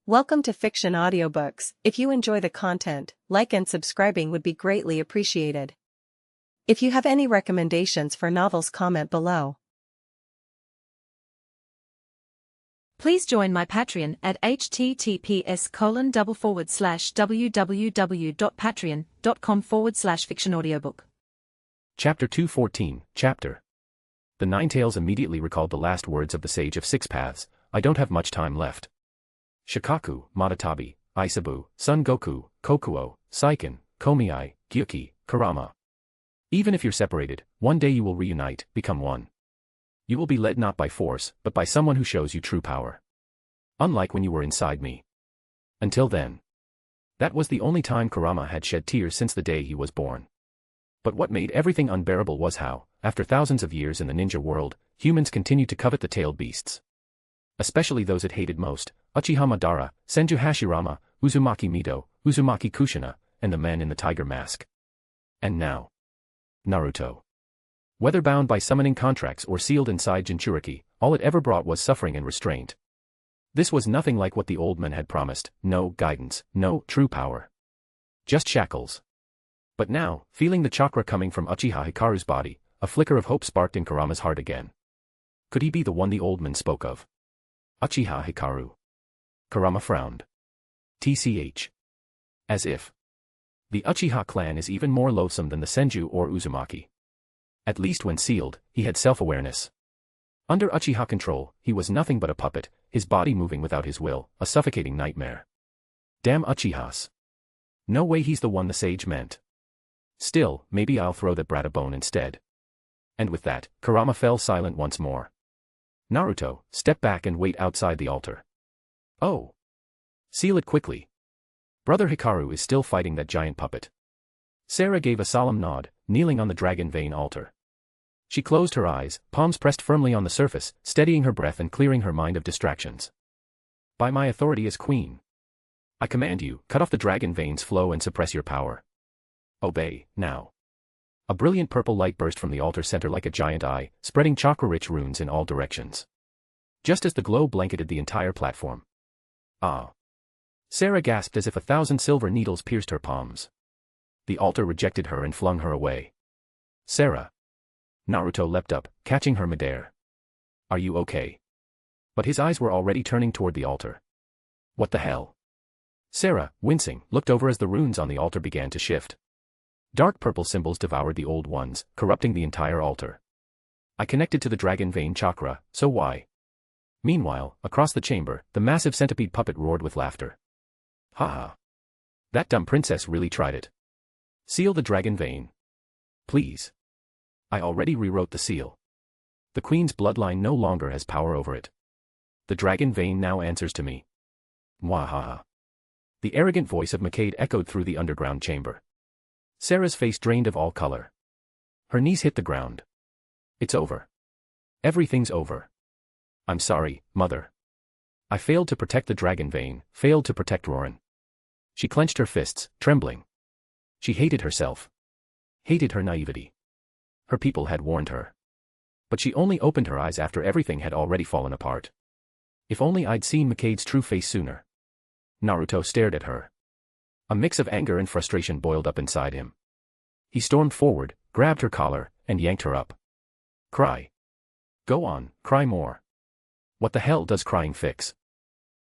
Welcome to Fiction Audiobooks. If you enjoy the content, like and subscribing would be greatly appreciated. If you have any recommendations for novels, comment below. Please join my Patreon at https://www.patreon.com/fictionaudiobook. Chapter 214, Chapter. The Ninetales immediately recalled the last words of the Sage of Six Paths. I don't have much time left. Shikaku, Matatabi, Isabu, Son Goku, Kokuo, Seiken, Komiai, Gyuki, Kurama. Even if you're separated, one day you will reunite, become one. You will be led not by force, but by someone who shows you true power. Unlike when you were inside me. Until then. That was the only time Kurama had shed tears since the day he was born. But what made everything unbearable was how, after thousands of years in the ninja world, humans continued to covet the tailed beasts. Especially those it hated most, Uchiha Madara, Senju Hashirama, Uzumaki Mido, Uzumaki Kushina, and the man in the tiger mask. And now. Naruto. Whether bound by summoning contracts or sealed inside Jinchuriki, all it ever brought was suffering and restraint. This was nothing like what the old man had promised, no guidance, no true power. Just shackles. But now, feeling the chakra coming from Uchiha Hikaru's body, a flicker of hope sparked in Kurama's heart again. Could he be the one the old man spoke of? Uchiha Hikaru. Kurama frowned. TCH. As if. The Uchiha clan is even more loathsome than the Senju or Uzumaki. At least when sealed, he had self-awareness. Under Uchiha control, he was nothing but a puppet, his body moving without his will, a suffocating nightmare. Damn Uchihas. No way he's the one the sage meant. Still, maybe I'll throw that brat a bone instead. And with that, Kurama fell silent once more. Naruto, step back and wait outside the altar. Oh. Seal it quickly. Brother Hikaru is still fighting that giant puppet. Sarah gave a solemn nod, kneeling on the dragon vein altar. She closed her eyes, palms pressed firmly on the surface, steadying her breath and clearing her mind of distractions. By my authority as queen. I command you, cut off the dragon veins flow and suppress your power. Obey, now. A brilliant purple light burst from the altar center like a giant eye, spreading chakra-rich runes in all directions. Just as the glow blanketed the entire platform. Ah. Sarah gasped as if 1,000 silver needles pierced her palms. The altar rejected her and flung her away. Sarah. Naruto leapt up, catching her midair. Are you okay? But his eyes were already turning toward the altar. What the hell? Sarah, wincing, looked over as the runes on the altar began to shift. Dark purple symbols devoured the old ones, corrupting the entire altar. I connected to the dragon vein chakra, so why? Meanwhile, across the chamber, the massive centipede puppet roared with laughter. Ha ha. That dumb princess really tried it. Seal the dragon vein. Please. I already rewrote the seal. The queen's bloodline no longer has power over it. The dragon vein now answers to me. Mwahaha. The arrogant voice of Makaid echoed through the underground chamber. Sarah's face drained of all color. Her knees hit the ground. It's over. Everything's over. I'm sorry, mother. I failed to protect the dragon vein, failed to protect Rorin. She clenched her fists, trembling. She hated herself. Hated her naivety. Her people had warned her. But she only opened her eyes after everything had already fallen apart. If only I'd seen Makaid's true face sooner. Naruto stared at her. A mix of anger and frustration boiled up inside him. He stormed forward, grabbed her collar, and yanked her up. Cry. Go on, cry more. What the hell does crying fix?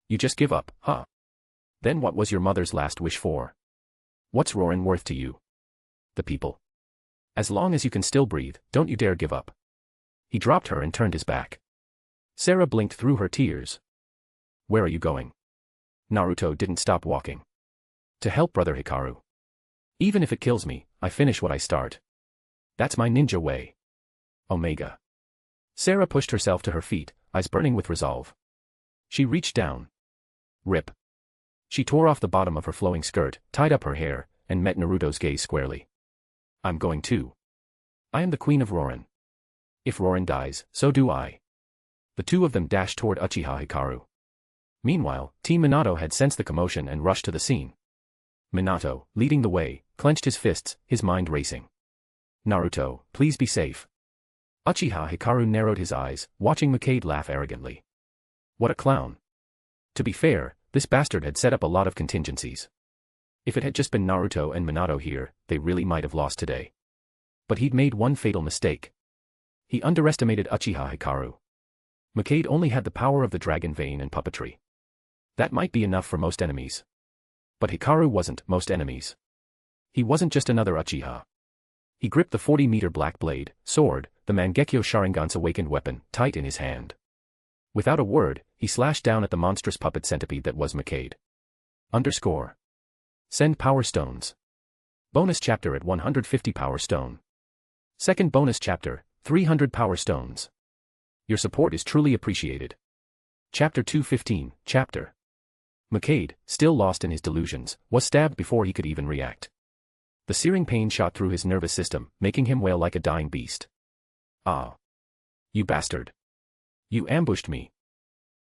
You just give up, huh? Then what was your mother's last wish for? What's Rorin worth to you? The people. As long as you can still breathe, don't you dare give up. He dropped her and turned his back. Sarah blinked through her tears. Where are you going? Naruto didn't stop walking. To help Brother Hikaru. Even if it kills me, I finish what I start. That's my ninja way. Omega. Sarah pushed herself to her feet, eyes burning with resolve. She reached down. Rip. She tore off the bottom of her flowing skirt, tied up her hair, and met Naruto's gaze squarely. I'm going too. I am the queen of Rorin. If Rorin dies, so do I. The two of them dashed toward Uchiha Hikaru. Meanwhile, Team Minato had sensed the commotion and rushed to the scene. Minato, leading the way, clenched his fists, his mind racing. Naruto, please be safe. Uchiha Hikaru narrowed his eyes, watching Makaid laugh arrogantly. What a clown. To be fair, This bastard had set up a lot of contingencies. If it had just been Naruto and Minato here, they really might have lost today. But he'd made one fatal mistake. He underestimated Uchiha Hikaru. Mangekyō only had the power of the dragon vein and puppetry. That might be enough for most enemies. But Hikaru wasn't most enemies. He wasn't just another Uchiha. He gripped the 40-meter black blade, sword, the Mangekyō Sharingan's awakened weapon, tight in his hand. Without a word, he slashed down at the monstrous puppet centipede that was Mangekyō. Send power stones. Bonus chapter at 150 power stone. Second bonus chapter, 300 power stones. Your support is truly appreciated. Chapter 215, chapter. Mangekyō, still lost in his delusions, was stabbed before he could even react. The searing pain shot through his nervous system, making him wail like a dying beast. Ah. You bastard. You ambushed me.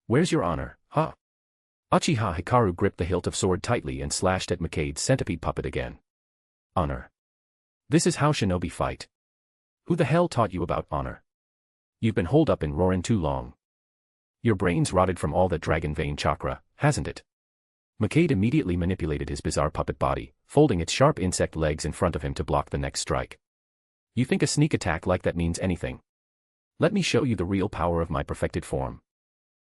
Where's your honor, huh? Uchiha Hikaru gripped the hilt of sword tightly and slashed at Mangekyō's centipede puppet again. Honor. This is how shinobi fight. Who the hell taught you about honor? You've been holed up in Rorin too long. Your brain's rotted from all that dragon vein chakra, hasn't it? Mangekyō immediately manipulated his bizarre puppet body, folding its sharp insect legs in front of him to block the next strike. You think a sneak attack like that means anything? Let me show you the real power of my perfected form.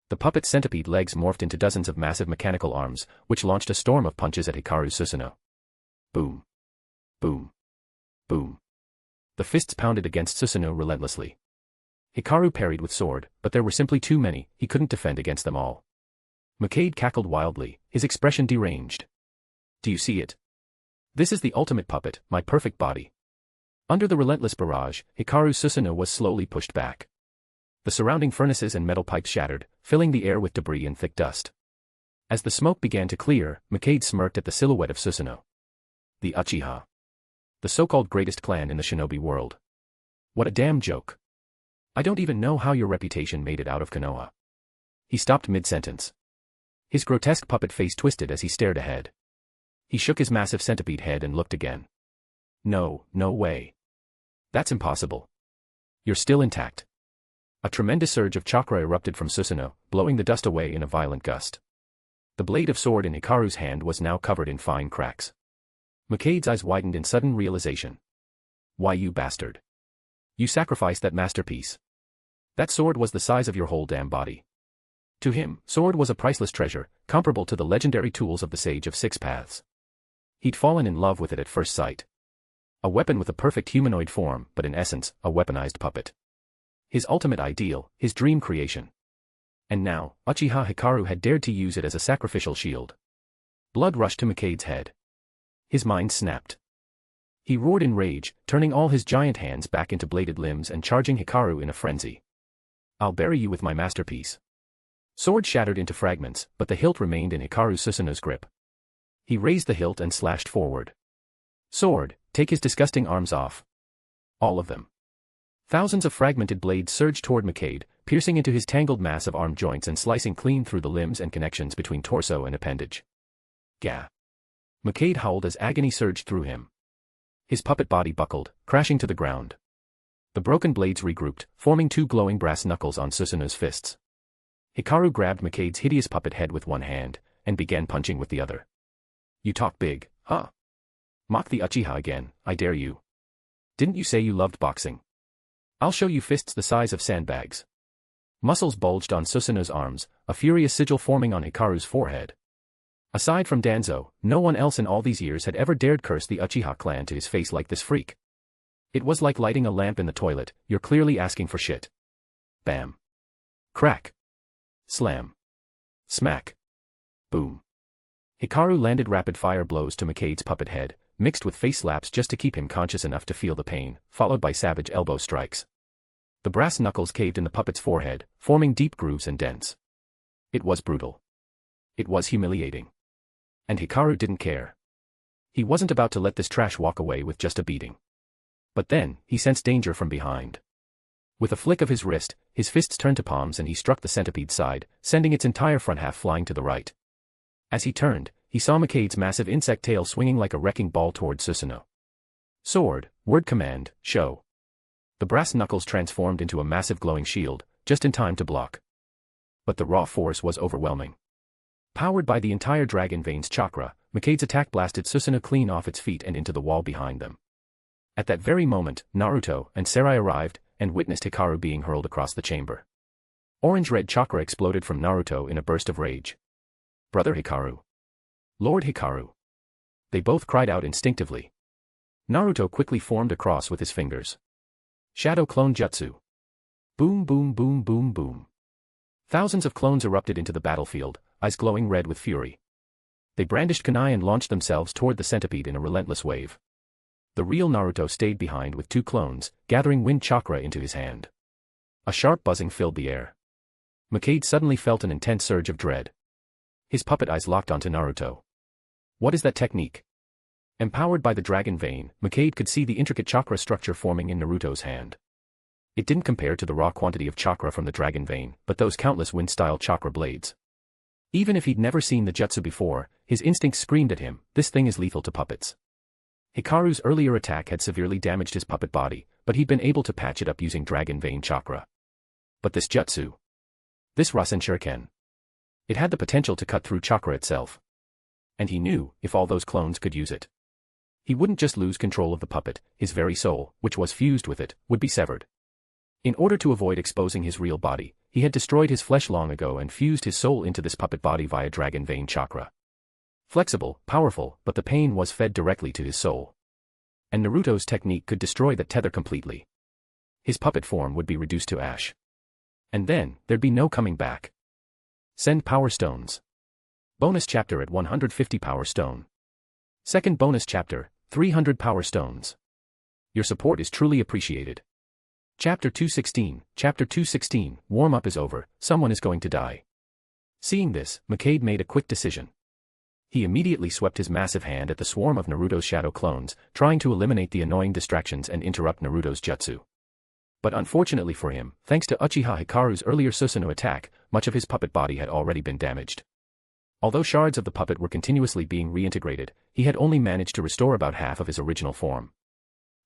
The puppet centipede legs morphed into dozens of massive mechanical arms, which launched a storm of punches at Hikaru's Susanoo. Boom. Boom. Boom. The fists pounded against Susanoo relentlessly. Hikaru parried with sword, but there were simply too many, he couldn't defend against them all. Mangekyō cackled wildly, his expression deranged. Do you see it? This is the ultimate puppet, my perfect body. Under the relentless barrage, Hikaru's Susanoo was slowly pushed back. The surrounding furnaces and metal pipes shattered, filling the air with debris and thick dust. As the smoke began to clear, Mangekyō smirked at the silhouette of Susanoo. The Uchiha. The so-called greatest clan in the shinobi world. What a damn joke. I don't even know how your reputation made it out of Konoha. He stopped mid-sentence. His grotesque puppet face twisted as he stared ahead. He shook his massive centipede head and looked again. No, no way. That's impossible. You're still intact. A tremendous surge of chakra erupted from Susanoo, blowing the dust away in a violent gust. The blade of sword in Hikaru's hand was now covered in fine cracks. Mangekyō's eyes widened in sudden realization. Why, you bastard. You sacrificed that masterpiece. That sword was the size of your whole damn body. To him, sword was a priceless treasure, comparable to the legendary tools of the Sage of Six Paths. He'd fallen in love with it at first sight. A weapon with a perfect humanoid form, but in essence, a weaponized puppet. His ultimate ideal, his dream creation. And now, Uchiha Hikaru had dared to use it as a sacrificial shield. Blood rushed to Mangekyō's head. His mind snapped. He roared in rage, turning all his giant hands back into bladed limbs and charging Hikaru in a frenzy. I'll bury you with my masterpiece. Sword shattered into fragments, but the hilt remained in Hikaru's Susanoo's grip. He raised the hilt and slashed forward. Sword, take his disgusting arms off. All of them. Thousands of fragmented blades surged toward Mangekyō, piercing into his tangled mass of arm joints and slicing clean through the limbs and connections between torso and appendage. Gah. Mangekyō howled as agony surged through him. His puppet body buckled, crashing to the ground. The broken blades regrouped, forming two glowing brass knuckles on Susanoo's fists. Hikaru grabbed Mangekyō's hideous puppet head with one hand, and began punching with the other. You talk big, huh? Mock the Uchiha again, I dare you. Didn't you say you loved boxing? I'll show you fists the size of sandbags. Muscles bulged on Susanoo's arms, a furious sigil forming on Hikaru's forehead. Aside from Danzo, no one else in all these years had ever dared curse the Uchiha clan to his face like this freak. It was like lighting a lamp in the toilet, you're clearly asking for shit. Bam. Crack. Slam. Smack. Boom. Hikaru landed rapid-fire blows to Mangekyō's puppet head, mixed with face slaps just to keep him conscious enough to feel the pain, followed by savage elbow strikes. The brass knuckles caved in the puppet's forehead, forming deep grooves and dents. It was brutal. It was humiliating. And Hikaru didn't care. He wasn't about to let this trash walk away with just a beating. But then, he sensed danger from behind. With a flick of his wrist, his fists turned to palms and he struck the centipede's side, sending its entire front half flying to the right. As he turned, he saw Mangekyō's massive insect tail swinging like a wrecking ball toward Susanoo. Sword, word command, show. The brass knuckles transformed into a massive glowing shield, just in time to block. But the raw force was overwhelming. Powered by the entire Dragon Vein's chakra, Makade's attack blasted Susanoo clean off its feet and into the wall behind them. At that very moment, Naruto and Sarai arrived and witnessed Hikaru being hurled across the chamber. Orange-red chakra exploded from Naruto in a burst of rage. Brother Hikaru. Lord Hikaru. They both cried out instinctively. Naruto quickly formed a cross with his fingers. Shadow Clone Jutsu. Boom boom boom boom boom. Thousands of clones erupted into the battlefield, eyes glowing red with fury. They brandished kunai and launched themselves toward the centipede in a relentless wave. The real Naruto stayed behind with 2 clones, gathering wind chakra into his hand. A sharp buzzing filled the air. Makade suddenly felt an intense surge of dread. His puppet eyes locked onto Naruto. What is that technique? Empowered by the Dragon Vein, Makade could see the intricate chakra structure forming in Naruto's hand. It didn't compare to the raw quantity of chakra from the Dragon Vein, but those countless wind-style chakra blades. Even if he'd never seen the jutsu before, his instincts screamed at him, this thing is lethal to puppets. Hikaru's earlier attack had severely damaged his puppet body, but he'd been able to patch it up using Dragon Vein chakra. But this jutsu. This Rasen Shuriken. It had the potential to cut through chakra itself. And he knew, if all those clones could use it, he wouldn't just lose control of the puppet, his very soul, which was fused with it, would be severed. In order to avoid exposing his real body, he had destroyed his flesh long ago and fused his soul into this puppet body via Dragon Vein chakra. Flexible, powerful, but the pain was fed directly to his soul. And Naruto's technique could destroy that tether completely. His puppet form would be reduced to ash. And then, there'd be no coming back. Send Power Stones. Bonus chapter at 150 Power Stone. Second bonus chapter, 300 Power Stones. Your support is truly appreciated. Chapter 216, warm-up is over, someone is going to die. Seeing this, Makade made a quick decision. He immediately swept his massive hand at the swarm of Naruto's shadow clones, trying to eliminate the annoying distractions and interrupt Naruto's jutsu. But unfortunately for him, thanks to Uchiha Hikaru's earlier Susanoo attack, much of his puppet body had already been damaged. Although shards of the puppet were continuously being reintegrated, he had only managed to restore about half of his original form.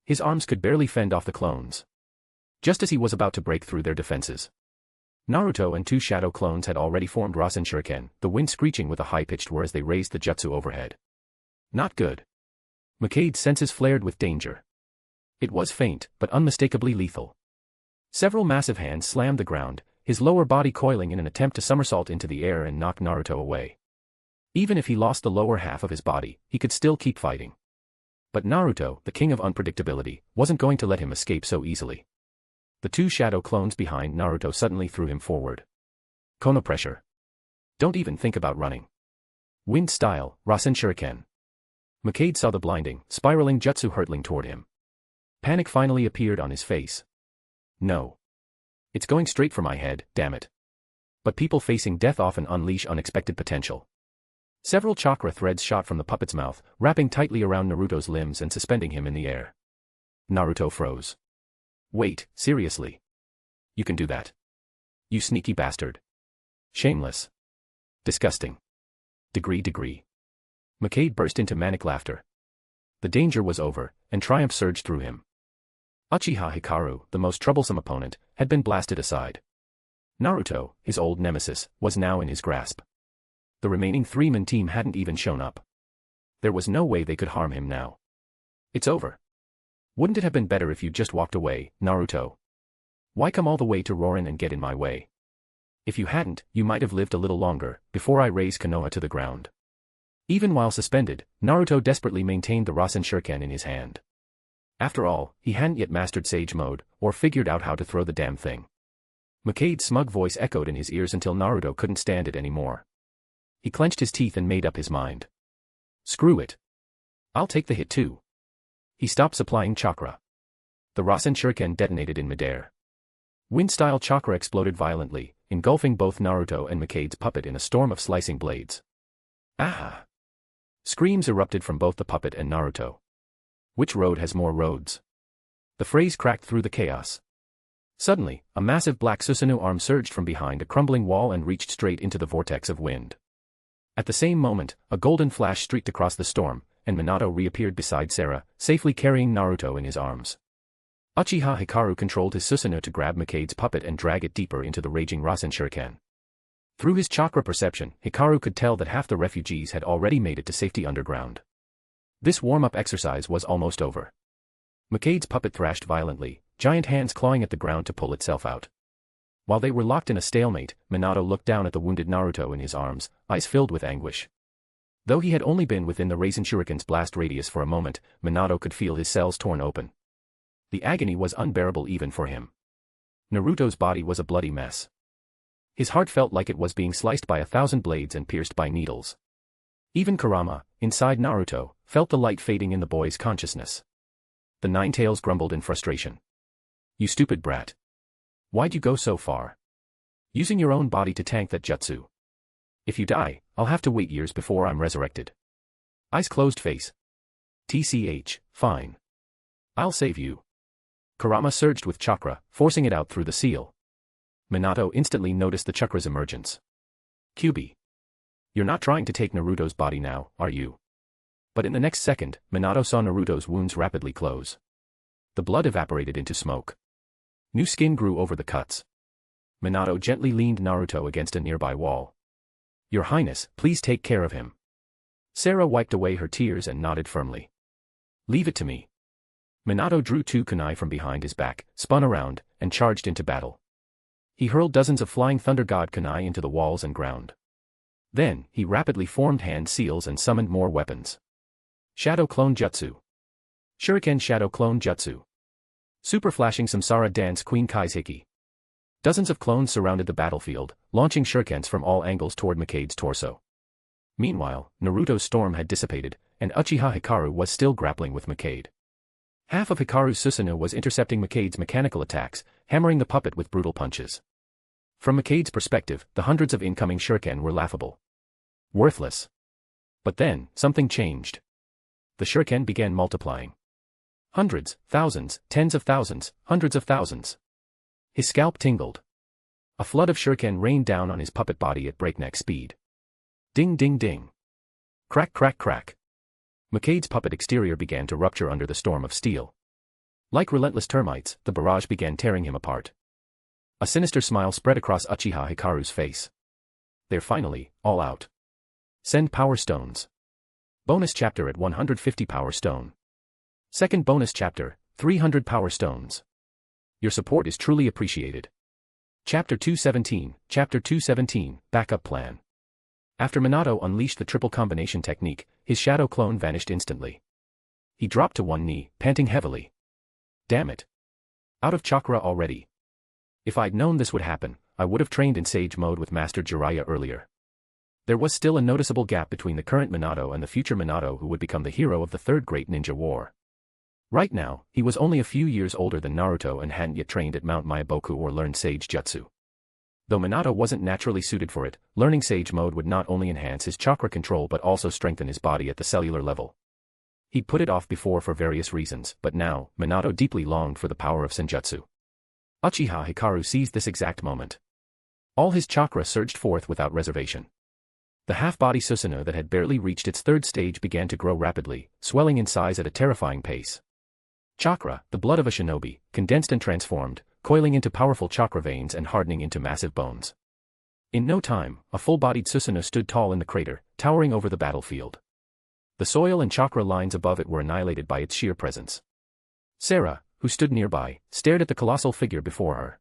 His arms could barely fend off the clones. Just as he was about to break through their defenses, Naruto and 2 shadow clones had already formed Rasen Shuriken, the wind screeching with a high-pitched whir as they raised the jutsu overhead. Not good. Makade's senses flared with danger. It was faint, but unmistakably lethal. Several massive hands slammed the ground, his lower body coiling in an attempt to somersault into the air and knock Naruto away. Even if he lost the lower half of his body, he could still keep fighting. But Naruto, the king of unpredictability, wasn't going to let him escape so easily. The 2 shadow clones behind Naruto suddenly threw him forward. Kono pressure. Don't even think about running. Wind style, Rasen Shuriken. Makade saw the blinding, spiraling jutsu hurtling toward him. Panic finally appeared on his face. No. It's going straight for my head, damn it. But people facing death often unleash unexpected potential. Several chakra threads shot from the puppet's mouth, wrapping tightly around Naruto's limbs and suspending him in the air. Naruto froze. Wait, seriously? You can do that? You sneaky bastard. Shameless. Disgusting. Degree. Makade burst into manic laughter. The danger was over, and triumph surged through him. Uchiha Hikaru, the most troublesome opponent, had been blasted aside. Naruto, his old nemesis, was now in his grasp. The remaining 3-man team hadn't even shown up. There was no way they could harm him now. It's over. Wouldn't it have been better if you just walked away, Naruto? Why come all the way to Reborn and get in my way? If you hadn't, you might have lived a little longer, before I raise Konoha to the ground. Even while suspended, Naruto desperately maintained the Rasen Shuriken in his hand. After all, he hadn't yet mastered Sage Mode, or figured out how to throw the damn thing. Makade's smug voice echoed in his ears until Naruto couldn't stand it anymore. He clenched his teeth and made up his mind. Screw it. I'll take the hit too. He stopped supplying chakra. The Rasen Shuriken detonated in midair. Wind-style chakra exploded violently, engulfing both Naruto and Makade's puppet in a storm of slicing blades. Ah! Screams erupted from both the puppet and Naruto. Which road has more roads? The phrase cracked through the chaos. Suddenly, a massive black Susanoo arm surged from behind a crumbling wall and reached straight into the vortex of wind. At the same moment, a golden flash streaked across the storm, and Minato reappeared beside Sarah, safely carrying Naruto in his arms. Uchiha Hikaru controlled his Susanoo to grab Makade's puppet and drag it deeper into the raging Rasen Shuriken. Through his chakra perception, Hikaru could tell that half the refugees had already made it to safety underground. This warm-up exercise was almost over. Macade's puppet thrashed violently, giant hands clawing at the ground to pull itself out. While they were locked in a stalemate, Minato looked down at the wounded Naruto in his arms, eyes filled with anguish. Though he had only been within the Raisin Shuriken's blast radius for a moment, Minato could feel his cells torn open. The agony was unbearable even for him. Naruto's body was a bloody mess. His heart felt like it was being sliced by 1,000 blades and pierced by needles. Even Kurama, inside Naruto, felt the light fading in the boy's consciousness. The Nine Tails grumbled in frustration. "You stupid brat. Why'd you go so far? Using your own body to tank that jutsu. If you die, I'll have to wait years before I'm resurrected." Eyes closed face. "TCH, fine. I'll save you." Kurama surged with chakra, forcing it out through the seal. Minato instantly noticed the chakra's emergence. "QB. You're not trying to take Naruto's body now, are you?" But in the next second, Minato saw Naruto's wounds rapidly close. The blood evaporated into smoke. New skin grew over the cuts. Minato gently leaned Naruto against a nearby wall. "Your Highness, please take care of him." Sarah wiped away her tears and nodded firmly. "Leave it to me." Minato drew two kunai from behind his back, spun around, and charged into battle. He hurled dozens of flying thunder god kunai into the walls and ground. Then, he rapidly formed hand seals and summoned more weapons. Shadow Clone Jutsu. Shuriken Shadow Clone Jutsu. Super Flashing Samsara Dance Queen Kai's Hiki. Dozens of clones surrounded the battlefield, launching shurikens from all angles toward Macade's torso. Meanwhile, Naruto's storm had dissipated, and Uchiha Hikaru was still grappling with Macade. Half of Hikaru's Susanoo was intercepting Macade's mechanical attacks, hammering the puppet with brutal punches. From Macade's perspective, the hundreds of incoming shuriken were laughable. Worthless. But then, something changed. The shuriken began multiplying. Hundreds, thousands, tens of thousands, hundreds of thousands. His scalp tingled. A flood of shuriken rained down on his puppet body at breakneck speed. Ding ding ding. Crack crack crack. Macade's puppet exterior began to rupture under the storm of steel. Like relentless termites, the barrage began tearing him apart. A sinister smile spread across Uchiha Hikaru's face. They're finally, all out. Send power stones. Bonus chapter at 150 power stone. Second bonus chapter, 300 power stones. Your support is truly appreciated. Chapter 217, Backup Plan. After Minato unleashed the triple combination technique, his shadow clone vanished instantly. He dropped to one knee, panting heavily. Damn it. Out of chakra already. If I'd known this would happen, I would have trained in Sage Mode with Master Jiraiya earlier. There was still a noticeable gap between the current Minato and the future Minato who would become the hero of the Third Great Ninja War. Right now, he was only a few years older than Naruto and hadn't yet trained at Mount Myoboku or learned Sage Jutsu. Though Minato wasn't naturally suited for it, learning Sage Mode would not only enhance his chakra control but also strengthen his body at the cellular level. He'd put it off before for various reasons, but now, Minato deeply longed for the power of Senjutsu. Uchiha Hikaru seized this exact moment. All his chakra surged forth without reservation. The half-body Susanoo that had barely reached its third stage began to grow rapidly, swelling in size at a terrifying pace. Chakra, the blood of a shinobi, condensed and transformed, coiling into powerful chakra veins and hardening into massive bones. In no time, a full-bodied Susanoo stood tall in the crater, towering over the battlefield. The soil and chakra lines above it were annihilated by its sheer presence. Sarah, who stood nearby, stared at the colossal figure before her.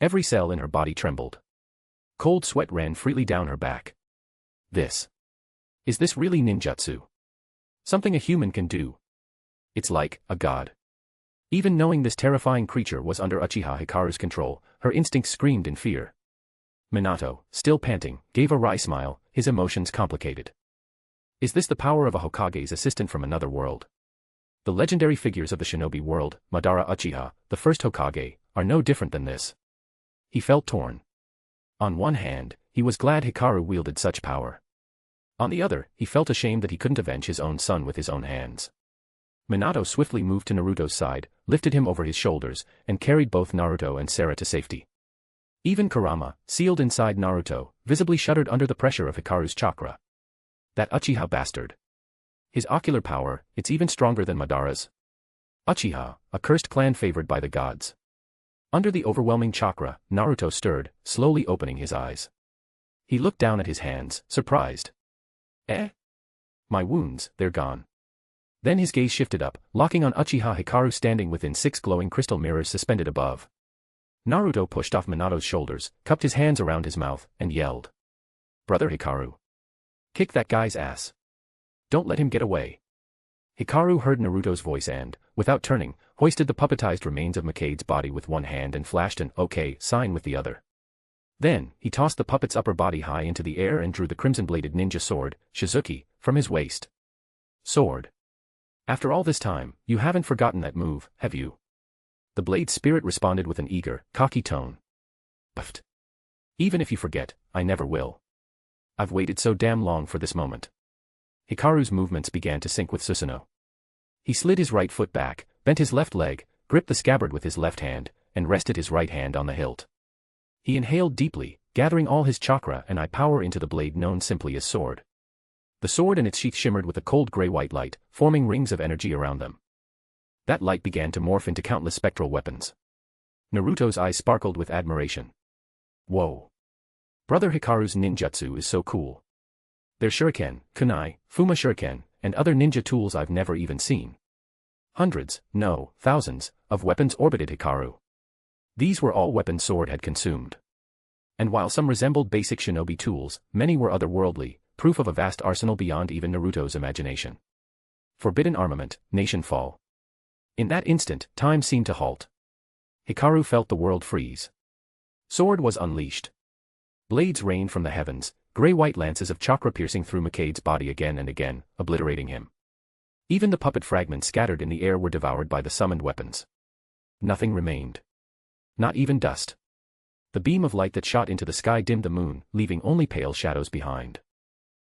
Every cell in her body trembled. Cold sweat ran freely down her back. Is this really ninjutsu? Something a human can do? It's like a god. Even knowing this terrifying creature was under Uchiha Hikaru's control, her instincts screamed in fear. Minato, still panting, gave a wry smile, his emotions complicated. Is this the power of a Hokage's assistant from another world? The legendary figures of the shinobi world, Madara Uchiha, the first Hokage, are no different than this. He felt torn. On one hand, he was glad Hikaru wielded such power. On the other, he felt ashamed that he couldn't avenge his own son with his own hands. Minato swiftly moved to Naruto's side, lifted him over his shoulders, and carried both Naruto and Sarah to safety. Even Kurama, sealed inside Naruto, visibly shuddered under the pressure of Hikaru's chakra. That Uchiha bastard. His ocular power, it's even stronger than Madara's. Uchiha, a cursed clan favored by the gods. Under the overwhelming chakra, Naruto stirred, slowly opening his eyes. He looked down at his hands, surprised. Eh? My wounds, they're gone. Then his gaze shifted up, locking on Uchiha Hikaru standing within 6 glowing crystal mirrors suspended above. Naruto pushed off Minato's shoulders, cupped his hands around his mouth, and yelled. Brother Hikaru. Kick that guy's ass. Don't let him get away. Hikaru heard Naruto's voice and, without turning, hoisted the puppetized remains of Makade's body with one hand and flashed an okay sign with the other. Then, he tossed the puppet's upper body high into the air and drew the crimson-bladed ninja sword, Shizuki, from his waist. Sword. After all this time, you haven't forgotten that move, have you? The blade's spirit responded with an eager, cocky tone. Buffed. Even if you forget, I never will. I've waited so damn long for this moment. Hikaru's movements began to sync with Susanoo. He slid his right foot back, bent his left leg, gripped the scabbard with his left hand, and rested his right hand on the hilt. He inhaled deeply, gathering all his chakra and eye power into the blade known simply as sword. The sword and its sheath shimmered with a cold gray-white light, forming rings of energy around them. That light began to morph into countless spectral weapons. Naruto's eyes sparkled with admiration. Whoa. Brother Hikaru's ninjutsu is so cool. There's shuriken, kunai, fuma shuriken, and other ninja tools I've never even seen. Hundreds, no, thousands, of weapons orbited Hikaru. These were all weapons sword had consumed. And while some resembled basic shinobi tools, many were otherworldly, proof of a vast arsenal beyond even Naruto's imagination. Forbidden armament, nation fall. In that instant, time seemed to halt. Hikaru felt the world freeze. Sword was unleashed. Blades rained from the heavens, gray-white lances of chakra piercing through Makade's body again and again, obliterating him. Even the puppet fragments scattered in the air were devoured by the summoned weapons. Nothing remained. Not even dust. The beam of light that shot into the sky dimmed the moon, leaving only pale shadows behind.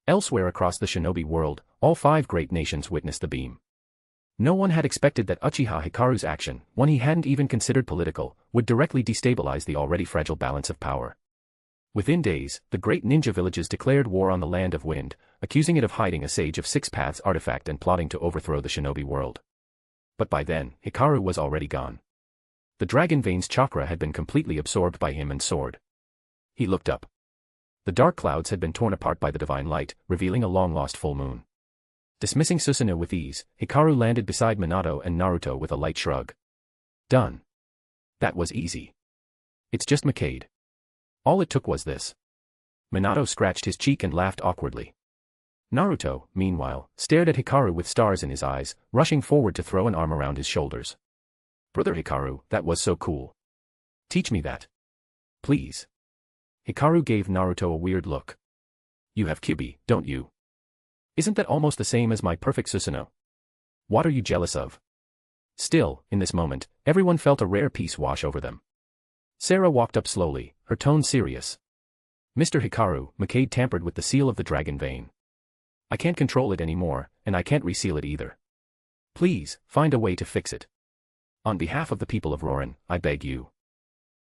Elsewhere across the shinobi world, all 5 great nations witnessed the beam. No one had expected that Uchiha Hikaru's action, one he hadn't even considered political, would directly destabilize the already fragile balance of power. Within days, the great ninja villages declared war on the Land of Wind, accusing it of hiding a Sage of 6 Paths artifact and plotting to overthrow the shinobi world. But by then, Hikaru was already gone. The dragon vein's chakra had been completely absorbed by him and sword. He looked up. The dark clouds had been torn apart by the divine light, revealing a long-lost full moon. Dismissing Susanoo with ease, Hikaru landed beside Minato and Naruto with a light shrug. Done. That was easy. It's just Makade. All it took was this. Minato scratched his cheek and laughed awkwardly. Naruto, meanwhile, stared at Hikaru with stars in his eyes, rushing forward to throw an arm around his shoulders. Brother Hikaru, that was so cool. Teach me that. Please. Hikaru gave Naruto a weird look. You have Kyuubi, don't you? Isn't that almost the same as my perfect Susanoo? What are you jealous of? Still, in this moment, everyone felt a rare peace wash over them. Sarah walked up slowly, her tone serious. Mr. Hikaru, Makade tampered with the seal of the dragon vein. I can't control it anymore, and I can't reseal it either. Please, find a way to fix it. On behalf of the people of Rorin, I beg you.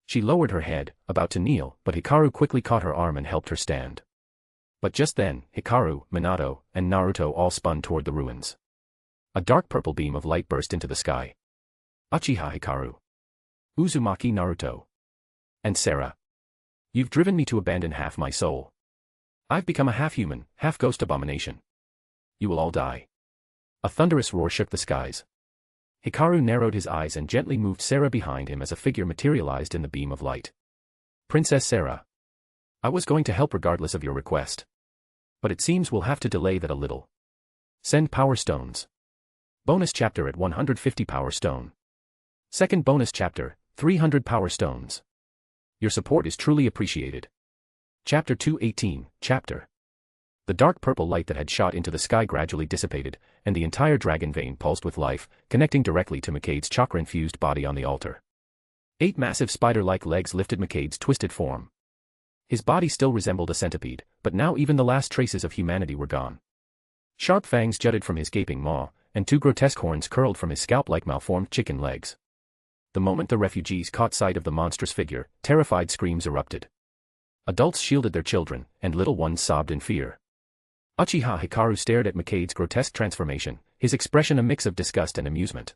She lowered her head, about to kneel, but Hikaru quickly caught her arm and helped her stand. But just then, Hikaru, Minato, and Naruto all spun toward the ruins. A dark purple beam of light burst into the sky. Uchiha Hikaru. Uzumaki Naruto. And Sarah. You've driven me to abandon half my soul. I've become a half-human, half-ghost abomination. You will all die. A thunderous roar shook the skies. Hikaru narrowed his eyes and gently moved Sarah behind him as a figure materialized in the beam of light. Princess Sarah. I was going to help regardless of your request. But it seems we'll have to delay that a little. Send power stones. Bonus chapter at 150 power stone. Second bonus chapter, 300 power stones. Your support is truly appreciated. Chapter 218, Chapter. The dark purple light that had shot into the sky gradually dissipated, and the entire dragon vein pulsed with life, connecting directly to Makade's chakra-infused body on the altar. 8 massive spider-like legs lifted Makade's twisted form. His body still resembled a centipede, but now even the last traces of humanity were gone. Sharp fangs jutted from his gaping maw, and 2 grotesque horns curled from his scalp like malformed chicken legs. The moment the refugees caught sight of the monstrous figure, terrified screams erupted. Adults shielded their children, and little ones sobbed in fear. Uchiha Hikaru stared at Makade's grotesque transformation, his expression a mix of disgust and amusement.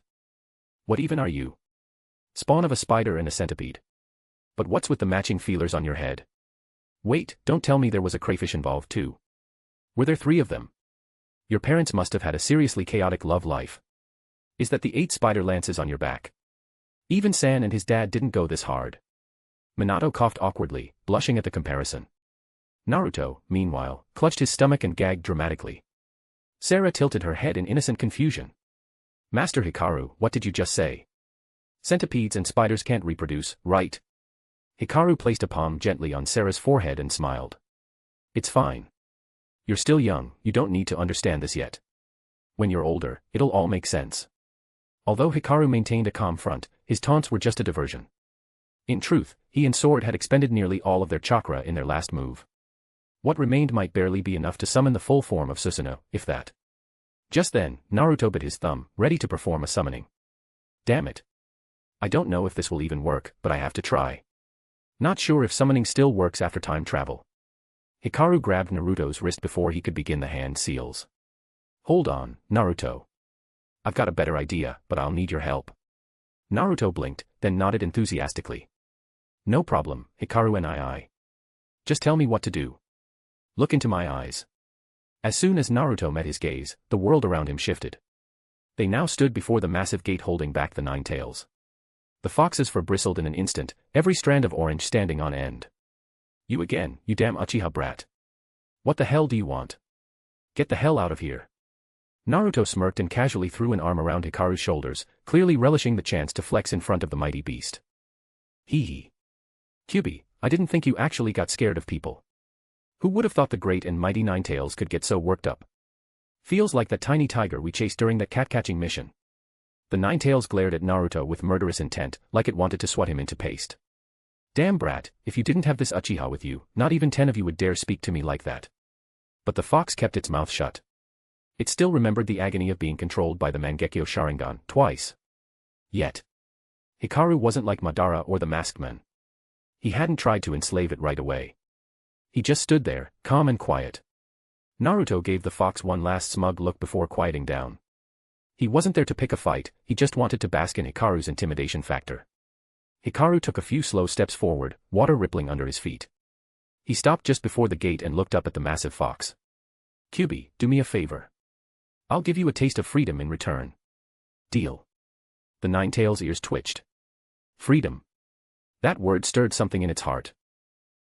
What even are you? Spawn of a spider and a centipede. But what's with the matching feelers on your head? Wait, don't tell me there was a crayfish involved too. Were there 3 of them? Your parents must have had a seriously chaotic love life. Is that the 8 spider lances on your back? Even San and his dad didn't go this hard. Minato coughed awkwardly, blushing at the comparison. Naruto, meanwhile, clutched his stomach and gagged dramatically. Sarah tilted her head in innocent confusion. Master Hikaru, what did you just say? Centipedes and spiders can't reproduce, right? Hikaru placed a palm gently on Sarah's forehead and smiled. It's fine. You're still young, you don't need to understand this yet. When you're older, it'll all make sense. Although Hikaru maintained a calm front, his taunts were just a diversion. In truth, he and Sword had expended nearly all of their chakra in their last move. What remained might barely be enough to summon the full form of Susanoo, if that. Just then, Naruto bit his thumb, ready to perform a summoning. Damn it. I don't know if this will even work, but I have to try. Not sure if summoning still works after time travel. Hikaru grabbed Naruto's wrist before he could begin the hand seals. Hold on, Naruto. I've got a better idea, but I'll need your help. Naruto blinked, then nodded enthusiastically. No problem, Hikaru and I. Just tell me what to do. Look into my eyes. As soon as Naruto met his gaze, the world around him shifted. They now stood before the massive gate holding back the 9 tails. The fox's fur bristled in an instant, every strand of orange standing on end. You again, you damn Uchiha brat. What the hell do you want? Get the hell out of here. Naruto smirked and casually threw an arm around Hikaru's shoulders, clearly relishing the chance to flex in front of the mighty beast. Hee hee. Kyubi, I didn't think you actually got scared of people. Who would have thought the great and mighty 9 tails could get so worked up? Feels like that tiny tiger we chased during that cat-catching mission. The 9 tails glared at Naruto with murderous intent, like it wanted to swat him into paste. Damn brat, if you didn't have this Uchiha with you, not even 10 of you would dare speak to me like that. But the fox kept its mouth shut. It still remembered the agony of being controlled by the Mangekyō Sharingan twice. Yet, Hikaru wasn't like Madara or the Masked Man. He hadn't tried to enslave it right away. He just stood there, calm and quiet. Naruto gave the fox one last smug look before quieting down. He wasn't there to pick a fight, he just wanted to bask in Hikaru's intimidation factor. Hikaru took a few slow steps forward, water rippling under his feet. He stopped just before the gate and looked up at the massive fox. Kyubi, do me a favor. I'll give you a taste of freedom in return. Deal. The 9 tails' ears twitched. Freedom. That word stirred something in its heart.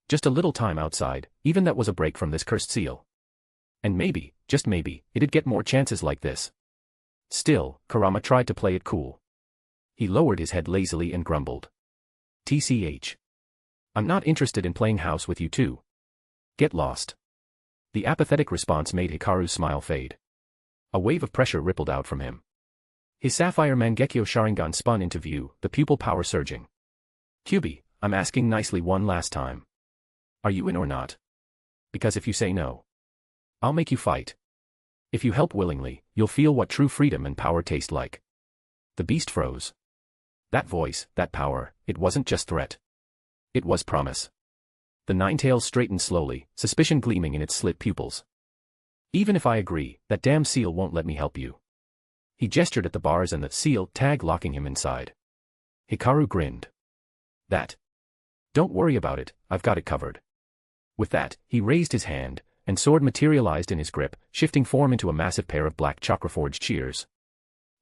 Just a little time outside, even that was a break from this cursed seal. And maybe, just maybe, it'd get more chances like this. Still, Kurama tried to play it cool. He lowered his head lazily and grumbled. TCH. I'm not interested in playing house with you too. Get lost. The apathetic response made Hikaru's smile fade. A wave of pressure rippled out from him. His sapphire Mangekyō Sharingan spun into view, the pupil power surging. Kyubi, I'm asking nicely one last time. Are you in or not? Because if you say no, I'll make you fight. If you help willingly, you'll feel what true freedom and power taste like. The beast froze. That voice, that power, it wasn't just threat. It was promise. The 9 tails straightened slowly, suspicion gleaming in its slit pupils. Even if I agree, that damn seal won't let me help you. He gestured at the bars and the seal tag locking him inside. Hikaru grinned. That. Don't worry about it, I've got it covered. With that, he raised his hand, and sword materialized in his grip, shifting form into a massive pair of black chakra-forged shears.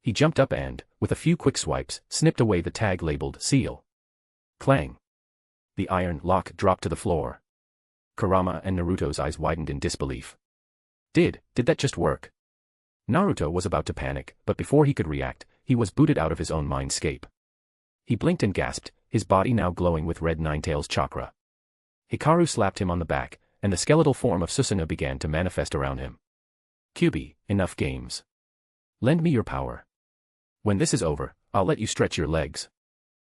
He jumped up and, with a few quick swipes, snipped away the tag labeled seal. Clang. The iron lock dropped to the floor. Kurama and Naruto's eyes widened in disbelief. Did that just work? Naruto was about to panic, but before he could react, he was booted out of his own mindscape. He blinked and gasped, his body now glowing with red 9 tails chakra. Hikaru slapped him on the back, and the skeletal form of Susanoo began to manifest around him. Kyubi, enough games. Lend me your power. When this is over, I'll let you stretch your legs.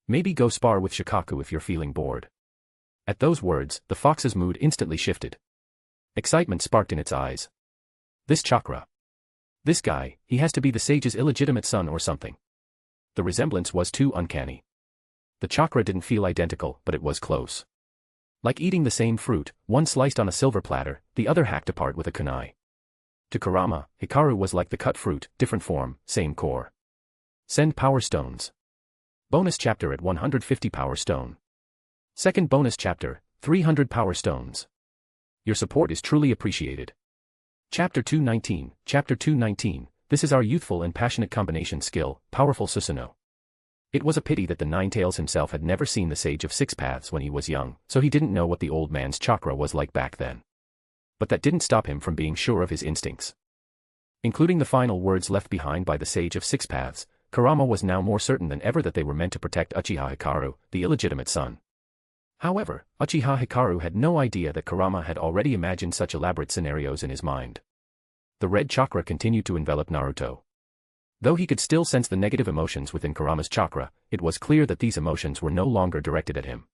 Maybe go spar with Shikaku if you're feeling bored. At those words, the fox's mood instantly shifted. Excitement sparked in its eyes. This chakra. This guy, he has to be the sage's illegitimate son or something. The resemblance was too uncanny. The chakra didn't feel identical, but it was close. Like eating the same fruit, one sliced on a silver platter, the other hacked apart with a kunai. To Kurama, Hikaru was like the cut fruit, different form, same core. Send power stones. Bonus chapter at 150 power stone. Second bonus chapter, 300 power stones. Your support is truly appreciated. Chapter 219. Chapter 219. This is our youthful and passionate combination skill, powerful Susanoo. It was a pity that the Ninetales himself had never seen the Sage of Six Paths when he was young, so he didn't know what the old man's chakra was like back then. But that didn't stop him from being sure of his instincts. Including the final words left behind by the Sage of Six Paths, Kurama was now more certain than ever that they were meant to protect Uchiha Hikaru, the illegitimate son. However, Uchiha Hikaru had no idea that Kurama had already imagined such elaborate scenarios in his mind. The red chakra continued to envelop Naruto. Though he could still sense the negative emotions within Kurama's chakra, it was clear that these emotions were no longer directed at him.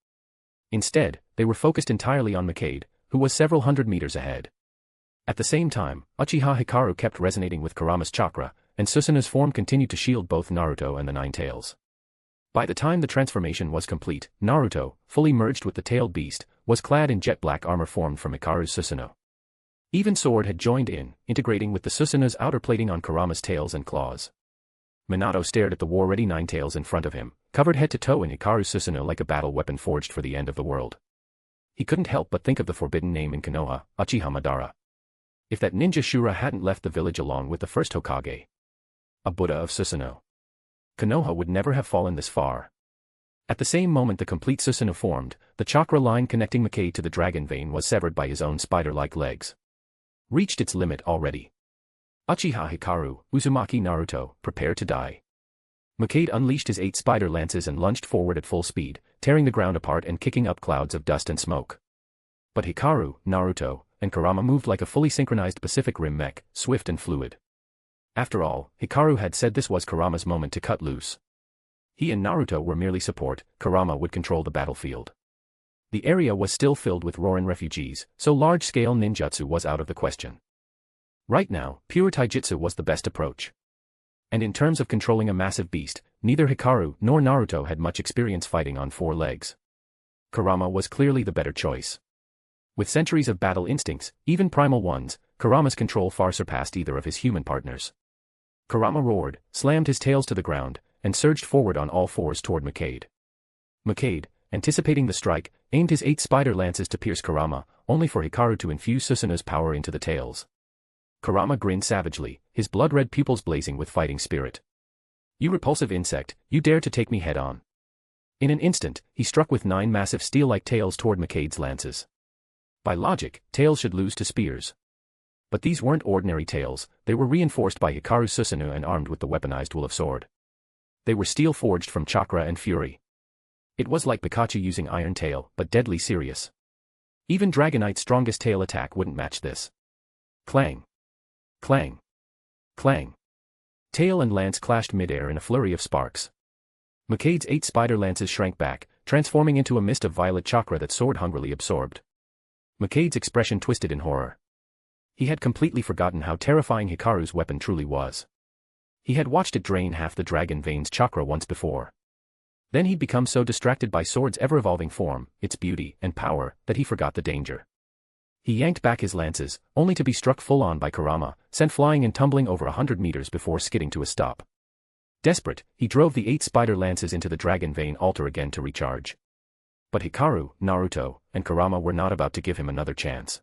Instead, they were focused entirely on Mangekyō, who was several hundred meters ahead. At the same time, Uchiha Hikaru kept resonating with Kurama's chakra, and Susanoo's form continued to shield both Naruto and the Ninetales. By the time the transformation was complete, Naruto, fully merged with the tailed beast, was clad in jet black armor formed from Hikaru's Susanoo. Even sword had joined in, integrating with the Susanoo's outer plating on Kurama's tails and claws. Minato stared at the war-ready Ninetales in front of him, covered head to toe in Hikaru's Susanoo like a battle weapon forged for the end of the world. He couldn't help but think of the forbidden name in Konoha, Uchiha Madara. If that ninja Shura hadn't left the village along with the first Hokage, a Buddha of Susanoo, Konoha would never have fallen this far. At the same moment the complete Susanoo formed, the chakra line connecting Mangekyō to the dragon vein was severed by his own spider-like legs. Reached its limit already. Uchiha Hikaru, Uzumaki Naruto, prepare to die. Mangekyō unleashed his 8 spider lances and lunged forward at full speed, tearing the ground apart and kicking up clouds of dust and smoke. But Hikaru, Naruto, and Kurama moved like a fully synchronized Pacific Rim mech, swift and fluid. After all, Hikaru had said this was Kurama's moment to cut loose. He and Naruto were merely support, Kurama would control the battlefield. The area was still filled with Rorin refugees, so large-scale ninjutsu was out of the question. Right now, pure taijutsu was the best approach. And in terms of controlling a massive beast, neither Hikaru nor Naruto had much experience fighting on 4 legs. Kurama was clearly the better choice. With centuries of battle instincts, even primal ones, Kurama's control far surpassed either of his human partners. Kurama roared, slammed his tails to the ground, and surged forward on all 4s toward Mangekyō. Mangekyō, anticipating the strike, aimed his 8 spider lances to pierce Kurama, only for Hikaru to infuse Susanoo's power into the tails. Kurama grinned savagely, his blood-red pupils blazing with fighting spirit. You repulsive insect, you dare to take me head-on. In an instant, he struck with 9 massive steel-like tails toward Mangekyō's lances. By logic, tails should lose to spears. But these weren't ordinary tails, they were reinforced by Hikaru's Susanoo and armed with the weaponized wolf sword. They were steel forged from chakra and fury. It was like Pikachu using Iron Tail, but deadly serious. Even Dragonite's strongest tail attack wouldn't match this. Clang. Clang. Clang. Tail and lance clashed midair in a flurry of sparks. Mangekyō's 8 spider lances shrank back, transforming into a mist of violet chakra that sword hungrily absorbed. Mangekyō's expression twisted in horror. He had completely forgotten how terrifying Hikaru's weapon truly was. He had watched it drain half the dragon vein's chakra once before. Then he'd become so distracted by sword's ever-evolving form, its beauty and power, that he forgot the danger. He yanked back his lances, only to be struck full-on by Kurama, sent flying and tumbling over 100 meters before skidding to a stop. Desperate, he drove the 8 spider lances into the dragon vein altar again to recharge. But Hikaru, Naruto, and Kurama were not about to give him another chance.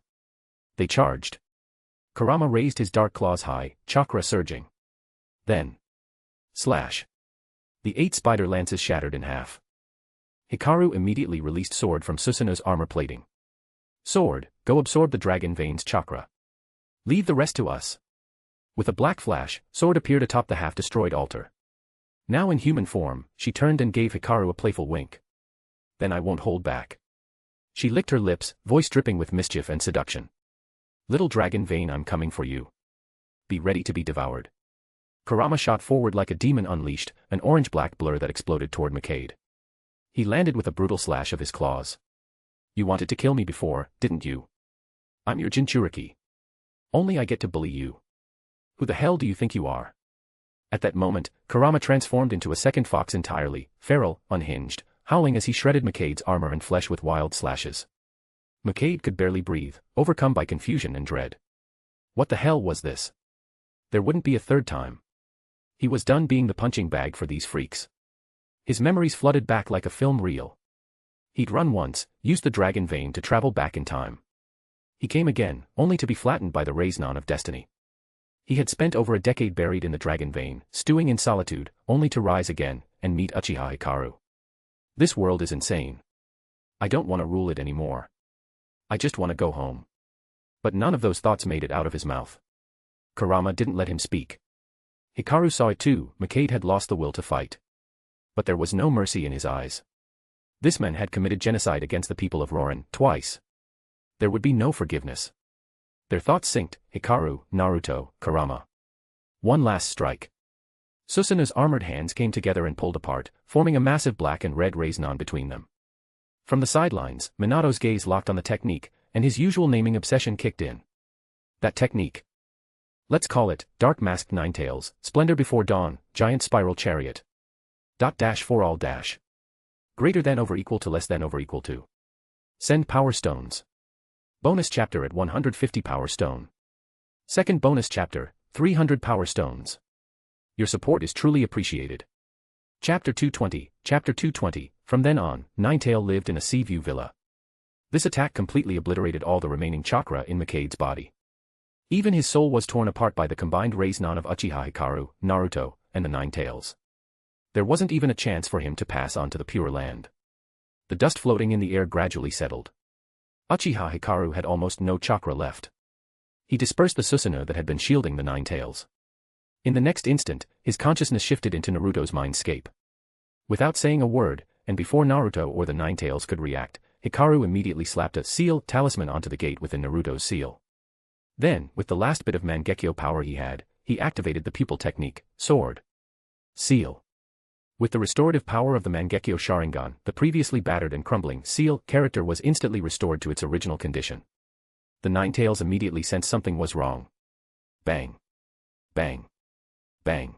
They charged. Kurama raised his dark claws high, chakra surging. Then, slash. The 8 spider lances shattered in half. Hikaru immediately released sword from Susanoo's armor plating. Sword, go absorb the dragon vein's chakra. Leave the rest to us. With a black flash, sword appeared atop the half-destroyed altar. Now in human form, she turned and gave Hikaru a playful wink. Then I won't hold back. She licked her lips, voice dripping with mischief and seduction. Little dragon vein, I'm coming for you. Be ready to be devoured. Kurama shot forward like a demon unleashed, an orange-black blur that exploded toward Mangekyō. He landed with a brutal slash of his claws. You wanted to kill me before, didn't you? I'm your Jinchuriki. Only I get to bully you. Who the hell do you think you are? At that moment, Kurama transformed into a second fox entirely, feral, unhinged, howling as he shredded Mangekyō's armor and flesh with wild slashes. Mangekyō could barely breathe, overcome by confusion and dread. What the hell was this? There wouldn't be a third time. He was done being the punching bag for these freaks. His memories flooded back like a film reel. He'd run once, used the dragon vein to travel back in time. He came again, only to be flattened by the restraining of destiny. He had spent over a decade buried in the dragon vein, stewing in solitude, only to rise again, and meet Uchiha Hikaru. This world is insane. I don't want to rule it anymore. I just want to go home. But none of those thoughts made it out of his mouth. Kurama didn't let him speak. Hikaru saw it too. Mangekyō had lost the will to fight. But there was no mercy in his eyes. This man had committed genocide against the people of Reborn twice. There would be no forgiveness. Their thoughts synced: Hikaru, Naruto, Kurama. One last strike. Susanoo's armored hands came together and pulled apart, forming a massive black and red restraining between them. From the sidelines, Minato's gaze locked on the technique, and his usual naming obsession kicked in. That technique. Let's call it, Dark Masked Ninetales, Splendor Before Dawn, Giant Spiral Chariot. For all dash. Greater than over equal to less than over equal to. Send Power Stones. Bonus chapter at 150 Power Stone. Second bonus chapter, 300 Power Stones. Your support is truly appreciated. Chapter 220, Chapter 220, from then on, Ninetail lived in a sea view villa. This attack completely obliterated all the remaining chakra in Mangekyō's body. Even his soul was torn apart by the combined restraining of Uchiha Hikaru, Naruto, and the Ninetales. There wasn't even a chance for him to pass on to the Pure Land. The dust floating in the air gradually settled. Uchiha Hikaru had almost no chakra left. He dispersed the Susanoo that had been shielding the Ninetales. In the next instant, his consciousness shifted into Naruto's mindscape. Without saying a word, and before Naruto or the Ninetales could react, Hikaru immediately slapped a seal talisman onto the gate within Naruto's seal. Then, with the last bit of Mangekyō power he had, he activated the pupil technique, Sword. Seal. With the restorative power of the Mangekyō Sharingan, the previously battered and crumbling seal character was instantly restored to its original condition. The Ninetales immediately sensed something was wrong. Bang. Bang. Bang.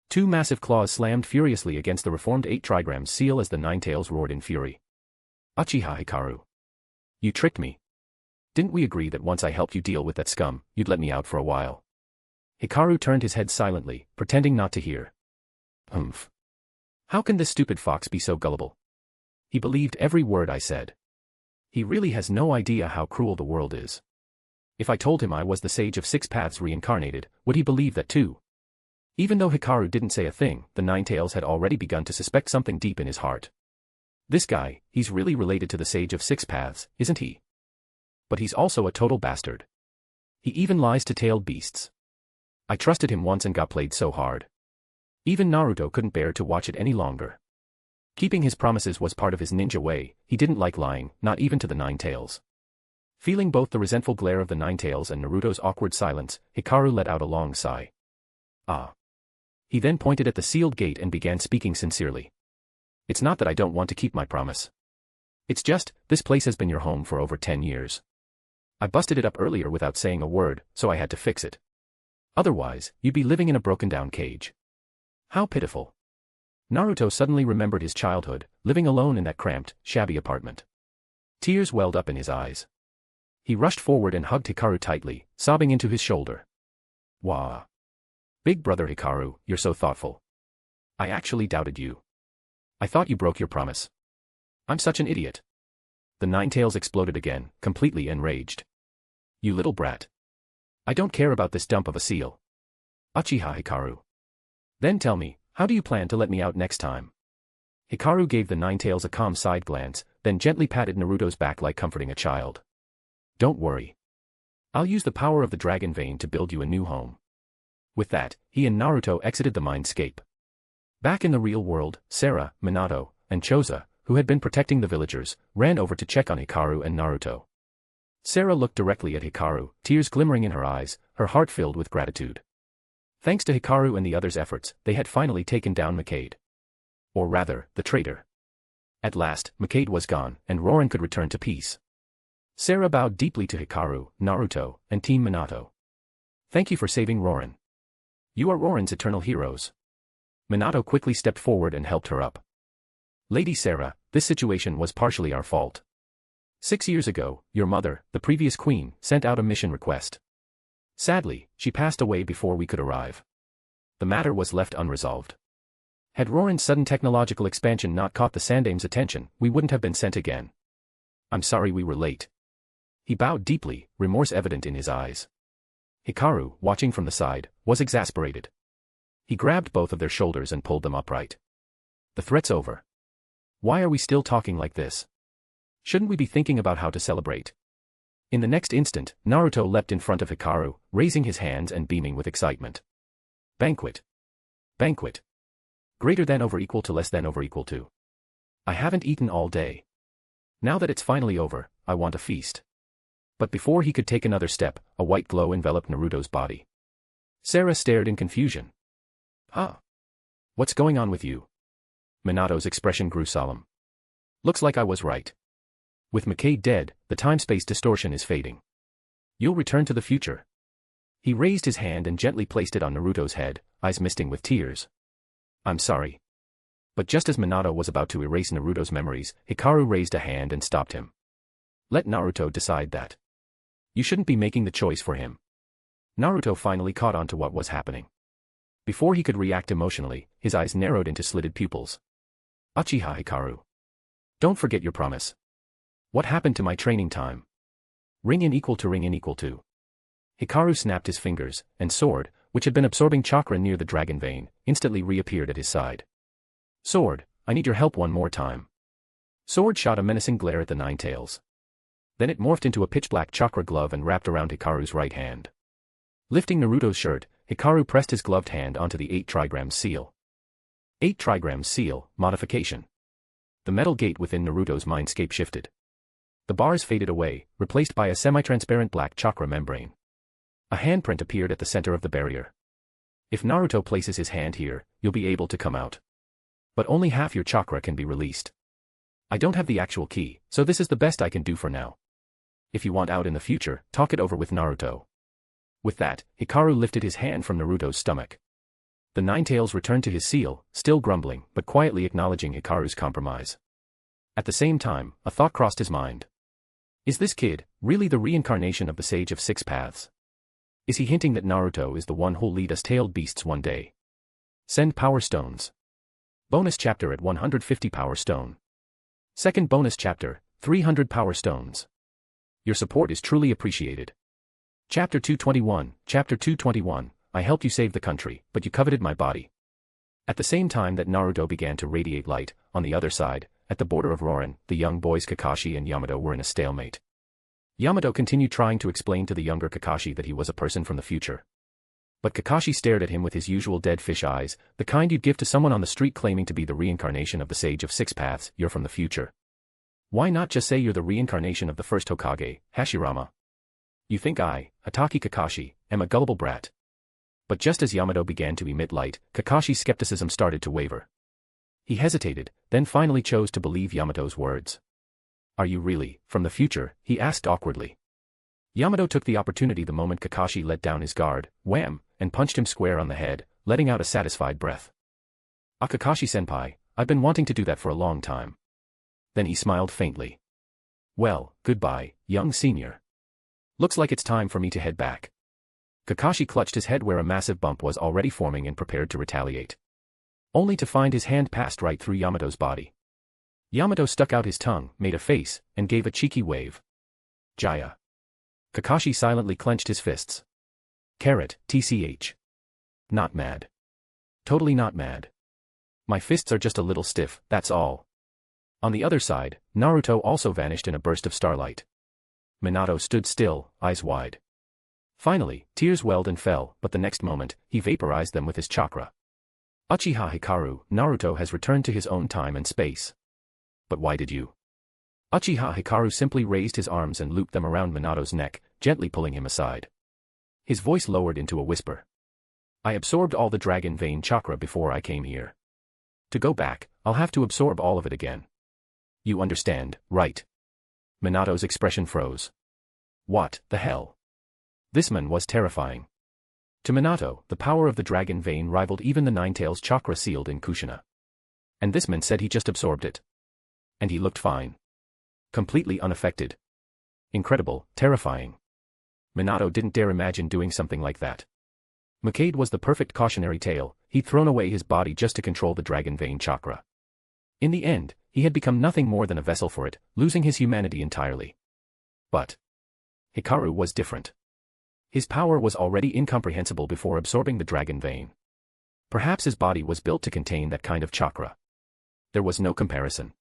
Two massive claws slammed furiously against the reformed 8 trigram seal as the Ninetales roared in fury. Uchiha Hikaru. You tricked me. Didn't we agree that once I helped you deal with that scum, you'd let me out for a while? Hikaru turned his head silently, pretending not to hear. Humph. How can this stupid fox be so gullible? He believed every word I said. He really has no idea how cruel the world is. If I told him I was the Sage of Six Paths reincarnated, would he believe that too? Even though Hikaru didn't say a thing, the Ninetales had already begun to suspect something deep in his heart. This guy, he's really related to the Sage of Six Paths, isn't he? But he's also a total bastard. He even lies to tailed beasts. I trusted him once and got played so hard. Even Naruto couldn't bear to watch it any longer. Keeping his promises was part of his ninja way. He didn't like lying, not even to the Ninetales. Feeling both the resentful glare of the Ninetales and Naruto's awkward silence, Hikaru let out a long sigh. Ah. He then pointed at the sealed gate and began speaking sincerely. It's not that I don't want to keep my promise. It's just, this place has been your home for over 10 years. I busted it up earlier without saying a word, so I had to fix it. Otherwise, you'd be living in a broken-down cage. How pitiful. Naruto suddenly remembered his childhood, living alone in that cramped, shabby apartment. Tears welled up in his eyes. He rushed forward and hugged Hikaru tightly, sobbing into his shoulder. Wah. Big brother Hikaru, you're so thoughtful. I actually doubted you. I thought you broke your promise. I'm such an idiot. The Ninetales exploded again, completely enraged. You little brat. I don't care about this dump of a seal. Uchiha Hikaru. Then tell me, how do you plan to let me out next time? Hikaru gave the Ninetales a calm side glance, then gently patted Naruto's back like comforting a child. Don't worry. I'll use the power of the dragon vein to build you a new home. With that, he and Naruto exited the mindscape. Back in the real world, Sarah, Minato, and Choza, who had been protecting the villagers, ran over to check on Hikaru and Naruto. Sarah looked directly at Hikaru, tears glimmering in her eyes, her heart filled with gratitude. Thanks to Hikaru and the others' efforts, they had finally taken down Mangekyō. Or rather, the traitor. At last, Mangekyō was gone, and Reborn could return to peace. Sarah bowed deeply to Hikaru, Naruto, and Team Minato. Thank you for saving Reborn. You are Reborn's eternal heroes. Minato quickly stepped forward and helped her up. Lady Sarah, this situation was partially our fault. 6 years ago, your mother, the previous queen, sent out a mission request. Sadly, she passed away before we could arrive. The matter was left unresolved. Had Reborn's sudden technological expansion not caught the Sandame's attention, we wouldn't have been sent again. I'm sorry we were late. He bowed deeply, remorse evident in his eyes. Hikaru, watching from the side, was exasperated. He grabbed both of their shoulders and pulled them upright. The threat's over. Why are we still talking like this? Shouldn't we be thinking about how to celebrate? In the next instant, Naruto leapt in front of Hikaru, raising his hands and beaming with excitement. Banquet. Banquet. Greater than over equal to less than over equal to. I haven't eaten all day. Now that it's finally over, I want a feast. But before he could take another step, a white glow enveloped Naruto's body. Sarah stared in confusion. Huh? What's going on with you? Minato's expression grew solemn. Looks like I was right. With Mikaid dead, the time-space distortion is fading. You'll return to the future. He raised his hand and gently placed it on Naruto's head, eyes misting with tears. I'm sorry. But just as Minato was about to erase Naruto's memories, Hikaru raised a hand and stopped him. Let Naruto decide that. You shouldn't be making the choice for him. Naruto finally caught on to what was happening. Before he could react emotionally, his eyes narrowed into slitted pupils. Uchiha Hikaru. Don't forget your promise. What happened to my training time? Ring in equal to ring in equal to. Hikaru snapped his fingers, and sword, which had been absorbing chakra near the dragon vein, instantly reappeared at his side. Sword, I need your help one more time. Sword shot a menacing glare at the Nine Tails. Then it morphed into a pitch-black chakra glove and wrapped around Hikaru's right hand. Lifting Naruto's shirt, Hikaru pressed his gloved hand onto the 8 trigrams seal. 8 trigrams seal, modification. The metal gate within Naruto's mindscape shifted. The bars faded away, replaced by a semi-transparent black chakra membrane. A handprint appeared at the center of the barrier. If Naruto places his hand here, you'll be able to come out. But only half your chakra can be released. I don't have the actual key, so this is the best I can do for now. If you want out in the future, talk it over with Naruto. With that, Hikaru lifted his hand from Naruto's stomach. The Nine Tails returned to his seal, still grumbling, but quietly acknowledging Hikaru's compromise. At the same time, a thought crossed his mind. Is this kid really the reincarnation of the Sage of Six Paths? Is he hinting that Naruto is the one who'll lead us tailed beasts one day? Send Power Stones. Bonus chapter at 150 Power Stone. Second bonus chapter, 300 Power Stones. Your support is truly appreciated. Chapter 221, Chapter 221, I helped you save the country, but you coveted my body. At the same time that Naruto began to radiate light, on the other side, at the border of Rorin, the young boys Kakashi and Yamato were in a stalemate. Yamato continued trying to explain to the younger Kakashi that he was a person from the future. But Kakashi stared at him with his usual dead fish eyes, the kind you'd give to someone on the street claiming to be the reincarnation of the Sage of Six Paths. You're from the future. Why not just say you're the reincarnation of the first Hokage, Hashirama? You think I, Hatake Kakashi, am a gullible brat. But just as Yamato began to emit light, Kakashi's skepticism started to waver. He hesitated, then finally chose to believe Yamato's words. Are you really, from the future? He asked awkwardly. Yamato took the opportunity the moment Kakashi let down his guard, wham, and punched him square on the head, letting out a satisfied breath. Kakashi-senpai, I've been wanting to do that for a long time. Then he smiled faintly. Well, goodbye, young senior. Looks like it's time for me to head back. Kakashi clutched his head where a massive bump was already forming and prepared to retaliate. Only to find his hand passed right through Yamato's body. Yamato stuck out his tongue, made a face, and gave a cheeky wave. Jaya. Kakashi silently clenched his fists. Carrot, tch. Not mad. Totally not mad. My fists are just a little stiff, that's all. On the other side, Naruto also vanished in a burst of starlight. Minato stood still, eyes wide. Finally, tears welled and fell, but the next moment, he vaporized them with his chakra. Uchiha Hikaru, Naruto has returned to his own time and space. But why did you? Uchiha Hikaru simply raised his arms and looped them around Minato's neck, gently pulling him aside. His voice lowered into a whisper. I absorbed all the dragon vein chakra before I came here. To go back, I'll have to absorb all of it again. You understand, right? Minato's expression froze. What the hell? This man was terrifying. To Minato, the power of the dragon vein rivaled even the Nine Tails chakra sealed in Kushina. And this man said he just absorbed it. And he looked fine. Completely unaffected. Incredible, terrifying. Minato didn't dare imagine doing something like that. Mikaid was the perfect cautionary tale, he'd thrown away his body just to control the dragon vein chakra. In the end, he had become nothing more than a vessel for it, losing his humanity entirely. But Hikaru was different. His power was already incomprehensible before absorbing the dragon vein. Perhaps his body was built to contain that kind of chakra. There was no comparison.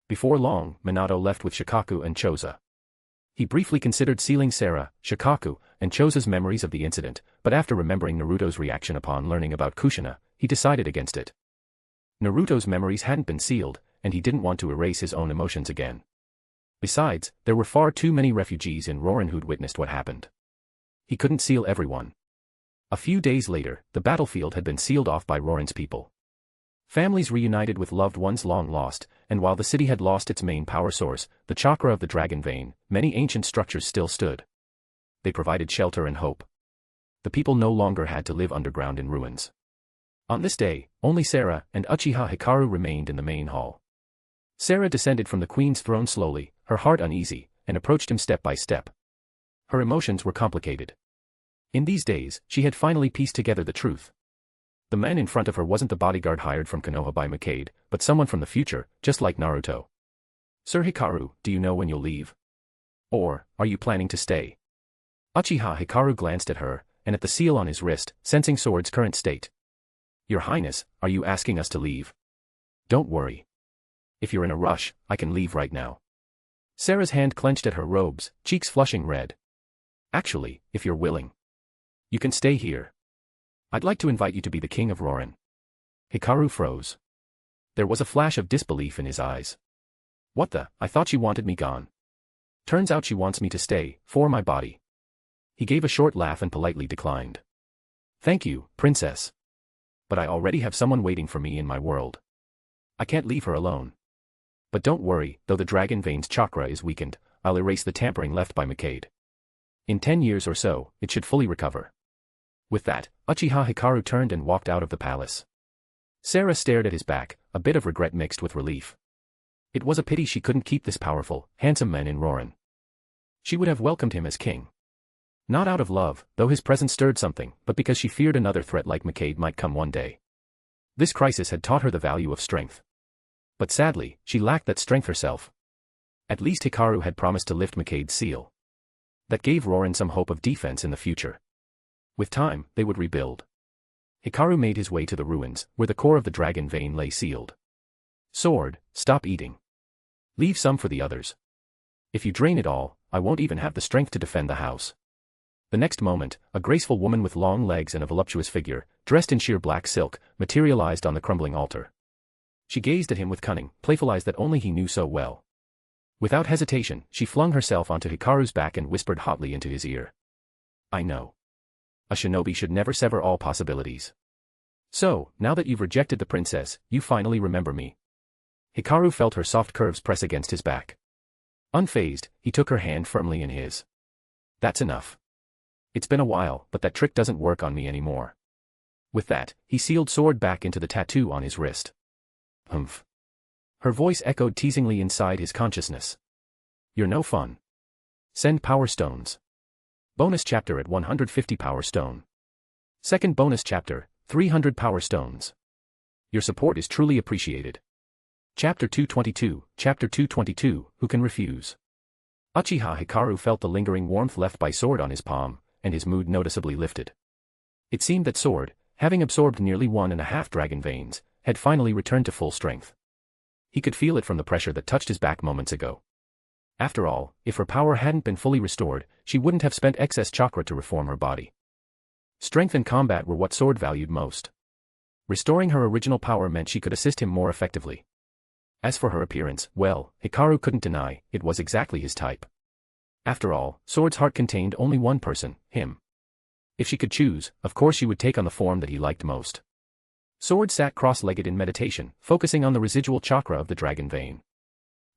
Before long, Minato left with Shikaku and Choza. He briefly considered sealing Sarah, Shikaku, and Choza's memories of the incident, but after remembering Naruto's reaction upon learning about Kushina, he decided against it. Naruto's memories hadn't been sealed, and he didn't want to erase his own emotions again. Besides, there were far too many refugees in Rorin who'd witnessed what happened. He couldn't seal everyone. A few days later, the battlefield had been sealed off by Rorin's people. Families reunited with loved ones long lost, and while the city had lost its main power source, the chakra of the dragon vein, many ancient structures still stood. They provided shelter and hope. The people no longer had to live underground in ruins. On this day, only Sarah and Uchiha Hikaru remained in the main hall. Sarah descended from the queen's throne slowly, her heart uneasy, and approached him step by step. Her emotions were complicated. In these days, she had finally pieced together the truth. The man in front of her wasn't the bodyguard hired from Konoha by Mikaid, but someone from the future, just like Naruto. Sir Hikaru, do you know when you'll leave? Or, are you planning to stay? Uchiha Hikaru glanced at her, and at the seal on his wrist, sensing Sword's current state. Your Highness, are you asking us to leave? Don't worry. If you're in a rush, I can leave right now. Sarah's hand clenched at her robes, cheeks flushing red. Actually, if you're willing, you can stay here. I'd like to invite you to be the king of Rorin. Hikaru froze. There was a flash of disbelief in his eyes. What the? I thought she wanted me gone. Turns out she wants me to stay, for my body. He gave a short laugh and politely declined. Thank you, princess. But I already have someone waiting for me in my world. I can't leave her alone. But don't worry, though the dragon vein's chakra is weakened, I'll erase the tampering left by Mikaid. In 10 years or so, it should fully recover. With that, Uchiha Hikaru turned and walked out of the palace. Sarah stared at his back, a bit of regret mixed with relief. It was a pity she couldn't keep this powerful, handsome man in Rorin. She would have welcomed him as king. Not out of love, though his presence stirred something, but because she feared another threat like Mikaid might come one day. This crisis had taught her the value of strength. But sadly, she lacked that strength herself. At least Hikaru had promised to lift Mikaid's seal. That gave Rorin some hope of defense in the future. With time, they would rebuild. Hikaru made his way to the ruins, where the core of the dragon vein lay sealed. Sword, stop eating. Leave some for the others. If you drain it all, I won't even have the strength to defend the house. The next moment, a graceful woman with long legs and a voluptuous figure, dressed in sheer black silk, materialized on the crumbling altar. She gazed at him with cunning, playful eyes that only he knew so well. Without hesitation, she flung herself onto Hikaru's back and whispered hotly into his ear. I know. A shinobi should never sever all possibilities. So, now that you've rejected the princess, you finally remember me. Hikaru felt her soft curves press against his back. Unfazed, he took her hand firmly in his. That's enough. It's been a while, but that trick doesn't work on me anymore. With that, he sealed Sword back into the tattoo on his wrist. Humph. Her voice echoed teasingly inside his consciousness. You're no fun. Send power stones. Bonus chapter at 150 power stone. Second bonus chapter, 300 power stones. Your support is truly appreciated. Chapter 222, Who Can Refuse? Uchiha Hikaru felt the lingering warmth left by Sword on his palm, and his mood noticeably lifted. It seemed that Sword, having absorbed nearly 1.5 dragon veins, had finally returned to full strength. He could feel it from the pressure that touched his back moments ago. After all, if her power hadn't been fully restored, she wouldn't have spent excess chakra to reform her body. Strength and combat were what Sword valued most. Restoring her original power meant she could assist him more effectively. As for her appearance, well, Hikaru couldn't deny, it was exactly his type. After all, Sword's heart contained only one person, him. If she could choose, of course she would take on the form that he liked most. Sword sat cross-legged in meditation, focusing on the residual chakra of the dragon vein.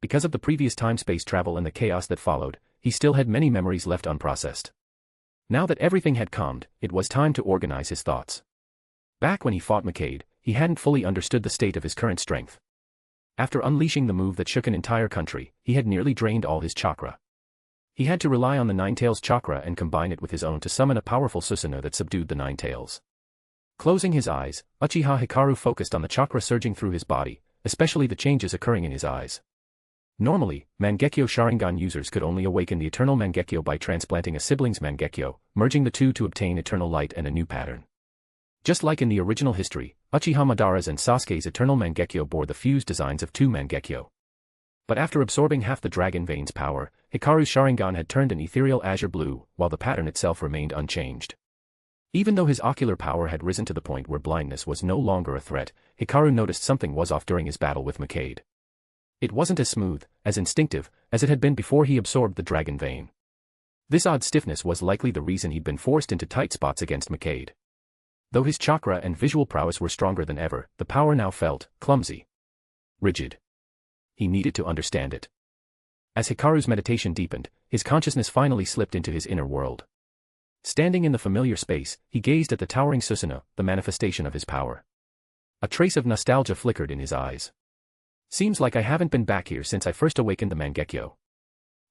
Because of the previous time-space travel and the chaos that followed, he still had many memories left unprocessed. Now that everything had calmed, it was time to organize his thoughts. Back when he fought Mikaid, he hadn't fully understood the state of his current strength. After unleashing the move that shook an entire country, he had nearly drained all his chakra. He had to rely on the Nine-Tails chakra and combine it with his own to summon a powerful Susanoo that subdued the Nine-Tails. Closing his eyes, Uchiha Hikaru focused on the chakra surging through his body, especially the changes occurring in his eyes. Normally, Mangekyō Sharingan users could only awaken the eternal Mangekyō by transplanting a sibling's Mangekyō, merging the two to obtain eternal light and a new pattern. Just like in the original history, Uchiha Madara's and Sasuke's eternal Mangekyō bore the fused designs of two Mangekyō. But after absorbing half the dragon vein's power, Hikaru's Sharingan had turned an ethereal azure blue, while the pattern itself remained unchanged. Even though his ocular power had risen to the point where blindness was no longer a threat, Hikaru noticed something was off during his battle with Mangekyō. It wasn't as smooth, as instinctive, as it had been before he absorbed the dragon vein. This odd stiffness was likely the reason he'd been forced into tight spots against Mangekyō. Though his chakra and visual prowess were stronger than ever, the power now felt clumsy, rigid. He needed to understand it. As Hikaru's meditation deepened, his consciousness finally slipped into his inner world. Standing in the familiar space, he gazed at the towering Tsunade, the manifestation of his power. A trace of nostalgia flickered in his eyes. Seems like I haven't been back here since I first awakened the Mangekyō.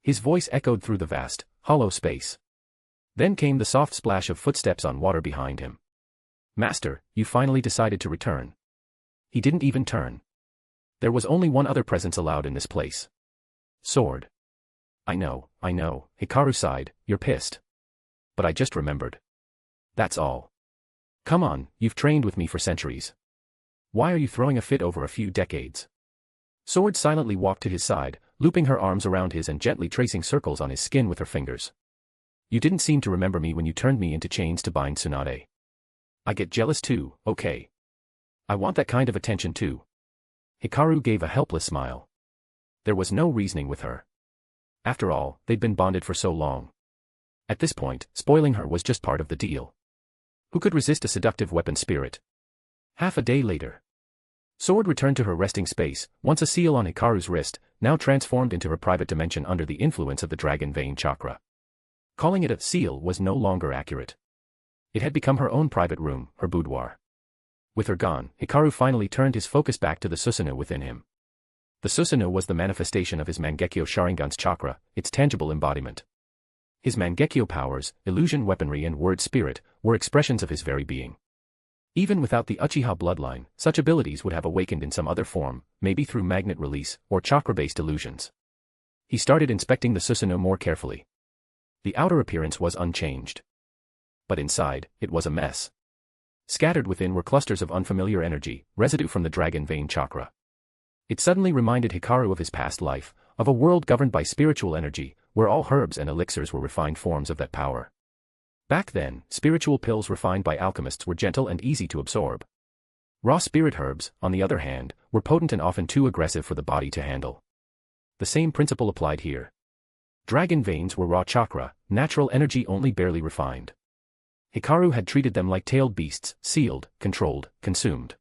His voice echoed through the vast, hollow space. Then came the soft splash of footsteps on water behind him. Master, you finally decided to return. He didn't even turn. There was only one other presence allowed in this place. Sword. I know, Hikaru sighed, you're pissed. But I just remembered. That's all. Come on, you've trained with me for centuries. Why are you throwing a fit over a few decades? Sword silently walked to his side, looping her arms around his and gently tracing circles on his skin with her fingers. You didn't seem to remember me when you turned me into chains to bind Tsunade. I get jealous too, okay. I want that kind of attention too. Hikaru gave a helpless smile. There was no reasoning with her. After all, they'd been bonded for so long. At this point, spoiling her was just part of the deal. Who could resist a seductive weapon spirit? Half a day later. Sword returned to her resting space, once a seal on Hikaru's wrist, now transformed into her private dimension under the influence of the dragon vein chakra. Calling it a seal was no longer accurate. It had become her own private room, her boudoir. With her gone, Hikaru finally turned his focus back to the Tsunade within him. The Tsunade was the manifestation of his Mangekyō Sharingan's chakra, its tangible embodiment. His Mangekyō powers, illusion weaponry and word spirit, were expressions of his very being. Even without the Uchiha bloodline, such abilities would have awakened in some other form, maybe through magnet release, or chakra-based illusions. He started inspecting the Tsunade more carefully. The outer appearance was unchanged. But inside, it was a mess. Scattered within were clusters of unfamiliar energy, residue from the dragon vein chakra. It suddenly reminded Hikaru of his past life, of a world governed by spiritual energy, where all herbs and elixirs were refined forms of that power. Back then, spiritual pills refined by alchemists were gentle and easy to absorb. Raw spirit herbs, on the other hand, were potent and often too aggressive for the body to handle. The same principle applied here. Dragon veins were raw chakra, natural energy only barely refined. Hikaru had treated them like tailed beasts, sealed, controlled, consumed.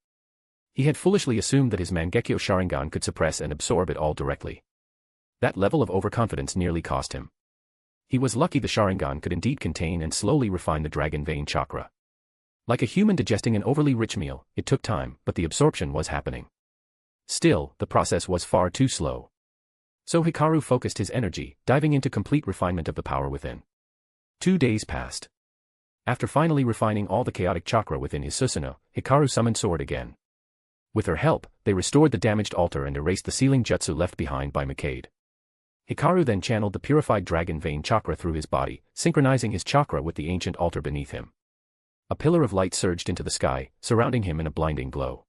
He had foolishly assumed that his Mangekyō Sharingan could suppress and absorb it all directly. That level of overconfidence nearly cost him. He was lucky the Sharingan could indeed contain and slowly refine the dragon vein chakra. Like a human digesting an overly rich meal, it took time, but the absorption was happening. Still, the process was far too slow. So Hikaru focused his energy, diving into complete refinement of the power within. 2 days passed. After finally refining all the chaotic chakra within his Tsunade, Hikaru summoned Sword again. With her help, they restored the damaged altar and erased the sealing jutsu left behind by Mangekyō. Hikaru then channeled the purified dragon vein chakra through his body, synchronizing his chakra with the ancient altar beneath him. A pillar of light surged into the sky, surrounding him in a blinding glow.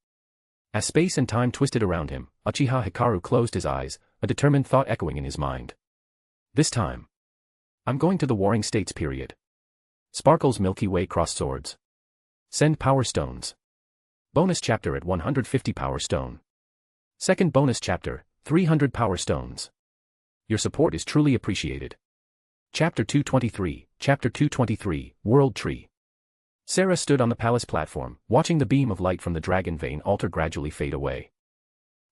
As space and time twisted around him, Uchiha Hikaru closed his eyes, a determined thought echoing in his mind. This time. I'm going to the Warring States period. Sparkle's Milky Way cross swords. Send power stones. Bonus chapter at 150 power stone. Second bonus chapter, 300 power stones. Your support is truly appreciated. Chapter 223, World Tree. Sarah stood on the palace platform, watching the beam of light from the dragon vein altar gradually fade away.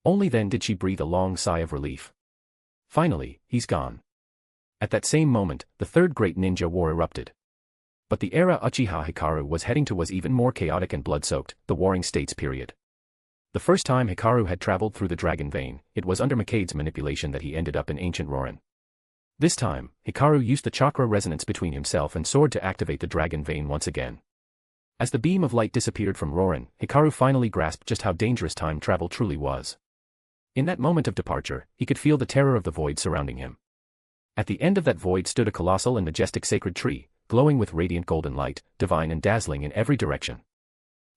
Only then did she breathe a long sigh of relief. Finally, he's gone. At that same moment, the third great ninja war erupted. But the era Uchiha Hikaru was heading to was even more chaotic and blood-soaked, the Warring States period. The first time Hikaru had traveled through the dragon vein, it was under Mangekyō's manipulation that he ended up in ancient Rorin. This time, Hikaru used the chakra resonance between himself and Sword to activate the dragon vein once again. As the beam of light disappeared from Rorin, Hikaru finally grasped just how dangerous time travel truly was. In that moment of departure, he could feel the terror of the void surrounding him. At the end of that void stood a colossal and majestic sacred tree, glowing with radiant golden light, divine and dazzling in every direction.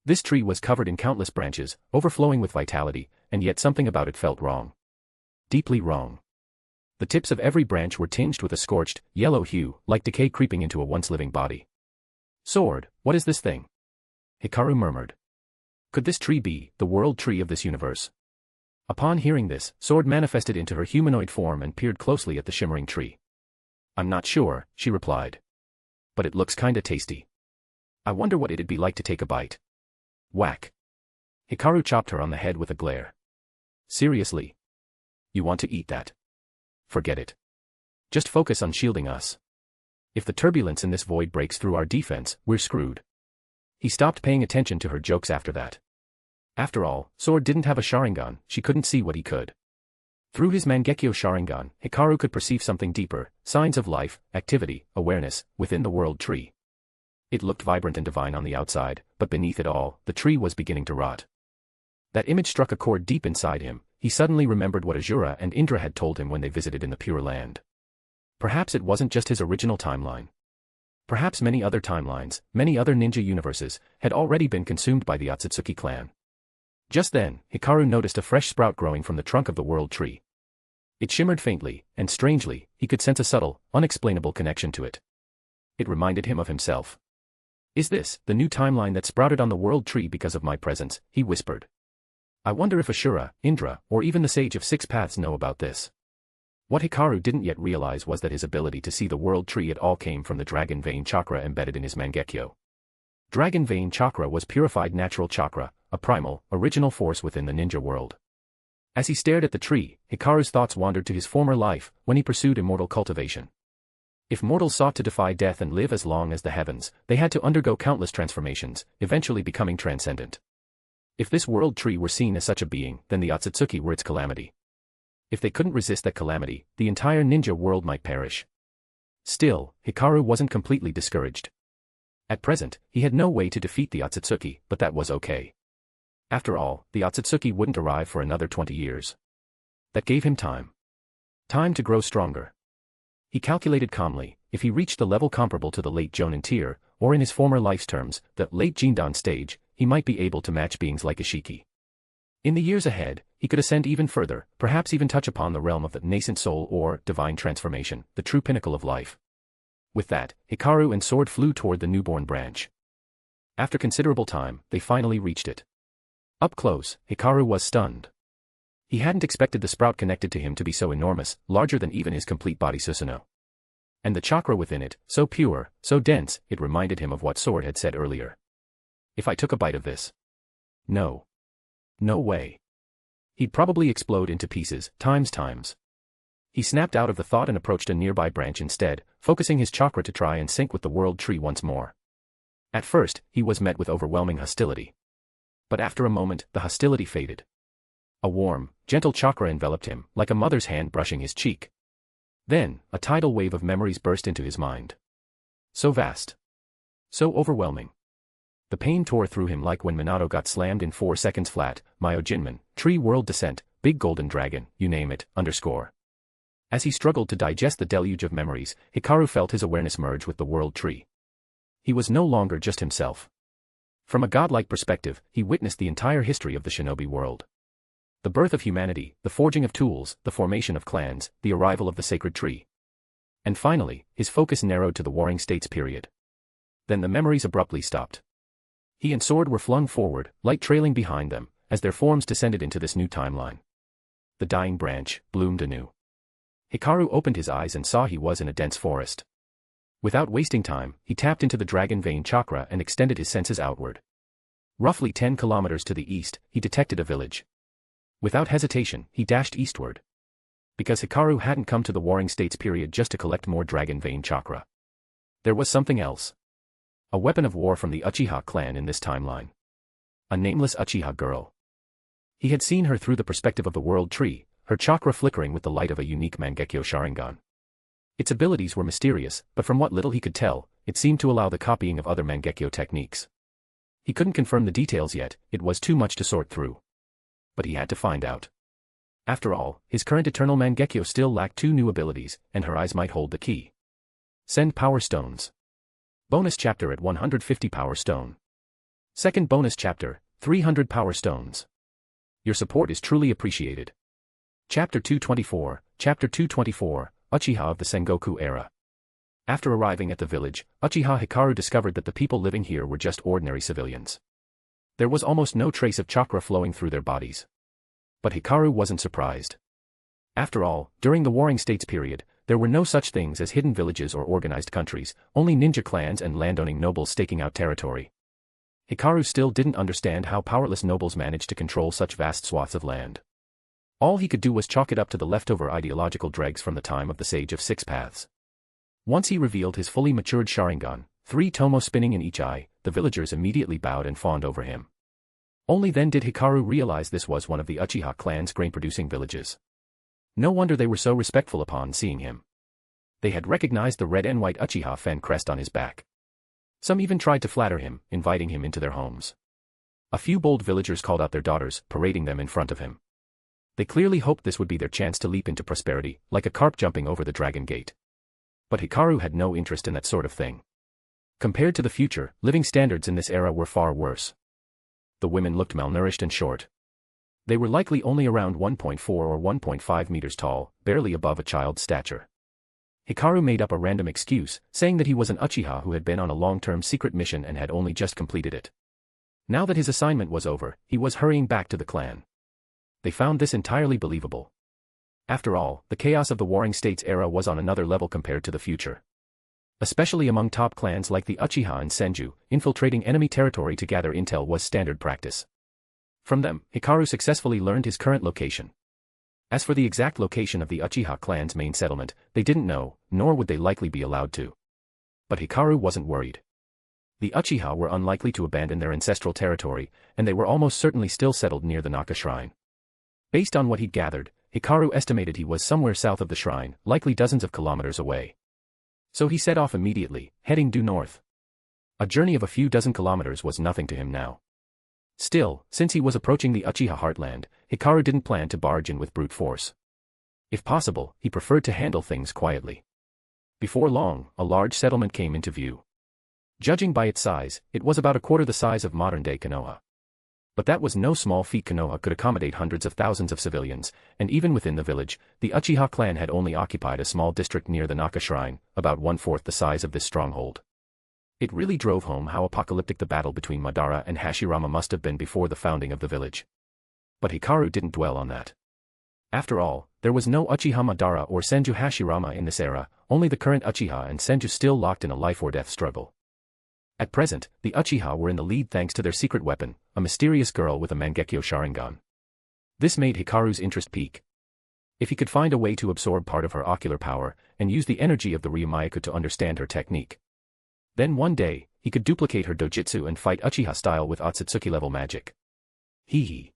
This tree was covered in countless branches, overflowing with vitality, and yet something about it felt wrong. Deeply wrong. The tips of every branch were tinged with a scorched, yellow hue, like decay creeping into a once-living body. Sword, what is this thing? Hikaru murmured. Could this tree be the world tree of this universe? Upon hearing this, Sword manifested into her humanoid form and peered closely at the shimmering tree. I'm not sure, she replied. But it looks kinda tasty. I wonder what it'd be like to take a bite. Whack. Hikaru chopped her on the head with a glare. Seriously? You want to eat that? Forget it. Just focus on shielding us. If the turbulence in this void breaks through our defense, we're screwed. He stopped paying attention to her jokes after that. After all, Sword didn't have a Sharingan, she couldn't see what he could. Through his Mangekyō Sharingan, Hikaru could perceive something deeper, signs of life, activity, awareness, within the world tree. It looked vibrant and divine on the outside, but beneath it all, the tree was beginning to rot. That image struck a chord deep inside him. He suddenly remembered what Azura and Indra had told him when they visited in the Pure Land. Perhaps it wasn't just his original timeline. Perhaps many other timelines, many other ninja universes, had already been consumed by the Otsutsuki clan. Just then, Hikaru noticed a fresh sprout growing from the trunk of the world tree. It shimmered faintly, and strangely, he could sense a subtle, unexplainable connection to it. It reminded him of himself. Is this the new timeline that sprouted on the world tree because of my presence? He whispered. I wonder if Ashura, Indra, or even the Sage of Six Paths know about this. What Hikaru didn't yet realize was that his ability to see the world tree it all came from the Dragon Vein chakra embedded in his Mangekyō. Dragon Vein chakra was purified natural chakra, a primal, original force within the ninja world. As he stared at the tree, Hikaru's thoughts wandered to his former life, when he pursued immortal cultivation. If mortals sought to defy death and live as long as the heavens, they had to undergo countless transformations, eventually becoming transcendent. If this world tree were seen as such a being, then the Otsutsuki were its calamity. If they couldn't resist that calamity, the entire ninja world might perish. Still, Hikaru wasn't completely discouraged. At present, he had no way to defeat the Otsutsuki, but that was okay. After all, the Otsutsuki wouldn't arrive for another 20 years. That gave him time. Time to grow stronger. He calculated calmly, if he reached the level comparable to the late Jonin tier, or in his former life's terms, the late Jindan stage, he might be able to match beings like Ishiki. In the years ahead, he could ascend even further, perhaps even touch upon the realm of the nascent soul or divine transformation, the true pinnacle of life. With that, Hikaru and Sword flew toward the newborn branch. After considerable time, they finally reached it. Up close, Hikaru was stunned. He hadn't expected the sprout connected to him to be so enormous, larger than even his complete body Susanoo. And the chakra within it, so pure, so dense, it reminded him of what Sword had said earlier. If I took a bite of this. No. No way. He'd probably explode into pieces, times. He snapped out of the thought and approached a nearby branch instead, focusing his chakra to try and sync with the world tree once more. At first, he was met with overwhelming hostility. But after a moment, the hostility faded. A warm, gentle chakra enveloped him, like a mother's hand brushing his cheek. Then, a tidal wave of memories burst into his mind. So vast. So overwhelming. The pain tore through him like when Minato got slammed in 4 seconds flat, Myojinman, Tree World Descent, Big Golden Dragon, you name it, _. As he struggled to digest the deluge of memories, Hikaru felt his awareness merge with the world tree. He was no longer just himself. From a godlike perspective, he witnessed the entire history of the shinobi world. The birth of humanity, the forging of tools, the formation of clans, the arrival of the sacred tree. And finally, his focus narrowed to the Warring States period. Then the memories abruptly stopped. He and Sword were flung forward, light trailing behind them, as their forms descended into this new timeline. The dying branch bloomed anew. Hikaru opened his eyes and saw he was in a dense forest. Without wasting time, he tapped into the Dragon Vein chakra and extended his senses outward. Roughly 10 kilometers to the east, he detected a village. Without hesitation, he dashed eastward. Because Hikaru hadn't come to the Warring States period just to collect more Dragon Vein chakra. There was something else. A weapon of war from the Uchiha clan in this timeline. A nameless Uchiha girl. He had seen her through the perspective of the world tree, her chakra flickering with the light of a unique Mangekyō Sharingan. Its abilities were mysterious, but from what little he could tell, it seemed to allow the copying of other Mangekyō techniques. He couldn't confirm the details yet, it was too much to sort through. But he had to find out. After all, his current eternal Mangekyō still lacked 2 new abilities, and her eyes might hold the key. Send Power Stones. Bonus chapter at 150 Power Stone. Second bonus chapter, 300 Power Stones. Your support is truly appreciated. Chapter 224, Chapter 224, Uchiha of the Sengoku era. After arriving at the village, Uchiha Hikaru discovered that the people living here were just ordinary civilians. There was almost no trace of chakra flowing through their bodies. But Hikaru wasn't surprised. After all, during the Warring States period, there were no such things as hidden villages or organized countries, only ninja clans and landowning nobles staking out territory. Hikaru still didn't understand how powerless nobles managed to control such vast swaths of land. All he could do was chalk it up to the leftover ideological dregs from the time of the Sage of Six Paths. Once he revealed his fully matured Sharingan, 3 tomo spinning in each eye, the villagers immediately bowed and fawned over him. Only then did Hikaru realize this was one of the Uchiha clan's grain-producing villages. No wonder they were so respectful upon seeing him. They had recognized the red and white Uchiha fan crest on his back. Some even tried to flatter him, inviting him into their homes. A few bold villagers called out their daughters, parading them in front of him. They clearly hoped this would be their chance to leap into prosperity, like a carp jumping over the dragon gate. But Hikaru had no interest in that sort of thing. Compared to the future, living standards in this era were far worse. The women looked malnourished and short. They were likely only around 1.4 or 1.5 meters tall, barely above a child's stature. Hikaru made up a random excuse, saying that he was an Uchiha who had been on a long-term secret mission and had only just completed it. Now that his assignment was over, he was hurrying back to the clan. They found this entirely believable. After all, the chaos of the Warring States era was on another level compared to the future. Especially among top clans like the Uchiha and Senju, infiltrating enemy territory to gather intel was standard practice. From them, Hikaru successfully learned his current location. As for the exact location of the Uchiha clan's main settlement, they didn't know, nor would they likely be allowed to. But Hikaru wasn't worried. The Uchiha were unlikely to abandon their ancestral territory, and they were almost certainly still settled near the Naka Shrine. Based on what he'd gathered, Hikaru estimated he was somewhere south of the shrine, likely dozens of kilometers away. So he set off immediately, heading due north. A journey of a few dozen kilometers was nothing to him now. Still, since he was approaching the Uchiha heartland, Hikaru didn't plan to barge in with brute force. If possible, he preferred to handle things quietly. Before long, a large settlement came into view. Judging by its size, it was about a quarter the size of modern-day Konoha. But that was no small feat. Konoha could accommodate hundreds of thousands of civilians, and even within the village, the Uchiha clan had only occupied a small district near the Naka Shrine, about 1/4 the size of this stronghold. It really drove home how apocalyptic the battle between Madara and Hashirama must have been before the founding of the village. But Hikaru didn't dwell on that. After all, there was no Uchiha Madara or Senju Hashirama in this era, only the current Uchiha and Senju still locked in a life-or-death struggle. At present, the Uchiha were in the lead thanks to their secret weapon, a mysterious girl with a Mangekyō Sharingan. This made Hikaru's interest peak. If he could find a way to absorb part of her ocular power, and use the energy of the Ryumayaku to understand her technique. Then one day, he could duplicate her dojutsu and fight Uchiha style with Otsutsuki-level magic. Hee.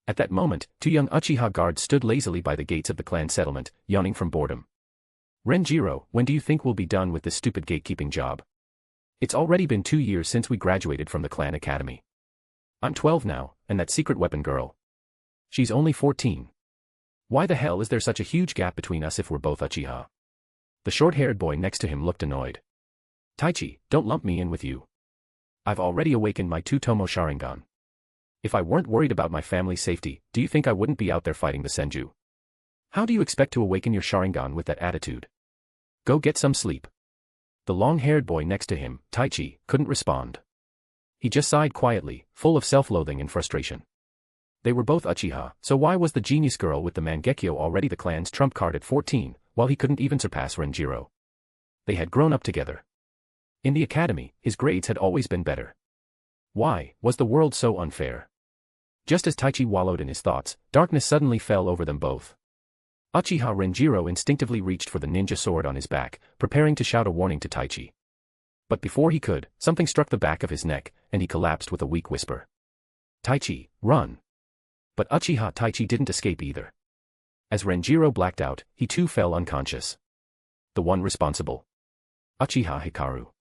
At that moment, 2 young Uchiha guards stood lazily by the gates of the clan settlement, yawning from boredom. Renjiro, when do you think we'll be done with this stupid gatekeeping job? It's already been 2 years since we graduated from the clan academy. I'm 12 now, and that secret weapon girl. She's only 14. Why the hell is there such a huge gap between us if we're both Uchiha? The short-haired boy next to him looked annoyed. Taichi, don't lump me in with you. I've already awakened my 2 tomo Sharingan. If I weren't worried about my family's safety, do you think I wouldn't be out there fighting the Senju? How do you expect to awaken your Sharingan with that attitude? Go get some sleep. The long-haired boy next to him, Taichi, couldn't respond. He just sighed quietly, full of self-loathing and frustration. They were both Uchiha, so why was the genius girl with the Mangekyō already the clan's trump card at 14, while he couldn't even surpass Renjiro? They had grown up together. In the academy, his grades had always been better. Why was the world so unfair? Just as Taichi wallowed in his thoughts, darkness suddenly fell over them both. Uchiha Renjiro instinctively reached for the ninja sword on his back, preparing to shout a warning to Taichi. But before he could, something struck the back of his neck, and he collapsed with a weak whisper. Taichi, run! But Uchiha Taichi didn't escape either. As Renjiro blacked out, he too fell unconscious. The one responsible. Uchiha Hikaru.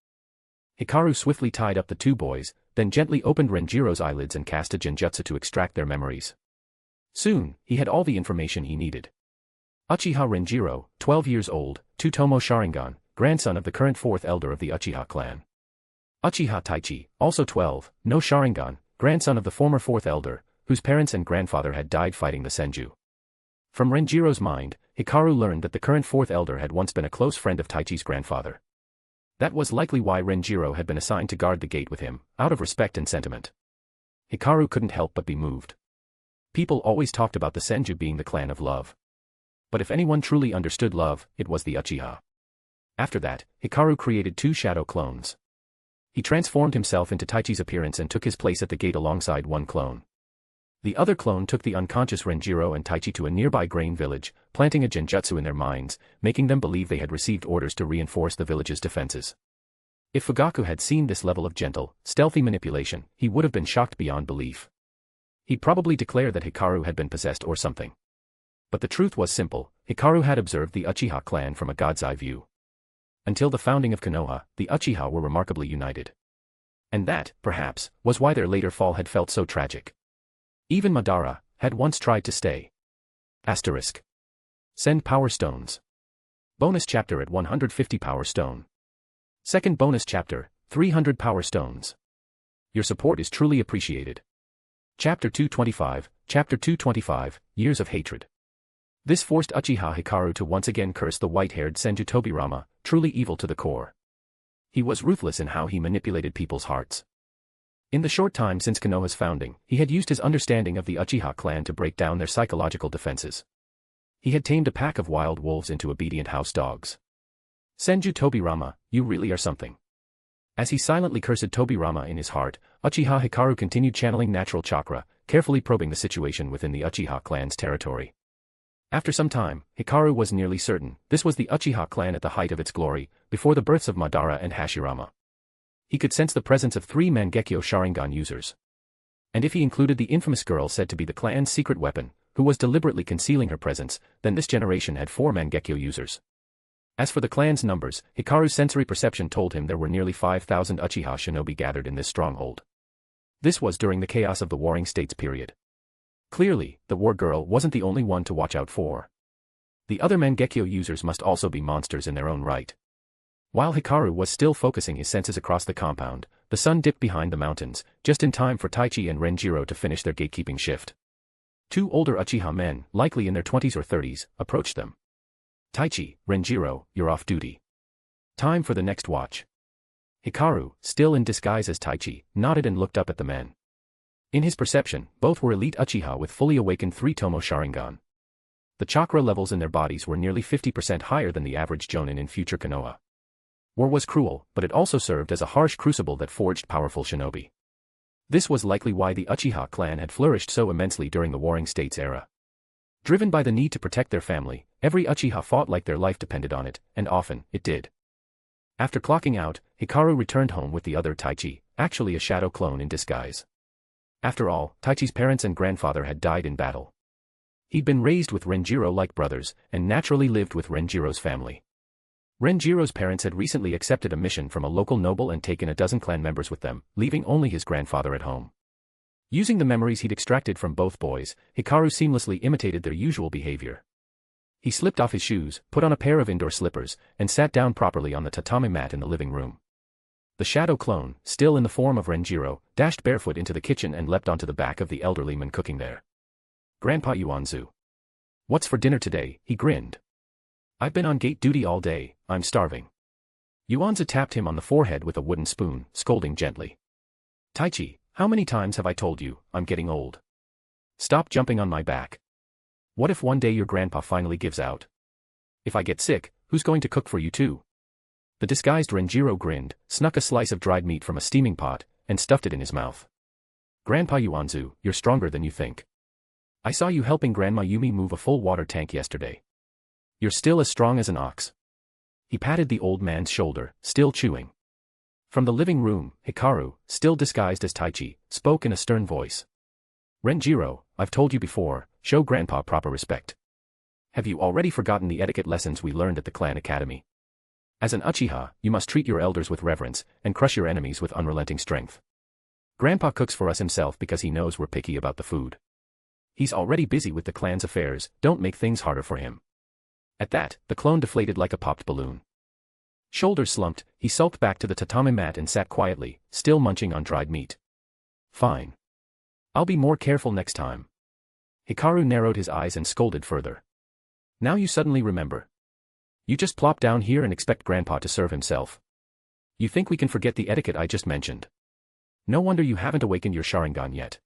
Hikaru swiftly tied up the 2 boys, then gently opened Renjiro's eyelids and cast a genjutsu to extract their memories. Soon, he had all the information he needed. Uchiha Renjiro, 12 years old, Tsutomu Sharingan, grandson of the current 4th elder of the Uchiha clan. Uchiha Taichi, also 12, no Sharingan, grandson of the former 4th elder, whose parents and grandfather had died fighting the Senju. From Renjiro's mind, Hikaru learned that the current 4th elder had once been a close friend of Taichi's grandfather. That was likely why Renjiro had been assigned to guard the gate with him, out of respect and sentiment. Hikaru couldn't help but be moved. People always talked about the Senju being the clan of love. But if anyone truly understood love, it was the Uchiha. After that, Hikaru created 2 shadow clones. He transformed himself into Taichi's appearance and took his place at the gate alongside one clone. The other clone took the unconscious Renjiro and Taichi to a nearby grain village, planting a genjutsu in their minds, making them believe they had received orders to reinforce the village's defenses. If Fugaku had seen this level of gentle, stealthy manipulation, he would have been shocked beyond belief. He'd probably declare that Hikaru had been possessed or something. But the truth was simple, Hikaru had observed the Uchiha clan from a god's eye view. Until the founding of Konoha, the Uchiha were remarkably united. And that, perhaps, was why their later fall had felt so tragic. Even Madara had once tried to stay. Asterisk. Send Power Stones. Bonus chapter at 150 Power Stone. Second bonus chapter, 300 Power Stones. Your support is truly appreciated. Chapter 225, Chapter 225, Years of Hatred. This forced Uchiha Hikaru to once again curse the white-haired Senju Tobirama, truly evil to the core. He was ruthless in how he manipulated people's hearts. In the short time since Konoha's founding, he had used his understanding of the Uchiha clan to break down their psychological defenses. He had tamed a pack of wild wolves into obedient house dogs. Senju Tobirama, you really are something. As he silently cursed Tobirama in his heart, Uchiha Hikaru continued channeling natural chakra, carefully probing the situation within the Uchiha clan's territory. After some time, Hikaru was nearly certain this was the Uchiha clan at the height of its glory, before the births of Madara and Hashirama. He could sense the presence of 3 Mangekyō Sharingan users. And if he included the infamous girl said to be the clan's secret weapon, who was deliberately concealing her presence, then this generation had 4 Mangekyō users. As for the clan's numbers, Hikaru's sensory perception told him there were nearly 5,000 Uchiha shinobi gathered in this stronghold. This was during the chaos of the Warring States period. Clearly, the war girl wasn't the only one to watch out for. The other Mangekyō users must also be monsters in their own right. While Hikaru was still focusing his senses across the compound, the sun dipped behind the mountains, just in time for Taichi and Renjiro to finish their gatekeeping shift. 2 older Uchiha men, likely in their 20s or 30s, approached them. Taichi, Renjiro, you're off duty. Time for the next watch. Hikaru, still in disguise as Taichi, nodded and looked up at the men. In his perception, both were elite Uchiha with fully awakened 3-tomo Sharingan. The chakra levels in their bodies were nearly 50% higher than the average jonin in future Konoha. War was cruel, but it also served as a harsh crucible that forged powerful shinobi. This was likely why the Uchiha clan had flourished so immensely during the Warring States era. Driven by the need to protect their family, every Uchiha fought like their life depended on it, and often, it did. After clocking out, Hikaru returned home with the other Taichi, actually a shadow clone in disguise. After all, Taichi's parents and grandfather had died in battle. He'd been raised with Renjiro like brothers, and naturally lived with Renjiro's family. Renjiro's parents had recently accepted a mission from a local noble and taken a dozen clan members with them, leaving only his grandfather at home. Using the memories he'd extracted from both boys, Hikaru seamlessly imitated their usual behavior. He slipped off his shoes, put on a pair of indoor slippers, and sat down properly on the tatami mat in the living room. The shadow clone, still in the form of Renjiro, dashed barefoot into the kitchen and leapt onto the back of the elderly man cooking there. Grandpa Yuanzu. What's for dinner today? He grinned. I've been on gate duty all day, I'm starving. Yuanzu tapped him on the forehead with a wooden spoon, scolding gently. Taichi, how many times have I told you, I'm getting old? Stop jumping on my back. What if one day your grandpa finally gives out? If I get sick, who's going to cook for you too? The disguised Renjiro grinned, snuck a slice of dried meat from a steaming pot, and stuffed it in his mouth. Grandpa Yuanzu, you're stronger than you think. I saw you helping Grandma Yumi move a full water tank yesterday. You're still as strong as an ox. He patted the old man's shoulder, still chewing. From the living room, Hikaru, still disguised as Taichi, spoke in a stern voice. Renjiro, I've told you before, show Grandpa proper respect. Have you already forgotten the etiquette lessons we learned at the clan academy? As an Uchiha, you must treat your elders with reverence, and crush your enemies with unrelenting strength. Grandpa cooks for us himself because he knows we're picky about the food. He's already busy with the clan's affairs, don't make things harder for him. At that, the clone deflated like a popped balloon. Shoulders slumped, he sulked back to the tatami mat and sat quietly, still munching on dried meat. Fine. I'll be more careful next time. Hikaru narrowed his eyes and scolded further. Now you suddenly remember. You just plop down here and expect Grandpa to serve himself. You think we can forget the etiquette I just mentioned? No wonder you haven't awakened your Sharingan yet.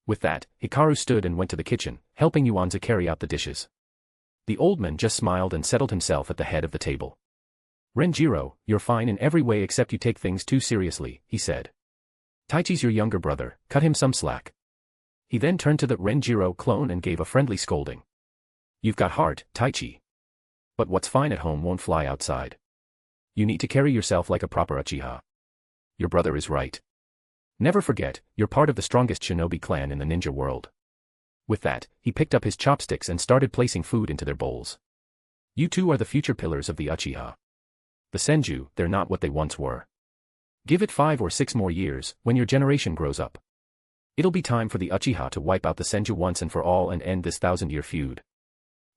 With that, Hikaru stood and went to the kitchen, helping Yuanza carry out the dishes. The old man just smiled and settled himself at the head of the table. Renjiro, you're fine in every way except you take things too seriously, he said. Taichi's your younger brother, cut him some slack. He then turned to the Renjiro clone and gave a friendly scolding. You've got heart, Taichi. But what's fine at home won't fly outside. You need to carry yourself like a proper Uchiha. Your brother is right. Never forget, you're part of the strongest shinobi clan in the ninja world. With that, he picked up his chopsticks and started placing food into their bowls. You two are the future pillars of the Uchiha. The Senju, they're not what they once were. Give it 5 or 6 more years, when your generation grows up. It'll be time for the Uchiha to wipe out the Senju once and for all and end this 1,000-year feud.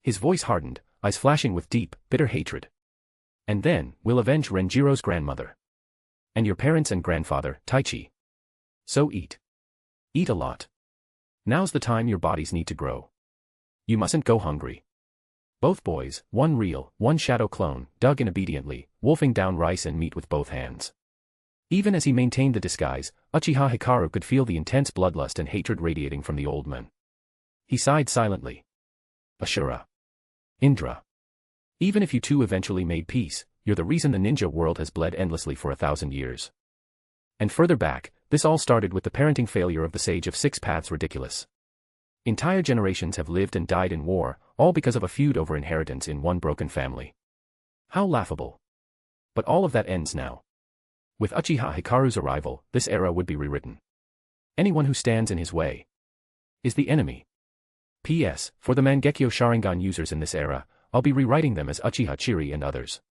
His voice hardened, eyes flashing with deep, bitter hatred. And then, we'll avenge Renjiro's grandmother. And your parents and grandfather, Taichi. So eat. Eat a lot. Now's the time your bodies need to grow. You mustn't go hungry. Both boys, one real, one shadow clone, dug in obediently, wolfing down rice and meat with both hands. Even as he maintained the disguise, Uchiha Hikaru could feel the intense bloodlust and hatred radiating from the old man. He sighed silently. Ashura. Indra. Even if you two eventually made peace, you're the reason the ninja world has bled endlessly for 1,000 years. And further back, this all started with the parenting failure of the Sage of Six Paths ridiculous. Entire generations have lived and died in war, all because of a feud over inheritance in one broken family. How laughable. But all of that ends now. With Uchiha Hikaru's arrival, this era would be rewritten. Anyone who stands in his way is the enemy. P.S. For the Mangekyō Sharingan users in this era, I'll be rewriting them as Uchiha Chiri and others.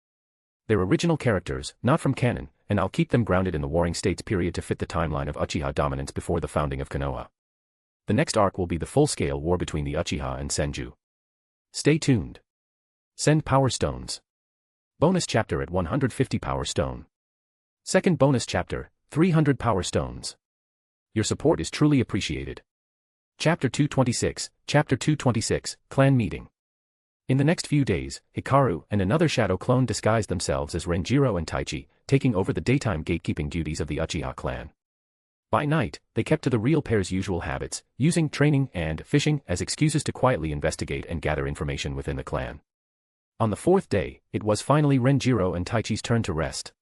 They're original characters, not from canon, and I'll keep them grounded in the Warring States period to fit the timeline of Uchiha dominance before the founding of Konoha. The next arc will be the full-scale war between the Uchiha and Senju. Stay tuned. Send Power Stones. Bonus chapter at 150 Power Stone. Second bonus chapter, 300 Power Stones. Your support is truly appreciated. Chapter 226, Chapter 226, Clan Meeting. In the next few days, Hikaru and another shadow clone disguised themselves as Renjiro and Taichi, taking over the daytime gatekeeping duties of the Uchiha clan. By night, they kept to the real pair's usual habits, using training and fishing as excuses to quietly investigate and gather information within the clan. On the 4th day, it was finally Renjiro and Taichi's turn to rest.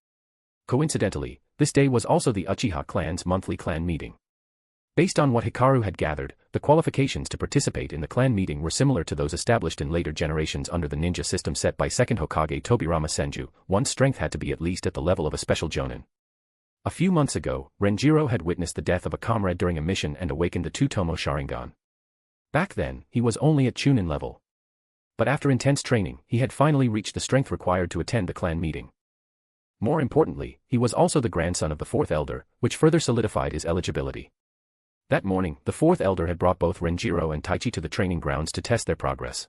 Coincidentally, this day was also the Uchiha clan's monthly clan meeting. Based on what Hikaru had gathered, the qualifications to participate in the clan meeting were similar to those established in later generations under the ninja system set by second Hokage Tobirama Senju. One's strength had to be at least at the level of a special jonin. A few months ago, Renjiro had witnessed the death of a comrade during a mission and awakened the two-tomo Sharingan. Back then, he was only at Chunin level. But after intense training, he had finally reached the strength required to attend the clan meeting. More importantly, he was also the grandson of the 4th elder, which further solidified his eligibility. That morning, the 4th elder had brought both Renjiro and Taichi to the training grounds to test their progress.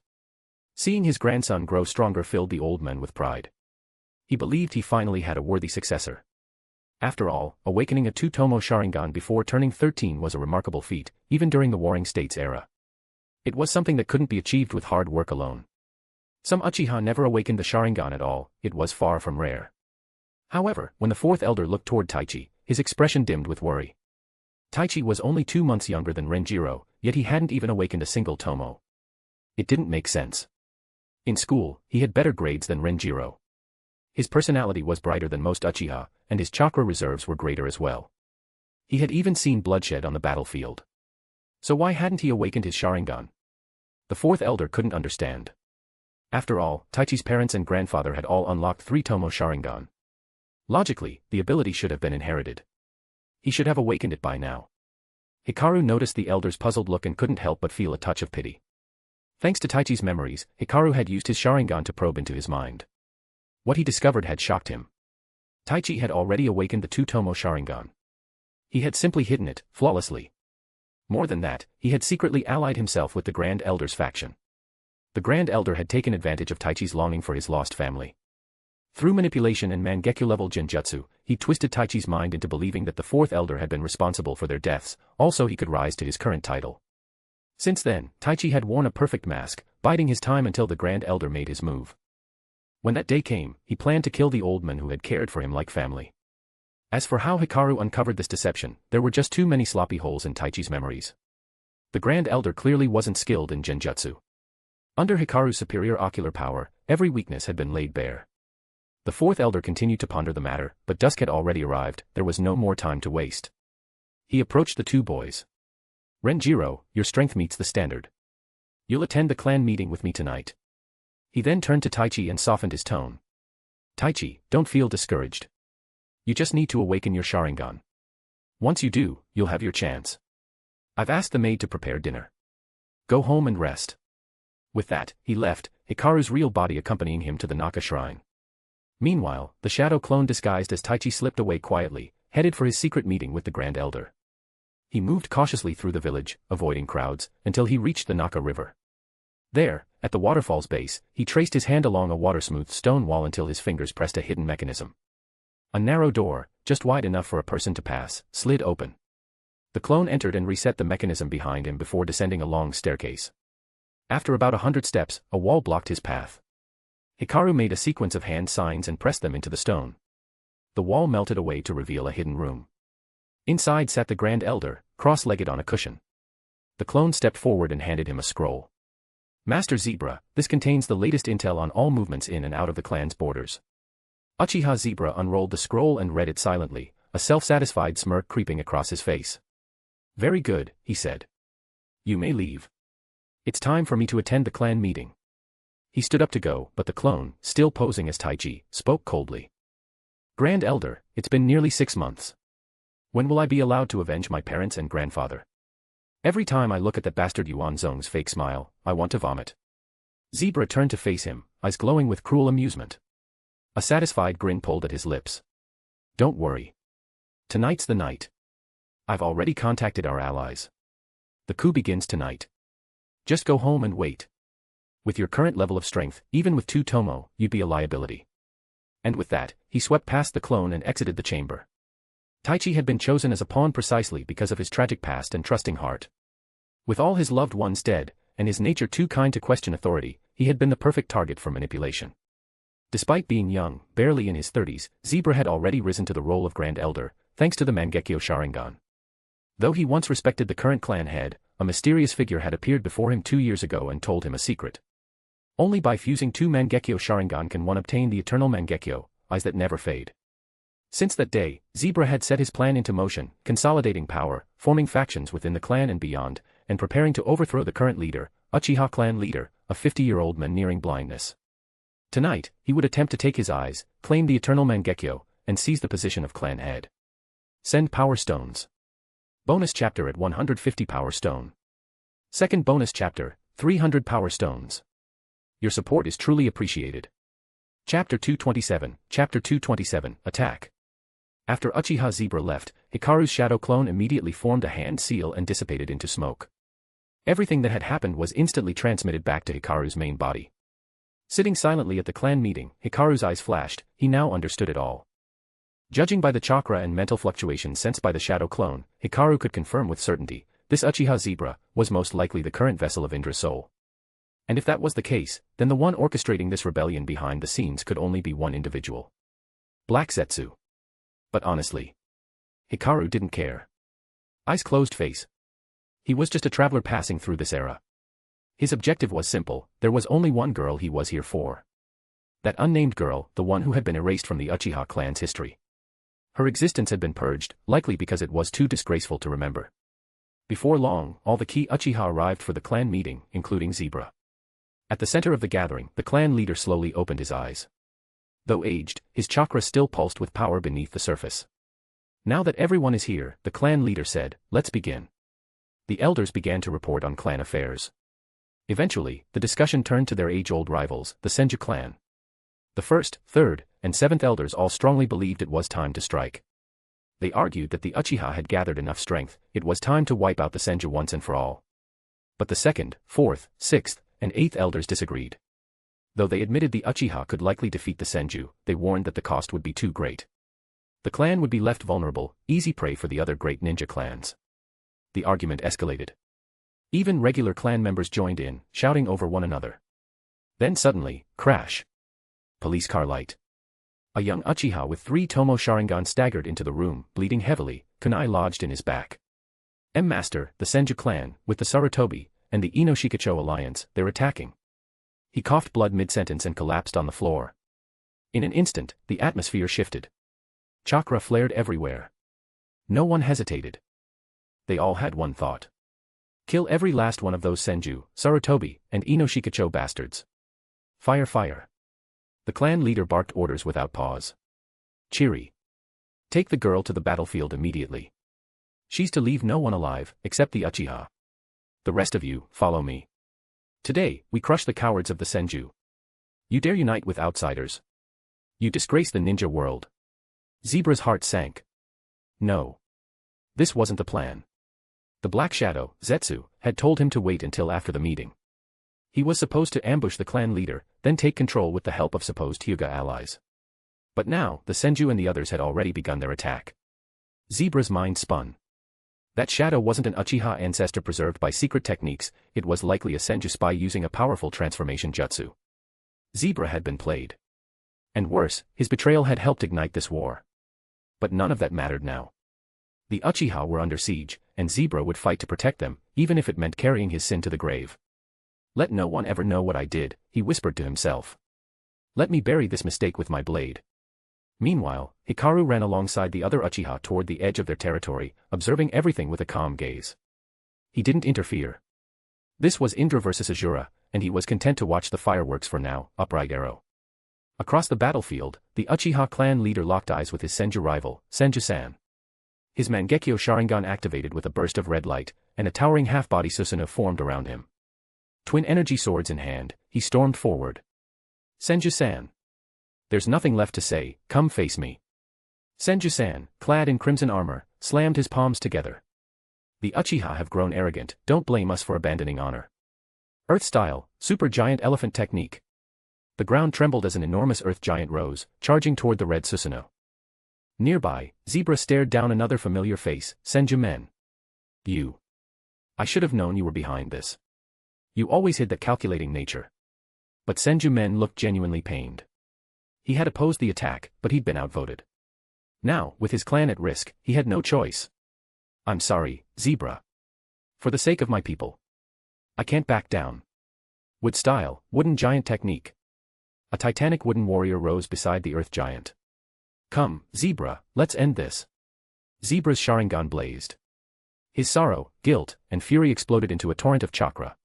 Seeing his grandson grow stronger filled the old man with pride. He believed he finally had a worthy successor. After all, awakening a two-tomo Sharingan before turning 13 was a remarkable feat, even during the Warring States era. It was something that couldn't be achieved with hard work alone. Some Uchiha never awakened the Sharingan at all, it was far from rare. However, when the 4th elder looked toward Taichi, his expression dimmed with worry. Taichi was only 2 months younger than Renjiro, yet he hadn't even awakened a single tomo. It didn't make sense. In school, he had better grades than Renjiro. His personality was brighter than most Uchiha, and his chakra reserves were greater as well. He had even seen bloodshed on the battlefield. So why hadn't he awakened his Sharingan? The 4th elder couldn't understand. After all, Taichi's parents and grandfather had all unlocked 3-tomo Sharingan. Logically, the ability should have been inherited. He should have awakened it by now. Hikaru noticed the elder's puzzled look and couldn't help but feel a touch of pity. Thanks to Taichi's memories, Hikaru had used his Sharingan to probe into his mind. What he discovered had shocked him. Taichi had already awakened the two-tomo Sharingan. He had simply hidden it, flawlessly. More than that, he had secretly allied himself with the Grand Elder's faction. The Grand Elder had taken advantage of Taichi's longing for his lost family. Through manipulation and Mangekyō-level genjutsu, he twisted Taichi's mind into believing that the fourth elder had been responsible for their deaths, also he could rise to his current title. Since then, Taichi had worn a perfect mask, biding his time until the Grand Elder made his move. When that day came, he planned to kill the old man who had cared for him like family. As for how Hikaru uncovered this deception, there were just too many sloppy holes in Taichi's memories. The Grand Elder clearly wasn't skilled in genjutsu. Under Hikaru's superior ocular power, every weakness had been laid bare. The fourth elder continued to ponder the matter, but dusk had already arrived, there was no more time to waste. He approached the two boys. Renjiro, your strength meets the standard. You'll attend the clan meeting with me tonight. He then turned to Taichi and softened his tone. Taichi, don't feel discouraged. You just need to awaken your Sharingan. Once you do, you'll have your chance. I've asked the maid to prepare dinner. Go home and rest. With that, he left, Hikaru's real body accompanying him to the Naka shrine. Meanwhile, the shadow clone disguised as Taichi slipped away quietly, headed for his secret meeting with the Grand Elder. He moved cautiously through the village, avoiding crowds, until he reached the Naka River. There, at the waterfall's base, he traced his hand along a water-smoothed stone wall until his fingers pressed a hidden mechanism. A narrow door, just wide enough for a person to pass, slid open. The clone entered and reset the mechanism behind him before descending a long staircase. After about 100 steps, a wall blocked his path. Hikaru made a sequence of hand signs and pressed them into the stone. The wall melted away to reveal a hidden room. Inside sat the Grand Elder, cross-legged on a cushion. The clone stepped forward and handed him a scroll. Master Zebra, this contains the latest intel on all movements in and out of the clan's borders. Uchiha Zebra unrolled the scroll and read it silently, a self-satisfied smirk creeping across his face. Very good, he said. You may leave. It's time for me to attend the clan meeting. He stood up to go, but the clone, still posing as Taichi, spoke coldly. Grand Elder, it's been nearly 6 months. When will I be allowed to avenge my parents and grandfather? Every time I look at that bastard Yuan Zong's fake smile, I want to vomit. Zebra turned to face him, eyes glowing with cruel amusement. A satisfied grin pulled at his lips. Don't worry. Tonight's the night. I've already contacted our allies. The coup begins tonight. Just go home and wait. With your current level of strength, even with 2 tomo, you'd be a liability. And with that, he swept past the clone and exited the chamber. Taichi had been chosen as a pawn precisely because of his tragic past and trusting heart. With all his loved ones dead, and his nature too kind to question authority, he had been the perfect target for manipulation. Despite being young, barely in his 30s, Zebra had already risen to the role of Grand Elder, thanks to the Mangekyō Sharingan. Though he once respected the current clan head, a mysterious figure had appeared before him 2 years ago and told him a secret. Only by fusing 2 Mangekyō Sharingan can one obtain the eternal Mangekyō, eyes that never fade. Since that day, Zebra had set his plan into motion, consolidating power, forming factions within the clan and beyond, and preparing to overthrow the current leader, Uchiha clan leader, a 50-year-old man nearing blindness. Tonight, he would attempt to take his eyes, claim the eternal Mangekyō, and seize the position of clan head. Send power stones. Bonus chapter at 150 power stone. Second bonus chapter, 300 power stones. Your support is truly appreciated. Chapter 227, Attack. After Uchiha Zebra left, Hikaru's shadow clone immediately formed a hand seal and dissipated into smoke. Everything that had happened was instantly transmitted back to Hikaru's main body. Sitting silently at the clan meeting, Hikaru's eyes flashed, he now understood it all. Judging by the chakra and mental fluctuations sensed by the shadow clone, Hikaru could confirm with certainty, this Uchiha Zebra was most likely the current vessel of Indra's soul. And if that was the case, then the one orchestrating this rebellion behind the scenes could only be one individual. Black Zetsu. But honestly, Hikaru didn't care. Eyes closed face. He was just a traveler passing through this era. His objective was simple, there was only one girl he was here for. That unnamed girl, the one who had been erased from the Uchiha clan's history. Her existence had been purged, likely because it was too disgraceful to remember. Before long, all the key Uchiha arrived for the clan meeting, including Zebra. At the center of the gathering, the clan leader slowly opened his eyes. Though aged, his chakra still pulsed with power beneath the surface. Now that everyone is here, the clan leader said, let's begin. The elders began to report on clan affairs. Eventually, the discussion turned to their age-old rivals, the Senju clan. The 1st, 3rd, and 7th elders all strongly believed it was time to strike. They argued that the Uchiha had gathered enough strength, it was time to wipe out the Senju once and for all. But the 2nd, 4th, 6th, and 8th elders disagreed. Though they admitted the Uchiha could likely defeat the Senju, they warned that the cost would be too great. The clan would be left vulnerable, easy prey for the other great ninja clans. The argument escalated. Even regular clan members joined in, shouting over one another. Then suddenly, crash. Police car light. A young Uchiha with 3 Tomo Sharingan staggered into the room, bleeding heavily, kunai lodged in his back. M-Master, the Senju clan, with the Sarutobi, and the Ino-Shikacho alliance, they're attacking. He coughed blood mid-sentence and collapsed on the floor. In an instant, the atmosphere shifted. Chakra flared everywhere. No one hesitated. They all had one thought. Kill every last one of those Senju, Sarutobi, and Ino-Shikacho bastards. Fire, fire. The clan leader barked orders without pause. Chiri. Take the girl to the battlefield immediately. She's to leave no one alive, except the Uchiha. The rest of you, follow me. Today, we crush the cowards of the Senju. You dare unite with outsiders. You disgrace the ninja world. Zebra's heart sank. No. This wasn't the plan. The Black Shadow, Zetsu, had told him to wait until after the meeting. He was supposed to ambush the clan leader, then take control with the help of supposed Hyuga allies. But now, the Senju and the others had already begun their attack. Zebra's mind spun. That shadow wasn't an Uchiha ancestor preserved by secret techniques, it was likely a Senju spy using a powerful transformation jutsu. Zebra had been played. And worse, his betrayal had helped ignite this war. But none of that mattered now. The Uchiha were under siege, and Zebra would fight to protect them, even if it meant carrying his sin to the grave. Let no one ever know what I did, he whispered to himself. Let me bury this mistake with my blade. Meanwhile, Hikaru ran alongside the other Uchiha toward the edge of their territory, observing everything with a calm gaze. He didn't interfere. This was Indra versus Azura, and he was content to watch the fireworks for now, upright arrow. Across the battlefield, the Uchiha clan leader locked eyes with his Senju rival, Senju-san. His Mangekyō Sharingan activated with a burst of red light, and a towering half-body Susanoo formed around him. Twin energy swords in hand, he stormed forward. Senju-san. There's nothing left to say, come face me. Senju-san, clad in crimson armor, slammed his palms together. The Uchiha have grown arrogant, don't blame us for abandoning honor. Earth style, super giant elephant technique. The ground trembled as an enormous earth giant rose, charging toward the red Susanoo. Nearby, Zebra stared down another familiar face, Senju-men. You. I should have known you were behind this. You always hid that calculating nature. But Senju-men looked genuinely pained. He had opposed the attack, but he'd been outvoted. Now, with his clan at risk, he had no choice. I'm sorry, Zebra. For the sake of my people. I can't back down. Wood style, wooden giant technique. A titanic wooden warrior rose beside the earth giant. Come, Zebra, let's end this. Zebra's Sharingan blazed. His sorrow, guilt, and fury exploded into a torrent of chakra.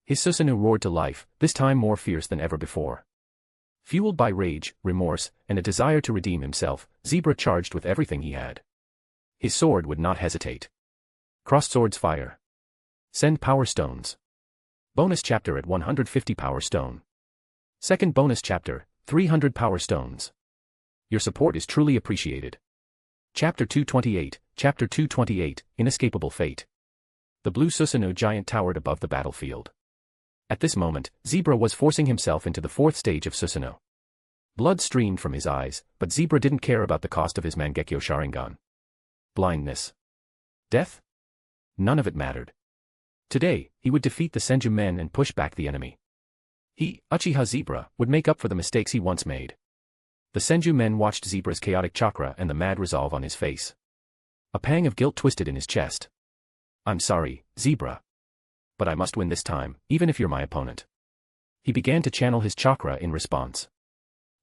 His Susanoo roared to life, this time more fierce than ever before. Fueled by rage, remorse, and a desire to redeem himself, Zebra charged with everything he had. His sword would not hesitate. Crossed swords fire. Send power stones. Bonus chapter at 150 power stone. Second bonus chapter, 300 power stones. Your support is truly appreciated. Chapter 228, Inescapable Fate. The blue Susanoo giant towered above the battlefield. At this moment, Zebra was forcing himself into the 4th stage of Susanoo. Blood streamed from his eyes, but Zebra didn't care about the cost of his Mangekyō Sharingan. Blindness. Death? None of it mattered. Today, he would defeat the Senju men and push back the enemy. He, Uchiha Zebra, would make up for the mistakes he once made. The Senju men watched Zebra's chaotic chakra and the mad resolve on his face. A pang of guilt twisted in his chest. I'm sorry, Zebra. But I must win this time, even if you're my opponent. He began to channel his chakra in response.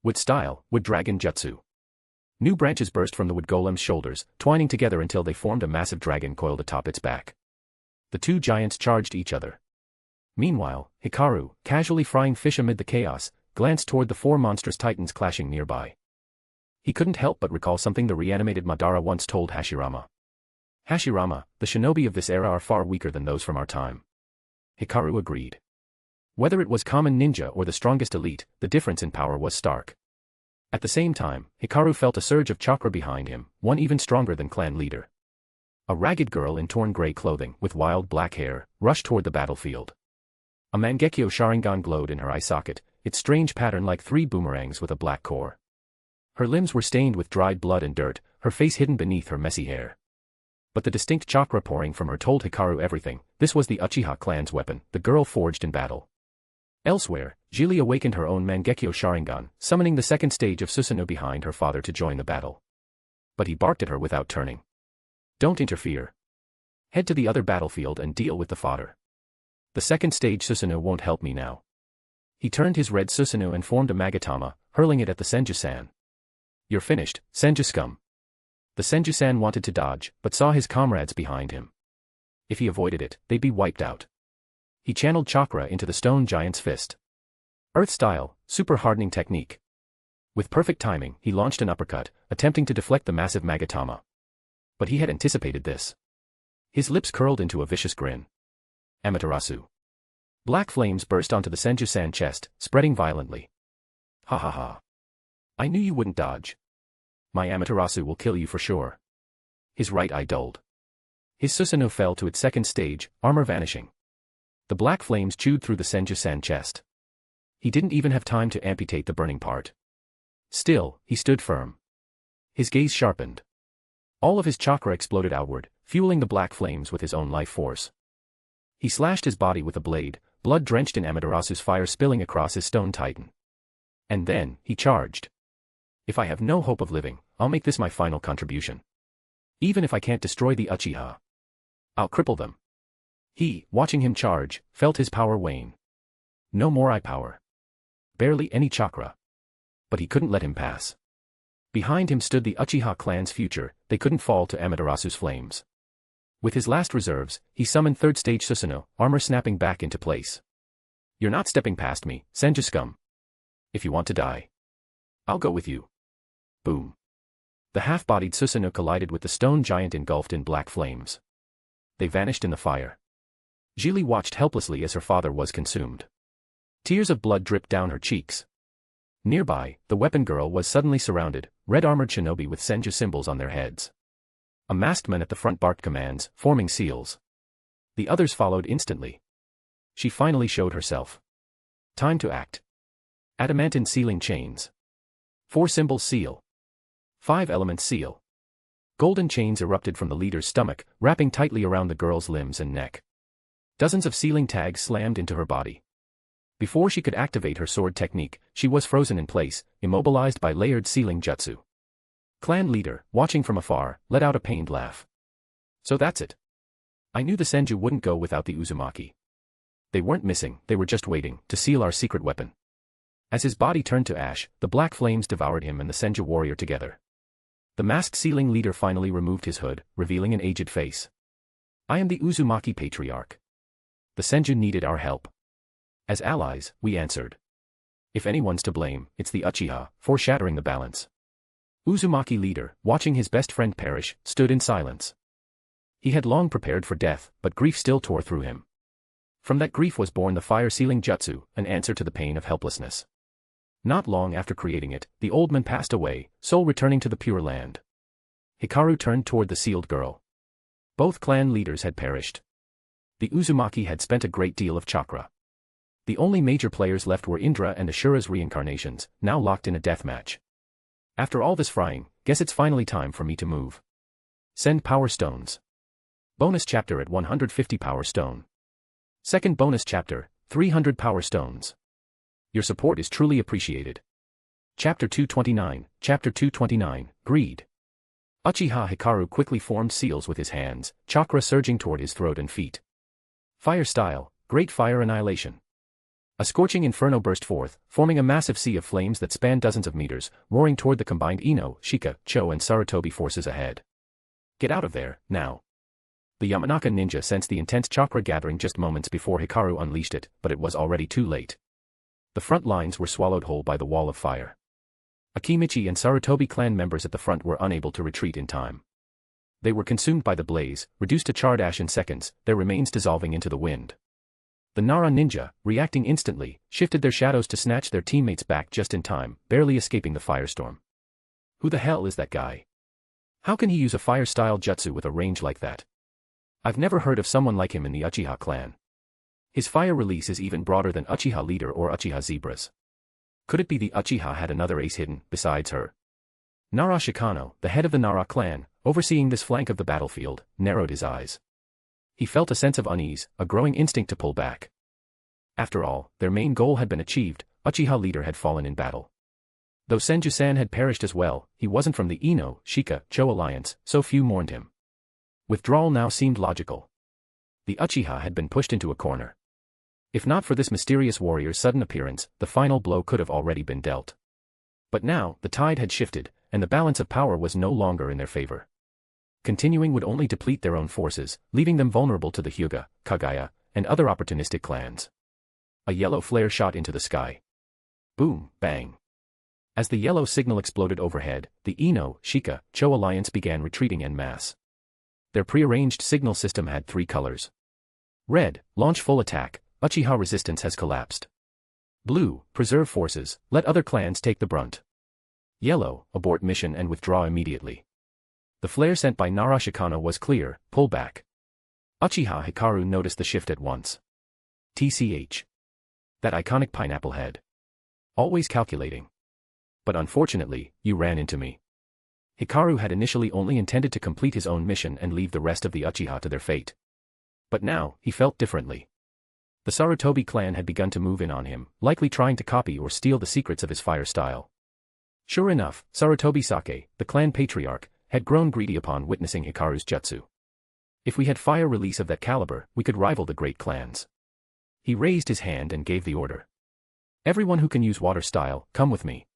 Wood style, wood dragon jutsu. New branches burst from the wood golem's shoulders, twining together until they formed a massive dragon coiled atop its back. The two giants charged each other. Meanwhile, Hikaru, casually frying fish amid the chaos, glanced toward the 4 monstrous titans clashing nearby. He couldn't help but recall something the reanimated Madara once told Hashirama. Hashirama, the shinobi of this era are far weaker than those from our time. Hikaru agreed. Whether it was common ninja or the strongest elite, the difference in power was stark. At the same time, Hikaru felt a surge of chakra behind him, one even stronger than clan leader. A ragged girl in torn gray clothing, with wild black hair, rushed toward the battlefield. A Mangekyō Sharingan glowed in her eye socket, its strange pattern like 3 boomerangs with a black core. Her limbs were stained with dried blood and dirt, her face hidden beneath her messy hair. But the distinct chakra pouring from her told Hikaru everything. This was the Uchiha clan's weapon, the girl forged in battle. Elsewhere, Jili awakened her own Mangekyō Sharingan, summoning the second stage of Susanoo behind her father to join the battle. But he barked at her without turning. Don't interfere. Head to the other battlefield and deal with the fodder. The second stage Susanoo won't help me now. He turned his red Susanoo and formed a Magatama, hurling it at the Senju-san. You're finished, Senju scum. The Senju-san wanted to dodge, but saw his comrades behind him. If he avoided it, they'd be wiped out. He channeled chakra into the stone giant's fist. Earth style, super hardening technique. With perfect timing, he launched an uppercut, attempting to deflect the massive Magatama. But he had anticipated this. His lips curled into a vicious grin. Amaterasu. Black flames burst onto the Senju-san chest, spreading violently. Ha ha ha. I knew you wouldn't dodge. My Amaterasu will kill you for sure. His right eye dulled. His Susanoo fell to its second stage, armor vanishing. The black flames chewed through the Senju-san chest. He didn't even have time to amputate the burning part. Still, he stood firm. His gaze sharpened. All of his chakra exploded outward, fueling the black flames with his own life force. He slashed his body with a blade, blood drenched in Amaterasu's fire spilling across his stone titan. And then, he charged. If I have no hope of living, I'll make this my final contribution. Even if I can't destroy the Uchiha, I'll cripple them. He, watching him charge, felt his power wane. No more eye power. Barely any chakra. But he couldn't let him pass. Behind him stood the Uchiha clan's future, they couldn't fall to Amaterasu's flames. With his last reserves, he summoned third stage Susanoo, armor snapping back into place. You're not stepping past me, Senju scum. If you want to die, I'll go with you. Boom. The half-bodied Susanoo collided with the stone giant engulfed in black flames. They vanished in the fire. Jili watched helplessly as her father was consumed. Tears of blood dripped down her cheeks. Nearby, the weapon girl was suddenly surrounded, red-armored shinobi with Senju symbols on their heads. A masked man at the front barked commands, forming seals. The others followed instantly. She finally showed herself. Time to act. Adamantine sealing chains. 4 symbols seal. 5 elements seal. Golden chains erupted from the leader's stomach, wrapping tightly around the girl's limbs and neck. Dozens of sealing tags slammed into her body. Before she could activate her sword technique, she was frozen in place, immobilized by layered sealing jutsu. Clan leader, watching from afar, let out a pained laugh. So that's it. I knew the Senju wouldn't go without the Uzumaki. They weren't missing, they were just waiting to seal our secret weapon. As his body turned to ash, the black flames devoured him and the Senju warrior together. The masked sealing leader finally removed his hood, revealing an aged face. I am the Uzumaki patriarch. The Senju needed our help. As allies, we answered. If anyone's to blame, it's the Uchiha, foreshadowing the balance. Uzumaki leader, watching his best friend perish, stood in silence. He had long prepared for death, but grief still tore through him. From that grief was born the fire-sealing jutsu, an answer to the pain of helplessness. Not long after creating it, the old man passed away, soul returning to the Pure Land. Hikaru turned toward the sealed girl. Both clan leaders had perished. The Uzumaki had spent a great deal of chakra. The only major players left were Indra and Ashura's reincarnations, now locked in a death match. After all this frying, guess it's finally time for me to move. Send power stones. Bonus chapter at 150 power stone. Second bonus chapter, 300 power stones. Your support is truly appreciated. Chapter 229, Greed. Uchiha Hikaru quickly formed seals with his hands, chakra surging toward his throat and feet. Fire style, Great Fire Annihilation. A scorching inferno burst forth, forming a massive sea of flames that spanned dozens of meters, roaring toward the combined Ino, Shika, Cho and Sarutobi forces ahead. Get out of there, now. The Yamanaka ninja sensed the intense chakra gathering just moments before Hikaru unleashed it, but it was already too late. The front lines were swallowed whole by the wall of fire. Akimichi and Sarutobi clan members at the front were unable to retreat in time. They were consumed by the blaze, reduced to charred ash in seconds, their remains dissolving into the wind. The Nara ninja, reacting instantly, shifted their shadows to snatch their teammates back just in time, barely escaping the firestorm. Who the hell is that guy? How can he use a fire-style jutsu with a range like that? I've never heard of someone like him in the Uchiha clan. His fire release is even broader than Uchiha leader or Uchiha Zebra's. Could it be the Uchiha had another ace hidden, besides her? Nara Shikano, the head of the Nara clan, overseeing this flank of the battlefield, narrowed his eyes. He felt a sense of unease, a growing instinct to pull back. After all, their main goal had been achieved, Uchiha leader had fallen in battle. Though Senju-san had perished as well, he wasn't from the Ino, Shika, Cho alliance, so few mourned him. Withdrawal now seemed logical. The Uchiha had been pushed into a corner. If not for this mysterious warrior's sudden appearance, the final blow could have already been dealt. But now, the tide had shifted, and the balance of power was no longer in their favor. Continuing would only deplete their own forces, leaving them vulnerable to the Hyuga, Kagaya, and other opportunistic clans. A yellow flare shot into the sky. Boom, bang. As the yellow signal exploded overhead, the Ino, Shika, Cho alliance began retreating en masse. Their prearranged signal system had 3 colors. Red, launch full attack, Uchiha resistance has collapsed. Blue, preserve forces, let other clans take the brunt. Yellow, abort mission and withdraw immediately. The flare sent by Nara Shikano was clear, pull back. Uchiha Hikaru noticed the shift at once. TCH. That iconic pineapple head. Always calculating. But unfortunately, you ran into me. Hikaru had initially only intended to complete his own mission and leave the rest of the Uchiha to their fate. But now, he felt differently. The Sarutobi clan had begun to move in on him, likely trying to copy or steal the secrets of his fire style. Sure enough, Sarutobi Sake, the clan patriarch, had grown greedy upon witnessing Hikaru's jutsu. If we had fire release of that caliber, we could rival the great clans. He raised his hand and gave the order. Everyone who can use water style, come with me.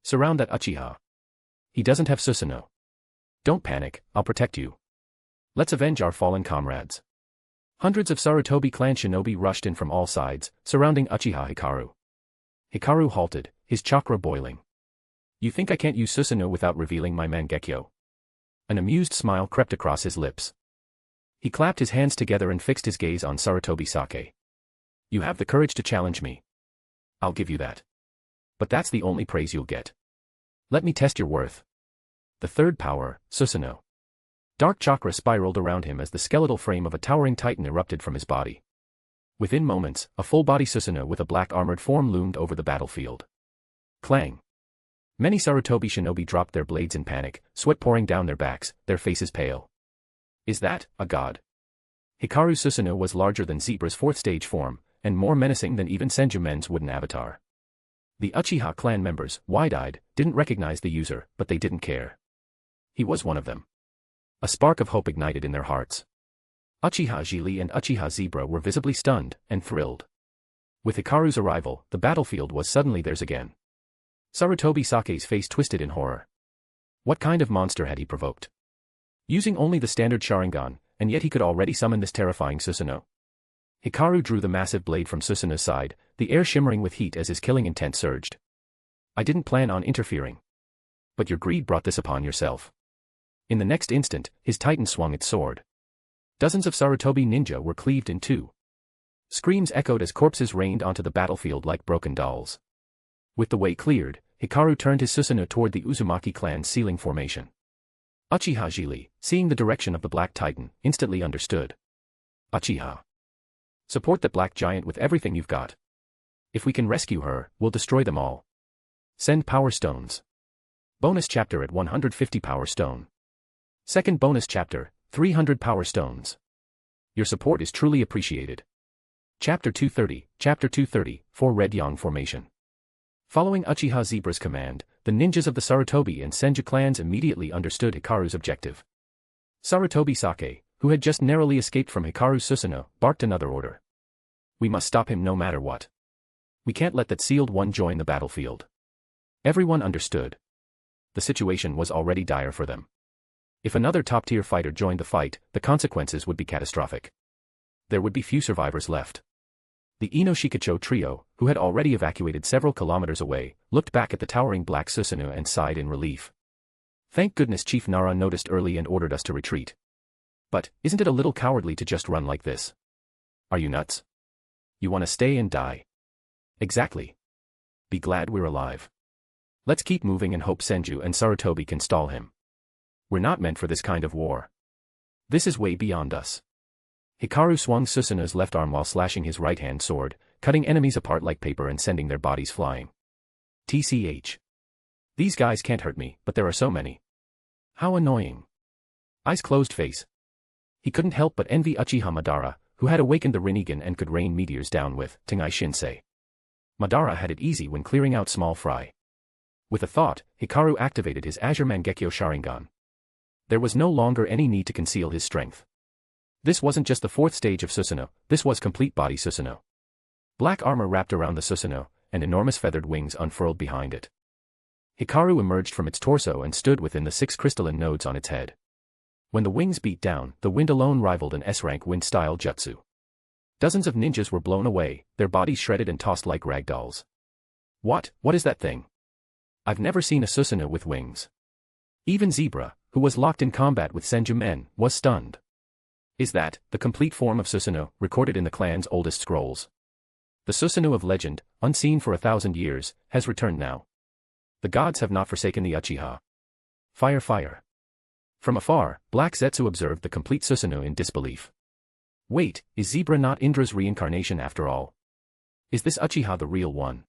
Surround that Uchiha. He doesn't have Susanoo. Don't panic, I'll protect you. Let's avenge our fallen comrades. Hundreds of Sarutobi clan shinobi rushed in from all sides, surrounding Uchiha Hikaru. Hikaru halted, his chakra boiling. You think I can't use Susanoo without revealing my Mangekyō? An amused smile crept across his lips. He clapped his hands together and fixed his gaze on Sarutobi Sake. You have the courage to challenge me. I'll give you that. But that's the only praise you'll get. Let me test your worth. The third power, Susanoo. Dark chakra spiraled around him as the skeletal frame of a towering titan erupted from his body. Within moments, a full-body Susanoo with a black armored form loomed over the battlefield. Clang. Many Sarutobi shinobi dropped their blades in panic, sweat pouring down their backs, their faces pale. Is that a god? Hikaru's Susanoo was larger than Zebra's 4th stage form, and more menacing than even Senjumen's wooden avatar. The Uchiha clan members, wide-eyed, didn't recognize the user, but they didn't care. He was one of them. A spark of hope ignited in their hearts. Uchiha Jili and Uchiha Zebra were visibly stunned and thrilled. With Hikaru's arrival, the battlefield was suddenly theirs again. Sarutobi Sake's face twisted in horror. What kind of monster had he provoked? Using only the standard Sharingan, and yet he could already summon this terrifying Susanoo. Hikaru drew the massive blade from Susanoo's side, the air shimmering with heat as his killing intent surged. I didn't plan on interfering. But your greed brought this upon yourself. In the next instant, his titan swung its sword. Dozens of Sarutobi ninja were cleaved in two. Screams echoed as corpses rained onto the battlefield like broken dolls. With the way cleared, Hikaru turned his Susanoo toward the Uzumaki clan's ceiling formation. Uchiha Jili, seeing the direction of the Black Titan, instantly understood. Uchiha. Support that black giant with everything you've got. If we can rescue her, we'll destroy them all. Send power stones. Bonus chapter at 150 power stone. Second bonus chapter, 300 power stones. Your support is truly appreciated. Chapter 230, for Red Yang formation. Following Uchiha Zebra's command, the ninjas of the Sarutobi and Senju clans immediately understood Hikaru's objective. Sarutobi Sake, who had just narrowly escaped from Hikaru's Susanoo, barked another order. We must stop him no matter what. We can't let that sealed one join the battlefield. Everyone understood. The situation was already dire for them. If another top-tier fighter joined the fight, the consequences would be catastrophic. There would be few survivors left. The Ino-Shikacho trio, who had already evacuated several kilometers away, looked back at the towering black Susanoo and sighed in relief. Thank goodness Chief Nara noticed early and ordered us to retreat. But, isn't it a little cowardly to just run like this? Are you nuts? You want to stay and die. Exactly. Be glad we're alive. Let's keep moving and hope Senju and Sarutobi can stall him. We're not meant for this kind of war. This is way beyond us. Hikaru swung Susanoo's left arm while slashing his right-hand sword, cutting enemies apart like paper and sending their bodies flying. TCH. These guys can't hurt me, but there are so many. How annoying. Eyes closed face. He couldn't help but envy Uchiha Madara, who had awakened the Rinnegan and could rain meteors down with Tengai Shinsei. Madara had it easy when clearing out small fry. With a thought, Hikaru activated his Azure Mangekyō Sharingan. There was no longer any need to conceal his strength. This wasn't just the fourth stage of Susanoo, this was complete body Susanoo. Black armor wrapped around the Susanoo, and enormous feathered wings unfurled behind it. Hikaru emerged from its torso and stood within the 6 crystalline nodes on its head. When the wings beat down, the wind alone rivaled an S-rank wind-style jutsu. Dozens of ninjas were blown away, their bodies shredded and tossed like ragdolls. What is that thing? I've never seen a Susanoo with wings. Even Zebra, who was locked in combat with Senju men, was stunned. Is that the complete form of Susanoo, recorded in the clan's oldest scrolls? The Susanoo of legend, unseen for 1,000 years, has returned now. The gods have not forsaken the Uchiha. Fire, fire. From afar, Black Zetsu observed the complete Susanoo in disbelief. Wait, is Zebra not Indra's reincarnation after all? Is this Uchiha the real one?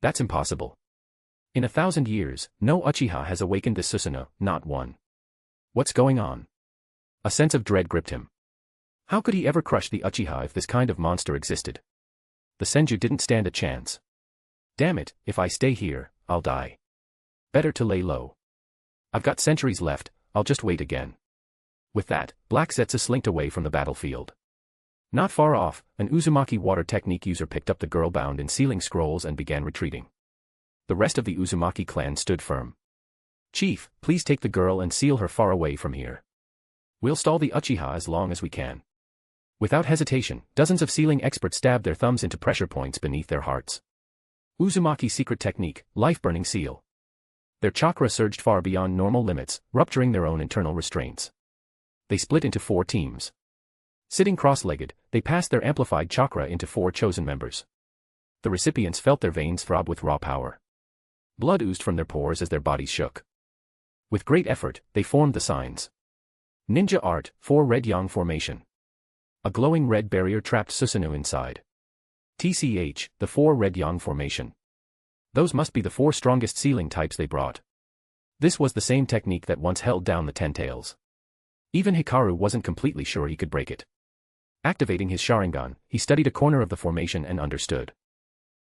That's impossible. In 1,000 years, no Uchiha has awakened this Susanoo, not one. What's going on? A sense of dread gripped him. How could he ever crush the Uchiha if this kind of monster existed? The Senju didn't stand a chance. Damn it, if I stay here, I'll die. Better to lay low. I've got centuries left, I'll just wait again. With that, Black Zetsu slinked away from the battlefield. Not far off, an Uzumaki water technique user picked up the girl bound in sealing scrolls and began retreating. The rest of the Uzumaki clan stood firm. Chief, please take the girl and seal her far away from here. We'll stall the Uchiha as long as we can. Without hesitation, dozens of sealing experts stabbed their thumbs into pressure points beneath their hearts. Uzumaki's secret technique, life-burning seal. Their chakra surged far beyond normal limits, rupturing their own internal restraints. They split into 4 teams. Sitting cross-legged, they passed their amplified chakra into 4 chosen members. The recipients felt their veins throb with raw power. Blood oozed from their pores as their bodies shook. With great effort, they formed the signs. Ninja Art, 4 Red Yang Formation. A glowing red barrier trapped Susanoo inside. TCH, the 4 Red Yang Formation. Those must be the 4 strongest sealing types they brought. This was the same technique that once held down the Ten Tails. Even Hikaru wasn't completely sure he could break it. Activating his Sharingan, he studied a corner of the formation and understood.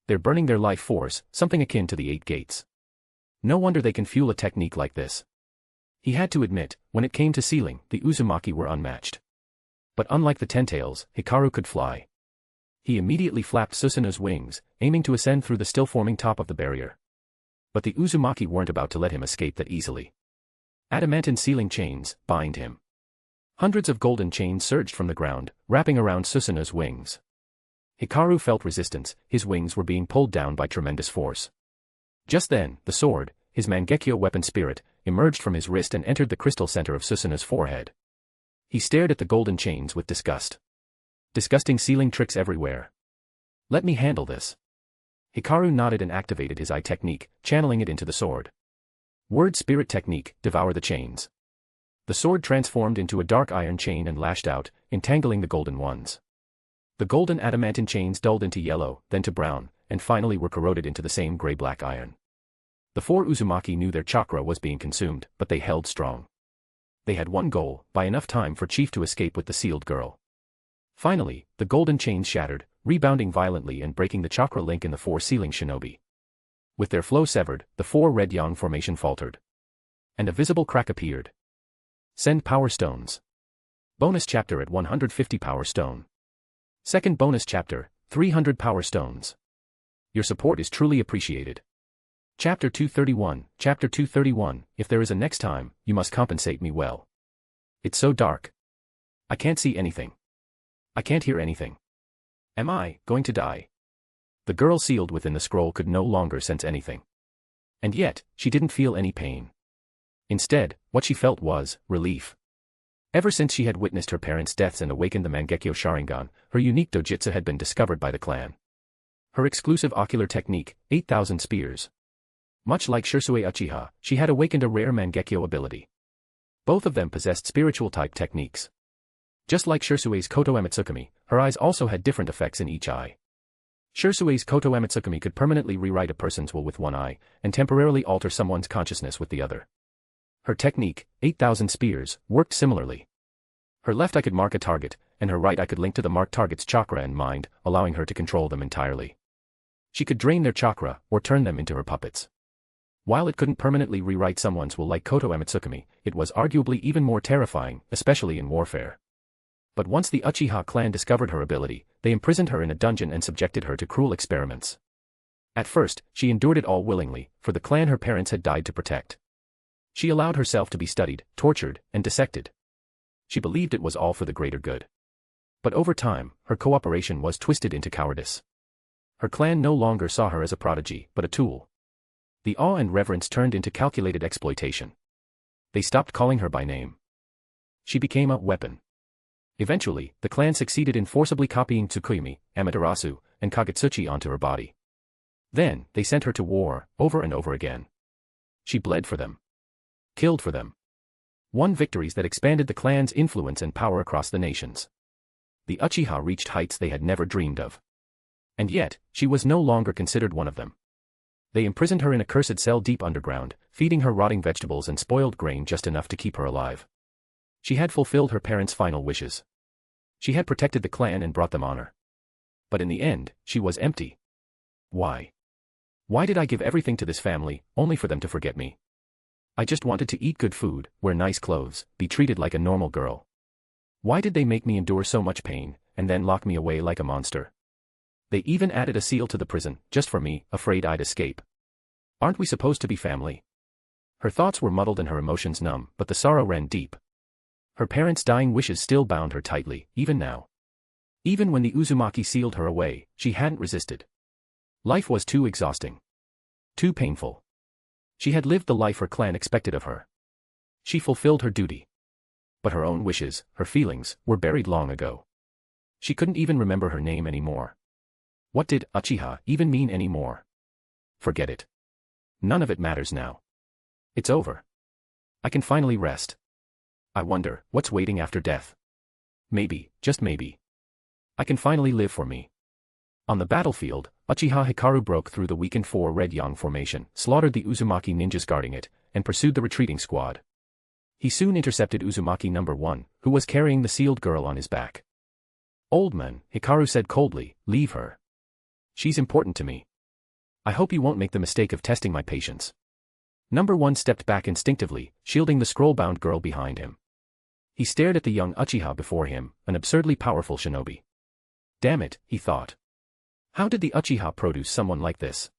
They're burning their life force, something akin to the 8 gates. No wonder they can fuel a technique like this. He had to admit, when it came to sealing, the Uzumaki were unmatched. But unlike the Ten Tails, Hikaru could fly. He immediately flapped Susanoo's wings, aiming to ascend through the still-forming top of the barrier. But the Uzumaki weren't about to let him escape that easily. Adamantine sealing chains bind him. Hundreds of golden chains surged from the ground, wrapping around Susanoo's wings. Hikaru felt resistance, his wings were being pulled down by tremendous force. Just then, the sword, his Mangekyō weapon spirit, emerged from his wrist and entered the crystal center of Susanoo's forehead. He stared at the golden chains with disgust. Disgusting sealing tricks everywhere. Let me handle this. Hikaru nodded and activated his eye technique, channeling it into the sword. Word spirit technique, devour the chains. The sword transformed into a dark iron chain and lashed out, entangling the golden ones. The golden adamantine chains dulled into yellow, then to brown, and finally were corroded into the same gray-black iron. The 4 Uzumaki knew their chakra was being consumed, but they held strong. They had one goal, buy enough time for Chief to escape with the sealed girl. Finally, the golden chains shattered, rebounding violently and breaking the chakra link in the 4 sealing shinobi. With their flow severed, the 4 Red Yang formation faltered. And a visible crack appeared. Send power stones. Bonus chapter at 150 power stone. Second bonus chapter, 300 power stones. Your support is truly appreciated. Chapter 231, Chapter 231, if there is a next time, you must compensate me well. It's so dark. I can't see anything. I can't hear anything. Am I going to die? The girl sealed within the scroll could no longer sense anything. And yet, she didn't feel any pain. Instead, what she felt was relief. Ever since she had witnessed her parents' deaths and awakened the Mangekyō Sharingan, her unique dojutsu had been discovered by the clan. Her exclusive ocular technique, 8,000 spears. Much like Shisui Uchiha, she had awakened a rare Mangekyō ability. Both of them possessed spiritual-type techniques. Just like Shisui's Koto Emitsukami, her eyes also had different effects in each eye. Shisui's Koto Emitsukami could permanently rewrite a person's will with one eye, and temporarily alter someone's consciousness with the other. Her technique, 8,000 spears, worked similarly. Her left eye could mark a target, and her right eye could link to the marked target's chakra and mind, allowing her to control them entirely. She could drain their chakra, or turn them into her puppets. While it couldn't permanently rewrite someone's will like Koto Emitsukami, it was arguably even more terrifying, especially in warfare. But once the Uchiha clan discovered her ability, they imprisoned her in a dungeon and subjected her to cruel experiments. At first, she endured it all willingly, for the clan her parents had died to protect. She allowed herself to be studied, tortured, and dissected. She believed it was all for the greater good. But over time, her cooperation was twisted into cowardice. Her clan no longer saw her as a prodigy, but a tool. The awe and reverence turned into calculated exploitation. They stopped calling her by name. She became a weapon. Eventually, the clan succeeded in forcibly copying Tsukuyomi, Amaterasu, and Kagutsuchi onto her body. Then, they sent her to war, over and over again. She bled for them. Killed for them. Won victories that expanded the clan's influence and power across the nations. The Uchiha reached heights they had never dreamed of. And yet, she was no longer considered one of them. They imprisoned her in a cursed cell deep underground, feeding her rotting vegetables and spoiled grain just enough to keep her alive. She had fulfilled her parents' final wishes. She had protected the clan and brought them honor. But in the end, she was empty. Why? Why did I give everything to this family, only for them to forget me? I just wanted to eat good food, wear nice clothes, be treated like a normal girl. Why did they make me endure so much pain, and then lock me away like a monster? They even added a seal to the prison, just for me, afraid I'd escape. Aren't we supposed to be family? Her thoughts were muddled and her emotions numb, but the sorrow ran deep. Her parents' dying wishes still bound her tightly, even now. Even when the Uzumaki sealed her away, she hadn't resisted. Life was too exhausting. Too painful. She had lived the life her clan expected of her. She fulfilled her duty. But her own wishes, her feelings, were buried long ago. She couldn't even remember her name anymore. What did Uchiha even mean anymore? Forget it. None of it matters now. It's over. I can finally rest. I wonder, what's waiting after death? Maybe, just maybe. I can finally live for me. On the battlefield, Uchiha Hikaru broke through the weakened 4 Red Yang formation, slaughtered the Uzumaki ninjas guarding it, and pursued the retreating squad. He soon intercepted Uzumaki No. 1, who was carrying the sealed girl on his back. Old man, Hikaru said coldly, leave her. She's important to me. I hope you won't make the mistake of testing my patience. No. 1 stepped back instinctively, shielding the scroll-bound girl behind him. He stared at the young Uchiha before him, an absurdly powerful shinobi. Damn it, he thought. How did the Uchiha produce someone like this?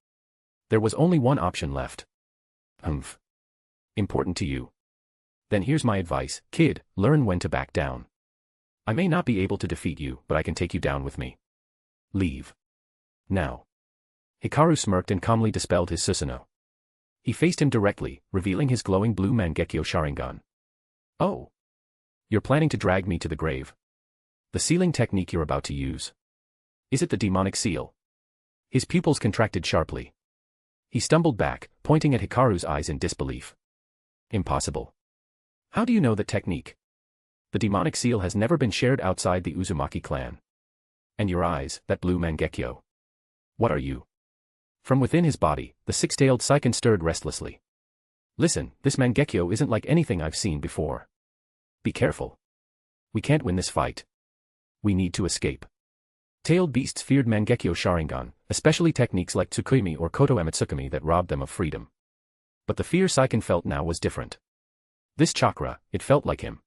There was only one option left. Humph. Important to you. Then here's my advice, kid, learn when to back down. I may not be able to defeat you, but I can take you down with me. Leave. Now. Hikaru smirked and calmly dispelled his Susanoo. He faced him directly, revealing his glowing blue Mangekyō Sharingan. Oh. You're planning to drag me to the grave. The sealing technique you're about to use. Is it the demonic seal? His pupils contracted sharply. He stumbled back, pointing at Hikaru's eyes in disbelief. Impossible. How do you know that technique? The demonic seal has never been shared outside the Uzumaki clan. And your eyes, that blue Mangekyō. What are you? From within his body, the six-tailed Saiken stirred restlessly. Listen, this Mangekyō isn't like anything I've seen before. Be careful. We can't win this fight. We need to escape. Tailed beasts feared Mangekyō Sharingan, especially techniques like Tsukuyomi or Koto Emitsukami that robbed them of freedom. But the fear Saiken felt now was different. This chakra, it felt like him.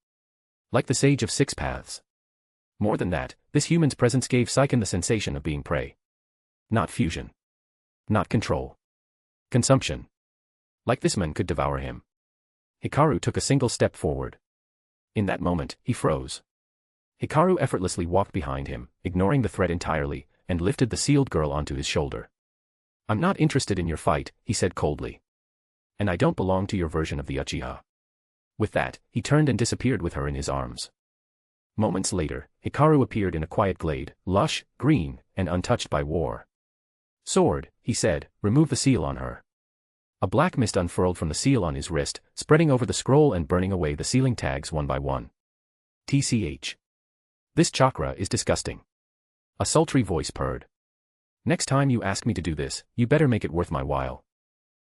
Like the Sage of Six Paths. More than that, this human's presence gave Saiken the sensation of being prey. Not fusion. Not control. Consumption. Like this man could devour him. Hikaru took a single step forward. In that moment, he froze. Hikaru effortlessly walked behind him, ignoring the threat entirely, and lifted the sealed girl onto his shoulder. I'm not interested in your fight, he said coldly. And I don't belong to your version of the Uchiha. With that, he turned and disappeared with her in his arms. Moments later, Hikaru appeared in a quiet glade, lush, green, and untouched by war. "Sword," he said, "remove the seal on her." A black mist unfurled from the seal on his wrist, spreading over the scroll and burning away the sealing tags one by one. "TCH. This chakra is disgusting." A sultry voice purred. "Next time you ask me to do this, you better make it worth my while."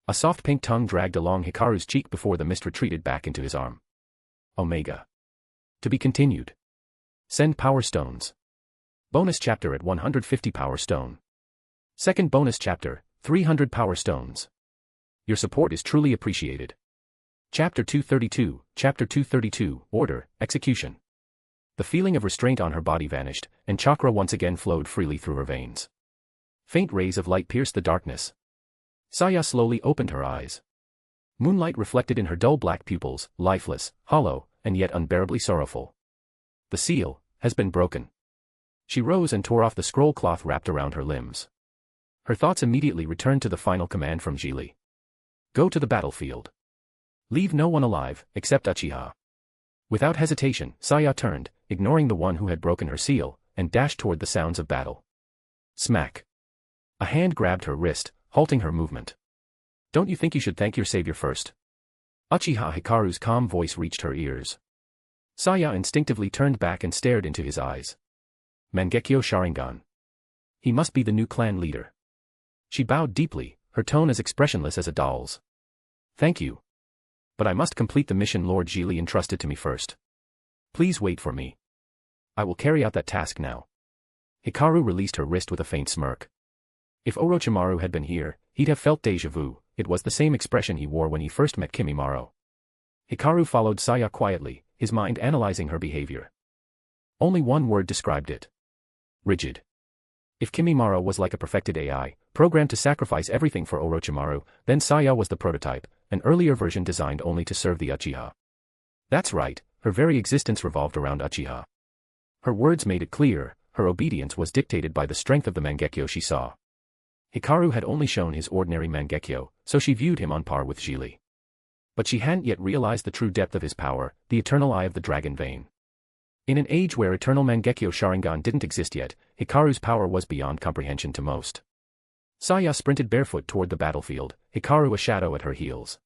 A soft pink tongue dragged along Hikaru's cheek before the mist retreated back into his arm. Omega. To be continued. Send Power Stones. Bonus chapter at 150 Power Stone. Second bonus chapter, 300 Power Stones. Your support is truly appreciated. Chapter 232, Order, Execution. The feeling of restraint on her body vanished, and chakra once again flowed freely through her veins. Faint rays of light pierced the darkness. Saya slowly opened her eyes. Moonlight reflected in her dull black pupils, lifeless, hollow, and yet unbearably sorrowful. The seal has been broken. She rose and tore off the scroll cloth wrapped around her limbs. Her thoughts immediately returned to the final command from Jili. Go to the battlefield. Leave no one alive, except Uchiha. Without hesitation, Saya turned, ignoring the one who had broken her seal, and dashed toward the sounds of battle. Smack. A hand grabbed her wrist, halting her movement. Don't you think you should thank your savior first? Uchiha Hikaru's calm voice reached her ears. Saya instinctively turned back and stared into his eyes. Mangekyō Sharingan. He must be the new clan leader. She bowed deeply, her tone as expressionless as a doll's. Thank you. But I must complete the mission Lord Jili entrusted to me first. Please wait for me. I will carry out that task now. Hikaru released her wrist with a faint smirk. If Orochimaru had been here, he'd have felt déjà vu. It was the same expression he wore when he first met Kimimaro. Hikaru followed Saya quietly, his mind analyzing her behavior. Only one word described it. Rigid. If Kimimaro was like a perfected AI, programmed to sacrifice everything for Orochimaru, then Saya was the prototype, an earlier version designed only to serve the Uchiha. That's right, her very existence revolved around Uchiha. Her words made it clear, her obedience was dictated by the strength of the Mangekyō she saw. Hikaru had only shown his ordinary Mangekyō, so she viewed him on par with Jili. But she hadn't yet realized the true depth of his power, the eternal eye of the dragon vein. In an age where eternal Mangekyō Sharingan didn't exist yet, Hikaru's power was beyond comprehension to most. Saya sprinted barefoot toward the battlefield, Hikaru a shadow at her heels.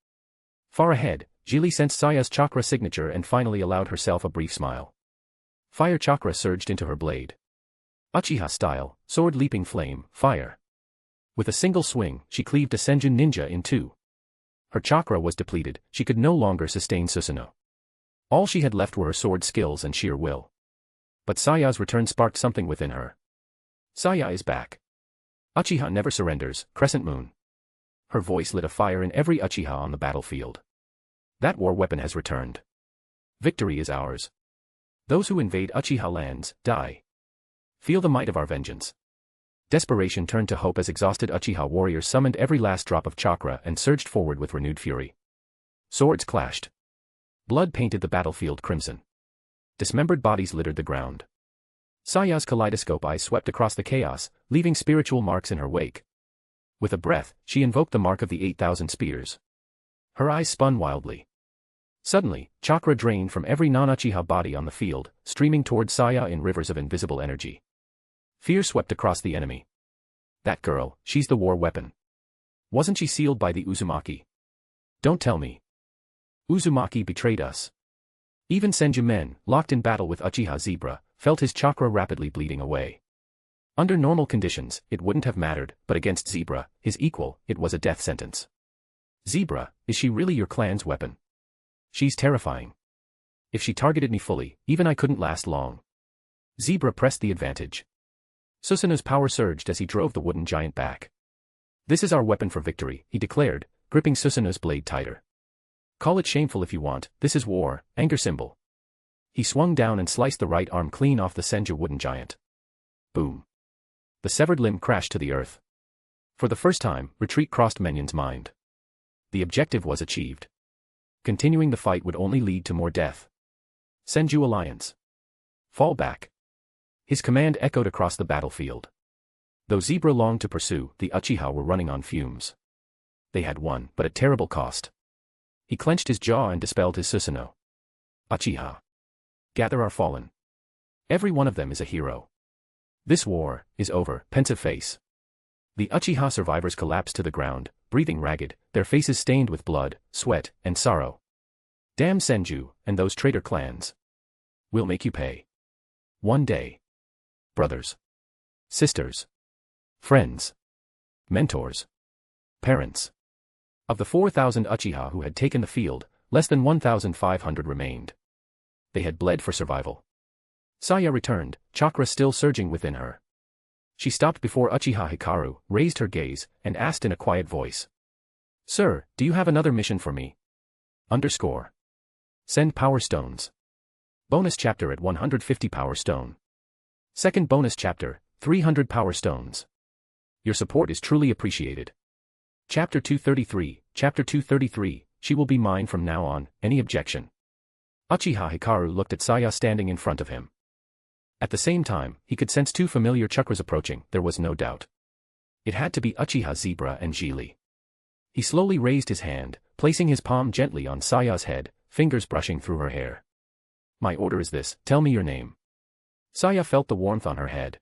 Far ahead, Jili sensed Saya's chakra signature and finally allowed herself a brief smile. Fire chakra surged into her blade. Uchiha style, sword leaping flame, fire. With a single swing, she cleaved a Senjun ninja in two. Her chakra was depleted, she could no longer sustain Susanoo. All she had left were her sword skills and sheer will. But Saya's return sparked something within her. Saya is back. Uchiha never surrenders, Crescent Moon. Her voice lit a fire in every Uchiha on the battlefield. That war weapon has returned. Victory is ours. Those who invade Uchiha lands, die. Feel the might of our vengeance. Desperation turned to hope as exhausted Uchiha warriors summoned every last drop of chakra and surged forward with renewed fury. Swords clashed. Blood painted the battlefield crimson. Dismembered bodies littered the ground. Saya's kaleidoscope eyes swept across the chaos, leaving spiritual marks in her wake. With a breath, she invoked the mark of the 8,000 spears. Her eyes spun wildly. Suddenly, chakra drained from every non-Uchiha body on the field, streaming toward Saya in rivers of invisible energy. Fear swept across the enemy. That girl, she's the war weapon. Wasn't she sealed by the Uzumaki? Don't tell me. Uzumaki betrayed us. Even Senju men, locked in battle with Uchiha Zebra, felt his chakra rapidly bleeding away. Under normal conditions, it wouldn't have mattered, but against Zebra, his equal, it was a death sentence. Zebra, is she really your clan's weapon? She's terrifying. If she targeted me fully, even I couldn't last long. Zebra pressed the advantage. Susanoo's power surged as he drove the wooden giant back. This is our weapon for victory, he declared, gripping Susanoo's blade tighter. Call it shameful if you want, this is war, anger symbol. He swung down and sliced the right arm clean off the Senju wooden giant. Boom. The severed limb crashed to the earth. For the first time, retreat crossed Menyon's mind. The objective was achieved. Continuing the fight would only lead to more death. Senju Alliance. Fall back. His command echoed across the battlefield. Though Zebra longed to pursue, the Uchiha were running on fumes. They had won, but at terrible cost. He clenched his jaw and dispelled his Susanoo. Uchiha. Gather our fallen. Every one of them is a hero. This war is over. Pensive face. The Uchiha survivors collapsed to the ground, breathing ragged, their faces stained with blood, sweat, and sorrow. Damn Senju, and those traitor clans. We'll make you pay. One day. Brothers. Sisters. Friends. Mentors. Parents. Of the 4,000 Uchiha who had taken the field, less than 1,500 remained. They had bled for survival. Saya returned, chakra still surging within her. She stopped before Uchiha Hikaru, raised her gaze, and asked in a quiet voice. Sir, do you have another mission for me? _ Send power stones. Bonus chapter at 150 power stone. Second bonus chapter, 300 power stones. Your support is truly appreciated. Chapter 233, Chapter 233, she will be mine from now on, any objection? Uchiha Hikaru looked at Saya standing in front of him. At the same time, he could sense two familiar chakras approaching, there was no doubt. It had to be Uchiha Zebra and Jili. He slowly raised his hand, placing his palm gently on Saya's head, fingers brushing through her hair. My order is this, tell me your name. Saya felt the warmth on her head.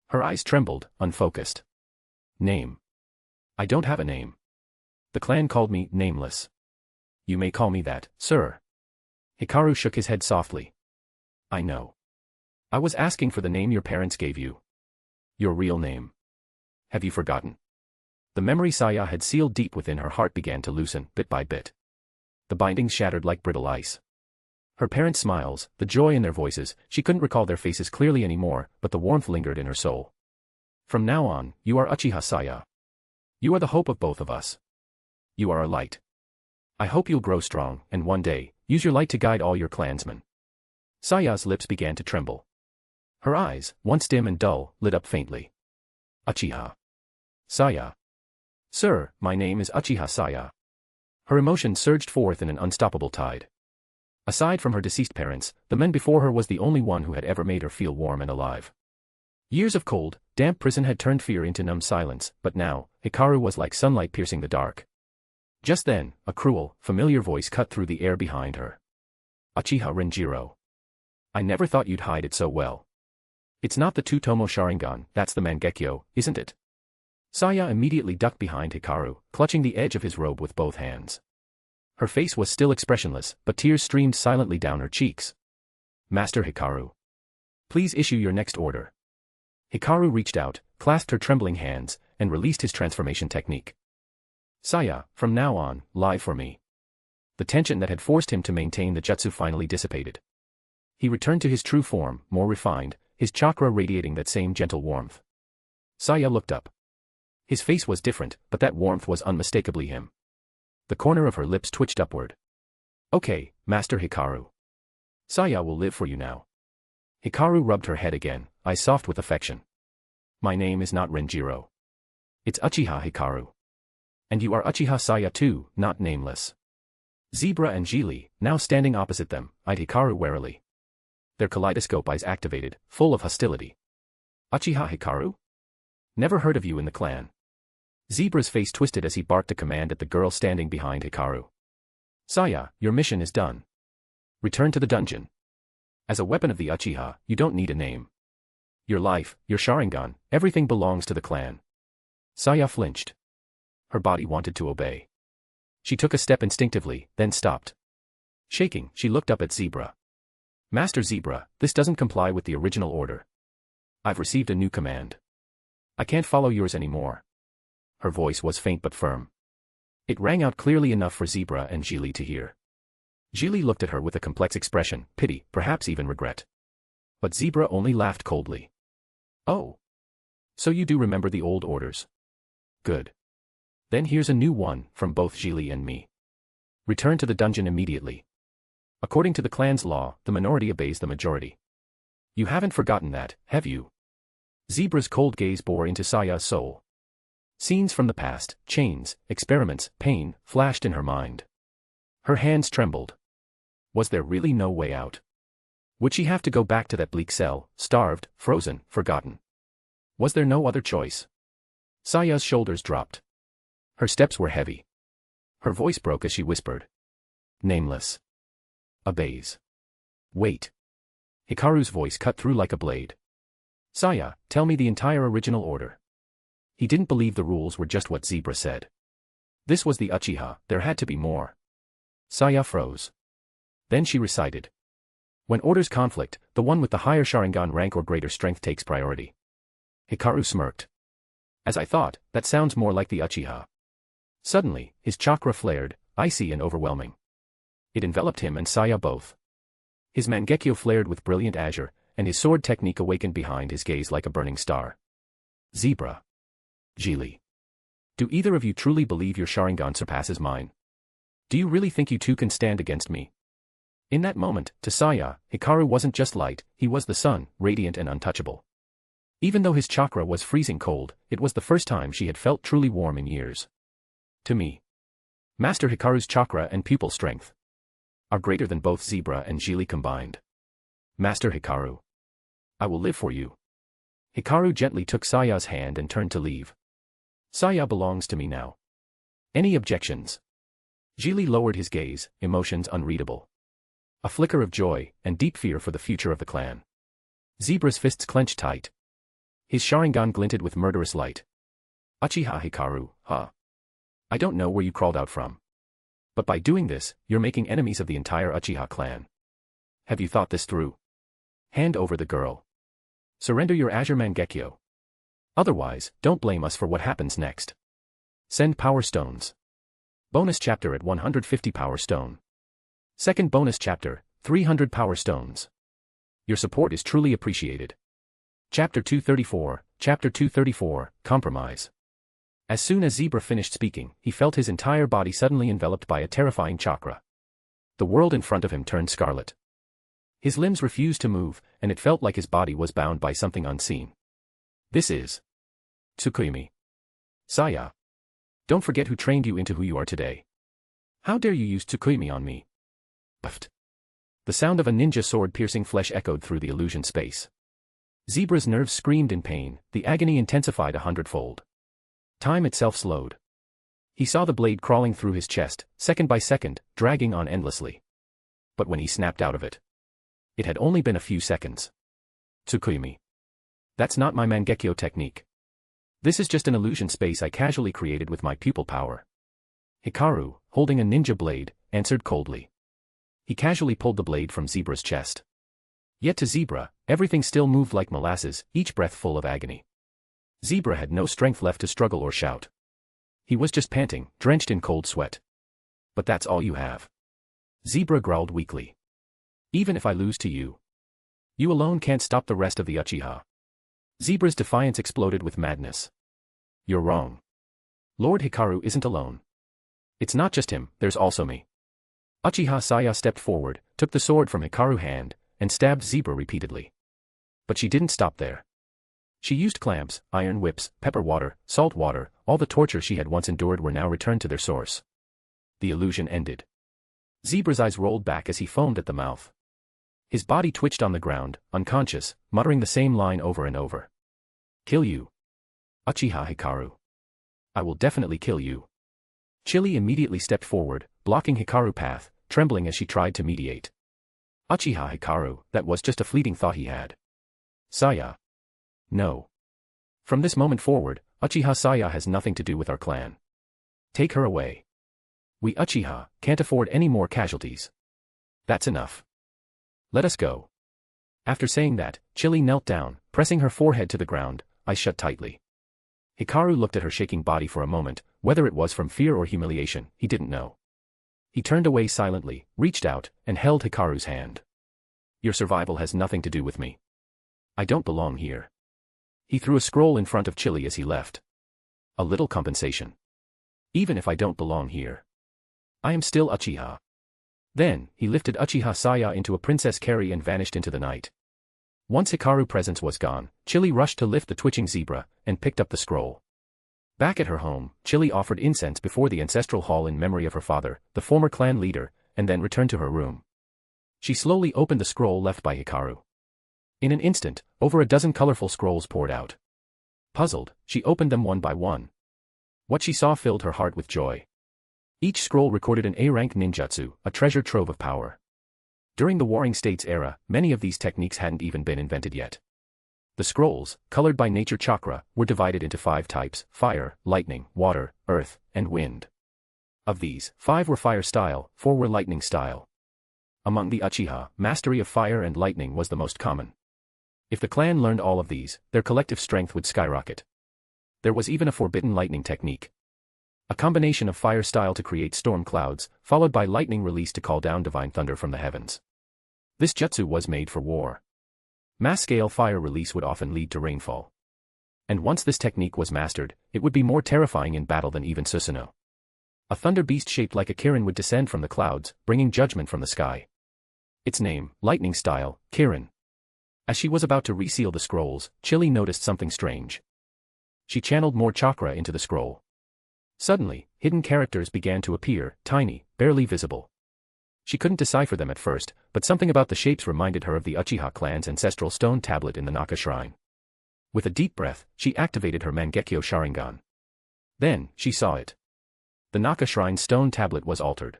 Her eyes trembled, unfocused. Name. I don't have a name. The clan called me Nameless. You may call me that, sir. Hikaru shook his head softly. I know. I was asking for the name your parents gave you. Your real name. Have you forgotten? The memory Saya had sealed deep within her heart began to loosen, bit by bit. The bindings shattered like brittle ice. Her parents' smiles, the joy in their voices, she couldn't recall their faces clearly anymore, but the warmth lingered in her soul. From now on, you are Uchiha Saya. You are the hope of both of us. You are a light. I hope you'll grow strong, and one day, use your light to guide all your clansmen. Saya's lips began to tremble. Her eyes, once dim and dull, lit up faintly. Uchiha. Saya. Sir, my name is Uchiha Saya. Her emotion surged forth in an unstoppable tide. Aside from her deceased parents, the men before her was the only one who had ever made her feel warm and alive. Years of cold, damp prison had turned fear into numb silence, but now, Hikaru was like sunlight piercing the dark. Just then, a cruel, familiar voice cut through the air behind her. Uchiha Renjiro. I never thought you'd hide it so well. It's not the Tsutomo Sharingan, that's the Mangekyō, isn't it? Saya immediately ducked behind Hikaru, clutching the edge of his robe with both hands. Her face was still expressionless, but tears streamed silently down her cheeks. Master Hikaru. Please issue your next order. Hikaru reached out, clasped her trembling hands, and released his transformation technique. Saya, from now on, lie for me. The tension that had forced him to maintain the jutsu finally dissipated. He returned to his true form, more refined, his chakra radiating that same gentle warmth. Saya looked up. His face was different, but that warmth was unmistakably him. The corner of her lips twitched upward. Okay, Master Hikaru. Saya will live for you now. Hikaru rubbed her head again, eyes soft with affection. My name is not Renjiro. It's Uchiha Hikaru. And you are Uchiha Saya too, not Nameless. Zebra and Jili, now standing opposite them, eyed Hikaru warily. Their kaleidoscope eyes activated, full of hostility. Uchiha Hikaru? Never heard of you in the clan. Zebra's face twisted as he barked a command at the girl standing behind Hikaru. Saya, your mission is done. Return to the dungeon. As a weapon of the Uchiha, you don't need a name. Your life, your Sharingan, everything belongs to the clan. Saya flinched. Her body wanted to obey. She took a step instinctively, then stopped. Shaking, she looked up at Zebra. Master Zebra, this doesn't comply with the original order. I've received a new command. I can't follow yours anymore. Her voice was faint but firm. It rang out clearly enough for Zebra and Jili to hear. Jili looked at her with a complex expression, pity, perhaps even regret. But Zebra only laughed coldly. Oh. So you do remember the old orders. Good. Then here's a new one, from both Jili and me. Return to the dungeon immediately. According to the clan's law, the minority obeys the majority. You haven't forgotten that, have you? Zebra's cold gaze bore into Saya's soul. Scenes from the past, chains, experiments, pain, flashed in her mind. Her hands trembled. Was there really no way out? Would she have to go back to that bleak cell, starved, frozen, forgotten? Was there no other choice? Saya's shoulders dropped. Her steps were heavy. Her voice broke as she whispered. Nameless. Obeys. Wait. Hikaru's voice cut through like a blade. Saya, tell me the entire original order. He didn't believe the rules were just what Zebra said. This was the Uchiha, there had to be more. Saya froze. Then she recited. When orders conflict, the one with the higher Sharingan rank or greater strength takes priority. Hikaru smirked. As I thought, that sounds more like the Uchiha. Suddenly, his chakra flared, icy and overwhelming. It enveloped him and Saya both. His Mangekyō flared with brilliant azure, and his sword technique awakened behind his gaze like a burning star. Zebra. Geely. Do either of you truly believe your Sharingan surpasses mine? Do you really think you two can stand against me? In that moment, to Saya, Hikaru wasn't just light, he was the sun, radiant and untouchable. Even though his chakra was freezing cold, it was the first time she had felt truly warm in years. To me, Master Hikaru's chakra and pupil strength are greater than both Zebra and Geely combined. Master Hikaru. I will live for you. Hikaru gently took Saya's hand and turned to leave. Saya belongs to me now. Any objections? Geely lowered his gaze, emotions unreadable. A flicker of joy, and deep fear for the future of the clan. Zebra's fists clenched tight. His Sharingan glinted with murderous light. Uchiha Hikaru, huh? I don't know where you crawled out from. But by doing this, you're making enemies of the entire Uchiha clan. Have you thought this through? Hand over the girl. Surrender your Azure Mangekyō. Otherwise, don't blame us for what happens next. Send Power Stones. Bonus chapter at 150 Power Stone. Second bonus chapter, 300 Power Stones. Your support is truly appreciated. Chapter 234, Compromise. As soon as Zebra finished speaking, he felt his entire body suddenly enveloped by a terrifying chakra. The world in front of him turned scarlet. His limbs refused to move, and it felt like his body was bound by something unseen. This is Tsukuyomi. Saya. Don't forget who trained you into who you are today. How dare you use Tsukuyomi on me? Buffed. The sound of a ninja sword piercing flesh echoed through the illusion space. Zebra's nerves screamed in pain, the agony intensified 100-fold. Time itself slowed. He saw the blade crawling through his chest, second by second, dragging on endlessly. But when he snapped out of it, it had only been a few seconds. Tsukuyomi. That's not my Mangekyō technique. This is just an illusion space I casually created with my pupil power. Hikaru, holding a ninja blade, answered coldly. He casually pulled the blade from Zebra's chest. Yet to Zebra, everything still moved like molasses, each breath full of agony. Zebra had no strength left to struggle or shout. He was just panting, drenched in cold sweat. But that's all you have. Zebra growled weakly. Even if I lose to you, you alone can't stop the rest of the Uchiha. Zebra's defiance exploded with madness. You're wrong. Lord Hikaru isn't alone. It's not just him, there's also me. Uchiha Saya stepped forward, took the sword from Hikaru's hand, and stabbed Zebra repeatedly. But she didn't stop there. She used clamps, iron whips, pepper water, salt water, all the torture she had once endured were now returned to their source. The illusion ended. Zebra's eyes rolled back as he foamed at the mouth. His body twitched on the ground, unconscious, muttering the same line over and over. Kill you. Uchiha Hikaru. I will definitely kill you. Chili immediately stepped forward, blocking Hikaru's path, trembling as she tried to mediate. Uchiha Hikaru, that was just a fleeting thought he had. Saya. No. From this moment forward, Uchiha Saya has nothing to do with our clan. Take her away. We Uchiha can't afford any more casualties. That's enough. Let us go. After saying that, Chili knelt down, pressing her forehead to the ground, eyes shut tightly. Hikaru looked at her shaking body for a moment, whether it was from fear or humiliation, he didn't know. He turned away silently, reached out, and held Hikaru's hand. Your survival has nothing to do with me. I don't belong here. He threw a scroll in front of Chili as he left. A little compensation. Even if I don't belong here, I am still Uchiha. Then, he lifted Uchiha Saya into a princess carry and vanished into the night. Once Hikaru's presence was gone, Chili rushed to lift the twitching Zebra, and picked up the scroll. Back at her home, Chili offered incense before the ancestral hall in memory of her father, the former clan leader, and then returned to her room. She slowly opened the scroll left by Hikaru. In an instant, over a dozen colorful scrolls poured out. Puzzled, she opened them one by one. What she saw filled her heart with joy. Each scroll recorded an A-rank ninjutsu, a treasure trove of power. During the Warring States era, many of these techniques hadn't even been invented yet. The scrolls, colored by nature chakra, were divided into 5 types: fire, lightning, water, earth, and wind. Of these, 5 were fire style, 4 were lightning style. Among the Uchiha, mastery of fire and lightning was the most common. If the clan learned all of these, their collective strength would skyrocket. There was even a forbidden lightning technique. A combination of fire style to create storm clouds, followed by lightning release to call down divine thunder from the heavens. This jutsu was made for war. Mass-scale fire release would often lead to rainfall. And once this technique was mastered, it would be more terrifying in battle than even Susanoo. A thunder beast shaped like a Kirin would descend from the clouds, bringing judgment from the sky. Its name, lightning style, Kirin. As she was about to reseal the scrolls, Chili noticed something strange. She channeled more chakra into the scroll. Suddenly, hidden characters began to appear, tiny, barely visible. She couldn't decipher them at first, but something about the shapes reminded her of the Uchiha clan's ancestral stone tablet in the Naka shrine. With a deep breath, she activated her Mangekyō Sharingan. Then, she saw it. The Naka shrine's stone tablet was altered.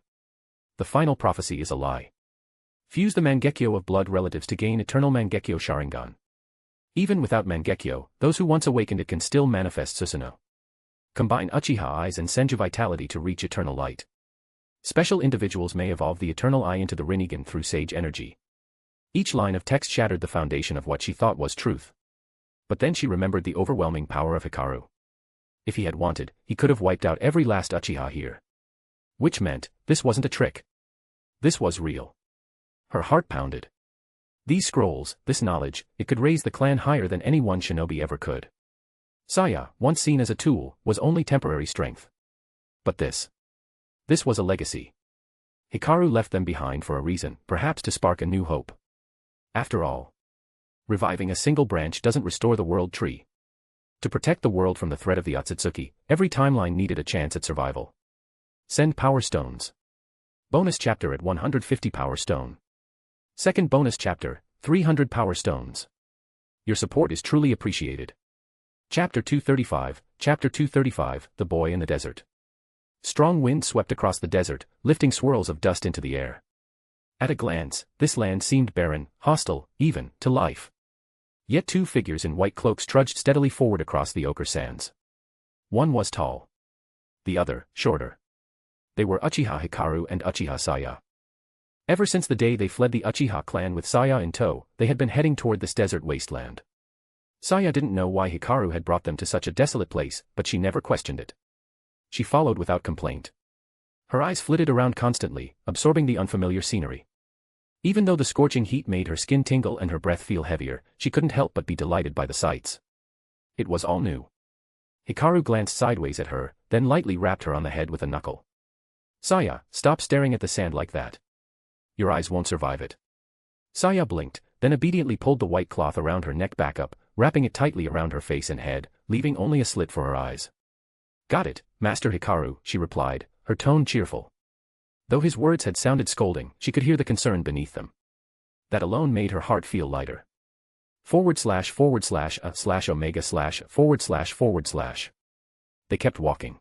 The final prophecy is a lie. Fuse the Mangekyō of blood relatives to gain eternal Mangekyō Sharingan. Even without Mangekyō, those who once awakened it can still manifest Susanoo. Combine Uchiha eyes and Senju vitality to reach eternal light. Special individuals may evolve the eternal eye into the Rinnegan through sage energy. Each line of text shattered the foundation of what she thought was truth. But then she remembered the overwhelming power of Hikaru. If he had wanted, he could have wiped out every last Uchiha here. Which meant, this wasn't a trick. This was real. Her heart pounded. These scrolls, this knowledge, it could raise the clan higher than any one shinobi ever could. Saya, once seen as a tool, was only temporary strength. But this was a legacy. Hikaru left them behind for a reason, perhaps to spark a new hope. After all, reviving a single branch doesn't restore the world tree. To protect the world from the threat of the Otsutsuki, every timeline needed a chance at survival. Send Power Stones. Bonus chapter at 150 Power Stone. Second bonus chapter, 300 Power Stones. Your support is truly appreciated. Chapter 235, Chapter 235, The Boy in the Desert. Strong wind swept across the desert, lifting swirls of dust into the air. At a glance, this land seemed barren, hostile, even, to life. Yet 2 figures in white cloaks trudged steadily forward across the ochre sands. One was tall. The other, shorter. They were Uchiha Hikaru and Uchiha Saya. Ever since the day they fled the Uchiha clan with Saya in tow, they had been heading toward this desert wasteland. Saya didn't know why Hikaru had brought them to such a desolate place, but she never questioned it. She followed without complaint. Her eyes flitted around constantly, absorbing the unfamiliar scenery. Even though the scorching heat made her skin tingle and her breath feel heavier, she couldn't help but be delighted by the sights. It was all new. Hikaru glanced sideways at her, then lightly rapped her on the head with a knuckle. Saya, stop staring at the sand like that. Your eyes won't survive it. Saya blinked, then obediently pulled the white cloth around her neck back up, wrapping it tightly around her face and head, leaving only a slit for her eyes. Got it, Master Hikaru, she replied, her tone cheerful. Though his words had sounded scolding, she could hear the concern beneath them. That alone made her heart feel lighter. / /omega/ / They kept walking.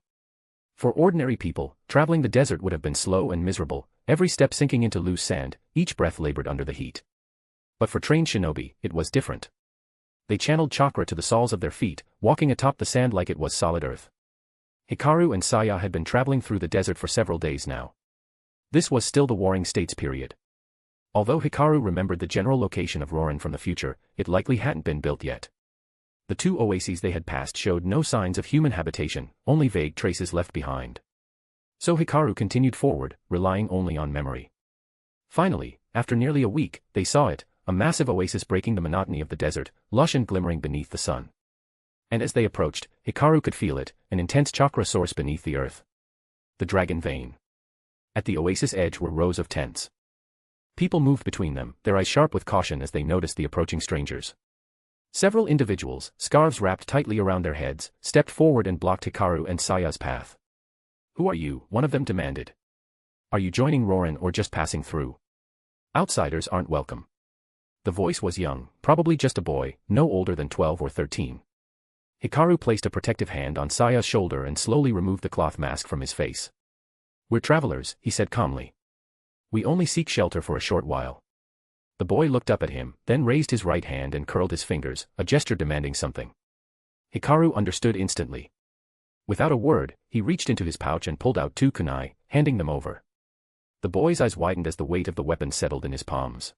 For ordinary people, traveling the desert would have been slow and miserable, every step sinking into loose sand, each breath labored under the heat. But for trained shinobi, it was different. They channeled chakra to the soles of their feet, walking atop the sand like it was solid earth. Hikaru and Saya had been traveling through the desert for several days now. This was still the Warring States period. Although Hikaru remembered the general location of Rorin from the future, it likely hadn't been built yet. The 2 oases they had passed showed no signs of human habitation, only vague traces left behind. So Hikaru continued forward, relying only on memory. Finally, after nearly a week, they saw it, a massive oasis breaking the monotony of the desert, lush and glimmering beneath the sun. And as they approached, Hikaru could feel it, an intense chakra source beneath the earth. The Dragon Vein. At the oasis edge were rows of tents. People moved between them, their eyes sharp with caution as they noticed the approaching strangers. Several individuals, scarves wrapped tightly around their heads, stepped forward and blocked Hikaru and Saya's path. Who are you? One of them demanded. Are you joining Rorin or just passing through? Outsiders aren't welcome. The voice was young, probably just a boy, no older than 12 or 13. Hikaru placed a protective hand on Saya's shoulder and slowly removed the cloth mask from his face. We're travelers, he said calmly. We only seek shelter for a short while. The boy looked up at him, then raised his right hand and curled his fingers, a gesture demanding something. Hikaru understood instantly. Without a word, he reached into his pouch and pulled out 2 kunai, handing them over. The boy's eyes widened as the weight of the weapon settled in his palms.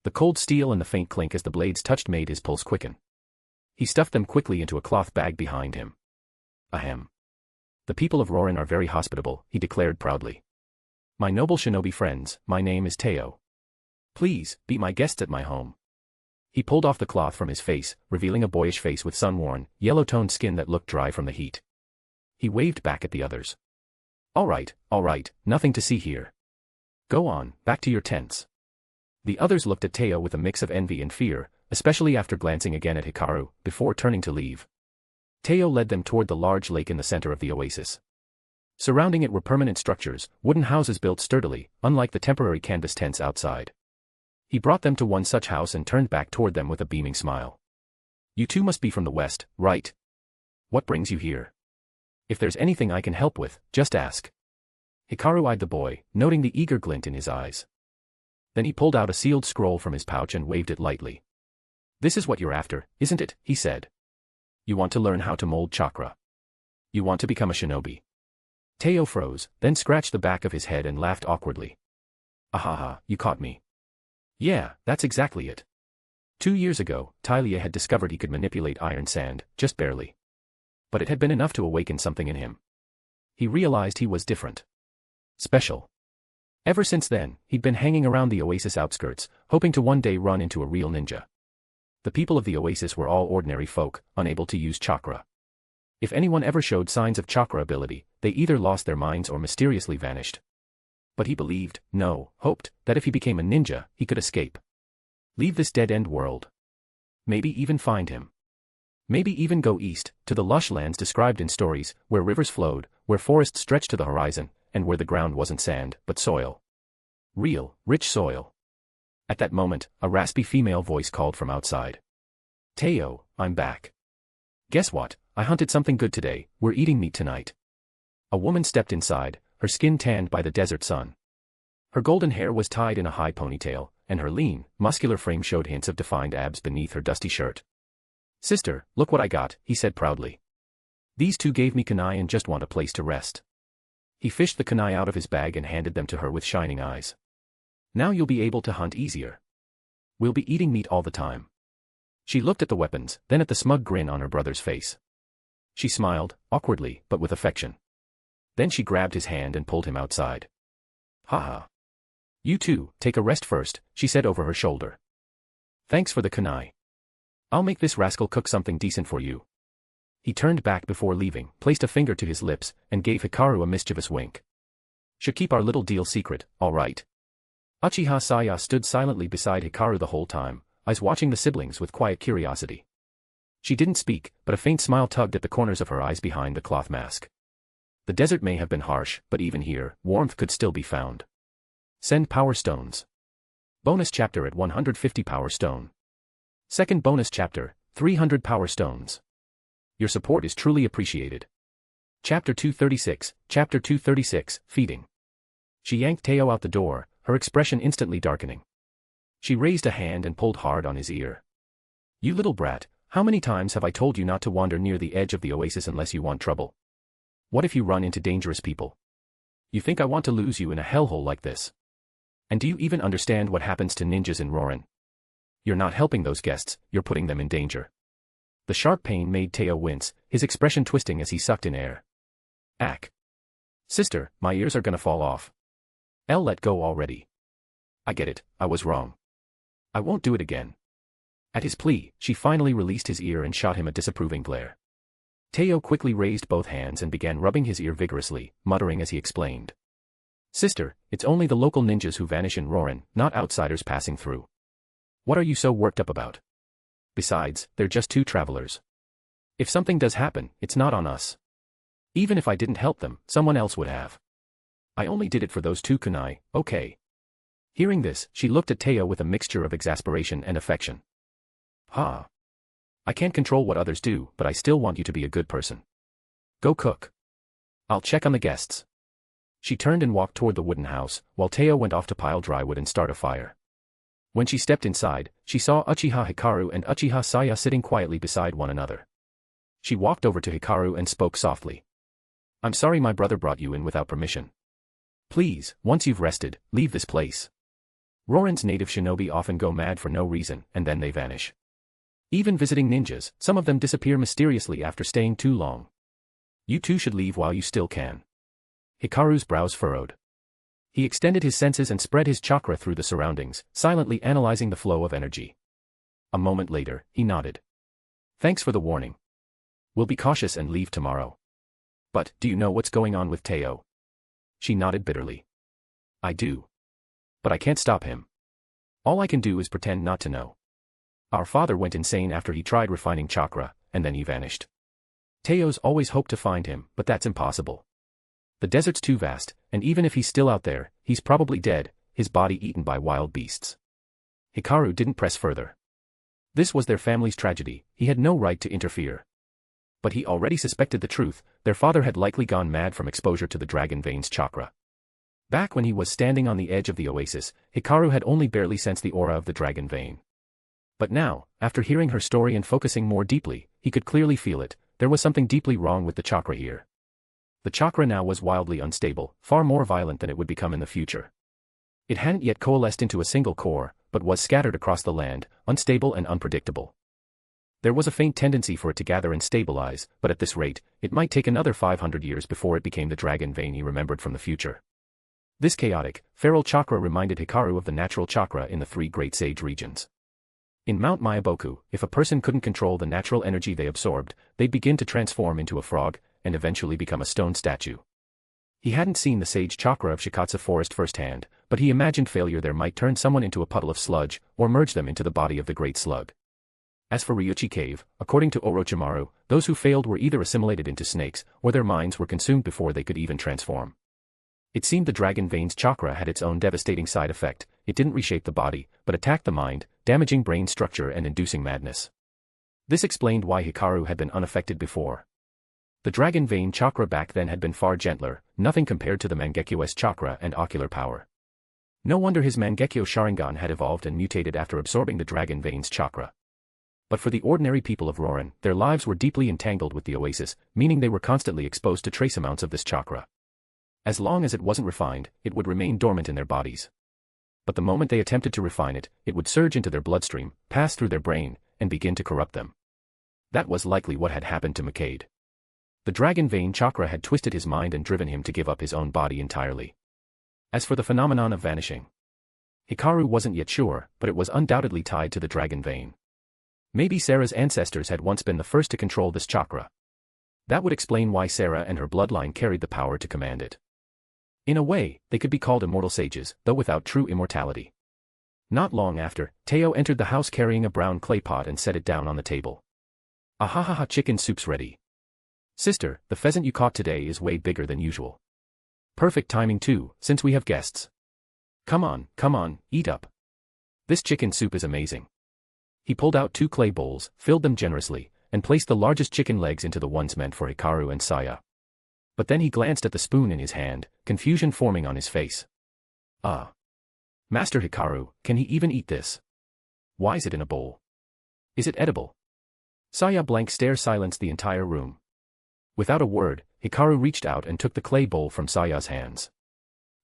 The cold steel and the faint clink as the blades touched made his pulse quicken. He stuffed them quickly into a cloth bag behind him. Ahem. The people of Rorin are very hospitable, he declared proudly. My noble shinobi friends, my name is Teo. Please, be my guests at my home. He pulled off the cloth from his face, revealing a boyish face with sun-worn, yellow-toned skin that looked dry from the heat. He waved back at the others. All right, nothing to see here. Go on, back to your tents. The others looked at Teo with a mix of envy and fear, especially after glancing again at Hikaru, before turning to leave. Teo led them toward the large lake in the center of the oasis. Surrounding it were permanent structures, wooden houses built sturdily, unlike the temporary canvas tents outside. He brought them to one such house and turned back toward them with a beaming smile. You two must be from the west, right? What brings you here? If there's anything I can help with, just ask. Hikaru eyed the boy, noting the eager glint in his eyes. Then he pulled out a sealed scroll from his pouch and waved it lightly. This is what you're after, isn't it? He said. You want to learn how to mold chakra. You want to become a shinobi. Teo froze, then scratched the back of his head and laughed awkwardly. Ahaha, you caught me. Yeah, that's exactly it. 2 years ago, Tylea had discovered he could manipulate iron sand, just barely. But it had been enough to awaken something in him. He realized he was different. Special. Ever since then, he'd been hanging around the oasis outskirts, hoping to one day run into a real ninja. The people of the oasis were all ordinary folk, unable to use chakra. If anyone ever showed signs of chakra ability, they either lost their minds or mysteriously vanished. But he believed, no, hoped, that if he became a ninja, he could escape. Leave this dead-end world. Maybe even find him. Maybe even go east, to the lush lands described in stories, where rivers flowed, where forests stretched to the horizon, and where the ground wasn't sand, but soil. Real, rich soil. At that moment, a raspy female voice called from outside. Teo, I'm back. Guess what? I hunted something good today, we're eating meat tonight. A woman stepped inside, her skin tanned by the desert sun. Her golden hair was tied in a high ponytail, and her lean, muscular frame showed hints of defined abs beneath her dusty shirt. Sister, look what I got, he said proudly. These two gave me kunai and just want a place to rest. He fished the kunai out of his bag and handed them to her with shining eyes. Now you'll be able to hunt easier. We'll be eating meat all the time. She looked at the weapons, then at the smug grin on her brother's face. She smiled, awkwardly, but with affection. Then she grabbed his hand and pulled him outside. Haha. You two, take a rest first, she said over her shoulder. Thanks for the kunai. I'll make this rascal cook something decent for you. He turned back before leaving, placed a finger to his lips, and gave Hikaru a mischievous wink. Should keep our little deal secret, all right. Uchiha Saya stood silently beside Hikaru the whole time, eyes watching the siblings with quiet curiosity. She didn't speak, but a faint smile tugged at the corners of her eyes behind the cloth mask. The desert may have been harsh, but even here, warmth could still be found. Send power stones. Bonus chapter at 150 power stone. Second bonus chapter, 300 power stones. Your support is truly appreciated. Chapter 236, Feeding. She yanked Teo out the door, her expression instantly darkening. She raised a hand and pulled hard on his ear. You little brat, how many times have I told you not to wander near the edge of the oasis unless you want trouble? What if you run into dangerous people? You think I want to lose you in a hellhole like this? And do you even understand what happens to ninjas in Rorin? You're not helping those guests, you're putting them in danger. The sharp pain made Teo wince, his expression twisting as he sucked in air. Ack. Sister, my ears are gonna fall off. Let go already. I get it, I was wrong. I won't do it again. At his plea, she finally released his ear and shot him a disapproving glare. Teo quickly raised both hands and began rubbing his ear vigorously, muttering as he explained. Sister, it's only the local ninjas who vanish in Rorin, not outsiders passing through. What are you so worked up about? Besides, they're just two travelers. If something does happen, it's not on us. Even if I didn't help them, someone else would have. I only did it for those two kunai, okay. Hearing this, she looked at Teo with a mixture of exasperation and affection. Ha. I can't control what others do, but I still want you to be a good person. Go cook. I'll check on the guests. She turned and walked toward the wooden house, while Teo went off to pile dry wood and start a fire. When she stepped inside, she saw Uchiha Hikaru and Uchiha Saya sitting quietly beside one another. She walked over to Hikaru and spoke softly. "I'm sorry my brother brought you in without permission. Please, once you've rested, leave this place." Rorin's native shinobi often go mad for no reason, and then they vanish. Even visiting ninjas, some of them disappear mysteriously after staying too long. You two should leave while you still can. Hikaru's brows furrowed. He extended his senses and spread his chakra through the surroundings, silently analyzing the flow of energy. A moment later, he nodded. "Thanks for the warning. We'll be cautious and leave tomorrow. But, do you know what's going on with Teo?" She nodded bitterly. "I do. But I can't stop him. All I can do is pretend not to know. Our father went insane after he tried refining chakra, and then he vanished. Teo's always hoped to find him, but that's impossible. The desert's too vast, and even if he's still out there, he's probably dead, his body eaten by wild beasts." Hikaru didn't press further. This was their family's tragedy, he had no right to interfere. But he already suspected the truth, their father had likely gone mad from exposure to the dragon vein's chakra. Back when he was standing on the edge of the oasis, Hikaru had only barely sensed the aura of the dragon vein. But now, after hearing her story and focusing more deeply, he could clearly feel it, there was something deeply wrong with the chakra here. The chakra now was wildly unstable, far more violent than it would become in the future. It hadn't yet coalesced into a single core, but was scattered across the land, unstable and unpredictable. There was a faint tendency for it to gather and stabilize, but at this rate, it might take another 500 years before it became the dragon vein he remembered from the future. This chaotic, feral chakra reminded Hikaru of the natural chakra in the three great sage regions. In Mount Myaboku, if a person couldn't control the natural energy they absorbed, they'd begin to transform into a frog, and eventually become a stone statue. He hadn't seen the sage chakra of Shikatsu Forest firsthand, but he imagined failure there might turn someone into a puddle of sludge, or merge them into the body of the great slug. As for Ryuchi Cave, according to Orochimaru, those who failed were either assimilated into snakes, or their minds were consumed before they could even transform. It seemed the dragon vein's chakra had its own devastating side effect, it didn't reshape the body, but attacked the mind, damaging brain structure and inducing madness. This explained why Hikaru had been unaffected before. The dragon vein chakra back then had been far gentler, nothing compared to the Mangekyō's chakra and ocular power. No wonder his Mangekyō Sharingan had evolved and mutated after absorbing the dragon vein's chakra. But for the ordinary people of Rorin, their lives were deeply entangled with the oasis, meaning they were constantly exposed to trace amounts of this chakra. As long as it wasn't refined, it would remain dormant in their bodies. But the moment they attempted to refine it, it would surge into their bloodstream, pass through their brain, and begin to corrupt them. That was likely what had happened to Makade. The dragon vein chakra had twisted his mind and driven him to give up his own body entirely. As for the phenomenon of vanishing, Hikaru wasn't yet sure, but it was undoubtedly tied to the dragon vein. Maybe Sarah's ancestors had once been the first to control this chakra. That would explain why Sarah and her bloodline carried the power to command it. In a way, they could be called immortal sages, though without true immortality. Not long after, Teo entered the house carrying a brown clay pot and set it down on the table. "Ahahaha, chicken soup's ready. Sister, the pheasant you caught today is way bigger than usual. Perfect timing too, since we have guests. Come on, eat up. This chicken soup is amazing." He pulled out 2 clay bowls, filled them generously, and placed the largest chicken legs into the ones meant for Hikaru and Saya. But then he glanced at the spoon in his hand, confusion forming on his face. Master Hikaru, can he even eat this? Why is it in a bowl? Is it edible? Saya blank stare silenced the entire room. Without a word, Hikaru reached out and took the clay bowl from Saya's hands.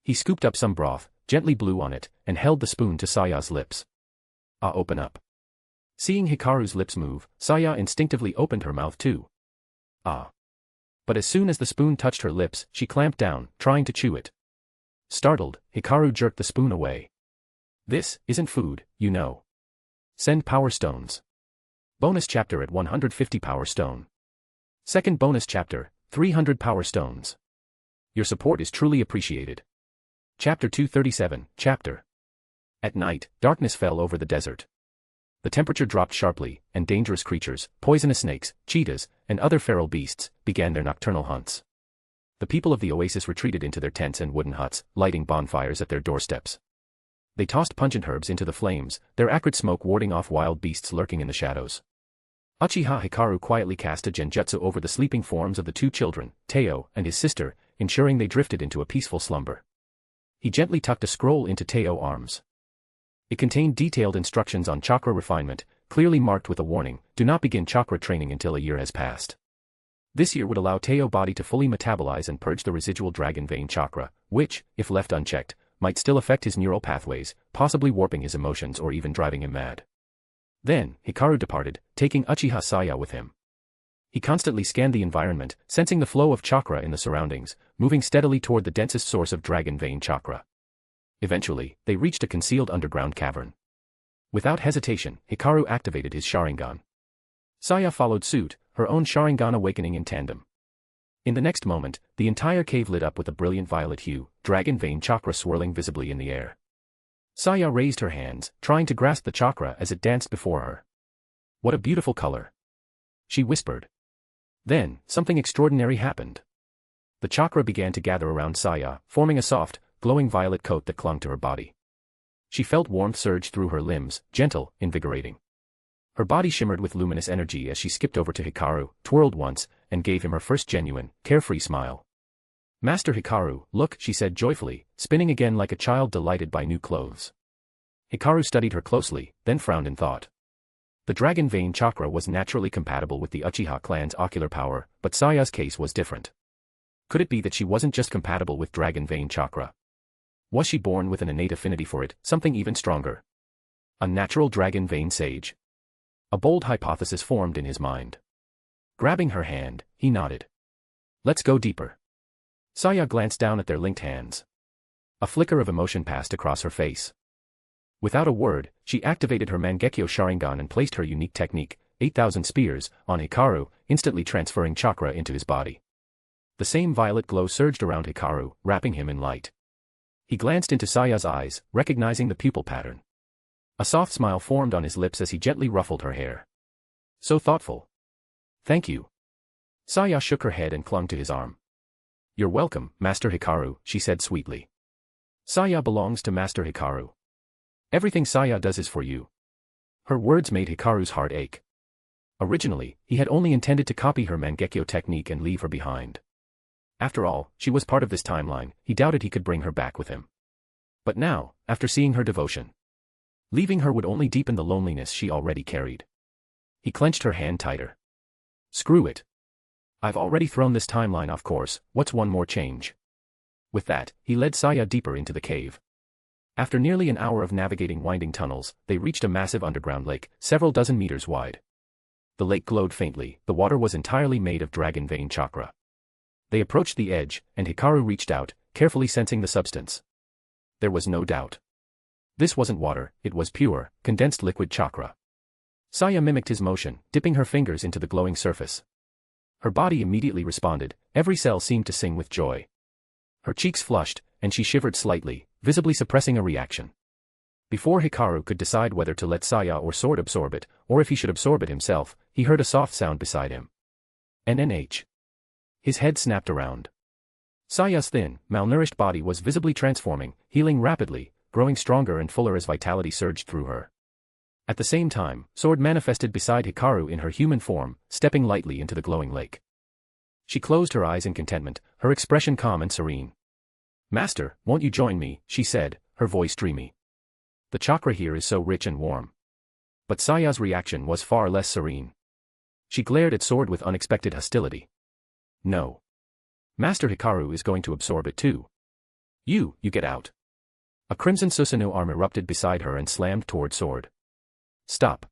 He scooped up some broth, gently blew on it, and held the spoon to Saya's lips. Open up. Seeing Hikaru's lips move, Saya instinctively opened her mouth too. But as soon as the spoon touched her lips, she clamped down, trying to chew it. Startled, Hikaru jerked the spoon away. "This isn't food, you know. Send power stones." Bonus chapter at 150 power stone. Second bonus chapter, 300 power stones. Your support is truly appreciated. Chapter 237, Chapter. At night, darkness fell over the desert. The temperature dropped sharply, and dangerous creatures, poisonous snakes, cheetahs, and other feral beasts, began their nocturnal hunts. The people of the oasis retreated into their tents and wooden huts, lighting bonfires at their doorsteps. They tossed pungent herbs into the flames, their acrid smoke warding off wild beasts lurking in the shadows. Uchiha Hikaru quietly cast a genjutsu over the sleeping forms of the 2 children, Teo and his sister, ensuring they drifted into a peaceful slumber. He gently tucked a scroll into Teo's arms. It contained detailed instructions on chakra refinement, clearly marked with a warning: do not begin chakra training until a year has passed. This year would allow Teo's body to fully metabolize and purge the residual dragon vein chakra, which, if left unchecked, might still affect his neural pathways, possibly warping his emotions or even driving him mad. Then, Hikaru departed, taking Uchiha Saya with him. He constantly scanned the environment, sensing the flow of chakra in the surroundings, moving steadily toward the densest source of dragon vein chakra. Eventually, they reached a concealed underground cavern. Without hesitation, Hikaru activated his Sharingan. Saya followed suit, her own Sharingan awakening in tandem. In the next moment, the entire cave lit up with a brilliant violet hue, dragon vein chakra swirling visibly in the air. Saya raised her hands, trying to grasp the chakra as it danced before her. "What a beautiful color," she whispered. Then, something extraordinary happened. The chakra began to gather around Saya, forming a soft, glowing violet coat that clung to her body. She felt warmth surge through her limbs, gentle, invigorating. Her body shimmered with luminous energy as she skipped over to Hikaru, twirled once, and gave him her first genuine, carefree smile. "Master Hikaru, look," she said joyfully, spinning again like a child delighted by new clothes. Hikaru studied her closely, then frowned in thought. The dragon vein chakra was naturally compatible with the Uchiha clan's ocular power, but Saya's case was different. Could it be that she wasn't just compatible with dragon vein chakra? Was she born with an innate affinity for it, something even stronger? A natural dragon vein sage? A bold hypothesis formed in his mind. Grabbing her hand, he nodded. "Let's go deeper." Saya glanced down at their linked hands. A flicker of emotion passed across her face. Without a word, she activated her Mangekyō Sharingan and placed her unique technique, 8,000 spears, on Hikaru, instantly transferring chakra into his body. The same violet glow surged around Hikaru, wrapping him in light. He glanced into Saya's eyes, recognizing the pupil pattern. A soft smile formed on his lips as he gently ruffled her hair. "So thoughtful." "Thank you." Saya shook her head and clung to his arm. "You're welcome, Master Hikaru," she said sweetly. Saya belongs to Master Hikaru. Everything Saya does is for you. Her words made Hikaru's heart ache. Originally, he had only intended to copy her Mangekyō technique and leave her behind. After all, she was part of this timeline, he doubted he could bring her back with him. But now, after seeing her devotion, leaving her would only deepen the loneliness she already carried. He clenched her hand tighter. "Screw it. I've already thrown this timeline off course, what's one more change?" With that, he led Saya deeper into the cave. After nearly an hour of navigating winding tunnels, they reached a massive underground lake, several dozen meters wide. The lake glowed faintly, the water was entirely made of dragon vein chakra. They approached the edge, and Hikaru reached out, carefully sensing the substance. There was no doubt. This wasn't water, it was pure, condensed liquid chakra. Saya mimicked his motion, dipping her fingers into the glowing surface. Her body immediately responded, every cell seemed to sing with joy. Her cheeks flushed, and she shivered slightly, visibly suppressing a reaction. Before Hikaru could decide whether to let Saya or Sword absorb it, or if he should absorb it himself, he heard a soft sound beside him. NNH. His head snapped around. Saya's thin, malnourished body was visibly transforming, healing rapidly, growing stronger and fuller as vitality surged through her. At the same time, Sword manifested beside Hikaru in her human form, stepping lightly into the glowing lake. She closed her eyes in contentment, her expression calm and serene. "Master, won't you join me?" she said, her voice dreamy. "The chakra here is so rich and warm." But Saya's reaction was far less serene. She glared at Sword with unexpected hostility. "No. Master Hikaru is going to absorb it too. You get out." A crimson Susanoo arm erupted beside her and slammed toward Sword. "Stop."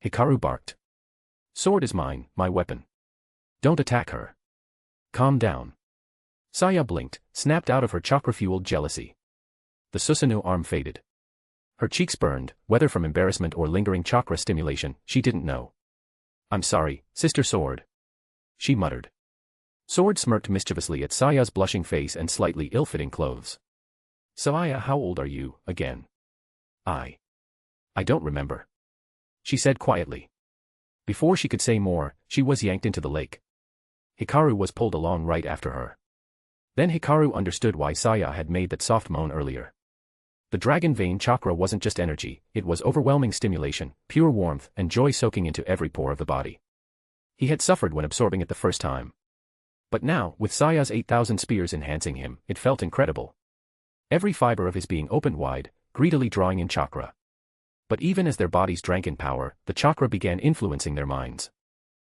Hikaru barked. "Sword is mine, my weapon. Don't attack her. Calm down." Saya blinked, snapped out of her chakra-fueled jealousy. The Susanoo arm faded. Her cheeks burned, whether from embarrassment or lingering chakra stimulation, she didn't know. "I'm sorry, Sister Sword," she muttered. Sword smirked mischievously at Saya's blushing face and slightly ill-fitting clothes. "Saya, how old are you, again?" I don't remember," she said quietly. Before she could say more, she was yanked into the lake. Hikaru was pulled along right after her. Then Hikaru understood why Saya had made that soft moan earlier. The dragon vein chakra wasn't just energy, it was overwhelming stimulation, pure warmth, and joy soaking into every pore of the body. He had suffered when absorbing it the first time. But now, with Saya's 8,000 spears enhancing him, it felt incredible. Every fiber of his being opened wide, greedily drawing in chakra. But even as their bodies drank in power, the chakra began influencing their minds.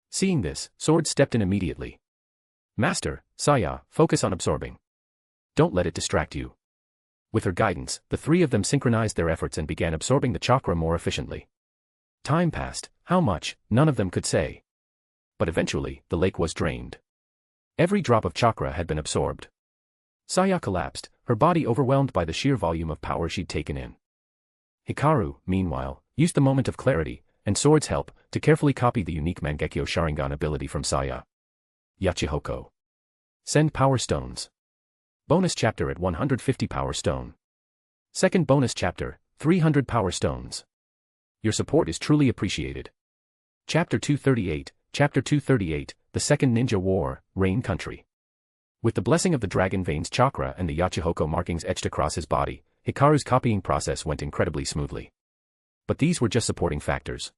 Seeing this, Sword stepped in immediately. Master, Saya, focus on absorbing. Don't let it distract you. With her guidance, the three of them synchronized their efforts and began absorbing the chakra more efficiently. Time passed, how much, none of them could say. But eventually, the lake was drained. Every drop of chakra had been absorbed. Saya collapsed, her body overwhelmed by the sheer volume of power she'd taken in. Hikaru, meanwhile, used the moment of clarity, and Sword's help, to carefully copy the unique Mangekyō Sharingan ability from Saya. Yachihoko. Send power stones. Bonus chapter at 150 power stone. Second bonus chapter, 300 power stones. Your support is truly appreciated. Chapter 238, Chapter 238, The Second Ninja War, Rain Country. With the blessing of the Dragon Vein's chakra and the Yachihoko markings etched across his body, Hikaru's copying process went incredibly smoothly. But these were just supporting factors.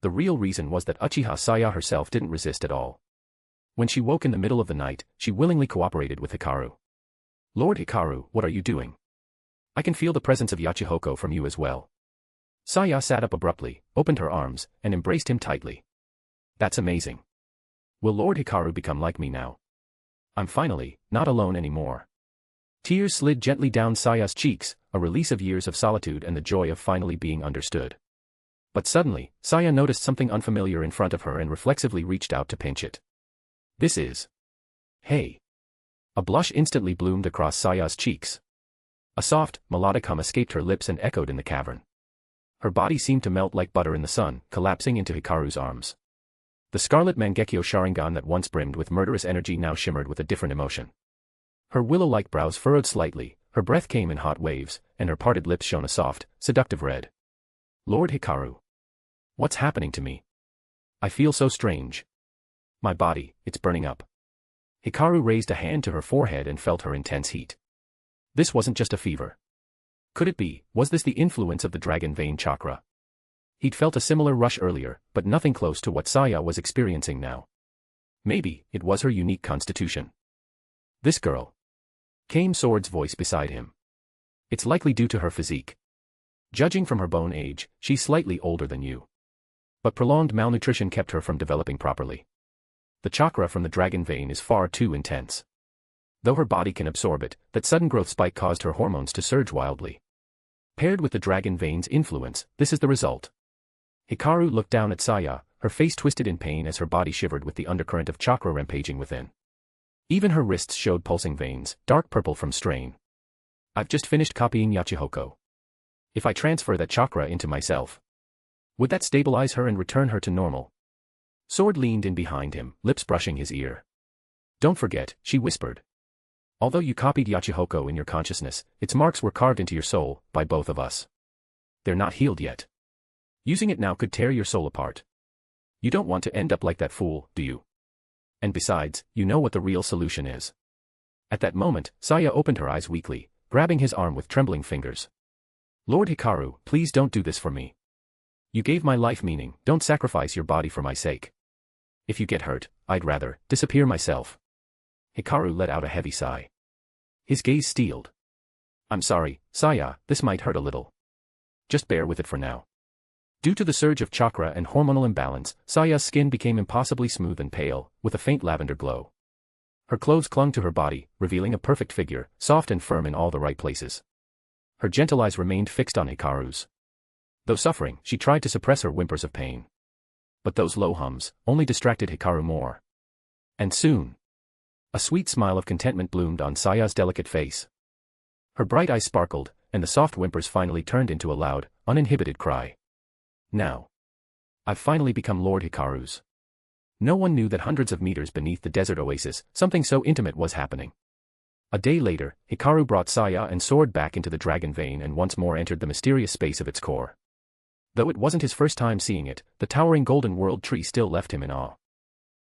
The real reason was that Uchiha Saya herself didn't resist at all. When she woke in the middle of the night, she willingly cooperated with Hikaru. Lord Hikaru, what are you doing? I can feel the presence of Yachihoko from you as well. Saya sat up abruptly, opened her arms, and embraced him tightly. That's amazing. Will Lord Hikaru become like me now? I'm finally, not alone anymore. Tears slid gently down Saya's cheeks, a release of years of solitude and the joy of finally being understood. But suddenly, Saya noticed something unfamiliar in front of her and reflexively reached out to pinch it. This is... Hey. A blush instantly bloomed across Saya's cheeks. A soft, melodic hum escaped her lips and echoed in the cavern. Her body seemed to melt like butter in the sun, collapsing into Hikaru's arms. The scarlet Mangekyō Sharingan that once brimmed with murderous energy now shimmered with a different emotion. Her willow-like brows furrowed slightly, her breath came in hot waves, and her parted lips shone a soft, seductive red. Lord Hikaru. What's happening to me? I feel so strange. My body, it's burning up. Hikaru raised a hand to her forehead and felt her intense heat. This wasn't just a fever. Could it be, was this the influence of the Dragon Vein chakra? He'd felt a similar rush earlier, but nothing close to what Saya was experiencing now. Maybe, it was her unique constitution. This girl. Came Sword's voice beside him. It's likely due to her physique. Judging from her bone age, she's slightly older than you. But prolonged malnutrition kept her from developing properly. The chakra from the Dragon Vein is far too intense. Though her body can absorb it, that sudden growth spike caused her hormones to surge wildly. Paired with the Dragon Vein's influence, this is the result. Hikaru looked down at Saya, her face twisted in pain as her body shivered with the undercurrent of chakra rampaging within. Even her wrists showed pulsing veins, dark purple from strain. I've just finished copying Yachihoko. If I transfer that chakra into myself, would that stabilize her and return her to normal? Sword leaned in behind him, lips brushing his ear. Don't forget, she whispered. Although you copied Yachihoko in your consciousness, its marks were carved into your soul, by both of us. They're not healed yet. Using it now could tear your soul apart. You don't want to end up like that fool, do you? And besides, you know what the real solution is. At that moment, Saya opened her eyes weakly, grabbing his arm with trembling fingers. Lord Hikaru, please don't do this for me. You gave my life meaning, don't sacrifice your body for my sake. If you get hurt, I'd rather disappear myself. Hikaru let out a heavy sigh. His gaze steeled. I'm sorry, Saya, this might hurt a little. Just bear with it for now. Due to the surge of chakra and hormonal imbalance, Saya's skin became impossibly smooth and pale, with a faint lavender glow. Her clothes clung to her body, revealing a perfect figure, soft and firm in all the right places. Her gentle eyes remained fixed on Hikaru's. Though suffering, she tried to suppress her whimpers of pain. But those low hums only distracted Hikaru more. And soon, a sweet smile of contentment bloomed on Saya's delicate face. Her bright eyes sparkled, and the soft whimpers finally turned into a loud, uninhibited cry. Now, I've finally become Lord Hikaru's. No one knew that hundreds of meters beneath the desert oasis, something so intimate was happening. A day later, Hikaru brought Saya and Sword back into the Dragon Vein and once more entered the mysterious space of its core. Though it wasn't his first time seeing it, the towering golden world tree still left him in awe.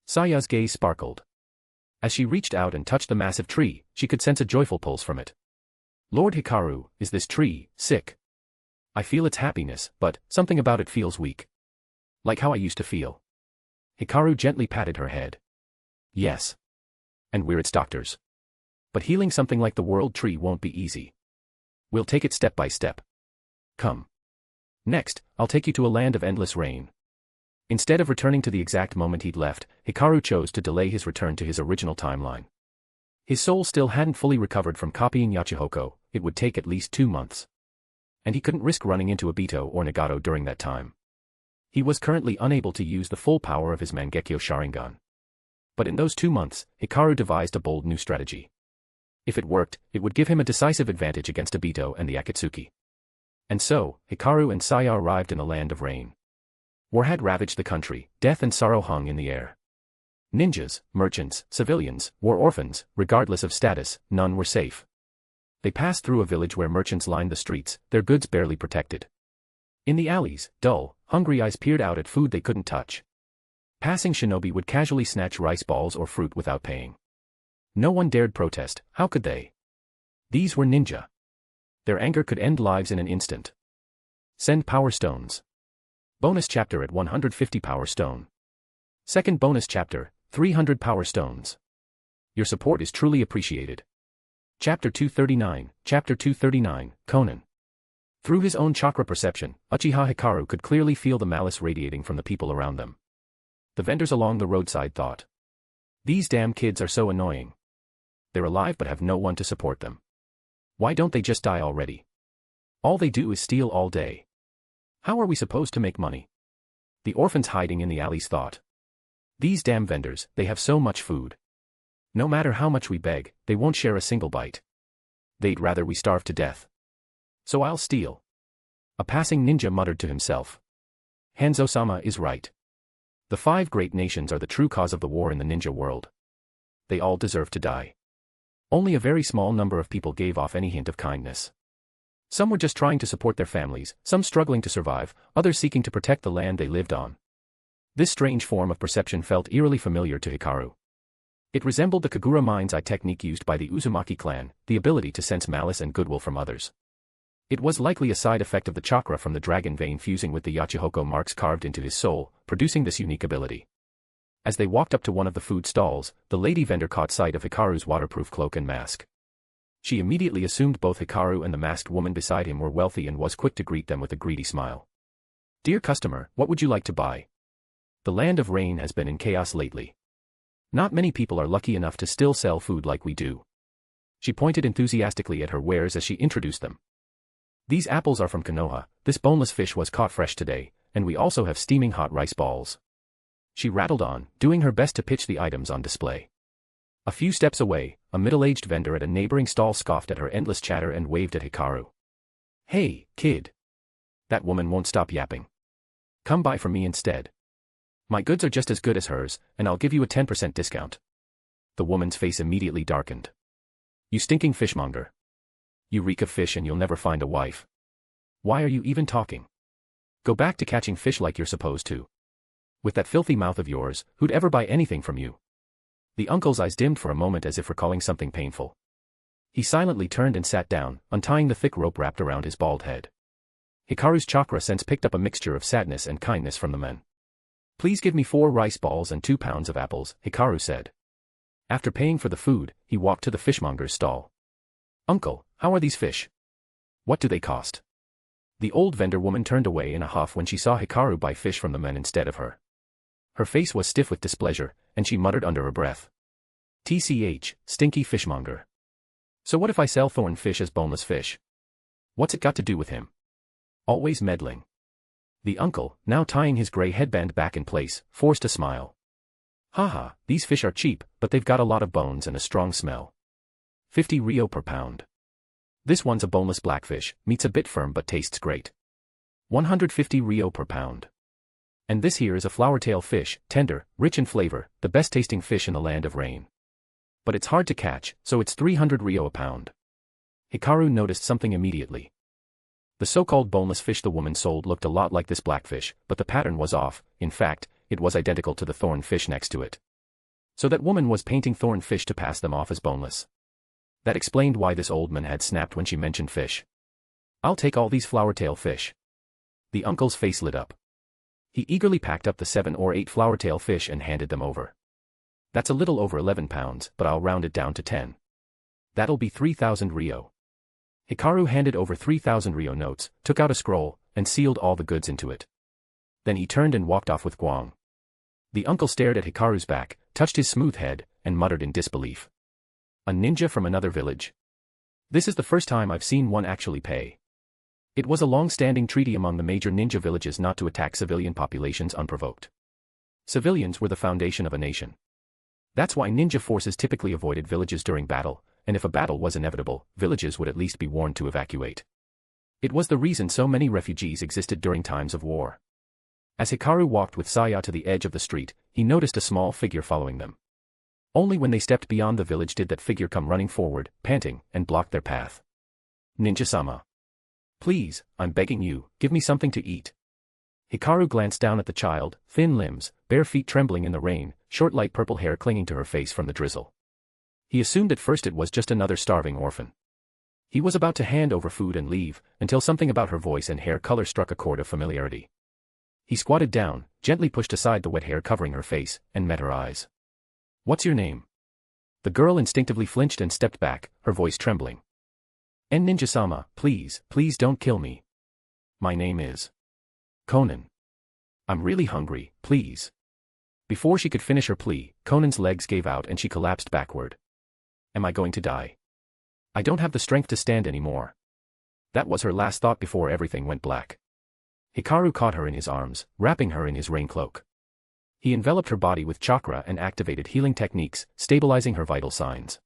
Saya's gaze sparkled. As she reached out and touched the massive tree, she could sense a joyful pulse from it. Lord Hikaru, is this tree sick? I feel its happiness, but something about it feels weak. Like how I used to feel. Hikaru gently patted her head. Yes. And we're its doctors. But healing something like the world tree won't be easy. We'll take it step by step. Come. Next, I'll take you to a land of endless rain. Instead of returning to the exact moment he'd left, Hikaru chose to delay his return to his original timeline. His soul still hadn't fully recovered from copying Yachihoko. It would take at least 2 months. And he couldn't risk running into Obito or Nagato during that time. He was currently unable to use the full power of his Mangekyō Sharingan. But in those 2 months, Hikaru devised a bold new strategy. If it worked, it would give him a decisive advantage against Obito and the Akatsuki. And so, Hikaru and Saya arrived in the land of rain. War had ravaged the country, death and sorrow hung in the air. Ninjas, merchants, civilians, war orphans, regardless of status, none were safe. They passed through a village where merchants lined the streets, their goods barely protected. In the alleys, dull, hungry eyes peered out at food they couldn't touch. Passing shinobi would casually snatch rice balls or fruit without paying. No one dared protest, how could they? These were ninja. Their anger could end lives in an instant. Send power stones. Bonus chapter at 150 power stone. Second bonus chapter, 300 power stones. Your support is truly appreciated. Chapter 239, Conan. Through his own chakra perception, Uchiha Hikaru could clearly feel the malice radiating from the people around them. The vendors along the roadside thought. These damn kids are so annoying. They're alive but have no one to support them. Why don't they just die already? All they do is steal all day. How are we supposed to make money? The orphans hiding in the alleys thought. These damn vendors, they have so much food. No matter how much we beg, they won't share a single bite. They'd rather we starve to death. So I'll steal. A passing ninja muttered to himself. Hanzo-sama is right. The 5 great nations are the true cause of the war in the ninja world. They all deserve to die. Only a very small number of people gave off any hint of kindness. Some were just trying to support their families, some struggling to survive, others seeking to protect the land they lived on. This strange form of perception felt eerily familiar to Hikaru. It resembled the Kagura mind's eye technique used by the Uzumaki clan, the ability to sense malice and goodwill from others. It was likely a side effect of the chakra from the dragon vein fusing with the Yachihoko marks carved into his soul, producing this unique ability. As they walked up to one of the food stalls, the lady vendor caught sight of Hikaru's waterproof cloak and mask. She immediately assumed both Hikaru and the masked woman beside him were wealthy and was quick to greet them with a greedy smile. "Dear customer, what would you like to buy? The land of rain has been in chaos lately. Not many people are lucky enough to still sell food like we do." She pointed enthusiastically at her wares as she introduced them. "These apples are from Konoha, this boneless fish was caught fresh today, and we also have steaming hot rice balls." She rattled on, doing her best to pitch the items on display. A few steps away, a middle-aged vendor at a neighboring stall scoffed at her endless chatter and waved at Hikaru. "Hey, kid. That woman won't stop yapping. Come buy from me instead. My goods are just as good as hers, and I'll give you a 10% discount." The woman's face immediately darkened. "You stinking fishmonger. You reek of fish and you'll never find a wife. Why are you even talking? Go back to catching fish like you're supposed to. With that filthy mouth of yours, who'd ever buy anything from you?" The uncle's eyes dimmed for a moment as if recalling something painful. He silently turned and sat down, untying the thick rope wrapped around his bald head. Hikaru's chakra sense picked up a mixture of sadness and kindness from the men. "Please give me 4 rice balls and 2 pounds of apples," Hikaru said. After paying for the food, he walked to the fishmonger's stall. "Uncle, how are these fish? What do they cost?" The old vendor woman turned away in a huff when she saw Hikaru buy fish from the men instead of her. Her face was stiff with displeasure, and she muttered under her breath. "TCH, stinky fishmonger. So what if I sell thorn fish as boneless fish? What's it got to do with him? Always meddling." The uncle, now tying his gray headband back in place, forced a smile. "Haha, these fish are cheap, but they've got a lot of bones and a strong smell. 50 ryo per pound. This one's a boneless blackfish, meat's a bit firm but tastes great. 150 ryo per pound. And this here is a flower-tail fish, tender, rich in flavor, the best-tasting fish in the land of rain. But it's hard to catch, so it's 300 ryo a pound." Hikaru noticed something immediately. The so-called boneless fish the woman sold looked a lot like this blackfish, but the pattern was off. In fact, it was identical to the thorn fish next to it. So that woman was painting thorn fish to pass them off as boneless. That explained why this old man had snapped when she mentioned fish. "I'll take all these flower-tail fish." The uncle's face lit up. He eagerly packed up the 7 or 8 flower-tail fish and handed them over. That's a little over 11 pounds, but I'll round it down to 10. That'll be 3,000 ryo. Hikaru handed over 3,000 ryo notes, took out a scroll, and sealed all the goods into it. Then he turned and walked off with Guang. The uncle stared at Hikaru's back, touched his smooth head, and muttered in disbelief. A ninja from another village? This is the first time I've seen one actually pay. It was a long-standing treaty among the major ninja villages not to attack civilian populations unprovoked. Civilians were the foundation of a nation. That's why ninja forces typically avoided villages during battle, and if a battle was inevitable, villages would at least be warned to evacuate. It was the reason so many refugees existed during times of war. As Hikaru walked with Saya to the edge of the street, he noticed a small figure following them. Only when they stepped beyond the village did that figure come running forward, panting, and block their path. Ninja-sama. Please, I'm begging you, give me something to eat. Hikaru glanced down at the child, thin limbs, bare feet trembling in the rain, short light purple hair clinging to her face from the drizzle. He assumed at first it was just another starving orphan. He was about to hand over food and leave, until something about her voice and hair color struck a chord of familiarity. He squatted down, gently pushed aside the wet hair covering her face, and met her eyes. What's your name? The girl instinctively flinched and stepped back, her voice trembling. En ninja-sama, please don't kill me. My name is Conan. I'm really hungry, please. Before she could finish her plea, Conan's legs gave out and she collapsed backward. Am I going to die? I don't have the strength to stand anymore. That was her last thought before everything went black. Hikaru caught her in his arms, wrapping her in his rain cloak. He enveloped her body with chakra and activated healing techniques, stabilizing her vital signs.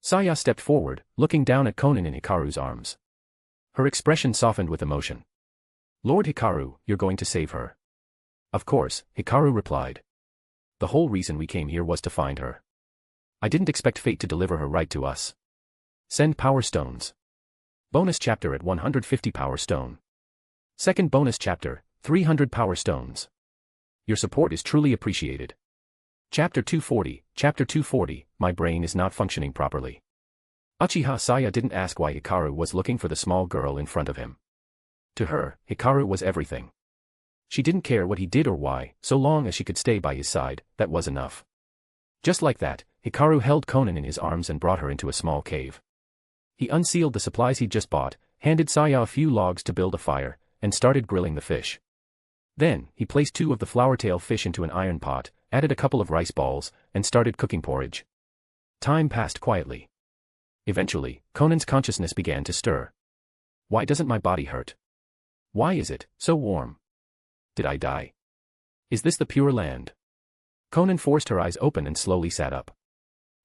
Saya stepped forward, looking down at Conan in Hikaru's arms. Her expression softened with emotion. Lord Hikaru, you're going to save her. Of course, Hikaru replied. The whole reason we came here was to find her. I didn't expect fate to deliver her right to us. Send power stones. Bonus chapter at 150 power stone. Second bonus chapter, 300 power stones. Your support is truly appreciated. Chapter 240, my brain is not functioning properly. Uchiha Saya didn't ask why Hikaru was looking for the small girl in front of him. To her, Hikaru was everything. She didn't care what he did or why, so long as she could stay by his side, that was enough. Just like that, Hikaru held Conan in his arms and brought her into a small cave. He unsealed the supplies he'd just bought, handed Saya a few logs to build a fire, and started grilling the fish. Then, he placed 2 of the flower-tail fish into an iron pot, added a couple of rice balls, and started cooking porridge. Time passed quietly. Eventually, Conan's consciousness began to stir. Why doesn't my body hurt? Why is it so warm? Did I die? Is this the Pure Land? Conan forced her eyes open and slowly sat up.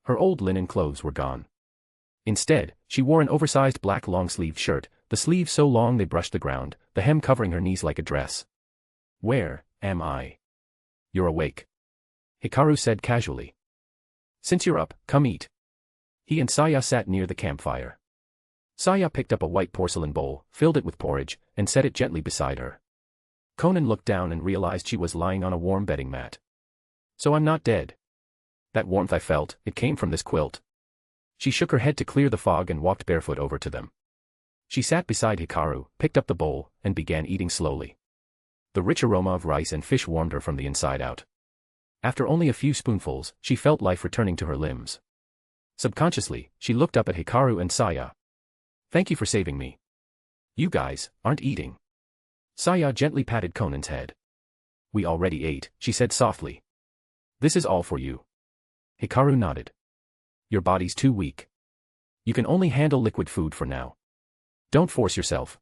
Her old linen clothes were gone. Instead, she wore an oversized black long-sleeved shirt, the sleeves so long they brushed the ground, the hem covering her knees like a dress. Where am I? You're awake. Hikaru said casually. Since you're up, come eat. He and Saya sat near the campfire. Saya picked up a white porcelain bowl, filled it with porridge, and set it gently beside her. Conan looked down and realized she was lying on a warm bedding mat. So I'm not dead. That warmth I felt, it came from this quilt. She shook her head to clear the fog and walked barefoot over to them. She sat beside Hikaru, picked up the bowl, and began eating slowly. The rich aroma of rice and fish warmed her from the inside out. After only a few spoonfuls, she felt life returning to her limbs. Subconsciously, she looked up at Hikaru and Saya. Thank you for saving me. You guys aren't eating. Saya gently patted Conan's head. We already ate, she said softly. This is all for you. Hikaru nodded. Your body's too weak. You can only handle liquid food for now. Don't force yourself.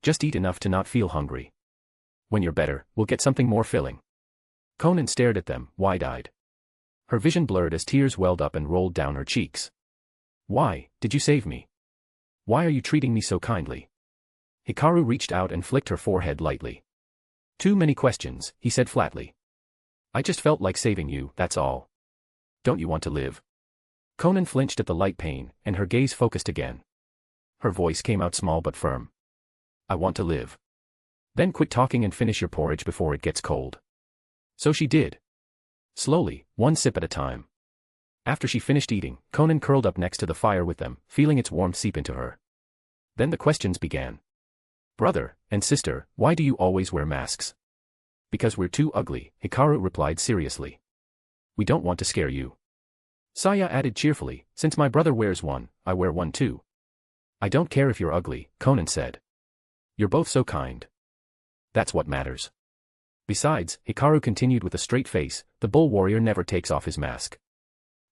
Just eat enough to not feel hungry. When you're better, we'll get something more filling. Conan stared at them, wide-eyed. Her vision blurred as tears welled up and rolled down her cheeks. Why did you save me? Why are you treating me so kindly? Hikaru reached out and flicked her forehead lightly. Too many questions, he said flatly. I just felt like saving you, that's all. Don't you want to live? Conan flinched at the light pain, and her gaze focused again. Her voice came out small but firm. I want to live. Then quit talking and finish your porridge before it gets cold. So she did. Slowly, one sip at a time. After she finished eating, Conan curled up next to the fire with them, feeling its warmth seep into her. Then the questions began. Brother and sister, why do you always wear masks? Because we're too ugly, Hikaru replied seriously. We don't want to scare you. Saya added cheerfully, since my brother wears one, I wear one too. I don't care if you're ugly, Conan said. You're both so kind. That's what matters. Besides, Hikaru continued with a straight face, the bull warrior never takes off his mask.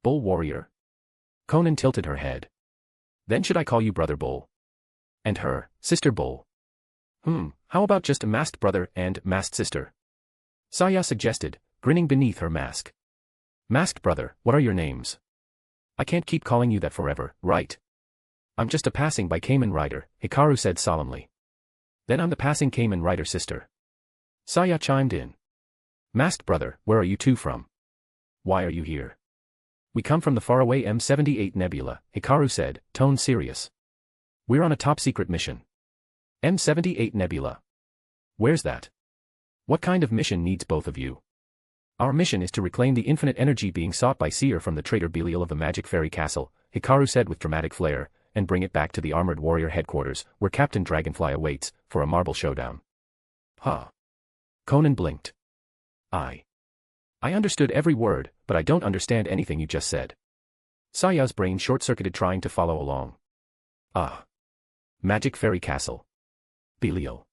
Bull warrior? Conan tilted her head. Then should I call you brother bull? And her, sister bull? How about just a masked brother and masked sister? Saya suggested, grinning beneath her mask. Masked brother, what are your names? I can't keep calling you that forever, right? I'm just a passing by Kamen Rider, Hikaru said solemnly. Then I'm the passing Kamen Rider sister. Saya chimed in. Masked brother, where are you two from? Why are you here? We come from the faraway M78 Nebula, Hikaru said, tone serious. We're on a top-secret mission. M78 Nebula. Where's that? What kind of mission needs both of you? Our mission is to reclaim the infinite energy being sought by Seer from the traitor Belial of the Magic Fairy Castle, Hikaru said with dramatic flair, and bring it back to the Armored Warrior headquarters, where Captain Dragonfly awaits, for a marble showdown. Huh. Conan blinked. I understood every word, but I don't understand anything you just said. Saya's brain short-circuited trying to follow along. Magic Fairy Castle. Belial.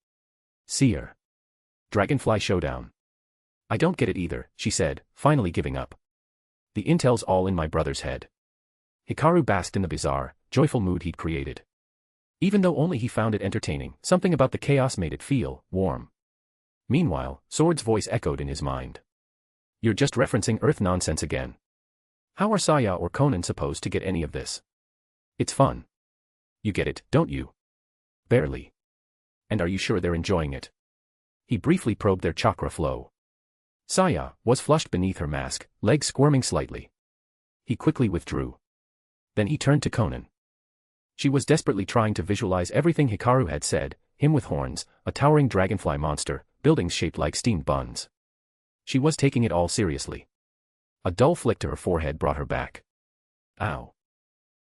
Seer. Dragonfly showdown. I don't get it either, she said, finally giving up. The intel's all in my brother's head. Hikaru basked in the bizarre, joyful mood he'd created. Even though only he found it entertaining, something about the chaos made it feel warm. Meanwhile, Sword's voice echoed in his mind. You're just referencing Earth nonsense again. How are Saya or Conan supposed to get any of this? It's fun. You get it, don't you? Barely. And are you sure they're enjoying it? He briefly probed their chakra flow. Saya was flushed beneath her mask, legs squirming slightly. He quickly withdrew. Then he turned to Conan. She was desperately trying to visualize everything Hikaru had said, him with horns, a towering dragonfly monster, buildings shaped like steamed buns. She was taking it all seriously. A dull flick to her forehead brought her back. Ow.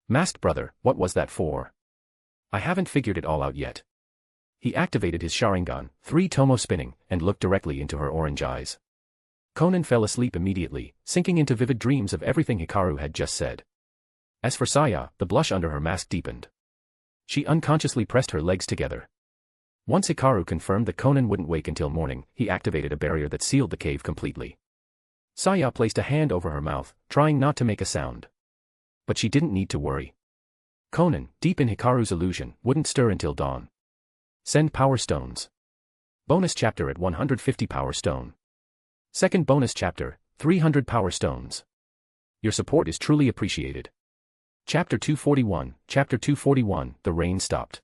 Masked brother, what was that for? I haven't figured it all out yet. He activated his Sharingan, 3 tomo spinning, and looked directly into her orange eyes. Conan fell asleep immediately, sinking into vivid dreams of everything Hikaru had just said. As for Saya, the blush under her mask deepened. She unconsciously pressed her legs together. Once Hikaru confirmed that Conan wouldn't wake until morning, he activated a barrier that sealed the cave completely. Saya placed a hand over her mouth, trying not to make a sound. But she didn't need to worry. Conan, deep in Hikaru's illusion, wouldn't stir until dawn. Send power stones. Bonus chapter at 150 power stone. Second bonus chapter, 300 power stones. Your support is truly appreciated. Chapter 241, the rain stopped.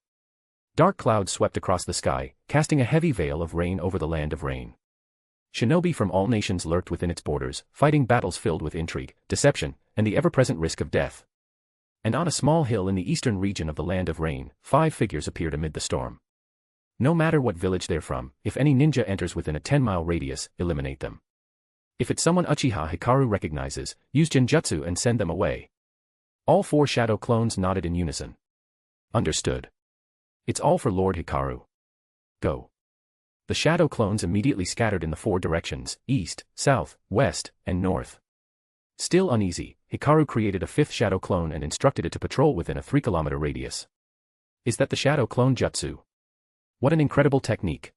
Dark clouds swept across the sky, casting a heavy veil of rain over the land of rain. Shinobi from all nations lurked within its borders, fighting battles filled with intrigue, deception, and the ever-present risk of death. And on a small hill in the eastern region of the land of rain, 5 figures appeared amid the storm. No matter what village they're from, if any ninja enters within a 10-mile radius, eliminate them. If it's someone Uchiha Hikaru recognizes, use Genjutsu and send them away. All 4 shadow clones nodded in unison. Understood. It's all for Lord Hikaru. Go. The shadow clones immediately scattered in the 4 directions, east, south, west, and north. Still uneasy, Hikaru created a 5th shadow clone and instructed it to patrol within a 3-kilometer radius. Is that the shadow clone jutsu? What an incredible technique.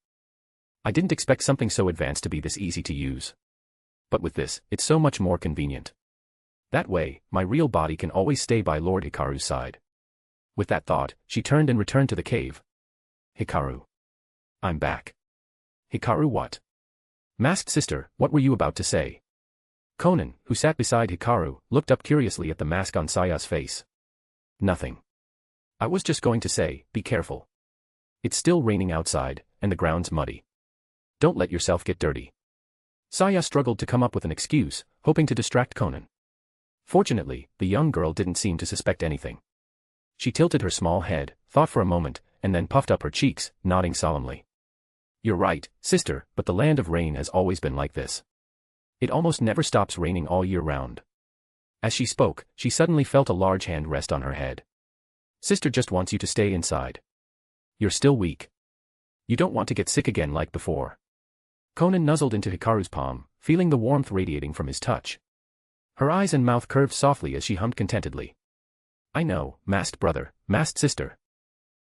I didn't expect something so advanced to be this easy to use. But with this, it's so much more convenient. That way, my real body can always stay by Lord Hikaru's side. With that thought, she turned and returned to the cave. Hikaru. I'm back. Hikaru what? Masked sister, what were you about to say? Conan, who sat beside Hikaru, looked up curiously at the mask on Saya's face. Nothing. I was just going to say, be careful. It's still raining outside, and the ground's muddy. Don't let yourself get dirty. Saya struggled to come up with an excuse, hoping to distract Conan. Fortunately, the young girl didn't seem to suspect anything. She tilted her small head, thought for a moment, and then puffed up her cheeks, nodding solemnly. You're right, sister, but the land of rain has always been like this. It almost never stops raining all year round. As she spoke, she suddenly felt a large hand rest on her head. Sister just wants you to stay inside. You're still weak. You don't want to get sick again like before. Conan nuzzled into Hikaru's palm, feeling the warmth radiating from his touch. Her eyes and mouth curved softly as she hummed contentedly. I know, masked brother, masked sister.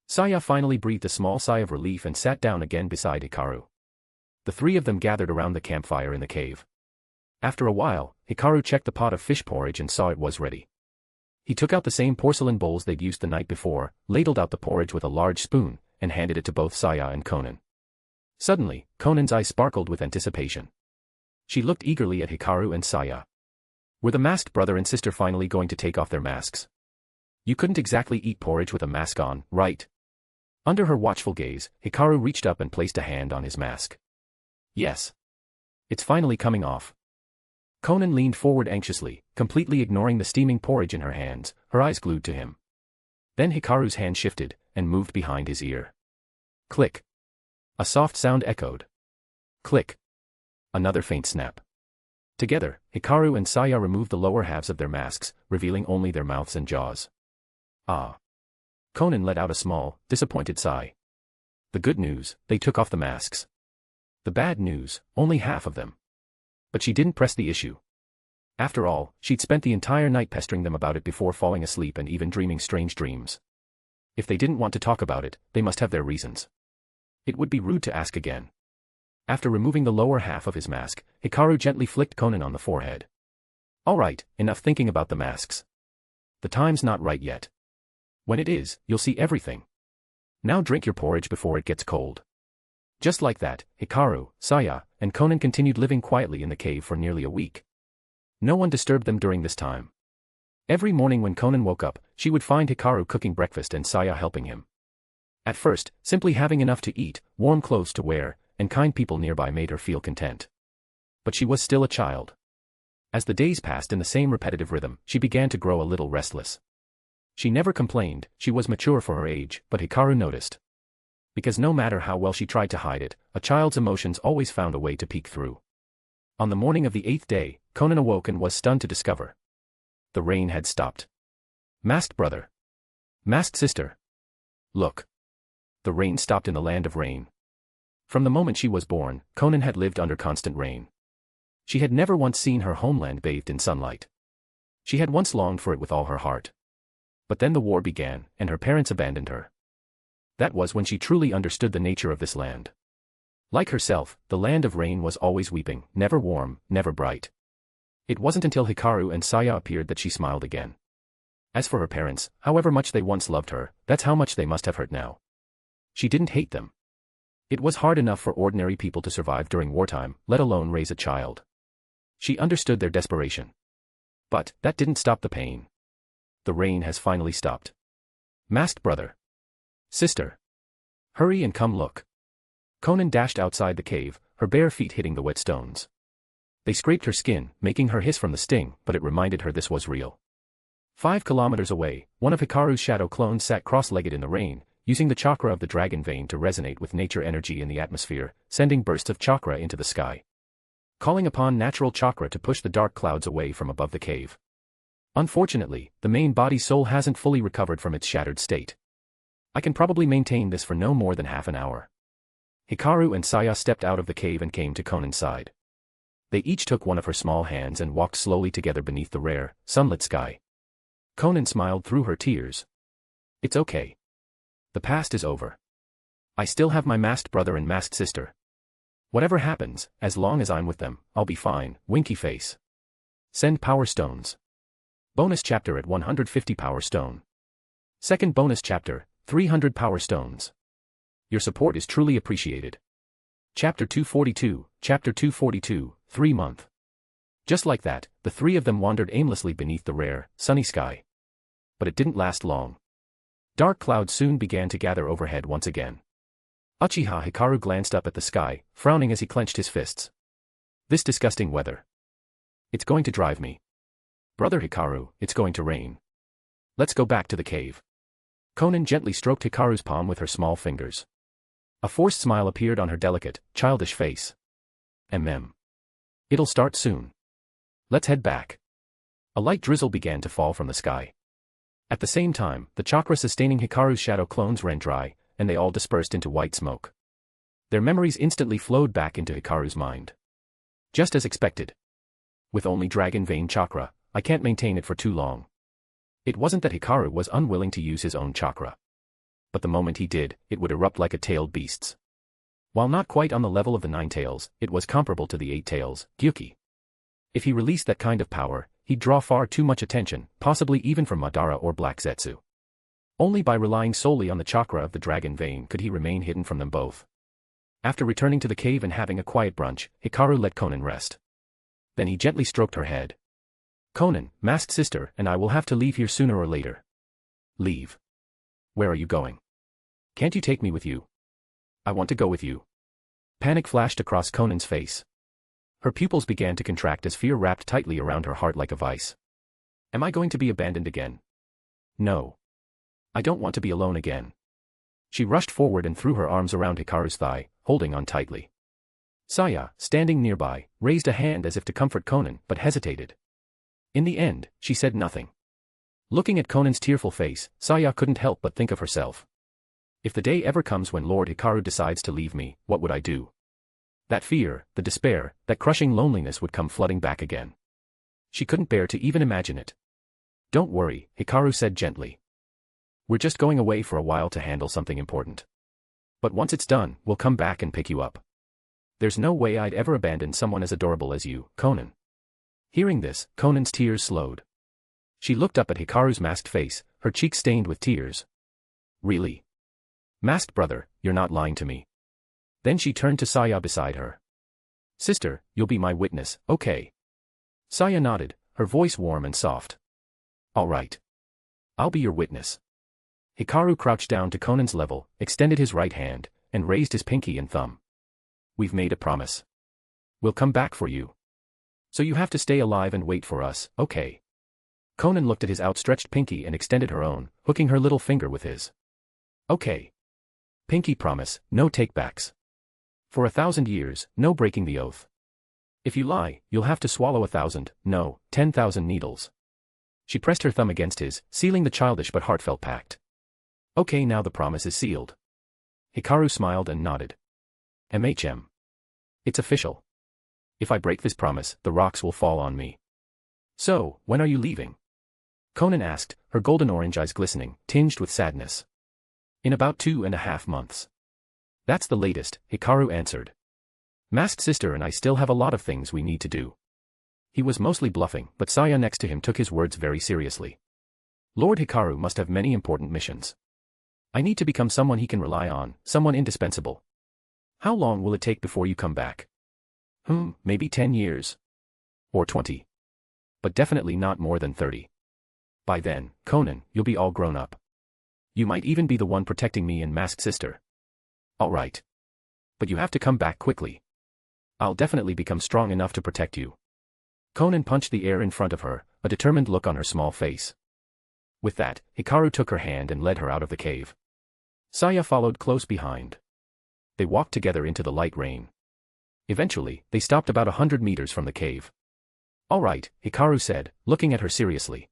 Saya finally breathed a small sigh of relief and sat down again beside Hikaru. The three of them gathered around the campfire in the cave. After a while, Hikaru checked the pot of fish porridge and saw it was ready. He took out the same porcelain bowls they'd used the night before, ladled out the porridge with a large spoon, and handed it to both Saya and Konan. Suddenly, Konan's eyes sparkled with anticipation. She looked eagerly at Hikaru and Saya. Were the masked brother and sister finally going to take off their masks? You couldn't exactly eat porridge with a mask on, right? Under her watchful gaze, Hikaru reached up and placed a hand on his mask. Yes. It's finally coming off. Konan leaned forward anxiously, completely ignoring the steaming porridge in her hands, her eyes glued to him. Then Hikaru's hand shifted, and moved behind his ear. Click. A soft sound echoed. Click. Another faint snap. Together, Hikaru and Saya removed the lower halves of their masks, revealing only their mouths and jaws. Ah. Konan let out a small, disappointed sigh. The good news, they took off the masks. The bad news, only half of them. But she didn't press the issue. After all, she'd spent the entire night pestering them about it before falling asleep and even dreaming strange dreams. If they didn't want to talk about it, they must have their reasons. It would be rude to ask again. After removing the lower half of his mask, Hikaru gently flicked Konan on the forehead. All right, enough thinking about the masks. The time's not right yet. When it is, you'll see everything. Now drink your porridge before it gets cold. Just like that, Hikaru, Saya, and Konan continued living quietly in the cave for nearly a week. No one disturbed them during this time. Every morning when Konan woke up, she would find Hikaru cooking breakfast and Saya helping him. At first, simply having enough to eat, warm clothes to wear, and kind people nearby made her feel content. But she was still a child. As the days passed in the same repetitive rhythm, she began to grow a little restless. She never complained, she was mature for her age, but Hikaru noticed. Because no matter how well she tried to hide it, a child's emotions always found a way to peek through. On the morning of the 8th day, Konan awoke and was stunned to discover. The rain had stopped. Masked brother. Masked sister. Look. The rain stopped in the land of rain. From the moment she was born, Konan had lived under constant rain. She had never once seen her homeland bathed in sunlight. She had once longed for it with all her heart. But then the war began, and her parents abandoned her. That was when she truly understood the nature of this land. Like herself, the land of rain was always weeping, never warm, never bright. It wasn't until Hikaru and Saya appeared that she smiled again. As for her parents, however much they once loved her, that's how much they must have hurt now. She didn't hate them. It was hard enough for ordinary people to survive during wartime, let alone raise a child. She understood their desperation. But that didn't stop the pain. The rain has finally stopped. Masked brother. Sister. Hurry and come look. Konan dashed outside the cave, her bare feet hitting the wet stones. They scraped her skin, making her hiss from the sting, but it reminded her this was real. 5 kilometers away, one of Hikaru's shadow clones sat cross-legged in the rain, using the chakra of the dragon vein to resonate with nature energy in the atmosphere, sending bursts of chakra into the sky. Calling upon natural chakra to push the dark clouds away from above the cave. Unfortunately, the main body soul hasn't fully recovered from its shattered state. I can probably maintain this for no more than half an hour. Hikaru and Saya stepped out of the cave and came to Konan's side. They each took one of her small hands and walked slowly together beneath the rare, sunlit sky. Konan smiled through her tears. It's okay. The past is over. I still have my masked brother and masked sister. Whatever happens, as long as I'm with them, I'll be fine, winky face. Send power stones. Bonus chapter at 150 power stone. Second bonus chapter, 300 power stones. Your support is truly appreciated. Chapter 242, 3 month. Just like that, the three of them wandered aimlessly beneath the rare, sunny sky. But it didn't last long. Dark clouds soon began to gather overhead once again. Uchiha Hikaru glanced up at the sky, frowning as he clenched his fists. This disgusting weather. It's going to drive me. Brother Hikaru, it's going to rain. Let's go back to the cave. Konan gently stroked Hikaru's palm with her small fingers. A forced smile appeared on her delicate, childish face. It'll start soon. Let's head back. A light drizzle began to fall from the sky. At the same time, the chakra sustaining Hikaru's shadow clones ran dry, and they all dispersed into white smoke. Their memories instantly flowed back into Hikaru's mind. Just as expected. With only dragon vein chakra, I can't maintain it for too long. It wasn't that Hikaru was unwilling to use his own chakra. But the moment he did, it would erupt like a tailed beast's. While not quite on the level of the 9 tails, it was comparable to the 8 tails, Gyuki. If he released that kind of power, he'd draw far too much attention, possibly even from Madara or Black Zetsu. Only by relying solely on the chakra of the dragon vein could he remain hidden from them both. After returning to the cave and having a quiet brunch, Hikaru let Konan rest. Then he gently stroked her head. Konan, masked sister, and I will have to leave here sooner or later. Leave? Where are you going? Can't you take me with you? I want to go with you. Panic flashed across Konan's face. Her pupils began to contract as fear wrapped tightly around her heart like a vice. Am I going to be abandoned again? No. I don't want to be alone again. She rushed forward and threw her arms around Hikaru's thigh, holding on tightly. Saya, standing nearby, raised a hand as if to comfort Konan, but hesitated. In the end, she said nothing. Looking at Konan's tearful face, Saya couldn't help but think of herself. If the day ever comes when Lord Hikaru decides to leave me, what would I do? That fear, the despair, that crushing loneliness would come flooding back again. She couldn't bear to even imagine it. Don't worry, Hikaru said gently. We're just going away for a while to handle something important. But once it's done, we'll come back and pick you up. There's no way I'd ever abandon someone as adorable as you, Konan. Hearing this, Konan's tears slowed. She looked up at Hikaru's masked face, her cheeks stained with tears. Really? Masked brother, you're not lying to me. Then she turned to Saya beside her. Sister, you'll be my witness, okay? Saya nodded, her voice warm and soft. All right. I'll be your witness. Hikaru crouched down to Konan's level, extended his right hand, and raised his pinky and thumb. We've made a promise. We'll come back for you. So you have to stay alive and wait for us, okay? Konan looked at his outstretched pinky and extended her own, hooking her little finger with his. Okay. Pinky promise, no takebacks. For 1,000 years, no breaking the oath. If you lie, you'll have to swallow 1,000, no, 10,000 needles. She pressed her thumb against his, sealing the childish but heartfelt pact. Okay, now the promise is sealed. Hikaru smiled and nodded. MHM. It's official. If I break this promise, the rocks will fall on me. So, when are you leaving? Konan asked, her golden orange eyes glistening, tinged with sadness. In about 2.5 months. That's the latest, Hikaru answered. Masked sister and I still have a lot of things we need to do. He was mostly bluffing, but Saya next to him took his words very seriously. Lord Hikaru must have many important missions. I need to become someone he can rely on, someone indispensable. How long will it take before you come back? Maybe 10 years. Or 20. But definitely not more than 30. By then, Konan, you'll be all grown up. You might even be the one protecting me and Masked Sister. All right. But you have to come back quickly. I'll definitely become strong enough to protect you. Konan punched the air in front of her, a determined look on her small face. With that, Hikaru took her hand and led her out of the cave. Saya followed close behind. They walked together into the light rain. Eventually, they stopped about 100 meters from the cave. All right, Hikaru said, looking at her seriously.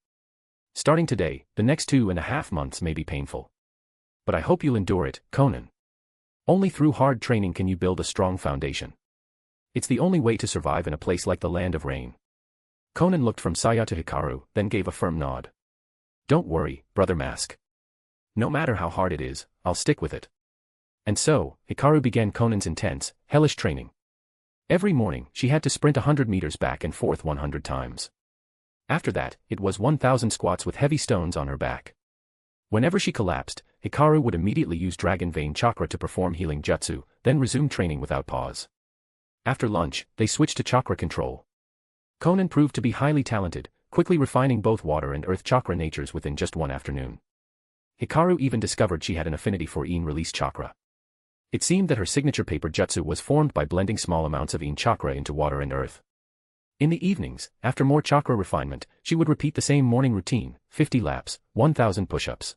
Starting today, the next 2.5 months may be painful. But I hope you'll endure it, Konan. Only through hard training can you build a strong foundation. It's the only way to survive in a place like the Land of Rain. Konan looked from Saya to Hikaru, then gave a firm nod. Don't worry, Brother Mask. No matter how hard it is, I'll stick with it. And so, Hikaru began Konan's intense, hellish training. Every morning, she had to sprint 100 meters back and forth 100 times. After that, it was 1,000 squats with heavy stones on her back. Whenever she collapsed, Hikaru would immediately use Dragon Vein Chakra to perform healing jutsu, then resume training without pause. After lunch, they switched to chakra control. Konan proved to be highly talented, quickly refining both water and earth chakra natures within just one afternoon. Hikaru even discovered she had an affinity for Yin release chakra. It seemed that her signature paper jutsu was formed by blending small amounts of Yin chakra into water and earth. In the evenings, after more chakra refinement, she would repeat the same morning routine, 50 laps, 1,000 push-ups.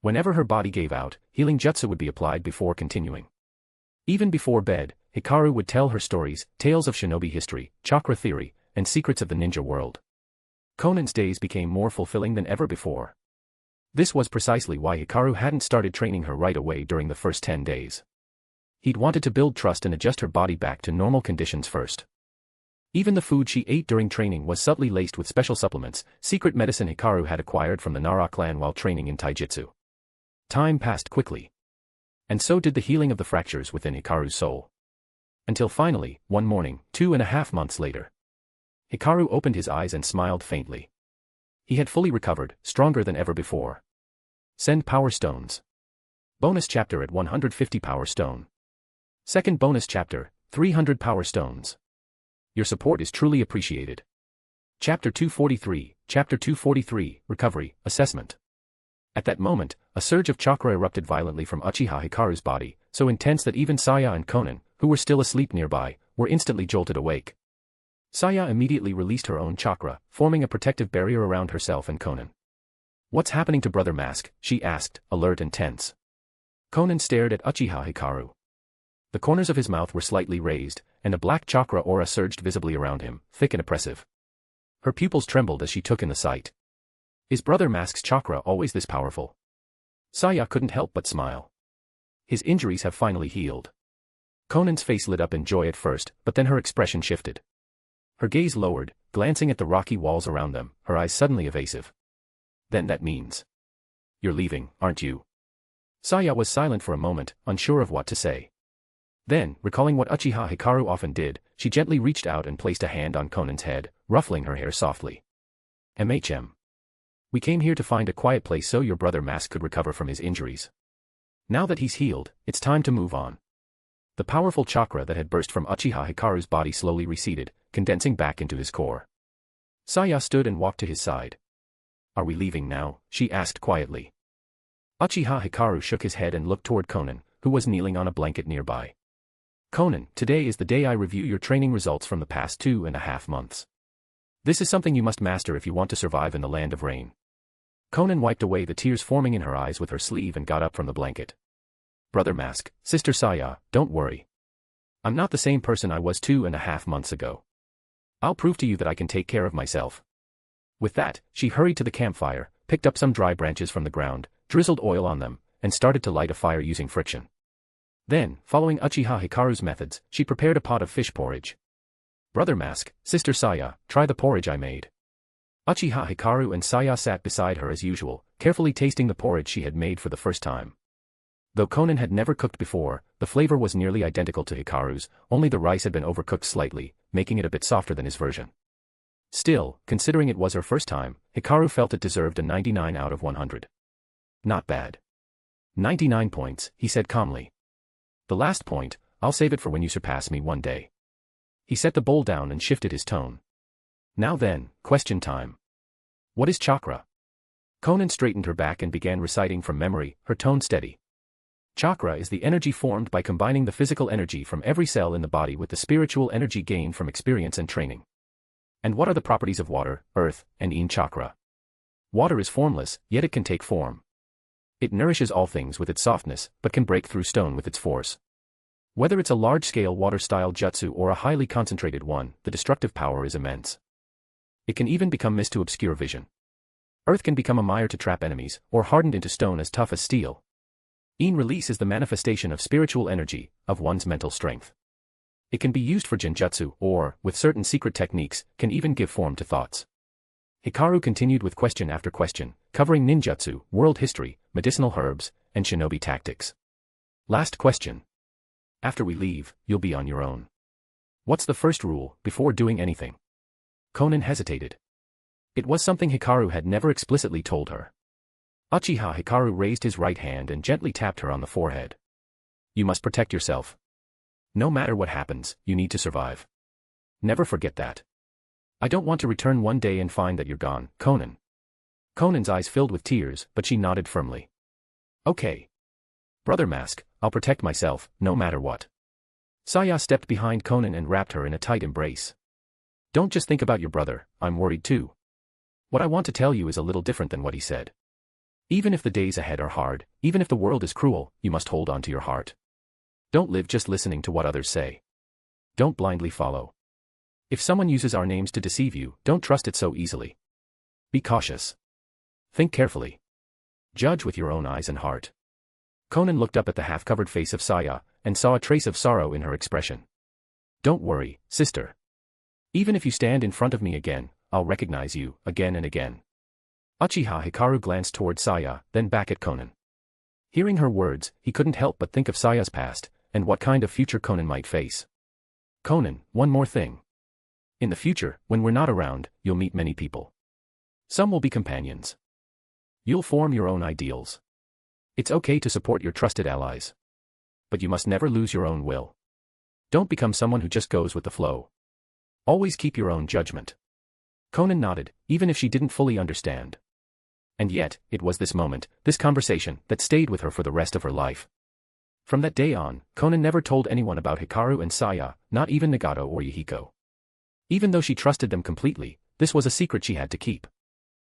Whenever her body gave out, healing jutsu would be applied before continuing. Even before bed, Hikaru would tell her stories, tales of shinobi history, chakra theory, and secrets of the ninja world. Konan's days became more fulfilling than ever before. This was precisely why Hikaru hadn't started training her right away during the first 10 days. He'd wanted to build trust and adjust her body back to normal conditions first. Even the food she ate during training was subtly laced with special supplements, secret medicine Hikaru had acquired from the Nara clan while training in taijutsu. Time passed quickly. And so did the healing of the fractures within Hikaru's soul. Until finally, one morning, 2.5 months later, Hikaru opened his eyes and smiled faintly. He had fully recovered, stronger than ever before. Send Power Stones. Bonus chapter at 150 Power Stone. Second bonus chapter, 300 Power Stones. Your support is truly appreciated. Chapter 243, Recovery, Assessment. At that moment, a surge of chakra erupted violently from Uchiha Hikaru's body, so intense that even Saya and Konan, who were still asleep nearby, were instantly jolted awake. Saya immediately released her own chakra, forming a protective barrier around herself and Konan. What's happening to Brother Mask? She asked, alert and tense. Konan stared at Uchiha Hikaru. The corners of his mouth were slightly raised, and a black chakra aura surged visibly around him, thick and oppressive. Her pupils trembled as she took in the sight. Is Brother Mask's chakra always this powerful? Saya couldn't help but smile. His injuries have finally healed. Konan's face lit up in joy at first, but then her expression shifted. Her gaze lowered, glancing at the rocky walls around them, her eyes suddenly evasive. Then that means you're leaving, aren't you? Saya was silent for a moment, unsure of what to say. Then, recalling what Uchiha Hikaru often did, she gently reached out and placed a hand on Konan's head, ruffling her hair softly. We came here to find a quiet place so your brother Mask could recover from his injuries. Now that he's healed, it's time to move on. The powerful chakra that had burst from Uchiha Hikaru's body slowly receded, condensing back into his core. Saya stood and walked to his side. Are we leaving now? She asked quietly. Uchiha Hikaru shook his head and looked toward Konan, who was kneeling on a blanket nearby. Konan, today is the day I review your training results from the past 2.5 months. This is something you must master if you want to survive in the land of rain. Konan wiped away the tears forming in her eyes with her sleeve and got up from the blanket. Brother Mask, Sister Saya, don't worry. I'm not the same person I was 2.5 months ago. I'll prove to you that I can take care of myself. With that, she hurried to the campfire, picked up some dry branches from the ground, drizzled oil on them, and started to light a fire using friction. Then, following Uchiha Hikaru's methods, she prepared a pot of fish porridge. Brother Mask, Sister Saya, try the porridge I made. Uchiha Hikaru and Saya sat beside her as usual, carefully tasting the porridge she had made for the first time. Though Konan had never cooked before, the flavor was nearly identical to Hikaru's, only the rice had been overcooked slightly, making it a bit softer than his version. Still, considering it was her first time, Hikaru felt it deserved a 99 out of 100. Not bad. 99 points, he said calmly. The last point, I'll save it for when you surpass me one day. He set the bowl down and shifted his tone. Now then, question time. What is chakra? Konan straightened her back and began reciting from memory, her tone steady. Chakra is the energy formed by combining the physical energy from every cell in the body with the spiritual energy gained from experience and training. And what are the properties of water, earth, and yin chakra? Water is formless, yet it can take form. It nourishes all things with its softness, but can break through stone with its force. Whether it's a large-scale water-style jutsu or a highly concentrated one, the destructive power is immense. It can even become mist to obscure vision. Earth can become a mire to trap enemies, or hardened into stone as tough as steel. Yin release is the manifestation of spiritual energy, of one's mental strength. It can be used for genjutsu, or, with certain secret techniques, can even give form to thoughts. Hikaru continued with question after question, covering ninjutsu, world history, medicinal herbs, and shinobi tactics. Last question. After we leave, you'll be on your own. What's the first rule, before doing anything? Konan hesitated. It was something Hikaru had never explicitly told her. Uchiha Hikaru raised his right hand and gently tapped her on the forehead. You must protect yourself. No matter what happens, you need to survive. Never forget that. I don't want to return one day and find that you're gone, Konan. Konan's eyes filled with tears, but she nodded firmly. Okay. Brother Mask, I'll protect myself, no matter what. Saya stepped behind Konan and wrapped her in a tight embrace. Don't just think about your brother, I'm worried too. What I want to tell you is a little different than what he said. Even if the days ahead are hard, even if the world is cruel, you must hold on to your heart. Don't live just listening to what others say. Don't blindly follow. If someone uses our names to deceive you, don't trust it so easily. Be cautious. Think carefully. Judge with your own eyes and heart. Konan looked up at the half-covered face of Saya, and saw a trace of sorrow in her expression. Don't worry, sister. Even if you stand in front of me again, I'll recognize you, again and again. Uchiha Hikaru glanced toward Saya, then back at Konan. Hearing her words, he couldn't help but think of Saya's past, and what kind of future Konan might face. Konan, one more thing. In the future, when we're not around, you'll meet many people. Some will be companions. You'll form your own ideals. It's okay to support your trusted allies. But you must never lose your own will. Don't become someone who just goes with the flow. Always keep your own judgment. Konan nodded, even if she didn't fully understand. And yet, it was this moment, this conversation, that stayed with her for the rest of her life. From that day on, Konan never told anyone about Hikaru and Saya, not even Nagato or Yahiko. Even though she trusted them completely, this was a secret she had to keep.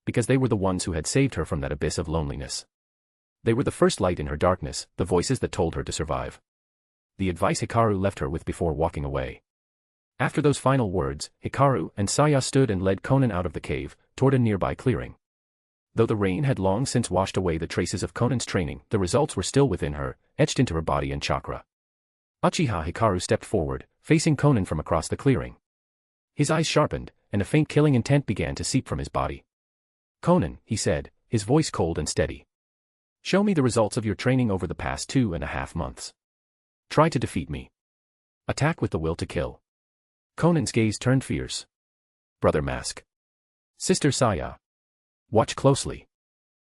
Because they were the ones who had saved her from that abyss of loneliness. They were the first light in her darkness, the voices that told her to survive. The advice Hikaru left her with before walking away. After those final words, Hikaru and Saya stood and led Konan out of the cave, toward a nearby clearing. Though the rain had long since washed away the traces of Konan's training, the results were still within her, etched into her body and chakra. Uchiha Hikaru stepped forward, facing Konan from across the clearing. His eyes sharpened, and a faint killing intent began to seep from his body. Konan, he said, his voice cold and steady. Show me the results of your training over the past 2.5 months. Try to defeat me. Attack with the will to kill. Konan's gaze turned fierce. Brother Mask. Sister Saya. Watch closely.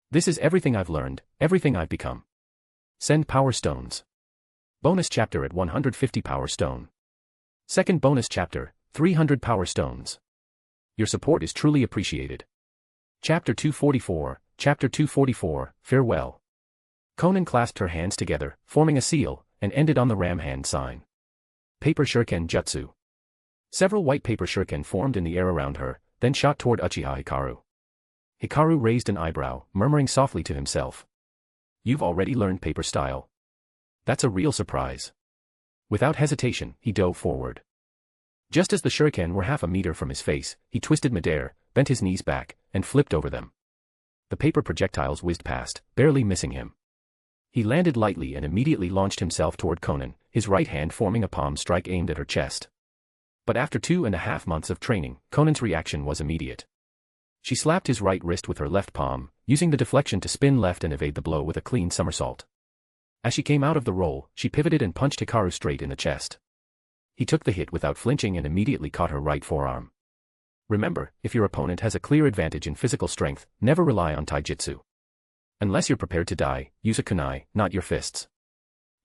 This is everything I've learned, everything I've become. Send power stones. Bonus chapter at 150 power stone. Second bonus chapter, 300 power stones. Your support is truly appreciated. Chapter 244, Farewell. Konan clasped her hands together, forming a seal, and ended on the ram hand sign. Paper Shuriken Jutsu. Several white paper shuriken formed in the air around her, then shot toward Uchiha Hikaru. Hikaru raised an eyebrow, murmuring softly to himself. You've already learned paper style. That's a real surprise. Without hesitation, he dove forward. Just as the shuriken were half a meter from his face, he twisted midair, bent his knees back, and flipped over them. The paper projectiles whizzed past, barely missing him. He landed lightly and immediately launched himself toward Konan, his right hand forming a palm strike aimed at her chest. But after 2.5 months of training, Konan's reaction was immediate. She slapped his right wrist with her left palm, using the deflection to spin left and evade the blow with a clean somersault. As she came out of the roll, she pivoted and punched Hikaru straight in the chest. He took the hit without flinching and immediately caught her right forearm. Remember, if your opponent has a clear advantage in physical strength, never rely on taijutsu. Unless you're prepared to die, use a kunai, not your fists.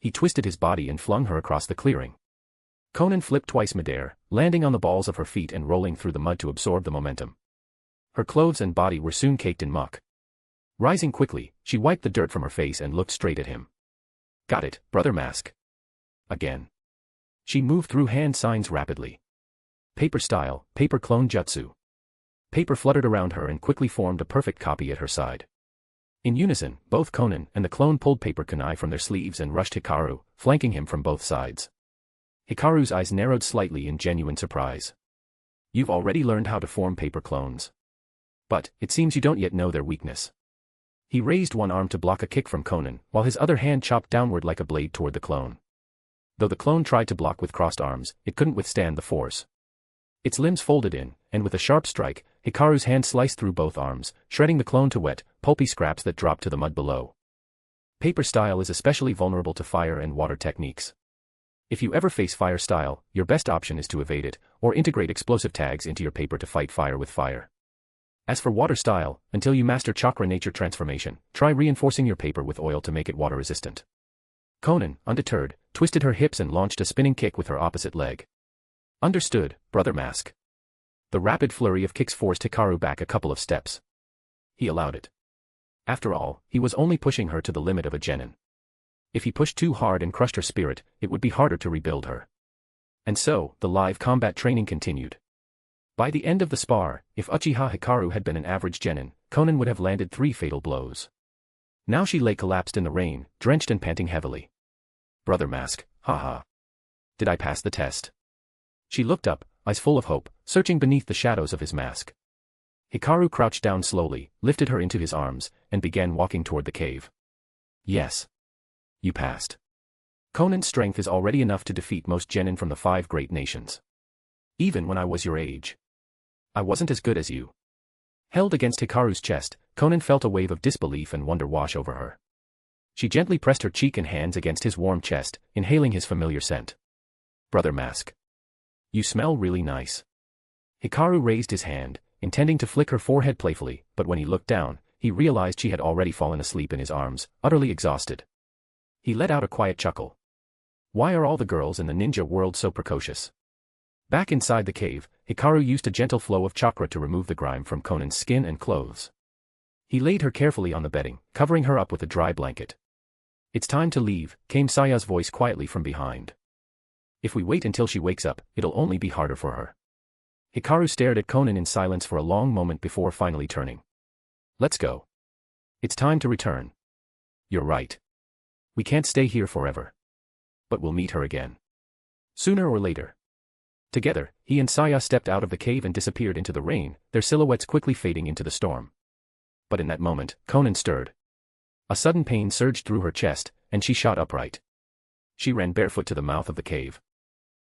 He twisted his body and flung her across the clearing. Konan flipped twice midair, landing on the balls of her feet and rolling through the mud to absorb the momentum. Her clothes and body were soon caked in muck. Rising quickly, she wiped the dirt from her face and looked straight at him. Got it, Brother Mask. Again. She moved through hand signs rapidly. Paper style, paper clone jutsu. Paper fluttered around her and quickly formed a perfect copy at her side. In unison, both Konan and the clone pulled paper kunai from their sleeves and rushed Hikaru, flanking him from both sides. Hikaru's eyes narrowed slightly in genuine surprise. You've already learned how to form paper clones. But, it seems you don't yet know their weakness. He raised one arm to block a kick from Konan, while his other hand chopped downward like a blade toward the clone. Though the clone tried to block with crossed arms, it couldn't withstand the force. Its limbs folded in, and with a sharp strike, Hikaru's hand sliced through both arms, shredding the clone to wet, pulpy scraps that dropped to the mud below. Paper style is especially vulnerable to fire and water techniques. If you ever face fire style, your best option is to evade it, or integrate explosive tags into your paper to fight fire with fire. As for water style, until you master chakra nature transformation, try reinforcing your paper with oil to make it water resistant. Konan, undeterred, twisted her hips and launched a spinning kick with her opposite leg. Understood, Brother Mask. The rapid flurry of kicks forced Hikaru back a couple of steps. He allowed it. After all, he was only pushing her to the limit of a genin. If he pushed too hard and crushed her spirit, it would be harder to rebuild her. And so, the live combat training continued. By the end of the spar, if Uchiha Hikaru had been an average genin, Konan would have landed 3 fatal blows. Now she lay collapsed in the rain, drenched and panting heavily. Brother Mask, haha. Did I pass the test? She looked up, eyes full of hope, searching beneath the shadows of his mask. Hikaru crouched down slowly, lifted her into his arms, and began walking toward the cave. Yes. You passed. Konan's strength is already enough to defeat most genin from the 5 great nations. Even when I was your age. I wasn't as good as you. Held against Hikaru's chest, Conan felt a wave of disbelief and wonder wash over her. She gently pressed her cheek and hands against his warm chest, inhaling his familiar scent. Brother Mask. You smell really nice. Hikaru raised his hand, intending to flick her forehead playfully, but when he looked down, he realized she had already fallen asleep in his arms, utterly exhausted. He let out a quiet chuckle. Why are all the girls in the ninja world so precocious? Back inside the cave, Hikaru used a gentle flow of chakra to remove the grime from Conan's skin and clothes. He laid her carefully on the bedding, covering her up with a dry blanket. It's time to leave, came Saya's voice quietly from behind. If we wait until she wakes up, it'll only be harder for her. Hikaru stared at Conan in silence for a long moment before finally turning. Let's go. It's time to return. You're right. We can't stay here forever. But we'll meet her again. Sooner or later. Together, he and Saya stepped out of the cave and disappeared into the rain, their silhouettes quickly fading into the storm. But in that moment, Conan stirred. A sudden pain surged through her chest, and she shot upright. She ran barefoot to the mouth of the cave.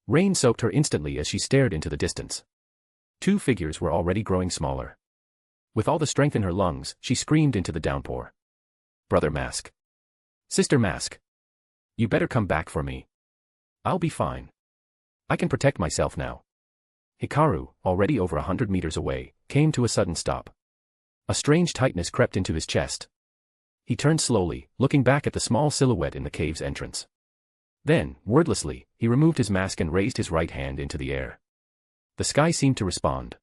Rain soaked her instantly as she stared into the distance. Two figures were already growing smaller. With all the strength in her lungs, she screamed into the downpour. Brother Mask. Sister Mask. You better come back for me. I'll be fine. I can protect myself now. Hikaru, already over 100 meters away, came to a sudden stop. A strange tightness crept into his chest. He turned slowly, looking back at the small silhouette in the cave's entrance. Then, wordlessly, he removed his mask and raised his right hand into the air. The sky seemed to respond.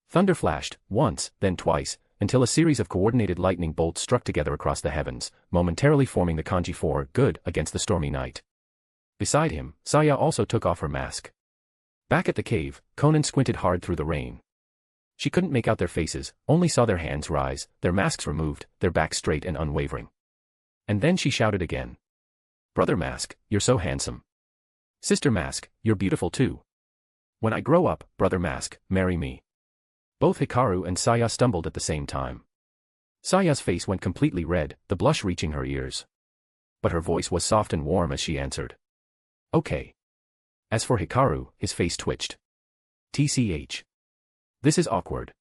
Thunder flashed, once, then twice, until a series of coordinated lightning bolts struck together across the heavens, momentarily forming the kanji for good against the stormy night. Beside him, Saya also took off her mask. Back at the cave, Conan squinted hard through the rain. She couldn't make out their faces, only saw their hands rise, their masks removed, their backs straight and unwavering. And then she shouted again. Brother Mask, you're so handsome. Sister Mask, you're beautiful too. When I grow up, Brother Mask, marry me. Both Hikaru and Saya stumbled at the same time. Saya's face went completely red, the blush reaching her ears. But her voice was soft and warm as she answered. Okay. As for Hikaru, his face twitched. TCH. This is awkward.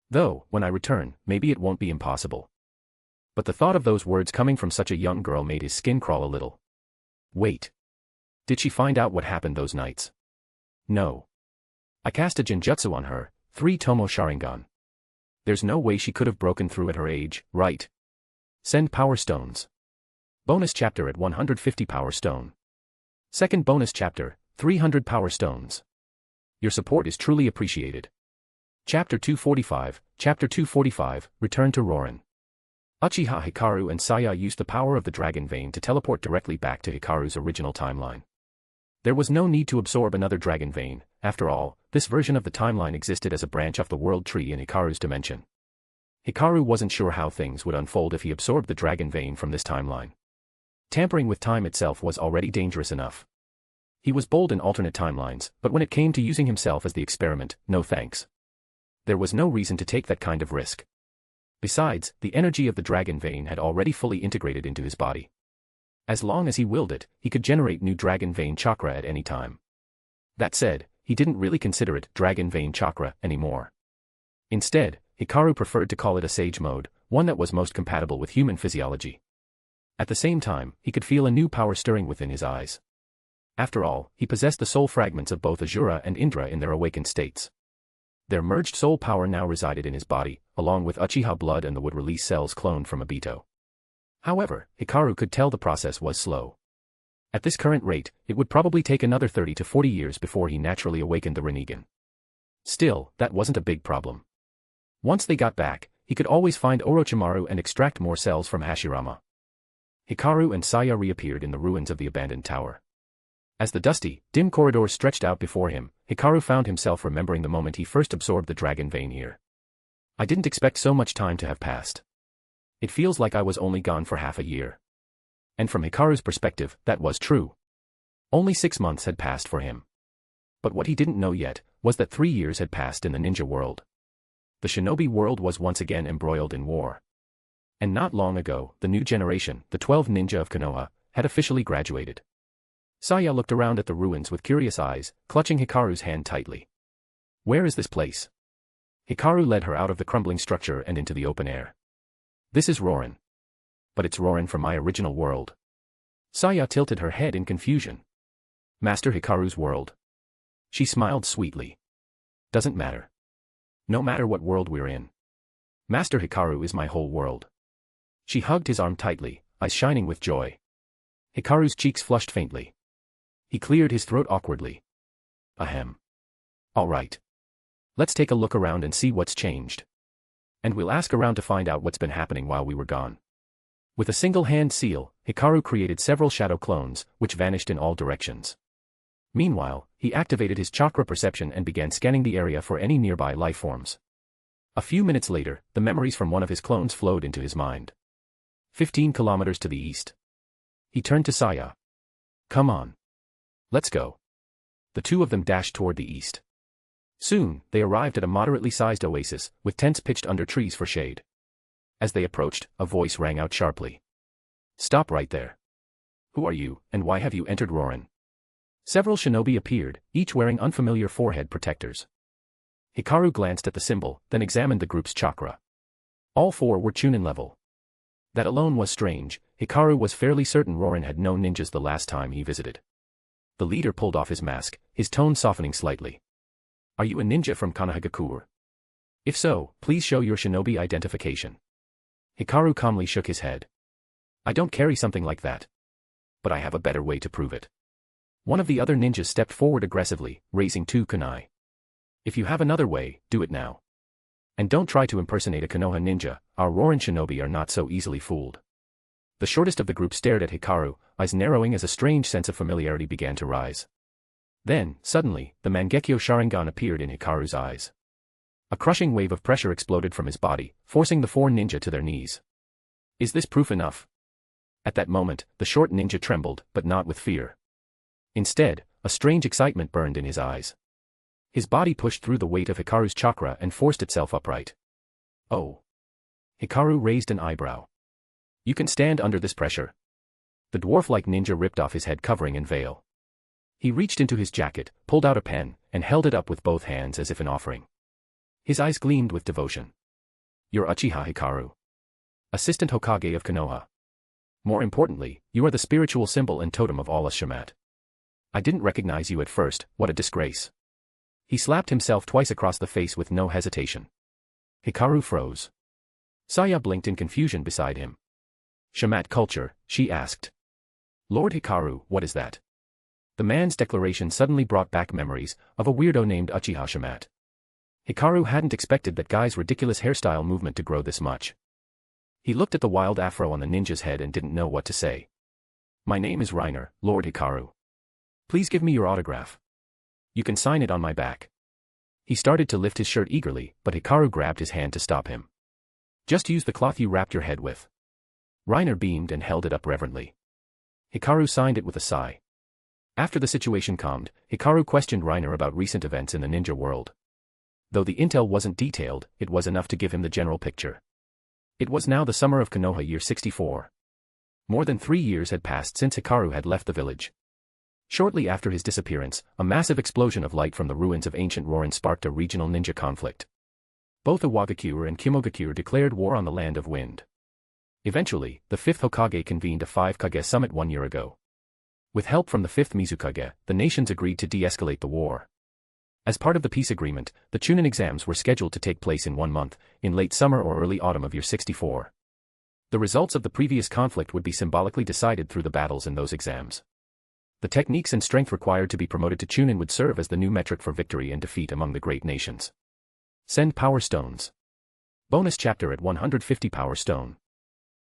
Though, when I return, maybe it won't be impossible. But the thought of those words coming from such a young girl made his skin crawl a little. Wait. Did she find out what happened those nights? No. I cast a genjutsu on her, 3 Tomo Sharingan. There's no way she could have broken through at her age, right? Send power stones. Bonus chapter at 150 power stone. Second bonus chapter, 300 power stones. Your support is truly appreciated. Chapter 245, Return to Rorin. Uchiha Hikaru and Saya used the power of the Dragon Vein to teleport directly back to Hikaru's original timeline. There was no need to absorb another Dragon Vein, after all, this version of the timeline existed as a branch off the world tree in Hikaru's dimension. Hikaru wasn't sure how things would unfold if he absorbed the Dragon Vein from this timeline. Tampering with time itself was already dangerous enough. He was bold in alternate timelines, but when it came to using himself as the experiment, no thanks. There was no reason to take that kind of risk. Besides, the energy of the Dragon Vein had already fully integrated into his body. As long as he willed it, he could generate new Dragon Vein chakra at any time. That said, he didn't really consider it Dragon Vein chakra anymore. Instead, Hikaru preferred to call it a sage mode, one that was most compatible with human physiology. At the same time, he could feel a new power stirring within his eyes. After all, he possessed the soul fragments of both Azura and Indra in their awakened states. Their merged soul power now resided in his body, along with Uchiha blood and the would-release cells cloned from Obito. However, Hikaru could tell the process was slow. At this current rate, it would probably take another 30 to 40 years before he naturally awakened the Rinnegan. Still, that wasn't a big problem. Once they got back, he could always find Orochimaru and extract more cells from Hashirama. Hikaru and Saya reappeared in the ruins of the abandoned tower. As the dusty, dim corridors stretched out before him, Hikaru found himself remembering the moment he first absorbed the Dragon Vein here. I didn't expect so much time to have passed. It feels like I was only gone for half a year. And from Hikaru's perspective, that was true. Only 6 months had passed for him. But what he didn't know yet, was that 3 years had passed in the ninja world. The shinobi world was once again embroiled in war. And not long ago, the new generation, the 12 ninja of Konoha, had officially graduated. Saya looked around at the ruins with curious eyes, clutching Hikaru's hand tightly. Where is this place? Hikaru led her out of the crumbling structure and into the open air. This is Rorin. But it's Rorin from my original world. Saya tilted her head in confusion. Master Hikaru's world. She smiled sweetly. Doesn't matter. No matter what world we're in. Master Hikaru is my whole world. She hugged his arm tightly, eyes shining with joy. Hikaru's cheeks flushed faintly. He cleared his throat awkwardly. Ahem. All right. Let's take a look around and see what's changed. And we'll ask around to find out what's been happening while we were gone. With a single hand seal, Hikaru created several shadow clones, which vanished in all directions. Meanwhile, he activated his chakra perception and began scanning the area for any nearby lifeforms. A few minutes later, the memories from one of his clones flowed into his mind. 15 kilometers to the east. He turned to Saya. Come on. Let's go. The two of them dashed toward the east. Soon, they arrived at a moderately sized oasis, with tents pitched under trees for shade. As they approached, a voice rang out sharply. Stop right there. Who are you, and why have you entered Rorin? Several shinobi appeared, each wearing unfamiliar forehead protectors. Hikaru glanced at the symbol, then examined the group's chakra. All four were Chunin level. That alone was strange. Hikaru was fairly certain Rorin had no ninjas the last time he visited. The leader pulled off his mask, his tone softening slightly. Are you a ninja from Konohagakure? If so, please show your shinobi identification. Hikaru calmly shook his head. I don't carry something like that. But I have a better way to prove it. One of the other ninjas stepped forward aggressively, raising 2 kunai. If you have another way, do it now. And don't try to impersonate a Konoha ninja, our Rorin shinobi are not so easily fooled. The shortest of the group stared at Hikaru, eyes narrowing as a strange sense of familiarity began to rise. Then, suddenly, the Mangekyō Sharingan appeared in Hikaru's eyes. A crushing wave of pressure exploded from his body, forcing the 4 ninja to their knees. Is this proof enough? At that moment, the short ninja trembled, but not with fear. Instead, a strange excitement burned in his eyes. His body pushed through the weight of Hikaru's chakra and forced itself upright. Oh. Hikaru raised an eyebrow. You can stand under this pressure. The dwarf-like ninja ripped off his head covering and veil. He reached into his jacket, pulled out a pen, and held it up with both hands as if an offering. His eyes gleamed with devotion. You're Uchiha Hikaru. Assistant Hokage of Konoha. More importantly, you are the spiritual symbol and totem of all us Shamat. I didn't recognize you at first, what a disgrace. He slapped himself twice across the face with no hesitation. Hikaru froze. Saya blinked in confusion beside him. Shamat culture, she asked. Lord Hikaru, what is that? The man's declaration suddenly brought back memories of a weirdo named Uchiha Shamat. Hikaru hadn't expected that guy's ridiculous hairstyle movement to grow this much. He looked at the wild afro on the ninja's head and didn't know what to say. My name is Reiner, Lord Hikaru. Please give me your autograph. You can sign it on my back. He started to lift his shirt eagerly, but Hikaru grabbed his hand to stop him. Just use the cloth you wrapped your head with. Reiner beamed and held it up reverently. Hikaru signed it with a sigh. After the situation calmed, Hikaru questioned Reiner about recent events in the ninja world. Though the intel wasn't detailed, it was enough to give him the general picture. It was now the summer of Konoha year 64. More than 3 years had passed since Hikaru had left the village. Shortly after his disappearance, a massive explosion of light from the ruins of ancient Rorin sparked a regional ninja conflict. Both Iwagakure and Kimogakure declared war on the Land of Wind. Eventually, the 5th Hokage convened a 5-Kage summit 1 year ago. With help from the 5th Mizukage, the nations agreed to de-escalate the war. As part of the peace agreement, the Chunin exams were scheduled to take place in 1 month, in late summer or early autumn of year 64. The results of the previous conflict would be symbolically decided through the battles in those exams. The techniques and strength required to be promoted to Chunin would serve as the new metric for victory and defeat among the great nations. Send Power Stones. Bonus chapter at 150 Power Stone.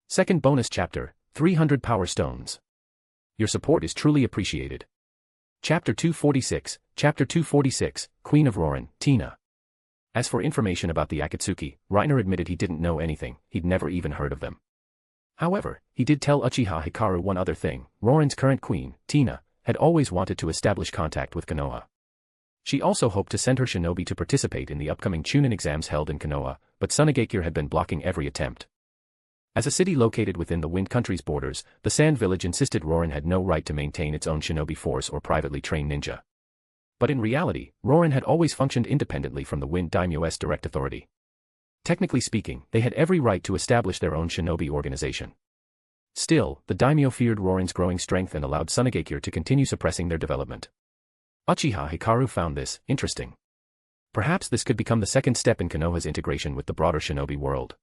Second bonus chapter, 300 Power Stones. Your support is truly appreciated. Chapter 246, Chapter 246, Queen of Rorin, Tina. As for information about the Akatsuki, Reiner admitted he didn't know anything, he'd never even heard of them. However, he did tell Uchiha Hikaru one other thing: Rorin's current queen, Tina, had always wanted to establish contact with Konoha. She also hoped to send her shinobi to participate in the upcoming Chunin exams held in Konoha, but Tsunade had been blocking every attempt. As a city located within the Wind Country's borders, the Sand Village insisted Rorin had no right to maintain its own shinobi force or privately train ninja. But in reality, Rorin had always functioned independently from the Wind Daimyo's direct authority. Technically speaking, they had every right to establish their own shinobi organization. Still, the daimyo feared Rorin's growing strength and allowed Tsunade to continue suppressing their development. Uchiha Hikaru found this interesting. Perhaps this could become the second step in Konoha's integration with the broader shinobi world.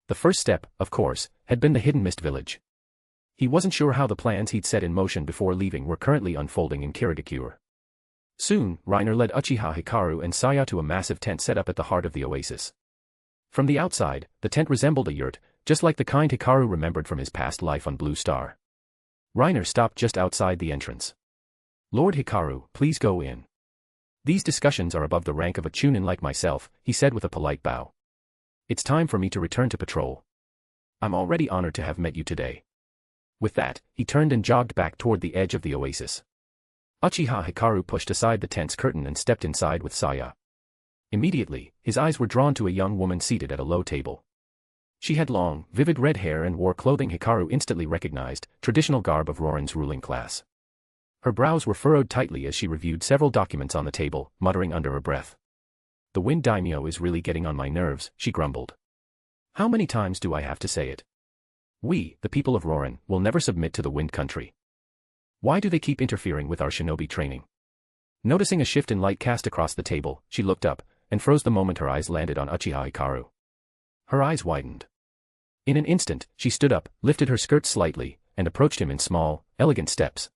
The first step, of course, had been the Hidden Mist Village. He wasn't sure how the plans he'd set in motion before leaving were currently unfolding in Kirigakure. Soon, Reiner led Uchiha Hikaru and Saya to a massive tent set up at the heart of the oasis. From the outside, the tent resembled a yurt, just like the kind Hikaru remembered from his past life on Blue Star. Reiner stopped just outside the entrance. "Lord Hikaru, please go in. These discussions are above the rank of a chunin like myself," he said with a polite bow. "It's time for me to return to patrol. I'm already honored to have met you today." With that, he turned and jogged back toward the edge of the oasis. Uchiha Hikaru pushed aside the tent's curtain and stepped inside with Saya. Immediately, his eyes were drawn to a young woman seated at a low table. She had long, vivid red hair and wore clothing Hikaru instantly recognized, traditional garb of Rorin's ruling class. Her brows were furrowed tightly as she reviewed several documents on the table, muttering under her breath. "The Wind Daimyo is really getting on my nerves," she grumbled. "How many times do I have to say it? We, the people of Rorin, will never submit to the Wind Country. Why do they keep interfering with our shinobi training?" Noticing a shift in light cast across the table, she looked up, and froze the moment her eyes landed on Uchiha Hikaru. Her eyes widened. In an instant, she stood up, lifted her skirt slightly, and approached him in small, elegant steps.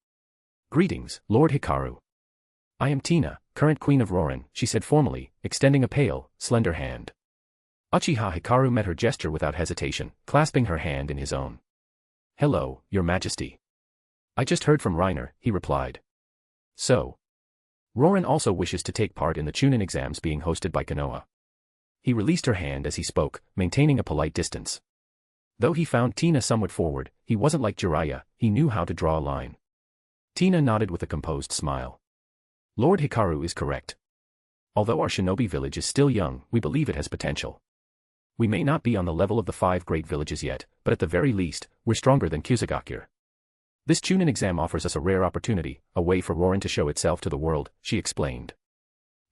"Greetings, Lord Hikaru. I am Tina, current Queen of Rorin," she said formally, extending a pale, slender hand. Uchiha Hikaru met her gesture without hesitation, clasping her hand in his own. "Hello, Your Majesty. I just heard from Reiner," he replied. "So, Rorin also wishes to take part in the Chunin exams being hosted by Konoha." He released her hand as he spoke, maintaining a polite distance. Though he found Tina somewhat forward, he wasn't like Jiraiya, he knew how to draw a line. Tina nodded with a composed smile. "Lord Hikaru is correct. Although our shinobi village is still young, we believe it has potential. We may not be on the level of the 5 great villages yet, but at the very least, we're stronger than Kusagakure. This Chunin exam offers us a rare opportunity, a way for Rorin to show itself to the world," she explained.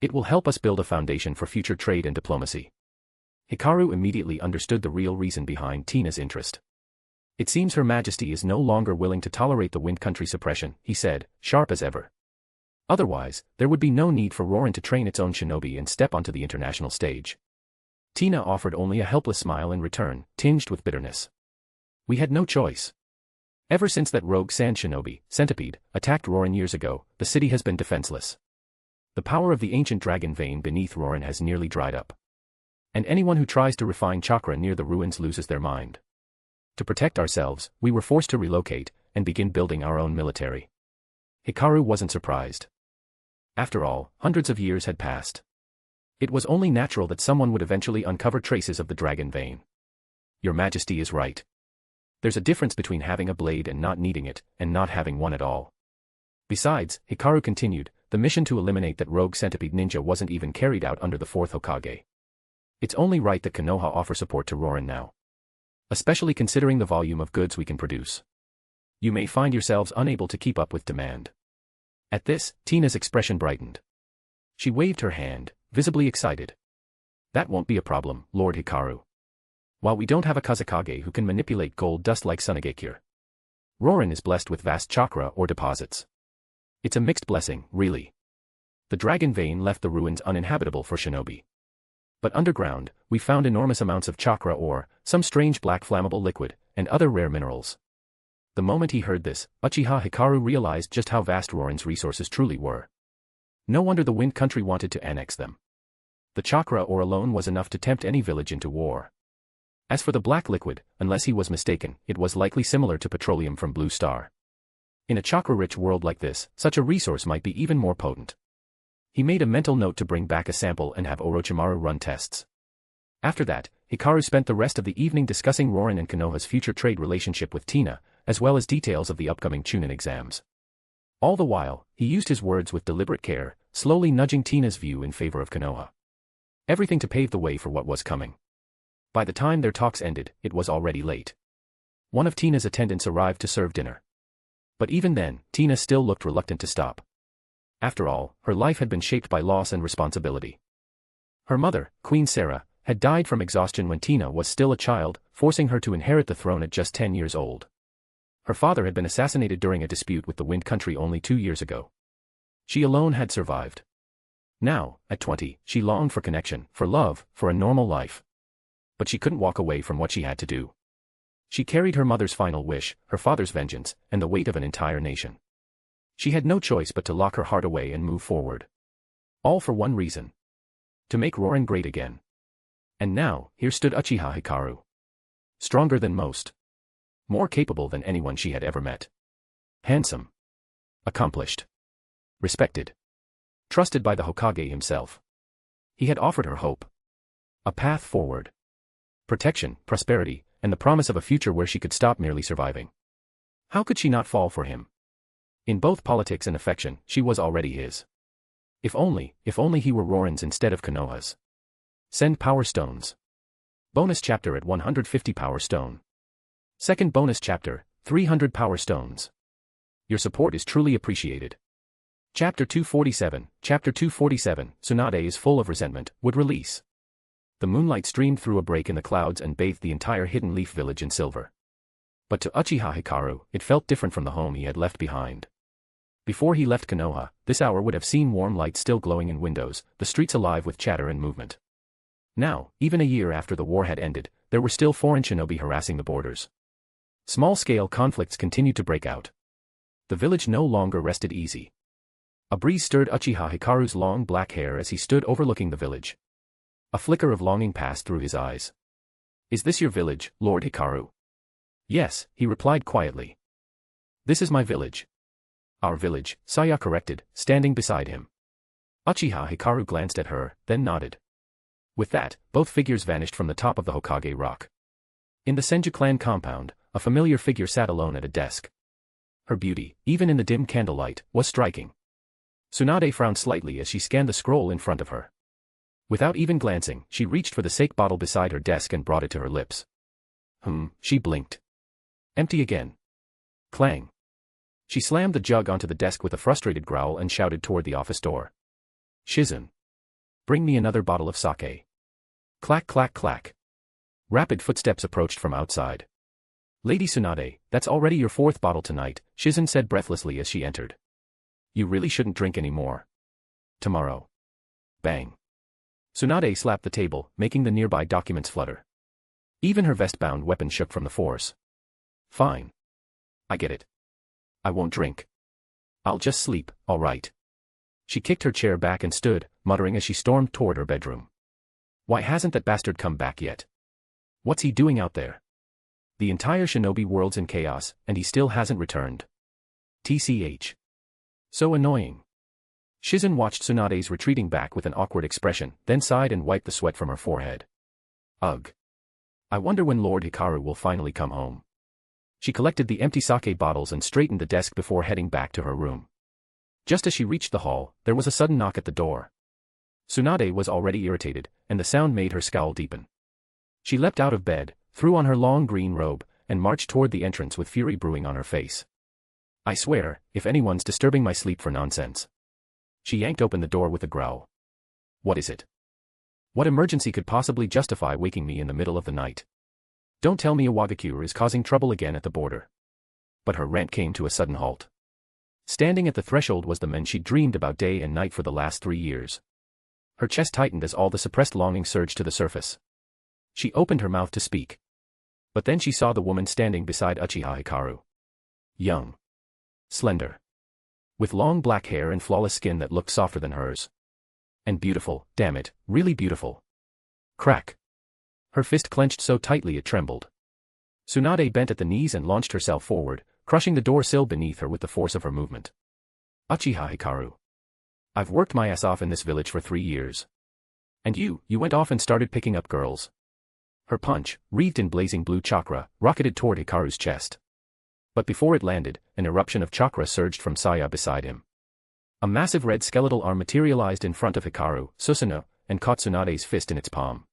"It will help us build a foundation for future trade and diplomacy." Hikaru immediately understood the real reason behind Tina's interest. "It seems Her Majesty is no longer willing to tolerate the Wind Country suppression," he said, sharp as ever. "Otherwise, there would be no need for Rorin to train its own shinobi and step onto the international stage." Tina offered only a helpless smile in return, tinged with bitterness. "We had no choice. Ever since that rogue sand shinobi, Centipede, attacked Rorin years ago, the city has been defenseless. The power of the ancient dragon vein beneath Rorin has nearly dried up. And anyone who tries to refine chakra near the ruins loses their mind. To protect ourselves, we were forced to relocate, and begin building our own military." Hikaru wasn't surprised. After all, hundreds of years had passed. It was only natural that someone would eventually uncover traces of the dragon vein. "Your Majesty is right. There's a difference between having a blade and not needing it, and not having one at all. Besides," Hikaru continued, "the mission to eliminate that rogue centipede ninja wasn't even carried out under the 4th Hokage. It's only right that Konoha offer support to Rorin now. Especially considering the volume of goods we can produce. You may find yourselves unable to keep up with demand." At this, Tina's expression brightened. She waved her hand, visibly excited. "That won't be a problem, Lord Hikaru. While we don't have a Kazekage who can manipulate gold dust like Tsunade, Rorin is blessed with vast chakra or deposits. It's a mixed blessing, really. The dragon vein left the ruins uninhabitable for shinobi. But underground, we found enormous amounts of chakra ore, some strange black flammable liquid, and other rare minerals." The moment he heard this, Uchiha Hikaru realized just how vast Rorin's resources truly were. No wonder the Wind Country wanted to annex them. The chakra ore alone was enough to tempt any village into war. As for the black liquid, unless he was mistaken, it was likely similar to petroleum from Blue Star. In a chakra-rich world like this, such a resource might be even more potent. He made a mental note to bring back a sample and have Orochimaru run tests. After that, Hikaru spent the rest of the evening discussing Rorin and Konoha's future trade relationship with Tina, as well as details of the upcoming Chunin exams. All the while, he used his words with deliberate care, slowly nudging Tina's view in favor of Konoha. Everything to pave the way for what was coming. By the time their talks ended, it was already late. One of Tina's attendants arrived to serve dinner. But even then, Tina still looked reluctant to stop. After all, her life had been shaped by loss and responsibility. Her mother, Queen Sarah, had died from exhaustion when Tina was still a child, forcing her to inherit the throne at just 10 years old. Her father had been assassinated during a dispute with the Wind Country only 2 years ago. She alone had survived. Now, at 20, she longed for connection, for love, for a normal life. But she couldn't walk away from what she had to do. She carried her mother's final wish, her father's vengeance, and the weight of an entire nation. She had no choice but to lock her heart away and move forward. All for one reason. To make Reborn great again. And now, here stood Uchiha Hikaru. Stronger than most. More capable than anyone she had ever met. Handsome. Accomplished. Respected. Trusted by the Hokage himself. He had offered her hope. A path forward. Protection, prosperity, and the promise of a future where she could stop merely surviving. How could she not fall for him? In both politics and affection, she was already his. If only he were Rorin's instead of Konoha's. Send Power Stones. Bonus chapter at 150 Power Stone. Second bonus chapter, 300 Power Stones. Your support is truly appreciated. Chapter 247, Tsunade is full of resentment, would release. The moonlight streamed through a break in the clouds and bathed the entire Hidden Leaf village in silver. But to Uchiha Hikaru, it felt different from the home he had left behind. Before he left Konoha, this hour would have seen warm lights still glowing in windows, the streets alive with chatter and movement. Now, even a year after the war had ended, there were still foreign shinobi harassing the borders. Small-scale conflicts continued to break out. The village no longer rested easy. A breeze stirred Uchiha Hikaru's long black hair as he stood overlooking the village. A flicker of longing passed through his eyes. "Is this your village, Lord Hikaru?" "Yes," he replied quietly. "This is my village." "Our village," Saya corrected, standing beside him. Uchiha Hikaru glanced at her, then nodded. With that, both figures vanished from the top of the Hokage rock. In the Senju clan compound, a familiar figure sat alone at a desk. Her beauty, even in the dim candlelight, was striking. Tsunade frowned slightly as she scanned the scroll in front of her. Without even glancing, she reached for the sake bottle beside her desk and brought it to her lips. She blinked. Empty again. Clang. She slammed the jug onto the desk with a frustrated growl and shouted toward the office door. "Shizun. Bring me another bottle of sake." Clack clack clack. Rapid footsteps approached from outside. "Lady Tsunade, that's already your 4th bottle tonight," Shizun said breathlessly as she entered. "You really shouldn't drink any more. Tomorrow." Bang. Tsunade slapped the table, making the nearby documents flutter. Even her vest-bound weapon shook from the force. "Fine. I get it. I won't drink. I'll just sleep, all right." She kicked her chair back and stood, muttering as she stormed toward her bedroom. Why hasn't that bastard come back yet? What's he doing out there? The entire shinobi world's in chaos, and he still hasn't returned. TCH. So annoying. Shizun watched Tsunade's retreating back with an awkward expression, then sighed and wiped the sweat from her forehead. Ugh. I wonder when Lord Hikaru will finally come home. She collected the empty sake bottles and straightened the desk before heading back to her room. Just as she reached the hall, there was a sudden knock at the door. Tsunade was already irritated, and the sound made her scowl deepen. She leapt out of bed, threw on her long green robe, and marched toward the entrance with fury brewing on her face. I swear, if anyone's disturbing my sleep for nonsense. She yanked open the door with a growl. What is it? What emergency could possibly justify waking me in the middle of the night? Don't tell me a Fugaku is causing trouble again at the border. But her rant came to a sudden halt. Standing at the threshold was the man she'd dreamed about day and night for the last 3 years. Her chest tightened as all the suppressed longing surged to the surface. She opened her mouth to speak. But then she saw the woman standing beside Uchiha Hikaru. Young. Slender. With long black hair and flawless skin that looked softer than hers. And beautiful, damn it, really beautiful. Crack. Her fist clenched so tightly it trembled. Tsunade bent at the knees and launched herself forward, crushing the door sill beneath her with the force of her movement. Uchiha Hikaru. I've worked my ass off in this village for 3 years. And you went off and started picking up girls. Her punch, wreathed in blazing blue chakra, rocketed toward Hikaru's chest. But before it landed, an eruption of chakra surged from Saya beside him. A massive red skeletal arm materialized in front of Hikaru, Susanoo, and caught Tsunade's fist in its palm.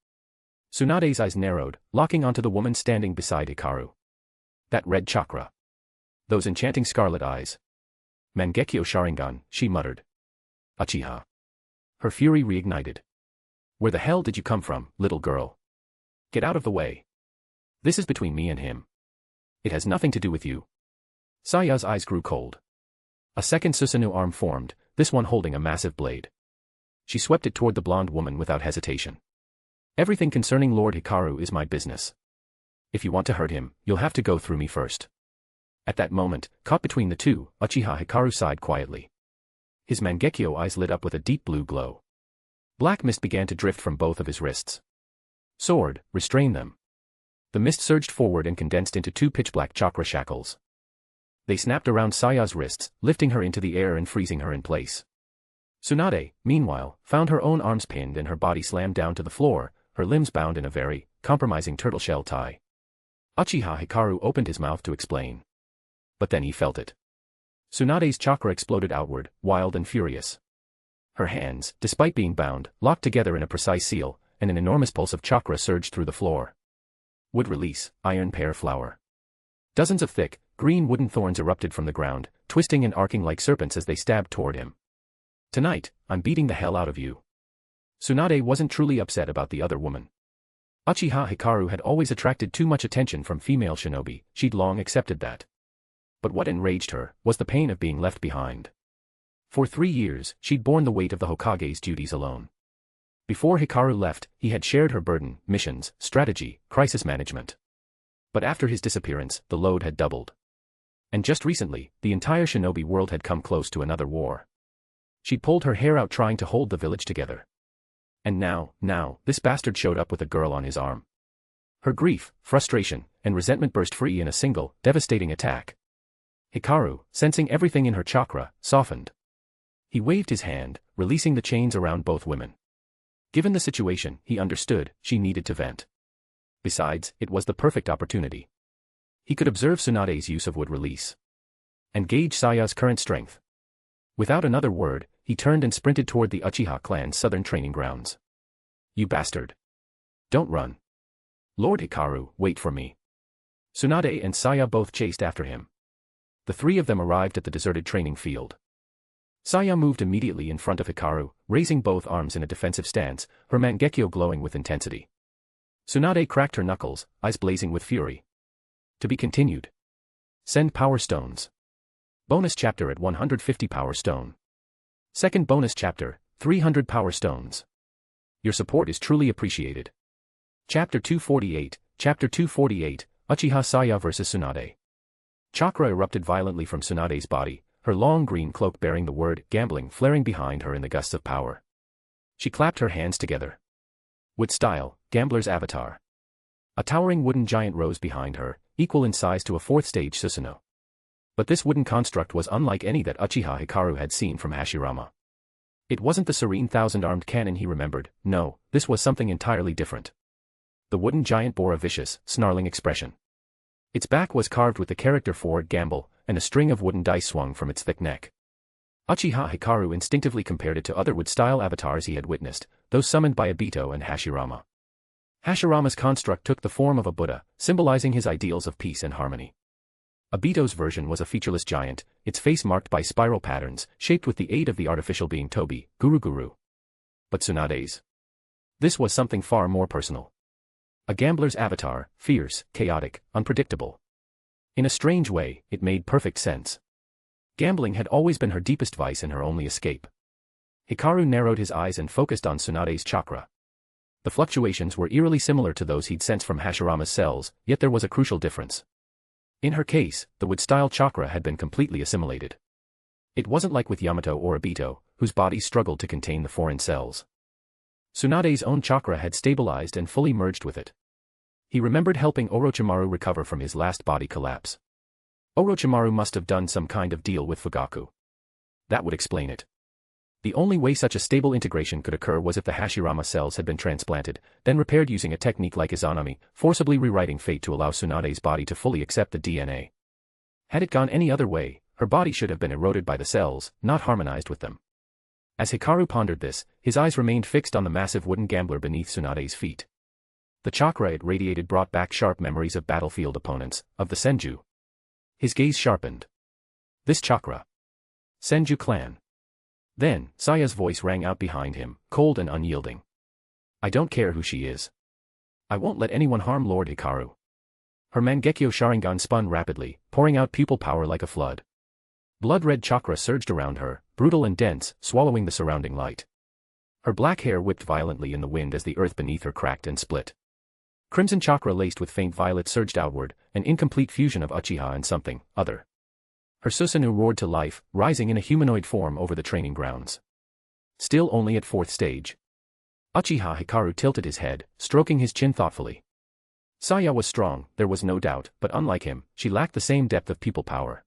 Tsunade's eyes narrowed, locking onto the woman standing beside Hikaru. That red chakra. Those enchanting scarlet eyes. Mangekyō Sharingan, she muttered. Uchiha. Her fury reignited. Where the hell did you come from, little girl? Get out of the way. This is between me and him. It has nothing to do with you. Saya's eyes grew cold. A second Susanoo arm formed, this one holding a massive blade. She swept it toward the blonde woman without hesitation. Everything concerning Lord Hikaru is my business. If you want to hurt him, you'll have to go through me first. At that moment, caught between the two, Uchiha Hikaru sighed quietly. His Mangekyō eyes lit up with a deep blue glow. Black mist began to drift from both of his wrists. Sword, restrain them. The mist surged forward and condensed into two pitch-black chakra shackles. They snapped around Saya's wrists, lifting her into the air and freezing her in place. Tsunade, meanwhile, found her own arms pinned and her body slammed down to the floor, her limbs bound in a very compromising turtle-shell tie. Uchiha Hikaru opened his mouth to explain. But then he felt it. Tsunade's chakra exploded outward, wild and furious. Her hands, despite being bound, locked together in a precise seal, and an enormous pulse of chakra surged through the floor. Wood release, iron pear flower. Dozens of thick, green wooden thorns erupted from the ground, twisting and arcing like serpents as they stabbed toward him. Tonight, I'm beating the hell out of you. Tsunade wasn't truly upset about the other woman. Uchiha Hikaru had always attracted too much attention from female shinobi, she'd long accepted that. But what enraged her was the pain of being left behind. For 3 years, she'd borne the weight of the Hokage's duties alone. Before Hikaru left, he had shared her burden, missions, strategy, crisis management. But after his disappearance, the load had doubled. And just recently, the entire shinobi world had come close to another war. She'd pulled her hair out trying to hold the village together. And now, this bastard showed up with a girl on his arm. Her grief, frustration, and resentment burst free in a single, devastating attack. Hikaru, sensing everything in her chakra, softened. He waved his hand, releasing the chains around both women. Given the situation, he understood, she needed to vent. Besides, it was the perfect opportunity. He could observe Tsunade's use of wood release. And gauge Saya's current strength. Without another word, he turned and sprinted toward the Uchiha clan's southern training grounds. You bastard. Don't run. Lord Hikaru, wait for me. Tsunade and Saya both chased after him. The three of them arrived at the deserted training field. Saya moved immediately in front of Hikaru, raising both arms in a defensive stance, her Mangekyō glowing with intensity. Tsunade cracked her knuckles, eyes blazing with fury. To be continued. Send power stones. Bonus chapter at 150 power stone. Second bonus chapter, 300 power stones. Your support is truly appreciated. Chapter 248, Uchiha Saya vs Tsunade. Chakra erupted violently from Tsunade's body, her long green cloak bearing the word gambling flaring behind her in the gusts of power. She clapped her hands together. Wood style, gambler's avatar. A towering wooden giant rose behind her, equal in size to a fourth-stage Susanoo. But this wooden construct was unlike any that Uchiha Hikaru had seen from Hashirama. It wasn't the serene thousand-armed cannon he remembered, no, this was something entirely different. The wooden giant bore a vicious, snarling expression. Its back was carved with the character for gamble, and a string of wooden dice swung from its thick neck. Uchiha Hikaru instinctively compared it to other wood-style avatars he had witnessed, those summoned by Obito and Hashirama. Hashirama's construct took the form of a Buddha, symbolizing his ideals of peace and harmony. Obito's version was a featureless giant, its face marked by spiral patterns, shaped with the aid of the artificial being Tobi, Guru. But Tsunade's? This was something far more personal. A gambler's avatar, fierce, chaotic, unpredictable. In a strange way, it made perfect sense. Gambling had always been her deepest vice and her only escape. Hikaru narrowed his eyes and focused on Tsunade's chakra. The fluctuations were eerily similar to those he'd sensed from Hashirama's cells, yet there was a crucial difference. In her case, the wood-style chakra had been completely assimilated. It wasn't like with Yamato or Obito, whose bodies struggled to contain the foreign cells. Tsunade's own chakra had stabilized and fully merged with it. He remembered helping Orochimaru recover from his last body collapse. Orochimaru must have done some kind of deal with Fugaku. That would explain it. The only way such a stable integration could occur was if the Hashirama cells had been transplanted, then repaired using a technique like Izanami, forcibly rewriting fate to allow Tsunade's body to fully accept the DNA. Had it gone any other way, her body should have been eroded by the cells, not harmonized with them. As Hikaru pondered this, his eyes remained fixed on the massive wooden gambler beneath Tsunade's feet. The chakra it radiated brought back sharp memories of battlefield opponents, of the Senju. His gaze sharpened. This chakra. Senju clan. Then, Saya's voice rang out behind him, cold and unyielding. I don't care who she is. I won't let anyone harm Lord Hikaru. Her Mangekyō Sharingan spun rapidly, pouring out pupil power like a flood. Blood-red chakra surged around her, brutal and dense, swallowing the surrounding light. Her black hair whipped violently in the wind as the earth beneath her cracked and split. Crimson chakra laced with faint violet surged outward, an incomplete fusion of Uchiha and something other. Her Susanoo roared to life, rising in a humanoid form over the training grounds. Still only at 4th stage. Uchiha Hikaru tilted his head, stroking his chin thoughtfully. Saya was strong, there was no doubt, but unlike him, she lacked the same depth of pupil power.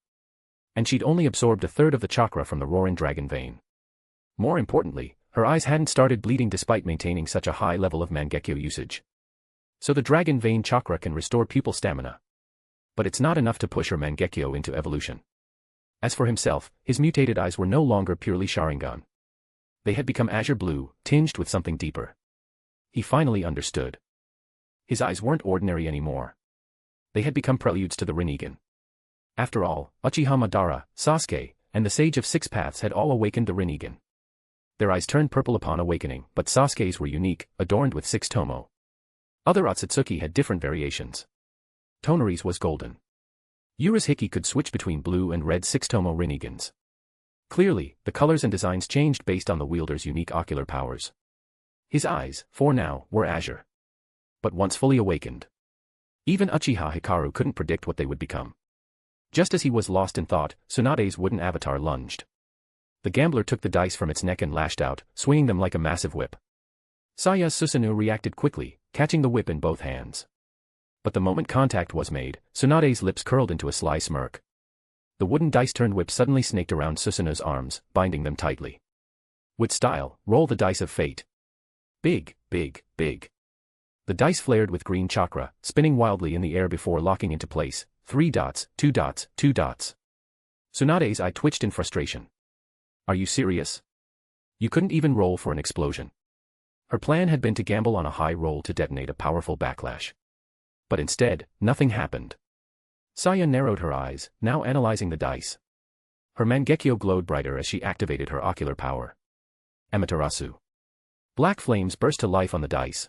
And she'd only absorbed a third of the chakra from the roaring dragon vein. More importantly, her eyes hadn't started bleeding despite maintaining such a high level of Mangekyō usage. So the dragon vein chakra can restore pupil stamina. But it's not enough to push her Mangekyō into evolution. As for himself, his mutated eyes were no longer purely Sharingan. They had become azure blue, tinged with something deeper. He finally understood. His eyes weren't ordinary anymore. They had become preludes to the Rinnegan. After all, Uchiha Madara, Sasuke, and the Sage of Six Paths had all awakened the Rinnegan. Their eyes turned purple upon awakening, but Sasuke's were unique, adorned with 6 tomo. Other Otsutsuki had different variations. Tonari's was golden. Urashiki could switch between blue and red 6 tomo Rinnegans. Clearly, the colors and designs changed based on the wielder's unique ocular powers. His eyes, for now, were azure. But once fully awakened, even Uchiha Hikaru couldn't predict what they would become. Just as he was lost in thought, Tsunade's wooden avatar lunged. The gambler took the dice from its neck and lashed out, swinging them like a massive whip. Saya's Susanoo reacted quickly, catching the whip in both hands. But the moment contact was made, Tsunade's lips curled into a sly smirk. The wooden dice-turned whip suddenly snaked around Susanoo's arms, binding them tightly. With style, roll the dice of fate. Big, big, big. The dice flared with green chakra, spinning wildly in the air before locking into place. 3 dots, 2 dots, 2 dots. Tsunade's eye twitched in frustration. Are you serious? You couldn't even roll for an explosion. Her plan had been to gamble on a high roll to detonate a powerful backlash. But instead, nothing happened. Saya narrowed her eyes, now analyzing the dice. Her Mangekyō glowed brighter as she activated her ocular power. Amaterasu. Black flames burst to life on the dice.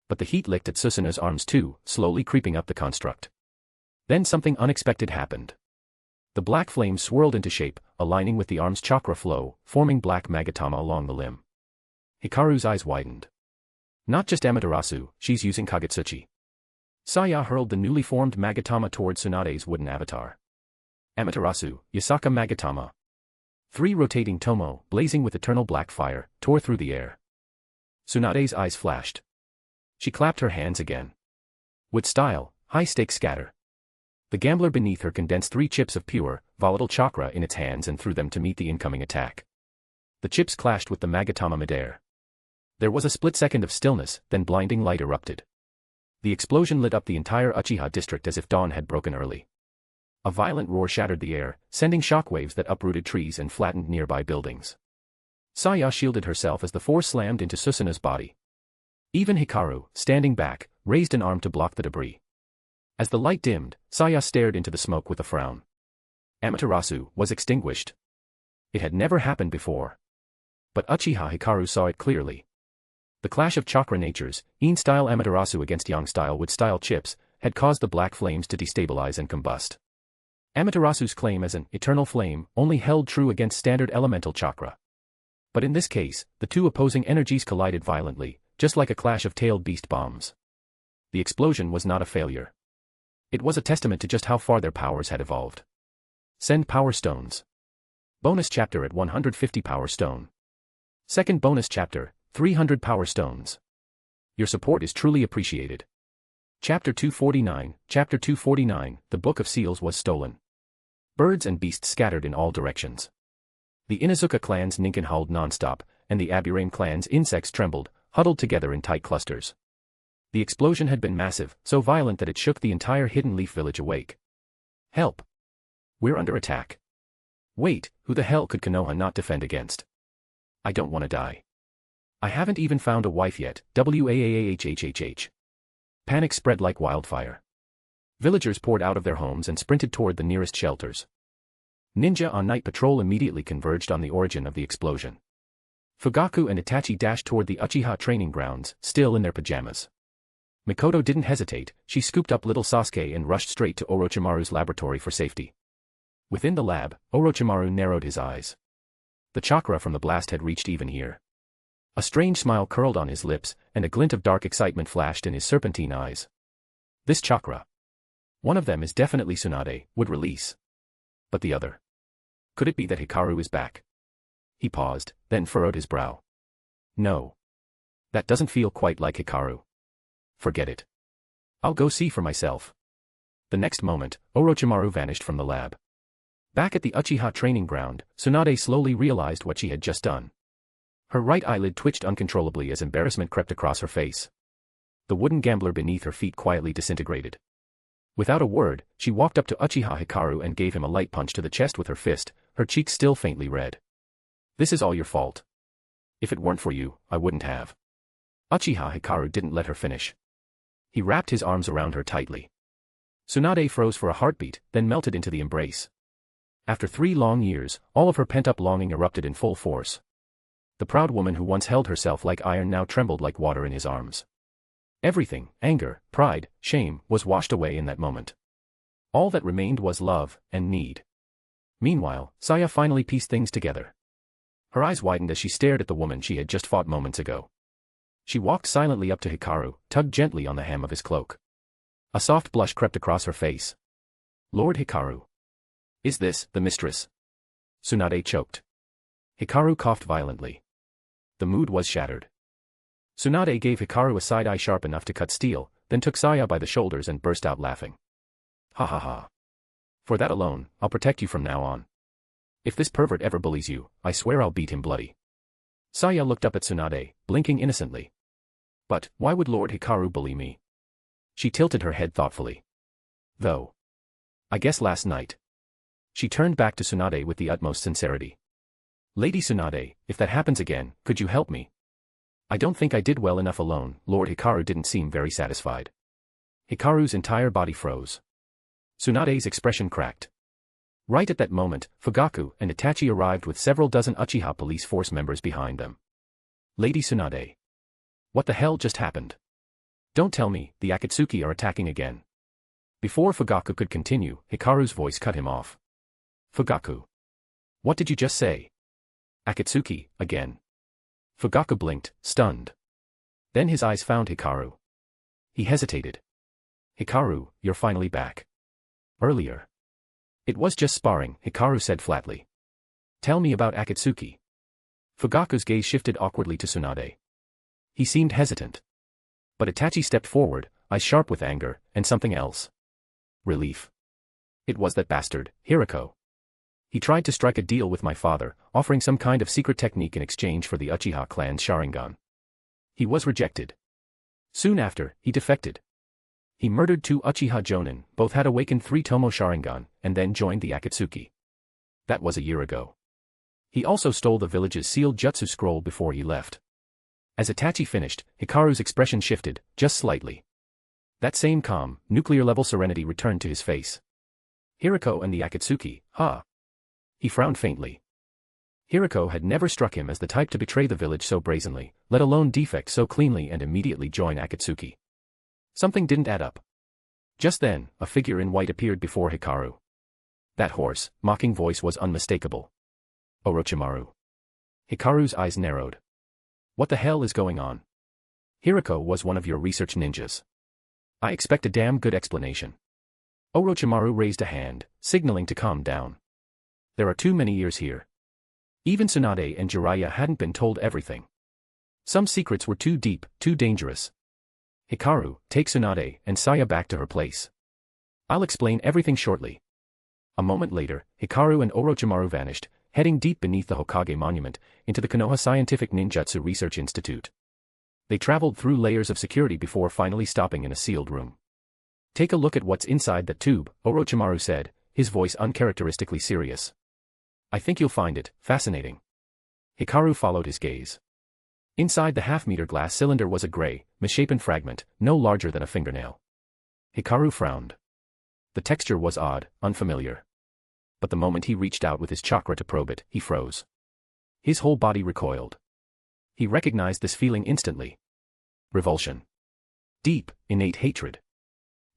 But the heat licked at Susanoo's arms too, slowly creeping up the construct. Then something unexpected happened. The black flames swirled into shape, aligning with the arm's chakra flow, forming black magatama along the limb. Hikaru's eyes widened. Not just Amaterasu, she's using Kagetsuchi. Saya hurled the newly formed magatama toward Tsunade's wooden avatar. Amaterasu, Yasaka Magatama. 3 rotating tomo, blazing with eternal black fire, tore through the air. Tsunade's eyes flashed. She clapped her hands again. With style, high stakes scatter. The gambler beneath her condensed 3 chips of pure, volatile chakra in its hands and threw them to meet the incoming attack. The chips clashed with the magatama midair. There was a split second of stillness, then blinding light erupted. The explosion lit up the entire Uchiha district as if dawn had broken early. A violent roar shattered the air, sending shockwaves that uprooted trees and flattened nearby buildings. Saya shielded herself as the force slammed into Susanoo's body. Even Hikaru, standing back, raised an arm to block the debris. As the light dimmed, Saya stared into the smoke with a frown. Amaterasu was extinguished. It had never happened before. But Uchiha Hikaru saw it clearly. The clash of chakra natures, Yin-style Amaterasu against Yang-style Wood-style chips, had caused the black flames to destabilize and combust. Amaterasu's claim as an eternal flame only held true against standard elemental chakra. But in this case, the 2 opposing energies collided violently, just like a clash of tailed beast bombs. The explosion was not a failure. It was a testament to just how far their powers had evolved. Send Power Stones. Bonus chapter at 150 Power Stone. Second bonus chapter, 300 Power Stones. Your support is truly appreciated. Chapter 249, Chapter 249, The Book of Seals was stolen. Birds and beasts scattered in all directions. The Inuzuka clan's Ninken howled non-stop, and the Aburame clan's insects trembled, huddled together in tight clusters. The explosion had been massive, so violent that it shook the entire Hidden Leaf village awake. Help! We're under attack. Wait, who the hell could Konoha not defend against? I don't want to die. I haven't even found a wife yet, waahhhhh. Panic spread like wildfire. Villagers poured out of their homes and sprinted toward the nearest shelters. Ninja on night patrol immediately converged on the origin of the explosion. Fugaku and Itachi dashed toward the Uchiha training grounds, still in their pajamas. Mikoto didn't hesitate, she scooped up little Sasuke and rushed straight to Orochimaru's laboratory for safety. Within the lab, Orochimaru narrowed his eyes. The chakra from the blast had reached even here. A strange smile curled on his lips, and a glint of dark excitement flashed in his serpentine eyes. This chakra. One of them is definitely Tsunade, would release. But the other. Could it be that Hikaru is back? He paused, then furrowed his brow. No. That doesn't feel quite like Hikaru. Forget it. I'll go see for myself. The next moment, Orochimaru vanished from the lab. Back at the Uchiha training ground, Tsunade slowly realized what she had just done. Her right eyelid twitched uncontrollably as embarrassment crept across her face. The wooden gambler beneath her feet quietly disintegrated. Without a word, she walked up to Uchiha Hikaru and gave him a light punch to the chest with her fist, her cheeks still faintly red. This is all your fault. If it weren't for you, I wouldn't have. Uchiha Hikaru didn't let her finish. He wrapped his arms around her tightly. Tsunade froze for a heartbeat, then melted into the embrace. After 3 long years, all of her pent-up longing erupted in full force. The proud woman who once held herself like iron now trembled like water in his arms. Everything, anger, pride, shame, was washed away in that moment. All that remained was love and need. Meanwhile, Saya finally pieced things together. Her eyes widened as she stared at the woman she had just fought moments ago. She walked silently up to Hikaru, tugged gently on the hem of his cloak. A soft blush crept across her face. Lord Hikaru. Is this the mistress? Tsunade choked. Hikaru coughed violently. The mood was shattered. Tsunade gave Hikaru a side-eye sharp enough to cut steel, then took Saya by the shoulders and burst out laughing. Ha ha ha. For that alone, I'll protect you from now on. If this pervert ever bullies you, I swear I'll beat him bloody. Saya looked up at Tsunade, blinking innocently. But, why would Lord Hikaru bully me? She tilted her head thoughtfully. Though. I guess last night. She turned back to Tsunade with the utmost sincerity. Lady Tsunade, if that happens again, could you help me? I don't think I did well enough alone. Lord Hikaru didn't seem very satisfied. Hikaru's entire body froze. Tsunade's expression cracked. Right at that moment, Fugaku and Itachi arrived with several dozen Uchiha police force members behind them. Lady Tsunade. What the hell just happened? Don't tell me, the Akatsuki are attacking again. Before Fugaku could continue, Hikaru's voice cut him off. Fugaku. What did you just say? Akatsuki, again. Fugaku blinked, stunned. Then his eyes found Hikaru. He hesitated. Hikaru, you're finally back. Earlier. It was just sparring, Hikaru said flatly. Tell me about Akatsuki. Fugaku's gaze shifted awkwardly to Tsunade. He seemed hesitant. But Itachi stepped forward, eyes sharp with anger, and something else. Relief. It was that bastard, Hirako. He tried to strike a deal with my father, offering some kind of secret technique in exchange for the Uchiha clan's Sharingan. He was rejected. Soon after, he defected. He murdered 2 Uchiha Jonin, both had awakened 3 Tomo Sharingan, and then joined the Akatsuki. That was a year ago. He also stole the village's sealed Jutsu scroll before he left. As Itachi finished, Hikaru's expression shifted, just slightly. That same calm, nuclear-level serenity returned to his face. Hirako and the Akatsuki, huh? He frowned faintly. Hirako had never struck him as the type to betray the village so brazenly, let alone defect so cleanly and immediately join Akatsuki. Something didn't add up. Just then, a figure in white appeared before Hikaru. That hoarse, mocking voice was unmistakable. Orochimaru. Hikaru's eyes narrowed. What the hell is going on? Hirako was one of your research ninjas. I expect a damn good explanation. Orochimaru raised a hand, signaling to calm down. There are too many years here. Even Tsunade and Jiraiya hadn't been told everything. Some secrets were too deep, too dangerous. Hikaru, take Tsunade and Saya back to her place. I'll explain everything shortly. A moment later, Hikaru and Orochimaru vanished, heading deep beneath the Hokage monument, into the Konoha Scientific Ninjutsu Research Institute. They traveled through layers of security before finally stopping in a sealed room. Take a look at what's inside that tube, Orochimaru said, his voice uncharacteristically serious. I think you'll find it fascinating. Hikaru followed his gaze. Inside the half-meter glass cylinder was a gray, misshapen fragment, no larger than a fingernail. Hikaru frowned. The texture was odd, unfamiliar. But the moment he reached out with his chakra to probe it, he froze. His whole body recoiled. He recognized this feeling instantly. Revulsion. Deep, innate hatred.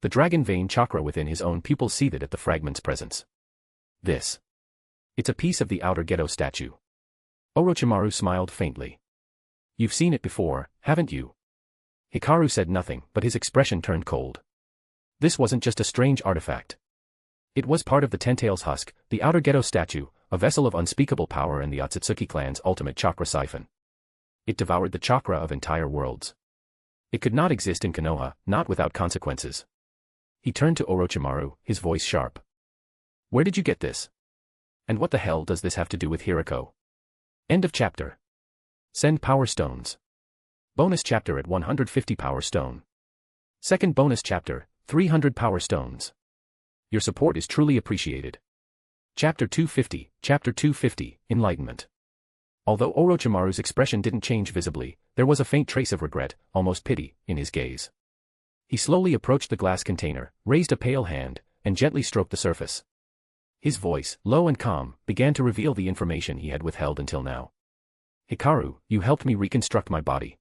The dragon vein chakra within his own pupils seethed at the fragment's presence. This. It's a piece of the outer Gedo statue. Orochimaru smiled faintly. You've seen it before, haven't you? Hikaru said nothing, but his expression turned cold. This wasn't just a strange artifact. It was part of the Ten-Tails husk, the outer Gedo statue, a vessel of unspeakable power and the Otsutsuki clan's ultimate chakra siphon. It devoured the chakra of entire worlds. It could not exist in Konoha, not without consequences. He turned to Orochimaru, his voice sharp. Where did you get this? And what the hell does this have to do with Hirako? End of chapter. Send Power Stones. Bonus chapter at 150 Power Stone. Second bonus chapter, 300 Power Stones. Your support is truly appreciated. Chapter 250, Enlightenment. Although Orochimaru's expression didn't change visibly, there was a faint trace of regret, almost pity, in his gaze. He slowly approached the glass container, raised a pale hand, and gently stroked the surface. His voice, low and calm, began to reveal the information he had withheld until now. Hikaru, you helped me reconstruct my body.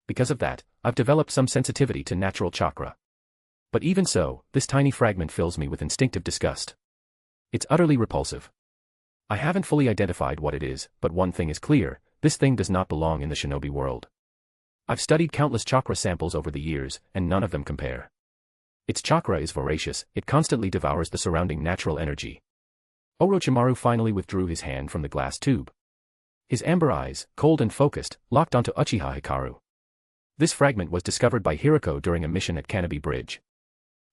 Because of that, I've developed some sensitivity to natural chakra. But even so, this tiny fragment fills me with instinctive disgust. It's utterly repulsive. I haven't fully identified what it is, but one thing is clear, this thing does not belong in the shinobi world. I've studied countless chakra samples over the years, and none of them compare. Its chakra is voracious, it constantly devours the surrounding natural energy. Orochimaru finally withdrew his hand from the glass tube. His amber eyes, cold and focused, locked onto Uchiha Hikaru. This fragment was discovered by Hirako during a mission at Canopy Bridge.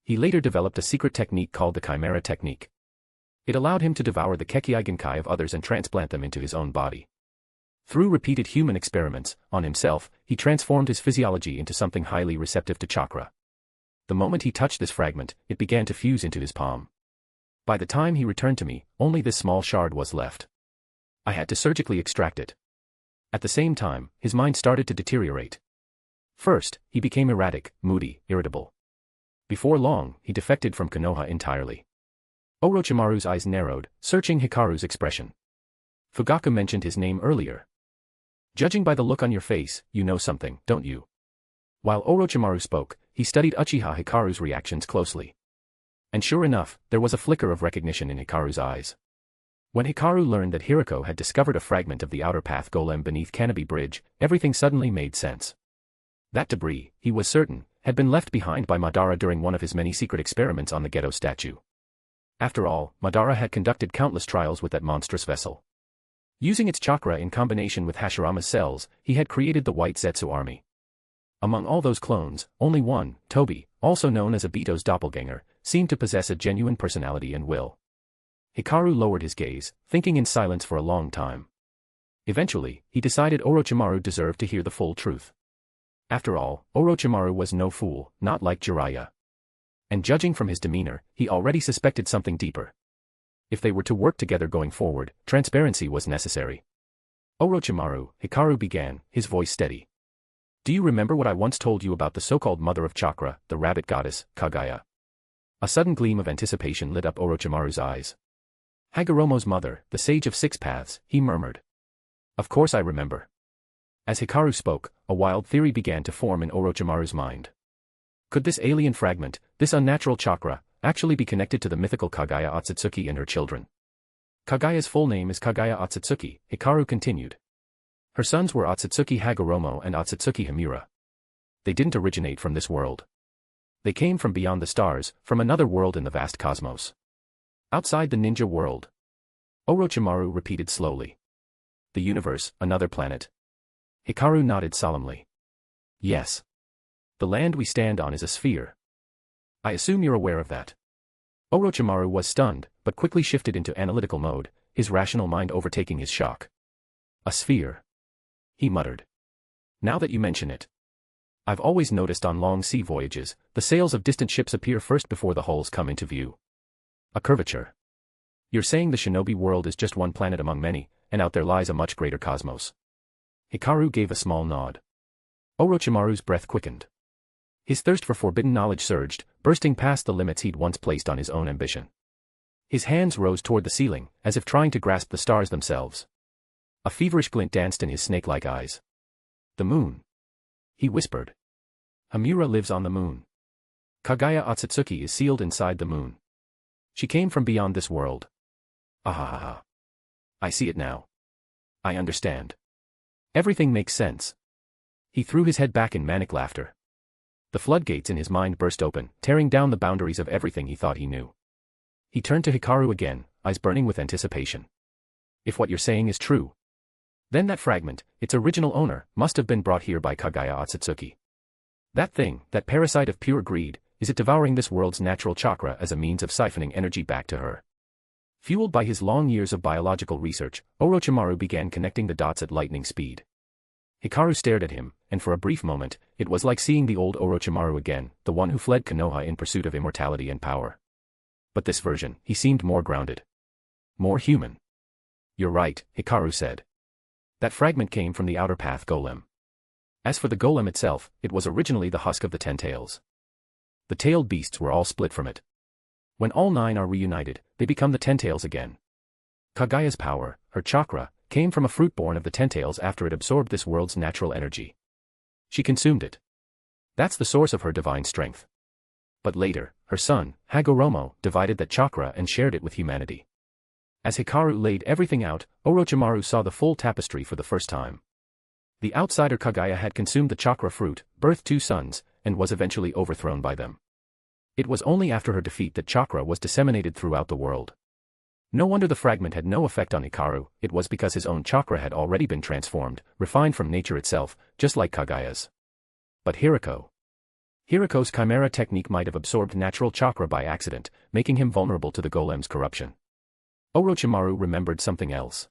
He later developed a secret technique called the Chimera Technique. It allowed him to devour the Kekkei of others and transplant them into his own body. Through repeated human experiments, on himself, he transformed his physiology into something highly receptive to chakra. The moment he touched this fragment, it began to fuse into his palm. By the time he returned to me, only this small shard was left. I had to surgically extract it. At the same time, his mind started to deteriorate. First, he became erratic, moody, irritable. Before long, he defected from Konoha entirely. Orochimaru's eyes narrowed, searching Hikaru's expression. Fugaku mentioned his name earlier. Judging by the look on your face, you know something, don't you? While Orochimaru spoke, he studied Uchiha Hikaru's reactions closely. And sure enough, there was a flicker of recognition in Hikaru's eyes. When Hikaru learned that Hirako had discovered a fragment of the outer path golem beneath Canopy Bridge, everything suddenly made sense. That debris, he was certain, had been left behind by Madara during one of his many secret experiments on the Gedo statue. After all, Madara had conducted countless trials with that monstrous vessel. Using its chakra in combination with Hashirama's cells, he had created the White Zetsu army. Among all those clones, only one, Tobi, also known as Obito's doppelganger, seemed to possess a genuine personality and will. Hikaru lowered his gaze, thinking in silence for a long time. Eventually, he decided Orochimaru deserved to hear the full truth. After all, Orochimaru was no fool, not like Jiraiya. And judging from his demeanor, he already suspected something deeper. If they were to work together going forward, transparency was necessary. Orochimaru, Hikaru began, his voice steady. Do you remember what I once told you about the so-called mother of chakra, the rabbit goddess, Kaguya? A sudden gleam of anticipation lit up Orochimaru's eyes. Hagoromo's mother, the sage of six paths, he murmured. Of course I remember. As Hikaru spoke, a wild theory began to form in Orochimaru's mind. Could this alien fragment, this unnatural chakra, actually be connected to the mythical Kaguya Otsutsuki and her children? Kaguya's full name is Kaguya Otsutsuki, Hikaru continued. Her sons were Otsutsuki Hagoromo and Otsutsuki Himura. They didn't originate from this world. They came from beyond the stars, from another world in the vast cosmos. Outside the ninja world. Orochimaru repeated slowly. The universe, another planet. Hikaru nodded solemnly. Yes. The land we stand on is a sphere. I assume you're aware of that. Orochimaru was stunned, but quickly shifted into analytical mode, his rational mind overtaking his shock. A sphere. He muttered. Now that you mention it. I've always noticed on long sea voyages, the sails of distant ships appear first before the hulls come into view. A curvature. You're saying the shinobi world is just one planet among many, and out there lies a much greater cosmos. Hikaru gave a small nod. Orochimaru's breath quickened. His thirst for forbidden knowledge surged, bursting past the limits he'd once placed on his own ambition. His hands rose toward the ceiling, as if trying to grasp the stars themselves. A feverish glint danced in his snake-like eyes. The moon. He whispered. Hamura lives on the moon. Kaguya Otsutsuki is sealed inside the moon. She came from beyond this world. Ahahaha. I see it now. I understand. Everything makes sense. He threw his head back in manic laughter. The floodgates in his mind burst open, tearing down the boundaries of everything he thought he knew. He turned to Hikaru again, eyes burning with anticipation. If what you're saying is true, then that fragment, its original owner, must have been brought here by Kaguya Otsutsuki. That thing, that parasite of pure greed, is it devouring this world's natural chakra as a means of siphoning energy back to her? Fueled by his long years of biological research, Orochimaru began connecting the dots at lightning speed. Hikaru stared at him, and for a brief moment, it was like seeing the old Orochimaru again, the one who fled Konoha in pursuit of immortality and power. But this version, he seemed more grounded. More human. You're right, Hikaru said. That fragment came from the outer path golem. As for the golem itself, it was originally the husk of the 10 tails. The tailed beasts were all split from it. When all 9 are reunited, they become the 10 tails again. Kaguya's power, her chakra, came from a fruit born of the 10 tails after it absorbed this world's natural energy. She consumed it. That's the source of her divine strength. But later, her son, Hagoromo, divided that chakra and shared it with humanity. As Hikaru laid everything out, Orochimaru saw the full tapestry for the first time. The outsider Kaguya had consumed the chakra fruit, birthed 2 sons, and was eventually overthrown by them. It was only after her defeat that chakra was disseminated throughout the world. No wonder the fragment had no effect on Hikaru, it was because his own chakra had already been transformed, refined from nature itself, just like Kaguya's. But Hirako's chimera technique might have absorbed natural chakra by accident, making him vulnerable to the golem's corruption. Orochimaru remembered something else.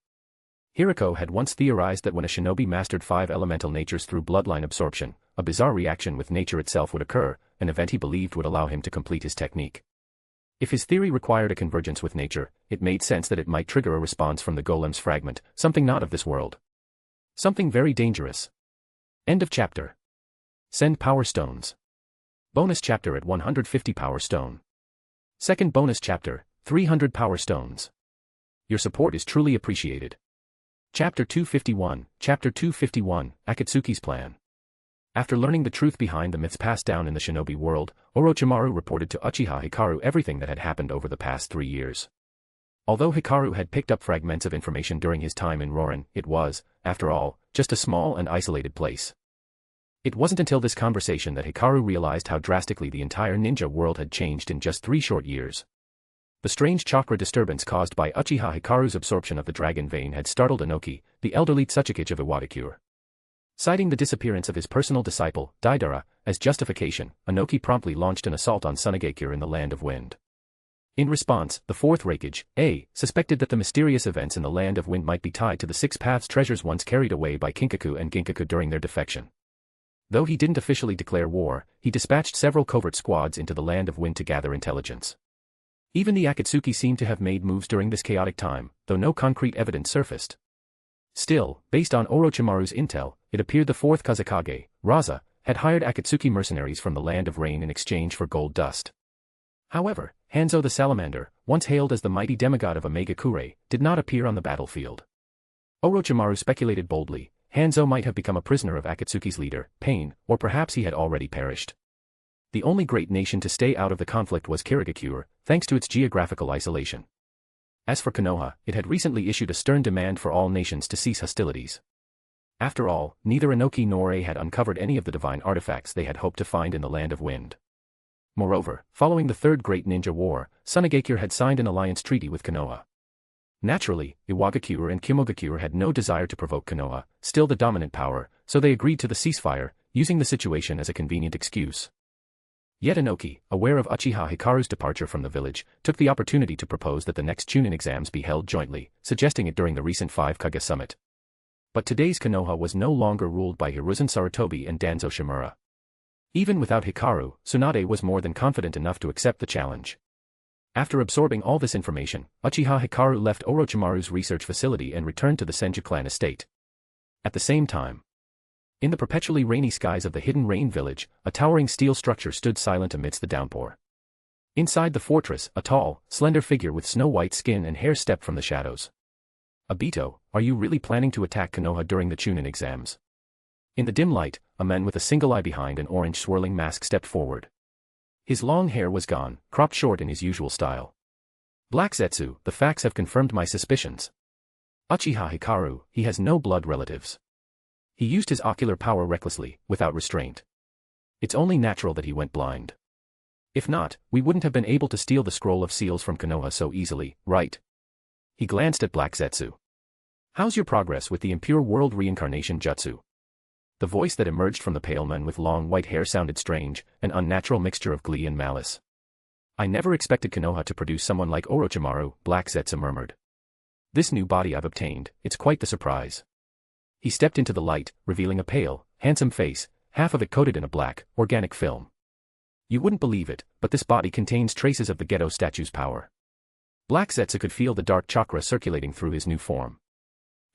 Hikaro had once theorized that when a shinobi mastered 5 elemental natures through bloodline absorption, a bizarre reaction with nature itself would occur, an event he believed would allow him to complete his technique. If his theory required a convergence with nature, it made sense that it might trigger a response from the golem's fragment, something not of this world. Something very dangerous. End of chapter. Send power stones. Bonus chapter at 150 power stone. Second bonus chapter, 300 power stones. Your support is truly appreciated. Chapter 251, Akatsuki's Plan. After learning the truth behind the myths passed down in the shinobi world, Orochimaru reported to Uchiha Hikaru everything that had happened over the past 3 years. Although Hikaru had picked up fragments of information during his time in Rorin, it was, after all, just a small and isolated place. It wasn't until this conversation that Hikaru realized how drastically the entire ninja world had changed in just 3 short years. The strange chakra disturbance caused by Uchiha Hikaru's absorption of the dragon vein had startled Inoki, the elderly Tsuchikage of Iwadakure. Citing the disappearance of his personal disciple, Deidara, as justification, Inoki promptly launched an assault on Tsunade in the Land of Wind. In response, the 4th Raikage, suspected that the mysterious events in the Land of Wind might be tied to the 6 Paths treasures once carried away by Kinkaku and Ginkaku during their defection. Though he didn't officially declare war, he dispatched several covert squads into the Land of Wind to gather intelligence. Even the Akatsuki seemed to have made moves during this chaotic time, though no concrete evidence surfaced. Still, based on Orochimaru's intel, it appeared the 4th Kazekage, Raza, had hired Akatsuki mercenaries from the Land of Rain in exchange for gold dust. However, Hanzo the Salamander, once hailed as the mighty demigod of Mangekyō, did not appear on the battlefield. Orochimaru speculated boldly, Hanzo might have become a prisoner of Akatsuki's leader, Pain, or perhaps he had already perished. The only great nation to stay out of the conflict was Kirigakure, thanks to its geographical isolation. As for Konoha, it had recently issued a stern demand for all nations to cease hostilities. After all, neither Inoki nor Ei had uncovered any of the divine artifacts they had hoped to find in the Land of Wind. Moreover, following the Third Great Ninja War, Tsunade had signed an alliance treaty with Konoha. Naturally, Iwagakure and Kimogakure had no desire to provoke Konoha, still the dominant power, so they agreed to the ceasefire, using the situation as a convenient excuse. Yet Inoki, aware of Uchiha Hikaru's departure from the village, took the opportunity to propose that the next Chunin exams be held jointly, suggesting it during the recent 5 Kage summit. But today's Konoha was no longer ruled by Hiruzen Sarutobi and Danzo Shimura. Even without Hikaru, Tsunade was more than confident enough to accept the challenge. After absorbing all this information, Uchiha Hikaru left Orochimaru's research facility and returned to the Senju clan estate. At the same time, in the perpetually rainy skies of the hidden rain village, a towering steel structure stood silent amidst the downpour. Inside the fortress, a tall, slender figure with snow-white skin and hair stepped from the shadows. Obito, are you really planning to attack Konoha during the Chunin exams? In the dim light, a man with a single eye behind an orange swirling mask stepped forward. His long hair was gone, cropped short in his usual style. Black Zetsu, the facts have confirmed my suspicions. Uchiha Hikaru, he has no blood relatives. He used his ocular power recklessly, without restraint. It's only natural that he went blind. If not, we wouldn't have been able to steal the scroll of seals from Konoha so easily, right? He glanced at Black Zetsu. How's your progress with the impure world reincarnation jutsu? The voice that emerged from the pale man with long white hair sounded strange, an unnatural mixture of glee and malice. I never expected Konoha to produce someone like Orochimaru, Black Zetsu murmured. This new body I've obtained, it's quite the surprise. He stepped into the light, revealing a pale, handsome face, half of it coated in a black, organic film. You wouldn't believe it, but this body contains traces of the Gedo statue's power. Black Zetsu could feel the dark chakra circulating through his new form.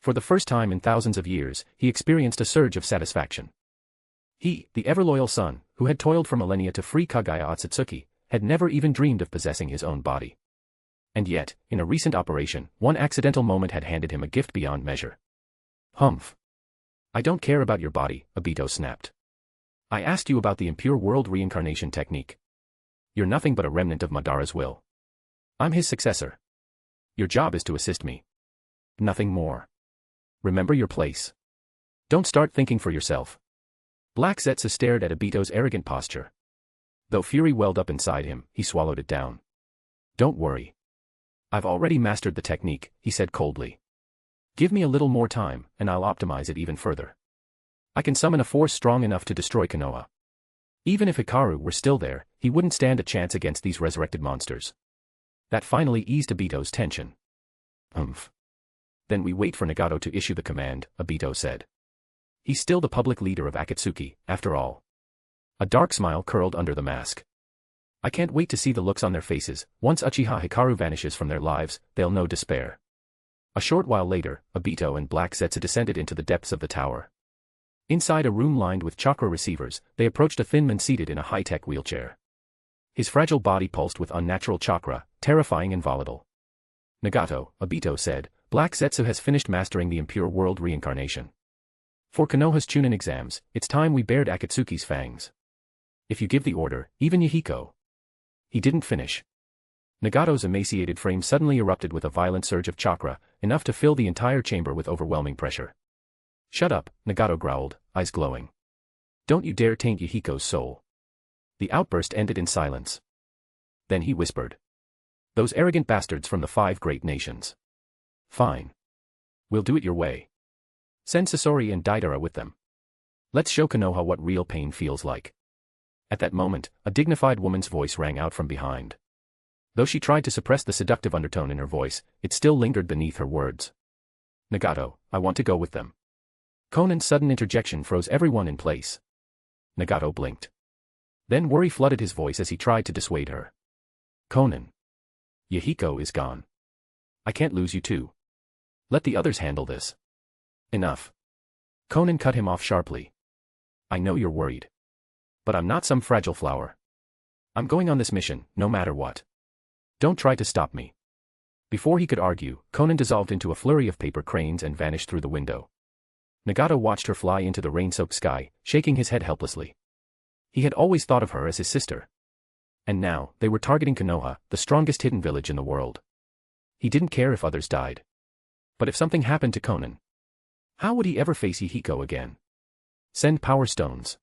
For the first time in thousands of years, he experienced a surge of satisfaction. He, the ever-loyal son, who had toiled for millennia to free Kagaya Otsutsuki, had never even dreamed of possessing his own body. And yet, in a recent operation, one accidental moment had handed him a gift beyond measure. Humph. I don't care about your body, Obito snapped. I asked you about the impure world reincarnation technique. You're nothing but a remnant of Madara's will. I'm his successor. Your job is to assist me. Nothing more. Remember your place. Don't start thinking for yourself. Black Zetsu stared at Obito's arrogant posture. Though fury welled up inside him, he swallowed it down. Don't worry. I've already mastered the technique, he said coldly. Give me a little more time, and I'll optimize it even further. I can summon a force strong enough to destroy Konoha. Even if Hikaru were still there, he wouldn't stand a chance against these resurrected monsters. That finally eased Obito's tension. Then we wait for Nagato to issue the command, Obito said. He's still the public leader of Akatsuki, after all. A dark smile curled under the mask. I can't wait to see the looks on their faces. Once Uchiha Hikaru vanishes from their lives, they'll know despair. A short while later, Obito and Black Zetsu descended into the depths of the tower. Inside a room lined with chakra receivers, they approached a thin man seated in a high-tech wheelchair. His fragile body pulsed with unnatural chakra, terrifying and volatile. Nagato, Obito said, Black Zetsu has finished mastering the impure world reincarnation. For Konoha's Chunin exams, it's time we bared Akatsuki's fangs. If you give the order, even Yahiko. He didn't finish. Nagato's emaciated frame suddenly erupted with a violent surge of chakra, enough to fill the entire chamber with overwhelming pressure. Shut up, Nagato growled, eyes glowing. Don't you dare taint Yahiko's soul. The outburst ended in silence. Then he whispered. Those arrogant bastards from the 5 great nations. Fine. We'll do it your way. Send Sasori and Deidara with them. Let's show Konoha what real pain feels like. At that moment, a dignified woman's voice rang out from behind. Though she tried to suppress the seductive undertone in her voice, it still lingered beneath her words. Nagato, I want to go with them. Conan's sudden interjection froze everyone in place. Nagato blinked. Then worry flooded his voice as he tried to dissuade her. Conan. Yahiko is gone. I can't lose you too. Let the others handle this. Enough. Conan cut him off sharply. I know you're worried. But I'm not some fragile flower. I'm going on this mission, no matter what. Don't try to stop me. Before he could argue, Conan dissolved into a flurry of paper cranes and vanished through the window. Nagato watched her fly into the rain-soaked sky, shaking his head helplessly. He had always thought of her as his sister. And now, they were targeting Konoha, the strongest hidden village in the world. He didn't care if others died. But if something happened to Conan, how would he ever face Yahiko again? Send Power Stones.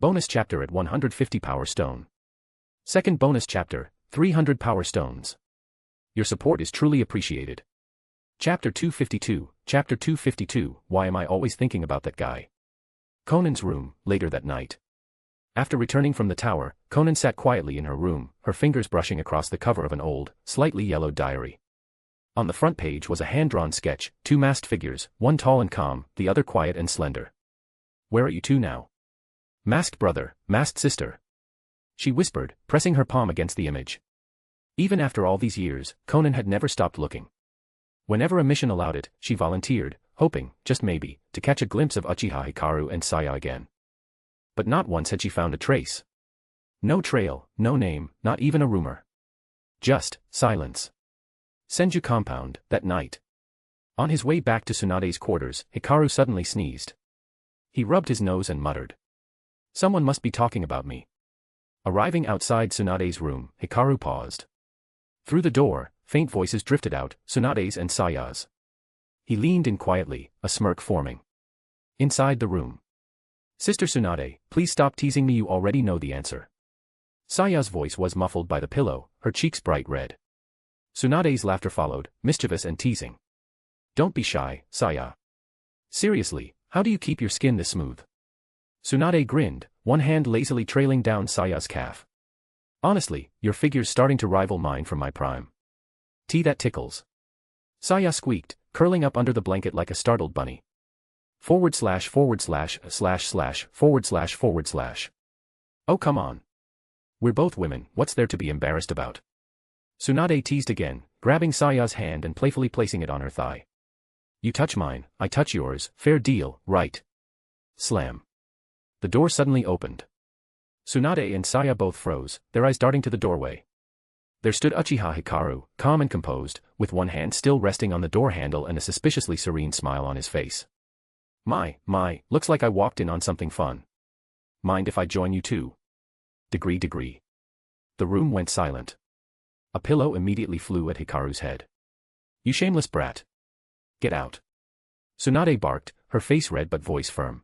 Bonus chapter at 150 Power Stone. Second bonus chapter, 300 Power Stones. Your support is truly appreciated. Chapter 252, Chapter 252, Why am I always thinking about that guy? Conan's room, later that night. After returning from the tower, Conan sat quietly in her room, her fingers brushing across the cover of an old, slightly yellowed diary. On the front page was a hand-drawn sketch, 2 masked figures, one tall and calm, the other quiet and slender. Where are you two now? Masked brother, masked sister. She whispered, pressing her palm against the image. Even after all these years, Conan had never stopped looking. Whenever a mission allowed it, she volunteered, hoping, just maybe, to catch a glimpse of Uchiha Hikaru and Saya again. But not once had she found a trace. No trail, no name, not even a rumor. Just silence. Senju compound, that night. On his way back to Tsunade's quarters, Hikaru suddenly sneezed. He rubbed his nose and muttered. Someone must be talking about me. Arriving outside Tsunade's room, Hikaru paused. Through the door, faint voices drifted out, Tsunade's and Saya's. He leaned in quietly, a smirk forming. Inside the room. Sister Tsunade, please stop teasing me, you already know the answer. Saya's voice was muffled by the pillow, her cheeks bright red. Tsunade's laughter followed, mischievous and teasing. Don't be shy, Saya. Seriously, how do you keep your skin this smooth? Tsunade grinned, one hand lazily trailing down Saya's calf. Honestly, your figure's starting to rival mine from my prime. That tickles. Saya squeaked, curling up under the blanket like a startled bunny. // // Oh come on. We're both women, what's there to be embarrassed about? Tsunade teased again, grabbing Saya's hand and playfully placing it on her thigh. You touch mine, I touch yours, fair deal, right? Slam. The door suddenly opened. Tsunade and Saya both froze, their eyes darting to the doorway. There stood Uchiha Hikaru, calm and composed, with one hand still resting on the door handle and a suspiciously serene smile on his face. My, looks like I walked in on something fun. Mind if I join you too? Degree. The room went silent. A pillow immediately flew at Hikaru's head. You shameless brat. Get out. Tsunade barked, her face red but voice firm.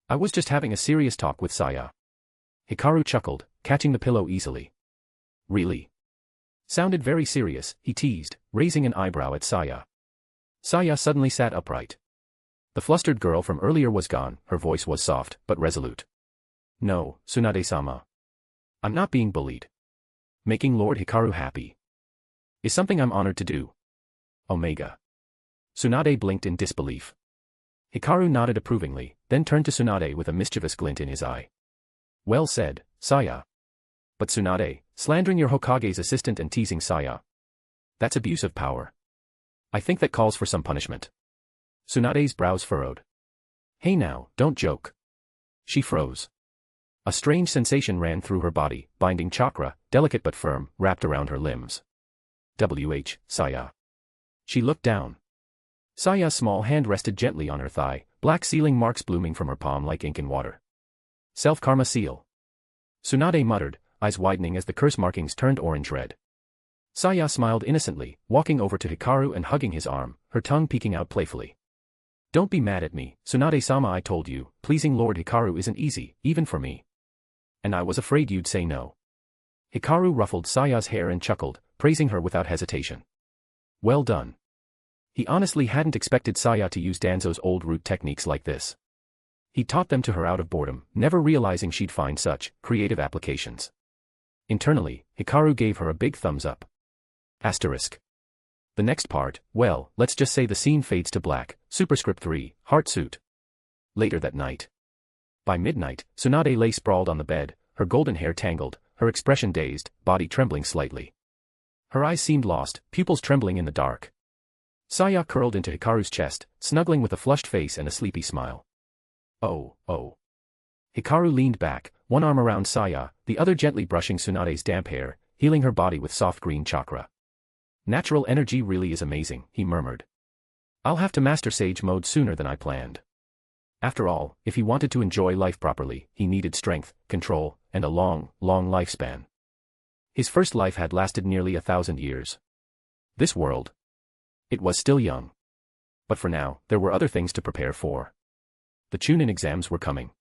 I was just having a serious talk with Saya. Hikaru chuckled, catching the pillow easily. Really? Sounded very serious, he teased, raising an eyebrow at Saya. Saya suddenly sat upright. The flustered girl from earlier was gone, her voice was soft, but resolute. No, Tsunade-sama. I'm not being bullied. Making Lord Hikaru happy is something I'm honored to do. Omega. Tsunade blinked in disbelief. Hikaru nodded approvingly, then turned to Tsunade with a mischievous glint in his eye. Well said, Saya. But Tsunade, slandering your Hokage's assistant and teasing Saya. That's abuse of power. I think that calls for some punishment. Tsunade's brows furrowed. Hey now, don't joke. She froze. A strange sensation ran through her body, binding chakra, delicate but firm, wrapped around her limbs. Saya. She looked down. Saya's small hand rested gently on her thigh, black sealing marks blooming from her palm like ink in water. Self-karma seal. Tsunade muttered, eyes widening as the curse markings turned orange-red. Saya smiled innocently, walking over to Hikaru and hugging his arm, her tongue peeking out playfully. Don't be mad at me, Tsunade-sama, I told you, pleasing Lord Hikaru isn't easy, even for me. And I was afraid you'd say no. Hikaru ruffled Saya's hair and chuckled, praising her without hesitation. Well done. He honestly hadn't expected Saya to use Danzo's old root techniques like this. He taught them to her out of boredom, never realizing she'd find such creative applications. Internally, Hikaru gave her a big thumbs up. Asterisk. The next part, well, let's just say the scene fades to black, superscript 3, heart suit. Later that night. By midnight, Tsunade lay sprawled on the bed, her golden hair tangled, her expression dazed, body trembling slightly. Her eyes seemed lost, pupils trembling in the dark. Saya curled into Hikaru's chest, snuggling with a flushed face and a sleepy smile. Oh. Hikaru leaned back, one arm around Saya, the other gently brushing Tsunade's damp hair, healing her body with soft green chakra. Natural energy really is amazing, he murmured. I'll have to master Sage Mode sooner than I planned. After all, if he wanted to enjoy life properly, he needed strength, control, and a long lifespan. His first life had lasted nearly 1,000 years. This world. It was still young. But for now, there were other things to prepare for. The Chunin exams were coming.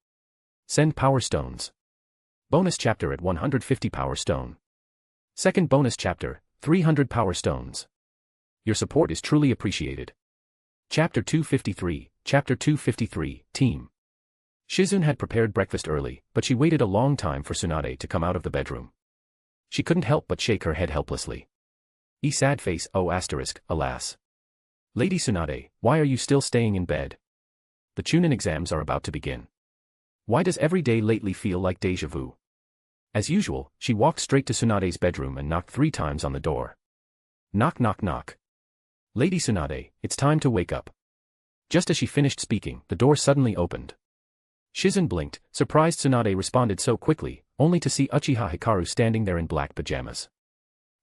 Send Power Stones. Bonus chapter at 150 Power Stone. Second bonus chapter, 300 Power Stones. Your support is truly appreciated. Chapter 253, Team. Shizune had prepared breakfast early, but she waited a long time for Tsunade to come out of the bedroom. She couldn't help but shake her head helplessly. Sad face, alas. Lady Tsunade, why are you still staying in bed? The Chunin exams are about to begin. Why does every day lately feel like déjà vu? As usual, she walked straight to Tsunade's bedroom and knocked 3 times on the door. Knock. Lady Tsunade, it's time to wake up. Just as she finished speaking, the door suddenly opened. Shizen blinked, surprised Tsunade responded so quickly, only to see Uchiha Hikaru standing there in black pajamas.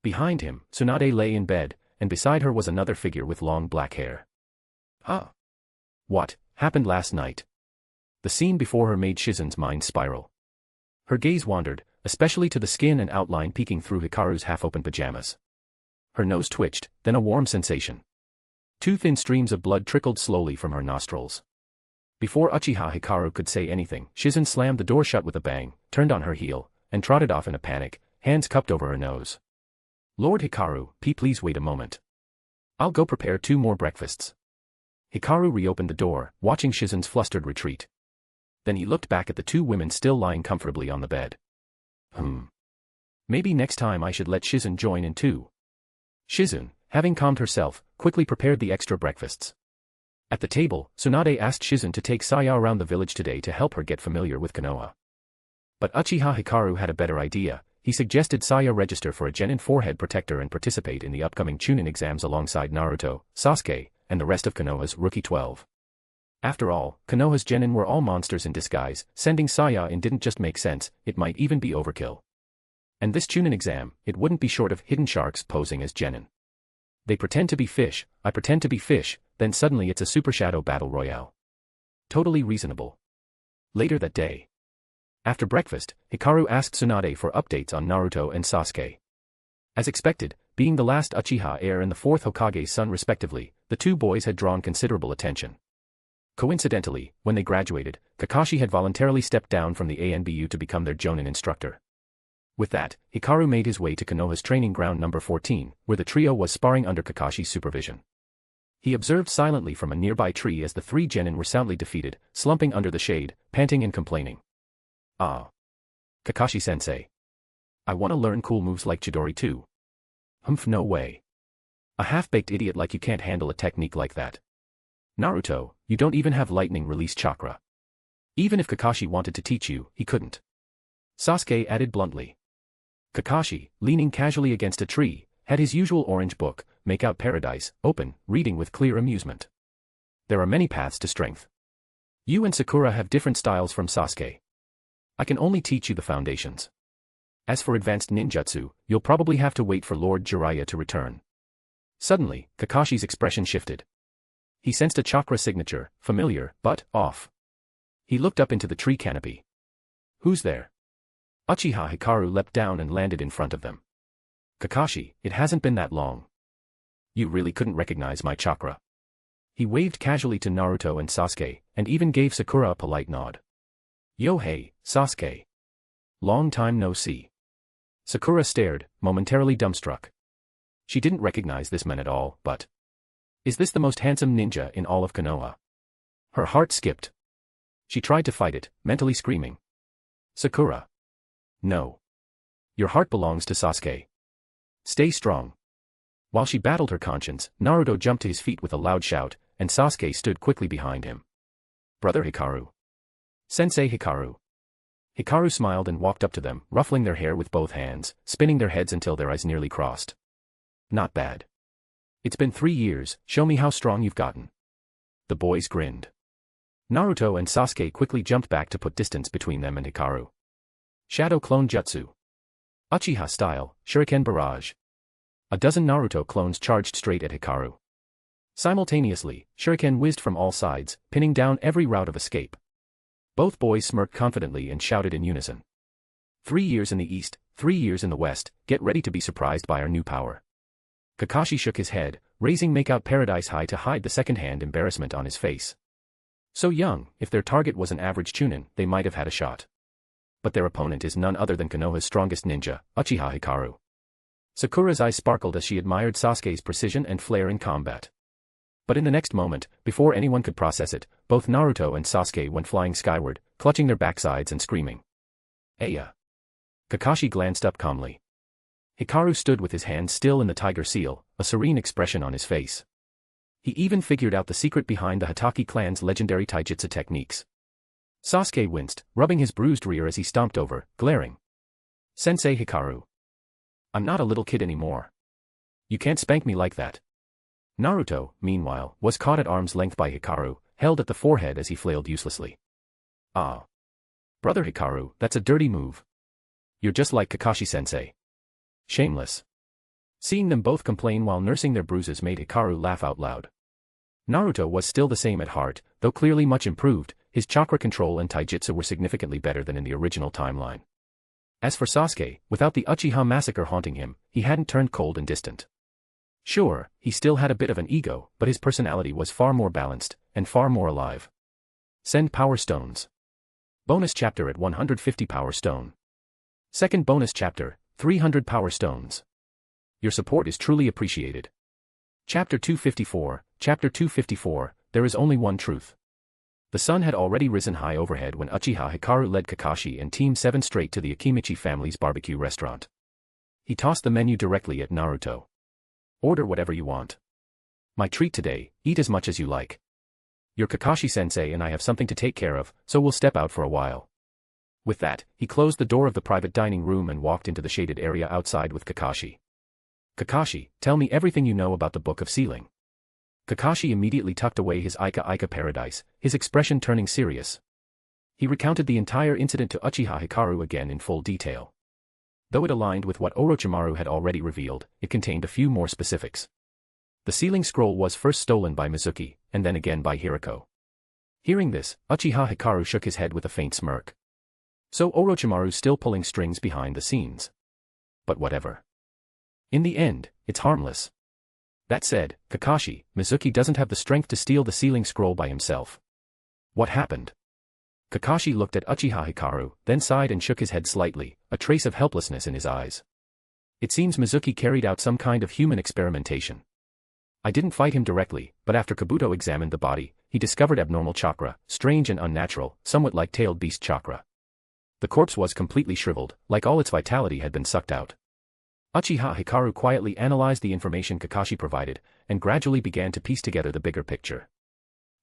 Behind him, Tsunade lay in bed, and beside her was another figure with long black hair. Huh? What happened last night? The scene before her made Shizen's mind spiral. Her gaze wandered, especially to the skin and outline peeking through Hikaru's half-open pajamas. Her nose twitched, then a warm sensation. 2 thin streams of blood trickled slowly from her nostrils. Before Uchiha Hikaru could say anything, Shizen slammed the door shut with a bang, turned on her heel, and trotted off in a panic, hands cupped over her nose. Lord Hikaru, please wait a moment. I'll go prepare 2 more breakfasts. Hikaru reopened the door, watching Shizen's flustered retreat. Then he looked back at the 2 women still lying comfortably on the bed. Maybe next time I should let Shizen join in too. Shizen, having calmed herself, quickly prepared the extra breakfasts. At the table, Tsunade asked Shizen to take Saya around the village today to help her get familiar with Konoha. But Uchiha Hikaru had a better idea. He suggested Saya register for a Genin forehead protector and participate in the upcoming Chunin exams alongside Naruto, Sasuke, and the rest of Konoha's Rookie 12. After all, Konoha's Genin were all monsters in disguise, sending Saya in didn't just make sense, it might even be overkill. And this Chunin exam, it wouldn't be short of hidden sharks posing as Genin. They pretend to be fish, I pretend to be fish, then suddenly it's a Super Shadow Battle Royale. Totally reasonable. Later that day. After breakfast, Hikaru asked Tsunade for updates on Naruto and Sasuke. As expected, being the last Uchiha heir and the 4th Hokage's son respectively, the 2 boys had drawn considerable attention. Coincidentally, when they graduated, Kakashi had voluntarily stepped down from the ANBU to become their Jonin instructor. With that, Hikaru made his way to Konoha's training ground number 14, where the trio was sparring under Kakashi's supervision. He observed silently from a nearby tree as the 3 Genin were soundly defeated, slumping under the shade, panting and complaining. Ah. Kakashi-sensei. I want to learn cool moves like Chidori too. No way. A half-baked idiot like you can't handle a technique like that. Naruto, you don't even have lightning release chakra. Even if Kakashi wanted to teach you, he couldn't. Sasuke added bluntly. Kakashi, leaning casually against a tree, had his usual orange book, Make Out Paradise, open, reading with clear amusement. There are many paths to strength. You and Sakura have different styles from Sasuke. I can only teach you the foundations. As for advanced ninjutsu, you'll probably have to wait for Lord Jiraiya to return. Suddenly, Kakashi's expression shifted. He sensed a chakra signature, familiar, but off. He looked up into the tree canopy. Who's there? Uchiha Hikaru leapt down and landed in front of them. Kakashi, it hasn't been that long. You really couldn't recognize my chakra. He waved casually to Naruto and Sasuke, and even gave Sakura a polite nod. Yo hey, Sasuke. Long time no see. Sakura stared, momentarily dumbstruck. She didn't recognize this man at all, but... Is this the most handsome ninja in all of Konoha? Her heart skipped. She tried to fight it, mentally screaming. Sakura. No. Your heart belongs to Sasuke. Stay strong. While she battled her conscience, Naruto jumped to his feet with a loud shout, and Sasuke stood quickly behind him. Brother Hikaru. Sensei Hikaru. Hikaru smiled and walked up to them, ruffling their hair with both hands, spinning their heads until their eyes nearly crossed. Not bad. It's been 3 years, show me how strong you've gotten. The boys grinned. Naruto and Sasuke quickly jumped back to put distance between them and Hikaru. Shadow Clone Jutsu. Uchiha style, Shuriken Barrage. A dozen Naruto clones charged straight at Hikaru. Simultaneously, Shuriken whizzed from all sides, pinning down every route of escape. Both boys smirked confidently and shouted in unison. 3 years in the east, 3 years in the west, get ready to be surprised by our new power. Kakashi shook his head, raising Make Out Paradise high to hide the second-hand embarrassment on his face. So young, if their target was an average Chunin, they might have had a shot. But their opponent is none other than Konoha's strongest ninja, Uchiha Hikaru. Sakura's eyes sparkled as she admired Sasuke's precision and flair in combat. But in the next moment, before anyone could process it, both Naruto and Sasuke went flying skyward, clutching their backsides and screaming. Aya! Kakashi glanced up calmly. Hikaru stood with his hands still in the tiger seal, a serene expression on his face. He even figured out the secret behind the Hatake clan's legendary taijutsu techniques. Sasuke winced, rubbing his bruised rear as he stomped over, glaring. Sensei Hikaru. I'm not a little kid anymore. You can't spank me like that. Naruto, meanwhile, was caught at arm's length by Hikaru, held at the forehead as he flailed uselessly. Ah. Brother Hikaru, that's a dirty move. You're just like Kakashi-sensei. Shameless. Seeing them both complain while nursing their bruises made Hikaru laugh out loud. Naruto was still the same at heart, though clearly much improved. His chakra control and taijutsu were significantly better than in the original timeline. As for Sasuke, without the Uchiha massacre haunting him, he hadn't turned cold and distant. Sure, he still had a bit of an ego, but his personality was far more balanced, and far more alive. Send Power Stones. Bonus chapter at 150 Power Stone. Second bonus chapter, 300 Power Stones. Your support is truly appreciated. Chapter 254, Chapter 254, There is only one truth. The sun had already risen high overhead when Uchiha Hikaru led Kakashi and Team 7 straight to the Akimichi family's barbecue restaurant. He tossed the menu directly at Naruto. Order whatever you want. My treat today, eat as much as you like. Your Kakashi-sensei and I have something to take care of, so we'll step out for a while. With that, he closed the door of the private dining room and walked into the shaded area outside with Kakashi. Kakashi, tell me everything you know about the Book of Sealing. Kakashi immediately tucked away his Ika paradise, his expression turning serious. He recounted the entire incident to Uchiha Hikaru again in full detail. Though it aligned with what Orochimaru had already revealed, it contained a few more specifics. The sealing scroll was first stolen by Mizuki, and then again by Hikaru. Hearing this, Uchiha Hikaru shook his head with a faint smirk. So Orochimaru's still pulling strings behind the scenes. But whatever. In the end, it's harmless. That said, Kakashi, Mizuki doesn't have the strength to steal the sealing scroll by himself. What happened? Kakashi looked at Uchiha Hikaru, then sighed and shook his head slightly, a trace of helplessness in his eyes. It seems Mizuki carried out some kind of human experimentation. I didn't fight him directly, but after Kabuto examined the body, he discovered abnormal chakra, strange and unnatural, somewhat like tailed beast chakra. The corpse was completely shriveled, like all its vitality had been sucked out. Uchiha Hikaru quietly analyzed the information Kakashi provided, and gradually began to piece together the bigger picture.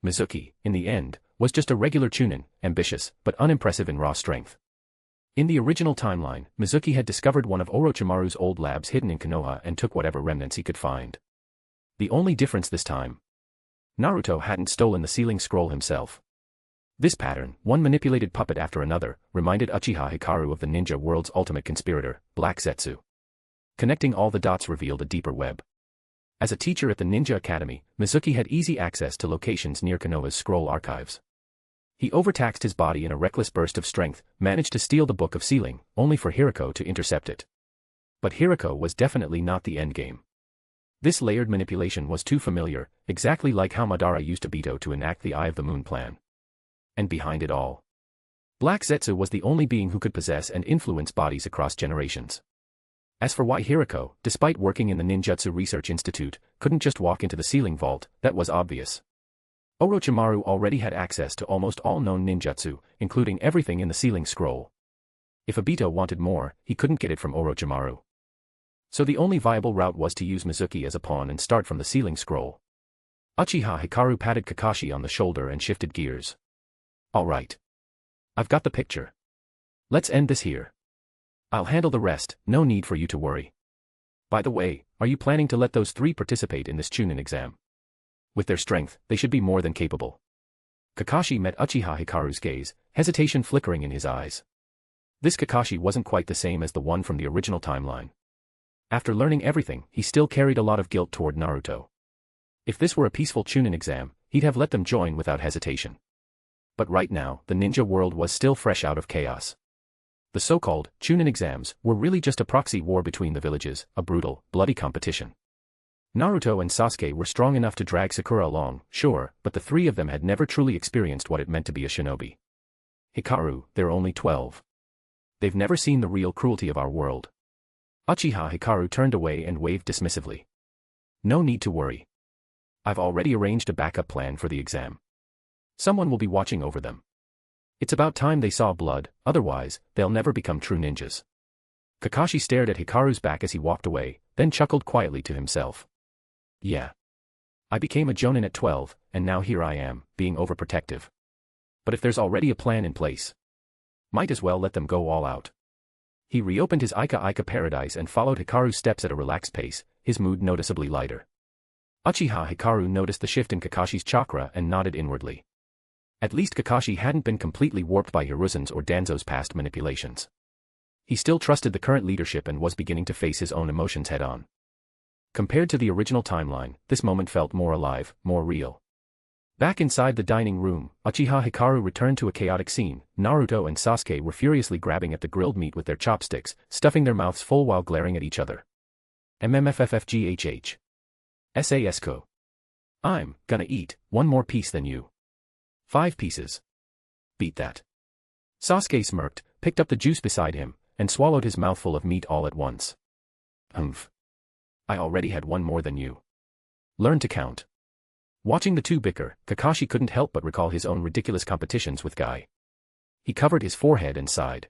Mizuki, in the end, was just a regular chunin, ambitious, but unimpressive in raw strength. In the original timeline, Mizuki had discovered one of Orochimaru's old labs hidden in Konoha and took whatever remnants he could find. The only difference this time. Naruto hadn't stolen the sealing scroll himself. This pattern, one manipulated puppet after another, reminded Uchiha Hikaru of the ninja world's ultimate conspirator, Black Zetsu. Connecting all the dots revealed a deeper web. As a teacher at the Ninja Academy, Mizuki had easy access to locations near Konoha's scroll archives. He overtaxed his body in a reckless burst of strength, managed to steal the Book of Sealing, only for Hikaru to intercept it. But Hikaru was definitely not the endgame. This layered manipulation was too familiar, exactly like how Madara used Obito to enact the Eye of the Moon plan. And behind it all, Black Zetsu was the only being who could possess and influence bodies across generations. As for why Hikaru, despite working in the Ninjutsu Research Institute, couldn't just walk into the sealing vault, that was obvious. Orochimaru already had access to almost all known ninjutsu, including everything in the sealing scroll. If Obito wanted more, he couldn't get it from Orochimaru. So the only viable route was to use Mizuki as a pawn and start from the sealing scroll. Uchiha Hikaru patted Kakashi on the shoulder and shifted gears. All right. I've got the picture. Let's end this here. I'll handle the rest, no need for you to worry. By the way, are you planning to let those three participate in this Chunin exam? With their strength, they should be more than capable. Kakashi met Uchiha Hikaru's gaze, hesitation flickering in his eyes. This Kakashi wasn't quite the same as the one from the original timeline. After learning everything, he still carried a lot of guilt toward Naruto. If this were a peaceful Chunin exam, he'd have let them join without hesitation. But right now, the ninja world was still fresh out of chaos. The so-called Chunin exams were really just a proxy war between the villages, a brutal, bloody competition. Naruto and Sasuke were strong enough to drag Sakura along, sure, but the three of them had never truly experienced what it meant to be a shinobi. Hikaru, they're only 12. They've never seen the real cruelty of our world. Uchiha Hikaru turned away and waved dismissively. No need to worry. I've already arranged a backup plan for the exam. Someone will be watching over them. It's about time they saw blood, otherwise, they'll never become true ninjas. Kakashi stared at Hikaru's back as he walked away, then chuckled quietly to himself. Yeah. I became a jonin at 12, and now here I am, being overprotective. But if there's already a plan in place, might as well let them go all out. He reopened his Ika paradise and followed Hikaru's steps at a relaxed pace, his mood noticeably lighter. Uchiha Hikaru noticed the shift in Kakashi's chakra and nodded inwardly. At least Kakashi hadn't been completely warped by Hiruzen's or Danzo's past manipulations. He still trusted the current leadership and was beginning to face his own emotions head-on. Compared to the original timeline, this moment felt more alive, more real. Back inside the dining room, Uchiha Hikaru returned to a chaotic scene. Naruto and Sasuke were furiously grabbing at the grilled meat with their chopsticks, stuffing their mouths full while glaring at each other. MMFFFGHH. SASCO. I'm gonna eat one more piece than you. 5 pieces. Beat that. Sasuke smirked, picked up the juice beside him, and swallowed his mouthful of meat all at once. Humph. I already had one more than you. Learn to count. Watching the two bicker, Kakashi couldn't help but recall his own ridiculous competitions with Guy. He covered his forehead and sighed.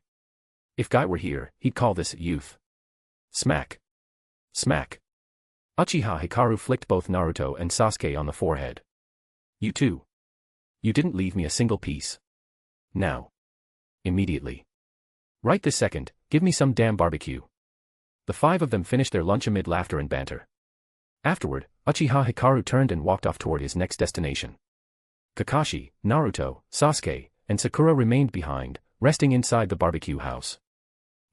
If Guy were here, he'd call this youth. Smack. Smack. Uchiha Hikaru flicked both Naruto and Sasuke on the forehead. You too. You didn't leave me a single piece. Now. Immediately. Right this second, give me some damn barbecue. The 5 of them finished their lunch amid laughter and banter. Afterward, Uchiha Hikaru turned and walked off toward his next destination. Kakashi, Naruto, Sasuke, and Sakura remained behind, resting inside the barbecue house.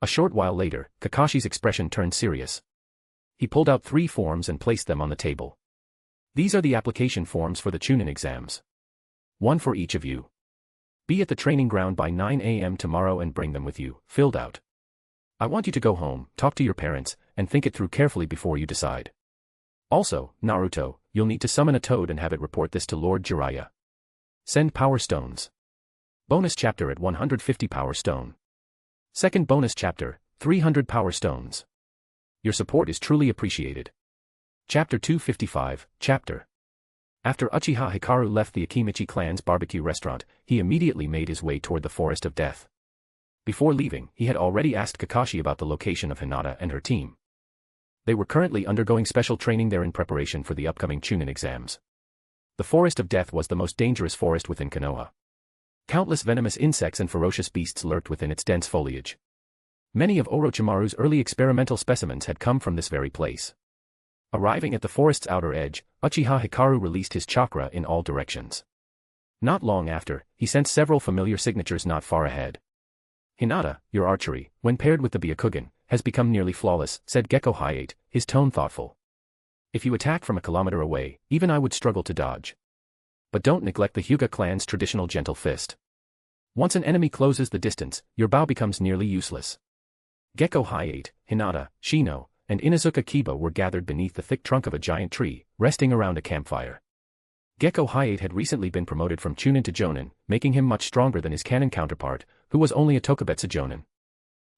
A short while later, Kakashi's expression turned serious. He pulled out 3 forms and placed them on the table. These are the application forms for the Chunin exams. 1 for each of you. Be at the training ground by 9 a.m. tomorrow and bring them with you, filled out. I want you to go home, talk to your parents, and think it through carefully before you decide. Also, Naruto, you'll need to summon a toad and have it report this to Lord Jiraiya. Send Power Stones. Bonus chapter at 150 Power Stone. Second bonus chapter, 300 Power Stones. Your support is truly appreciated. Chapter 255, Chapter. After Uchiha Hikaru left the Akimichi clan's barbecue restaurant, he immediately made his way toward the Forest of Death. Before leaving, he had already asked Kakashi about the location of Hinata and her team. They were currently undergoing special training there in preparation for the upcoming Chunin exams. The Forest of Death was the most dangerous forest within Konoha. Countless venomous insects and ferocious beasts lurked within its dense foliage. Many of Orochimaru's early experimental specimens had come from this very place. Arriving at the forest's outer edge, Uchiha Hikaru released his chakra in all directions. Not long after, he sensed several familiar signatures not far ahead. Hinata, your archery, when paired with the Byakugan, has become nearly flawless, said Gekko Hayate, his tone thoughtful. If you attack from a kilometer away, even I would struggle to dodge. But don't neglect the Hyuga clan's traditional gentle fist. Once an enemy closes the distance, your bow becomes nearly useless. Gekko Hayate, Hinata, Shino, and Inuzuka Kiba were gathered beneath the thick trunk of a giant tree, resting around a campfire. Gekko Hayate had recently been promoted from Chunin to Jonin, making him much stronger than his canon counterpart, who was only a Tokubetsu Jonin.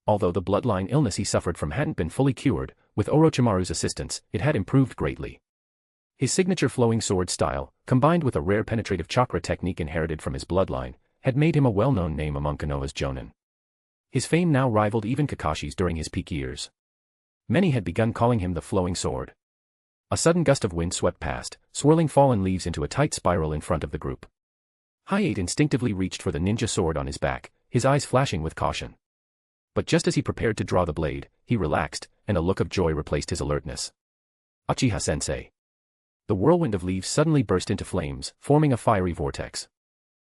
Although the bloodline illness he suffered from hadn't been fully cured, with Orochimaru's assistance, it had improved greatly. His signature flowing sword style, combined with a rare penetrative chakra technique inherited from his bloodline, had made him a well-known name among Konoha's Jonin. His fame now rivaled even Kakashi's during his peak years. Many had begun calling him the Flowing Sword. A sudden gust of wind swept past, swirling fallen leaves into a tight spiral in front of the group. Hayate instinctively reached for the ninja sword on his back, his eyes flashing with caution. But just as he prepared to draw the blade, he relaxed, and a look of joy replaced his alertness. Uchiha-sensei. The whirlwind of leaves suddenly burst into flames, forming a fiery vortex.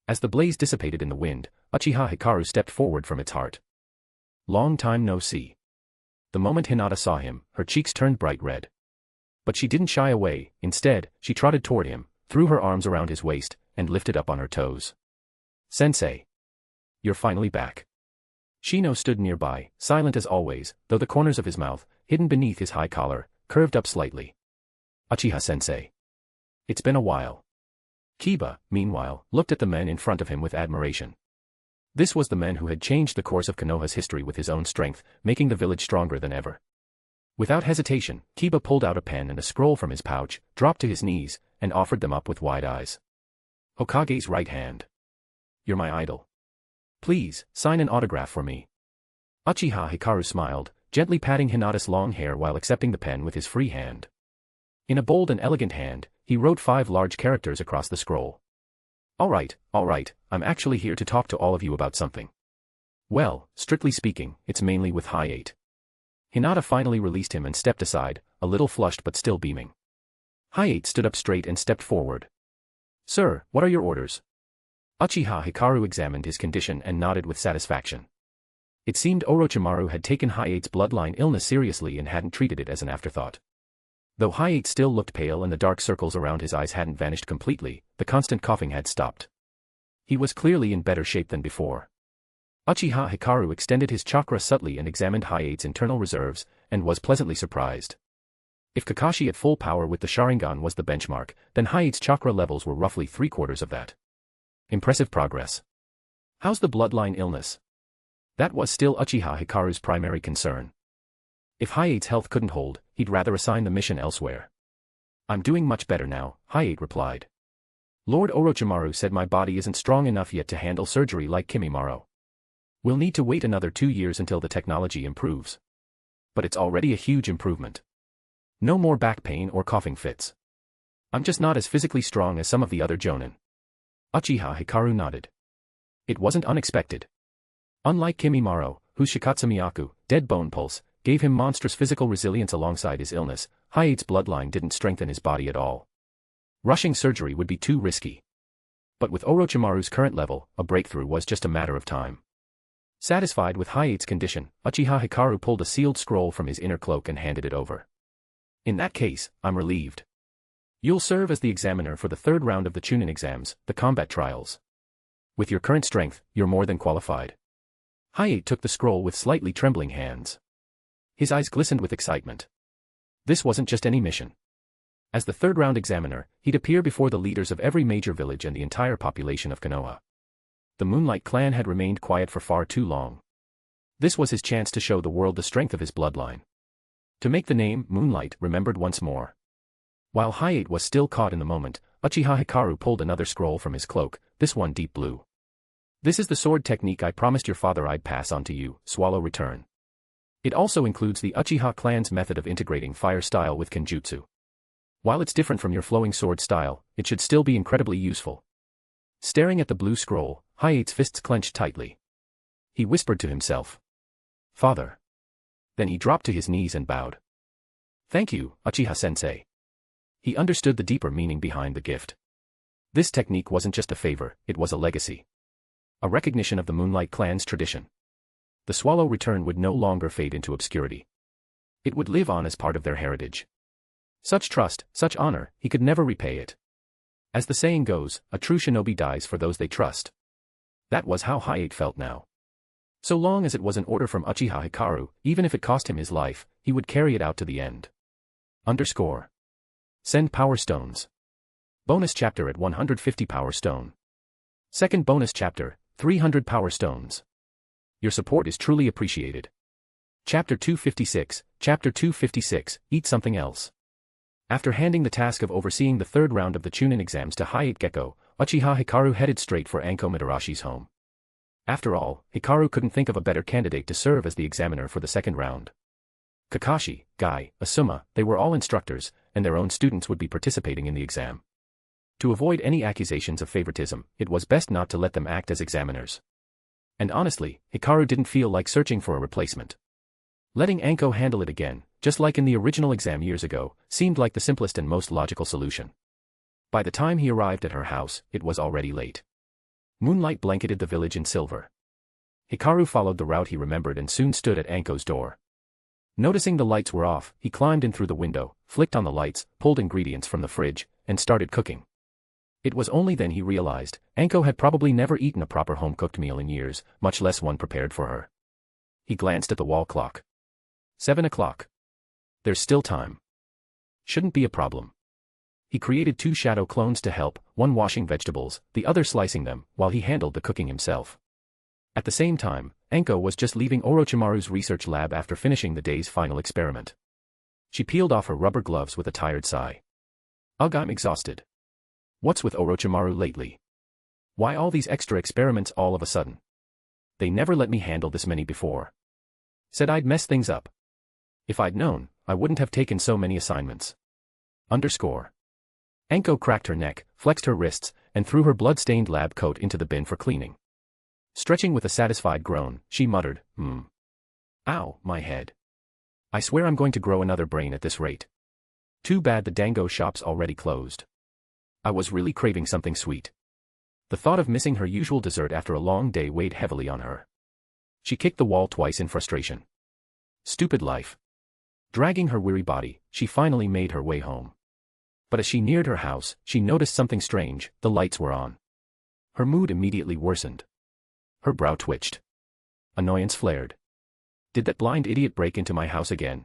As the blaze dissipated in the wind, Uchiha Hikaru stepped forward from its heart. Long time no see. The moment Hinata saw him, her cheeks turned bright red. But she didn't shy away, instead, she trotted toward him, threw her arms around his waist, and lifted up on her toes. Sensei. You're finally back. Shino stood nearby, silent as always, though the corners of his mouth, hidden beneath his high collar, curved up slightly. Uchiha-sensei. It's been a while. Kiba, meanwhile, looked at the men in front of him with admiration. This was the man who had changed the course of Konoha's history with his own strength, making the village stronger than ever. Without hesitation, Kiba pulled out a pen and a scroll from his pouch, dropped to his knees, and offered them up with wide eyes. Hokage's right hand. You're my idol. Please, sign an autograph for me. Uchiha Hikaru smiled, gently patting Hinata's long hair while accepting the pen with his free hand. In a bold and elegant hand, he wrote 5 large characters across the scroll. All right, I'm actually here to talk to all of you about something. Well, strictly speaking, it's mainly with Hayate. Hinata finally released him and stepped aside, a little flushed but still beaming. Hayate stood up straight and stepped forward. Sir, what are your orders? Uchiha Hikaru examined his condition and nodded with satisfaction. It seemed Orochimaru had taken Hayate's bloodline illness seriously and hadn't treated it as an afterthought. Though Hayate still looked pale and the dark circles around his eyes hadn't vanished completely, the constant coughing had stopped. He was clearly in better shape than before. Uchiha Hikaru extended his chakra subtly and examined Hayate's internal reserves, and was pleasantly surprised. If Kakashi at full power with the Sharingan was the benchmark, then Hayate's chakra levels were roughly 3/4 of that. Impressive progress. How's the bloodline illness? That was still Uchiha Hikaru's primary concern. If Hayate's health couldn't hold, he'd rather assign the mission elsewhere. I'm doing much better now, Hayate replied. Lord Orochimaru said my body isn't strong enough yet to handle surgery like Kimimaro. We'll need to wait another 2 years until the technology improves. But it's already a huge improvement. No more back pain or coughing fits. I'm just not as physically strong as some of the other Jonin. Uchiha Hikaru nodded. It wasn't unexpected. Unlike Kimimaro, whose Shikatsumiyaku, dead bone pulse, gave him monstrous physical resilience alongside his illness, Hayate's bloodline didn't strengthen his body at all. Rushing surgery would be too risky. But with Orochimaru's current level, a breakthrough was just a matter of time. Satisfied with Hayate's condition, Uchiha Hikaru pulled a sealed scroll from his inner cloak and handed it over. In that case, I'm relieved. You'll serve as the examiner for the 3rd round of the Chunin exams, the combat trials. With your current strength, you're more than qualified. Hayate took the scroll with slightly trembling hands. His eyes glistened with excitement. This wasn't just any mission. As the 3rd round examiner, he'd appear before the leaders of every major village and the entire population of Konoha. The Moonlight clan had remained quiet for far too long. This was his chance to show the world the strength of his bloodline. To make the name, Moonlight, remembered once more. While Hayate was still caught in the moment, Uchiha Hikaru pulled another scroll from his cloak, this one deep blue. This is the sword technique I promised your father I'd pass on to you, Swallow Return. It also includes the Uchiha clan's method of integrating fire style with Kenjutsu. While it's different from your flowing sword style, it should still be incredibly useful. Staring at the blue scroll, Hayate's fists clenched tightly. He whispered to himself. Father. Then he dropped to his knees and bowed. Thank you, Uchiha-sensei. He understood the deeper meaning behind the gift. This technique wasn't just a favor, it was a legacy. A recognition of the Moonlight clan's tradition. The Swallow Return would no longer fade into obscurity. It would live on as part of their heritage. Such trust, such honor, he could never repay it. As the saying goes, a true shinobi dies for those they trust. That was how Hayate felt now. So long as it was an order from Uchiha Hikaru, even if it cost him his life, he would carry it out to the end. _ Send Power Stones. Bonus chapter at 150 Power Stone. Second bonus chapter, 300 Power Stones. Your support is truly appreciated. Chapter 256, Chapter 256, Eat Something Else. After handing the task of overseeing the 3rd round of the Chunin exams to Hayate Gecko, Uchiha Hikaru headed straight for Anko Midarashi's home. After all, Hikaru couldn't think of a better candidate to serve as the examiner for the 2nd round. Kakashi, Guy, Asuma, they were all instructors, and their own students would be participating in the exam. To avoid any accusations of favoritism, it was best not to let them act as examiners. And honestly, Hikaru didn't feel like searching for a replacement. Letting Anko handle it again, just like in the original exam years ago, seemed like the simplest and most logical solution. By the time he arrived at her house, it was already late. Moonlight blanketed the village in silver. Hikaru followed the route he remembered and soon stood at Anko's door. Noticing the lights were off, he climbed in through the window, flicked on the lights, pulled ingredients from the fridge, and started cooking. It was only then he realized, Anko had probably never eaten a proper home-cooked meal in years, much less one prepared for her. He glanced at the wall clock. 7 o'clock. There's still time. Shouldn't be a problem. He created 2 shadow clones to help, one washing vegetables, the other slicing them, while he handled the cooking himself. At the same time, Anko was just leaving Orochimaru's research lab after finishing the day's final experiment. She peeled off her rubber gloves with a tired sigh. Ugh, I'm exhausted. What's with Orochimaru lately? Why all these extra experiments all of a sudden? They never let me handle this many before. Said I'd mess things up. If I'd known, I wouldn't have taken so many assignments. Anko cracked her neck, flexed her wrists, and threw her blood-stained lab coat into the bin for cleaning. Stretching with a satisfied groan, she muttered, Ow, my head. I swear I'm going to grow another brain at this rate. Too bad the dango shop's already closed. I was really craving something sweet. The thought of missing her usual dessert after a long day weighed heavily on her. She kicked the wall twice in frustration. Stupid life. Dragging her weary body, she finally made her way home. But as she neared her house, she noticed something strange. The lights were on. Her mood immediately worsened. Her brow twitched. Annoyance flared. Did that blind idiot break into my house again?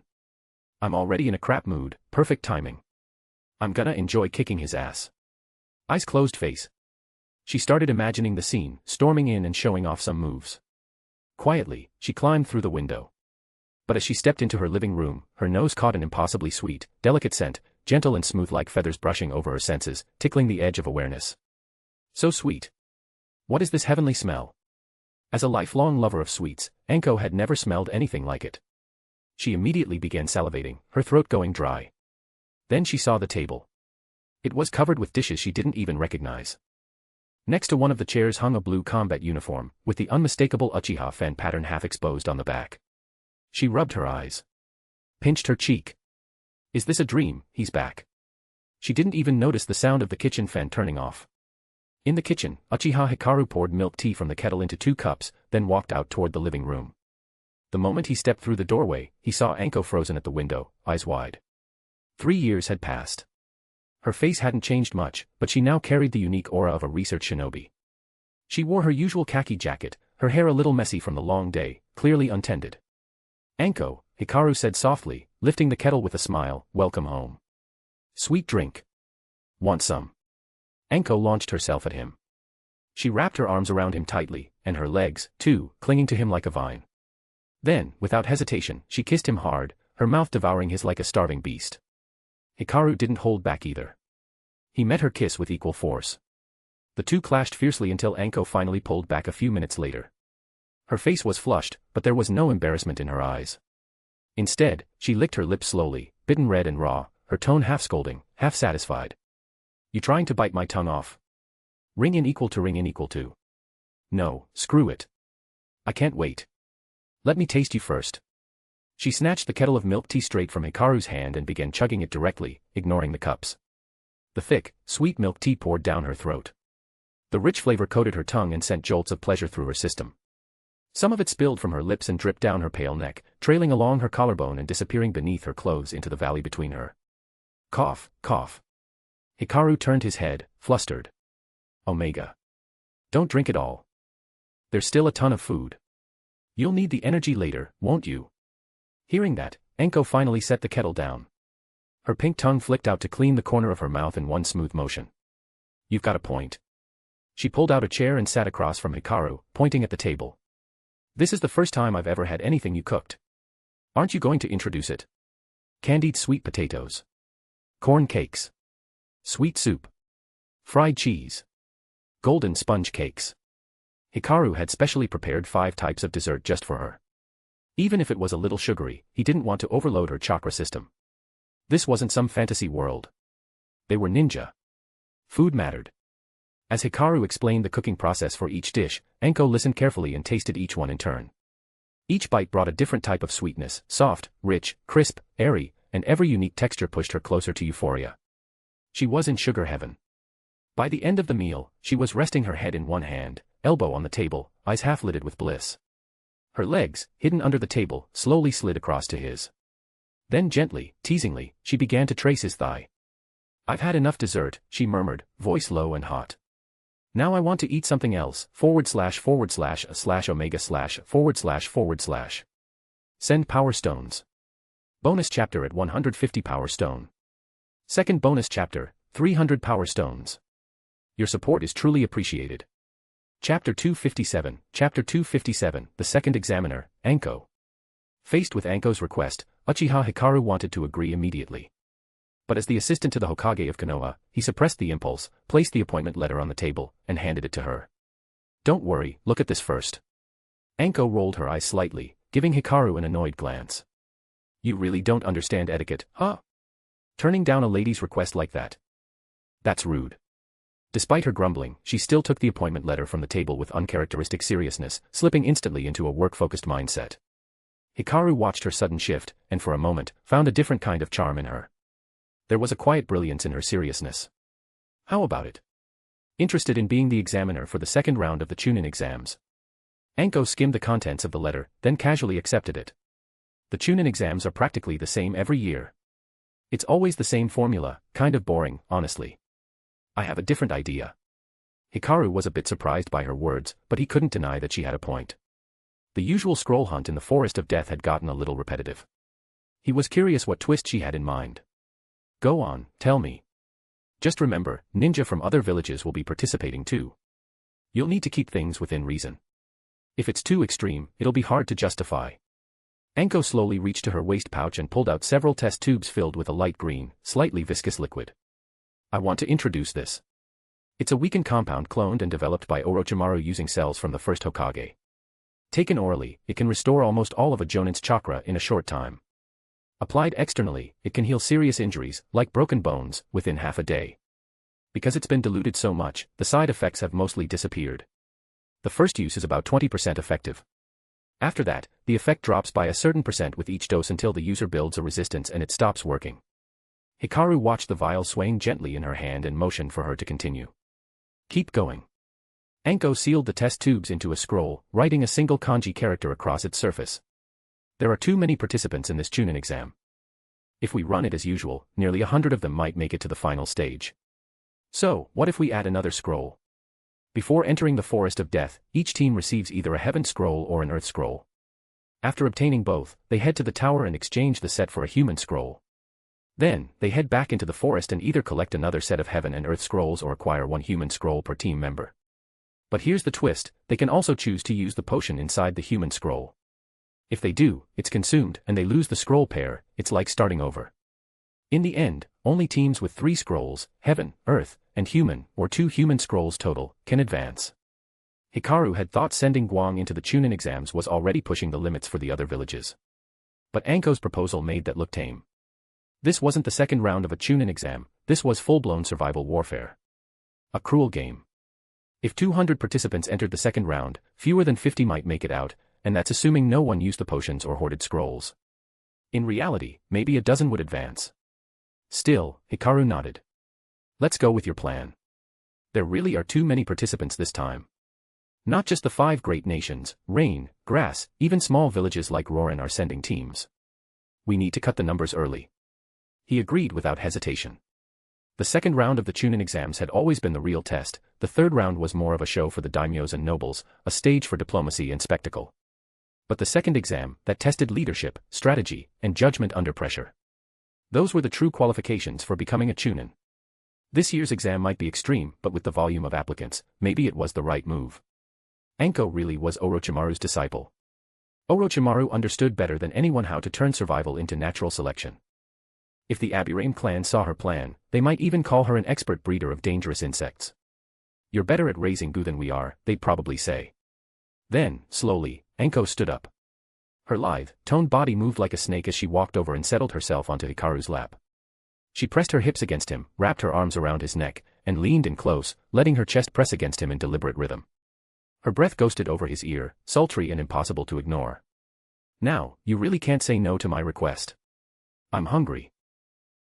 I'm already in a crap mood, perfect timing. I'm gonna enjoy kicking his ass. Eyes closed face. She started imagining the scene, storming in and showing off some moves. Quietly, she climbed through the window. But as she stepped into her living room, her nose caught an impossibly sweet, delicate scent, gentle and smooth like feathers brushing over her senses, tickling the edge of awareness. So sweet. What is this heavenly smell? As a lifelong lover of sweets, Anko had never smelled anything like it. She immediately began salivating, her throat going dry. Then she saw the table. It was covered with dishes she didn't even recognize. Next to one of the chairs hung a blue combat uniform, with the unmistakable Uchiha fan pattern half exposed on the back. She rubbed her eyes. Pinched her cheek. Is this a dream? He's back. She didn't even notice the sound of the kitchen fan turning off. In the kitchen, Uchiha Hikaru poured milk tea from the kettle into 2 cups, then walked out toward the living room. The moment he stepped through the doorway, he saw Anko frozen at the window, eyes wide. 3 years had passed. Her face hadn't changed much, but she now carried the unique aura of a research shinobi. She wore her usual khaki jacket, her hair a little messy from the long day, clearly untended. Anko, Hikaru said softly, lifting the kettle with a smile, welcome home. Sweet drink. Want some? Anko launched herself at him. She wrapped her arms around him tightly, and her legs, too, clinging to him like a vine. Then, without hesitation, she kissed him hard, her mouth devouring his like a starving beast. Hikaru didn't hold back either. He met her kiss with equal force. The two clashed fiercely until Anko finally pulled back a few minutes later. Her face was flushed, but there was no embarrassment in her eyes. Instead, she licked her lips slowly, bitten red and raw, her tone half scolding, half satisfied. You trying to bite my tongue off? Ring in equal to ring in equal to. No, screw it. I can't wait. Let me taste you first. She snatched the kettle of milk tea straight from Hikaru's hand and began chugging it directly, ignoring the cups. The thick, sweet milk tea poured down her throat. The rich flavor coated her tongue and sent jolts of pleasure through her system. Some of it spilled from her lips and dripped down her pale neck, trailing along her collarbone and disappearing beneath her clothes into the valley between her. Cough, cough. Hikaru turned his head, flustered. Omega. Don't drink it all. There's still a ton of food. You'll need the energy later, won't you? Hearing that, Anko finally set the kettle down. Her pink tongue flicked out to clean the corner of her mouth in one smooth motion. You've got a point. She pulled out a chair and sat across from Hikaru, pointing at the table. This is the first time I've ever had anything you cooked. Aren't you going to introduce it? Candied sweet potatoes. Corn cakes. Sweet soup. Fried cheese. Golden sponge cakes. Hikaru had specially prepared 5 types of dessert just for her. Even if it was a little sugary, he didn't want to overload her chakra system. This wasn't some fantasy world. They were ninja. Food mattered. As Hikaru explained the cooking process for each dish, Anko listened carefully and tasted each one in turn. Each bite brought a different type of sweetness, soft, rich, crisp, airy, and every unique texture pushed her closer to euphoria. She was in sugar heaven. By the end of the meal, she was resting her head in one hand, elbow on the table, eyes half-lidded with bliss. Her legs, hidden under the table, slowly slid across to his. Then gently, teasingly, she began to trace his thigh. I've had enough dessert, she murmured, voice low and hot. Now I want to eat something else, / / omega / Send power stones. Bonus chapter at 150 power stone. Second bonus chapter, 300 power stones. Your support is truly appreciated. Chapter 257, The Second Examiner, Anko. Faced with Anko's request, Uchiha Hikaru wanted to agree immediately. But as the assistant to the Hokage of Konoha, he suppressed the impulse, placed the appointment letter on the table, and handed it to her. Don't worry, look at this first. Anko rolled her eyes slightly, giving Hikaru an annoyed glance. You really don't understand etiquette, huh? Turning down a lady's request like that. That's rude. Despite her grumbling, she still took the appointment letter from the table with uncharacteristic seriousness, slipping instantly into a work-focused mindset. Hikaru watched her sudden shift, and for a moment, found a different kind of charm in her. There was a quiet brilliance in her seriousness. How about it? Interested in being the examiner for the second round of the Chunin exams. Anko skimmed the contents of the letter, then casually accepted it. The Chunin exams are practically the same every year. It's always the same formula, kind of boring, honestly. I have a different idea. Hikaru was a bit surprised by her words, but he couldn't deny that she had a point. The usual scroll hunt in the Forest of Death had gotten a little repetitive. He was curious what twist she had in mind. Go on, tell me. Just remember, ninja from other villages will be participating too. You'll need to keep things within reason. If it's too extreme, it'll be hard to justify. Anko slowly reached to her waist pouch and pulled out several test tubes filled with a light green, slightly viscous liquid. I want to introduce this. It's a weakened compound cloned and developed by Orochimaru using cells from the first Hokage. Taken orally, it can restore almost all of a Jonin's chakra in a short time. Applied externally, it can heal serious injuries, like broken bones, within half a day. Because it's been diluted so much, the side effects have mostly disappeared. The first use is about 20% effective. After that, the effect drops by a certain percent with each dose until the user builds a resistance and it stops working. Hikaru watched the vial swaying gently in her hand and motioned for her to continue. Keep going. Anko sealed the test tubes into a scroll, writing a single kanji character across its surface. There are too many participants in this Chunin exam. If we run it as usual, nearly 100 of them might make it to the final stage. So, what if we add another scroll? Before entering the Forest of Death, each team receives either a Heaven Scroll or an Earth Scroll. After obtaining both, they head to the tower and exchange the set for a Human Scroll. Then, they head back into the forest and either collect another set of Heaven and Earth Scrolls or acquire one Human Scroll per team member. But here's the twist, they can also choose to use the potion inside the Human Scroll. If they do, it's consumed and they lose the scroll pair, it's like starting over. In the end, only teams with 3 scrolls, Heaven, Earth, and Human, or 2 Human Scrolls total, can advance. Hikaru had thought sending Guang into the Chunin exams was already pushing the limits for the other villages. But Anko's proposal made that look tame. This wasn't the second round of a Chunin exam, this was full-blown survival warfare. A cruel game. If 200 participants entered the second round, fewer than 50 might make it out, and that's assuming no one used the potions or hoarded scrolls. In reality, maybe a dozen would advance. Still, Hikaru nodded. Let's go with your plan. There really are too many participants this time. Not just the 5 great nations, Rain, Grass, even small villages like Roran are sending teams. We need to cut the numbers early. He agreed without hesitation. The second round of the Chunin exams had always been the real test, the third round was more of a show for the daimyos and nobles, a stage for diplomacy and spectacle. But the second exam, that tested leadership, strategy, and judgment under pressure. Those were the true qualifications for becoming a Chunin. This year's exam might be extreme, but with the volume of applicants, maybe it was the right move. Anko really was Orochimaru's disciple. Orochimaru understood better than anyone how to turn survival into natural selection. If the Aburame clan saw her plan, they might even call her an expert breeder of dangerous insects. You're better at raising goo than we are, they'd probably say. Then, slowly, Anko stood up. Her lithe, toned body moved like a snake as she walked over and settled herself onto Hikaru's lap. She pressed her hips against him, wrapped her arms around his neck, and leaned in close, letting her chest press against him in deliberate rhythm. Her breath ghosted over his ear, sultry and impossible to ignore. Now, you really can't say no to my request. I'm hungry.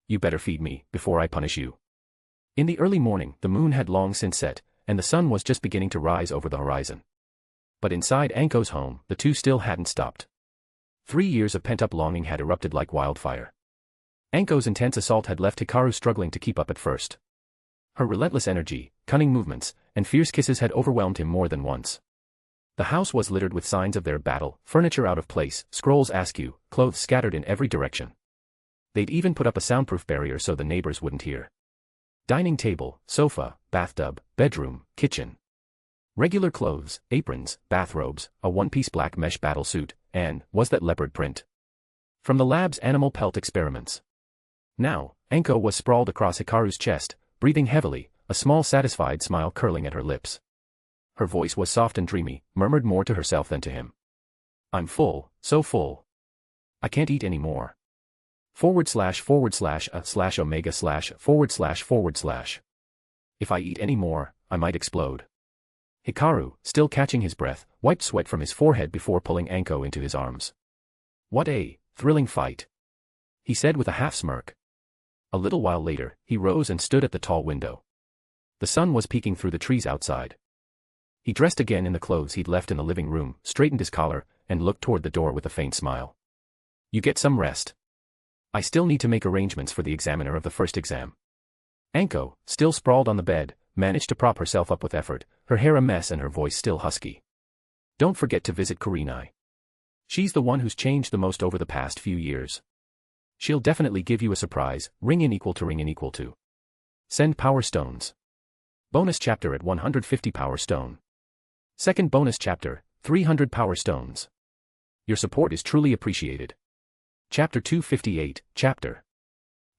You better feed me, before I punish you. In the early morning, the moon had long since set, and the sun was just beginning to rise over the horizon. But inside Anko's home, the two still hadn't stopped. 3 years of pent-up longing had erupted like wildfire. Anko's intense assault had left Hikaru struggling to keep up at first. Her relentless energy, cunning movements, and fierce kisses had overwhelmed him more than once. The house was littered with signs of their battle, furniture out of place, scrolls askew, clothes scattered in every direction. They'd even put up a soundproof barrier so the neighbors wouldn't hear. Dining table, sofa, bathtub, bedroom, kitchen. Regular clothes, aprons, bathrobes, a one-piece black mesh battle suit, and, was that leopard print? From the lab's animal pelt experiments. Now, Anko was sprawled across Hikaru's chest, breathing heavily, a small satisfied smile curling at her lips. Her voice was soft and dreamy, murmured more to herself than to him. I'm full, so full. I can't eat any more. // //. If I eat any more, I might explode. Hikaru, still catching his breath, wiped sweat from his forehead before pulling Anko into his arms. What a thrilling fight, he said with a half smirk. A little while later, he rose and stood at the tall window. The sun was peeking through the trees outside. He dressed again in the clothes he'd left in the living room, straightened his collar, and looked toward the door with a faint smile. You get some rest. I still need to make arrangements for the examiner of the first exam. Anko, still sprawled on the bed, managed to prop herself up with effort, her hair a mess and her voice still husky. Don't forget to visit Kurenai. She's the one who's changed the most over the past few years. She'll definitely give you a surprise, ring in equal to ring in equal to. Send power stones. Bonus chapter at 150 power stone. Second bonus chapter, 300 power stones. Your support is truly appreciated. Chapter 258, Chapter.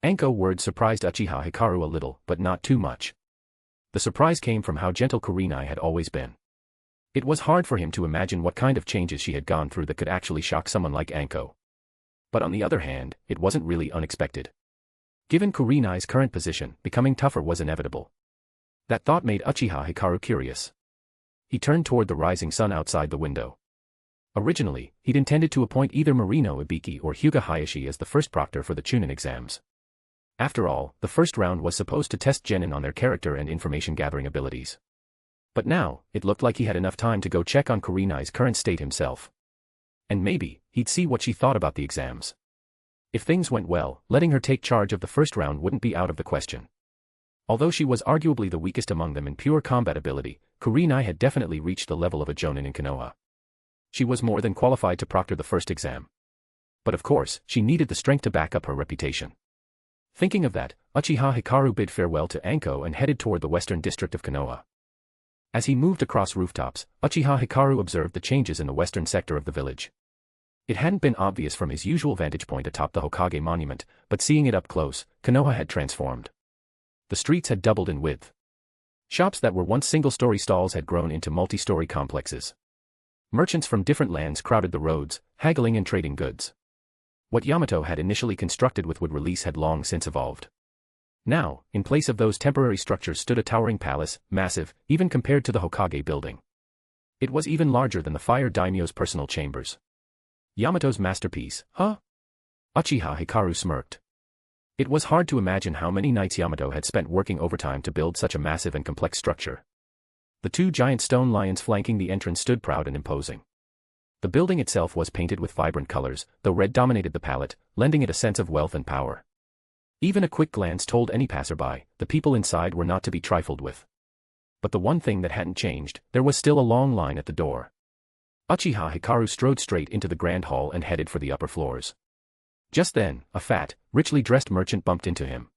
Anko words surprised Uchiha Hikaru a little, but not too much. The surprise came from how gentle Kurenai had always been. It was hard for him to imagine what kind of changes she had gone through that could actually shock someone like Anko. But on the other hand, it wasn't really unexpected. Given Kurenai's current position, becoming tougher was inevitable. That thought made Uchiha Hikaru curious. He turned toward the rising sun outside the window. Originally, he'd intended to appoint either Marino Ibiki or Hyuga Hayashi as the first proctor for the Chunin exams. After all, the first round was supposed to test genin on their character and information-gathering abilities. But now, it looked like he had enough time to go check on Kurenai's current state himself. And maybe, he'd see what she thought about the exams. If things went well, letting her take charge of the first round wouldn't be out of the question. Although she was arguably the weakest among them in pure combat ability, Kurenai had definitely reached the level of a jonin in Konoha. She was more than qualified to proctor the first exam. But of course, she needed the strength to back up her reputation. Thinking of that, Uchiha Hikaru bid farewell to Anko and headed toward the western district of Konoha. As he moved across rooftops, Uchiha Hikaru observed the changes in the western sector of the village. It hadn't been obvious from his usual vantage point atop the Hokage monument, but seeing it up close, Konoha had transformed. The streets had doubled in width. Shops that were once single-story stalls had grown into multi-story complexes. Merchants from different lands crowded the roads, haggling and trading goods. What Yamato had initially constructed with wood release had long since evolved. Now, in place of those temporary structures stood a towering palace, massive, even compared to the Hokage building. It was even larger than the fire daimyo's personal chambers. Yamato's masterpiece, huh? Uchiha Hikaru smirked. It was hard to imagine how many nights Yamato had spent working overtime to build such a massive and complex structure. The two giant stone lions flanking the entrance stood proud and imposing. The building itself was painted with vibrant colors, though red dominated the palette, lending it a sense of wealth and power. Even a quick glance told any passerby, the people inside were not to be trifled with. But the one thing that hadn't changed, there was still a long line at the door. Uchiha Hikaru strode straight into the grand hall and headed for the upper floors. Just then, a fat, richly dressed merchant bumped into him.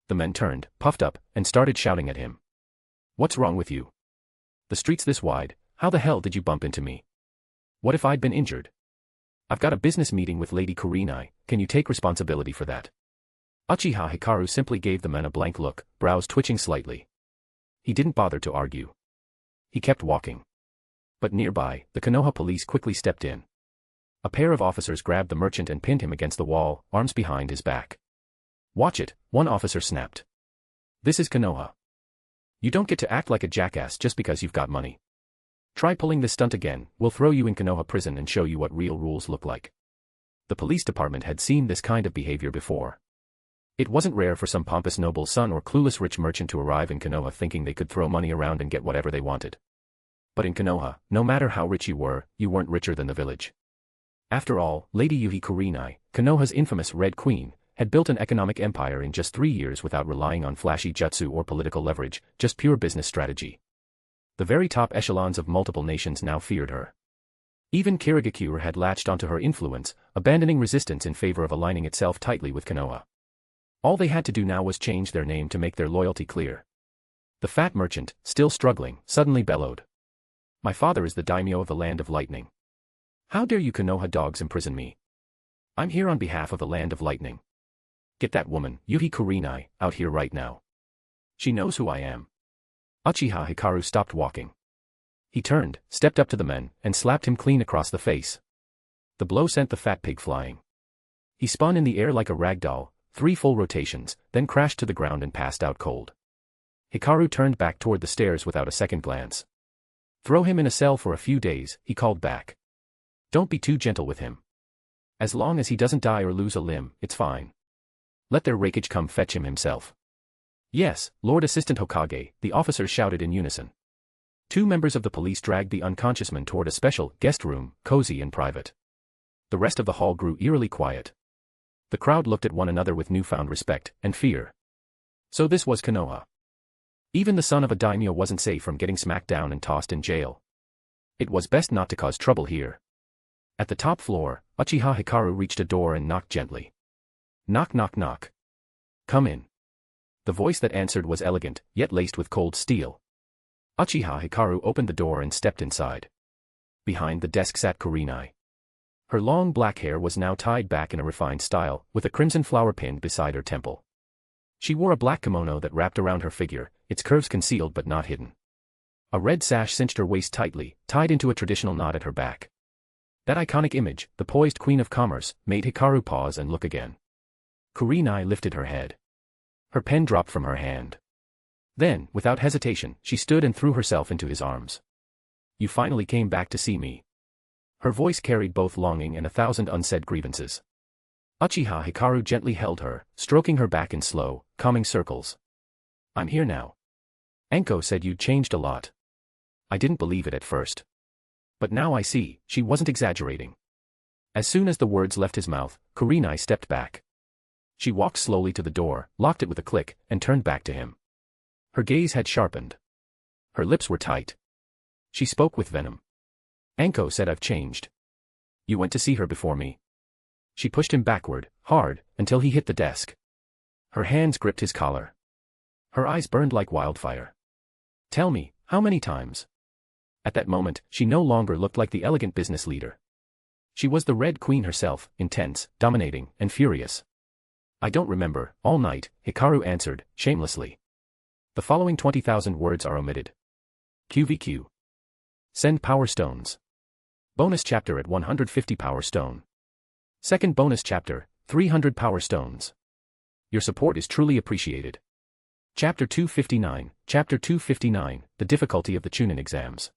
The men turned, puffed up, and started shouting at him. What's wrong with you? The street's this wide, how the hell did you bump into me? What if I'd been injured? I've got a business meeting with Lady Kurenai, can you take responsibility for that? Uchiha Hikaru simply gave the men a blank look, brows twitching slightly. He didn't bother to argue. He kept walking. But nearby, the Konoha police quickly stepped in. A pair of officers grabbed the merchant and pinned him against the wall, arms behind his back. Watch it, one officer snapped. This is Konoha. You don't get to act like a jackass just because you've got money. Try pulling this stunt again, we'll throw you in Konoha prison and show you what real rules look like. The police department had seen this kind of behavior before. It wasn't rare for some pompous noble's son or clueless rich merchant to arrive in Konoha thinking they could throw money around and get whatever they wanted. But in Konoha, no matter how rich you weren't richer than the village. After all, Lady Yuhi Kurenai, Konoha's infamous Red Queen, had built an economic empire in just 3 years without relying on flashy jutsu or political leverage, just pure business strategy. The very top echelons of multiple nations now feared her. Even Kirigakure had latched onto her influence, abandoning resistance in favor of aligning itself tightly with Konoha. All they had to do now was change their name to make their loyalty clear. The fat merchant, still struggling, suddenly bellowed. My father is the daimyo of the Land of Lightning. How dare you Konoha dogs imprison me? I'm here on behalf of the Land of Lightning. Get that woman, Yuhi Kurenai, out here right now. She knows who I am. Uchiha Hikaru stopped walking. He turned, stepped up to the men, and slapped him clean across the face. The blow sent the fat pig flying. He spun in the air like a rag doll, 3 full rotations, then crashed to the ground and passed out cold. Hikaru turned back toward the stairs without a second glance. Throw him in a cell for a few days, he called back. Don't be too gentle with him. As long as he doesn't die or lose a limb, it's fine. Let their Raikage come fetch him himself. Yes, Lord Assistant Hokage, the officers shouted in unison. 2 members of the police dragged the unconscious man toward a special guest room, cozy and private. The rest of the hall grew eerily quiet. The crowd looked at one another with newfound respect and fear. So this was Konoha. Even the son of a daimyo wasn't safe from getting smacked down and tossed in jail. It was best not to cause trouble here. At the top floor, Uchiha Hikaru reached a door and knocked gently. Knock knock knock. Come in. The voice that answered was elegant, yet laced with cold steel. Uchiha Hikaru opened the door and stepped inside. Behind the desk sat Kurenai. Her long black hair was now tied back in a refined style, with a crimson flower pinned beside her temple. She wore a black kimono that wrapped around her figure, its curves concealed but not hidden. A red sash cinched her waist tightly, tied into a traditional knot at her back. That iconic image, the poised queen of commerce, made Hikaru pause and look again. Kurenai lifted her head. Her pen dropped from her hand. Then, without hesitation, she stood and threw herself into his arms. You finally came back to see me. Her voice carried both longing and 1,000 unsaid grievances. Uchiha Hikaru gently held her, stroking her back in slow, calming circles. I'm here now. Anko said you'd changed a lot. I didn't believe it at first. But now I see, she wasn't exaggerating. As soon as the words left his mouth, Kurenai stepped back. She walked slowly to the door, locked it with a click, and turned back to him. Her gaze had sharpened. Her lips were tight. She spoke with venom. Anko said I've changed. You went to see her before me. She pushed him backward, hard, until he hit the desk. Her hands gripped his collar. Her eyes burned like wildfire. Tell me, how many times? At that moment, she no longer looked like the elegant business leader. She was the Red Queen herself, intense, dominating, and furious. I don't remember, all night, Hikaru answered, shamelessly. The following 20,000 words are omitted. QVQ. Send Power Stones. Bonus chapter at 150 Power Stone. Second bonus chapter, 300 Power Stones. Your support is truly appreciated. Chapter 259, Chapter 259, The Difficulty of the Chunin Exams.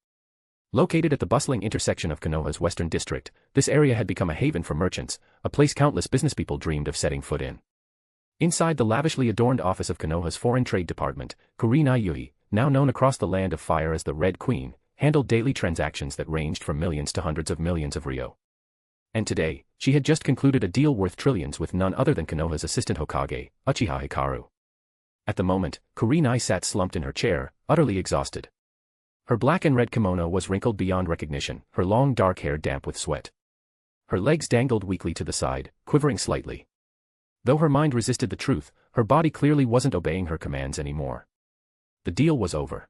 Located at the bustling intersection of Konoha's western district, this area had become a haven for merchants, a place countless businesspeople dreamed of setting foot in. Inside the lavishly adorned office of Konoha's Foreign Trade Department, Kurenai Yui, now known across the Land of Fire as the Red Queen, handled daily transactions that ranged from millions to hundreds of millions of ryo. And today, she had just concluded a deal worth trillions with none other than Konoha's assistant Hokage, Uchiha Hikaru. At the moment, Kurenai sat slumped in her chair, utterly exhausted. Her black and red kimono was wrinkled beyond recognition, her long dark hair damp with sweat. Her legs dangled weakly to the side, quivering slightly. Though her mind resisted the truth, her body clearly wasn't obeying her commands anymore. The deal was over.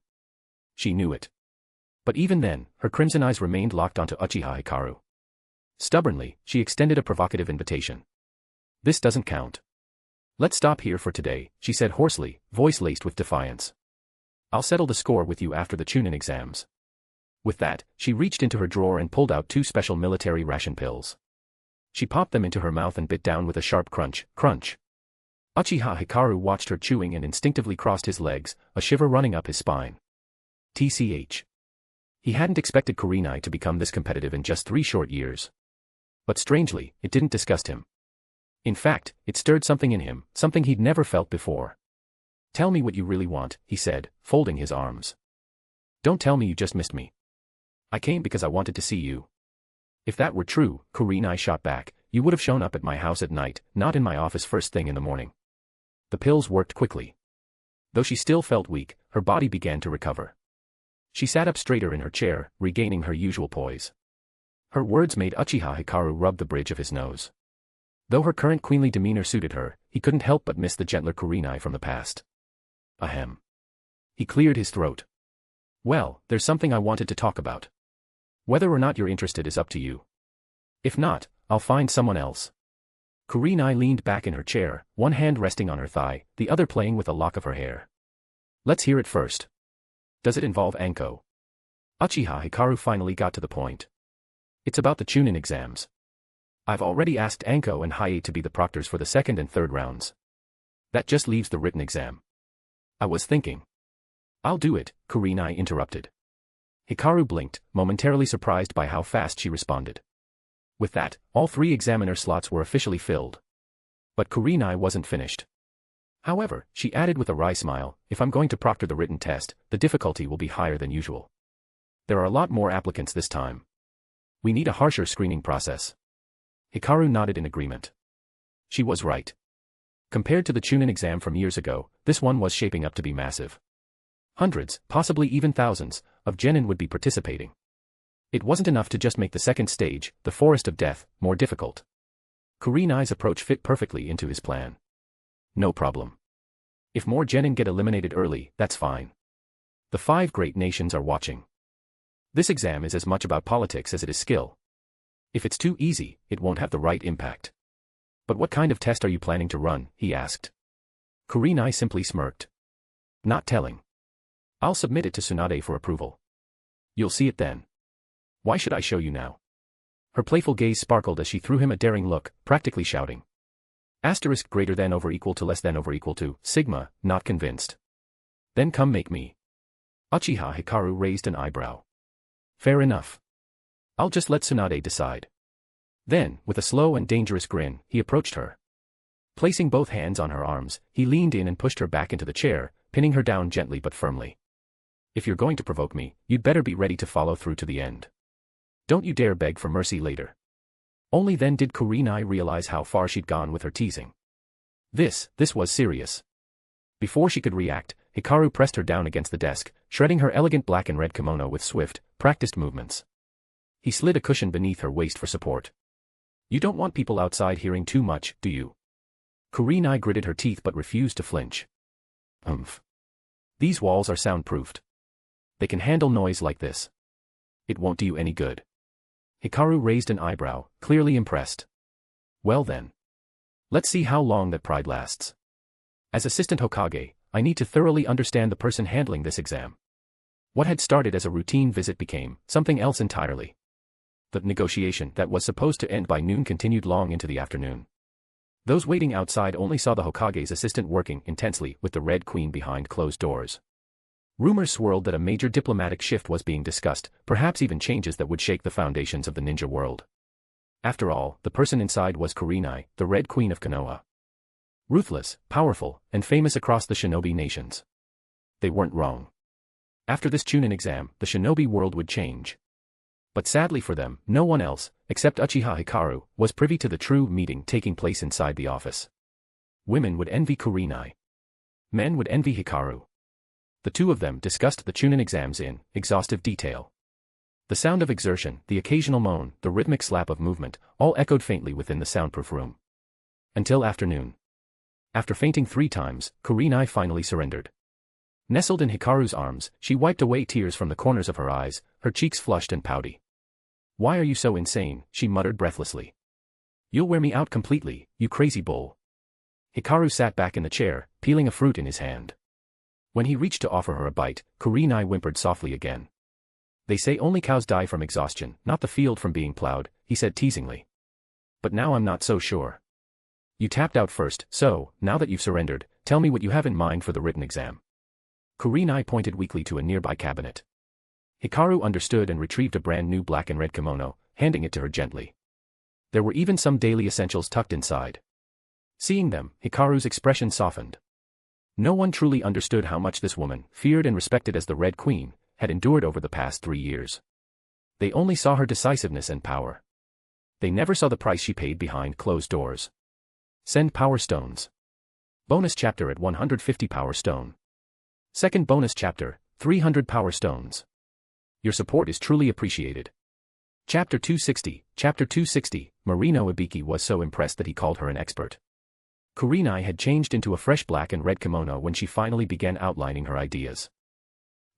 She knew it. But even then, her crimson eyes remained locked onto Uchiha Hikaru. Stubbornly, she extended a provocative invitation. This doesn't count. Let's stop here for today, she said hoarsely, voice laced with defiance. I'll settle the score with you after the Chunin exams. With that, she reached into her drawer and pulled out 2 special military ration pills. She popped them into her mouth and bit down with a sharp crunch, crunch. Uchiha Hikaru watched her chewing and instinctively crossed his legs, a shiver running up his spine. TCH. He hadn't expected Kurenai to become this competitive in just 3 short years. But strangely, it didn't disgust him. In fact, it stirred something in him, something he'd never felt before. Tell me what you really want, he said, folding his arms. Don't tell me you just missed me. I came because I wanted to see you. If that were true, Kurenai shot back, you would have shown up at my house at night, not in my office first thing in the morning. The pills worked quickly. Though she still felt weak, her body began to recover. She sat up straighter in her chair, regaining her usual poise. Her words made Uchiha Hikaru rub the bridge of his nose. Though her current queenly demeanor suited her, he couldn't help but miss the gentler Kurenai from the past. Ahem. He cleared his throat. Well, there's something I wanted to talk about. Whether or not you're interested is up to you. If not, I'll find someone else. Kurenai leaned back in her chair, one hand resting on her thigh, the other playing with a lock of her hair. Let's hear it first. Does it involve Anko? Uchiha Hikaru finally got to the point. It's about the Chunin exams. I've already asked Anko and Haie to be the proctors for the 2nd and 3rd rounds. That just leaves the written exam. I was thinking. I'll do it, Kurenai interrupted. Hikaru blinked, momentarily surprised by how fast she responded. With that, all 3 examiner slots were officially filled. But Kurenai wasn't finished. However, she added with a wry smile, if I'm going to proctor the written test, the difficulty will be higher than usual. There are a lot more applicants this time. We need a harsher screening process. Hikaru nodded in agreement. She was right. Compared to the Chunin exam from years ago, this one was shaping up to be massive. Hundreds, possibly even thousands, of genin would be participating. It wasn't enough to just make the second stage, the Forest of Death, more difficult. Kurenai's approach fit perfectly into his plan. No problem. If more genin get eliminated early, that's fine. The 5 great nations are watching. This exam is as much about politics as it is skill. If it's too easy, it won't have the right impact. But what kind of test are you planning to run? He asked. Kurenai simply smirked. Not telling. I'll submit it to Tsunade for approval. You'll see it then. Why should I show you now? Her playful gaze sparkled as she threw him a daring look, practically shouting. Asterisk greater than over equal to less than over equal to, sigma, not convinced. Then come make me. Uchiha Hikaru raised an eyebrow. Fair enough. I'll just let Tsunade decide. Then, with a slow and dangerous grin, he approached her. Placing both hands on her arms, he leaned in and pushed her back into the chair, pinning her down gently but firmly. If you're going to provoke me, you'd better be ready to follow through to the end. Don't you dare beg for mercy later. Only then did Kurenai realize how far she'd gone with her teasing. This was serious. Before she could react, Hikaru pressed her down against the desk, shredding her elegant black and red kimono with swift, practiced movements. He slid a cushion beneath her waist for support. You don't want people outside hearing too much, do you? Kurenai gritted her teeth but refused to flinch. These walls are soundproofed. They can handle noise like this. It won't do you any good. Hikaru raised an eyebrow, clearly impressed. Well then. Let's see how long that pride lasts. As assistant Hokage, I need to thoroughly understand the person handling this exam. What had started as a routine visit became something else entirely. The negotiation that was supposed to end by noon continued long into the afternoon. Those waiting outside only saw the Hokage's assistant working intensely with the Red Queen behind closed doors. Rumors swirled that a major diplomatic shift was being discussed, perhaps even changes that would shake the foundations of the ninja world. After all, the person inside was Kurenai, the Red Queen of Konoha. Ruthless, powerful, and famous across the shinobi nations. They weren't wrong. After this Chunin exam, the shinobi world would change. But sadly for them, no one else, except Uchiha Hikaru, was privy to the true meeting taking place inside the office. Women would envy Kurenai. Men would envy Hikaru. The two of them discussed the Chunin exams in exhaustive detail. The sound of exertion, the occasional moan, the rhythmic slap of movement, all echoed faintly within the soundproof room. Until afternoon. After fainting 3 times, Kurenai finally surrendered. Nestled in Hikaru's arms, she wiped away tears from the corners of her eyes, her cheeks flushed and pouty. Why are you so insane? She muttered breathlessly. You'll wear me out completely, you crazy bull. Hikaru sat back in the chair, peeling a fruit in his hand. When he reached to offer her a bite, Kurenai whimpered softly again. They say only cows die from exhaustion, not the field from being plowed, he said teasingly. But now I'm not so sure. You tapped out first, so, now that you've surrendered, tell me what you have in mind for the written exam. Kurenai pointed weakly to a nearby cabinet. Hikaru understood and retrieved a brand new black and red kimono, handing it to her gently. There were even some daily essentials tucked inside. Seeing them, Hikaru's expression softened. No one truly understood how much this woman, feared and respected as the Red Queen, had endured over the past 3 years. They only saw her decisiveness and power. They never saw the price she paid behind closed doors. Send power stones. Bonus chapter at 150 power stone. Second bonus chapter, 300 power stones. Your support is truly appreciated. Chapter 260, Chapter 260, Marino Ibiki was so impressed that he called her an expert. Kurenai had changed into a fresh black and red kimono when she finally began outlining her ideas.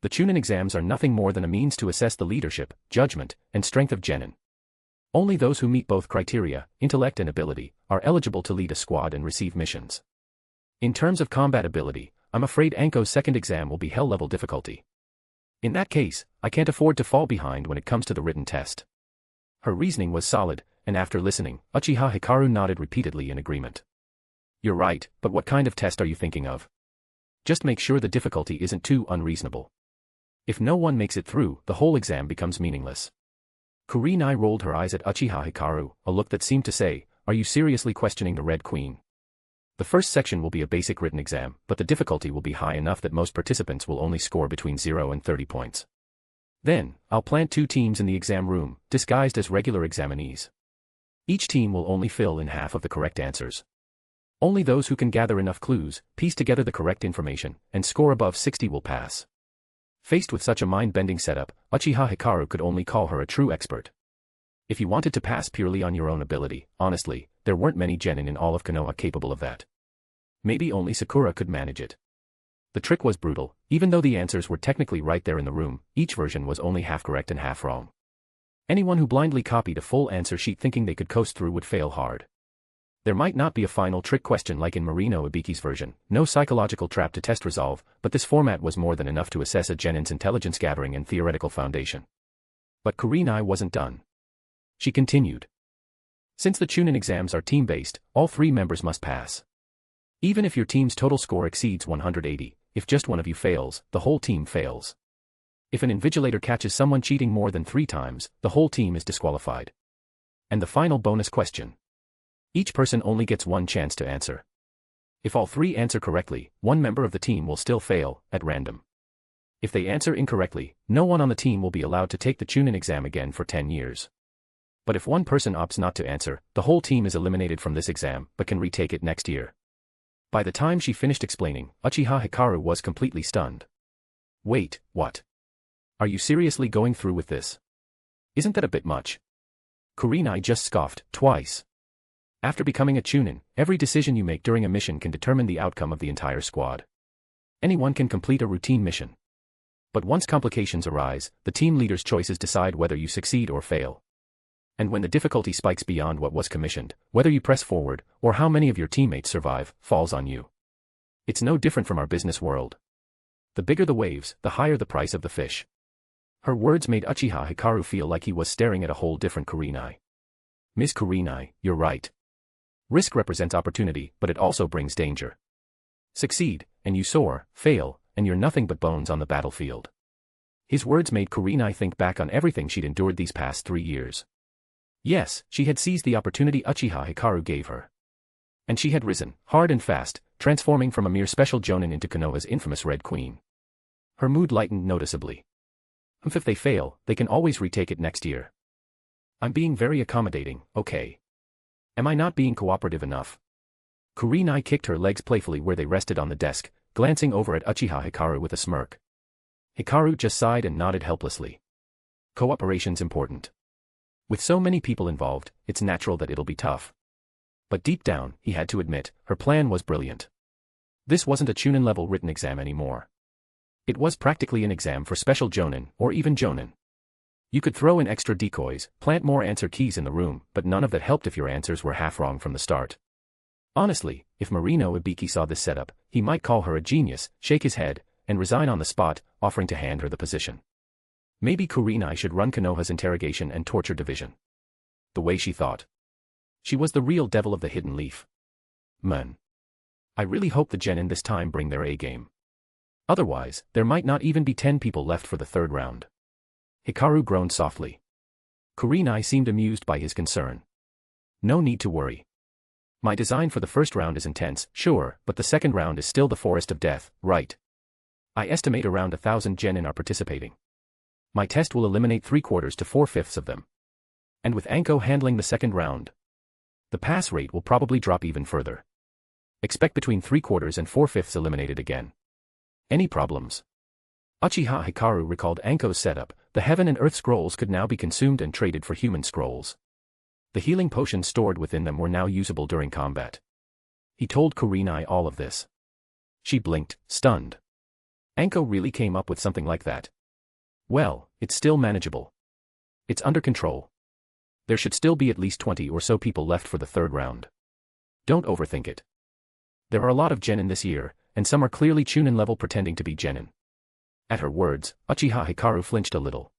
The Chunin exams are nothing more than a means to assess the leadership, judgment, and strength of genin. Only those who meet both criteria, intellect and ability, are eligible to lead a squad and receive missions. In terms of combat ability, I'm afraid Anko's second exam will be hell-level difficulty. In that case, I can't afford to fall behind when it comes to the written test. Her reasoning was solid, and after listening, Uchiha Hikaru nodded repeatedly in agreement. You're right, but what kind of test are you thinking of? Just make sure the difficulty isn't too unreasonable. If no one makes it through, the whole exam becomes meaningless. Kurenai rolled her eyes at Uchiha Hikaru, a look that seemed to say, are you seriously questioning the Red Queen? The first section will be a basic written exam, but the difficulty will be high enough that most participants will only score between 0 and 30 points. Then, I'll plant 2 teams in the exam room, disguised as regular examinees. Each team will only fill in half of the correct answers. Only those who can gather enough clues, piece together the correct information, and score above 60 will pass. Faced with such a mind-bending setup, Uchiha Hikaru could only call her a true expert. If you wanted to pass purely on your own ability, honestly, there weren't many genin in all of Konoha capable of that. Maybe only Sakura could manage it. The trick was brutal. Even though the answers were technically right there in the room, each version was only half correct and half wrong. Anyone who blindly copied a full answer sheet thinking they could coast through would fail hard. There might not be a final trick question like in Marino Ibiki's version, no psychological trap to test resolve, but this format was more than enough to assess a genin's intelligence gathering and theoretical foundation. But Kurenai wasn't done. She continued. Since the Chunin exams are team-based, all 3 members must pass. Even if your team's total score exceeds 180, if just one of you fails, the whole team fails. If an invigilator catches someone cheating more than 3 times, the whole team is disqualified. And the final bonus question. Each person only gets 1 chance to answer. If all 3 answer correctly, 1 member of the team will still fail, at random. If they answer incorrectly, no one on the team will be allowed to take the Chunin exam again for 10 years. But if one person opts not to answer, the whole team is eliminated from this exam, but can retake it next year. By the time she finished explaining, Uchiha Hikaru was completely stunned. Wait, what? Are you seriously going through with this? Isn't that a bit much? Kurenai just scoffed, twice. After becoming a Chunin, every decision you make during a mission can determine the outcome of the entire squad. Anyone can complete a routine mission. But once complications arise, the team leader's choices decide whether you succeed or fail. And when the difficulty spikes beyond what was commissioned, whether you press forward, or how many of your teammates survive, falls on you. It's no different from our business world. The bigger the waves, the higher the price of the fish. Her words made Uchiha Hikaru feel like he was staring at a whole different Kurenai. Miss Kurenai, you're right. Risk represents opportunity, but it also brings danger. Succeed, and you soar; fail, and you're nothing but bones on the battlefield. His words made Kurenai think back on everything she'd endured these past 3 years. Yes, she had seized the opportunity Uchiha Hikaru gave her. And she had risen, hard and fast, transforming from a mere special jonin into Konoha's infamous Red Queen. Her mood lightened noticeably. If they fail, they can always retake it next year. I'm being very accommodating, okay? Am I not being cooperative enough? Kurenai kicked her legs playfully where they rested on the desk, glancing over at Uchiha Hikaru with a smirk. Hikaru just sighed and nodded helplessly. Cooperation's important. With so many people involved, it's natural that it'll be tough. But deep down, he had to admit, her plan was brilliant. This wasn't a Chunin-level written exam anymore. It was practically an exam for special jonin, or even jonin. You could throw in extra decoys, plant more answer keys in the room, but none of that helped if your answers were half wrong from the start. Honestly, if Marino Ibiki saw this setup, he might call her a genius, shake his head, and resign on the spot, offering to hand her the position. Maybe Kurenai should run Konoha's interrogation and torture division. The way she thought. She was the real devil of the hidden leaf. Man. I really hope the genin this time bring their A-game. Otherwise, there might not even be 10 people left for the 3rd round. Hikaru groaned softly. Kurenai seemed amused by his concern. No need to worry. My design for the 1st round is intense, sure, but the 2nd round is still the forest of death, right? I estimate around 1,000 genin are participating. My test will eliminate 3/4 to 4/5 of them. And with Anko handling the 2nd round, the pass rate will probably drop even further. Expect between 3/4 and 4/5 eliminated again. Any problems? Uchiha Hikaru recalled Anko's setup. The Heaven and Earth scrolls could now be consumed and traded for human scrolls. The healing potions stored within them were now usable during combat. He told Kurenai all of this. She blinked, stunned. Anko really came up with something like that. Well, it's still manageable. It's under control. There should still be at least 20 or so people left for the 3rd round. Don't overthink it. There are a lot of genin this year, and some are clearly Chunin level pretending to be genin. At her words, Uchiha Hikaru flinched a little.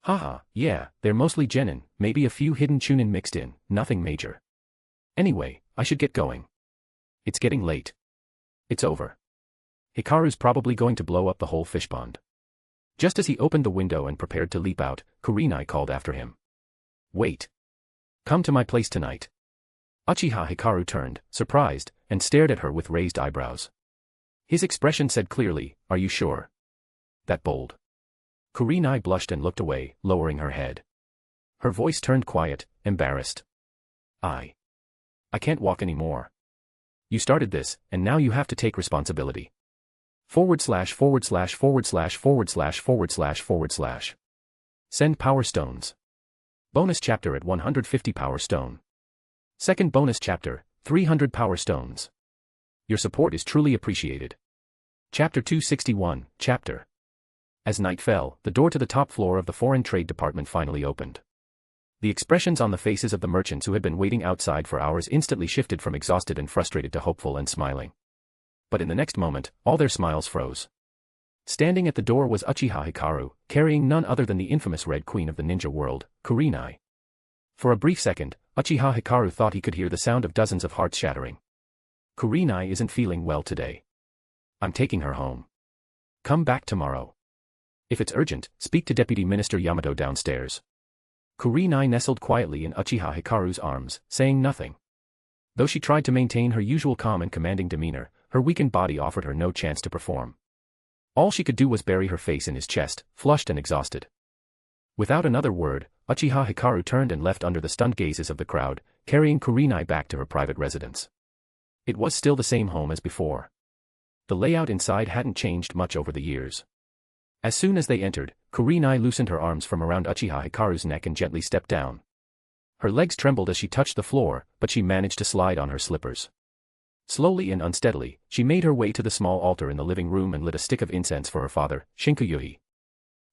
Haha, yeah, they're mostly genin, maybe a few hidden Chunin mixed in, nothing major. Anyway, I should get going. It's getting late. It's over. Hikaru's probably going to blow up the whole fish pond. Just as he opened the window and prepared to leap out, Kurenai called after him. Wait. Come to my place tonight. Uchiha Hikaru turned, surprised, and stared at her with raised eyebrows. His expression said clearly, "Are you sure? That bold?" Kurenai blushed and looked away, lowering her head. Her voice turned quiet, embarrassed. I can't walk anymore. You started this, and now you have to take responsibility. // Send Power Stones. Bonus chapter at 150 Power Stone. Second bonus chapter, 300 Power Stones. Your support is truly appreciated. Chapter 261, Chapter. As night fell, the door to the top floor of the Foreign Trade Department finally opened. The expressions on the faces of the merchants who had been waiting outside for hours instantly shifted from exhausted and frustrated to hopeful and smiling. But in the next moment, all their smiles froze. Standing at the door was Uchiha Hikaru, carrying none other than the infamous Red Queen of the ninja world, Kurenai. For a brief second, Uchiha Hikaru thought he could hear the sound of dozens of hearts shattering. Kurenai isn't feeling well today. I'm taking her home. Come back tomorrow. If it's urgent, speak to Deputy Minister Yamato downstairs. Kurenai nestled quietly in Uchiha Hikaru's arms, saying nothing. Though she tried to maintain her usual calm and commanding demeanor, her weakened body offered her no chance to perform. All she could do was bury her face in his chest, flushed and exhausted. Without another word, Uchiha Hikaru turned and left under the stunned gazes of the crowd, carrying Kurenai back to her private residence. It was still the same home as before. The layout inside hadn't changed much over the years. As soon as they entered, Kurenai loosened her arms from around Uchiha Hikaru's neck and gently stepped down. Her legs trembled as she touched the floor, but she managed to slide on her slippers. Slowly and unsteadily, she made her way to the small altar in the living room and lit a stick of incense for her father, Shinku.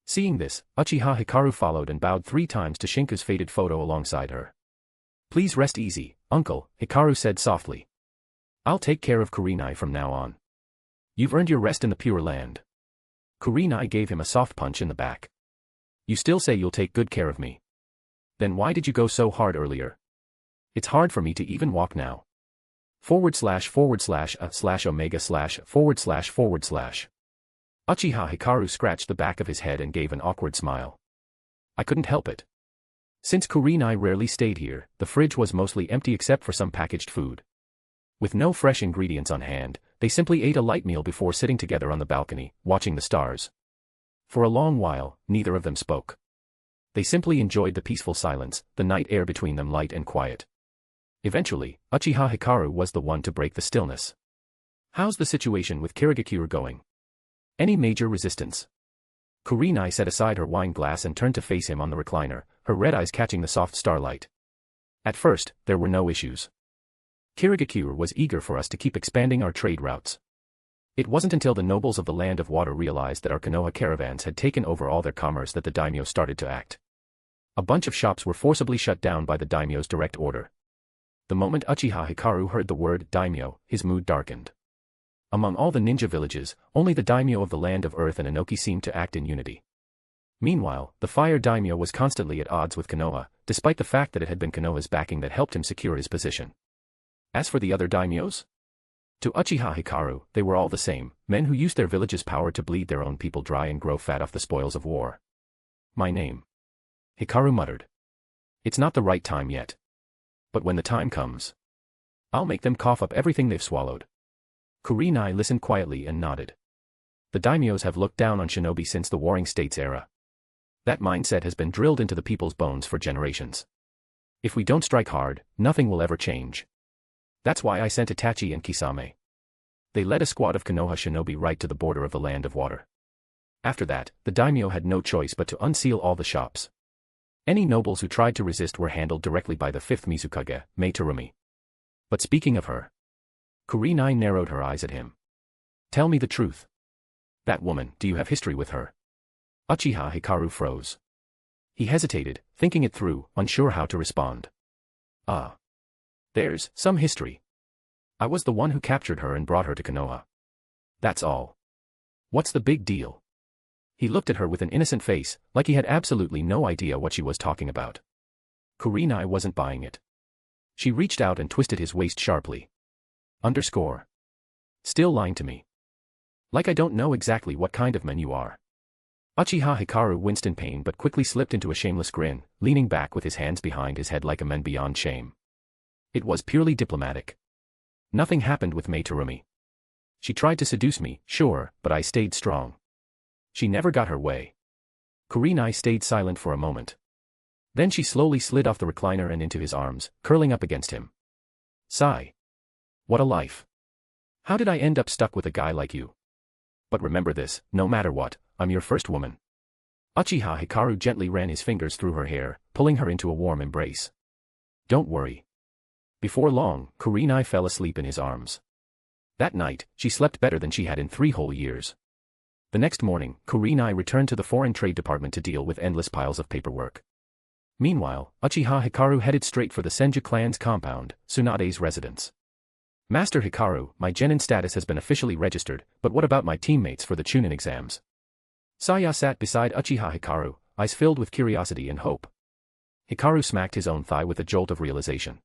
Seeing this, Uchiha Hikaru followed and bowed 3 times to Shinku's faded photo alongside her. Please rest easy, uncle, Hikaru said softly. I'll take care of Kurenai from now on. You've earned your rest in the Pure Land. Kurenai gave him a soft punch in the back. You still say you'll take good care of me. Then why did you go so hard earlier? It's hard for me to even walk now. / Uchiha Hikaru scratched the back of his head and gave an awkward smile. I couldn't help it. Since Kurenai rarely stayed here, the fridge was mostly empty except for some packaged food. With no fresh ingredients on hand, they simply ate a light meal before sitting together on the balcony, watching the stars. For a long while, neither of them spoke. They simply enjoyed the peaceful silence, the night air between them light and quiet. Eventually, Uchiha Hikaru was the one to break the stillness. How's the situation with Kirigakure going? Any major resistance? Kurenai set aside her wine glass and turned to face him on the recliner, her red eyes catching the soft starlight. At first, there were no issues. Kirigakure was eager for us to keep expanding our trade routes. It wasn't until the nobles of the Land of Water realized that our Konoha caravans had taken over all their commerce that the daimyo started to act. A bunch of shops were forcibly shut down by the daimyo's direct order. The moment Uchiha Hikaru heard the word daimyo, his mood darkened. Among all the ninja villages, only the daimyo of the Land of Earth and Inoki seemed to act in unity. Meanwhile, the fire daimyo was constantly at odds with Konoha, despite the fact that it had been Konoha's backing that helped him secure his position. As for the other daimyos? To Uchiha Hikaru, they were all the same, men who used their village's power to bleed their own people dry and grow fat off the spoils of war. My name. Hikaru muttered. It's not the right time yet. But when the time comes, I'll make them cough up everything they've swallowed. Kurenai listened quietly and nodded. The daimyos have looked down on shinobi since the Warring States era. That mindset has been drilled into the people's bones for generations. If we don't strike hard, nothing will ever change. That's why I sent Itachi and Kisame. They led a squad of Konoha shinobi right to the border of the Land of Water. After that, the daimyo had no choice but to unseal all the shops. Any nobles who tried to resist were handled directly by the 5th Mizukage, Mei Terumi. But speaking of her, Kurenai narrowed her eyes at him. Tell me the truth. That woman, do you have history with her? Uchiha Hikaru froze. He hesitated, thinking it through, unsure how to respond. There's some history. I was the one who captured her and brought her to Konoha. That's all. What's the big deal? He looked at her with an innocent face, like he had absolutely no idea what she was talking about. Kurenai wasn't buying it. She reached out and twisted his waist sharply. Still lying to me. Like I don't know exactly what kind of man you are. Uchiha Hikaru winced in pain but quickly slipped into a shameless grin, leaning back with his hands behind his head like a man beyond shame. It was purely diplomatic. Nothing happened with Mei Terumi. She tried to seduce me, sure, but I stayed strong. She never got her way. Kurenai stayed silent for a moment. Then she slowly slid off the recliner and into his arms, curling up against him. Sigh. What a life. How did I end up stuck with a guy like you? But remember this, no matter what, I'm your first woman. Uchiha Hikaru gently ran his fingers through her hair, pulling her into a warm embrace. Don't worry. Before long, Kurenai fell asleep in his arms. That night, she slept better than she had in 3 whole years. The next morning, Kurenai returned to the Foreign Trade Department to deal with endless piles of paperwork. Meanwhile, Uchiha Hikaru headed straight for the Senju clan's compound, Tsunade's residence. Master Hikaru, my genin status has been officially registered, but what about my teammates for the Chunin exams? Saya sat beside Uchiha Hikaru, eyes filled with curiosity and hope. Hikaru smacked his own thigh with a jolt of realization.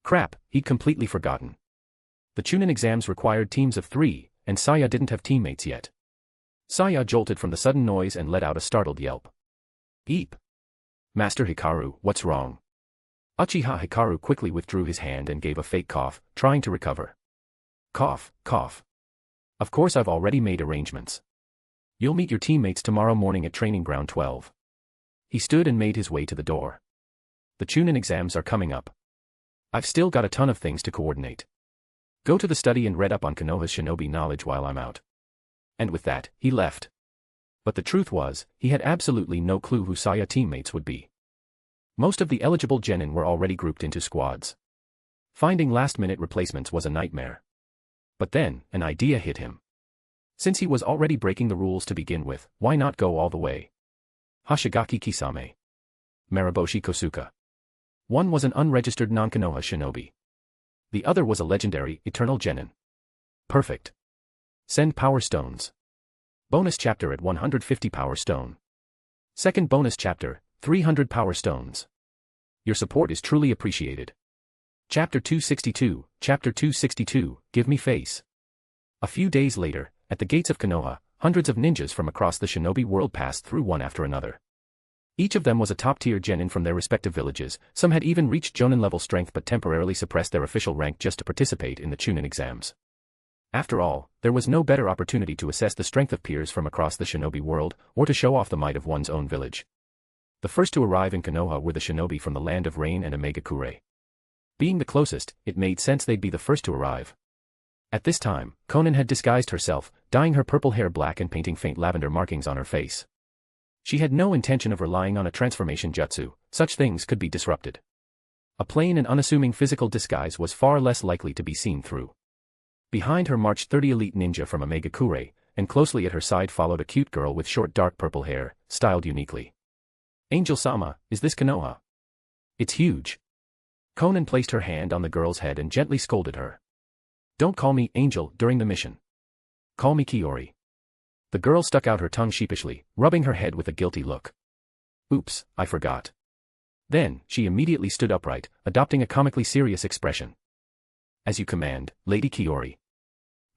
Crap, he'd completely forgotten. The Chunin exams required teams of 3, and Saya didn't have teammates yet. Saya jolted from the sudden noise and let out a startled yelp. Eep. Master Hikaru, what's wrong? Uchiha Hikaru quickly withdrew his hand and gave a fake cough, trying to recover. Cough, cough. Of course I've already made arrangements. You'll meet your teammates tomorrow morning at Training Ground 12. He stood and made his way to the door. The Chunin exams are coming up. I've still got a ton of things to coordinate. Go to the study and read up on Konoha's shinobi knowledge while I'm out. And with that, he left. But the truth was, he had absolutely no clue who Saya teammates would be. Most of the eligible genin were already grouped into squads. Finding last-minute replacements was a nightmare. But then, an idea hit him. Since he was already breaking the rules to begin with, why not go all the way? Hashigaki Kisame. Mariboshi Kosuka. One was an unregistered non-Konoha shinobi. The other was a legendary, eternal genin. Perfect. Send power stones. Bonus chapter at 150 power stone. Second bonus chapter, 300 power stones. Your support is truly appreciated. Chapter 262, Chapter 262, Give Me Face. A few days later, at the gates of Konoha, hundreds of ninjas from across the shinobi world passed through one after another. Each of them was a top-tier genin from their respective villages, some had even reached jonin-level strength but temporarily suppressed their official rank just to participate in the Chunin exams. After all, there was no better opportunity to assess the strength of peers from across the shinobi world, or to show off the might of one's own village. The first to arrive in Konoha were the shinobi from the Land of Rain and Mangekyō. Being the closest, it made sense they'd be the first to arrive. At this time, Konan had disguised herself, dyeing her purple hair black and painting faint lavender markings on her face. She had no intention of relying on a transformation jutsu, such things could be disrupted. A plain and unassuming physical disguise was far less likely to be seen through. Behind her marched 30 elite ninja from Mangekyō, and closely at her side followed a cute girl with short dark purple hair, styled uniquely. Angel-sama, is this Konoha? It's huge. Konan placed her hand on the girl's head and gently scolded her. Don't call me Angel during the mission. Call me Kiori. The girl stuck out her tongue sheepishly, rubbing her head with a guilty look. Oops, I forgot. Then, she immediately stood upright, adopting a comically serious expression. As you command, Lady Kiori.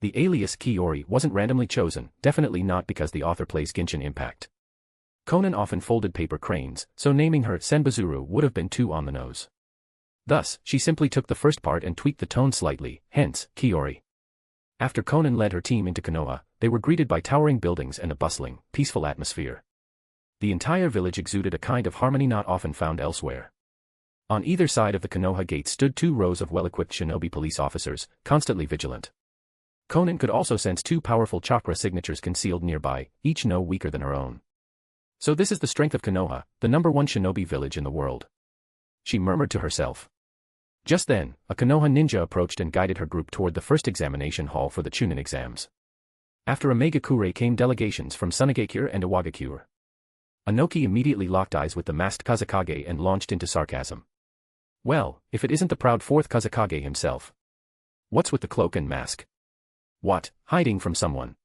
The alias Kiori wasn't randomly chosen, definitely not because the author plays Genshin Impact. Konan often folded paper cranes, so naming her Senbazuru would have been too on the nose. Thus, she simply took the first part and tweaked the tone slightly, hence, Kiori. After Konan led her team into Konoha, they were greeted by towering buildings and a bustling, peaceful atmosphere. The entire village exuded a kind of harmony not often found elsewhere. On either side of the Konoha gate stood 2 rows of well-equipped shinobi police officers, constantly vigilant. Konan could also sense 2 powerful chakra signatures concealed nearby, each no weaker than her own. So this is the strength of Konoha, the #1 shinobi village in the world. She murmured to herself. Just then, a Konoha ninja approached and guided her group toward the first examination hall for the Chunin exams. After Mangekyō came delegations from Tsunade and Iwagakure. Anoki immediately locked eyes with the masked Kazekage and launched into sarcasm. Well, if it isn't the proud 4th Kazekage himself. What's with the cloak and mask? What, hiding from someone?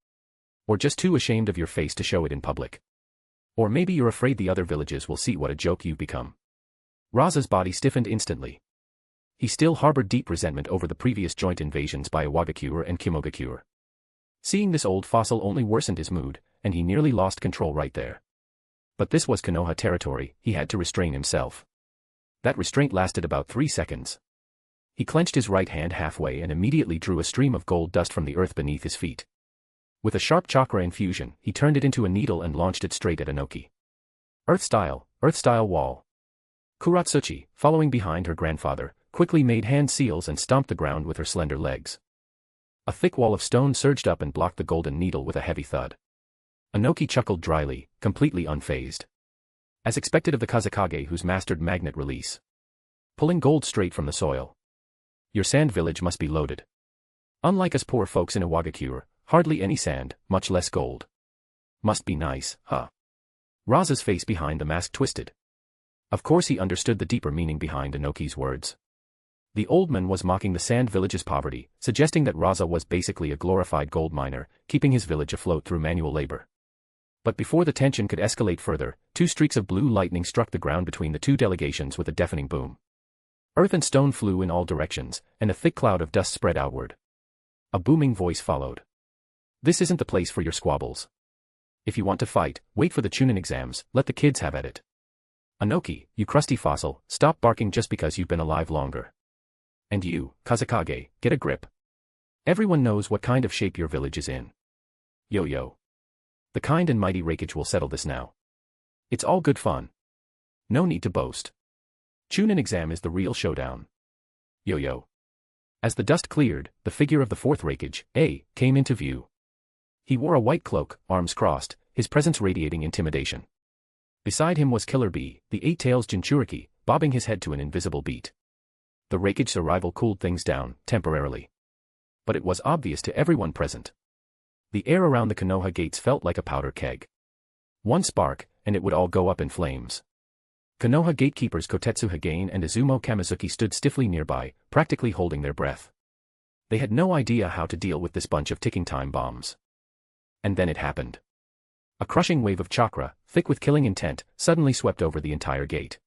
Or just too ashamed of your face to show it in public? Or maybe you're afraid the other villages will see what a joke you've become. Raza's body stiffened instantly. He still harbored deep resentment over the previous joint invasions by Iwagakure and Kimogakure. Seeing this old fossil only worsened his mood, and he nearly lost control right there. But this was Konoha territory, he had to restrain himself. That restraint lasted about 3 seconds. He clenched his right hand halfway and immediately drew a stream of gold dust from the earth beneath his feet. With a sharp chakra infusion, he turned it into a needle and launched it straight at Inoki. Earth-style wall. Kuratsuchi, following behind her grandfather, quickly made hand seals and stomped the ground with her slender legs. A thick wall of stone surged up and blocked the golden needle with a heavy thud. Inoki chuckled dryly, completely unfazed. As expected of the Kazekage who's mastered magnet release. Pulling gold straight from the soil. Your sand village must be loaded. Unlike us poor folks in Iwagakure, hardly any sand, much less gold. Must be nice, huh? Raza's face behind the mask twisted. Of course he understood the deeper meaning behind Inoki's words. The old man was mocking the sand village's poverty, suggesting that Raza was basically a glorified gold miner, keeping his village afloat through manual labor. But before the tension could escalate further, 2 streaks of blue lightning struck the ground between the 2 delegations with a deafening boom. Earth and stone flew in all directions, and a thick cloud of dust spread outward. A booming voice followed. This isn't the place for your squabbles. If you want to fight, wait for the Chunin exams, let the kids have at it. Inoki, you crusty fossil, stop barking just because you've been alive longer. And you, Kazekage, get a grip. Everyone knows what kind of shape your village is in. Yo. The kind and mighty Reikage will settle this now. It's all good fun. No need to boast. Chunin exam is the real showdown. Yo. As the dust cleared, the figure of the 4th Reikage, A, came into view. He wore a white cloak, arms crossed, his presence radiating intimidation. Beside him was Killer B, the 8-tails Jinchuriki, bobbing his head to an invisible beat. The Reikage's arrival cooled things down, temporarily. But it was obvious to everyone present. The air around the Konoha gates felt like a powder keg. One spark, and it would all go up in flames. Konoha gatekeepers Kotetsu Hagane and Izumo Kamizuki stood stiffly nearby, practically holding their breath. They had no idea how to deal with this bunch of ticking time bombs. And then it happened. A crushing wave of chakra, thick with killing intent, suddenly swept over the entire gate.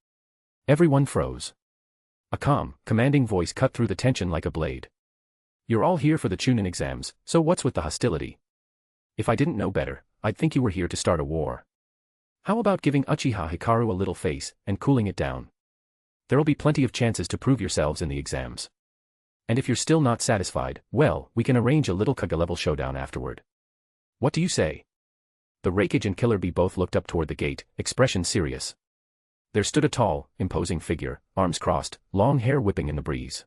Everyone froze. A calm, commanding voice cut through the tension like a blade. You're all here for the Chunin exams, so what's with the hostility? If I didn't know better, I'd think you were here to start a war. How about giving Uchiha Hikaru a little face, and cooling it down? There'll be plenty of chances to prove yourselves in the exams. And if you're still not satisfied, well, we can arrange a little Kage-level showdown afterward. What do you say? The Reikage and Killer Bee both looked up toward the gate, expression serious. There stood a tall, imposing figure, arms crossed, long hair whipping in the breeze.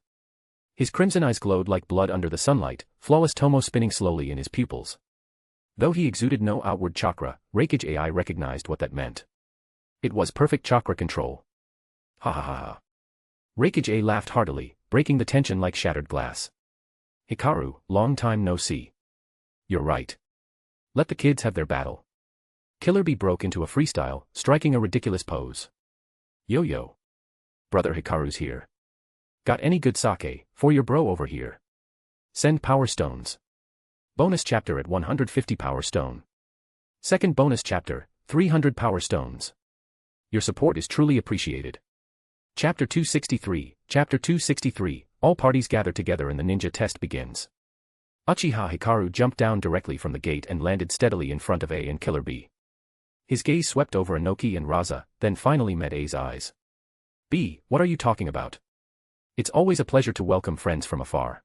His crimson eyes glowed like blood under the sunlight, flawless tomo spinning slowly in his pupils. Though he exuded no outward chakra, Reikage AI recognized what that meant. It was perfect chakra control. Ha ha ha ha. Reikage A laughed heartily, breaking the tension like shattered glass. Hikaru, long time no see. You're right. Let the kids have their battle. Killer Bee broke into a freestyle, striking a ridiculous pose. Yo. Brother Hikaru's here. Got any good sake, for your bro over here? Send power stones. Bonus chapter at 150 power stone. Second bonus chapter, 300 power stones. Your support is truly appreciated. Chapter 263, all parties gather together and the ninja test begins. Uchiha Hikaru jumped down directly from the gate and landed steadily in front of A and Killer B. His gaze swept over Inoki and Raza, then finally met A's eyes. B, what are you talking about? It's always a pleasure to welcome friends from afar.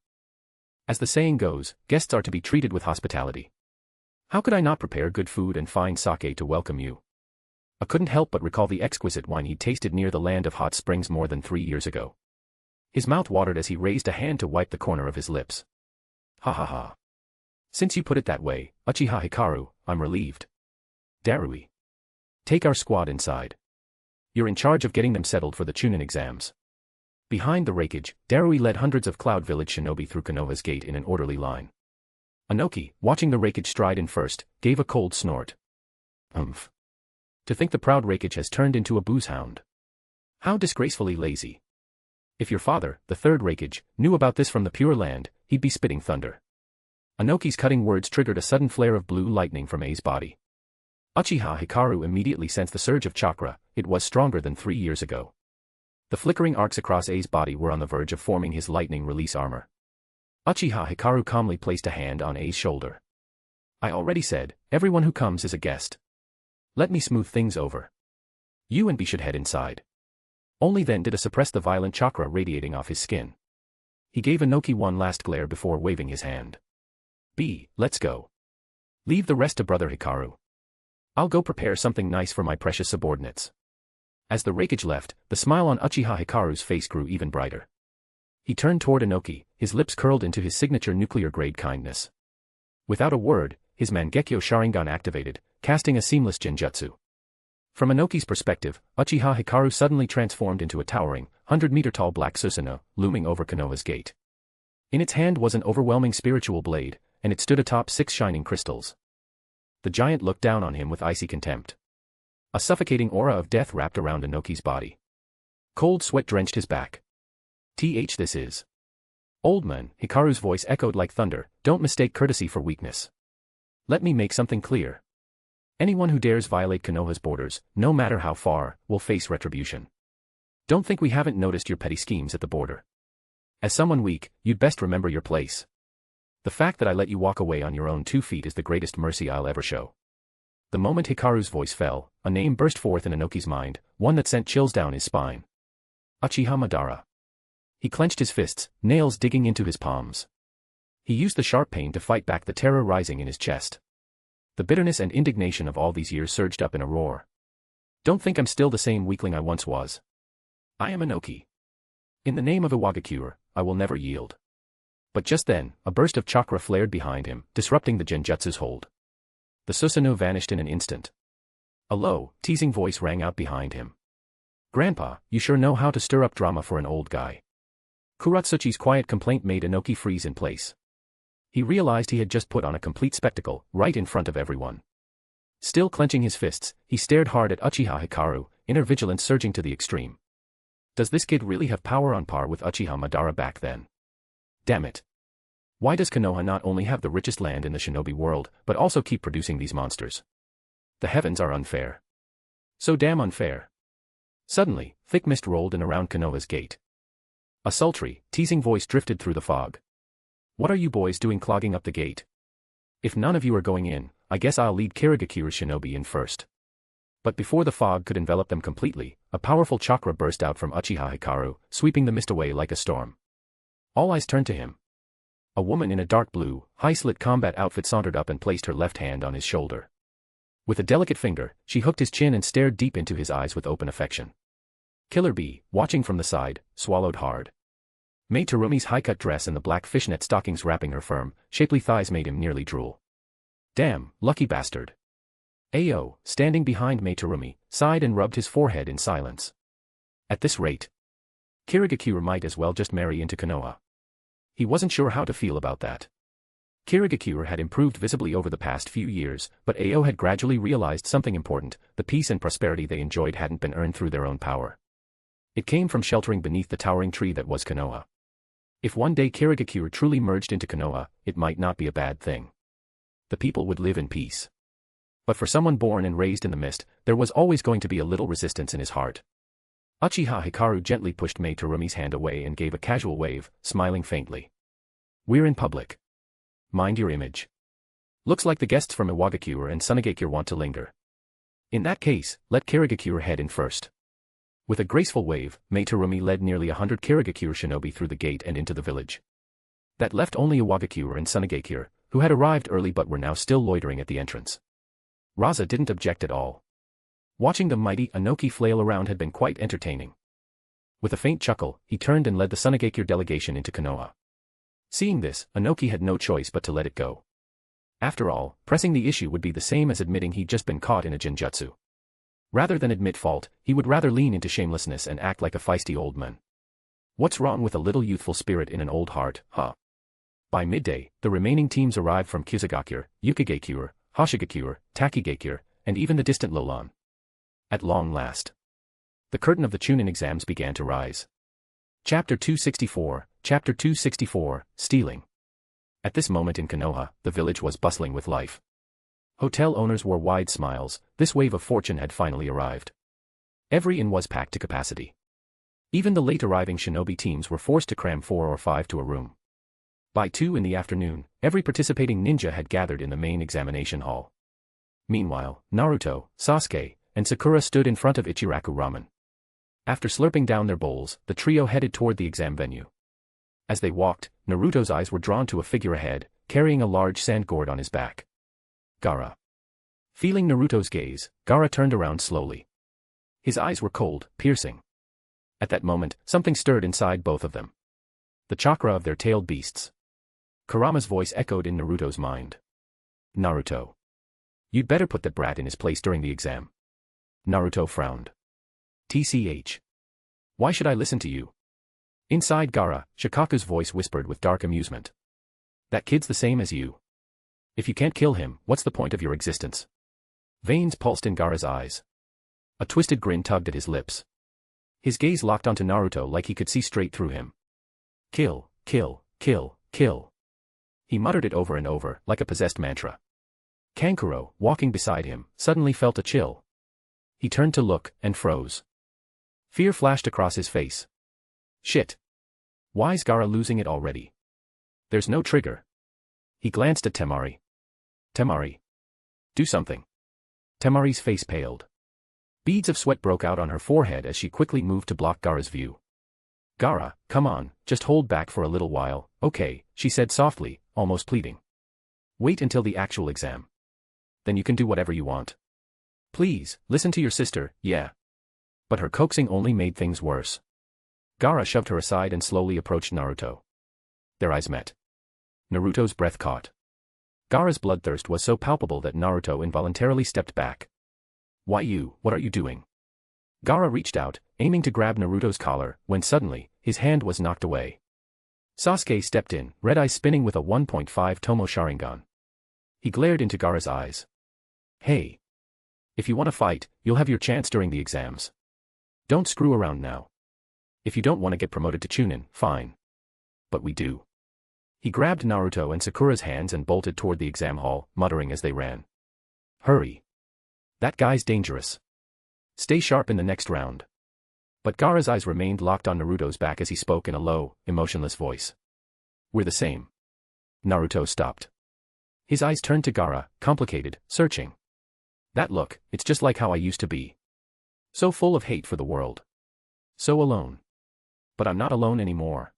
As the saying goes, guests are to be treated with hospitality. How could I not prepare good food and fine sake to welcome you? I couldn't help but recall the exquisite wine he'd tasted near the land of hot springs more than 3 years ago. His mouth watered as he raised a hand to wipe the corner of his lips. Ha ha ha. Since you put it that way, Uchiha Hikaru, I'm relieved. Darui. Take our squad inside. You're in charge of getting them settled for the Chunin exams. Behind the Reikage, Darui led hundreds of Cloud Village shinobi through Konoha's gate in an orderly line. Inoki, watching the Reikage stride in first, gave a cold snort. Umph. To think the proud Reikage has turned into a booze hound. How disgracefully lazy. If your father, the 3rd Reikage, knew about this from the Pure Land, he'd be spitting thunder. Inoki's cutting words triggered a sudden flare of blue lightning from A's body. Uchiha Hikaru immediately sensed the surge of chakra, it was stronger than 3 years ago. The flickering arcs across A's body were on the verge of forming his lightning release armor. Uchiha Hikaru calmly placed a hand on A's shoulder. I already said, everyone who comes is a guest. Let me smooth things over. You and B should head inside. Only then did A suppress the violent chakra radiating off his skin. He gave Inoki one last glare before waving his hand. Let's go. Leave the rest to Brother Hikaru. I'll go prepare something nice for my precious subordinates. As the Raikage left, the smile on Uchiha Hikaru's face grew even brighter. He turned toward Inoki, his lips curled into his signature nuclear-grade kindness. Without a word, his Mangekyō Sharingan activated, casting a seamless genjutsu. From Inoki's perspective, Uchiha Hikaru suddenly transformed into a towering, 100-meter-tall black Susanoo, looming over Konoha's gate. In its hand was an overwhelming spiritual blade, and it stood atop 6 shining crystals. The giant looked down on him with icy contempt. A suffocating aura of death wrapped around Inoki's body. Cold sweat drenched his back. This is. Old man, Hikaru's voice echoed like thunder, don't mistake courtesy for weakness. Let me make something clear. Anyone who dares violate Konoha's borders, no matter how far, will face retribution. Don't think we haven't noticed your petty schemes at the border. As someone weak, you'd best remember your place. The fact that I let you walk away on your own 2 feet is the greatest mercy I'll ever show. The moment Hikaru's voice fell, a name burst forth in Inoki's mind, one that sent chills down his spine. Uchiha Madara. He clenched his fists, nails digging into his palms. He used the sharp pain to fight back the terror rising in his chest. The bitterness and indignation of all these years surged up in a roar. Don't think I'm still the same weakling I once was. I am Inoki. In the name of Iwagakure, I will never yield. But just then, a burst of chakra flared behind him, disrupting the genjutsu's hold. The Susanoo vanished in an instant. A low, teasing voice rang out behind him. Grandpa, you sure know how to stir up drama for an old guy. Kuratsuchi's quiet complaint made Inoki freeze in place. He realized he had just put on a complete spectacle, right in front of everyone. Still clenching his fists, he stared hard at Uchiha Hikaru, inner vigilance surging to the extreme. Does this kid really have power on par with Uchiha Madara back then? Damn it. Why does Konoha not only have the richest land in the shinobi world, but also keep producing these monsters? The heavens are unfair. So damn unfair. Suddenly, thick mist rolled in around Konoha's gate. A sultry, teasing voice drifted through the fog. What are you boys doing clogging up the gate? If none of you are going in, I guess I'll lead Kirigakure's shinobi in first. But before the fog could envelop them completely, a powerful chakra burst out from Uchiha Hikaru, sweeping the mist away like a storm. All eyes turned to him. A woman in a dark blue, high-slit combat outfit sauntered up and placed her left hand on his shoulder. With a delicate finger, she hooked his chin and stared deep into his eyes with open affection. Killer Bee, watching from the side, swallowed hard. Mei Terumi's high-cut dress and the black fishnet stockings wrapping her firm, shapely thighs made him nearly drool. Damn, lucky bastard. Ayo, standing behind Mei Terumi, sighed and rubbed his forehead in silence. At this rate, Kirigakure might as well just marry into Konoha. He wasn't sure how to feel about that. Kirigakure had improved visibly over the past few years, but Ayo had gradually realized something important: the peace and prosperity they enjoyed hadn't been earned through their own power. It came from sheltering beneath the towering tree that was Konoha. If one day Kirigakure truly merged into Konoha, it might not be a bad thing. The people would live in peace. But for someone born and raised in the mist, there was always going to be a little resistance in his heart. Uchiha Hikaru gently pushed Mei Terumi's hand away and gave a casual wave, smiling faintly. We're in public. Mind your image. Looks like the guests from Iwagakure and Tsunade want to linger. In that case, let Kirigakure head in first. With a graceful wave, Mei Terumi led nearly 100 Kirigakure shinobi through the gate and into the village. That left only Iwagakure and Tsunade, who had arrived early but were now still loitering at the entrance. Raza didn't object at all. Watching the mighty Inoki flail around had been quite entertaining. With a faint chuckle, he turned and led the Tsunade delegation into Konoha. Seeing this, Inoki had no choice but to let it go. After all, pressing the issue would be the same as admitting he'd just been caught in a genjutsu. Rather than admit fault, he would rather lean into shamelessness and act like a feisty old man. What's wrong with a little youthful spirit in an old heart, huh? By midday, the remaining teams arrived from Kusagakure, Ukigakure, Hoshigakure, Takigakure, and even the distant Lolan. At long last, the curtain of the Chunin exams began to rise. Chapter 264, Chapter 264, Stealing. At this moment in Konoha, the village was bustling with life. Hotel owners wore wide smiles. This wave of fortune had finally arrived. Every inn was packed to capacity. Even the late-arriving shinobi teams were forced to cram 4 or 5 to a room. By 2 in the afternoon, every participating ninja had gathered in the main examination hall. Meanwhile, Naruto, Sasuke, and Sakura stood in front of Ichiraku Ramen. After slurping down their bowls, the trio headed toward the exam venue. As they walked, Naruto's eyes were drawn to a figure ahead, carrying a large sand gourd on his back. Gaara. Feeling Naruto's gaze, Gaara turned around slowly. His eyes were cold, piercing. At that moment, something stirred inside both of them. The chakra of their tailed beasts. Kurama's voice echoed in Naruto's mind. Naruto. You'd better put that brat in his place during the exam. Naruto frowned. TCH. Why should I listen to you? Inside Gaara, Shikaku's voice whispered with dark amusement. That kid's the same as you. If you can't kill him, what's the point of your existence? Veins pulsed in Gaara's eyes. A twisted grin tugged at his lips. His gaze locked onto Naruto like he could see straight through him. Kill, kill, kill, kill. He muttered it over and over, like a possessed mantra. Kankuro, walking beside him, suddenly felt a chill. He turned to look, and froze. Fear flashed across his face. Shit. Why's Gaara losing it already? There's no trigger. He glanced at Temari. Temari. Do something. Temari's face paled. Beads of sweat broke out on her forehead as she quickly moved to block Gaara's view. Gaara, come on, just hold back for a little while, okay, she said softly, almost pleading. Wait until the actual exam. Then you can do whatever you want. Please, listen to your sister, yeah. But her coaxing only made things worse. Gaara shoved her aside and slowly approached Naruto. Their eyes met. Naruto's breath caught. Gaara's bloodthirst was so palpable that Naruto involuntarily stepped back. Why you, what are you doing? Gaara reached out, aiming to grab Naruto's collar, when suddenly, his hand was knocked away. Sasuke stepped in, red eyes spinning with a 1.5 Tomo Sharingan. He glared into Gaara's eyes. Hey. If you want to fight, you'll have your chance during the exams. Don't screw around now. If you don't want to get promoted to Chunin, fine. But we do. He grabbed Naruto and Sakura's hands and bolted toward the exam hall, muttering as they ran. Hurry. That guy's dangerous. Stay sharp in the next round. But Gaara's eyes remained locked on Naruto's back as he spoke in a low, emotionless voice. We're the same. Naruto stopped. His eyes turned to Gaara, complicated, searching. That look, it's just like how I used to be. So full of hate for the world. So alone. But I'm not alone anymore.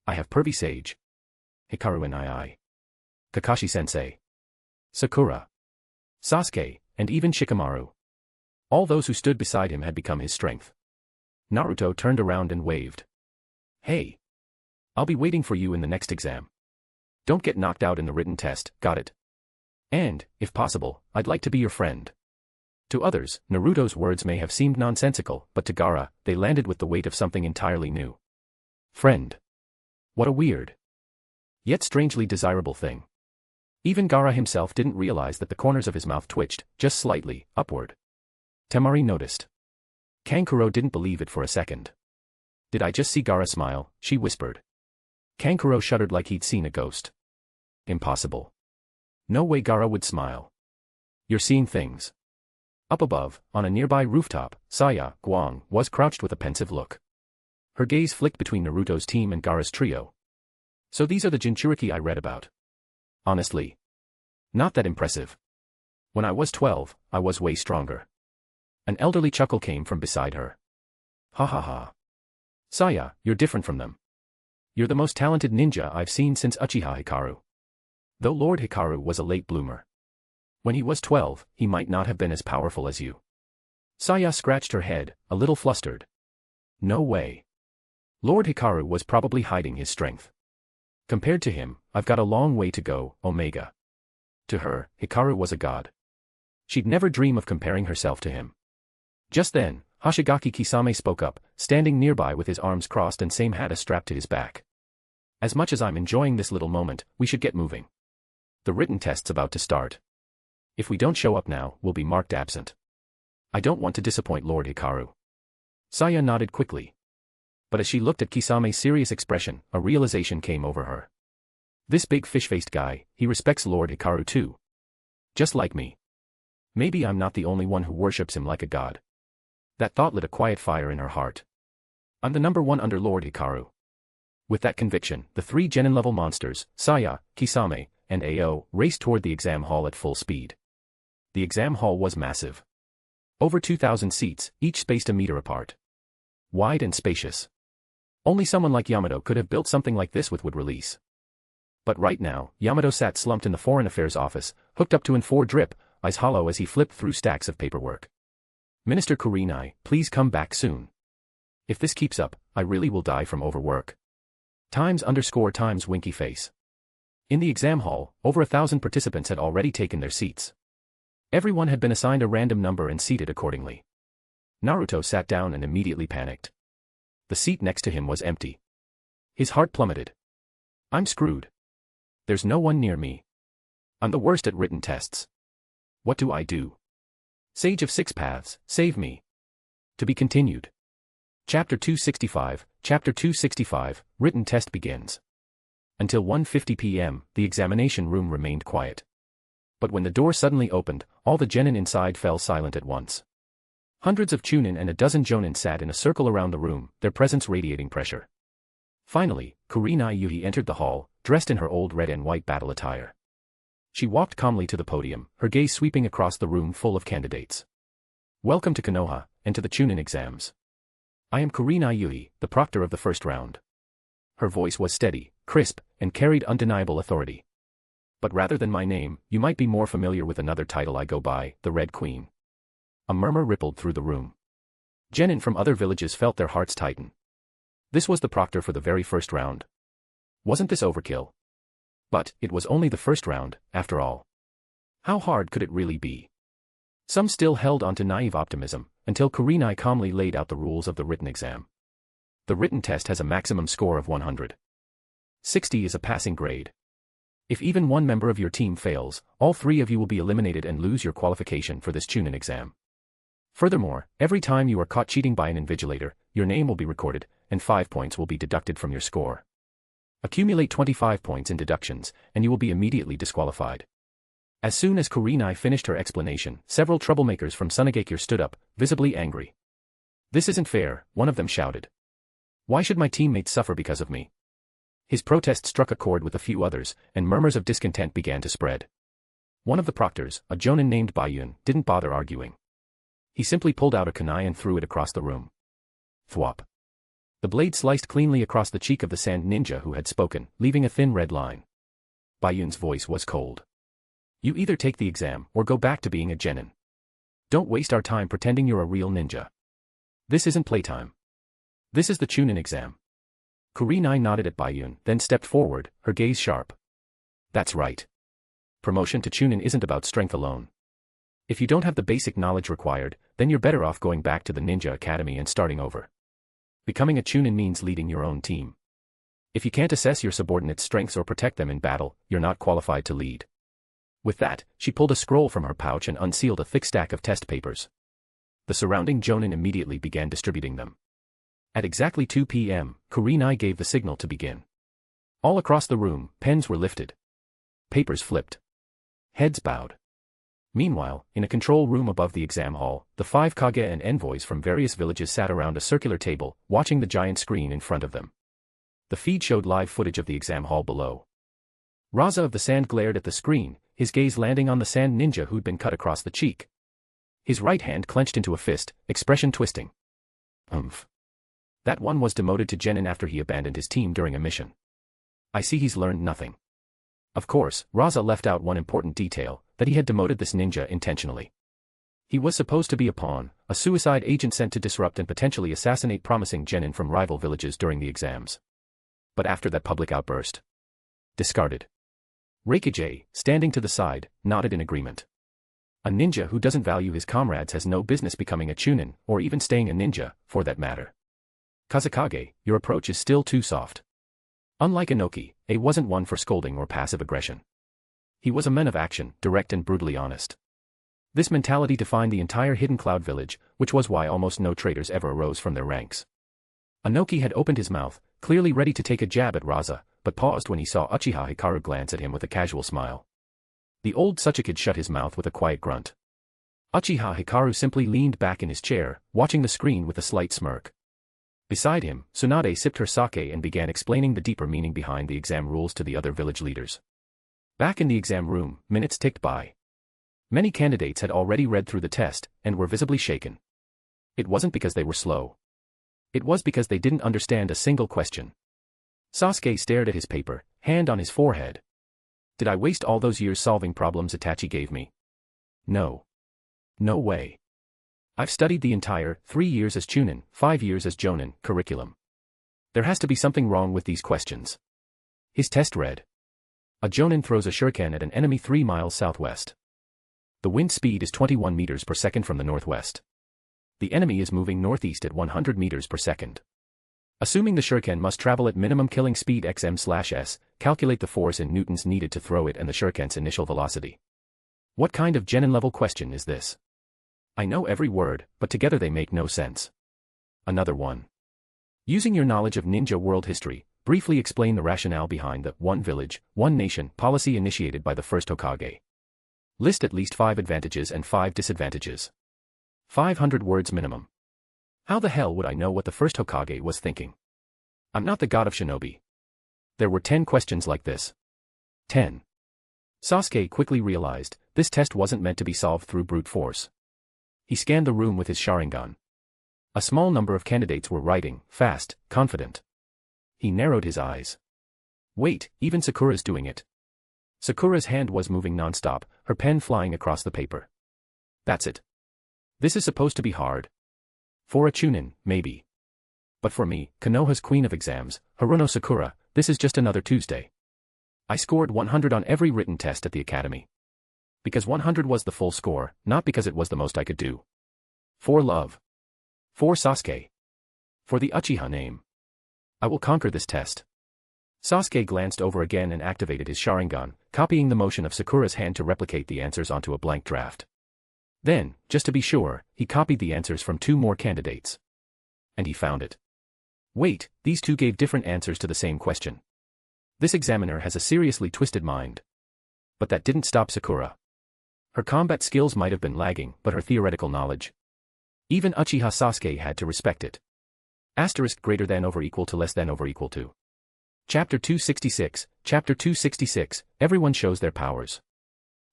I have Pervy Sage. Hikaru and I. Kakashi-sensei. Sakura. Sasuke, and even Shikamaru. All those who stood beside him had become his strength. Naruto turned around and waved. Hey. I'll be waiting for you in the next exam. Don't get knocked out in the written test, got it? And, if possible, I'd like to be your friend. To others, Naruto's words may have seemed nonsensical, but to Gaara, they landed with the weight of something entirely new. Friend. What a weird, yet strangely desirable thing. Even Gaara himself didn't realize that the corners of his mouth twitched, just slightly, upward. Temari noticed. Kankuro didn't believe it for a second. Did I just see Gaara smile? She whispered. Kankuro shuddered like he'd seen a ghost. Impossible. No way Gaara would smile. You're seeing things. Up above, on a nearby rooftop, Saya, Guang, was crouched with a pensive look. Her gaze flicked between Naruto's team and Gaara's trio. So these are the Jinchuriki I read about. Honestly. Not that impressive. When I was 12, I was way stronger. An elderly chuckle came from beside her. Ha ha ha. Saya, you're different from them. You're the most talented ninja I've seen since Uchiha Hikaru. Though Lord Hikaru was a late bloomer. When he was 12, he might not have been as powerful as you. Saya scratched her head, a little flustered. No way. Lord Hikaru was probably hiding his strength. Compared to him, I've got a long way to go, Omega. To her, Hikaru was a god. She'd never dream of comparing herself to him. Just then, Hoshigaki Kisame spoke up, standing nearby with his arms crossed and same hata strapped to his back. As much as I'm enjoying this little moment, we should get moving. The written test's about to start. If we don't show up now, we'll be marked absent. I don't want to disappoint Lord Hikaru. Saya nodded quickly. But as she looked at Kisame's serious expression, a realization came over her. This big fish-faced guy, he respects Lord Hikaru too. Just like me. Maybe I'm not the only one who worships him like a god. That thought lit a quiet fire in her heart. I'm the number one under Lord Hikaru. With that conviction, the three genin-level monsters, Saya, Kisame, and Ao, raced toward the exam hall at full speed. The exam hall was massive. Over 2,000 seats, each spaced a meter apart. Wide and spacious. Only someone like Yamato could have built something like this with wood release. But right now, Yamato sat slumped in the Foreign Affairs office, hooked up to N4 drip, eyes hollow as he flipped through stacks of paperwork. Minister Kurenai, please come back soon. If this keeps up, I really will die from overwork. Times winky face. In the exam hall, over 1,000 participants had already taken their seats. Everyone had been assigned a random number and seated accordingly. Naruto sat down and immediately panicked. The seat next to him was empty. His heart plummeted. I'm screwed. There's no one near me. I'm the worst at written tests. What do I do? Sage of Six Paths, save me. To be continued. Chapter 265, written test begins. Until 1:50 p.m., the examination room remained quiet. But when the door suddenly opened, all the genin inside fell silent at once. Hundreds of chunin and a dozen jonin sat in a circle around the room, their presence radiating pressure. Finally, Kurenai Yuhi entered the hall, dressed in her old red and white battle attire. She walked calmly to the podium, her gaze sweeping across the room full of candidates. Welcome to Konoha, and to the chunin exams. I am Kurenai Yuhi, the proctor of the first round. Her voice was steady, crisp, and carried undeniable authority. But rather than my name, you might be more familiar with another title I go by, the Red Queen. A murmur rippled through the room. Genin from other villages felt their hearts tighten. This was the proctor for the very first round. Wasn't this overkill? But it was only the first round, after all. How hard could it really be? Some still held on to naive optimism, until Kurenai calmly laid out the rules of the written exam. The written test has a maximum score of 100. 60 is a passing grade. If even one member of your team fails, all three of you will be eliminated and lose your qualification for this chunin exam. Furthermore, every time you are caught cheating by an invigilator, your name will be recorded, and 5 points will be deducted from your score. Accumulate 25 points in deductions, and you will be immediately disqualified. As soon as Kurenai finished her explanation, several troublemakers from Mangekyō stood up, visibly angry. This isn't fair, one of them shouted. Why should my teammates suffer because of me? His protest struck a chord with a few others, and murmurs of discontent began to spread. One of the proctors, a jonin named Bayun, didn't bother arguing. He simply pulled out a kunai and threw it across the room. Thwop. The blade sliced cleanly across the cheek of the sand ninja who had spoken, leaving a thin red line. Bayun's voice was cold. You either take the exam or go back to being a genin. Don't waste our time pretending you're a real ninja. This isn't playtime. This is the chunin exam. Kurenai nodded at Bayun, then stepped forward, her gaze sharp. That's right. Promotion to chunin isn't about strength alone. If you don't have the basic knowledge required, then you're better off going back to the ninja academy and starting over. Becoming a chunin means leading your own team. If you can't assess your subordinates' strengths or protect them in battle, you're not qualified to lead. With that, she pulled a scroll from her pouch and unsealed a thick stack of test papers. The surrounding jonin immediately began distributing them. At exactly 2 p.m., Kurenai gave the signal to begin. All across the room, pens were lifted. Papers flipped. Heads bowed. Meanwhile, in a control room above the exam hall, the 5 kage and envoys from various villages sat around a circular table, watching the giant screen in front of them. The feed showed live footage of the exam hall below. Raza of the Sand glared at the screen, his gaze landing on the sand ninja who'd been cut across the cheek. His right hand clenched into a fist, expression twisting. That one was demoted to genin after he abandoned his team during a mission. I see he's learned nothing. Of course, Raza left out one important detail, that he had demoted this ninja intentionally. He was supposed to be a pawn, a suicide agent sent to disrupt and potentially assassinate promising genin from rival villages during the exams. But after that public outburst, discarded. Hokage, standing to the side, nodded in agreement. A ninja who doesn't value his comrades has no business becoming a chunin, or even staying a ninja, for that matter. Kazekage, your approach is still too soft. Unlike Inoki, A wasn't one for scolding or passive aggression. He was a man of action, direct and brutally honest. This mentality defined the entire Hidden Cloud village, which was why almost no traitors ever arose from their ranks. Inoki had opened his mouth, clearly ready to take a jab at Raza, but paused when he saw Uchiha Hikaru glance at him with a casual smile. The old Tsuchikid shut his mouth with a quiet grunt. Uchiha Hikaru simply leaned back in his chair, watching the screen with a slight smirk. Beside him, Tsunade sipped her sake and began explaining the deeper meaning behind the exam rules to the other village leaders. Back in the exam room, minutes ticked by. Many candidates had already read through the test, and were visibly shaken. It wasn't because they were slow. It was because they didn't understand a single question. Sasuke stared at his paper, hand on his forehead. Did I waste all those years solving problems Itachi gave me? No. No way. I've studied the entire 3 years as Chunin, 5 years as Jonin curriculum. There has to be something wrong with these questions. His test read. A Jonin throws a shuriken at an enemy 3 miles southwest. The wind speed is 21 meters per second from the northwest. The enemy is moving northeast at 100 meters per second. Assuming the shuriken must travel at minimum killing speed xm/s, calculate the force in newtons needed to throw it and the shuriken's initial velocity. What kind of genin-level question is this? I know every word, but together they make no sense. Another one. Using your knowledge of ninja world history, briefly explain the rationale behind the one village, one nation policy initiated by the first Hokage. List at least 5 advantages and 5 disadvantages. 500 words minimum. How the hell would I know what the first Hokage was thinking? I'm not the god of shinobi. There were 10 questions like this. 10. Sasuke quickly realized, this test wasn't meant to be solved through brute force. He scanned the room with his Sharingan. A small number of candidates were writing, fast, confident. He narrowed his eyes. Wait, even Sakura's doing it. Sakura's hand was moving non-stop, her pen flying across the paper. That's it. This is supposed to be hard. For a Chunin, maybe. But for me, Konoha's queen of exams, Haruno Sakura, this is just another Tuesday. I scored 100 on every written test at the academy. Because 100 was the full score, not because it was the most I could do. For love. For Sasuke. For the Uchiha name. I will conquer this test. Sasuke glanced over again and activated his Sharingan, copying the motion of Sakura's hand to replicate the answers onto a blank draft. Then, just to be sure, he copied the answers from 2 more candidates. And he found it. Wait, these 2 gave different answers to the same question. This examiner has a seriously twisted mind. But that didn't stop Sakura. Her combat skills might have been lagging, but her theoretical knowledge. Even Uchiha Sasuke had to respect it. Asterisk greater than over equal to less than over equal to. Chapter 266, Chapter 266, everyone shows their powers.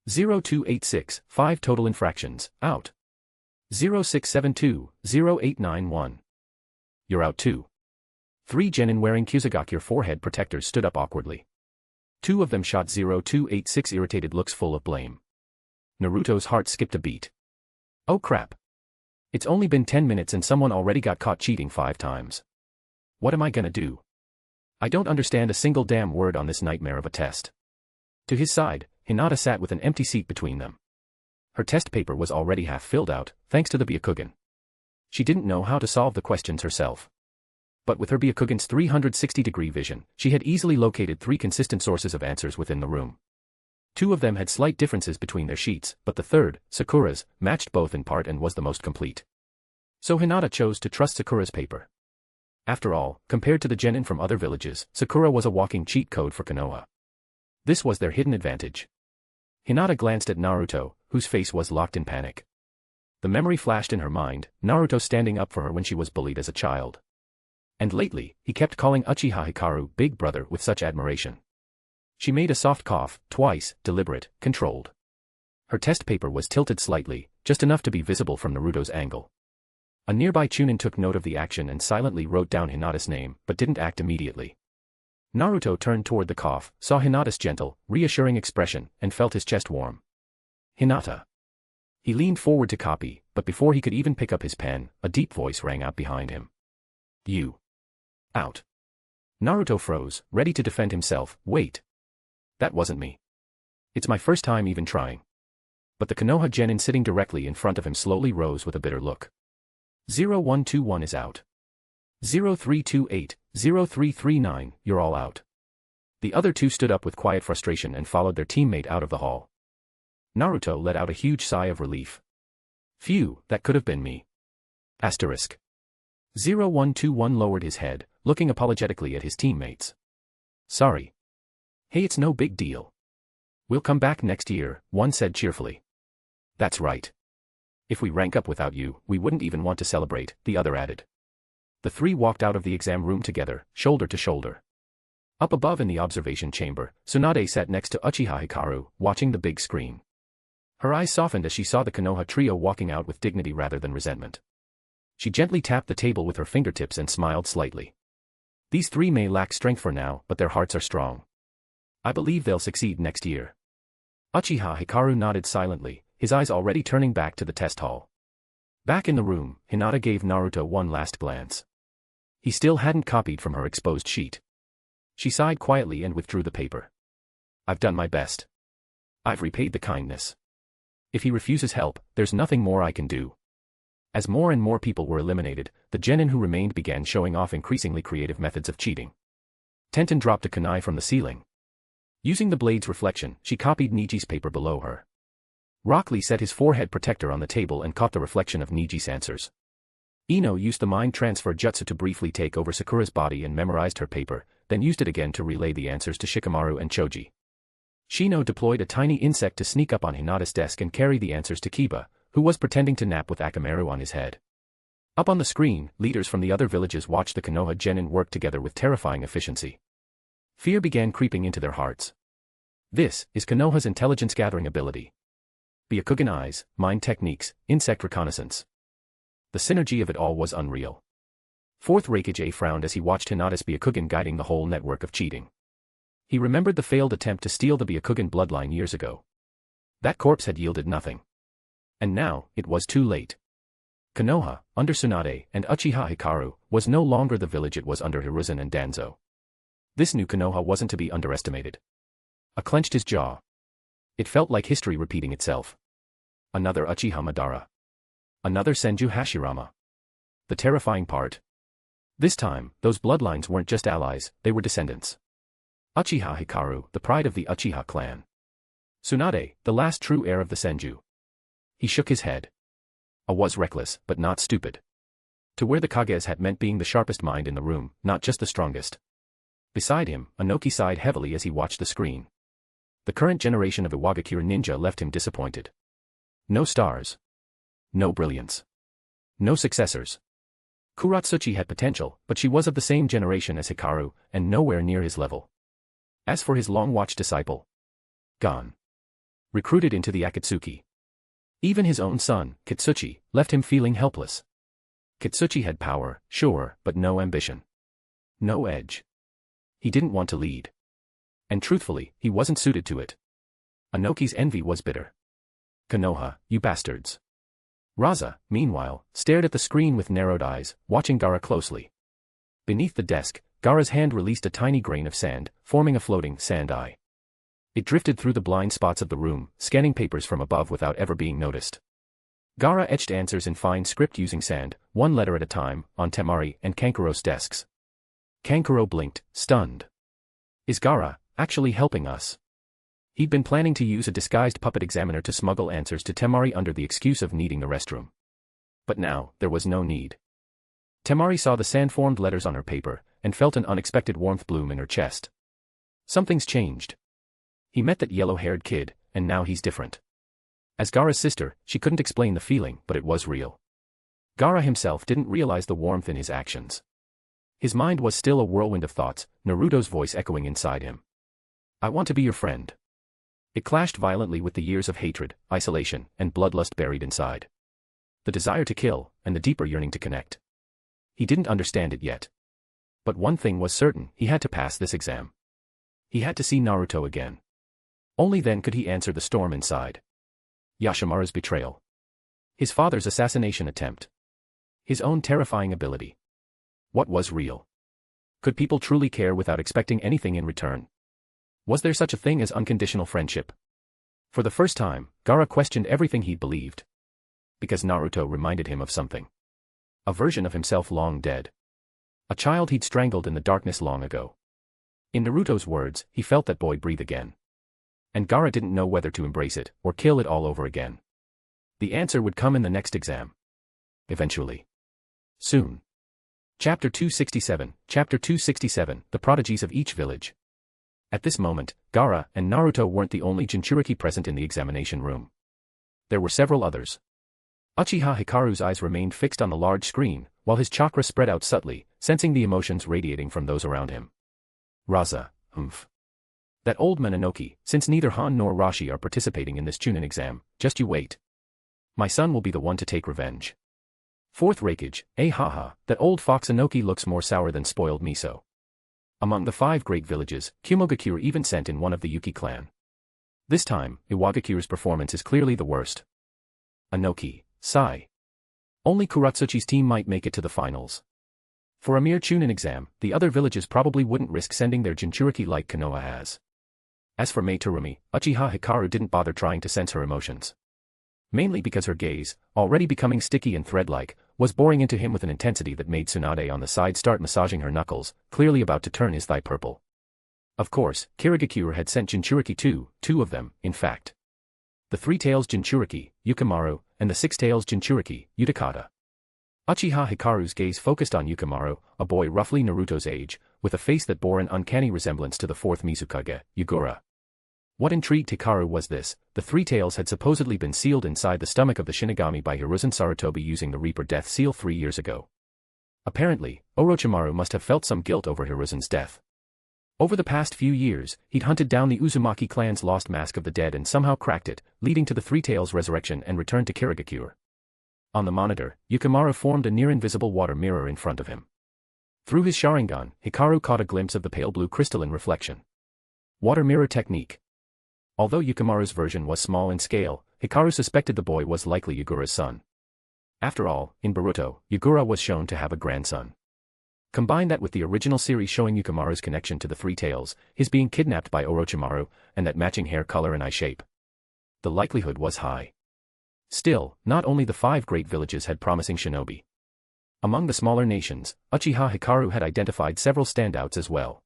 0286, 5 total infractions, out. 0672, 0891. You're out too. 3 genin wearing Kusagakure forehead protectors stood up awkwardly. 2 of them shot 0286 irritated looks full of blame. Naruto's heart skipped a beat. Oh crap. It's only been 10 minutes and someone already got caught cheating 5 times. What am I gonna do? I don't understand a single damn word on this nightmare of a test. To his side, Hinata sat with an empty seat between them. Her test paper was already half filled out, thanks to the Byakugan. She didn't know how to solve the questions herself. But with her Byakugan's 360-degree vision, she had easily located 3 consistent sources of answers within the room. 2 of them had slight differences between their sheets, but the third, Sakura's, matched both in part and was the most complete. So Hinata chose to trust Sakura's paper. After all, compared to the genin from other villages, Sakura was a walking cheat code for Konoha. This was their hidden advantage. Hinata glanced at Naruto, whose face was locked in panic. The memory flashed in her mind, Naruto standing up for her when she was bullied as a child. And lately, he kept calling Uchiha Hikaru big brother with such admiration. She made a soft cough, twice, deliberate, controlled. Her test paper was tilted slightly, just enough to be visible from Naruto's angle. A nearby Chunin took note of the action and silently wrote down Hinata's name, but didn't act immediately. Naruto turned toward the cough, saw Hinata's gentle, reassuring expression, and felt his chest warm. Hinata. He leaned forward to copy, but before he could even pick up his pen, a deep voice rang out behind him. You. Out. Naruto froze, ready to defend himself. Wait. That wasn't me. It's my first time even trying. But the Konoha genin sitting directly in front of him slowly rose with a bitter look. 0121 is out. 0328, 0339, you're all out. The other 2 stood up with quiet frustration and followed their teammate out of the hall. Naruto let out a huge sigh of relief. Phew, that could have been me. Asterisk. 0121 lowered his head, looking apologetically at his teammates. Sorry. Hey, it's no big deal. We'll come back next year, one said cheerfully. That's right. If we rank up without you, we wouldn't even want to celebrate, the other added. The 3 walked out of the exam room together, shoulder to shoulder. Up above in the observation chamber, Tsunade sat next to Uchiha Hikaru, watching the big screen. Her eyes softened as she saw the Konoha trio walking out with dignity rather than resentment. She gently tapped the table with her fingertips and smiled slightly. These three may lack strength for now, but their hearts are strong. I believe they'll succeed next year. Uchiha Hikaru nodded silently, his eyes already turning back to the test hall. Back in the room, Hinata gave Naruto one last glance. He still hadn't copied from her exposed sheet. She sighed quietly and withdrew the paper. I've done my best. I've repaid the kindness. If he refuses help, there's nothing more I can do. As more and more people were eliminated, the genin who remained began showing off increasingly creative methods of cheating. Tenten dropped a kunai from the ceiling. Using the blade's reflection, she copied Niji's paper below her. Rock Lee set his forehead protector on the table and caught the reflection of Niji's answers. Ino used the mind transfer jutsu to briefly take over Sakura's body and memorized her paper, then used it again to relay the answers to Shikamaru and Choji. Shino deployed a tiny insect to sneak up on Hinata's desk and carry the answers to Kiba, who was pretending to nap with Akamaru on his head. Up on the screen, leaders from the other villages watched the Konoha genin work together with terrifying efficiency. Fear began creeping into their hearts. This is Konoha's intelligence-gathering ability. Byakugan eyes, mind techniques, insect reconnaissance. The synergy of it all was unreal. Fourth Raikage frowned as he watched Hinata's Byakugan guiding the whole network of cheating. He remembered the failed attempt to steal the Byakugan bloodline years ago. That corpse had yielded nothing. And now, it was too late. Konoha, under Tsunade and Uchiha Hikaru, was no longer the village it was under Hiruzen and Danzo. This new Konoha wasn't to be underestimated. A clenched his jaw. It felt like history repeating itself. Another Uchiha Madara. Another Senju Hashirama. The terrifying part. This time, those bloodlines weren't just allies, they were descendants. Uchiha Hikaru, the pride of the Uchiha clan. Tsunade, the last true heir of the Senju. He shook his head. I was reckless, but not stupid. To wear the Kages hat meant being the sharpest mind in the room, not just the strongest. Beside him, Inoki sighed heavily as he watched the screen. The current generation of Iwagakure ninja left him disappointed. No stars. No brilliance. No successors. Kuratsuchi had potential, but she was of the same generation as Hikaru, and nowhere near his level. As for his long-watched disciple, gone. Recruited into the Akatsuki. Even his own son, Kitsuchi, left him feeling helpless. Kitsuchi had power, sure, but no ambition. No edge. He didn't want to lead. And truthfully, he wasn't suited to it. Inoki's envy was bitter. Konoha, you bastards. Raza, meanwhile, stared at the screen with narrowed eyes, watching Gaara closely. Beneath the desk, Gaara's hand released a tiny grain of sand, forming a floating sand eye. It drifted through the blind spots of the room, scanning papers from above without ever being noticed. Gaara etched answers in fine script using sand, one letter at a time, on Temari and Kankuro's desks. Kankuro blinked, stunned. Is Gaara actually helping us? He'd been planning to use a disguised puppet examiner to smuggle answers to Temari under the excuse of needing the restroom. But now, there was no need. Temari saw the sand-formed letters on her paper, and felt an unexpected warmth bloom in her chest. Something's changed. He met that yellow-haired kid, and now he's different. As Gaara's sister, she couldn't explain the feeling, but it was real. Gaara himself didn't realize the warmth in his actions. His mind was still a whirlwind of thoughts, Naruto's voice echoing inside him. I want to be your friend. It clashed violently with the years of hatred, isolation, and bloodlust buried inside. The desire to kill, and the deeper yearning to connect. He didn't understand it yet. But one thing was certain, he had to pass this exam. He had to see Naruto again. Only then could he answer the storm inside. Yashimaru's betrayal. His father's assassination attempt. His own terrifying ability. What was real? Could people truly care without expecting anything in return? Was there such a thing as unconditional friendship? For the first time, Gaara questioned everything he'd believed. Because Naruto reminded him of something. A version of himself long dead. A child he'd strangled in the darkness long ago. In Naruto's words, he felt that boy breathe again. And Gaara didn't know whether to embrace it, or kill it all over again. The answer would come in the next exam. Eventually. Soon. Chapter 267, Chapter 267, The Prodigies of Each Village. At this moment, Gaara and Naruto weren't the only Jinchuriki present in the examination room. There were several others. Uchiha Hikaru's eyes remained fixed on the large screen, while his chakra spread out subtly, sensing the emotions radiating from those around him. Raza, humph. That old man Inoki, since neither Han nor Rashi are participating in this Chunin exam, just you wait. My son will be the one to take revenge. Fourth Reikage, haha, that old fox Inoki looks more sour than spoiled miso. Among the 5 great villages, Kumogakure even sent in one of the Yuki clan. This time, Iwagakure's performance is clearly the worst. Inoki, sigh. Only Kuratsuchi's team might make it to the finals. For a mere Chunin exam, the other villages probably wouldn't risk sending their Jinchuriki like Konoha has. As for Mei Terumi, Uchiha Hikaru didn't bother trying to sense her emotions. Mainly because her gaze, already becoming sticky and thread-like, was boring into him with an intensity that made Tsunade on the side start massaging her knuckles, clearly about to turn his thigh purple. Of course, Kirigakure had sent Jinchuriki too, 2 of them, in fact. The 3 tails Jinchuriki, Yukimaru, and the 6 tails Jinchuriki, Utakata. Uchiha Hikaru's gaze focused on Yukimaru, a boy roughly Naruto's age, with a face that bore an uncanny resemblance to the 4th Mizukage, Yugura. What intrigued Hikaru was this: the 3 tails had supposedly been sealed inside the stomach of the Shinigami by Hiruzen Sarutobi using the Reaper death seal 3 years ago. Apparently, Orochimaru must have felt some guilt over Hiruzen's death. Over the past few years, he'd hunted down the Uzumaki clan's lost mask of the dead and somehow cracked it, leading to the 3 tails resurrection and return to Kirigakure. On the monitor, Yukimaru formed a near-invisible water mirror in front of him. Through his Sharingan, Hikaru caught a glimpse of the pale blue crystalline reflection. Water mirror technique. Although Yukimaru's version was small in scale, Hikaru suspected the boy was likely Yugura's son. After all, in Boruto, Yugura was shown to have a grandson. Combine that with the original series showing Yukimaru's connection to the 3 tails, his being kidnapped by Orochimaru, and that matching hair color and eye shape. The likelihood was high. Still, not only the 5 great villages had promising shinobi. Among the smaller nations, Uchiha Hikaru had identified several standouts as well.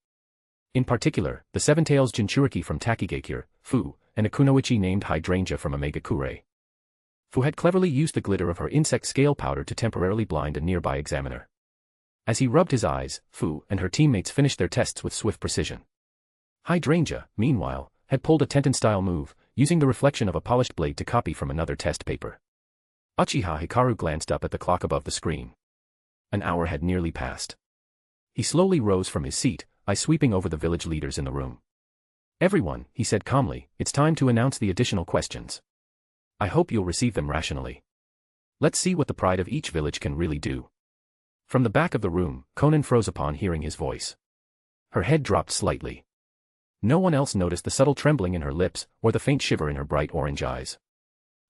In particular, the 7 tails Jinchuriki from Takigakure, Fu, and a kunoichi named Hydrangea from Omegakure. Fu had cleverly used the glitter of her insect scale powder to temporarily blind a nearby examiner. As he rubbed his eyes, Fu and her teammates finished their tests with swift precision. Hydrangea, meanwhile, had pulled a Tenten-style move, using the reflection of a polished blade to copy from another test paper. Uchiha Hikaru glanced up at the clock above the screen. An hour had nearly passed. He slowly rose from his seat, eyes sweeping over the village leaders in the room. "Everyone," he said calmly, "it's time to announce the additional questions. I hope you'll receive them rationally. Let's see what the pride of each village can really do." From the back of the room, Konan froze upon hearing his voice. Her head dropped slightly. No one else noticed the subtle trembling in her lips or the faint shiver in her bright orange eyes.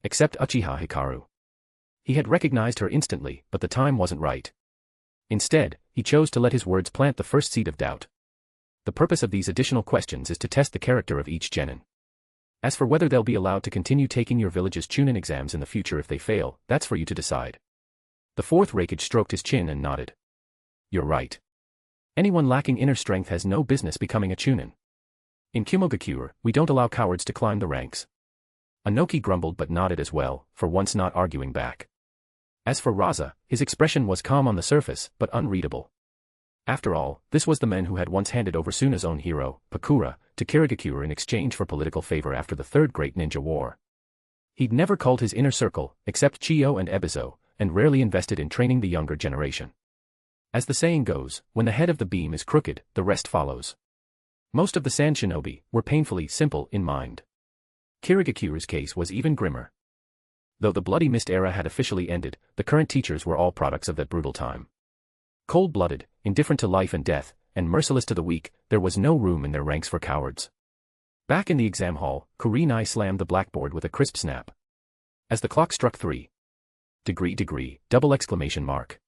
Except Uchiha Hikaru. He had recognized her instantly, but the time wasn't right. Instead, he chose to let his words plant the first seed of doubt. The purpose of these additional questions is to test the character of each genin. As for whether they'll be allowed to continue taking your village's Chunin exams in the future if they fail, that's for you to decide. The 4th Reikage stroked his chin and nodded. "You're right. Anyone lacking inner strength has no business becoming a Chunin. In Kumogakure, we don't allow cowards to climb the ranks." Inoki grumbled but nodded as well, for once not arguing back. As for Raza, his expression was calm on the surface, but unreadable. After all, this was the man who had once handed over Suna's own hero, Pakura, to Kirigakure in exchange for political favor after the 3rd Great Ninja War. He'd never called his inner circle, except Chiyo and Ebizo, and rarely invested in training the younger generation. As the saying goes, when the head of the beam is crooked, the rest follows. Most of the Sand Shinobi were painfully simple in mind. Kirigakure's case was even grimmer. Though the Bloody Mist era had officially ended, the current teachers were all products of that brutal time. Cold-blooded, indifferent to life and death, and merciless to the weak, there was no room in their ranks for cowards. Back in the exam hall, Kurenai slammed the blackboard with a crisp snap. As the clock struck 3. Double exclamation mark.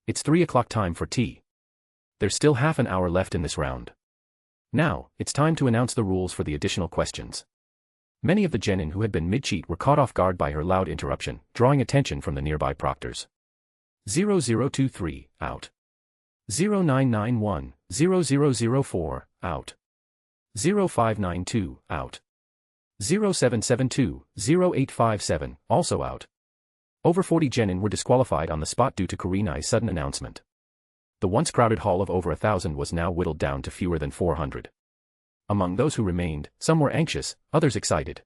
It's 3 o'clock time for tea. There's still half an hour left in this round. Now, it's time to announce the rules for the additional questions. Many of the genin who had been mid-cheat were caught off guard by her loud interruption, drawing attention from the nearby proctors. 0023, out. 0991, 0004, out. 0592, out. 0772, 0857, also out. Over 40 genin were disqualified on the spot due to Kurenai's sudden announcement. The once crowded hall of over 1,000 was now whittled down to fewer than 400. Among those who remained, some were anxious, others excited.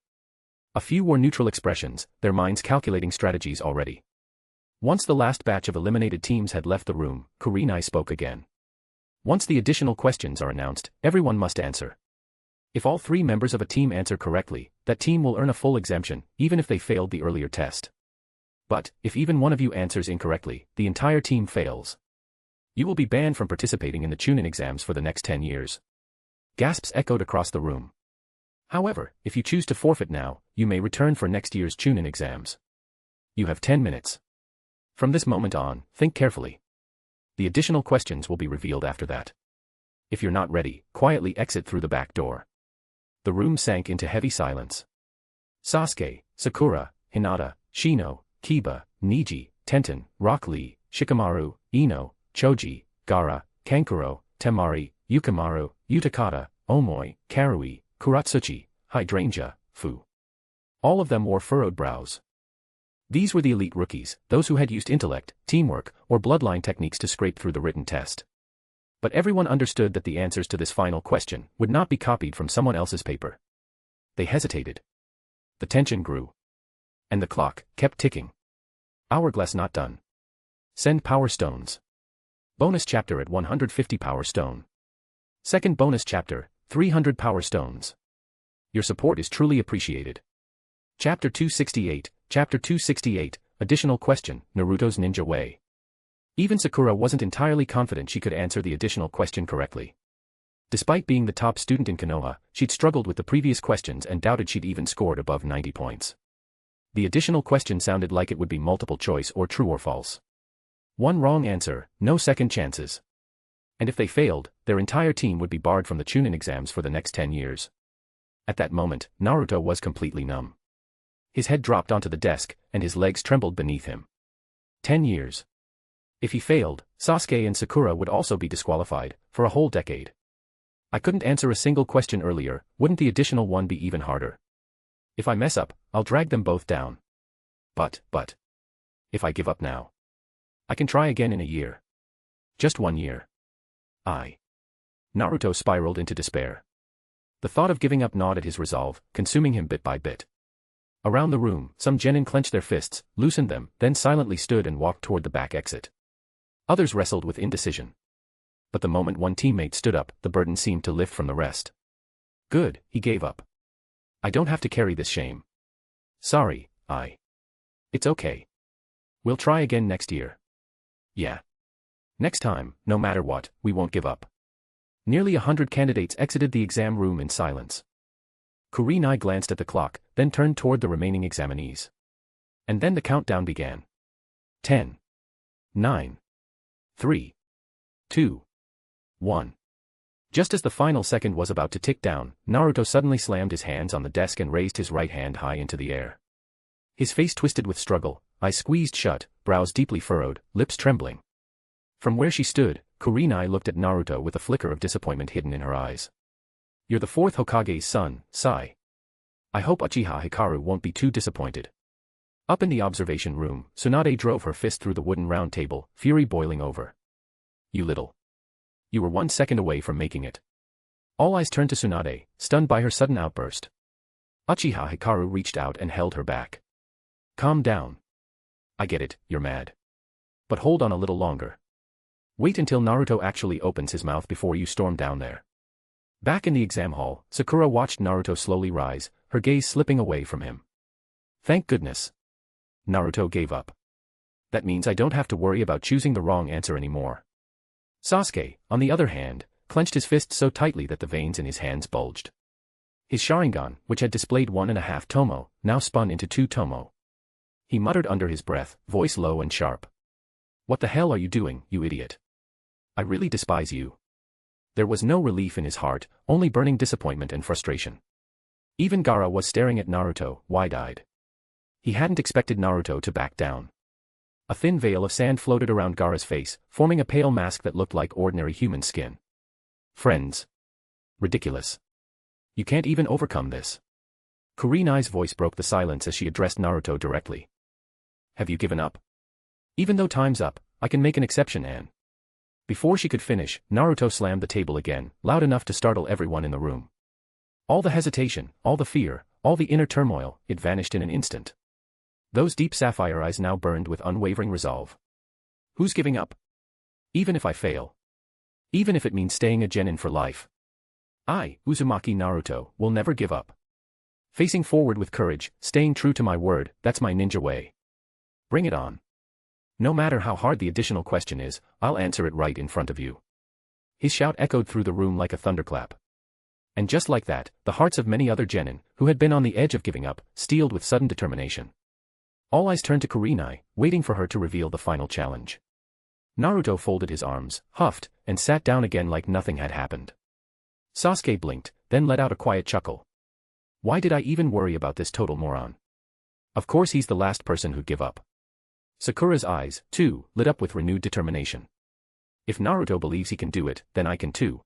A few wore neutral expressions, their minds calculating strategies already. Once the last batch of eliminated teams had left the room, Kurenai spoke again. Once the additional questions are announced, everyone must answer. If all 3 members of a team answer correctly, that team will earn a full exemption, even if they failed the earlier test. But, if even one of you answers incorrectly, the entire team fails. You will be banned from participating in the Chunin exams for the next 10 years. Gasps echoed across the room. However, if you choose to forfeit now, you may return for next year's Chunin exams. You have 10 minutes. From this moment on, think carefully. The additional questions will be revealed after that. If you're not ready, quietly exit through the back door. The room sank into heavy silence. Sasuke, Sakura, Hinata, Shino, Kiba, Niji, Tenten, Rock Lee, Shikamaru, Ino, Choji, Gaara, Kankuro, Temari, Yukimaru, Utakata, Omoi, Karui, Kuratsuchi, Hydrangea, Fu. All of them wore furrowed brows. These were the elite rookies, those who had used intellect, teamwork, or bloodline techniques to scrape through the written test. But everyone understood that the answers to this final question would not be copied from someone else's paper. They hesitated. The tension grew. And the clock kept ticking. Hourglass not done. Send power stones. Bonus chapter at 150 power stone. Second bonus chapter, 300 power stones. Your support is truly appreciated. Chapter 268, Chapter 268, Additional question, Naruto's Ninja Way. Even Sakura wasn't entirely confident she could answer the additional question correctly. Despite being the top student in Konoha, she'd struggled with the previous questions and doubted she'd even scored above 90 points. The additional question sounded like it would be multiple choice or true or false. One wrong answer, no second chances. And if they failed, their entire team would be barred from the Chunin exams for the next 10 years. At that moment, Naruto was completely numb. His head dropped onto the desk, and his legs trembled beneath him. 10 years. If he failed, Sasuke and Sakura would also be disqualified, for a whole decade. I couldn't answer a single question earlier, wouldn't the additional one be even harder? If I mess up, I'll drag them both down. But. If I give up now, I can try again in a year. Just 1 year. Naruto spiraled into despair. The thought of giving up gnawed at his resolve, consuming him bit by bit. Around the room, some genin clenched their fists, loosened them, then silently stood and walked toward the back exit. Others wrestled with indecision. But the moment one teammate stood up, the burden seemed to lift from the rest. Good, he gave up. I don't have to carry this shame. Sorry, It's okay. We'll try again next year. Yeah. Next time, no matter what, we won't give up. Nearly 100 candidates exited the exam room in silence. Kurenai glanced at the clock, then turned toward the remaining examinees. And then the countdown began. 10. 9. 3. 2. 1. Just as the final second was about to tick down, Naruto suddenly slammed his hands on the desk and raised his right hand high into the air. His face twisted with struggle, eyes squeezed shut, brows deeply furrowed, lips trembling. From where she stood, Kurenai looked at Naruto with a flicker of disappointment hidden in her eyes. You're the fourth Hokage's son, Sai. I hope Uchiha Hikaru won't be too disappointed. Up in the observation room, Tsunade drove her fist through the wooden round table, fury boiling over. You were 1 second away from making it. All eyes turned to Tsunade, stunned by her sudden outburst. Uchiha Hikaru reached out and held her back. Calm down. I get it, you're mad. But hold on a little longer. Wait until Naruto actually opens his mouth before you storm down there. Back in the exam hall, Sakura watched Naruto slowly rise, her gaze slipping away from him. Thank goodness. Naruto gave up. That means I don't have to worry about choosing the wrong answer anymore. Sasuke, on the other hand, clenched his fist so tightly that the veins in his hands bulged. His Sharingan, which had displayed 1.5 tomo, now spun into 2 tomo. He muttered under his breath, voice low and sharp. What the hell are you doing, you idiot? I really despise you. There was no relief in his heart, only burning disappointment and frustration. Even Gaara was staring at Naruto, wide-eyed. He hadn't expected Naruto to back down. A thin veil of sand floated around Gaara's face, forming a pale mask that looked like ordinary human skin. Friends. Ridiculous. You can't even overcome this. Kurenai's voice broke the silence as she addressed Naruto directly. Have you given up? Even though time's up, I can make an exception, Anne. Before she could finish, Naruto slammed the table again, loud enough to startle everyone in the room. All the hesitation, all the fear, all the inner turmoil, it vanished in an instant. Those deep sapphire eyes now burned with unwavering resolve. Who's giving up? Even if I fail. Even if it means staying a genin for life. I, Uzumaki Naruto, will never give up. Facing forward with courage, staying true to my word, that's my ninja way. Bring it on. No matter how hard the additional question is, I'll answer it right in front of you. His shout echoed through the room like a thunderclap. And just like that, the hearts of many other genin, who had been on the edge of giving up, steeled with sudden determination. All eyes turned to Kurenai, waiting for her to reveal the final challenge. Naruto folded his arms, huffed, and sat down again like nothing had happened. Sasuke blinked, then let out a quiet chuckle. Why did I even worry about this total moron? Of course he's the last person who'd give up. Sakura's eyes, too, lit up with renewed determination. If Naruto believes he can do it, then I can too.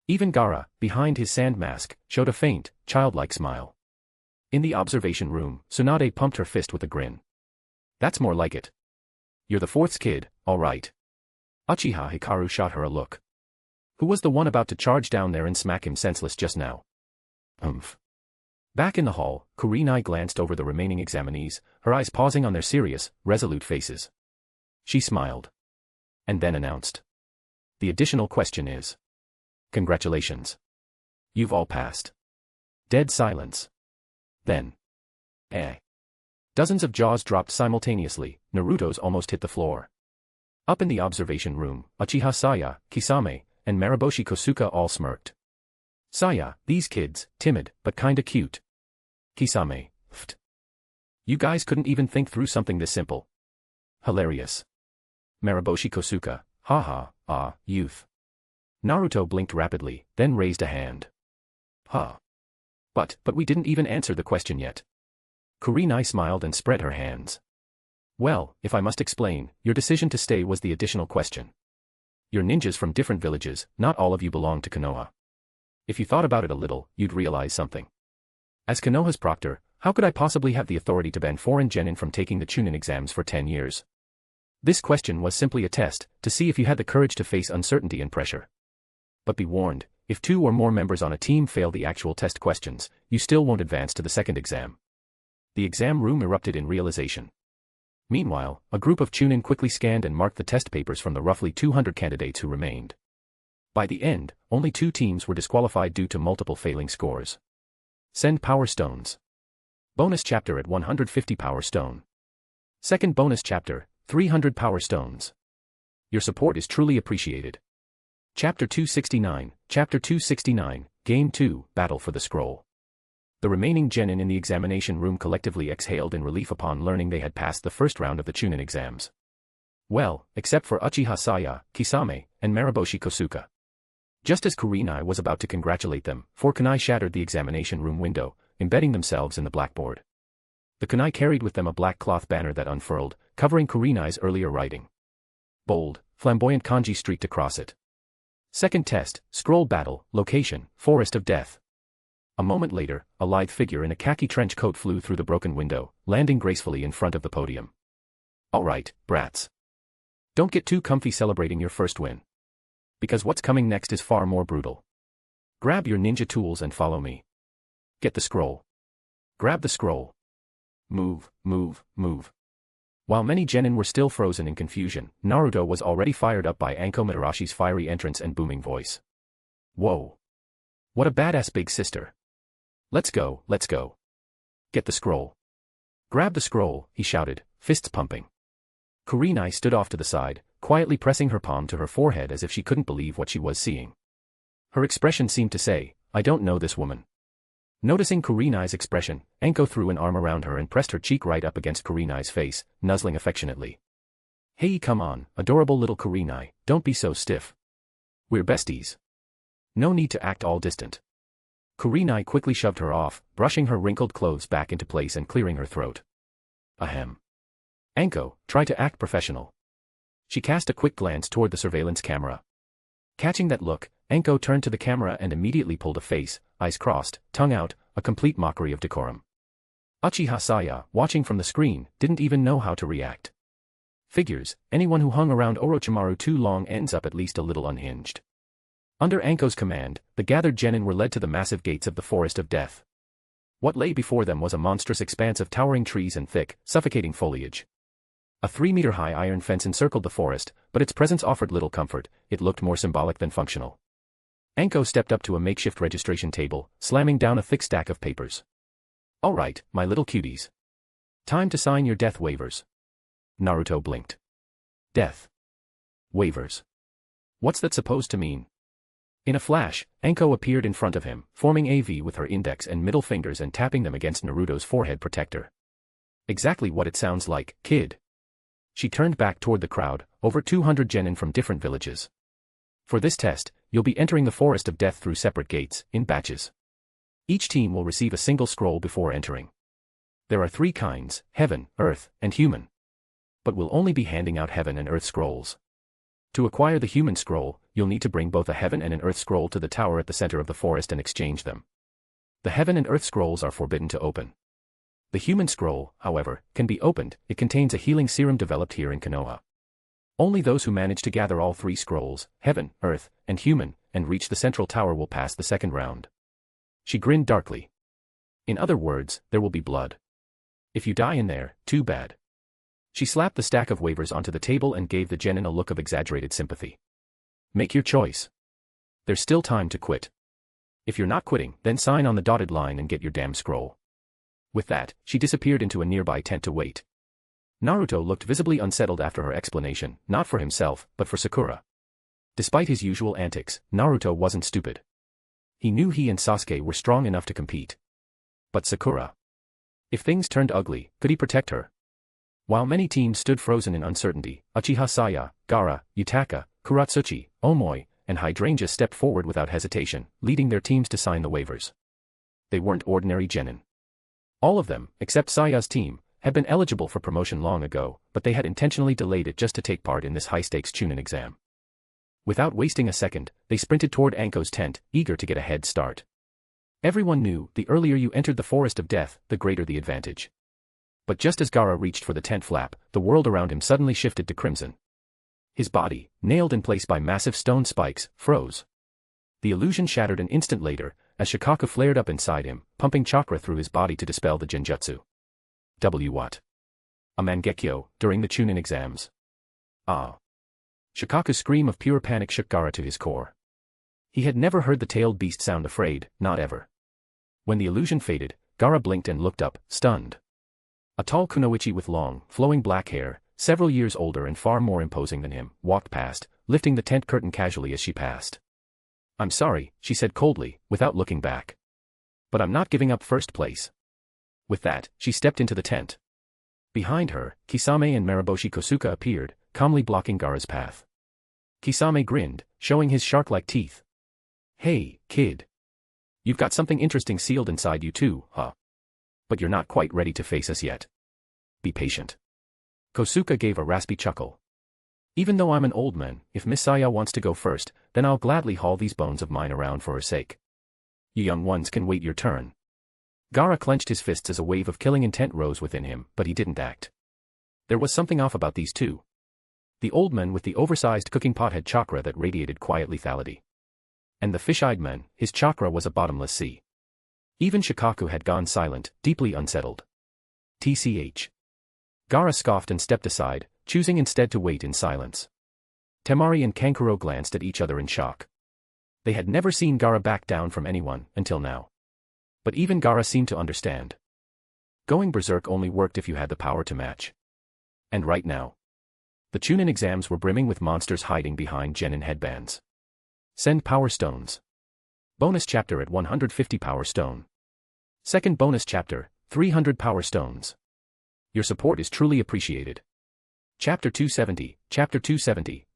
Even Gaara, behind his sand mask, showed a faint, childlike smile. In the observation room, Tsunade pumped her fist with a grin. That's more like it. You're the fourth kid, all right. Uchiha Hikaru shot her a look. Who was the one about to charge down there and smack him senseless just now? Back in the hall, Kurenai glanced over the remaining examinees, her eyes pausing on their serious, resolute faces. She smiled. And then announced. The additional question is. Congratulations. You've all passed. Dead silence. Then. Dozens of jaws dropped simultaneously, Naruto's almost hit the floor. Up in the observation room, Uchiha Saya, Kisame, and Maraboshi Kosuka all smirked. Saya, these kids, timid, but kinda cute. Kisame, pfft. You guys couldn't even think through something this simple. Hilarious. Maraboshi Kosuka, haha, youth. Naruto blinked rapidly, then raised a hand. But we didn't even answer the question yet. Kurenai smiled and spread her hands. Well, if I must explain, your decision to stay was the additional question. You're ninjas from different villages, not all of you belong to Konoha. If you thought about it a little, you'd realize something. As Konoha's proctor, how could I possibly have the authority to ban foreign genin from taking the Chunin exams for 10 years? This question was simply a test, to see if you had the courage to face uncertainty and pressure. But be warned, if 2 or more members on a team fail the actual test questions, you still won't advance to the second exam. The exam room erupted in realization. Meanwhile, a group of Chunin quickly scanned and marked the test papers from the roughly 200 candidates who remained. By the end, only 2 teams were disqualified due to multiple failing scores. Send Power Stones. Bonus chapter at 150 Power Stone. Second bonus chapter, 300 Power Stones. Your support is truly appreciated. Chapter 269, Game 2, Battle for the Scroll. The remaining genin in the examination room collectively exhaled in relief upon learning they had passed the first round of the Chunin exams. Well, except for Uchiha Saya, Kisame, and Maraboshi Kosuka. Just as Kurenai was about to congratulate them, 4 kunai shattered the examination room window, embedding themselves in the blackboard. The kunai carried with them a black cloth banner that unfurled, covering Kurenai's earlier writing. Bold, flamboyant kanji streaked across it. Second test, scroll battle, location, Forest of Death. A moment later, a lithe figure in a khaki trench coat flew through the broken window, landing gracefully in front of the podium. All right, brats. Don't get too comfy celebrating your first win. Because what's coming next is far more brutal. Grab your ninja tools and follow me. Get the scroll. Grab the scroll. Move, move, move. While many genin were still frozen in confusion, Naruto was already fired up by Anko Madarashi's fiery entrance and booming voice. Whoa. What a badass big sister. Let's go, let's go. Get the scroll. Grab the scroll, he shouted, fists pumping. Kurenai stood off to the side, quietly pressing her palm to her forehead as if she couldn't believe what she was seeing. Her expression seemed to say, I don't know this woman. Noticing Kurenai's expression, Anko threw an arm around her and pressed her cheek right up against Kurenai's face, nuzzling affectionately. Hey, come on, adorable little Kurenai, don't be so stiff. We're besties. No need to act all distant. Kurenai quickly shoved her off, brushing her wrinkled clothes back into place and clearing her throat. Ahem. Anko, try to act professional. She cast a quick glance toward the surveillance camera. Catching that look, Anko turned to the camera and immediately pulled a face, eyes crossed, tongue out, a complete mockery of decorum. Uchiha Saya, watching from the screen, didn't even know how to react. Figures, anyone who hung around Orochimaru too long ends up at least a little unhinged. Under Anko's command, the gathered genin were led to the massive gates of the Forest of Death. What lay before them was a monstrous expanse of towering trees and thick, suffocating foliage. A 3-meter-high iron fence encircled the forest, but its presence offered little comfort, it looked more symbolic than functional. Anko stepped up to a makeshift registration table, slamming down a thick stack of papers. All right, my little cuties. Time to sign your death waivers. Naruto blinked. Death. Waivers. What's that supposed to mean? In a flash, Anko appeared in front of him, forming a V with her index and middle fingers and tapping them against Naruto's forehead protector. Exactly what it sounds like, kid. She turned back toward the crowd, over 200 genin from different villages. For this test, you'll be entering the Forest of Death through separate gates, in batches. Each team will receive a single scroll before entering. There are 3 kinds, Heaven, Earth, and Human. But we'll only be handing out Heaven and Earth scrolls. To acquire the Human scroll, you'll need to bring both a Heaven and an Earth scroll to the tower at the center of the forest and exchange them. The Heaven and Earth scrolls are forbidden to open. The Human scroll, however, can be opened. It contains a healing serum developed here in Konoha. Only those who manage to gather all 3 scrolls, Heaven, Earth, and Human, and reach the central tower will pass the second round. She grinned darkly. In other words, there will be blood. If you die in there, too bad. She slapped the stack of waivers onto the table and gave the genin a look of exaggerated sympathy. Make your choice. There's still time to quit. If you're not quitting, then sign on the dotted line and get your damn scroll. With that, she disappeared into a nearby tent to wait. Naruto looked visibly unsettled after her explanation, not for himself, but for Sakura. Despite his usual antics, Naruto wasn't stupid. He knew he and Sasuke were strong enough to compete. But Sakura. If things turned ugly, could he protect her? While many teams stood frozen in uncertainty, Uchiha Saya, Gaara, Yutaka, Kuratsuchi, Omoi, and Hydrangea stepped forward without hesitation, leading their teams to sign the waivers. They weren't ordinary genin. All of them, except Saya's team, had been eligible for promotion long ago, but they had intentionally delayed it just to take part in this high-stakes Chunin exam. Without wasting a second, they sprinted toward Anko's tent, eager to get a head start. Everyone knew, the earlier you entered the Forest of Death, the greater the advantage. But just as Gaara reached for the tent flap, the world around him suddenly shifted to crimson. His body, nailed in place by massive stone spikes, froze. The illusion shattered an instant later, as Shikaku flared up inside him, pumping chakra through his body to dispel the genjutsu. What? A Mangekyō, during the Chunin exams. Ah. Shikaku's scream of pure panic shook Gaara to his core. He had never heard the tailed beast sound afraid, not ever. When the illusion faded, Gaara blinked and looked up, stunned. A tall kunoichi with long, flowing black hair, several years older and far more imposing than him, walked past, lifting the tent curtain casually as she passed. I'm sorry, she said coldly, without looking back. But I'm not giving up first place. With that, she stepped into the tent. Behind her, Kisame and Mariboshi Kosuka appeared, calmly blocking Gaara's path. Kisame grinned, showing his shark-like teeth. Hey, kid. You've got something interesting sealed inside you too, huh? But you're not quite ready to face us yet. Be patient. Kosuka gave a raspy chuckle. Even though I'm an old man, if Miss Saya wants to go first, then I'll gladly haul these bones of mine around for her sake. You young ones can wait your turn. Gaara clenched his fists as a wave of killing intent rose within him, but he didn't act. There was something off about these two. The old man with the oversized cooking pot had chakra that radiated quiet lethality. And the fish-eyed man, his chakra was a bottomless sea. Even Shikaku had gone silent, deeply unsettled. TCH. Gaara scoffed and stepped aside, choosing instead to wait in silence. Temari and Kankuro glanced at each other in shock. They had never seen Gaara back down from anyone, until now. But even Gaara seemed to understand. Going berserk only worked if you had the power to match. And right now. The Chunin exams were brimming with monsters hiding behind genin headbands. Send power stones. Bonus chapter at 150 power stone. Second bonus chapter, 300 power stones. Your support is truly appreciated. Chapter 270,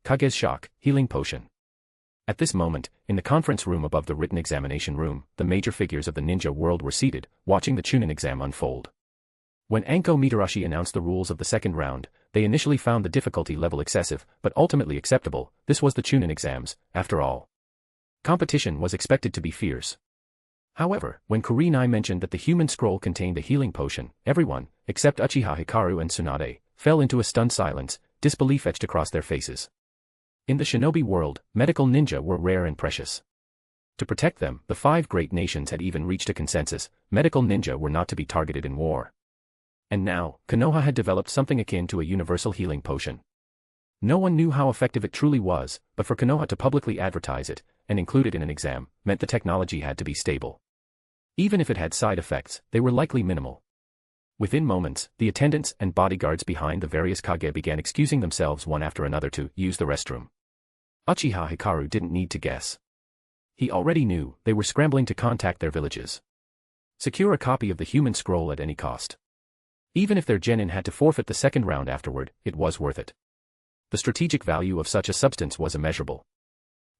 Kage's Shock, Healing Potion. At this moment, in the conference room above the written examination room, the major figures of the ninja world were seated, watching the Chunin exam unfold. When Anko Mitarashi announced the rules of the second round, they initially found the difficulty level excessive, but ultimately acceptable. This was the Chunin exams, after all. Competition was expected to be fierce. However, when Kurenai mentioned that the human scroll contained a healing potion, everyone, except Uchiha Hikaru and Tsunade, fell into a stunned silence, disbelief etched across their faces. In the shinobi world, medical ninja were rare and precious. To protect them, the 5 great nations had even reached a consensus: medical ninja were not to be targeted in war. And now, Konoha had developed something akin to a universal healing potion. No one knew how effective it truly was, but for Konoha to publicly advertise it, and include it in an exam, meant the technology had to be stable. Even if it had side effects, they were likely minimal. Within moments, the attendants and bodyguards behind the various Kage began excusing themselves one after another to use the restroom. Uchiha Hikaru didn't need to guess. He already knew they were scrambling to contact their villages. Secure a copy of the human scroll at any cost. Even if their genin had to forfeit the second round afterward, it was worth it. The strategic value of such a substance was immeasurable.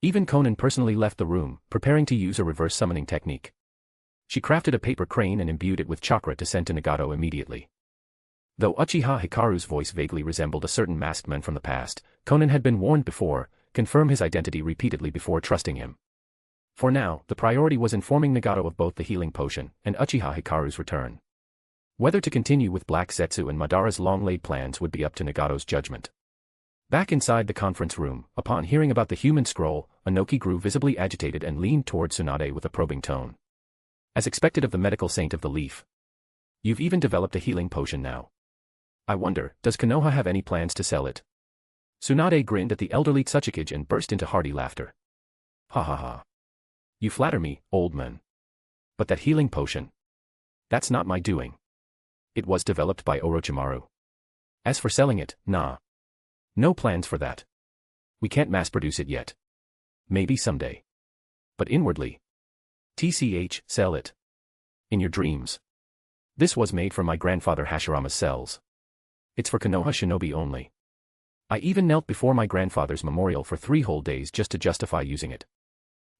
Even Konan personally left the room, preparing to use a reverse summoning technique. She crafted a paper crane and imbued it with chakra to send to Nagato immediately. Though Uchiha Hikaru's voice vaguely resembled a certain masked man from the past, Konan had been warned before, confirm his identity repeatedly before trusting him. For now, the priority was informing Nagato of both the healing potion and Uchiha Hikaru's return. Whether to continue with Black Zetsu and Madara's long-laid plans would be up to Nagato's judgment. Back inside the conference room, upon hearing about the human scroll, Inoki grew visibly agitated and leaned toward Tsunade with a probing tone. As expected of the medical saint of the leaf. You've even developed a healing potion now. I wonder, does Konoha have any plans to sell it? Tsunade grinned at the elderly Tsuchikage and burst into hearty laughter. Ha ha ha. You flatter me, old man. But that healing potion? That's not my doing. It was developed by Orochimaru. As for selling it, nah. No plans for that. We can't mass-produce it yet. Maybe someday. But inwardly. TCH, sell it. In your dreams. This was made from my grandfather Hashirama's cells. It's for Konoha shinobi only. I even knelt before my grandfather's memorial for 3 whole days just to justify using it.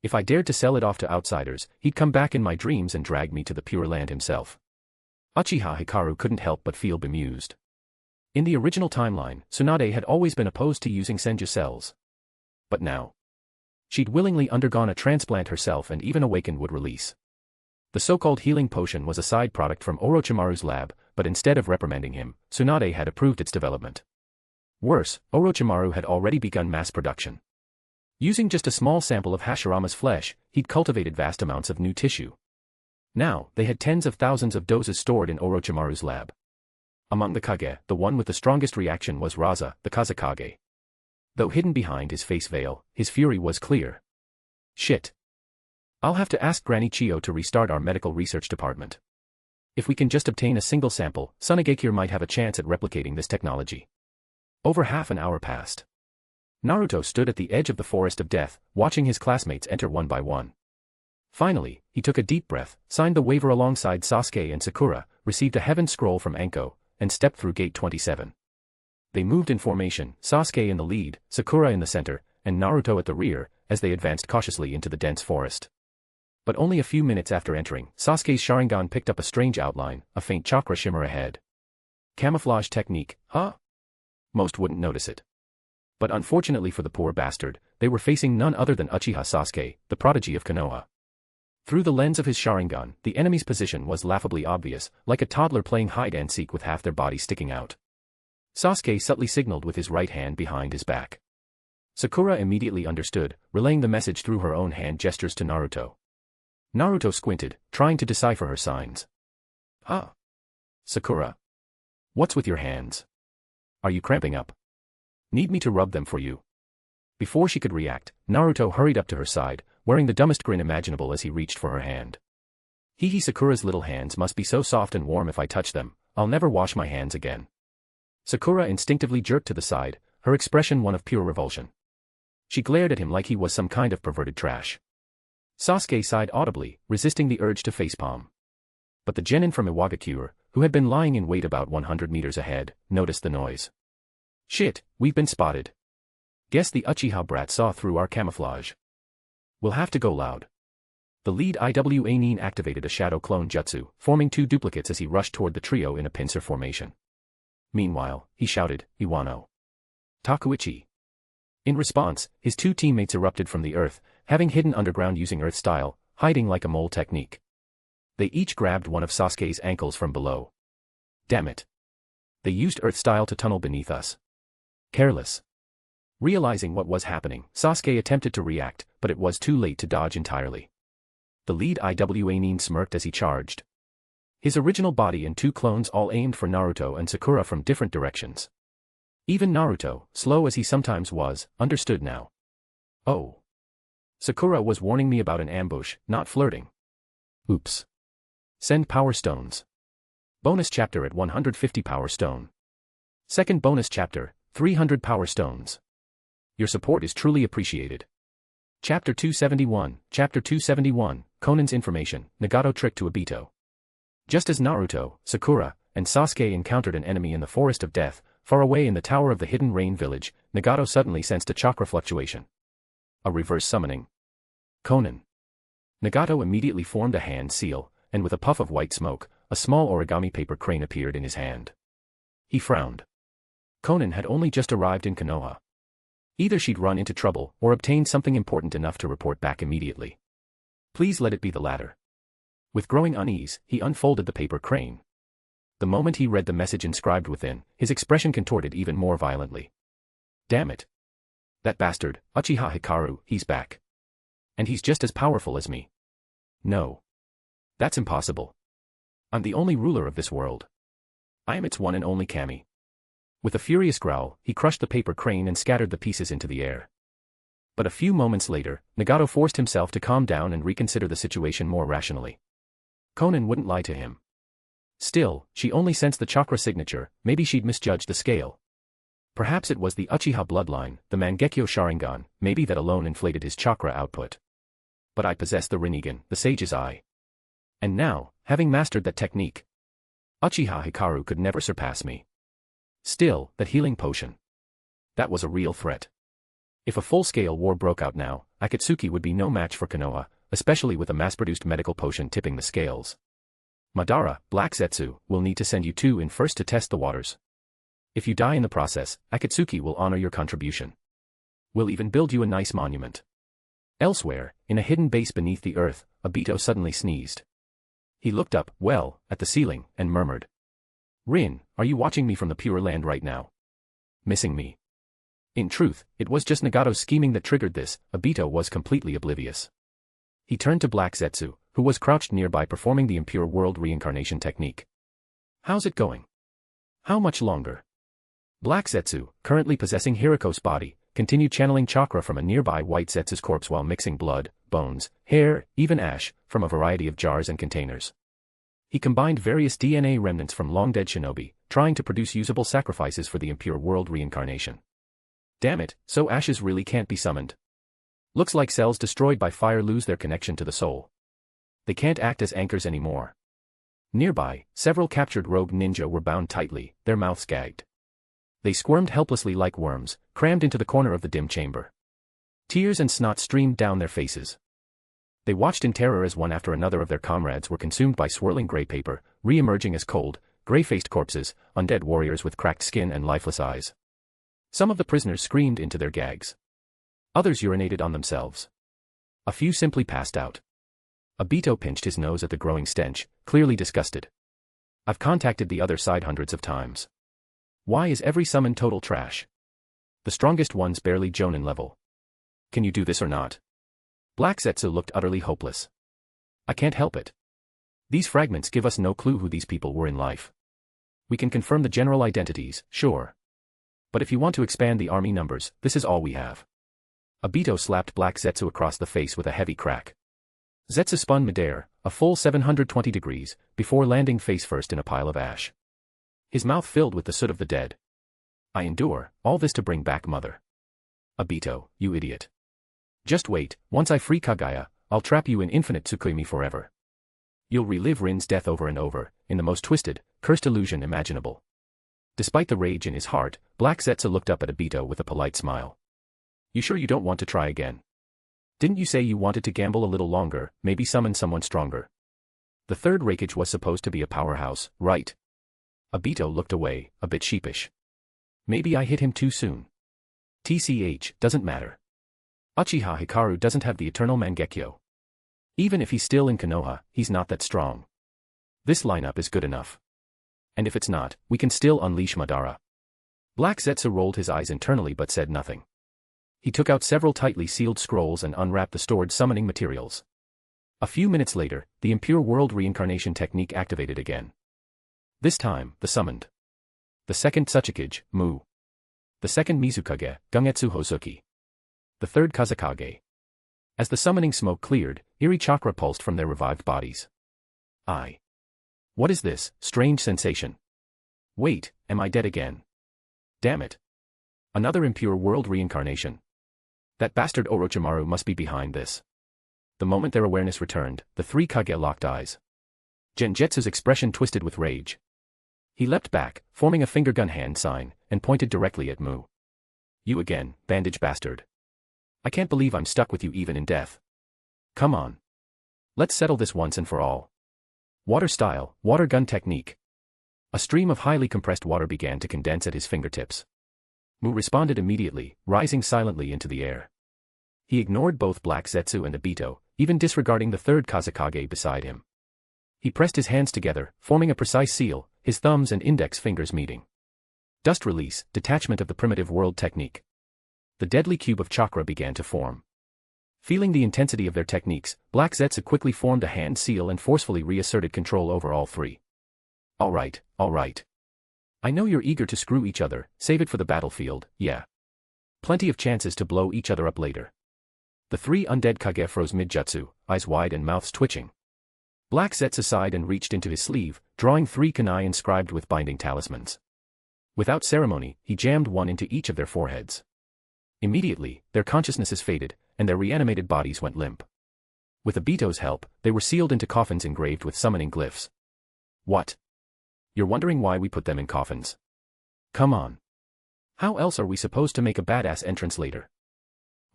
If I dared to sell it off to outsiders, he'd come back in my dreams and drag me to the Pure Land himself. Uchiha Hikaru couldn't help but feel bemused. In the original timeline, Tsunade had always been opposed to using Senju cells. But now, she'd willingly undergone a transplant herself and even awakened would release. The so-called healing potion was a side product from Orochimaru's lab, but instead of reprimanding him, Tsunade had approved its development. Worse, Orochimaru had already begun mass production. Using just a small sample of Hashirama's flesh, he'd cultivated vast amounts of new tissue. Now, they had tens of thousands of doses stored in Orochimaru's lab. Among the Kage, the one with the strongest reaction was Raza, the Kazekage. Though hidden behind his face veil, his fury was clear. Shit. I'll have to ask Granny Chiyo to restart our medical research department. If we can just obtain a single sample, Tsunade might have a chance at replicating this technology. Over half an hour passed. Naruto stood at the edge of the forest of death, watching his classmates enter one by one. Finally, he took a deep breath, signed the waiver alongside Sasuke and Sakura, received a heaven scroll from Anko, and stepped through gate 27. They moved in formation, Sasuke in the lead, Sakura in the center, and Naruto at the rear, as they advanced cautiously into the dense forest. But only a few minutes after entering, Sasuke's Sharingan picked up a strange outline, a faint chakra shimmer ahead. Camouflage technique, huh? Most wouldn't notice it. But unfortunately for the poor bastard, they were facing none other than Uchiha Sasuke, the prodigy of Konoha. Through the lens of his Sharingan, the enemy's position was laughably obvious, like a toddler playing hide-and-seek with half their body sticking out. Sasuke subtly signaled with his right hand behind his back. Sakura immediately understood, relaying the message through her own hand gestures to Naruto. Naruto squinted, trying to decipher her signs. Huh? Sakura? What's with your hands? Are you cramping up? Need me to rub them for you? Before she could react, Naruto hurried up to her side, wearing the dumbest grin imaginable as he reached for her hand. Hee Sakura's little hands must be so soft and warm if I touch them, I'll never wash my hands again. Sakura instinctively jerked to the side, her expression one of pure revulsion. She glared at him like he was some kind of perverted trash. Sasuke sighed audibly, resisting the urge to facepalm. But the genin from Iwagakure, who had been lying in wait about 100 meters ahead, noticed the noise. Shit, we've been spotted. Guess the Uchiha brat saw through our camouflage. We'll have to go loud. The lead Iwa activated a shadow clone jutsu, forming 2 duplicates as he rushed toward the trio in a pincer formation. Meanwhile, he shouted, Iwano. Takuichi. In response, his 2 teammates erupted from the earth, having hidden underground using earth style, hiding like a mole technique. They each grabbed one of Sasuke's ankles from below. Damn it. They used earth style to tunnel beneath us. Careless. Realizing what was happening, Sasuke attempted to react, but it was too late to dodge entirely. The lead Iwa smirked as he charged. His original body and 2 clones all aimed for Naruto and Sakura from different directions. Even Naruto, slow as he sometimes was, understood now. Oh. Sakura was warning me about an ambush, not flirting. Oops. Send power stones. Bonus chapter at 150 power stone. Second bonus chapter, 300 power stones. Your support is truly appreciated. Chapter 271, Chapter 271, Konan's information, Nagato trick to Obito. Just as Naruto, Sakura, and Sasuke encountered an enemy in the Forest of Death, far away in the tower of the Hidden Rain village, Nagato suddenly sensed a chakra fluctuation. A reverse summoning. Konan. Nagato immediately formed a hand seal, and with a puff of white smoke, a small origami paper crane appeared in his hand. He frowned. Konan had only just arrived in Konoha. Either she'd run into trouble or obtained something important enough to report back immediately. Please let it be the latter. With growing unease, he unfolded the paper crane. The moment he read the message inscribed within, his expression contorted even more violently. Damn it. That bastard, Uchiha Hikaru, he's back. And he's just as powerful as me. No. That's impossible. I'm the only ruler of this world. I am its one and only Kami. With a furious growl, he crushed the paper crane and scattered the pieces into the air. But a few moments later, Nagato forced himself to calm down and reconsider the situation more rationally. Konan wouldn't lie to him. Still, she only sensed the chakra signature, maybe she'd misjudged the scale. Perhaps it was the Uchiha bloodline, the Mangekyō Sharingan, maybe that alone inflated his chakra output. But I possess the Rinnegan, the Sage's Eye. And now, having mastered that technique, Uchiha Hikaru could never surpass me. Still, that healing potion. That was a real threat. If a full-scale war broke out now, Akatsuki would be no match for Konoha, especially with a mass-produced medical potion tipping the scales. Madara, Black Zetsu, will need to send you two in first to test the waters. If you die in the process, Akatsuki will honor your contribution. We'll even build you a nice monument. Elsewhere, in a hidden base beneath the earth, Obito suddenly sneezed. He looked up, well, at the ceiling, and murmured. Rin, are you watching me from the Pure Land right now? Missing me? In truth, it was just Nagato's scheming that triggered this. Obito was completely oblivious. He turned to Black Zetsu, who was crouched nearby performing the impure world reincarnation technique. How's it going? How much longer? Black Zetsu, currently possessing Hiriko's body, continued channeling chakra from a nearby white Zetsu's corpse while mixing blood, bones, hair, even ash, from a variety of jars and containers. He combined various DNA remnants from long-dead shinobi, trying to produce usable sacrifices for the impure world reincarnation. Damn it, so ashes really can't be summoned. Looks like cells destroyed by fire lose their connection to the soul. They can't act as anchors anymore. Nearby, several captured rogue ninja were bound tightly, their mouths gagged. They squirmed helplessly like worms, crammed into the corner of the dim chamber. Tears and snot streamed down their faces. They watched in terror as one after another of their comrades were consumed by swirling gray paper, re-emerging as cold, gray-faced corpses, undead warriors with cracked skin and lifeless eyes. Some of the prisoners screamed into their gags. Others urinated on themselves. A few simply passed out. Obito pinched his nose at the growing stench, clearly disgusted. I've contacted the other side hundreds of times. Why is every summon total trash? The strongest one's barely Jonin level. Can you do this or not? Black Zetsu looked utterly hopeless. I can't help it. These fragments give us no clue who these people were in life. We can confirm the general identities, sure. But if you want to expand the army numbers, this is all we have. Obito slapped Black Zetsu across the face with a heavy crack. Zetsu spun midair, a full 720 degrees, before landing face first in a pile of ash. His mouth filled with the soot of the dead. I endure all this to bring back Mother. Obito, you idiot. Just wait, once I free Kaguya, I'll trap you in infinite Tsukuyomi forever. You'll relive Rin's death over and over, in the most twisted, cursed illusion imaginable. Despite the rage in his heart, Black Zetsu looked up at Obito with a polite smile. You sure you don't want to try again? Didn't you say you wanted to gamble a little longer, maybe summon someone stronger? The third Raikage was supposed to be a powerhouse, right? Obito looked away, a bit sheepish. Maybe I hit him too soon. TCH, doesn't matter. Uchiha Hikaru doesn't have the eternal Mangekyō. Even if he's still in Konoha, he's not that strong. This lineup is good enough. And if it's not, we can still unleash Madara. Black Zetsu rolled his eyes internally but said nothing. He took out several tightly sealed scrolls and unwrapped the stored summoning materials. A few minutes later, the impure world reincarnation technique activated again. This time, the summoned. The second Tsuchikage, Mu. The second Mizukage, Gungetsu Hozuki. The third Kazekage. As the summoning smoke cleared, eerie chakra pulsed from their revived bodies. What is this strange sensation? Wait, am I dead again? Damn it. Another impure world reincarnation. That bastard Orochimaru must be behind this. The moment their awareness returned, the three Kage locked eyes. Genjetsu's expression twisted with rage. He leapt back, forming a finger gun hand sign, and pointed directly at Mu. You again, bandage bastard. I can't believe I'm stuck with you even in death. Come on. Let's settle this once and for all. Water style, water gun technique. A stream of highly compressed water began to condense at his fingertips. Mu responded immediately, rising silently into the air. He ignored both Black Zetsu and Obito, even disregarding the third Kazekage beside him. He pressed his hands together, forming a precise seal, his thumbs and index fingers meeting. Dust release, detachment of the primitive world technique. The deadly cube of chakra began to form. Feeling the intensity of their techniques, Black Zetsu quickly formed a hand seal and forcefully reasserted control over all three. All right. I know you're eager to screw each other, save it for the battlefield, yeah. Plenty of chances to blow each other up later. The three undead Kage froze mid-jutsu, eyes wide and mouths twitching. Black Zetsu sighed and reached into his sleeve, drawing 3 kunai inscribed with binding talismans. Without ceremony, he jammed one into each of their foreheads. Immediately, their consciousnesses faded, and their reanimated bodies went limp. With Obito's help, they were sealed into coffins engraved with summoning glyphs. What? You're wondering why we put them in coffins? Come on. How else are we supposed to make a badass entrance later?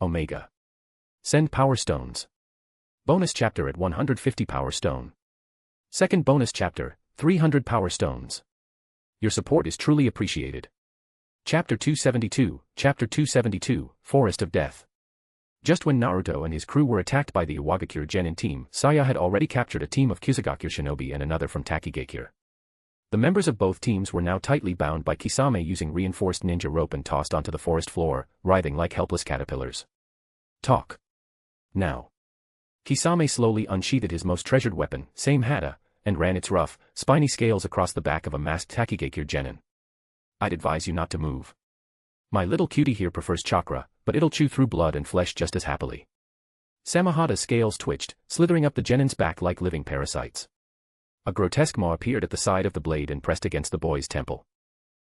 Omega. Send power stones. Bonus chapter at 150 power stone. Second bonus chapter, 300 power stones. Your support is truly appreciated. Chapter 272, Forest of Death. Just when Naruto and his crew were attacked by the Iwagakure Genin team, Saya had already captured a team of Kusagakure shinobi and another from Takigakure. The members of both teams were now tightly bound by Kisame using reinforced ninja rope and tossed onto the forest floor, writhing like helpless caterpillars. Talk. Now. Kisame slowly unsheathed his most treasured weapon, Same Hata, and ran its rough, spiny scales across the back of a masked Takigakure Genin. I'd advise you not to move. My little cutie here prefers chakra, but it'll chew through blood and flesh just as happily. Samahata's scales twitched, slithering up the Genin's back like living parasites. A grotesque maw appeared at the side of the blade and pressed against the boy's temple.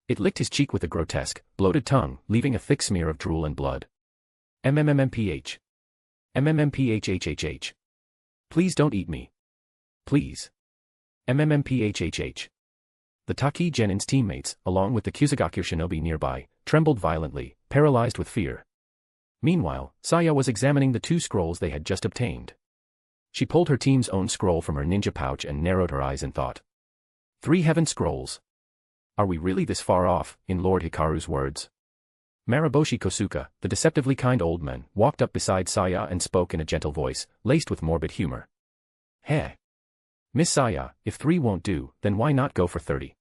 It licked his cheek with a grotesque, bloated tongue, leaving a thick smear of drool and blood. MMMPH. MMMPHHHH. Please don't eat me. Please. MMMPHHH. The Taki Genin's teammates, along with the Kusagakure shinobi nearby, trembled violently, paralyzed with fear. Meanwhile, Saya was examining the 2 scrolls they had just obtained. She pulled her team's own scroll from her ninja pouch and narrowed her eyes in thought. 3 heaven scrolls. Are we really this far off, in Lord Hikaru's words? Mariboshi Kosuka, the deceptively kind old man, walked up beside Saya and spoke in a gentle voice, laced with morbid humor. Hey. Miss Saya, if 3 won't do, then why not go for 30?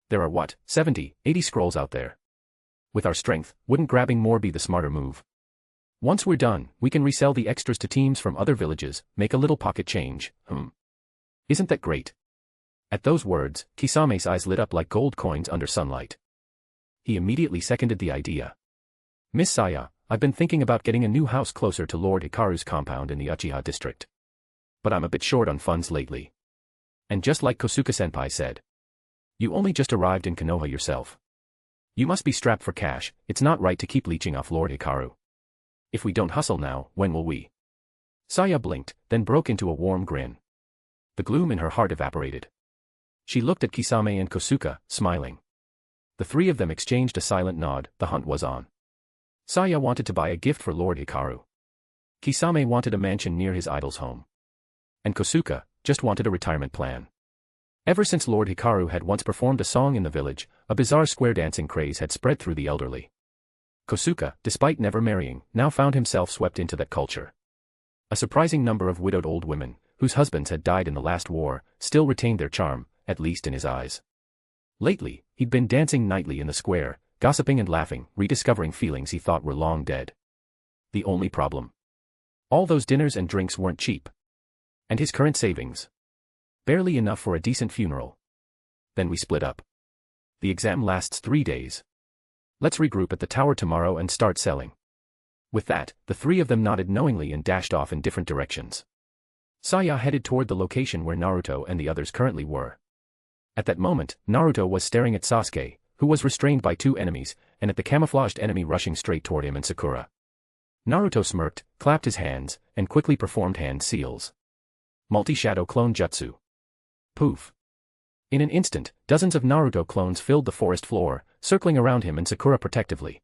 There are what, 70, 80 scrolls out there. With our strength, wouldn't grabbing more be the smarter move? Once we're done, we can resell the extras to teams from other villages, make a little pocket change, Isn't that great? At those words, Kisame's eyes lit up like gold coins under sunlight. He immediately seconded the idea. Miss Saya, I've been thinking about getting a new house closer to Lord Hikaru's compound in the Uchiha district. But I'm a bit short on funds lately. And just like Kosuka-senpai said. You only just arrived in Konoha yourself. You must be strapped for cash, it's not right to keep leeching off Lord Hikaru. If we don't hustle now, when will we? Saya blinked, then broke into a warm grin. The gloom in her heart evaporated. She looked at Kisame and Kosuka, smiling. The 3 of them exchanged a silent nod, the hunt was on. Saya wanted to buy a gift for Lord Hikaru. Kisame wanted a mansion near his idol's home. And Kosuka just wanted a retirement plan. Ever since Lord Hikaru had once performed a song in the village, a bizarre square dancing craze had spread through the elderly. Kosuka, despite never marrying, now found himself swept into that culture. A surprising number of widowed old women, whose husbands had died in the last war, still retained their charm, at least in his eyes. Lately, he'd been dancing nightly in the square, gossiping and laughing, rediscovering feelings he thought were long dead. The only problem. All those dinners and drinks weren't cheap. And his current savings. Barely enough for a decent funeral. Then we split up. The exam lasts 3 days. Let's regroup at the tower tomorrow and start selling. With that, the 3 of them nodded knowingly and dashed off in different directions. Saya headed toward the location where Naruto and the others currently were. At that moment, Naruto was staring at Sasuke, who was restrained by two enemies, and at the camouflaged enemy rushing straight toward him and Sakura. Naruto smirked, clapped his hands, and quickly performed hand seals. Multi-shadow clone jutsu. Poof. In an instant, dozens of Naruto clones filled the forest floor, circling around him and Sakura protectively.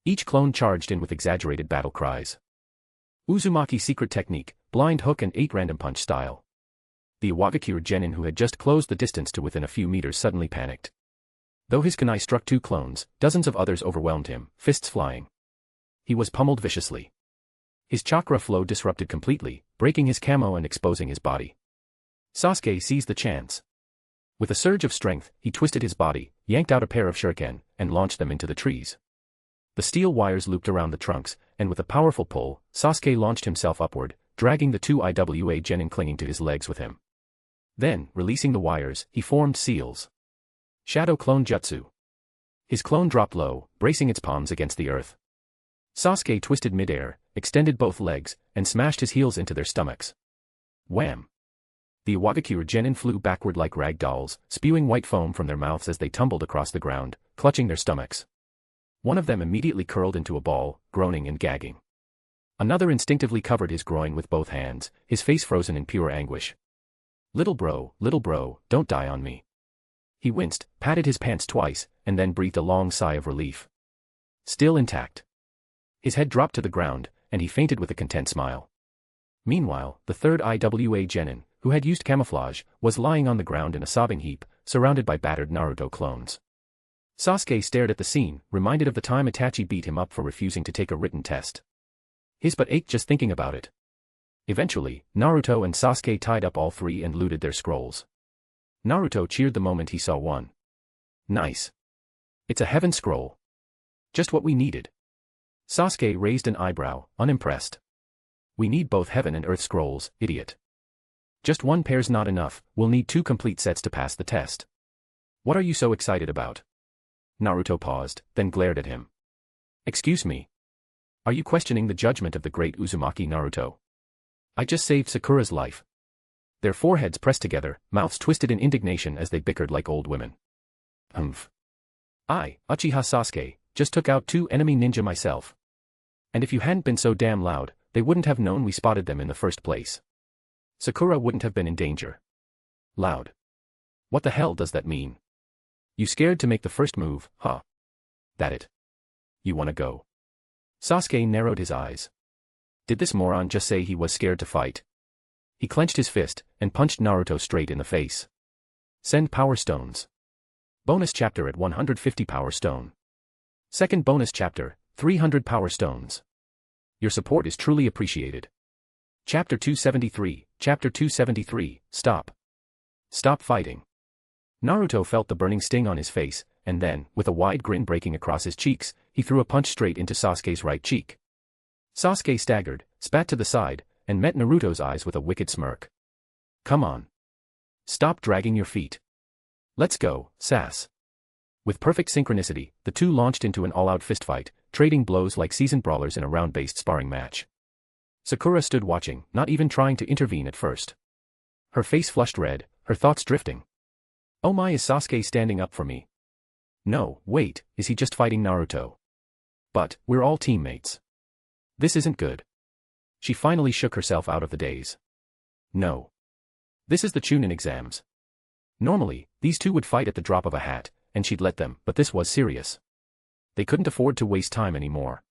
Each clone charged in with exaggerated battle cries. Uzumaki secret technique, blind hook and 8 random punch style. The Iwagakure genin who had just closed the distance to within a few meters suddenly panicked. Though his kunai struck 2 clones, dozens of others overwhelmed him, fists flying. He was pummeled viciously. His chakra flow disrupted completely, breaking his camo and exposing his body. Sasuke seized the chance. With a surge of strength, he twisted his body, yanked out a pair of shuriken, and launched them into the trees. The steel wires looped around the trunks, and with a powerful pull, Sasuke launched himself upward, dragging the 2 Iwa genin clinging to his legs with him. Then, releasing the wires, he formed seals. Shadow clone jutsu. His clone dropped low, bracing its palms against the earth. Sasuke twisted midair, extended both legs, and smashed his heels into their stomachs. Wham! The Iwagakure genin flew backward like rag dolls, spewing white foam from their mouths as they tumbled across the ground, clutching their stomachs. One of them immediately curled into a ball, groaning and gagging. Another instinctively covered his groin with both hands, his face frozen in pure anguish. Little bro, don't die on me." He winced, patted his pants twice, and then breathed a long sigh of relief. Still intact. His head dropped to the ground, and he fainted with a content smile. Meanwhile, the third Iwa genin, who had used camouflage, was lying on the ground in a sobbing heap, surrounded by battered Naruto clones. Sasuke stared at the scene, reminded of the time Itachi beat him up for refusing to take a written test. His butt ached just thinking about it. Eventually, Naruto and Sasuke tied up all 3 and looted their scrolls. Naruto cheered the moment he saw one. Nice. It's a heaven scroll. Just what we needed. Sasuke raised an eyebrow, unimpressed. We need both heaven and earth scrolls, idiot. Just one pair's not enough, we'll need 2 complete sets to pass the test. What are you so excited about? Naruto paused, then glared at him. Excuse me. Are you questioning the judgment of the great Uzumaki Naruto? I just saved Sakura's life. Their foreheads pressed together, mouths twisted in indignation as they bickered like old women. I, Uchiha Sasuke, just took out 2 enemy ninja myself. And if you hadn't been so damn loud, they wouldn't have known we spotted them in the first place. Sakura wouldn't have been in danger. Loud. What the hell does that mean? You scared to make the first move, huh? That it? You wanna go? Sasuke narrowed his eyes. Did this moron just say he was scared to fight? He clenched his fist, and punched Naruto straight in the face. Send power stones. Bonus chapter at 150 power stone. Second bonus chapter, 300 power stones. Your support is truly appreciated. Chapter 273, Stop. Stop fighting. Naruto felt the burning sting on his face, and then, with a wide grin breaking across his cheeks, he threw a punch straight into Sasuke's right cheek. Sasuke staggered, spat to the side, and met Naruto's eyes with a wicked smirk. Come on. Stop dragging your feet. Let's go, sass. With perfect synchronicity, the two launched into an all-out fistfight, trading blows like seasoned brawlers in a round-based sparring match. Sakura stood watching, not even trying to intervene at first. Her face flushed red, her thoughts drifting. Oh my, is Sasuke standing up for me? No, wait, is he just fighting Naruto? But, we're all teammates. This isn't good. She finally shook herself out of the daze. No. This is the Chunin exams. Normally, these two would fight at the drop of a hat, and she'd let them, but this was serious. They couldn't afford to waste time anymore.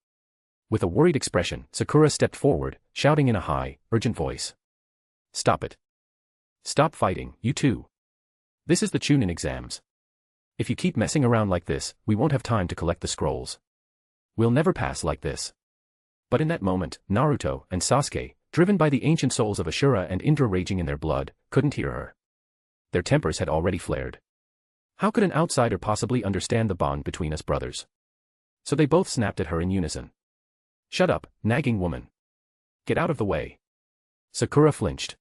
With a worried expression, Sakura stepped forward, shouting in a high, urgent voice. Stop it. Stop fighting, you two. This is the Chunin exams. If you keep messing around like this, we won't have time to collect the scrolls. We'll never pass like this. But in that moment, Naruto and Sasuke, driven by the ancient souls of Ashura and Indra raging in their blood, couldn't hear her. Their tempers had already flared. How could an outsider possibly understand the bond between us brothers? So they both snapped at her in unison. Shut up, nagging woman. Get out of the way. Sakura flinched.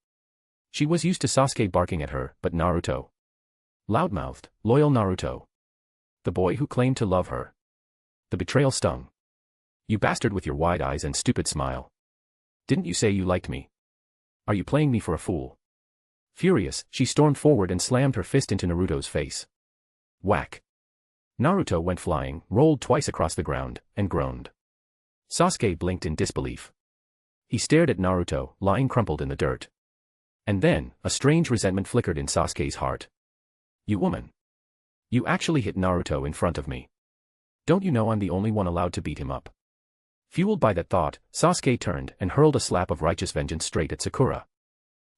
She was used to Sasuke barking at her, but Naruto. Loudmouthed, loyal Naruto. The boy who claimed to love her. The betrayal stung. You bastard with your wide eyes and stupid smile. Didn't you say you liked me? Are you playing me for a fool? Furious, she stormed forward and slammed her fist into Naruto's face. Whack. Naruto went flying, rolled twice across the ground, and groaned. Sasuke blinked in disbelief. He stared at Naruto, lying crumpled in the dirt. And then, a strange resentment flickered in Sasuke's heart. You woman. You actually hit Naruto in front of me. Don't you know I'm the only one allowed to beat him up? Fueled by that thought, Sasuke turned and hurled a slap of righteous vengeance straight at Sakura.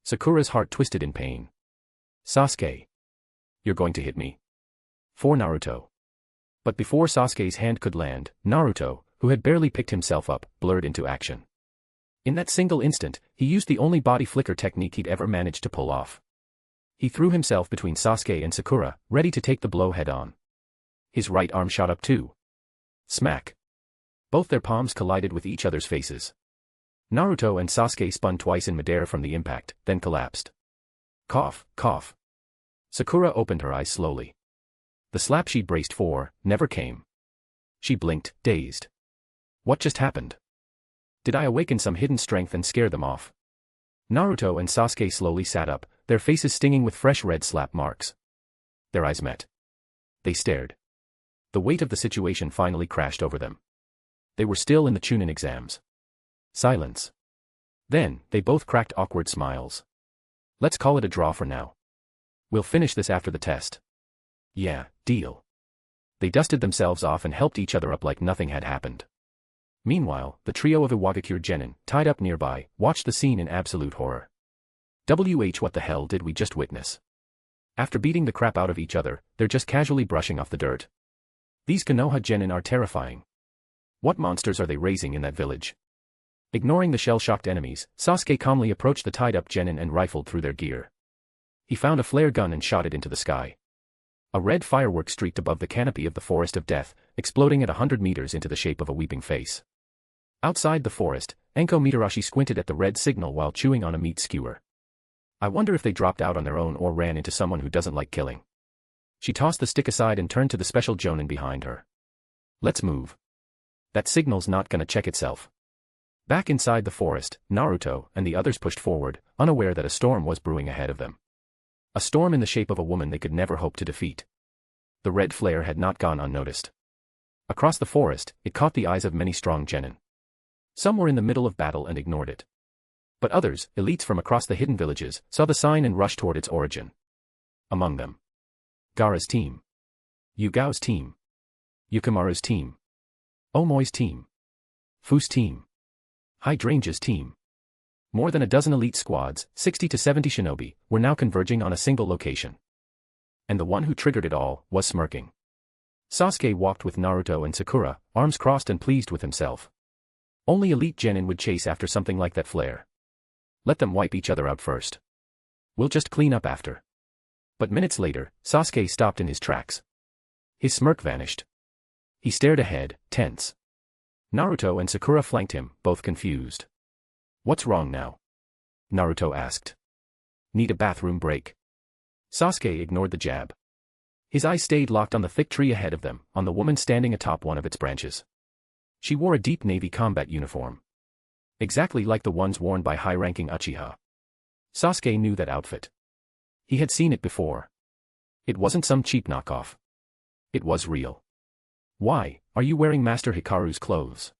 Sakura's heart twisted in pain. Sasuke. You're going to hit me? For Naruto. But before Sasuke's hand could land, Naruto, who had barely picked himself up, blurred into action. In that single instant, he used the only body flicker technique he'd ever managed to pull off. He threw himself between Sasuke and Sakura, ready to take the blow head-on. His right arm shot up too. Smack. Both their palms collided with each other's faces. Naruto and Sasuke spun twice in midair from the impact, then collapsed. Cough, cough. Sakura opened her eyes slowly. The slap she'd braced for never came. She blinked, dazed. What just happened? Did I awaken some hidden strength and scare them off? Naruto and Sasuke slowly sat up, their faces stinging with fresh red slap marks. Their eyes met. They stared. The weight of the situation finally crashed over them. They were still in the Chunin exams. Silence. Then, they both cracked awkward smiles. Let's call it a draw for now. We'll finish this after the test. Yeah, deal. They dusted themselves off and helped each other up like nothing had happened. Meanwhile, the trio of Iwagakure genin, tied up nearby, watched the scene in absolute horror. What the hell did we just witness? After beating the crap out of each other, they're just casually brushing off the dirt. These Konoha genin are terrifying. What monsters are they raising in that village? Ignoring the shell-shocked enemies, Sasuke calmly approached the tied-up genin and rifled through their gear. He found a flare gun and shot it into the sky. A red firework streaked above the canopy of the Forest of Death, exploding at 100 meters into the shape of a weeping face. Outside the forest, Enko Mitarashi squinted at the red signal while chewing on a meat skewer. I wonder if they dropped out on their own or ran into someone who doesn't like killing. She tossed the stick aside and turned to the special jonin behind her. Let's move. That signal's not gonna check itself. Back inside the forest, Naruto and the others pushed forward, unaware that a storm was brewing ahead of them. A storm in the shape of a woman they could never hope to defeat. The red flare had not gone unnoticed. Across the forest, it caught the eyes of many strong genin. Some were in the middle of battle and ignored it. But others, elites from across the hidden villages, saw the sign and rushed toward its origin. Among them, Gaara's team, Yugao's team, Yukimaru's team, Omoi's team, Fu's team, Hydrangea's team. More than a dozen elite squads, 60 to 70 shinobi, were now converging on a single location. And the one who triggered it all was smirking. Sasuke walked with Naruto and Sakura, arms crossed and pleased with himself. Only elite genin would chase after something like that flare. Let them wipe each other out first. We'll just clean up after. But minutes later, Sasuke stopped in his tracks. His smirk vanished. He stared ahead, tense. Naruto and Sakura flanked him, both confused. What's wrong now? Naruto asked. Need a bathroom break. Sasuke ignored the jab. His eyes stayed locked on the thick tree ahead of them, on the woman standing atop one of its branches. She wore a deep navy combat uniform. Exactly like the ones worn by high-ranking Uchiha. Sasuke knew that outfit. He had seen it before. It wasn't some cheap knockoff. It was real. Why, are you wearing Master Hikaru's clothes?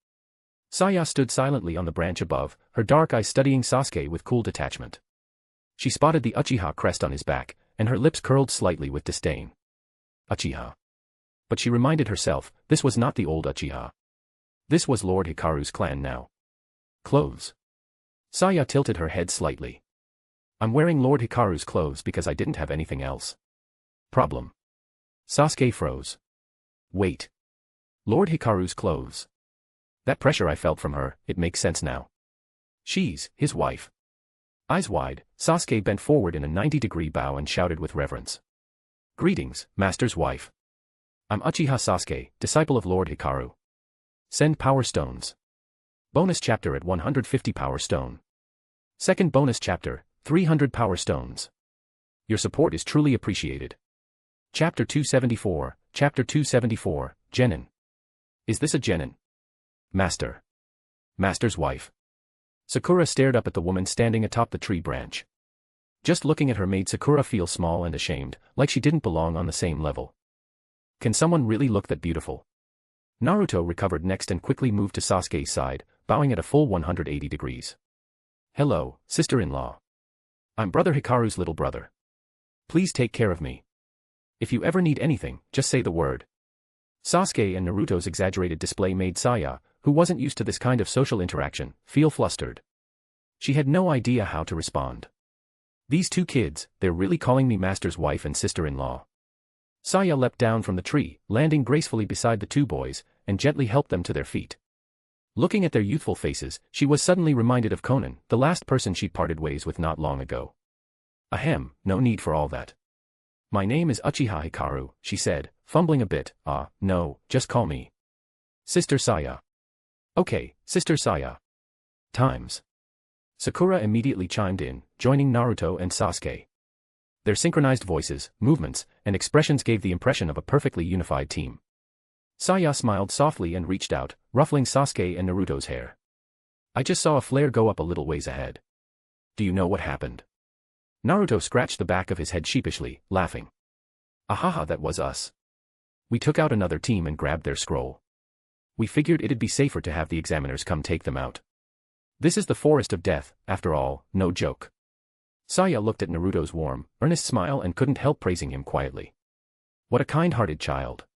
Saya stood silently on the branch above, her dark eyes studying Sasuke with cool detachment. She spotted the Uchiha crest on his back, and her lips curled slightly with disdain. Uchiha. But she reminded herself, this was not the old Uchiha. This was Lord Hikaru's clan now. Clothes. Saya tilted her head slightly. I'm wearing Lord Hikaru's clothes because I didn't have anything else. Problem. Sasuke froze. Wait. Lord Hikaru's clothes. That pressure I felt from her, it makes sense now. She's his wife. Eyes wide, Sasuke bent forward in a 90-degree bow and shouted with reverence. Greetings, Master's wife. I'm Uchiha Sasuke, disciple of Lord Hikaru. Send power stones. Bonus chapter at 150 power stone. Second bonus chapter, 300 power stones. Your support is truly appreciated. Chapter 274, Chapter 274, Genin. Is this a genin? Master. Master's wife. Sakura stared up at the woman standing atop the tree branch. Just looking at her made Sakura feel small and ashamed, like she didn't belong on the same level. Can someone really look that beautiful? Naruto recovered next and quickly moved to Sasuke's side, bowing at a full 180 degrees. Hello, sister-in-law. I'm Brother Hikaru's little brother. Please take care of me. If you ever need anything, just say the word. Sasuke and Naruto's exaggerated display made Saya, who wasn't used to this kind of social interaction, feel flustered. She had no idea how to respond. These two kids, they're really calling me master's wife and sister-in-law. Saya leapt down from the tree, landing gracefully beside the two boys, and gently helped them to their feet. Looking at their youthful faces, she was suddenly reminded of Conan, the last person she'd parted ways with not long ago. Ahem, no need for all that. My name is Uchiha Hikaru, she said, fumbling a bit. No, just call me Sister Saya. Okay, Sister Saya. Times. Sakura immediately chimed in, joining Naruto and Sasuke. Their synchronized voices, movements, and expressions gave the impression of a perfectly unified team. Saya smiled softly and reached out, ruffling Sasuke and Naruto's hair. I just saw a flare go up a little ways ahead. Do you know what happened? Naruto scratched the back of his head sheepishly, laughing. Ahaha, that was us. We took out another team and grabbed their scroll. We figured it'd be safer to have the examiners come take them out. This is the forest of death, after all, no joke. Saya looked at Naruto's warm, earnest smile and couldn't help praising him quietly. What a kind-hearted child.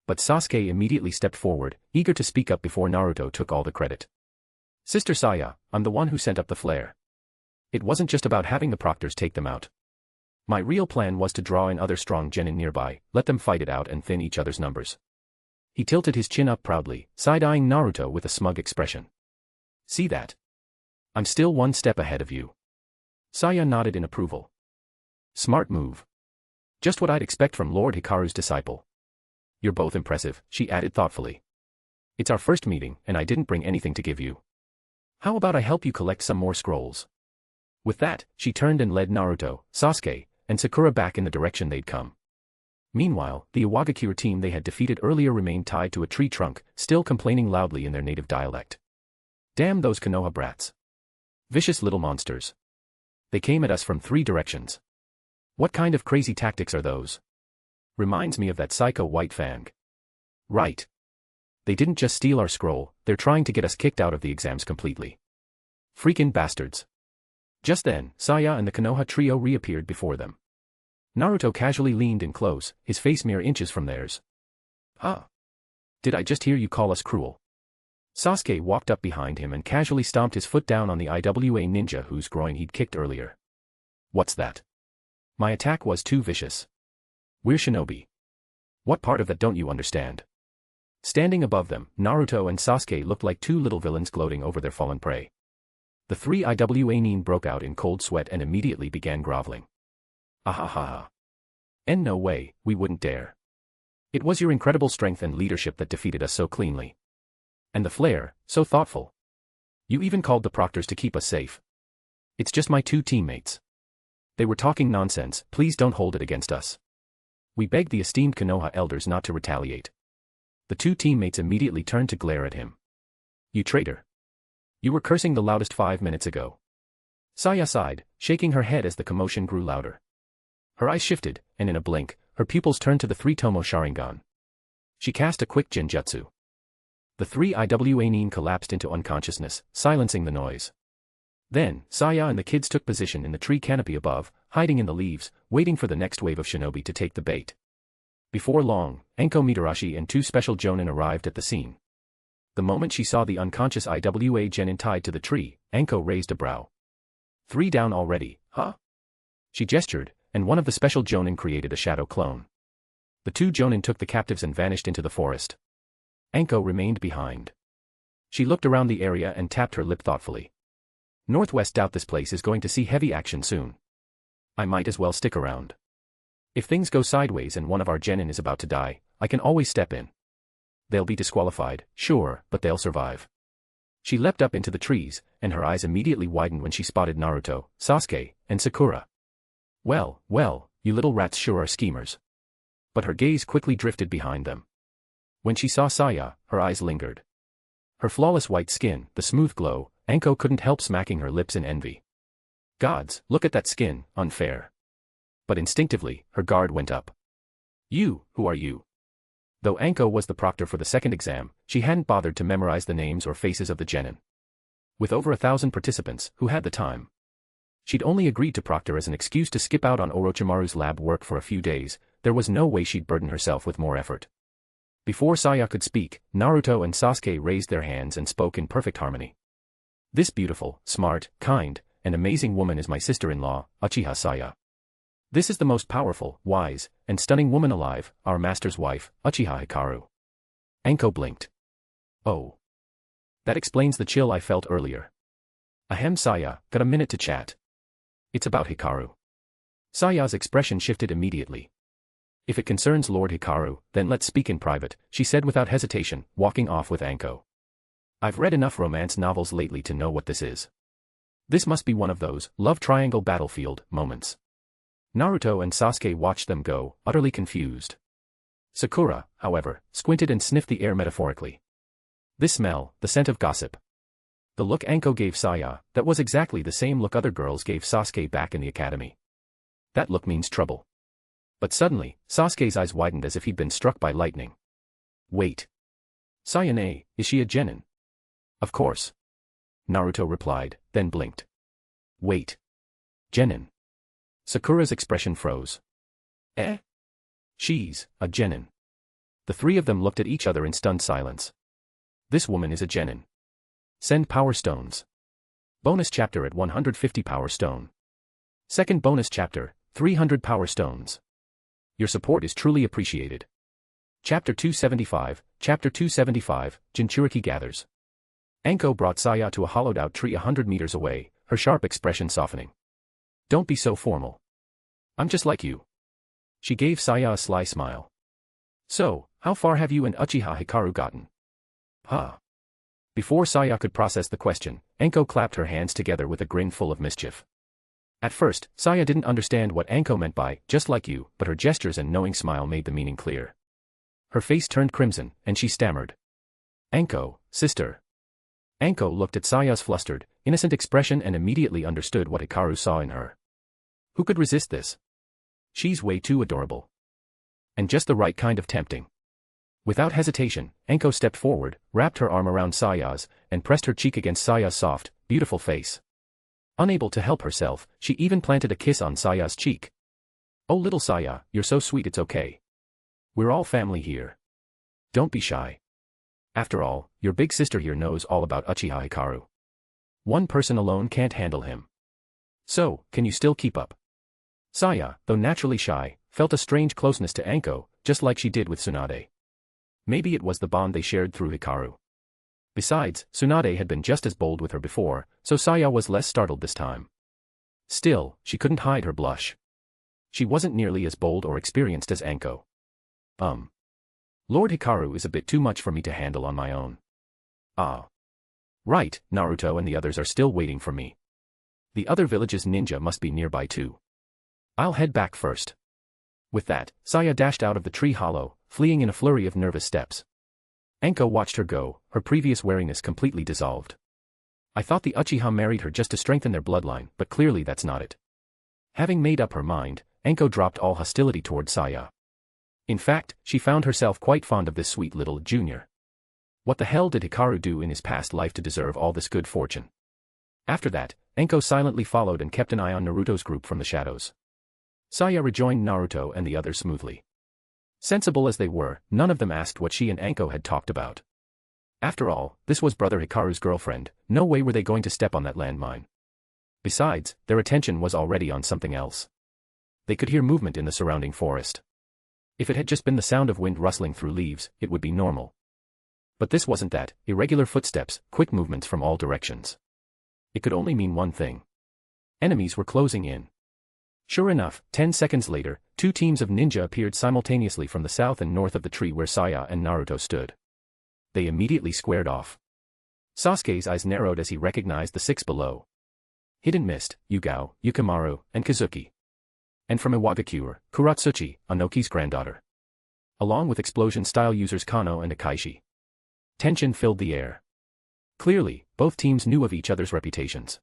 But Sasuke immediately stepped forward, eager to speak up before Naruto took all the credit. Sister Saya, I'm the one who sent up the flare. It wasn't just about having the proctors take them out. My real plan was to draw in other strong genin nearby, let them fight it out and thin each other's numbers. He tilted his chin up proudly, side-eyeing Naruto with a smug expression. See that? I'm still one step ahead of you. Saya nodded in approval. Smart move. Just what I'd expect from Lord Hikaru's disciple. You're both impressive, she added thoughtfully. It's our first meeting, and I didn't bring anything to give you. How about I help you collect some more scrolls? With that, she turned and led Naruto, Sasuke, and Sakura back in the direction they'd come. Meanwhile, the Iwagakure team they had defeated earlier remained tied to a tree trunk, still complaining loudly in their native dialect. Damn those Konoha brats. Vicious little monsters. They came at us from 3 directions. What kind of crazy tactics are those? Reminds me of that psycho White Fang. Right. They didn't just steal our scroll, they're trying to get us kicked out of the exams completely. Freakin' bastards. Just then, Saya and the Konoha trio reappeared before them. Naruto casually leaned in close, his face mere inches from theirs. Huh? Did I just hear you call us cruel? Sasuke walked up behind him and casually stomped his foot down on the IWA ninja whose groin he'd kicked earlier. What's that? My attack was too vicious. We're shinobi. What part of that don't you understand? Standing above them, Naruto and Sasuke looked like 2 little villains gloating over their fallen prey. The 3 IWA nin broke out in cold sweat and immediately began groveling. Ahaha. And no way, we wouldn't dare. It was your incredible strength and leadership that defeated us so cleanly. And the flare, so thoughtful. You even called the proctors to keep us safe. It's just my 2 teammates. They were talking nonsense, please don't hold it against us. We begged the esteemed Konoha elders not to retaliate. The 2 teammates immediately turned to glare at him. You traitor. You were cursing the loudest 5 minutes ago. Saya sighed, shaking her head as the commotion grew louder. Her eyes shifted, and in a blink, her pupils turned to the 3-tomo Sharingan. She cast a quick genjutsu. The 3 IWA nin collapsed into unconsciousness, silencing the noise. Then, Saya and the kids took position in the tree canopy above, hiding in the leaves, waiting for the next wave of shinobi to take the bait. Before long, Enko Mitarashi and 2 special jonin arrived at the scene. The moment she saw the unconscious IWA genin tied to the tree, Enko raised a brow. 3 down already, huh? She gestured, and one of the special jonin created a shadow clone. The 2 jonin took the captives and vanished into the forest. Enko remained behind. She looked around the area and tapped her lip thoughtfully. Northwest doubt this place is going to see heavy action soon. I might as well stick around. If things go sideways and one of our genin is about to die, I can always step in. They'll be disqualified, sure, but they'll survive. She leapt up into the trees, and her eyes immediately widened when she spotted Naruto, Sasuke, and Sakura. Well, you little rats sure are schemers. But her gaze quickly drifted behind them. When she saw Saya, her eyes lingered. Her flawless white skin, the smooth glow, Enko couldn't help smacking her lips in envy. Gods, look at that skin, unfair. But instinctively, her guard went up. You, who are you? Though Anko was the proctor for the second exam, she hadn't bothered to memorize the names or faces of the genin. With over 1,000 participants, who had the time? She'd only agreed to proctor as an excuse to skip out on Orochimaru's lab work for a few days. There was no way she'd burden herself with more effort. Before Saya could speak, Naruto and Sasuke raised their hands and spoke in perfect harmony. This beautiful, smart, kind, and amazing woman is my sister-in-law, Uchiha Saya. This is the most powerful, wise, and stunning woman alive, our master's wife, Uchiha Hikaru. Anko blinked. Oh. That explains the chill I felt earlier. Ahem, Saya, got a minute to chat. It's about Hikaru. Saya's expression shifted immediately. If it concerns Lord Hikaru, then let's speak in private, she said without hesitation, walking off with Anko. I've read enough romance novels lately to know what this is. This must be one of those love triangle battlefield moments. Naruto and Sasuke watched them go, utterly confused. Sakura, however, squinted and sniffed the air metaphorically. This smell, the scent of gossip. The look Anko gave Saya, that was exactly the same look other girls gave Sasuke back in the academy. That look means trouble. But suddenly, Sasuke's eyes widened as if he'd been struck by lightning. Wait. Sayane, is she a genin? Of course. Naruto replied, then blinked. Wait. Genin. Sakura's expression froze. Eh? She's a genin. The three of them looked at each other in stunned silence. This woman is a genin. Send power stones. Bonus chapter at 150 power stone. Second bonus chapter, 300 power stones. Your support is truly appreciated. Chapter 275, Jinchuriki gathers. Anko brought Saya to a hollowed-out tree 100 meters away, her sharp expression softening. Don't be so formal. I'm just like you. She gave Saya a sly smile. So, how far have you and Uchiha Hikaru gotten? Huh. Before Saya could process the question, Anko clapped her hands together with a grin full of mischief. At first, Saya didn't understand what Anko meant by, just like you, but her gestures and knowing smile made the meaning clear. Her face turned crimson, and she stammered. Anko, sister. Anko looked at Saya's flustered, innocent expression and immediately understood what Hikaru saw in her. Who could resist this? She's way too adorable. And just the right kind of tempting. Without hesitation, Anko stepped forward, wrapped her arm around Saya's, and pressed her cheek against Saya's soft, beautiful face. Unable to help herself, she even planted a kiss on Saya's cheek. Oh little Saya, you're so sweet, it's okay. We're all family here. Don't be shy. After all, your big sister here knows all about Uchiha Hikaru. One person alone can't handle him. So, can you still keep up? Saya, though naturally shy, felt a strange closeness to Anko, just like she did with Tsunade. Maybe it was the bond they shared through Hikaru. Besides, Tsunade had been just as bold with her before, so Saya was less startled this time. Still, she couldn't hide her blush. She wasn't nearly as bold or experienced as Anko. Lord Hikaru is a bit too much for me to handle on my own. Ah. Right, Naruto and the others are still waiting for me. The other village's ninja must be nearby too. I'll head back first. With that, Saya dashed out of the tree hollow, fleeing in a flurry of nervous steps. Anko watched her go, her previous wariness completely dissolved. I thought the Uchiha married her just to strengthen their bloodline, but clearly that's not it. Having made up her mind, Anko dropped all hostility toward Saya. In fact, she found herself quite fond of this sweet little junior. What the hell did Hikaru do in his past life to deserve all this good fortune? After that, Anko silently followed and kept an eye on Naruto's group from the shadows. Saya rejoined Naruto and the others smoothly. Sensible as they were, none of them asked what she and Anko had talked about. After all, this was Brother Hikaru's girlfriend, no way were they going to step on that landmine. Besides, their attention was already on something else. They could hear movement in the surrounding forest. If it had just been the sound of wind rustling through leaves, it would be normal. But this wasn't that, irregular footsteps, quick movements from all directions. It could only mean one thing. Enemies were closing in. Sure enough, 10 seconds later, two teams of ninja appeared simultaneously from the south and north of the tree where Saya and Naruto stood. They immediately squared off. Sasuke's eyes narrowed as he recognized the six below. Hidden Mist, Yugao, Yukimaru, and Kazuki. And from Iwagakure, Kuratsuchi, Anoki's granddaughter. Along with explosion-style users Kano and Akaishi. Tension filled the air. Clearly, both teams knew of each other's reputations.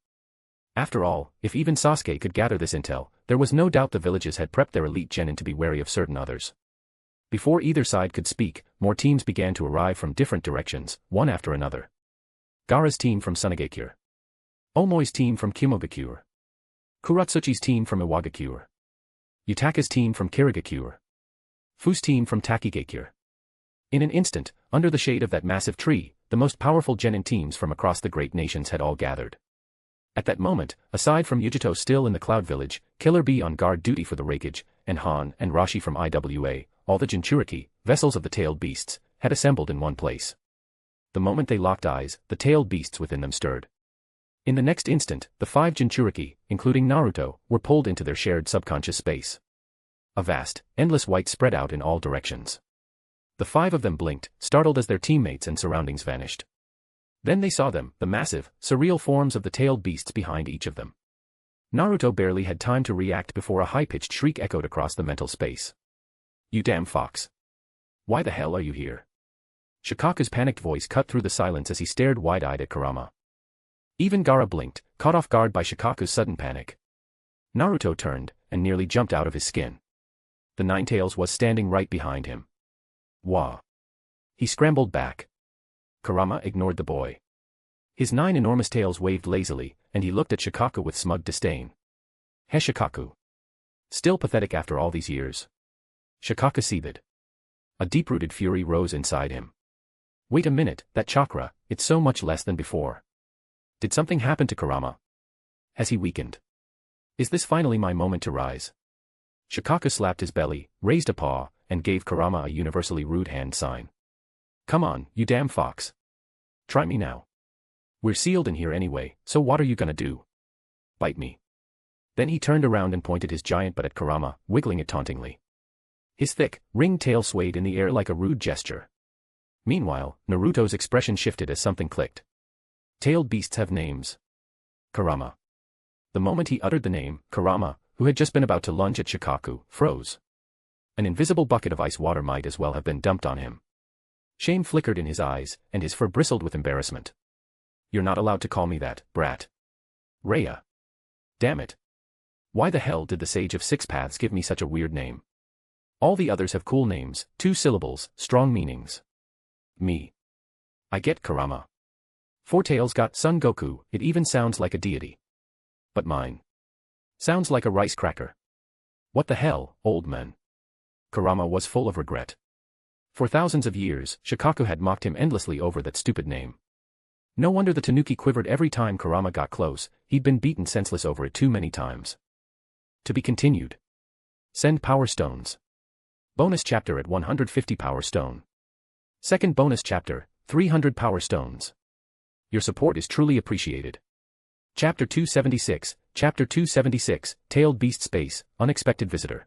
After all, if even Sasuke could gather this intel, there was no doubt the villages had prepped their elite genin to be wary of certain others. Before either side could speak, more teams began to arrive from different directions, one after another. Gaara's team from Tsunade, Omoi's team from Kimogakure, Kuratsuchi's team from Iwagakure, Yutaka's team from Kirigakure, Fu's team from Takigakure. In an instant, under the shade of that massive tree, the most powerful genin teams from across the great nations had all gathered. At that moment, aside from Yujito still in the Cloud Village, Killer Bee on guard duty for the Raikage, and Han and Rashi from IWA, all the Jinchuriki, vessels of the tailed beasts, had assembled in one place. The moment they locked eyes, the tailed beasts within them stirred. In the next instant, the 5 Jinchuriki, including Naruto, were pulled into their shared subconscious space. A vast, endless white spread out in all directions. The 5 of them blinked, startled as their teammates and surroundings vanished. Then they saw them, the massive, surreal forms of the tailed beasts behind each of them. Naruto barely had time to react before a high-pitched shriek echoed across the mental space. "You damn fox! Why the hell are you here?" Shikaku's panicked voice cut through the silence as he stared wide-eyed at Kurama. Even Gaara blinked, caught off guard by Shikaku's sudden panic. Naruto turned, and nearly jumped out of his skin. The Ninetales was standing right behind him. Wah! He scrambled back. Kurama ignored the boy. His 9 enormous tails waved lazily, and he looked at Shikaku with smug disdain. "Hey Shikaku. Still pathetic after all these years?" Shikaku seethed. A deep-rooted fury rose inside him. Wait a minute, that chakra, it's so much less than before. Did something happen to Kurama? Has he weakened? Is this finally my moment to rise? Shikaku slapped his belly, raised a paw, and gave Kurama a universally rude hand sign. "Come on, you damn fox. Try me now. We're sealed in here anyway, so what are you gonna do? Bite me?" Then he turned around and pointed his giant butt at Kurama, wiggling it tauntingly. His thick, ringed tail swayed in the air like a rude gesture. Meanwhile, Naruto's expression shifted as something clicked. Tailed beasts have names. Kurama. The moment he uttered the name, Kurama, who had just been about to lunge at Shikaku, froze. An invisible bucket of ice water might as well have been dumped on him. Shame flickered in his eyes, and his fur bristled with embarrassment. "You're not allowed to call me that, brat. Rhea. Damn it. Why the hell did the Sage of Six Paths give me such a weird name? All the others have cool names, 2 syllables, strong meanings. Me. I get Kurama. 4 Tails got Son Goku, it even sounds like a deity. But mine sounds like a rice cracker. What the hell, old man?" Kurama was full of regret. For thousands of years, Shikaku had mocked him endlessly over that stupid name. No wonder the tanuki quivered every time Kurama got close, he'd been beaten senseless over it too many times. To be continued. Send Power Stones. Bonus chapter at 150 Power Stone. Second bonus chapter, 300 Power Stones. Your support is truly appreciated. Chapter 276, Chapter 276, Tailed Beast Space, Unexpected Visitor.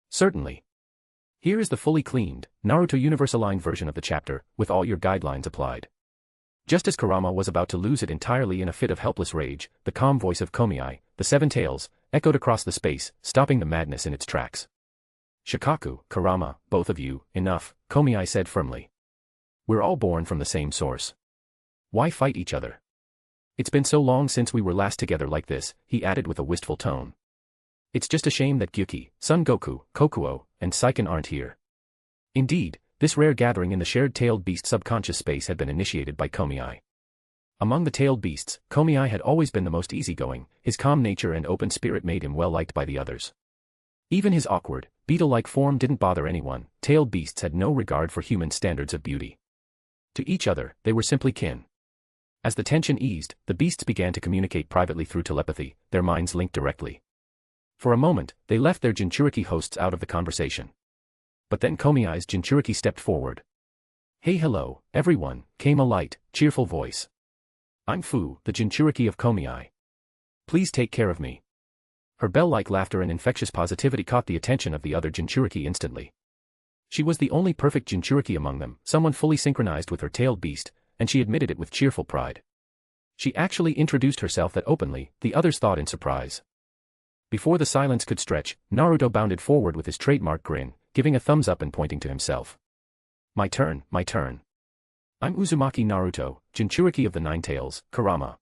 Certainly. Here is the fully cleaned, Naruto Universaline version of the chapter, with all your guidelines applied. Just as Kurama was about to lose it entirely in a fit of helpless rage, the calm voice of Komiai, the 7 Tails, echoed across the space, stopping the madness in its tracks. "Shikaku, Kurama, both of you, enough," Komiai said firmly. "We're all born from the same source. Why fight each other? It's been so long since we were last together like this," he added with a wistful tone. "It's just a shame that Gyuki, Son Goku, Kokuo, and Saiken aren't here." Indeed, this rare gathering in the shared tailed beast subconscious space had been initiated by Komiai. Among the tailed beasts, Komiai had always been the most easygoing, his calm nature and open spirit made him well liked by the others. Even his awkward, beetle-like form didn't bother anyone, tailed beasts had no regard for human standards of beauty. To each other, they were simply kin. As the tension eased, the beasts began to communicate privately through telepathy, their minds linked directly. For a moment, they left their Jinchuriki hosts out of the conversation. But then Komiai's Jinchuriki stepped forward. "Hey hello, everyone," came a light, cheerful voice. "I'm Fu, the Jinchuriki of Komiai. Please take care of me." Her bell-like laughter and infectious positivity caught the attention of the other Jinchuriki instantly. She was the only perfect Jinchuriki among them, someone fully synchronized with her tailed beast, and she admitted it with cheerful pride. She actually introduced herself that openly, the others thought in surprise. Before the silence could stretch, Naruto bounded forward with his trademark grin, giving a thumbs up and pointing to himself. My turn, my turn. I'm Uzumaki Naruto, Jinchuriki of the 9 Tails, Kurama.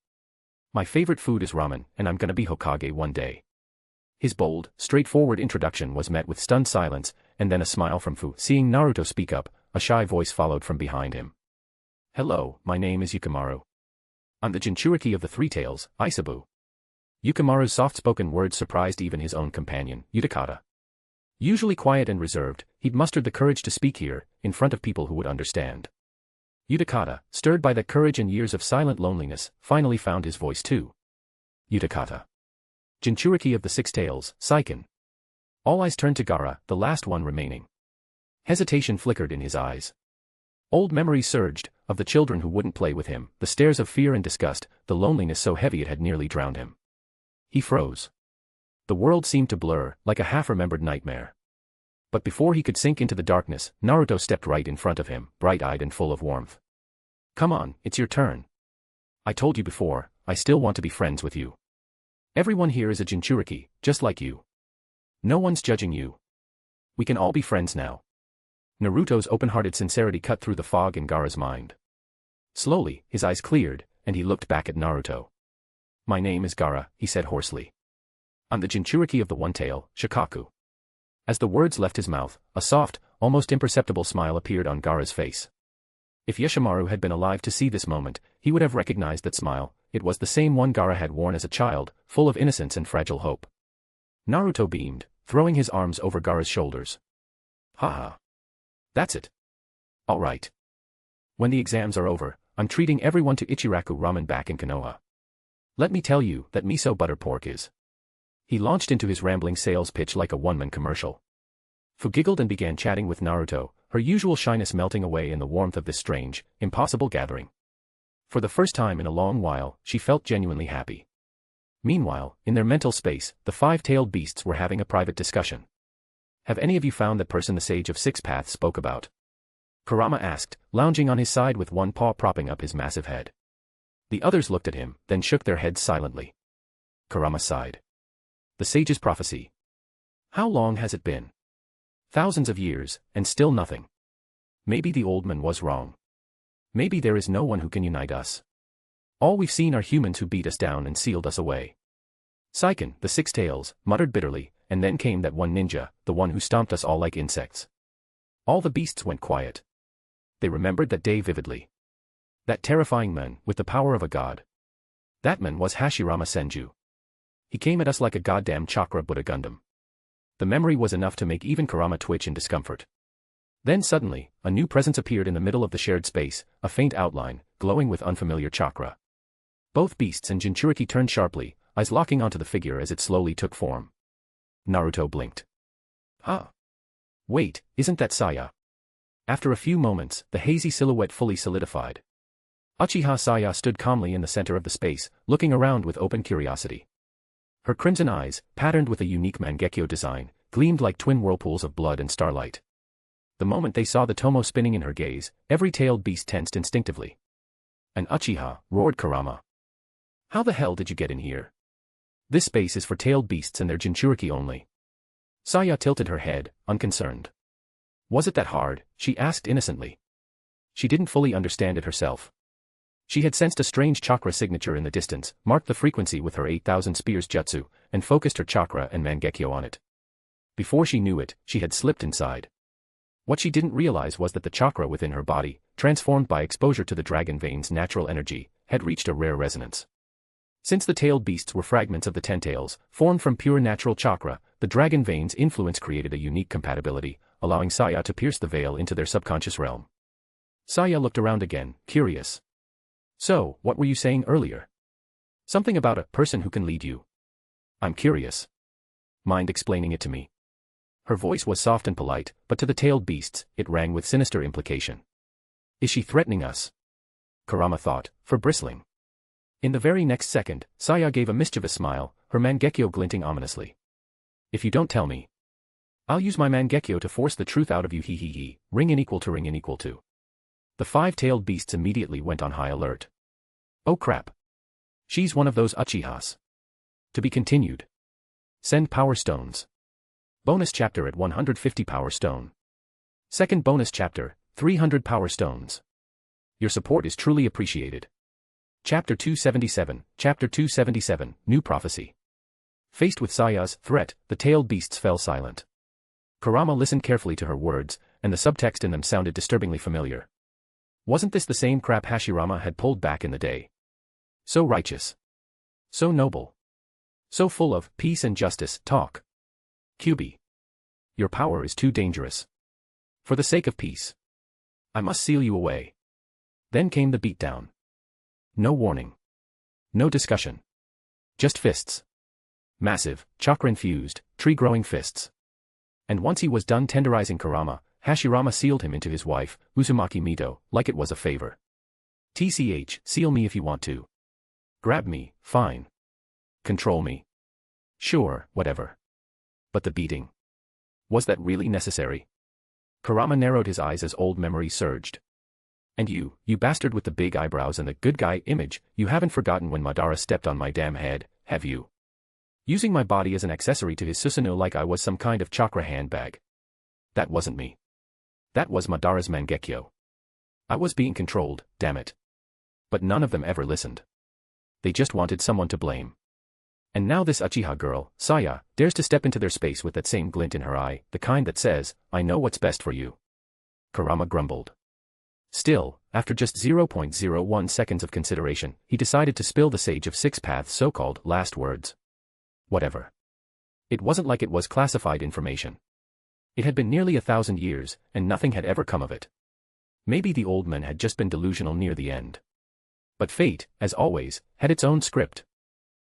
My favorite food is ramen, and I'm gonna be Hokage one day. His bold, straightforward introduction was met with stunned silence, and then a smile from Fu. Seeing Naruto speak up, a shy voice followed from behind him. Hello, my name is Yukimaru. I'm the Jinchuriki of the Three Tails, Isabu. Yukimaru's soft-spoken words surprised even his own companion, Uchiha. Usually quiet and reserved, he'd mustered the courage to speak here, in front of people who would understand. Uchiha, stirred by that courage and years of silent loneliness, finally found his voice too. Uchiha. Jinchuriki of the Six Tails, Saiken. All eyes turned to Gaara, the last one remaining. Hesitation flickered in his eyes. Old memories surged, of the children who wouldn't play with him, the stares of fear and disgust, the loneliness so heavy it had nearly drowned him. He froze. The world seemed to blur, like a half-remembered nightmare. But before he could sink into the darkness, Naruto stepped right in front of him, bright-eyed and full of warmth. Come on, it's your turn. I told you before, I still want to be friends with you. Everyone here is a Jinchuriki, just like you. No one's judging you. We can all be friends now. Naruto's open-hearted sincerity cut through the fog in Gaara's mind. Slowly, his eyes cleared, and he looked back at Naruto. My name is Gaara, he said hoarsely. I'm the Jinchuriki of the One Tail, Shikaku. As the words left his mouth, a soft, almost imperceptible smile appeared on Gaara's face. If Yoshimaru had been alive to see this moment, he would have recognized that smile. It was the same one Gaara had worn as a child, full of innocence and fragile hope. Naruto beamed, throwing his arms over Gaara's shoulders. Haha. That's it. All right. When the exams are over, I'm treating everyone to Ichiraku ramen back in Konoha. Let me tell you that miso butter pork is. He launched into his rambling sales pitch like a one-man commercial. Fu giggled and began chatting with Naruto, her usual shyness melting away in the warmth of this strange, impossible gathering. For the first time in a long while, she felt genuinely happy. Meanwhile, in their mental space, the five-tailed beasts were having a private discussion. Have any of you found that person the Sage of Six Paths spoke about? Kurama asked, lounging on his side with one paw propping up his massive head. The others looked at him, then shook their heads silently. Kurama sighed. The sage's prophecy. How long has it been? Thousands of years, and still nothing. Maybe the old man was wrong. Maybe there is no one who can unite us. All we've seen are humans who beat us down and sealed us away. Saiken, the Six Tails, muttered bitterly, and then came that one ninja, the one who stomped us all like insects. All the beasts went quiet. They remembered that day vividly. That terrifying man, with the power of a god. That man was Hashirama Senju. He came at us like a goddamn chakra Buddha Gundam. The memory was enough to make even Kurama twitch in discomfort. Then suddenly, a new presence appeared in the middle of the shared space, a faint outline, glowing with unfamiliar chakra. Both beasts and Jinchuriki turned sharply, eyes locking onto the figure as it slowly took form. Naruto blinked. Huh? Wait, isn't that Saya? After a few moments, the hazy silhouette fully solidified. Uchiha Saya stood calmly in the center of the space, looking around with open curiosity. Her crimson eyes, patterned with a unique Mangekyō design, gleamed like twin whirlpools of blood and starlight. The moment they saw the tomo spinning in her gaze, every tailed beast tensed instinctively. An Uchiha, roared Kurama. How the hell did you get in here? This space is for tailed beasts and their Jinchuriki only. Saya tilted her head, unconcerned. Was it that hard? She asked innocently. She didn't fully understand it herself. She had sensed a strange chakra signature in the distance, marked the frequency with her 8,000 spears jutsu, and focused her chakra and Mangekyō on it. Before she knew it, she had slipped inside. What she didn't realize was that the chakra within her body, transformed by exposure to the dragon vein's natural energy, had reached a rare resonance. Since the tailed beasts were fragments of the ten tails, formed from pure natural chakra, the dragon vein's influence created a unique compatibility, allowing Saya to pierce the veil into their subconscious realm. Saya looked around again, curious. So, what were you saying earlier? Something about a person who can lead you. I'm curious. Mind explaining it to me? Her voice was soft and polite, but to the tailed beasts, it rang with sinister implication. Is she threatening us? Kurama thought, for bristling. In the very next second, Saya gave a mischievous smile, her Mangekyō glinting ominously. If you don't tell me, I'll use my Mangekyō to force the truth out of you. He. Ring in equal to. The five-tailed beasts immediately went on high alert. Oh crap. She's one of those Uchihas. To be continued. Send power stones. Bonus chapter at 150 power stone. Second bonus chapter, 300 power stones. Your support is truly appreciated. Chapter 277, New Prophecy. Faced with Saya's threat, the tailed beasts fell silent. Kurama listened carefully to her words, and the subtext in them sounded disturbingly familiar. Wasn't this the same crap Hashirama had pulled back in the day? So righteous. So noble. So full of peace and justice talk. Kyubi. Your power is too dangerous. For the sake of peace, I must seal you away. Then came the beatdown. No warning. No discussion. Just fists. Massive, chakra-infused, tree-growing fists. And once he was done tenderizing Kurama, Hashirama sealed him into his wife, Uzumaki Mito, like it was a favor. TCH, seal me if you want to. Grab me, fine. Control me. Sure, whatever. But the beating. Was that really necessary? Kurama narrowed his eyes as old memories surged. And you bastard with the big eyebrows and the good guy image, you haven't forgotten when Madara stepped on my damn head, have you? Using my body as an accessory to his Susanoo like I was some kind of chakra handbag. That wasn't me. That was Madara's Mangekyō. I was being controlled, damn it. But none of them ever listened. They just wanted someone to blame. And now this Uchiha girl, Saya, dares to step into their space with that same glint in her eye, the kind that says, I know what's best for you. Kurama grumbled. Still, after just 0.01 seconds of consideration, he decided to spill the Sage of Six Paths' so-called last words. Whatever. It wasn't like it was classified information. It had been nearly 1,000 years, and nothing had ever come of it. Maybe the old man had just been delusional near the end. But fate, as always, had its own script.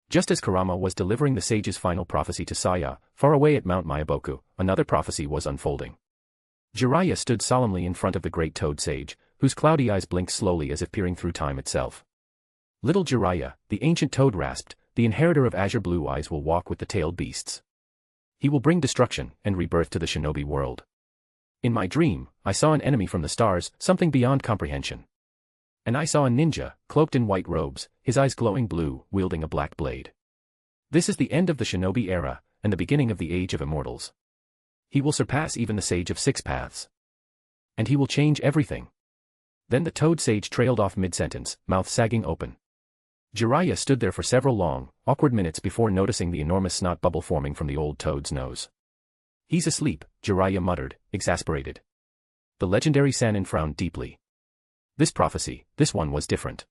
Just as Kurama was delivering the sage's final prophecy to Saya, far away at Mount Myaboku, another prophecy was unfolding. Jiraiya stood solemnly in front of the great toad sage, whose cloudy eyes blinked slowly as if peering through time itself. Little Jiraiya, the ancient toad rasped, the inheritor of azure blue eyes will walk with the tailed beasts. He will bring destruction and rebirth to the shinobi world. In my dream, I saw an enemy from the stars, something beyond comprehension. And I saw a ninja, cloaked in white robes, his eyes glowing blue, wielding a black blade. This is the end of the shinobi era, and the beginning of the age of immortals. He will surpass even the Sage of Six Paths. And he will change everything. Then the toad sage trailed off mid-sentence, mouth sagging open. Jiraiya stood there for several long, awkward minutes before noticing the enormous snot bubble forming from the old toad's nose. He's asleep, Jiraiya muttered, exasperated. The legendary Sannin frowned deeply. This prophecy, this one was different.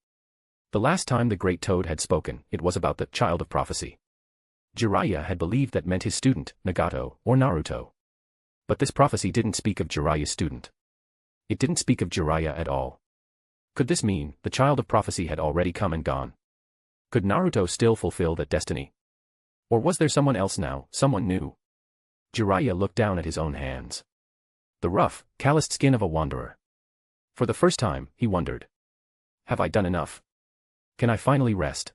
The last time the great toad had spoken, it was about the child of prophecy. Jiraiya had believed that meant his student, Nagato, or Naruto. But this prophecy didn't speak of Jiraiya's student. It didn't speak of Jiraiya at all. Could this mean the child of prophecy had already come and gone? Could Naruto still fulfill that destiny? Or was there someone else now, someone new? Jiraiya looked down at his own hands. The rough, calloused skin of a wanderer. For the first time, he wondered. Have I done enough? Can I finally rest?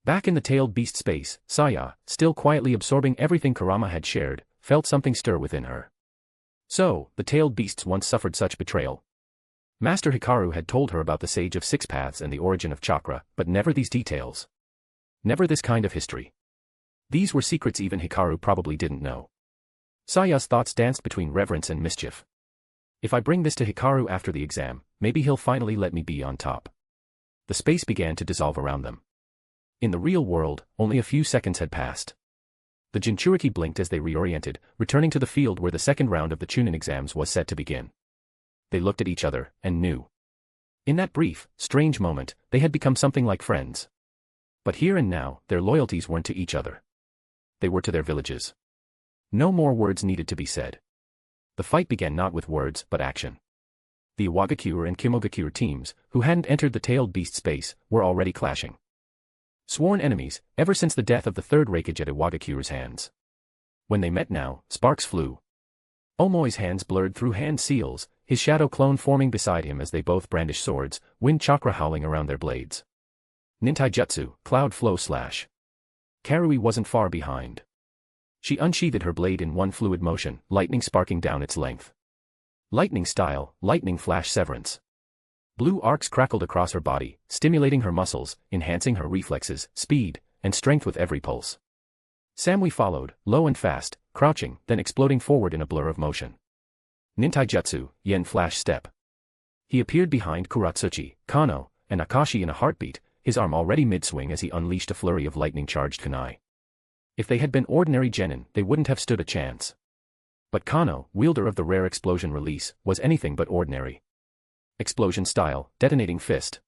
Back in the tailed beast space, Saya, still quietly absorbing everything Kurama had shared, felt something stir within her. So, the tailed beasts once suffered such betrayal. Master Hikaru had told her about the Sage of Six Paths and the origin of chakra, but never these details. Never this kind of history. These were secrets even Hikaru probably didn't know. Saya's thoughts danced between reverence and mischief. If I bring this to Hikaru after the exam, maybe he'll finally let me be on top. The space began to dissolve around them. In the real world, only a few seconds had passed. The Jinchuriki blinked as they reoriented, returning to the field where the second round of the Chunin exams was set to begin. They looked at each other, and knew. In that brief, strange moment, they had become something like friends. But here and now, their loyalties weren't to each other. They were to their villages. No more words needed to be said. The fight began not with words, but action. The Iwagakure and Kimogakure teams, who hadn't entered the tailed beast space, were already clashing. Sworn enemies, ever since the death of the third Raikage at Iwagakure's hands. When they met now, sparks flew. Omoi's hands blurred through hand seals, his shadow clone forming beside him as they both brandished swords, wind chakra howling around their blades. Nintaijutsu, cloud flow slash. Karui wasn't far behind. She unsheathed her blade in one fluid motion, lightning sparking down its length. Lightning style, lightning flash severance. Blue arcs crackled across her body, stimulating her muscles, enhancing her reflexes, speed, and strength with every pulse. Samui followed, low and fast, crouching, then exploding forward in a blur of motion. Nintaijutsu, Yen flash step. He appeared behind Kuratsuchi, Kano, and Akashi in a heartbeat, his arm already mid-swing as he unleashed a flurry of lightning-charged kunai. If they had been ordinary genin, they wouldn't have stood a chance. But Kano, wielder of the rare explosion release, was anything but ordinary. Explosion style, detonating fist.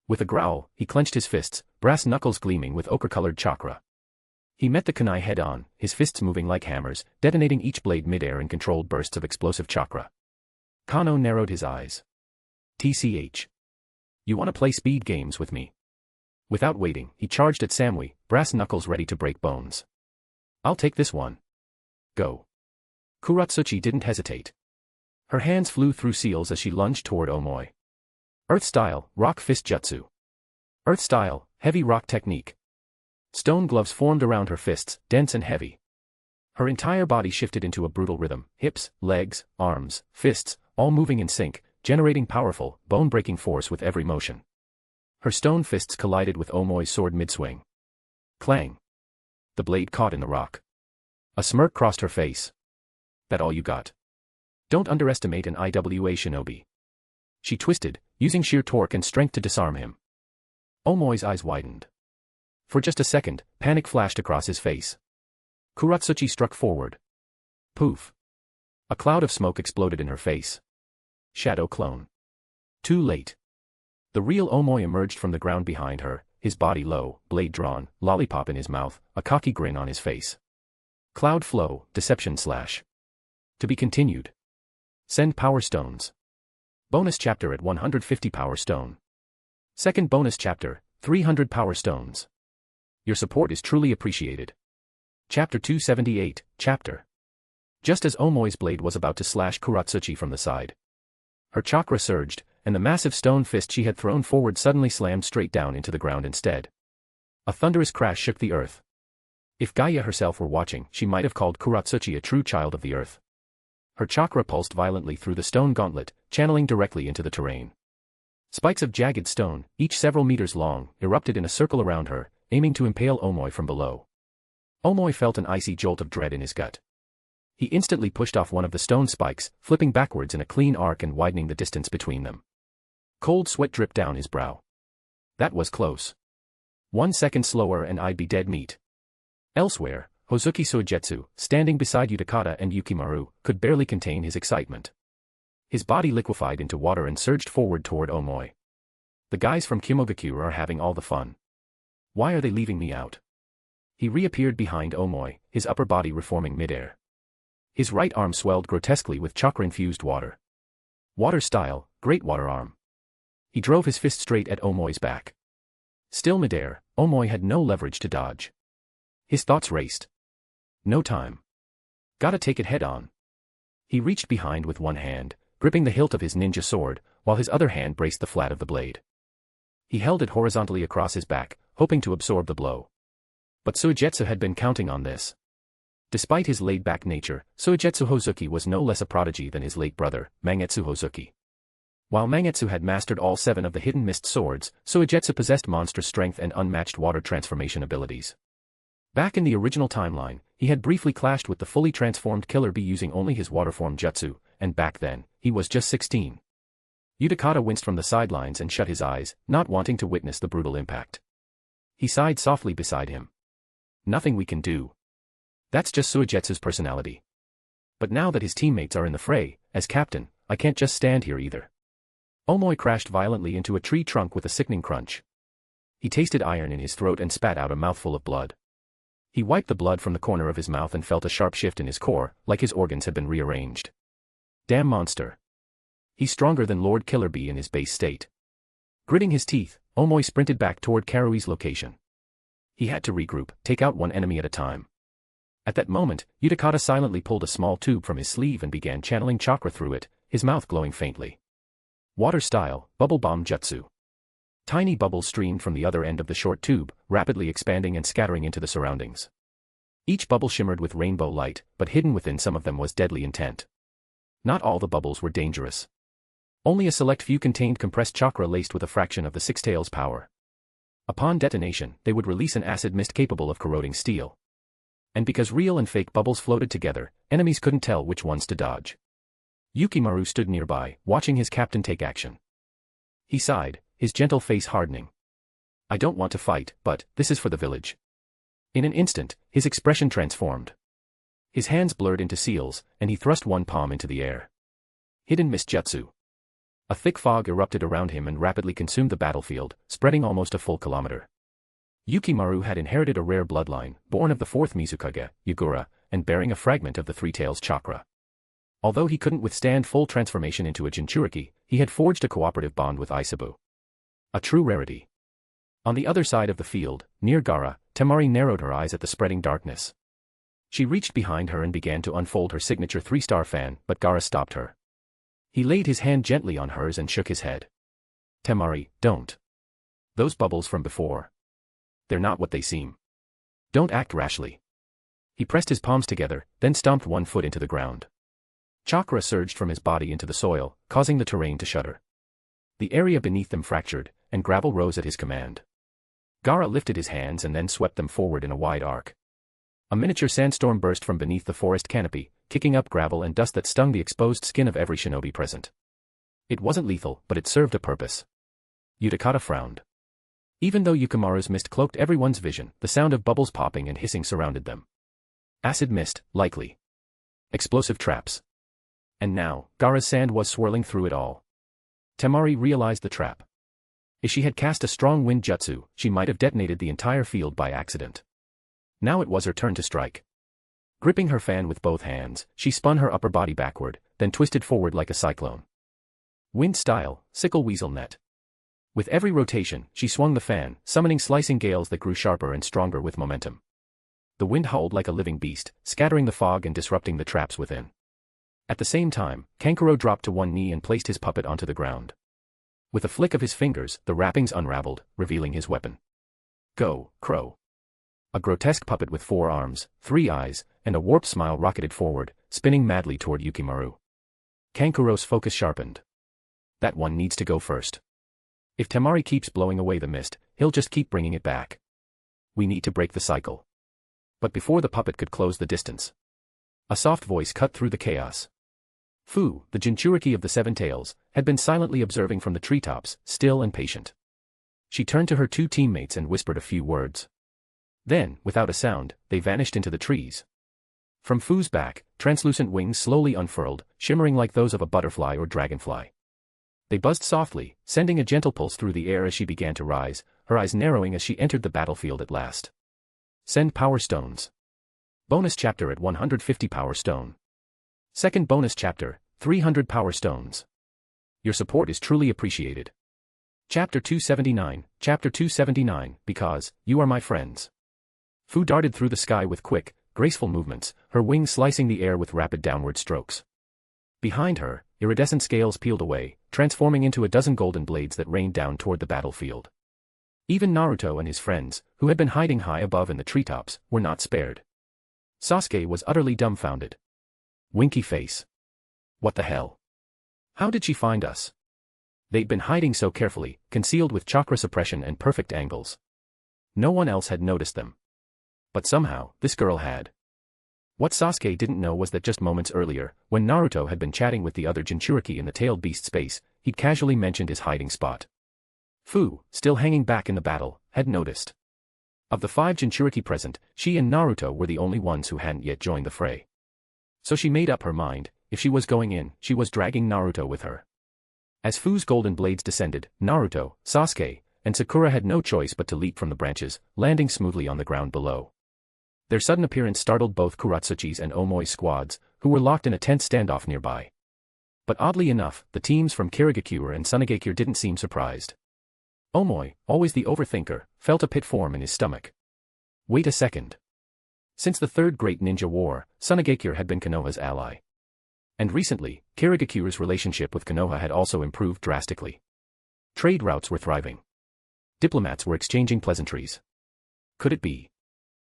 With a growl, he clenched his fists, brass knuckles gleaming with ochre-colored chakra. He met the kunai head-on, his fists moving like hammers, detonating each blade mid-air in controlled bursts of explosive chakra. Kano narrowed his eyes. TCH. You wanna play speed games with me? Without waiting, he charged at Samui, brass knuckles ready to break bones. I'll take this one. Go. Kuratsuchi didn't hesitate. Her hands flew through seals as she lunged toward Omoi. Earth style, rock fist jutsu. Earth style, heavy rock technique. Stone gloves formed around her fists, dense and heavy. Her entire body shifted into a brutal rhythm, hips, legs, arms, fists, all moving in sync, generating powerful, bone-breaking force with every motion. Her stone fists collided with Omoi's sword mid-swing. Clang. The blade caught in the rock. A smirk crossed her face. That all you got? Don't underestimate an IWA shinobi. She twisted, using sheer torque and strength to disarm him. Omoi's eyes widened. For just a second, panic flashed across his face. Kuratsuchi struck forward. Poof. A cloud of smoke exploded in her face. Shadow clone. Too late. The real Omoi emerged from the ground behind her, his body low, blade drawn, lollipop in his mouth, a cocky grin on his face. Cloud flow, deception slash. To be continued. Send power stones. Bonus chapter at 150 power stone. Second bonus chapter, 300 power stones. Your support is truly appreciated. Chapter 278, chapter. Just as Omoi's blade was about to slash Kuratsuchi from the side. Her chakra surged, and the massive stone fist she had thrown forward suddenly slammed straight down into the ground instead. A thunderous crash shook the earth. If Gaia herself were watching, she might have called Kuratsuchi a true child of the earth. Her chakra pulsed violently through the stone gauntlet, channeling directly into the terrain. Spikes of jagged stone, each several meters long, erupted in a circle around her, aiming to impale Omoi from below. Omoi felt an icy jolt of dread in his gut. He instantly pushed off one of the stone spikes, flipping backwards in a clean arc and widening the distance between them. Cold sweat dripped down his brow. That was close. 1 second slower and I'd be dead meat. Elsewhere, Hozuki Soijetsu, standing beside Utakata and Yukimaru, could barely contain his excitement. His body liquefied into water and surged forward toward Omoi. The guys from Kimogaku are having all the fun. Why are they leaving me out? He reappeared behind Omoi, his upper body reforming midair. His right arm swelled grotesquely with chakra-infused water. Water style, great water arm. He drove his fist straight at Omoi's back. Still midair, Omoi had no leverage to dodge. His thoughts raced. No time. Gotta take it head on. He reached behind with one hand, gripping the hilt of his ninja sword, while his other hand braced the flat of the blade. He held it horizontally across his back, hoping to absorb the blow. But Soijetsu had been counting on this. Despite his laid-back nature, Soijetsu Hozuki was no less a prodigy than his late brother, Mangetsu Hozuki. While Mangetsu had mastered all 7 of the hidden mist swords, Soijetsu possessed monstrous strength and unmatched water transformation abilities. Back in the original timeline, he had briefly clashed with the fully transformed Killer Bee using only his waterform jutsu, and back then, he was just 16. Utakata winced from the sidelines and shut his eyes, not wanting to witness the brutal impact. He sighed softly beside him. Nothing we can do. That's just Soijetsu's personality. But now that his teammates are in the fray, as captain, I can't just stand here either. Omoi crashed violently into a tree trunk with a sickening crunch. He tasted iron in his throat and spat out a mouthful of blood. He wiped the blood from the corner of his mouth and felt a sharp shift in his core, like his organs had been rearranged. Damn monster. He's stronger than Lord Killer Bee in his base state. Gritting his teeth, Omoi sprinted back toward Karui's location. He had to regroup, take out one enemy at a time. At that moment, Utakata silently pulled a small tube from his sleeve and began channeling chakra through it, his mouth glowing faintly. Water style, bubble bomb jutsu. Tiny bubbles streamed from the other end of the short tube, rapidly expanding and scattering into the surroundings. Each bubble shimmered with rainbow light, but hidden within some of them was deadly intent. Not all the bubbles were dangerous. Only a select few contained compressed chakra laced with a fraction of the Six Tails' power. Upon detonation, they would release an acid mist capable of corroding steel. And because real and fake bubbles floated together, enemies couldn't tell which ones to dodge. Yukimaru stood nearby, watching his captain take action. He sighed, his gentle face hardening. I don't want to fight, but this is for the village. In an instant, his expression transformed. His hands blurred into seals, and he thrust one palm into the air. Hidden Mist Jutsu. A thick fog erupted around him and rapidly consumed the battlefield, spreading almost a full kilometer. Yukimaru had inherited a rare bloodline, born of the fourth Mizukage, Yagura, and bearing a fragment of the Three Tails chakra. Although he couldn't withstand full transformation into a Jinchuriki, he had forged a cooperative bond with Aisabu. A true rarity. On the other side of the field, near Gaara, Temari narrowed her eyes at the spreading darkness. She reached behind her and began to unfold her signature 3-star fan, but Gaara stopped her. He laid his hand gently on hers and shook his head. Temari, don't. Those bubbles from before. They're not what they seem. Don't act rashly. He pressed his palms together, then stomped one foot into the ground. Chakra surged from his body into the soil, causing the terrain to shudder. The area beneath them fractured, and gravel rose at his command. Gaara lifted his hands and then swept them forward in a wide arc. A miniature sandstorm burst from beneath the forest canopy, kicking up gravel and dust that stung the exposed skin of every shinobi present. It wasn't lethal, but it served a purpose. Utakata frowned. Even though Yukimaru's mist cloaked everyone's vision, the sound of bubbles popping and hissing surrounded them. Acid mist, likely. Explosive traps. And now, Gaara's sand was swirling through it all. Temari realized the trap. If she had cast a strong wind jutsu, she might have detonated the entire field by accident. Now it was her turn to strike. Gripping her fan with both hands, she spun her upper body backward, then twisted forward like a cyclone. Wind style, sickle weasel net. With every rotation, she swung the fan, summoning slicing gales that grew sharper and stronger with momentum. The wind howled like a living beast, scattering the fog and disrupting the traps within. At the same time, Kankuro dropped to one knee and placed his puppet onto the ground. With a flick of his fingers, the wrappings unraveled, revealing his weapon. Go, Crow. A grotesque puppet with 4 arms, 3 eyes, and a warped smile rocketed forward, spinning madly toward Yukimaru. Kankuro's focus sharpened. That one needs to go first. If Temari keeps blowing away the mist, he'll just keep bringing it back. We need to break the cycle. But before the puppet could close the distance, a soft voice cut through the chaos. Fu, the Jinchuriki of the 7 Tails, had been silently observing from the treetops, still and patient. She turned to her 2 teammates and whispered a few words. Then, without a sound, they vanished into the trees. From Fu's back, translucent wings slowly unfurled, shimmering like those of a butterfly or dragonfly. They buzzed softly, sending a gentle pulse through the air as she began to rise, her eyes narrowing as she entered the battlefield at last. Send power stones. Bonus chapter at 150 power stone. Second bonus chapter, 300 power stones. Your support is truly appreciated. Chapter 279, because you are my friends. Fu darted through the sky with quick, graceful movements, her wings slicing the air with rapid downward strokes. Behind her, iridescent scales peeled away, transforming into a dozen golden blades that rained down toward the battlefield. Even Naruto and his friends, who had been hiding high above in the treetops, were not spared. Sasuke was utterly dumbfounded. Winky face. What the hell? How did she find us? They'd been hiding so carefully, concealed with chakra suppression and perfect angles. No one else had noticed them. But somehow, this girl had. What Sasuke didn't know was that just moments earlier, when Naruto had been chatting with the other Jinchuriki in the tailed beast's space, he'd casually mentioned his hiding spot. Fu, still hanging back in the battle, had noticed. Of the 5 Jinchuriki present, she and Naruto were the only ones who hadn't yet joined the fray. So she made up her mind, if she was going in, she was dragging Naruto with her. As Fu's golden blades descended, Naruto, Sasuke, and Sakura had no choice but to leap from the branches, landing smoothly on the ground below. Their sudden appearance startled both Kuratsuchi's and Omoi's squads, who were locked in a tense standoff nearby. But oddly enough, the teams from Kirigakure and Tsunade didn't seem surprised. Omoi, always the overthinker, felt a pit form in his stomach. Wait a second. Since the Third Great Ninja War, Tsunade had been Konoha's ally. And recently, Kirigakure's relationship with Konoha had also improved drastically. Trade routes were thriving. Diplomats were exchanging pleasantries. Could it be?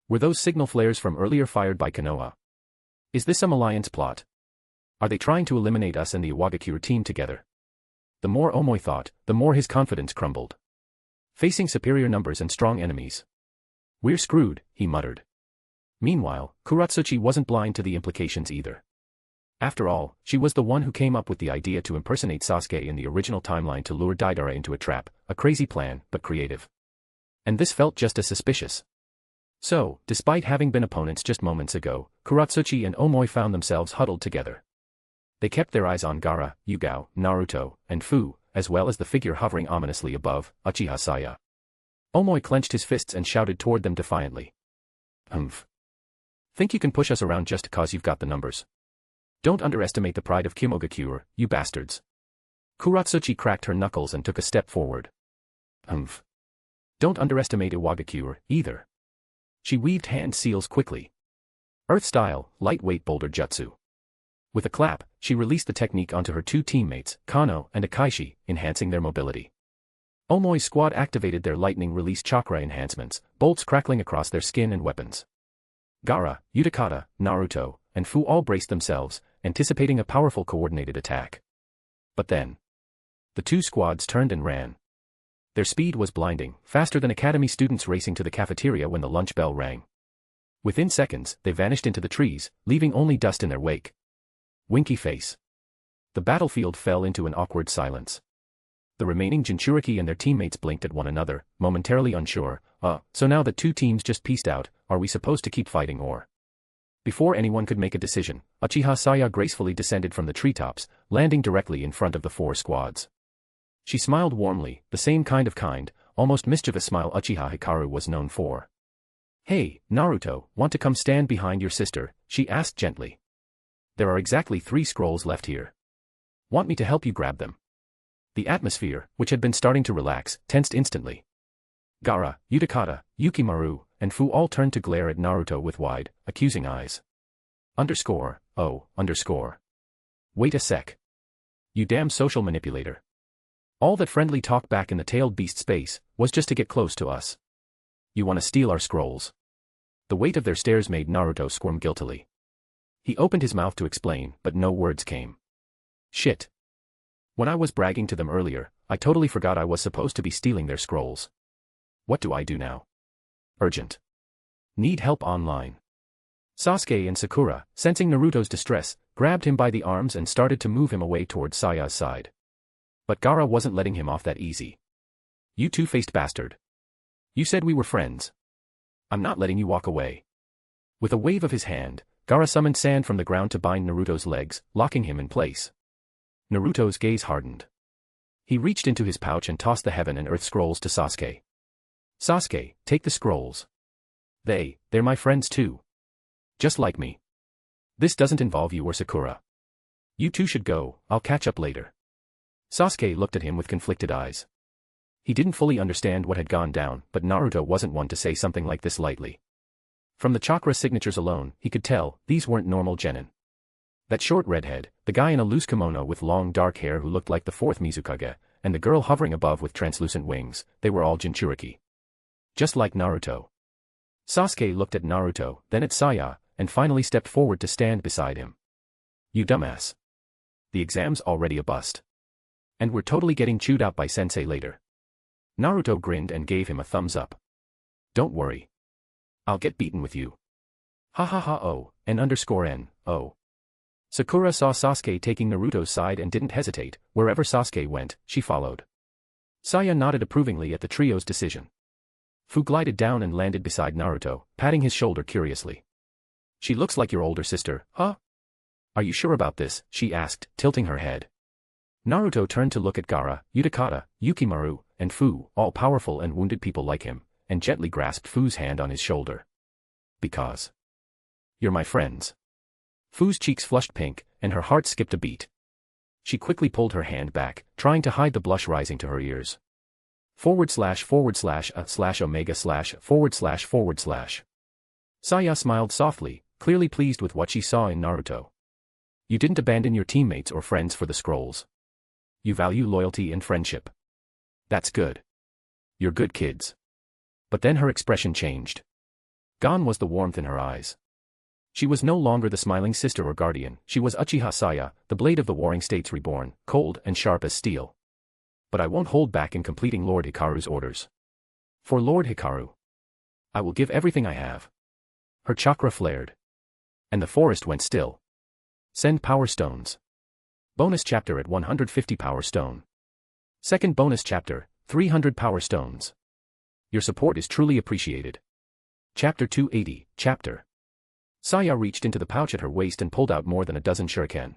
Were those signal flares from earlier fired by Konoha? Is this some alliance plot? Are they trying to eliminate us and the Iwagakure team together? The more Omoi thought, the more his confidence crumbled. Facing superior numbers and strong enemies. We're screwed, he muttered. Meanwhile, Kuratsuchi wasn't blind to the implications either. After all, she was the one who came up with the idea to impersonate Sasuke in the original timeline to lure Deidara into a trap, a crazy plan, but creative. And this felt just as suspicious. So, despite having been opponents just moments ago, Kuratsuchi and Omoi found themselves huddled together. They kept their eyes on Gaara, Yugao, Naruto, and Fu, as well as the figure hovering ominously above, Uchiha Saya. Omoi clenched his fists and shouted toward them defiantly. Humph. Think you can push us around just cause you've got the numbers? Don't underestimate the pride of Kimogakure, you bastards. Kuratsuchi cracked her knuckles and took a step forward. Humph. Don't underestimate Iwagakure, either. She weaved hand seals quickly. Earth-style, lightweight boulder jutsu. With a clap, she released the technique onto her two teammates, Kano and Akaishi, enhancing their mobility. Omoi's squad activated their lightning-release chakra enhancements, bolts crackling across their skin and weapons. Gaara, Utakata, Naruto, and Fu all braced themselves, anticipating a powerful coordinated attack. But then, the two squads turned and ran. Their speed was blinding, faster than academy students racing to the cafeteria when the lunch bell rang. Within seconds, they vanished into the trees, leaving only dust in their wake. Winky face. The battlefield fell into an awkward silence. The remaining Jinchuriki and their teammates blinked at one another, momentarily unsure. So now that two teams just pieced out, are we supposed to keep fighting or? Before anyone could make a decision, Uchiha Saya gracefully descended from the treetops, landing directly in front of the four squads. She smiled warmly, the same kind, almost mischievous smile Uchiha Hikaru was known for. Hey, Naruto, want to come stand behind your sister? She asked gently. There are exactly 3 scrolls left here. Want me to help you grab them? The atmosphere, which had been starting to relax, tensed instantly. Gaara, Utakata, Yukimaru, and Fu all turned to glare at Naruto with wide, accusing eyes. Wait a sec. You damn social manipulator. All that friendly talk back in the tailed beast space was just to get close to us. You want to steal our scrolls? The weight of their stares made Naruto squirm guiltily. He opened his mouth to explain, but no words came. Shit. When I was bragging to them earlier, I totally forgot I was supposed to be stealing their scrolls. What do I do now? Urgent. Need help online. Sasuke and Sakura, sensing Naruto's distress, grabbed him by the arms and started to move him away towards Saya's side. But Gaara wasn't letting him off that easy. You two-faced bastard. You said we were friends. I'm not letting you walk away. With a wave of his hand, Gaara summoned sand from the ground to bind Naruto's legs, locking him in place. Naruto's gaze hardened. He reached into his pouch and tossed the heaven and earth scrolls to Sasuke. Sasuke, take the scrolls. They're my friends too. Just like me. This doesn't involve you or Sakura. You two should go, I'll catch up later. Sasuke looked at him with conflicted eyes. He didn't fully understand what had gone down, but Naruto wasn't one to say something like this lightly. From the chakra signatures alone, he could tell, these weren't normal genin. That short redhead, the guy in a loose kimono with long dark hair who looked like the 4th Mizukage, and the girl hovering above with translucent wings, they were all Jinchuriki. Just like Naruto. Sasuke looked at Naruto, then at Saya, and finally stepped forward to stand beside him. You dumbass. The exam's already a bust. And we're totally getting chewed out by sensei later. Naruto grinned and gave him a thumbs up. Don't worry. I'll get beaten with you. Ha ha ha oh, N_N, oh. Sakura saw Sasuke taking Naruto's side and didn't hesitate, wherever Sasuke went, she followed. Saya nodded approvingly at the trio's decision. Fu glided down and landed beside Naruto, patting his shoulder curiously. She looks like your older sister, huh? Are you sure about this? She asked, tilting her head. Naruto turned to look at Gaara, Utakata, Yukimaru, and Fu, all powerful and wounded people like him, and gently grasped Fu's hand on his shoulder. Because you're my friends. Fu's cheeks flushed pink, and her heart skipped a beat. She quickly pulled her hand back, trying to hide the blush rising to her ears. //omega///. Saya smiled softly, clearly pleased with what she saw in Naruto. You didn't abandon your teammates or friends for the scrolls. You value loyalty and friendship. That's good. You're good kids. But then her expression changed. Gone was the warmth in her eyes. She was no longer the smiling sister or guardian, she was Uchiha Saya, the blade of the Warring States reborn, cold and sharp as steel. But I won't hold back in completing Lord Hikaru's orders. For Lord Hikaru, I will give everything I have. Her chakra flared. And the forest went still. Send power stones. Bonus chapter at 150 power stone. Second bonus chapter, 300 power stones. Your support is truly appreciated. Chapter 280, Chapter. Saya reached into the pouch at her waist and pulled out more than a dozen shuriken.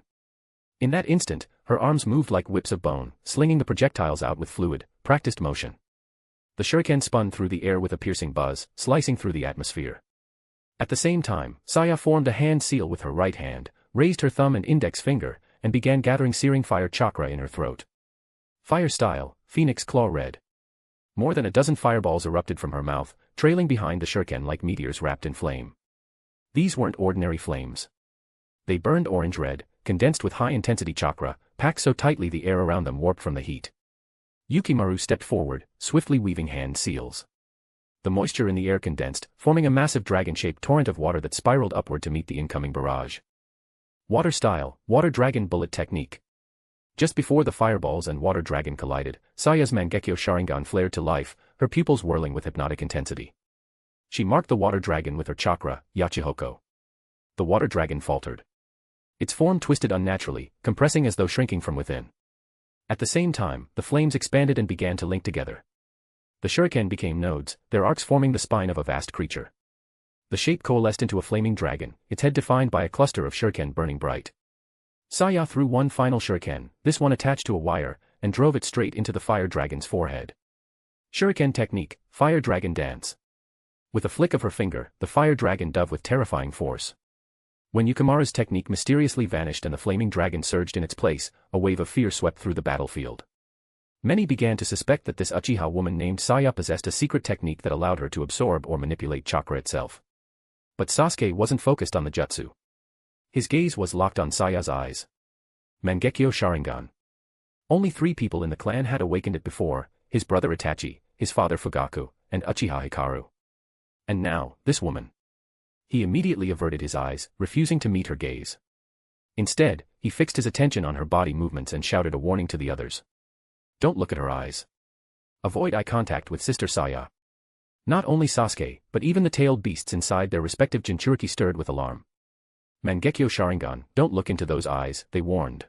In that instant, her arms moved like whips of bone, slinging the projectiles out with fluid, practiced motion. The shuriken spun through the air with a piercing buzz, slicing through the atmosphere. At the same time, Saya formed a hand seal with her right hand, raised her thumb and index finger, and began gathering searing fire chakra in her throat. Fire style, Phoenix Claw Red. More than a dozen fireballs erupted from her mouth, trailing behind the shuriken like meteors wrapped in flame. These weren't ordinary flames. They burned orange-red, condensed with high-intensity chakra, packed so tightly the air around them warped from the heat. Yukimaru stepped forward, swiftly weaving hand seals. The moisture in the air condensed, forming a massive dragon-shaped torrent of water that spiraled upward to meet the incoming barrage. Water style, Water Dragon Bullet Technique. Just before the fireballs and water dragon collided, Saya's Mangekyō Sharingan flared to life, her pupils whirling with hypnotic intensity. She marked the water dragon with her chakra, Yachihoko. The water dragon faltered. Its form twisted unnaturally, compressing as though shrinking from within. At the same time, the flames expanded and began to link together. The shuriken became nodes, their arcs forming the spine of a vast creature. The shape coalesced into a flaming dragon, its head defined by a cluster of shuriken burning bright. Saya threw one final shuriken, this one attached to a wire, and drove it straight into the fire dragon's forehead. Shuriken technique, Fire Dragon Dance. With a flick of her finger, the fire dragon dove with terrifying force. When Yukimaru's technique mysteriously vanished and the flaming dragon surged in its place, a wave of fear swept through the battlefield. Many began to suspect that this Uchiha woman named Saya possessed a secret technique that allowed her to absorb or manipulate chakra itself. But Sasuke wasn't focused on the jutsu. His gaze was locked on Saya's eyes. Mangekyō Sharingan. Only 3 people in the clan had awakened it before, his brother Itachi, his father Fugaku, and Uchiha Hikaru. And now, this woman. He immediately averted his eyes, refusing to meet her gaze. Instead, he fixed his attention on her body movements and shouted a warning to the others. Don't look at her eyes. Avoid eye contact with Sister Saya. Not only Sasuke, but even the tailed beasts inside their respective Jinchuriki stirred with alarm. Mangekyō Sharingan, don't look into those eyes, they warned.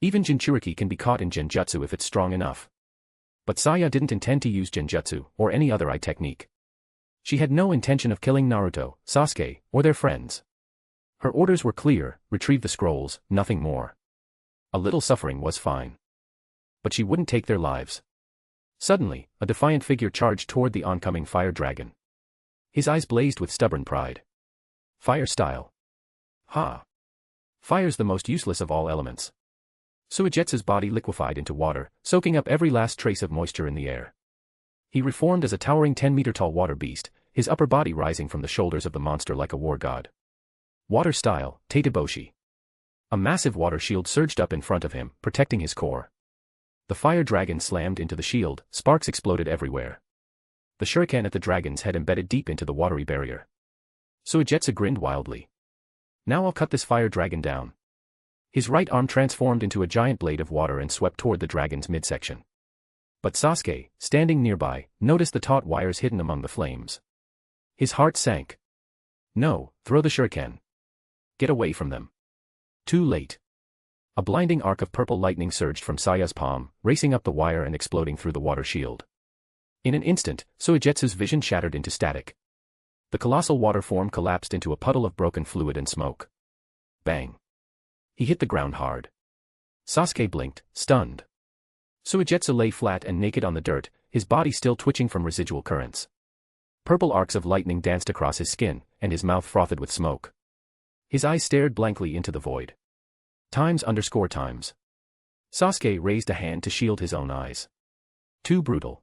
Even Jinchuriki can be caught in Genjutsu if it's strong enough. But Saya didn't intend to use Genjutsu or any other eye technique. She had no intention of killing Naruto, Sasuke, or their friends. Her orders were clear, retrieve the scrolls, nothing more. A little suffering was fine. But she wouldn't take their lives. Suddenly, a defiant figure charged toward the oncoming fire dragon. His eyes blazed with stubborn pride. Fire style. Ha! Fire's the most useless of all elements. Suigetsu's body liquefied into water, soaking up every last trace of moisture in the air. He reformed as a towering 10-meter-tall water beast, his upper body rising from the shoulders of the monster like a war god. Water style, Teiteboshi. A massive water shield surged up in front of him, protecting his core. The fire dragon slammed into the shield, sparks exploded everywhere. The shuriken at the dragon's head embedded deep into the watery barrier. Suigetsu grinned wildly. Now I'll cut this fire dragon down. His right arm transformed into a giant blade of water and swept toward the dragon's midsection. But Sasuke, standing nearby, noticed the taut wires hidden among the flames. His heart sank. No, throw the shuriken. Get away from them. Too late. A blinding arc of purple lightning surged from Saya's palm, racing up the wire and exploding through the water shield. In an instant, Suigetsu's vision shattered into static. The colossal water form collapsed into a puddle of broken fluid and smoke. Bang. He hit the ground hard. Sasuke blinked, stunned. Suigetsu lay flat and naked on the dirt, his body still twitching from residual currents. Purple arcs of lightning danced across his skin, and his mouth frothed with smoke. His eyes stared blankly into the void. Times. Sasuke raised a hand to shield his own eyes. Too brutal.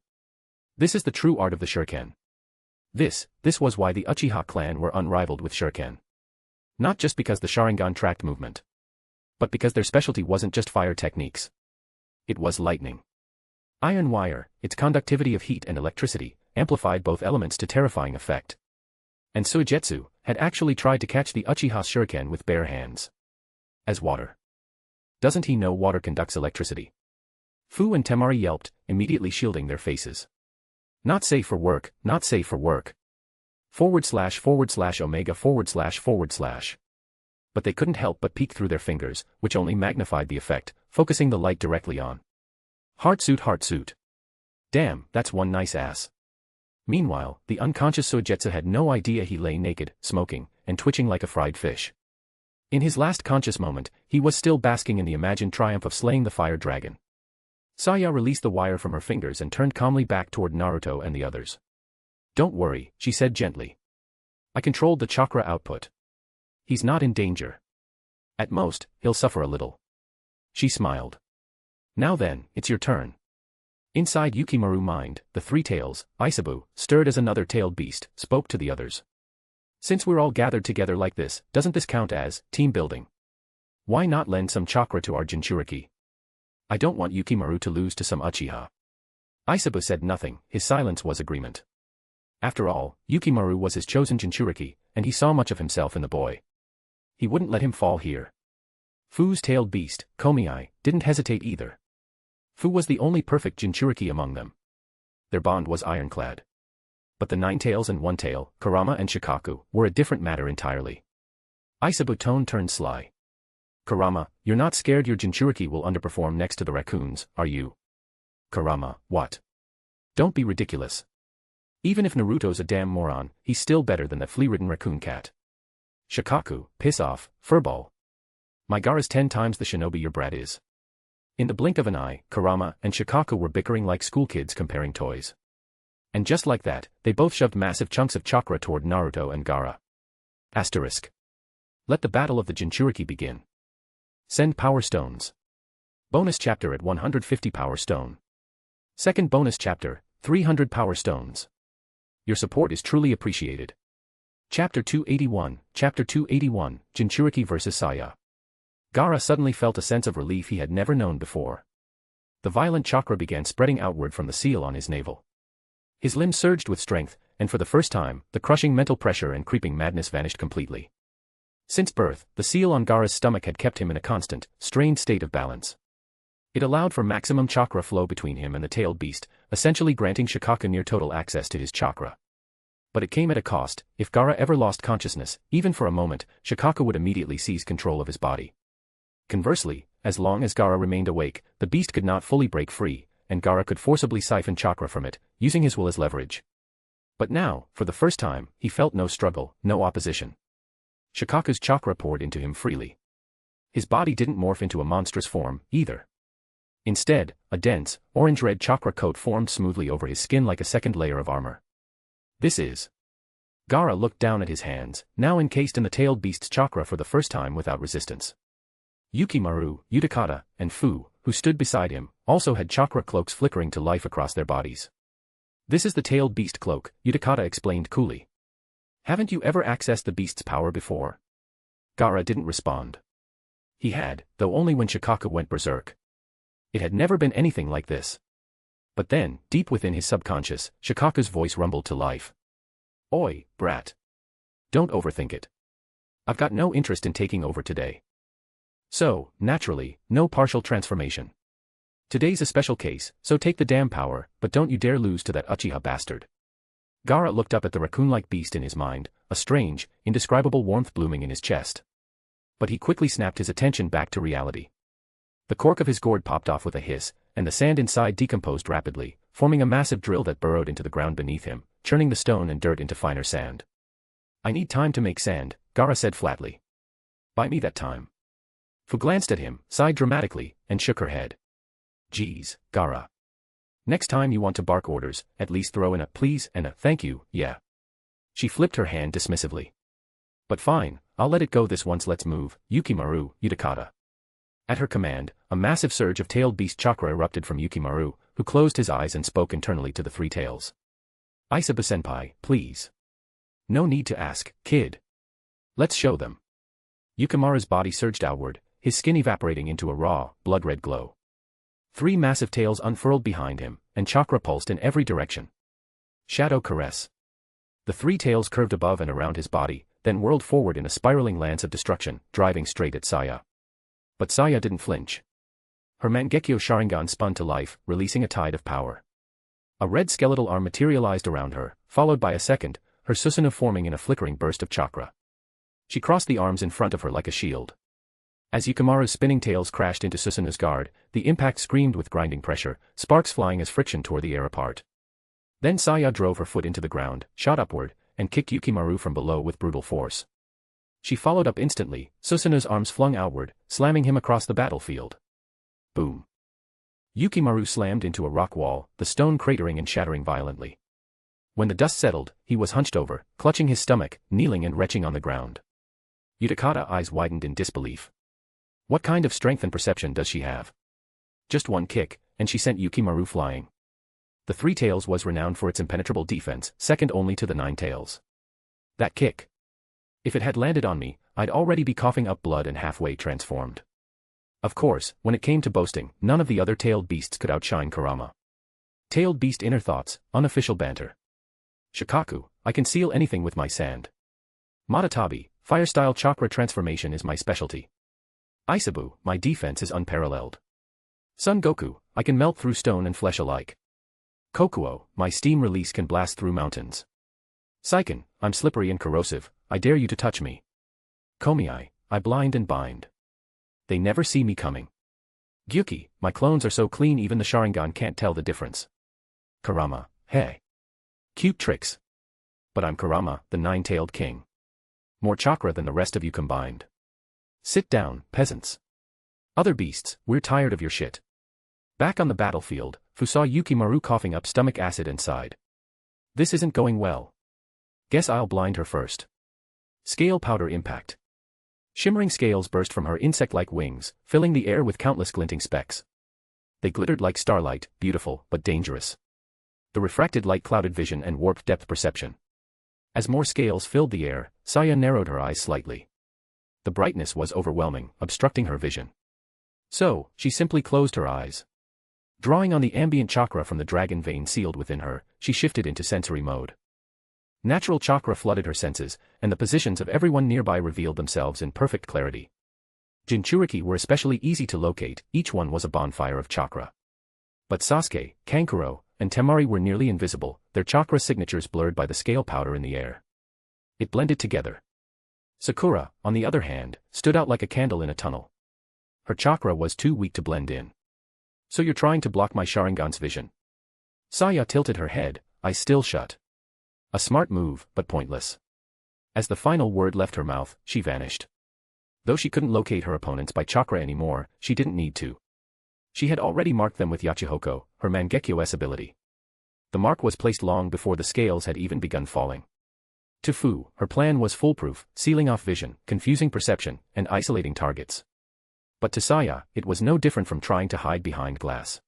This is the true art of the shuriken. This was why the Uchiha clan were unrivaled with shuriken. Not just because the Sharingan tracked movement. But because their specialty wasn't just fire techniques. It was lightning. Iron wire, its conductivity of heat and electricity, amplified both elements to terrifying effect. And Suigetsu had actually tried to catch the Uchiha's shuriken with bare hands. As water. Doesn't he know water conducts electricity? Fu and Temari yelped, immediately shielding their faces. Not safe for work, not safe for work. / omega /. But they couldn't help but peek through their fingers, which only magnified the effect, focusing the light directly on. Heart suit. Damn, that's one nice ass. Meanwhile, the unconscious Soigetsu had no idea he lay naked, smoking, and twitching like a fried fish. In his last conscious moment, he was still basking in the imagined triumph of slaying the fire dragon. Saya released the wire from her fingers and turned calmly back toward Naruto and the others. "Don't worry," she said gently. "I controlled the chakra output. He's not in danger. At most, he'll suffer a little." She smiled. "Now then, it's your turn." Inside Yukimaru's mind, the three tails, Isabu, stirred as another tailed beast, spoke to the others. "Since we're all gathered together like this, doesn't this count as team building? Why not lend some chakra to our Jinchuriki? I don't want Yukimaru to lose to some Uchiha." Isabu said nothing, his silence was agreement. After all, Yukimaru was his chosen Jinchuriki, and he saw much of himself in the boy. He wouldn't let him fall here. Fu's tailed beast, Komiai, didn't hesitate either. Fu was the only perfect Jinchuriki among them. Their bond was ironclad. But the nine tails and one tail, Kurama and Shikaku, were a different matter entirely. Isabu's tone turned sly. "Kurama, you're not scared your Jinchuriki will underperform next to the raccoons, are you?" "Kurama, what? Don't be ridiculous. Even if Naruto's a damn moron, he's still better than that flea-ridden raccoon cat." "Shikaku, piss off, furball. My Gaara's 10 times the shinobi your brat is." In the blink of an eye, Kurama and Shikaku were bickering like schoolkids comparing toys. And just like that, they both shoved massive chunks of chakra toward Naruto and Gaara. Asterisk. Let the battle of the Jinchuriki begin. Send power stones. Bonus chapter at 150 power stone. Second bonus chapter, 300 power stones. Your support is truly appreciated. Chapter 281, Jinchuriki vs. Saya. Gaara suddenly felt a sense of relief he had never known before. The violent chakra began spreading outward from the seal on his navel. His limbs surged with strength, and for the first time, the crushing mental pressure and creeping madness vanished completely. Since birth, the seal on Gaara's stomach had kept him in a constant, strained state of balance. It allowed for maximum chakra flow between him and the tailed beast, essentially granting Shikaku near total access to his chakra. But it came at a cost. If Gaara ever lost consciousness, even for a moment, Shikaku would immediately seize control of his body. Conversely, as long as Gaara remained awake, the beast could not fully break free, and Gaara could forcibly siphon chakra from it, using his will as leverage. But now, for the first time, he felt no struggle, no opposition. Shikaku's chakra poured into him freely. His body didn't morph into a monstrous form, either. Instead, a dense, orange-red chakra coat formed smoothly over his skin like a second layer of armor. This is... Gaara looked down at his hands, now encased in the tailed beast's chakra for the first time without resistance. Yukimaru, Utakata, and Fu, who stood beside him, also had chakra cloaks flickering to life across their bodies. "This is the tailed beast cloak," Utakata explained coolly. "Haven't you ever accessed the beast's power before?" Gaara didn't respond. He had, though only when Shikaku went berserk. It had never been anything like this. But then, deep within his subconscious, Shikaku's voice rumbled to life. "Oi, brat. Don't overthink it. I've got no interest in taking over today. So, naturally, no partial transformation. Today's a special case, so take the damn power, but don't you dare lose to that Uchiha bastard." Gaara looked up at the raccoon-like beast in his mind, a strange, indescribable warmth blooming in his chest. But he quickly snapped his attention back to reality. The cork of his gourd popped off with a hiss, and the sand inside decomposed rapidly, forming a massive drill that burrowed into the ground beneath him, churning the stone and dirt into finer sand. "I need time to make sand," Gaara said flatly. "Buy me that time." Fu glanced at him, sighed dramatically, and shook her head. "Geez, Gaara. Next time you want to bark orders, at least throw in a please and a thank you, yeah." She flipped her hand dismissively. "But fine, I'll let it go this once. Let's move, Yukimaru, Utakata." At her command, a massive surge of tailed beast chakra erupted from Yukimaru, who closed his eyes and spoke internally to the three tails. "Isabu-senpai, please. No need to ask, kid. Let's show them." Yukimaru's body surged outward, his skin evaporating into a raw, blood-red glow. 3 massive tails unfurled behind him, and chakra pulsed in every direction. Shadow caress. The 3 tails curved above and around his body, then whirled forward in a spiraling lance of destruction, driving straight at Saya. But Saya didn't flinch. Her Mangekyō Sharingan spun to life, releasing a tide of power. A red skeletal arm materialized around her, followed by a second, her Susanoo forming in a flickering burst of chakra. She crossed the arms in front of her like a shield. As Yukimaru's spinning tails crashed into Susanoo's guard, the impact screamed with grinding pressure, sparks flying as friction tore the air apart. Then Saya drove her foot into the ground, shot upward, and kicked Yukimaru from below with brutal force. She followed up instantly, Susanoo's arms flung outward, slamming him across the battlefield. Boom. Yukimaru slammed into a rock wall, the stone cratering and shattering violently. When the dust settled, he was hunched over, clutching his stomach, kneeling and retching on the ground. Utakata's eyes widened in disbelief. What kind of strength and perception does she have? Just one kick, and she sent Yukimaru flying. The Three Tails was renowned for its impenetrable defense, second only to the Nine Tails. That kick. If it had landed on me, I'd already be coughing up blood and halfway transformed. Of course, when it came to boasting, none of the other tailed beasts could outshine Kurama. Tailed beast inner thoughts, unofficial banter. Shikaku, I can seal anything with my sand. Matatabi, fire-style chakra transformation is my specialty. Isabu, my defense is unparalleled. Son Goku, I can melt through stone and flesh alike. Kokuo, my steam release can blast through mountains. Seiken, I'm slippery and corrosive, I dare you to touch me. Komiai, I blind and bind. They never see me coming. Gyuki, my clones are so clean even the Sharingan can't tell the difference. Kurama, hey. Cute tricks. But I'm Kurama, the nine-tailed king. More chakra than the rest of you combined. Sit down, peasants. Other beasts, we're tired of your shit. Back on the battlefield, Fu saw Yukimaru coughing up stomach acid and sighed. This isn't going well. Guess I'll blind her first. Scale powder impact. Shimmering scales burst from her insect-like wings, filling the air with countless glinting specks. They glittered like starlight, beautiful but dangerous. The refracted light clouded vision and warped depth perception. As more scales filled the air, Saya narrowed her eyes slightly. The brightness was overwhelming, obstructing her vision. So, she simply closed her eyes. Drawing on the ambient chakra from the dragon vein sealed within her, she shifted into sensory mode. Natural chakra flooded her senses, and the positions of everyone nearby revealed themselves in perfect clarity. Jinchuriki were especially easy to locate, each one was a bonfire of chakra. But Sasuke, Kankuro, and Temari were nearly invisible, their chakra signatures blurred by the scale powder in the air. It blended together. Sakura, on the other hand, stood out like a candle in a tunnel. Her chakra was too weak to blend in. So you're trying to block my Sharingan's vision? Saya tilted her head, eyes still shut. A smart move, but pointless. As the final word left her mouth, she vanished. Though she couldn't locate her opponents by chakra anymore, she didn't need to. She had already marked them with Yachihoko, her Mangekyō's ability. The mark was placed long before the scales had even begun falling. To Fu, her plan was foolproof, sealing off vision, confusing perception, and isolating targets. But to Saya, it was no different from trying to hide behind glass.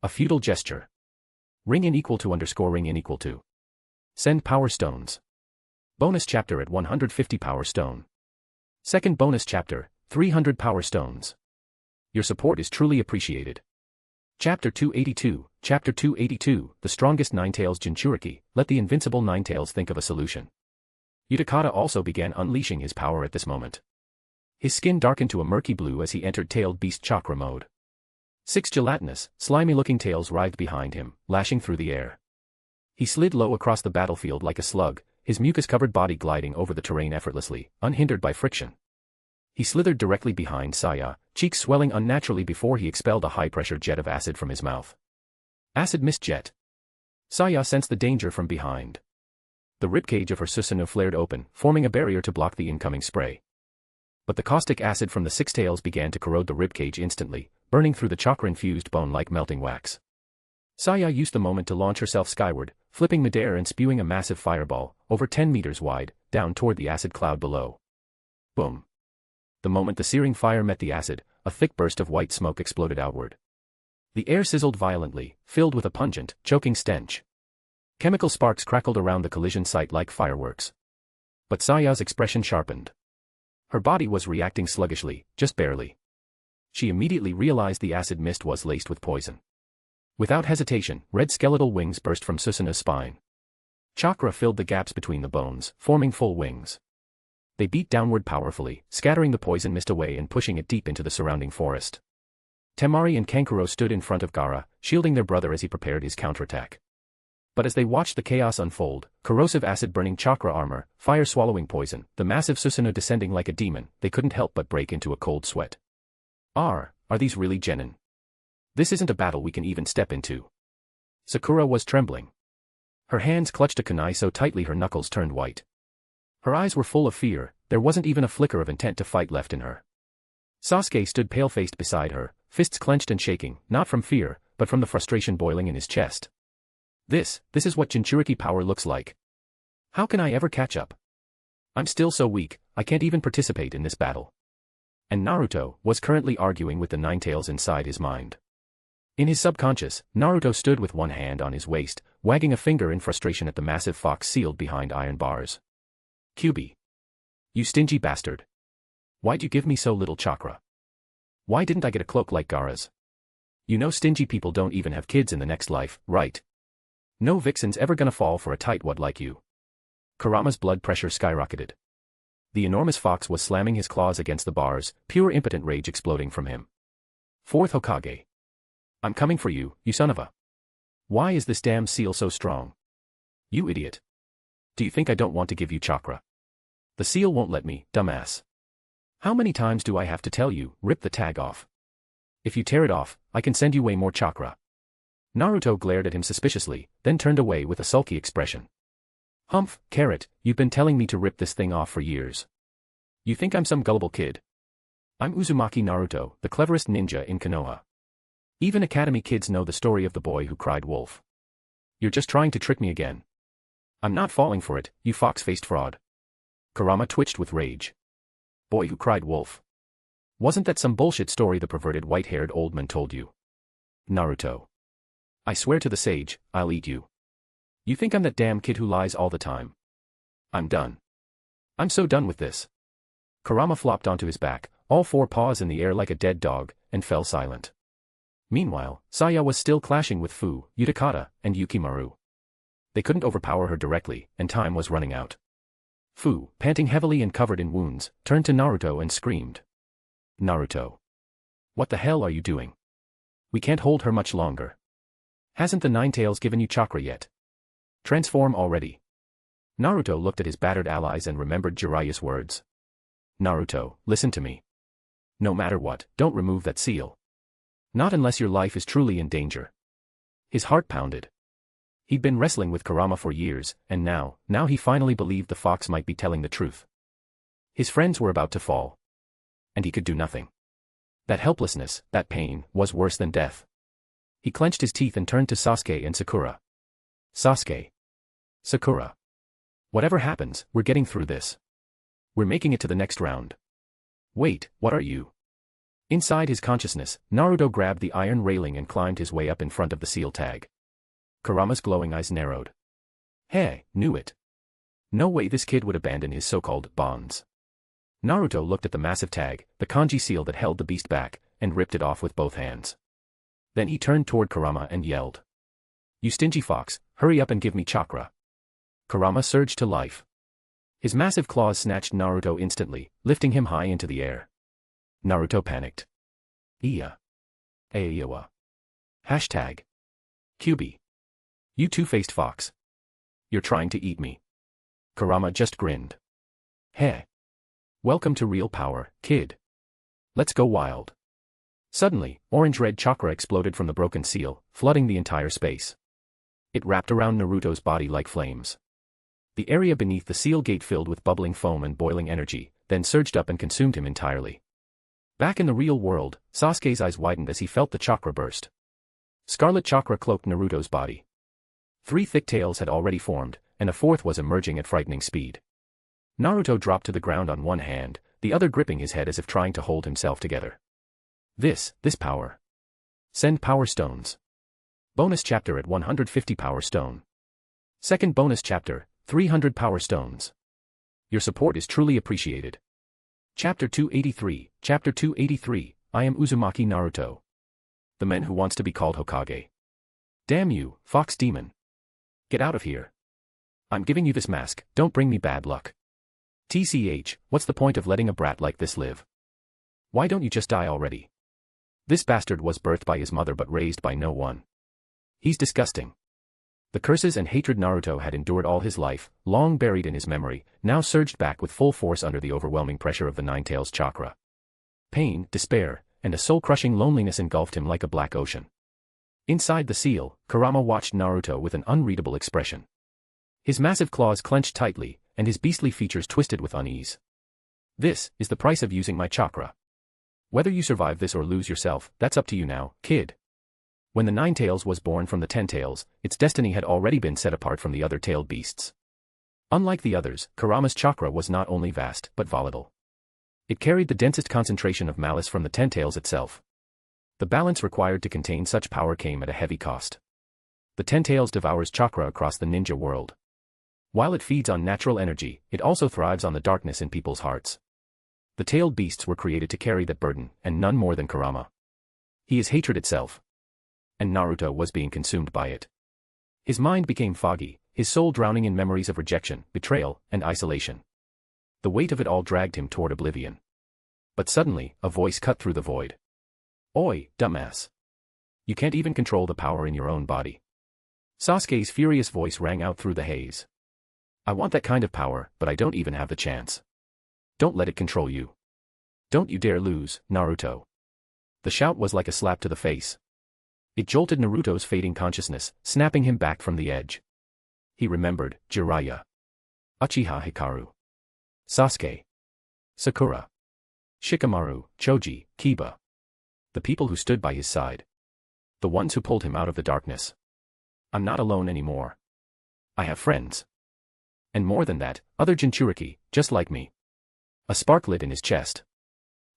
A futile gesture. Ring in equal to _ ring in equal to. Send power stones. Bonus chapter at 150 power stone. Second bonus chapter, 300 power stones. Your support is truly appreciated. Chapter 282, Chapter 282, The Strongest Ninetales Jinchuriki, let the invincible Ninetales think of a solution. Utakata also began unleashing his power at this moment. His skin darkened to a murky blue as he entered tailed beast chakra mode. 6 gelatinous, slimy-looking tails writhed behind him, lashing through the air. He slid low across the battlefield like a slug, his mucus-covered body gliding over the terrain effortlessly, unhindered by friction. He slithered directly behind Saya, cheeks swelling unnaturally before he expelled a high-pressure jet of acid from his mouth. Acid mist jet. Saya sensed the danger from behind. The ribcage of her Susanoo flared open, forming a barrier to block the incoming spray. But the caustic acid from the 6 tails began to corrode the ribcage instantly, burning through the chakra-infused bone like melting wax. Saya used the moment to launch herself skyward, flipping midair and spewing a massive fireball, over 10 meters wide, down toward the acid cloud below. Boom. The moment the searing fire met the acid, a thick burst of white smoke exploded outward. The air sizzled violently, filled with a pungent, choking stench. Chemical sparks crackled around the collision site like fireworks. But Saya's expression sharpened. Her body was reacting sluggishly, just barely. She immediately realized the acid mist was laced with poison. Without hesitation, red skeletal wings burst from Susanoo's spine. Chakra filled the gaps between the bones, forming full wings. They beat downward powerfully, scattering the poison mist away and pushing it deep into the surrounding forest. Temari and Kankuro stood in front of Gaara, shielding their brother as he prepared his counterattack. But as they watched the chaos unfold, corrosive acid-burning chakra armor, fire-swallowing poison, the massive Susanoo descending like a demon, they couldn't help but break into a cold sweat. Are these really genin? This isn't a battle we can even step into. Sakura was trembling. Her hands clutched a kunai so tightly her knuckles turned white. Her eyes were full of fear, there wasn't even a flicker of intent to fight left in her. Sasuke stood pale-faced beside her, fists clenched and shaking, not from fear, but from the frustration boiling in his chest. This is what Jinchuriki power looks like. How can I ever catch up? I'm still so weak, I can't even participate in this battle. And Naruto was currently arguing with the Ninetales inside his mind. In his subconscious, Naruto stood with one hand on his waist, wagging a finger in frustration at the massive fox sealed behind iron bars. Kyuubi. You stingy bastard. Why'd you give me so little chakra? Why didn't I get a cloak like Gaara's? You know stingy people don't even have kids in the next life, right? No vixen's ever gonna fall for a tightwad like you. Kurama's blood pressure skyrocketed. The enormous fox was slamming his claws against the bars, pure impotent rage exploding from him. Fourth Hokage. I'm coming for you, you son of a. Why is this damn seal so strong? You idiot. Do you think I don't want to give you chakra? The seal won't let me, dumbass. How many times do I have to tell you, rip the tag off? If you tear it off, I can send you way more chakra. Naruto glared at him suspiciously, then turned away with a sulky expression. Humph, carrot, you've been telling me to rip this thing off for years. You think I'm some gullible kid? I'm Uzumaki Naruto, the cleverest ninja in Konoha. Even academy kids know the story of the boy who cried wolf. You're just trying to trick me again. I'm not falling for it, you fox-faced fraud. Kurama twitched with rage. Boy who cried wolf. Wasn't that some bullshit story the perverted white-haired old man told you? Naruto. I swear to the sage, I'll eat you. You think I'm that damn kid who lies all the time? I'm done. I'm so done with this. Kurama flopped onto his back, all four paws in the air like a dead dog, and fell silent. Meanwhile, Saya was still clashing with Fu, Utakata, and Yukimaru. They couldn't overpower her directly, and time was running out. Fu, panting heavily and covered in wounds, turned to Naruto and screamed. Naruto. What the hell are you doing? We can't hold her much longer. Hasn't the Ninetales given you chakra yet? Transform already. Naruto looked at his battered allies and remembered Jiraiya's words. Naruto, listen to me. No matter what, don't remove that seal. Not unless your life is truly in danger. His heart pounded. He'd been wrestling with Kurama for years, and now he finally believed the fox might be telling the truth. His friends were about to fall. And he could do nothing. That helplessness, that pain, was worse than death. He clenched his teeth and turned to Sasuke and Sakura. Sasuke. Sakura. Whatever happens, we're getting through this. We're making it to the next round. Wait, what are you? Inside his consciousness, Naruto grabbed the iron railing and climbed his way up in front of the seal tag. Kurama's glowing eyes narrowed. Hey, knew it. No way this kid would abandon his so-called bonds. Naruto looked at the massive tag, the kanji seal that held the beast back, and ripped it off with both hands. Then he turned toward Kurama and yelled. You stingy fox, hurry up and give me chakra. Kurama surged to life. His massive claws snatched Naruto instantly, lifting him high into the air. Naruto panicked. Iya. Aiyawa. Hashtag. Kyuubi. You two-faced fox. You're trying to eat me. Kurama just grinned. Hey. Welcome to real power, kid. Let's go wild. Suddenly, orange-red chakra exploded from the broken seal, flooding the entire space. It wrapped around Naruto's body like flames. The area beneath the seal gate filled with bubbling foam and boiling energy, then surged up and consumed him entirely. Back in the real world, Sasuke's eyes widened as he felt the chakra burst. Scarlet chakra cloaked Naruto's body. 3 thick tails had already formed, and a 4th was emerging at frightening speed. Naruto dropped to the ground on one hand, the other gripping his head as if trying to hold himself together. This power. Send power stones. Bonus chapter at 150 power stone. Second bonus chapter, 300 power stones. Your support is truly appreciated. Chapter 283, I am Uzumaki Naruto. The man who wants to be called Hokage. Damn you, fox demon. Get out of here. I'm giving you this mask, don't bring me bad luck. TCH, what's the point of letting a brat like this live? Why don't you just die already? This bastard was birthed by his mother but raised by no one. He's disgusting. The curses and hatred Naruto had endured all his life, long buried in his memory, now surged back with full force under the overwhelming pressure of the Ninetales chakra. Pain, despair, and a soul-crushing loneliness engulfed him like a black ocean. Inside the seal, Kurama watched Naruto with an unreadable expression. His massive claws clenched tightly, and his beastly features twisted with unease. This is the price of using my chakra. Whether you survive this or lose yourself, that's up to you now, kid. When the Nine Tails was born from the 10 Tails, its destiny had already been set apart from the other tailed beasts. Unlike the others, Kurama's chakra was not only vast, but volatile. It carried the densest concentration of malice from the 10 Tails itself. The balance required to contain such power came at a heavy cost. The 10 Tails devours chakra across the ninja world. While it feeds on natural energy, it also thrives on the darkness in people's hearts. The tailed beasts were created to carry that burden, and none more than Kurama. He is hatred itself. And Naruto was being consumed by it. His mind became foggy, his soul drowning in memories of rejection, betrayal, and isolation. The weight of it all dragged him toward oblivion. But suddenly, a voice cut through the void. Oi, dumbass. You can't even control the power in your own body. Sasuke's furious voice rang out through the haze. I want that kind of power, but I don't even have the chance. Don't let it control you. Don't you dare lose, Naruto. The shout was like a slap to the face. It jolted Naruto's fading consciousness, snapping him back from the edge. He remembered Jiraiya, Uchiha Hikaru, Sasuke, Sakura, Shikamaru, Choji, Kiba. The people who stood by his side. The ones who pulled him out of the darkness. I'm not alone anymore. I have friends. And more than that, other Jinchuriki, just like me. A spark lit in his chest.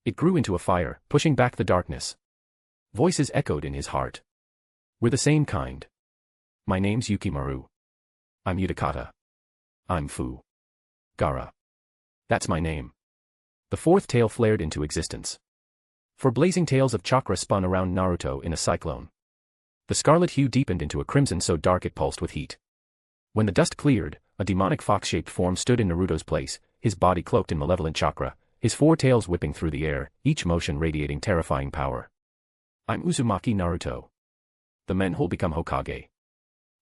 It grew into a fire, pushing back the darkness. Voices echoed in his heart. We're the same kind. My name's Yukimaru. I'm Utakata. I'm Gara. That's my name. The fourth tail flared into existence. Four blazing tails of chakra spun around Naruto in a cyclone. The scarlet hue deepened into a crimson so dark it pulsed with heat. When the dust cleared, a demonic fox-shaped form stood in Naruto's place, his body cloaked in malevolent chakra, his four tails whipping through the air, each motion radiating terrifying power. I'm Uzumaki Naruto. The men who'll become Hokage.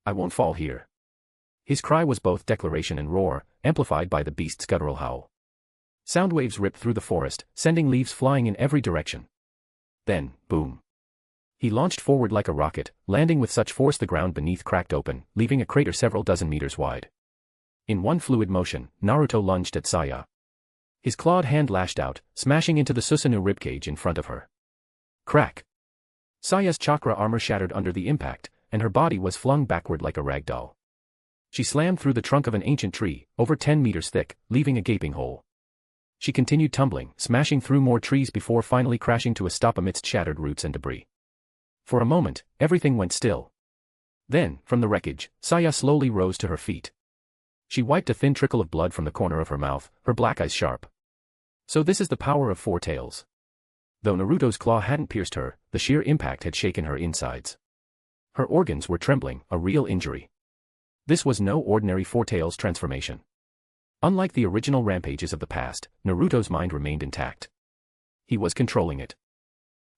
I won't fall here. His cry was both declaration and roar, amplified by the beast's guttural howl. Sound waves ripped through the forest, sending leaves flying in every direction. Then, boom. He launched forward like a rocket, landing with such force the ground beneath cracked open, leaving a crater several dozen meters wide. In one fluid motion, Naruto lunged at Saya. His clawed hand lashed out, smashing into the Susanoo ribcage in front of her. Crack! Saya's chakra armor shattered under the impact, and her body was flung backward like a rag doll. She slammed through the trunk of an ancient tree, over 10 meters thick, leaving a gaping hole. She continued tumbling, smashing through more trees before finally crashing to a stop amidst shattered roots and debris. For a moment, everything went still. Then, from the wreckage, Saya slowly rose to her feet. She wiped a thin trickle of blood from the corner of her mouth, her black eyes sharp. So this is the power of four tails. Though Naruto's claw hadn't pierced her, the sheer impact had shaken her insides. Her organs were trembling, a real injury. This was no ordinary four tails transformation. Unlike the original rampages of the past, Naruto's mind remained intact. He was controlling it.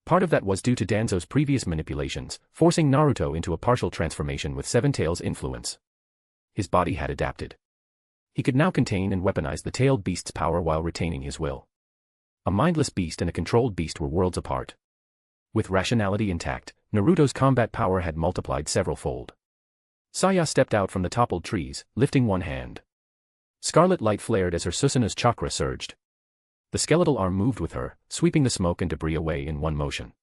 Part of that was due to Danzo's previous manipulations, forcing Naruto into a partial transformation with Seven Tails' influence. His body had adapted. He could now contain and weaponize the tailed beast's power while retaining his will. A mindless beast and a controlled beast were worlds apart. With rationality intact, Naruto's combat power had multiplied several-fold. Saya stepped out from the toppled trees, lifting one hand. Scarlet light flared as her Susanoo's chakra surged. The skeletal arm moved with her, sweeping the smoke and debris away in one motion.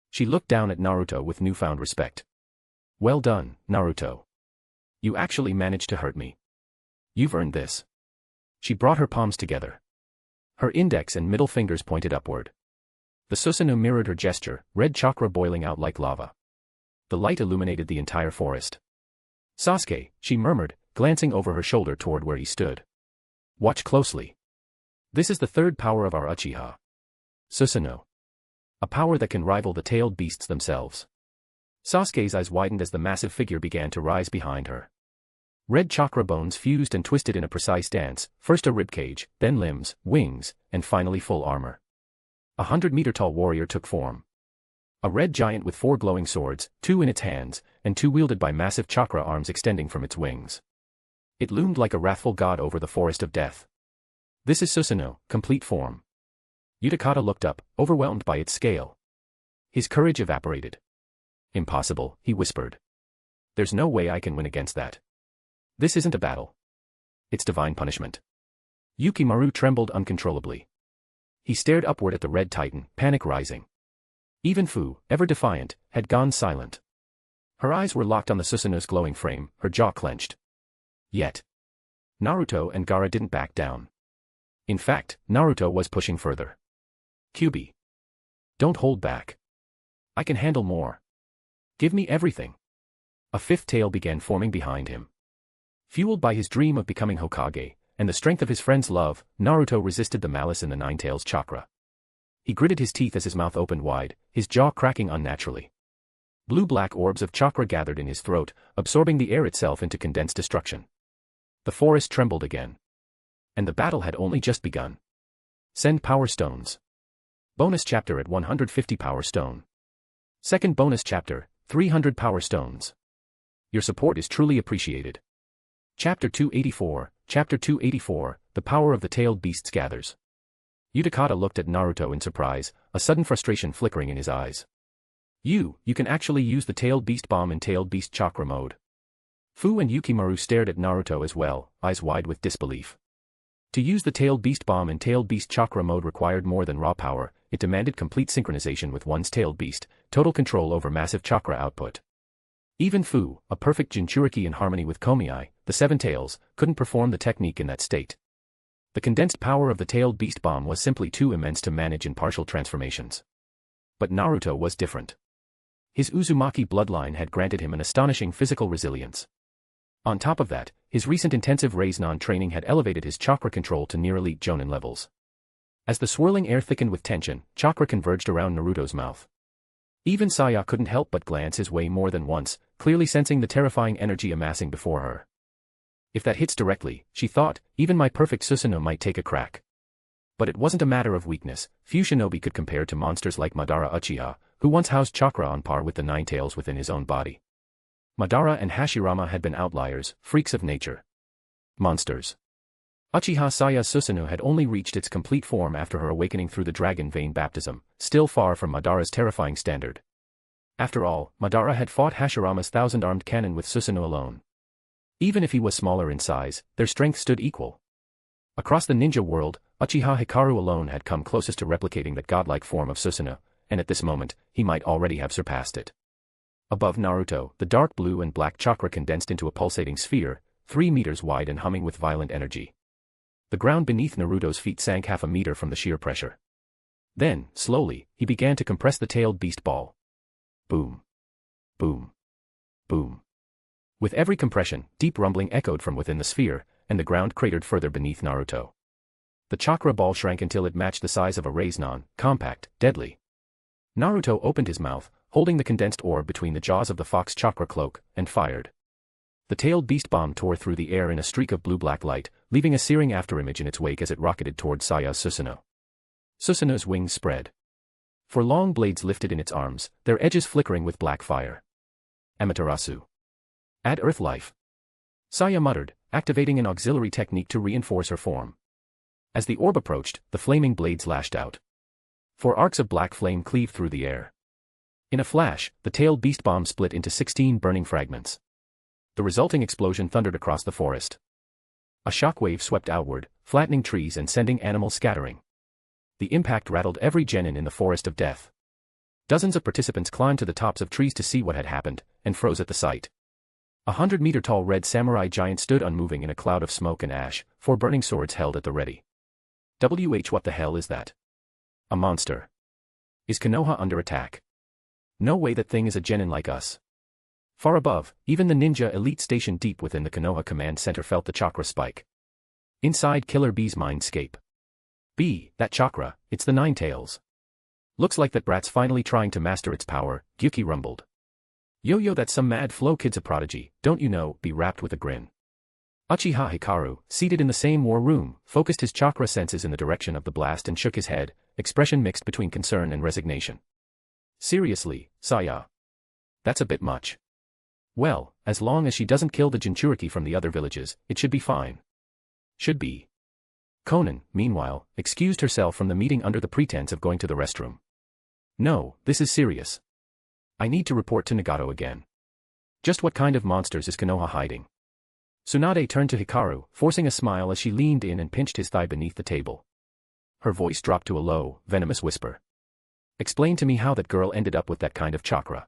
She looked down at Naruto with newfound respect. Well done, Naruto. You actually managed to hurt me. You've earned this. She brought her palms together. Her index and middle fingers pointed upward. The Susanoo mirrored her gesture, red chakra boiling out like lava. The light illuminated the entire forest. Sasuke, she murmured, glancing over her shoulder toward where he stood. Watch closely. This is the third power of our Uchiha. Susanoo. A power that can rival the tailed beasts themselves. Sasuke's eyes widened as the massive figure began to rise behind her. Red chakra bones fused and twisted in a precise dance, first a ribcage, then limbs, wings, and finally full armor. 100-meter-tall warrior took form. A red giant with 4 glowing swords, 2 in its hands, and 2 wielded by massive chakra arms extending from its wings. It loomed like a wrathful god over the forest of death. This is Susanoo, complete form. Utakata looked up, overwhelmed by its scale. His courage evaporated. Impossible, he whispered. There's no way I can win against that. This isn't a battle. It's divine punishment. Yukimaru trembled uncontrollably. He stared upward at the Red Titan, panic rising. Even Fu, ever defiant, had gone silent. Her eyes were locked on the Susanu's glowing frame, her jaw clenched. Yet Naruto and Gaara didn't back down. In fact, Naruto was pushing further. Kyuubi. Don't hold back. I can handle more. Give me everything. A fifth tail began forming behind him. Fueled by his dream of becoming Hokage, and the strength of his friend's love, Naruto resisted the malice in the Nine Tails chakra. He gritted his teeth as his mouth opened wide, his jaw cracking unnaturally. Blue-black orbs of chakra gathered in his throat, absorbing the air itself into condensed destruction. The forest trembled again. And the battle had only just begun. Send power stones. Bonus chapter at 150 power stone. Second bonus chapter, 300 power stones. Your support is truly appreciated. Chapter 284, Chapter 284, The Power of the Tailed Beasts Gathers. Uchiha looked at Naruto in surprise, a sudden frustration flickering in his eyes. You can actually use the Tailed Beast Bomb in Tailed Beast Chakra mode. Fu and Yukimaru stared at Naruto as well, eyes wide with disbelief. To use the Tailed Beast Bomb in Tailed Beast Chakra mode required more than raw power, it demanded complete synchronization with one's Tailed Beast, total control over massive chakra output. Even Fu, a perfect Jinchuriki in harmony with Komiai, the Seven Tails, couldn't perform the technique in that state. The condensed power of the Tailed Beast Bomb was simply too immense to manage in partial transformations. But Naruto was different. His Uzumaki bloodline had granted him an astonishing physical resilience. On top of that, his recent intensive Reisnon training had elevated his chakra control to near-elite Jonin levels. As the swirling air thickened with tension, chakra converged around Naruto's mouth. Even Saya couldn't help but glance his way more than once, clearly sensing the terrifying energy amassing before her. If that hits directly, she thought, even my perfect Susanoo might take a crack. But it wasn't a matter of weakness. Few shinobi could compare to monsters like Madara Uchiha, who once housed chakra on par with the Nine Tails within his own body. Madara and Hashirama had been outliers, freaks of nature. Monsters. Uchiha Saya's Susanoo had only reached its complete form after her awakening through the dragon vein baptism, still far from Madara's terrifying standard. After all, Madara had fought Hashirama's thousand-armed cannon with Susanoo alone. Even if he was smaller in size, their strength stood equal. Across the ninja world, Uchiha Hikaru alone had come closest to replicating that godlike form of Susanoo, and at this moment, he might already have surpassed it. Above Naruto, the dark blue and black chakra condensed into a pulsating sphere, 3 meters wide and humming with violent energy. The ground beneath Naruto's feet sank half a meter from the sheer pressure. Then, slowly, he began to compress the tailed beast ball. Boom. Boom. Boom. With every compression, deep rumbling echoed from within the sphere, and the ground cratered further beneath Naruto. The chakra ball shrank until it matched the size of a Reisnon, compact, deadly. Naruto opened his mouth, holding the condensed orb between the jaws of the fox chakra cloak, and fired. The tailed beast bomb tore through the air in a streak of blue-black light, leaving a searing afterimage in its wake as it rocketed toward Saya's Susanoo. Susanoo's wings spread. For long blades lifted in its arms, their edges flickering with black fire. Amaterasu. Add earth life. Saya muttered, activating an auxiliary technique to reinforce her form. As the orb approached, the flaming blades lashed out. 4 arcs of black flame cleaved through the air. In a flash, the tailed beast bomb split into 16 burning fragments. The resulting explosion thundered across the forest. A shockwave swept outward, flattening trees and sending animals scattering. The impact rattled every genin in the forest of death. Dozens of participants climbed to the tops of trees to see what had happened, and froze at the sight. 100-meter-tall red samurai giant stood unmoving in a cloud of smoke and ash, 4 burning swords held at the ready. What the hell is that? A monster. Is Konoha under attack? No way that thing is a genin like us. Far above, even the ninja elite stationed deep within the Konoha command center felt the chakra spike. Inside Killer Bee's mindscape. B, that chakra, it's the Nine Tails. Looks like that brat's finally trying to master its power, Gyuki rumbled. Yo, that's some mad flow kid's a prodigy, don't you know, B rapped with a grin. Uchiha Hikaru, seated in the same war room, focused his chakra senses in the direction of the blast and shook his head, expression mixed between concern and resignation. Seriously, Saya. That's a bit much. Well, as long as she doesn't kill the Jinchuriki from the other villages, it should be fine. Should be. Konan, meanwhile, excused herself from the meeting under the pretense of going to the restroom. No, this is serious. I need to report to Nagato again. Just what kind of monsters is Konoha hiding? Tsunade turned to Hikaru, forcing a smile as she leaned in and pinched his thigh beneath the table. Her voice dropped to a low, venomous whisper. Explain to me how that girl ended up with that kind of chakra.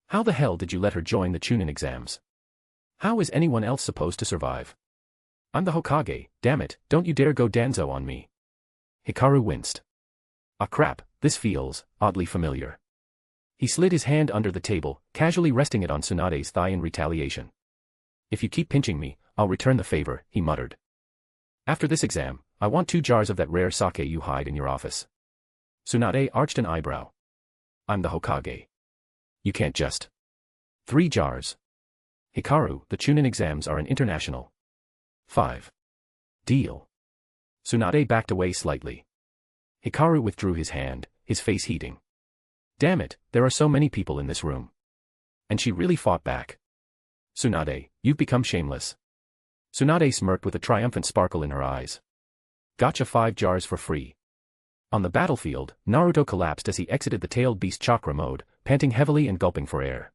How the hell did you let her join the Chunin exams? How is anyone else supposed to survive? I'm the Hokage, damn it, don't you dare go Danzo on me. Hikaru winced. Ah crap, this feels oddly familiar. He slid his hand under the table, casually resting it on Tsunade's thigh in retaliation. If you keep pinching me, I'll return the favor, he muttered. After this exam, I want 2 jars of that rare sake you hide in your office. Tsunade arched an eyebrow. I'm the Hokage. You can't just. 3 jars. Hikaru, the Chunin exams are an international 5 deal. Tsunade backed away slightly. Hikaru withdrew his hand, his face heating. Damn it, there are so many people in this room. And she really fought back. Tsunade, you've become shameless. Tsunade smirked with a triumphant sparkle in her eyes. Gotcha, 5 jars for free. On the battlefield, Naruto collapsed as he exited the tailed beast chakra mode, panting heavily and gulping for air.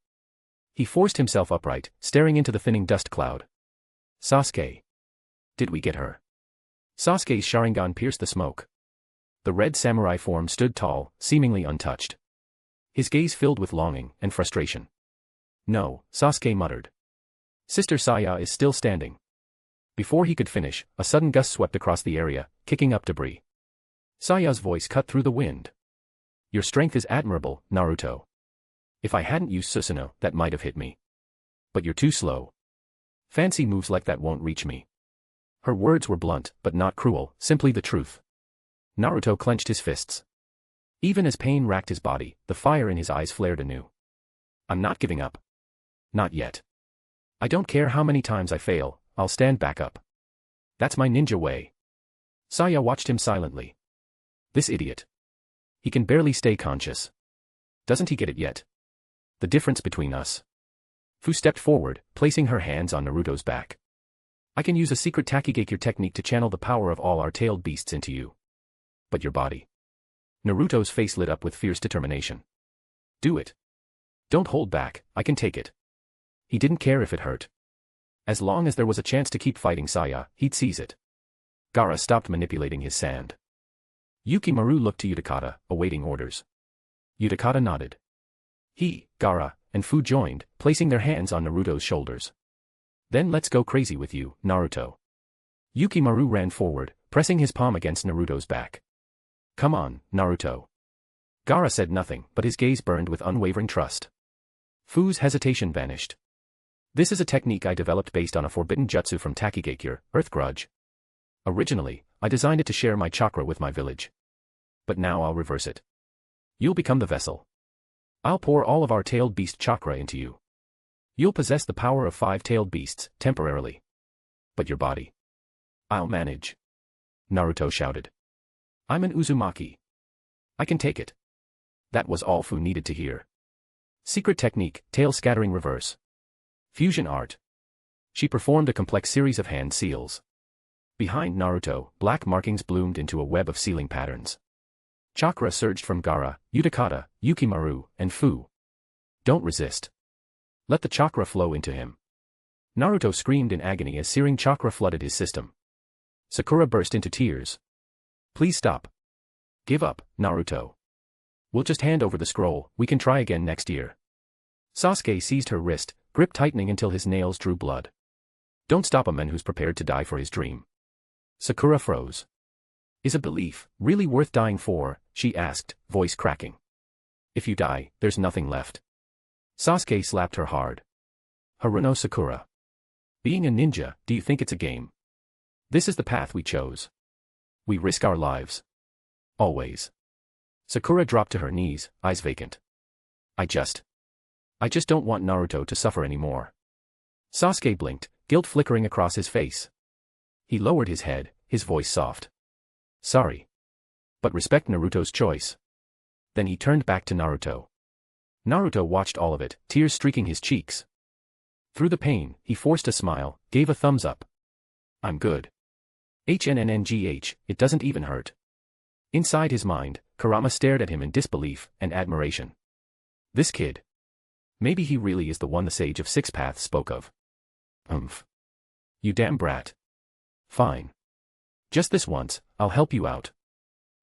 He forced himself upright, staring into the thinning dust cloud. Sasuke. Did we get her? Sasuke's Sharingan pierced the smoke. The red samurai form stood tall, seemingly untouched. His gaze filled with longing and frustration. No, Sasuke muttered. Sister Saya is still standing. Before he could finish, a sudden gust swept across the area, kicking up debris. Saya's voice cut through the wind. Your strength is admirable, Naruto. If I hadn't used Susanoo, that might have hit me. But you're too slow. Fancy moves like that won't reach me. Her words were blunt, but not cruel, simply the truth. Naruto clenched his fists. Even as pain racked his body, the fire in his eyes flared anew. I'm not giving up. Not yet. I don't care how many times I fail, I'll stand back up. That's my ninja way. Saya watched him silently. This idiot. He can barely stay conscious. Doesn't he get it yet? The difference between us. Fu stepped forward, placing her hands on Naruto's back. I can use a secret Takigakure technique to channel the power of all our tailed beasts into you. But your body. Naruto's face lit up with fierce determination. Do it. Don't hold back, I can take it. He didn't care if it hurt. As long as there was a chance to keep fighting Saya, he'd seize it. Gaara stopped manipulating his sand. Yukimaru looked to Utakata, awaiting orders. Utakata nodded. He, Gaara, and Fu joined, placing their hands on Naruto's shoulders. Then let's go crazy with you, Naruto. Yukimaru ran forward, pressing his palm against Naruto's back. Come on, Naruto. Gaara said nothing, but his gaze burned with unwavering trust. Fu's hesitation vanished. This is a technique I developed based on a forbidden jutsu from Takigakure, Earth Grudge. Originally, I designed it to share my chakra with my village. But now I'll reverse it. You'll become the vessel. I'll pour all of our tailed beast chakra into you. You'll possess the power of 5 tailed beasts, temporarily. But your body. I'll manage. Naruto shouted. I'm an Uzumaki. I can take it. That was all Fu needed to hear. Secret technique, tail scattering reverse. Fusion art. She performed a complex series of hand seals. Behind Naruto, black markings bloomed into a web of sealing patterns. Chakra surged from Gaara, Utakata, Yukimaru, and Fu. Don't resist. Let the chakra flow into him. Naruto screamed in agony as searing chakra flooded his system. Sakura burst into tears. Please stop. Give up, Naruto. We'll just hand over the scroll, we can try again next year. Sasuke seized her wrist, grip tightening until his nails drew blood. Don't stop a man who's prepared to die for his dream. Sakura froze. Is a belief really worth dying for? She asked, voice cracking. If you die, there's nothing left. Sasuke slapped her hard. Haruno Sakura. Being a ninja, do you think it's a game? This is the path we chose. We risk our lives. Always. Sakura dropped to her knees, eyes vacant. I just don't want Naruto to suffer anymore. Sasuke blinked, guilt flickering across his face. He lowered his head, his voice soft. Sorry. But respect Naruto's choice. Then he turned back to Naruto. Naruto watched all of it, tears streaking his cheeks. Through the pain, he forced a smile, gave a thumbs up. I'm good. HNNNGH, it doesn't even hurt. Inside his mind, Kurama stared at him in disbelief and admiration. This kid. Maybe he really is the one the Sage of Six Paths spoke of. Umph. You damn brat. Fine. Just this once, I'll help you out.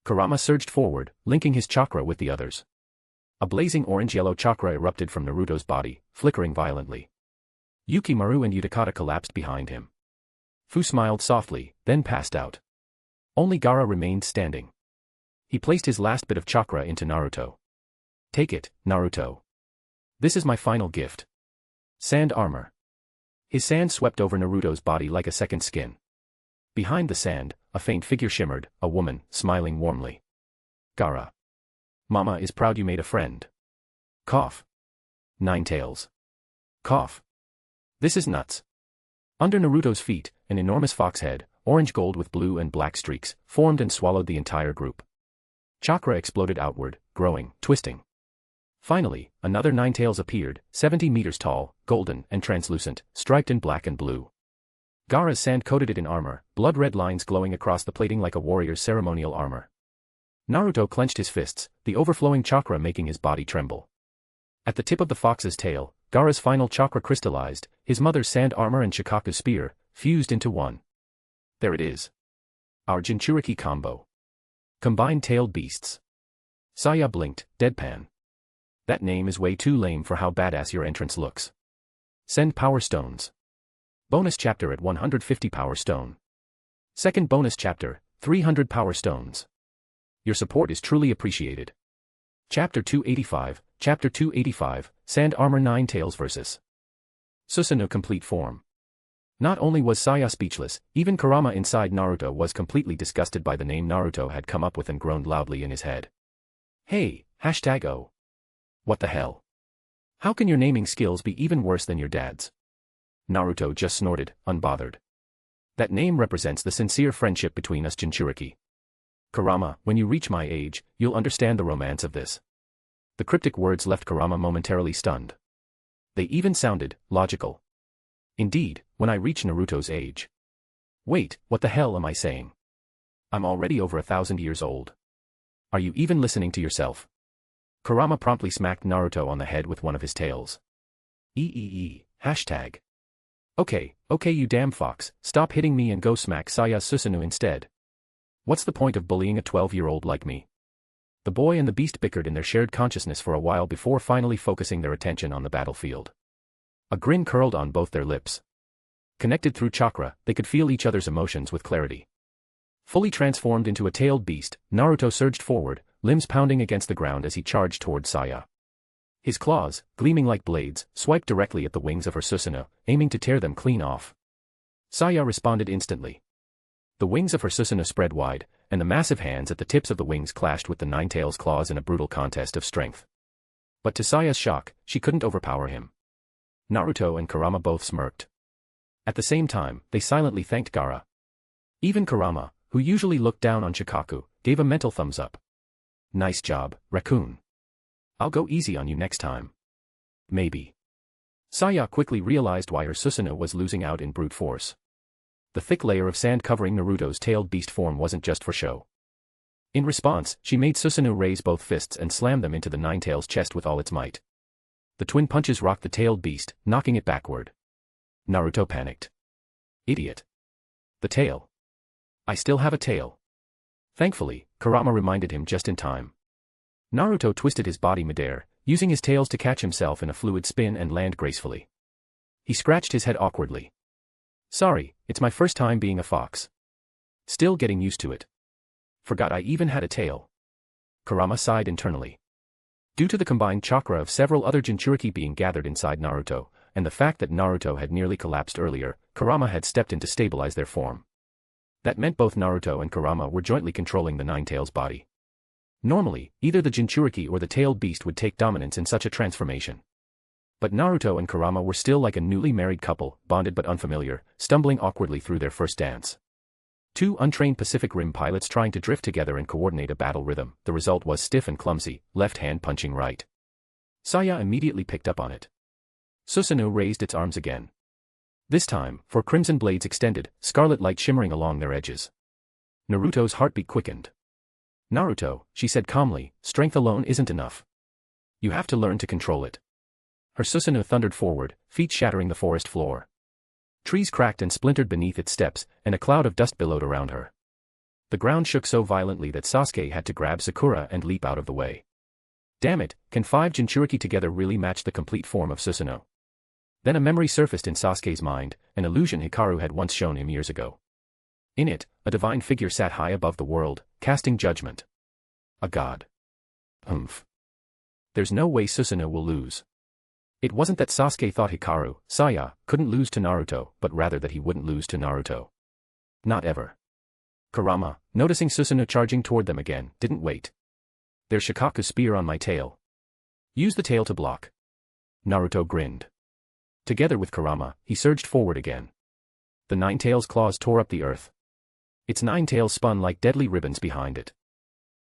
Kurama surged forward, linking his chakra with the others. A blazing orange-yellow chakra erupted from Naruto's body, flickering violently. Yukimaru and Utakata collapsed behind him. Fu smiled softly, then passed out. Only Gaara remained standing. He placed his last bit of chakra into Naruto. Take it, Naruto. This is my final gift. Sand armor. His sand swept over Naruto's body like a second skin. Behind the sand, a faint figure shimmered, a woman, smiling warmly. Gaara. Mama is proud you made a friend. Cough. Ninetales. Cough. This is nuts. Under Naruto's feet, an enormous fox head, orange gold with blue and black streaks, formed and swallowed the entire group. Chakra exploded outward, growing, twisting. Finally, another Ninetales appeared, 70 meters tall, golden and translucent, striped in black and blue. Gaara's sand coated it in armor, blood-red lines glowing across the plating like a warrior's ceremonial armor. Naruto clenched his fists, the overflowing chakra making his body tremble. At the tip of the fox's tail, Gaara's final chakra crystallized, his mother's sand armor and Shikaku's spear, fused into one. There it is. Our Jinchuriki combo. Combined tailed beasts. Saya blinked, deadpan. That name is way too lame for how badass your entrance looks. Send power stones. Bonus chapter at 150 power stone. Second bonus chapter, 300 power stones. Your support is truly appreciated. Chapter 285, Sand Armor Ninetales vs. Susanoo complete form. Not only was Saya speechless, even Kurama inside Naruto was completely disgusted by the name Naruto had come up with and groaned loudly in his head. Hey, #O. What the hell? How can your naming skills be even worse than your dad's? Naruto just snorted, unbothered. That name represents the sincere friendship between us Jinchuriki. Kurama, when you reach my age, you'll understand the romance of this. The cryptic words left Kurama momentarily stunned. They even sounded logical. Indeed, when I reach Naruto's age. Wait, what the hell am I saying? I'm already over 1,000 years old. Are you even listening to yourself? Kurama promptly smacked Naruto on the head with one of his tails. Hashtag. Okay, you damn fox, stop hitting me and go smack Saya Susanoo instead. What's the point of bullying a 12-year-old like me? The boy and the beast bickered in their shared consciousness for a while before finally focusing their attention on the battlefield. A grin curled on both their lips. Connected through chakra, they could feel each other's emotions with clarity. Fully transformed into a tailed beast, Naruto surged forward, limbs pounding against the ground as he charged toward Saya. His claws, gleaming like blades, swiped directly at the wings of her Susanoo, aiming to tear them clean off. Saya responded instantly. The wings of her Susanoo spread wide, and the massive hands at the tips of the wings clashed with the Ninetales' claws in a brutal contest of strength. But to Saya's shock, she couldn't overpower him. Naruto and Kurama both smirked. At the same time, they silently thanked Gaara. Even Kurama, who usually looked down on Shikaku, gave a mental thumbs up. Nice job, raccoon. I'll go easy on you next time. Maybe. Saya quickly realized why her Susanoo was losing out in brute force. The thick layer of sand covering Naruto's tailed beast form wasn't just for show. In response, she made Susanoo raise both fists and slam them into the Ninetales' chest with all its might. The twin punches rocked the tailed beast, knocking it backward. Naruto panicked. Idiot. The tail. I still have a tail. Thankfully, Kurama reminded him just in time. Naruto twisted his body midair, using his tails to catch himself in a fluid spin and land gracefully. He scratched his head awkwardly. Sorry, it's my first time being a fox. Still getting used to it. Forgot I even had a tail. Kurama sighed internally. Due to the combined chakra of several other Jinchuriki being gathered inside Naruto, and the fact that Naruto had nearly collapsed earlier, Kurama had stepped in to stabilize their form. That meant both Naruto and Kurama were jointly controlling the Ninetales' body. Normally, either the Jinchuriki or the tailed beast would take dominance in such a transformation. But Naruto and Kurama were still like a newly married couple, bonded but unfamiliar, stumbling awkwardly through their first dance. Two untrained Pacific Rim pilots trying to drift together and coordinate a battle rhythm, the result was stiff and clumsy, left hand punching right. Saya immediately picked up on it. Susanoo raised its arms again. This time, for crimson blades extended, scarlet light shimmering along their edges. Naruto's heartbeat quickened. Naruto, she said calmly, strength alone isn't enough. You have to learn to control it. Her Susanoo thundered forward, feet shattering the forest floor. Trees cracked and splintered beneath its steps, and a cloud of dust billowed around her. The ground shook so violently that Sasuke had to grab Sakura and leap out of the way. Damn it, can 5 Jinchuriki together really match the complete form of Susanoo? Then a memory surfaced in Sasuke's mind, an illusion Hikaru had once shown him years ago. In it, a divine figure sat high above the world, casting judgment. A god. Humph. There's no way Susanoo will lose. It wasn't that Sasuke thought Hikaru, Saya, couldn't lose to Naruto, but rather that he wouldn't lose to Naruto. Not ever. Kurama, noticing Susanoo charging toward them again, didn't wait. There's Shikaku's spear on my tail. Use the tail to block. Naruto grinned. Together with Kurama, he surged forward again. The Nine Tails' claws tore up the earth. Its 9 tails spun like deadly ribbons behind it.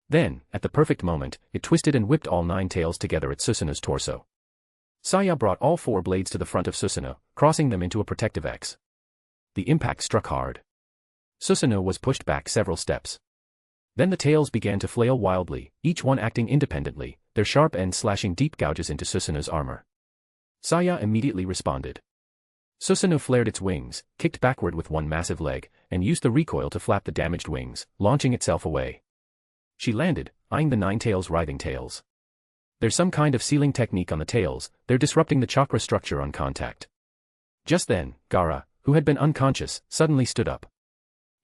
Then, at the perfect moment, it twisted and whipped all 9 tails together at Susanoo's torso. Saya brought all 4 blades to the front of Susanoo, crossing them into a protective X. The impact struck hard. Susanoo was pushed back several steps. Then the tails began to flail wildly, each one acting independently, their sharp ends slashing deep gouges into Susanoo's armor. Saya immediately responded. Susanoo flared its wings, kicked backward with one massive leg, and used the recoil to flap the damaged wings, launching itself away. She landed, eyeing the 9 tails' writhing tails. There's some kind of sealing technique on the tails, they're disrupting the chakra structure on contact. Just then, Gaara, who had been unconscious, suddenly stood up.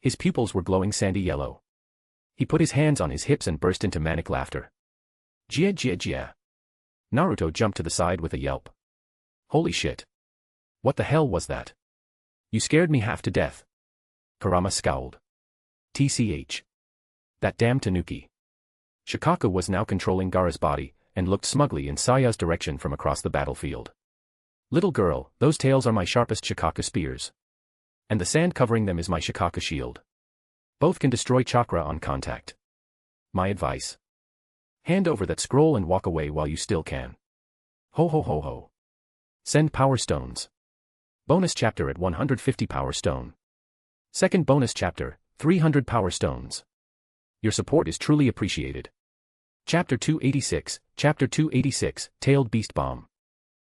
His pupils were glowing sandy yellow. He put his hands on his hips and burst into manic laughter. Jia jia jia. Naruto jumped to the side with a yelp. Holy shit. What the hell was that? You scared me half to death. Kurama scowled. TCH. That damn Tanuki. Shikaku was now controlling Gaara's body, and looked smugly in Saya's direction from across the battlefield. Little girl, those tails are my sharpest Shikaku spears. And the sand covering them is my Shikaku shield. Both can destroy chakra on contact. My advice. Hand over that scroll and walk away while you still can. Ho ho ho ho. Send power stones. Bonus chapter at 150 power stone. Second bonus chapter, 300 power stones. Your support is truly appreciated. Chapter 286, Tailed Beast Bomb.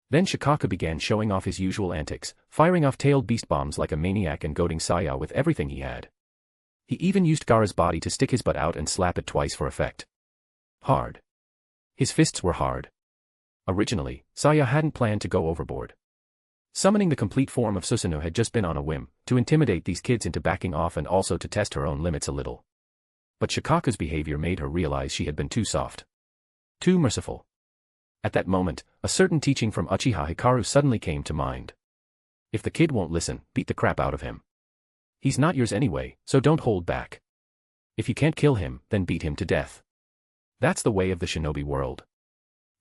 Then Shikaku began showing off his usual antics, firing off tailed beast bombs like a maniac and goading Saya with everything he had. He even used Gaara's body to stick his butt out and slap it twice for effect. Hard. His fists were hard. Originally, Saya hadn't planned to go overboard. Summoning the complete form of Susanoo had just been on a whim, to intimidate these kids into backing off and also to test her own limits a little. But Shikaku's behavior made her realize she had been too soft. Too merciful. At that moment, a certain teaching from Uchiha Hikaru suddenly came to mind. If the kid won't listen, beat the crap out of him. He's not yours anyway, so don't hold back. If you can't kill him, then beat him to death. That's the way of the shinobi world.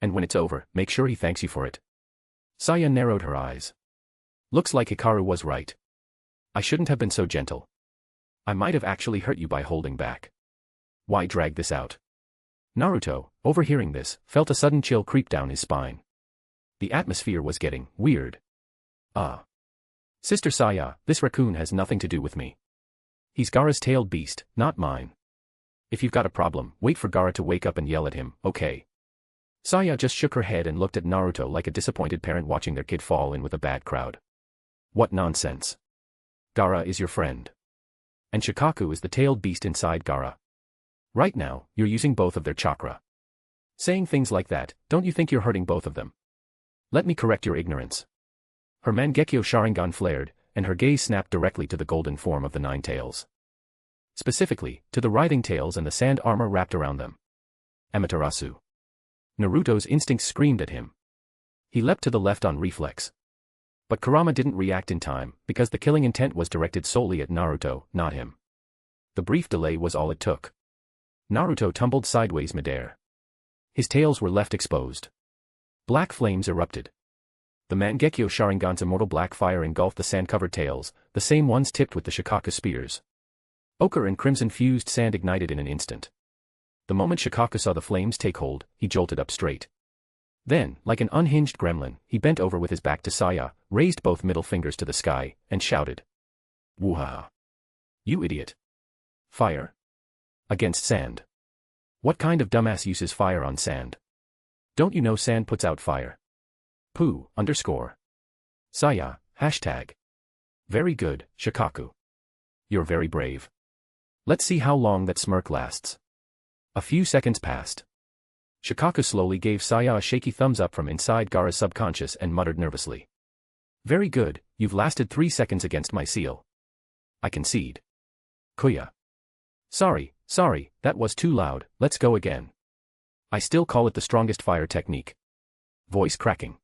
And when it's over, make sure he thanks you for it. Saya narrowed her eyes. Looks like Hikaru was right. I shouldn't have been so gentle. I might have actually hurt you by holding back. Why drag this out? Naruto, overhearing this, felt a sudden chill creep down his spine. The atmosphere was getting weird. Sister Saya, this raccoon has nothing to do with me. He's Gaara's tailed beast, not mine. If you've got a problem, wait for Gaara to wake up and yell at him, okay? Saya just shook her head and looked at Naruto like a disappointed parent watching their kid fall in with a bad crowd. What nonsense. Gaara is your friend. And Shikaku is the tailed beast inside Gaara. Right now, you're using both of their chakra. Saying things like that, don't you think you're hurting both of them? Let me correct your ignorance. Her Mangekyō Sharingan flared, and her gaze snapped directly to the golden form of the 9 tails. Specifically, to the writhing tails and the sand armor wrapped around them. Amaterasu. Naruto's instincts screamed at him. He leapt to the left on reflex. But Kurama didn't react in time, because the killing intent was directed solely at Naruto, not him. The brief delay was all it took. Naruto tumbled sideways midair. His tails were left exposed. Black flames erupted. The Mangekyō Sharingan's immortal black fire engulfed the sand-covered tails, the same ones tipped with the Shikaku spears. Ochre and crimson fused sand ignited in an instant. The moment Shikaku saw the flames take hold, he jolted up straight. Then, like an unhinged gremlin, he bent over with his back to Saya, raised both middle fingers to the sky, and shouted. Woo-ha! You idiot! Fire! Against sand. What kind of dumbass uses fire on sand? Don't you know sand puts out fire? Pooh, _. Saya, hashtag. Very good, Shikaku. You're very brave. Let's see how long that smirk lasts. A few seconds passed. Shikaku slowly gave Saya a shaky thumbs up from inside Gaara's subconscious and muttered nervously. Very good, you've lasted 3 seconds against my seal. I concede. Kuya. Sorry, that was too loud, let's go again. I still call it the strongest fire technique. Voice cracking.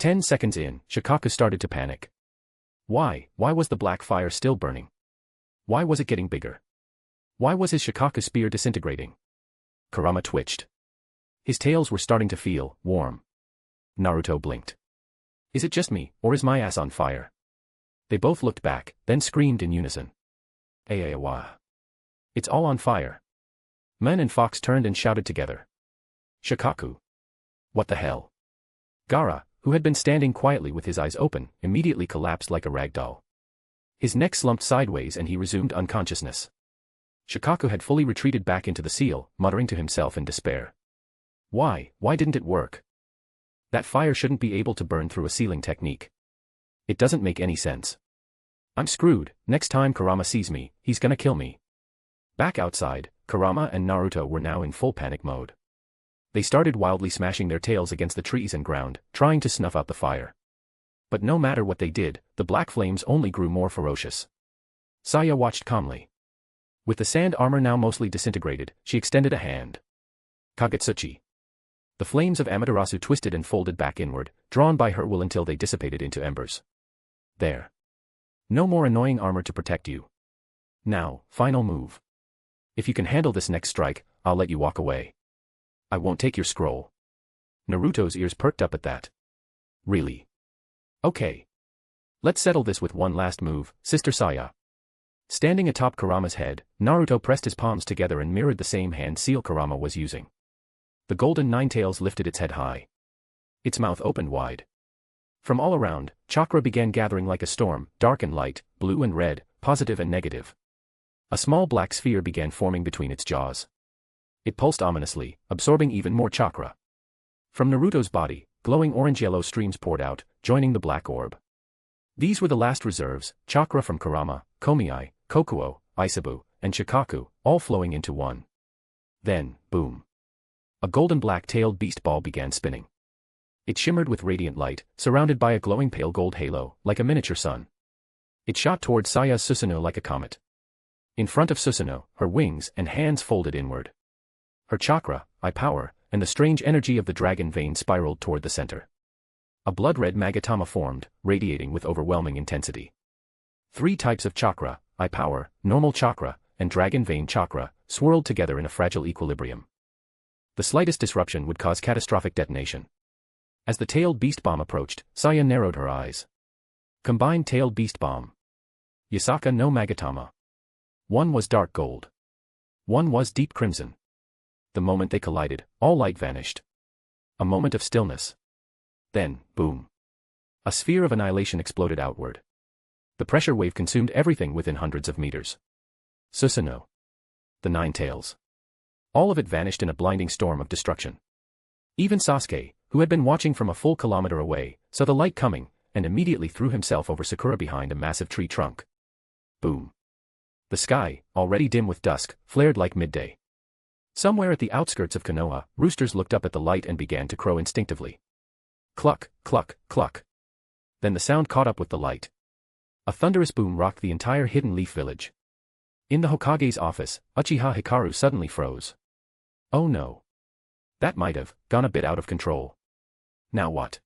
10 seconds in, Shikaku started to panic. Why was the black fire still burning? Why was it getting bigger? Why was his Shikaku spear disintegrating? Kurama twitched. His tails were starting to feel warm. Naruto blinked. Is it just me, or is my ass on fire? They both looked back, then screamed in unison. Ayawa. It's all on fire. Men and Fox turned and shouted together. Shikaku. What the hell? Gaara, who had been standing quietly with his eyes open, immediately collapsed like a rag doll. His neck slumped sideways and he resumed unconsciousness. Shikaku had fully retreated back into the seal, muttering to himself in despair. Why didn't it work? That fire shouldn't be able to burn through a sealing technique. It doesn't make any sense. I'm screwed, next time Kurama sees me, he's gonna kill me. Back outside, Kurama and Naruto were now in full panic mode. They started wildly smashing their tails against the trees and ground, trying to snuff out the fire. But no matter what they did, the black flames only grew more ferocious. Saya watched calmly. With the sand armor now mostly disintegrated, she extended a hand. Kagetsuchi. The flames of Amaterasu twisted and folded back inward, drawn by her will until they dissipated into embers. There. No more annoying armor to protect you. Now, final move. If you can handle this next strike, I'll let you walk away. I won't take your scroll. Naruto's ears perked up at that. Really? Okay. Let's settle this with one last move, Sister Saya. Standing atop Kurama's head, Naruto pressed his palms together and mirrored the same hand seal Kurama was using. The golden nine-tails lifted its head high. Its mouth opened wide. From all around, chakra began gathering like a storm, dark and light, blue and red, positive and negative. A small black sphere began forming between its jaws. It pulsed ominously, absorbing even more chakra. From Naruto's body, glowing orange-yellow streams poured out, joining the black orb. These were the last reserves, chakra from Kurama, Komiai, Kokuo, Isabu, and Shikaku, all flowing into one. Then, boom. A golden black-tailed beast ball began spinning. It shimmered with radiant light, surrounded by a glowing pale gold halo, like a miniature sun. It shot toward Saya's Susanoo like a comet. In front of Susanoo, her wings and hands folded inward. Her chakra, eye power, and the strange energy of the dragon vein spiraled toward the center. A blood-red magatama formed, radiating with overwhelming intensity. 3 types of chakra, eye power, normal chakra, and dragon vein chakra, swirled together in a fragile equilibrium. The slightest disruption would cause catastrophic detonation. As the tailed beast bomb approached, Saya narrowed her eyes. Combined tailed beast bomb. Yasaka no Magatama. One was dark gold. One was deep crimson. The moment they collided, all light vanished. A moment of stillness. Then, boom. A sphere of annihilation exploded outward. The pressure wave consumed everything within hundreds of meters. Susanoo. The 9 tails. All of it vanished in a blinding storm of destruction. Even Sasuke, who had been watching from a full kilometer away, saw the light coming, and immediately threw himself over Sakura behind a massive tree trunk. Boom. The sky, already dim with dusk, flared like midday. Somewhere at the outskirts of Konoha, roosters looked up at the light and began to crow instinctively. Cluck, cluck, cluck. Then the sound caught up with the light. A thunderous boom rocked the entire Hidden Leaf village. In the Hokage's office, Uchiha Hikaru suddenly froze. Oh no. That might have gone a bit out of control. Now what?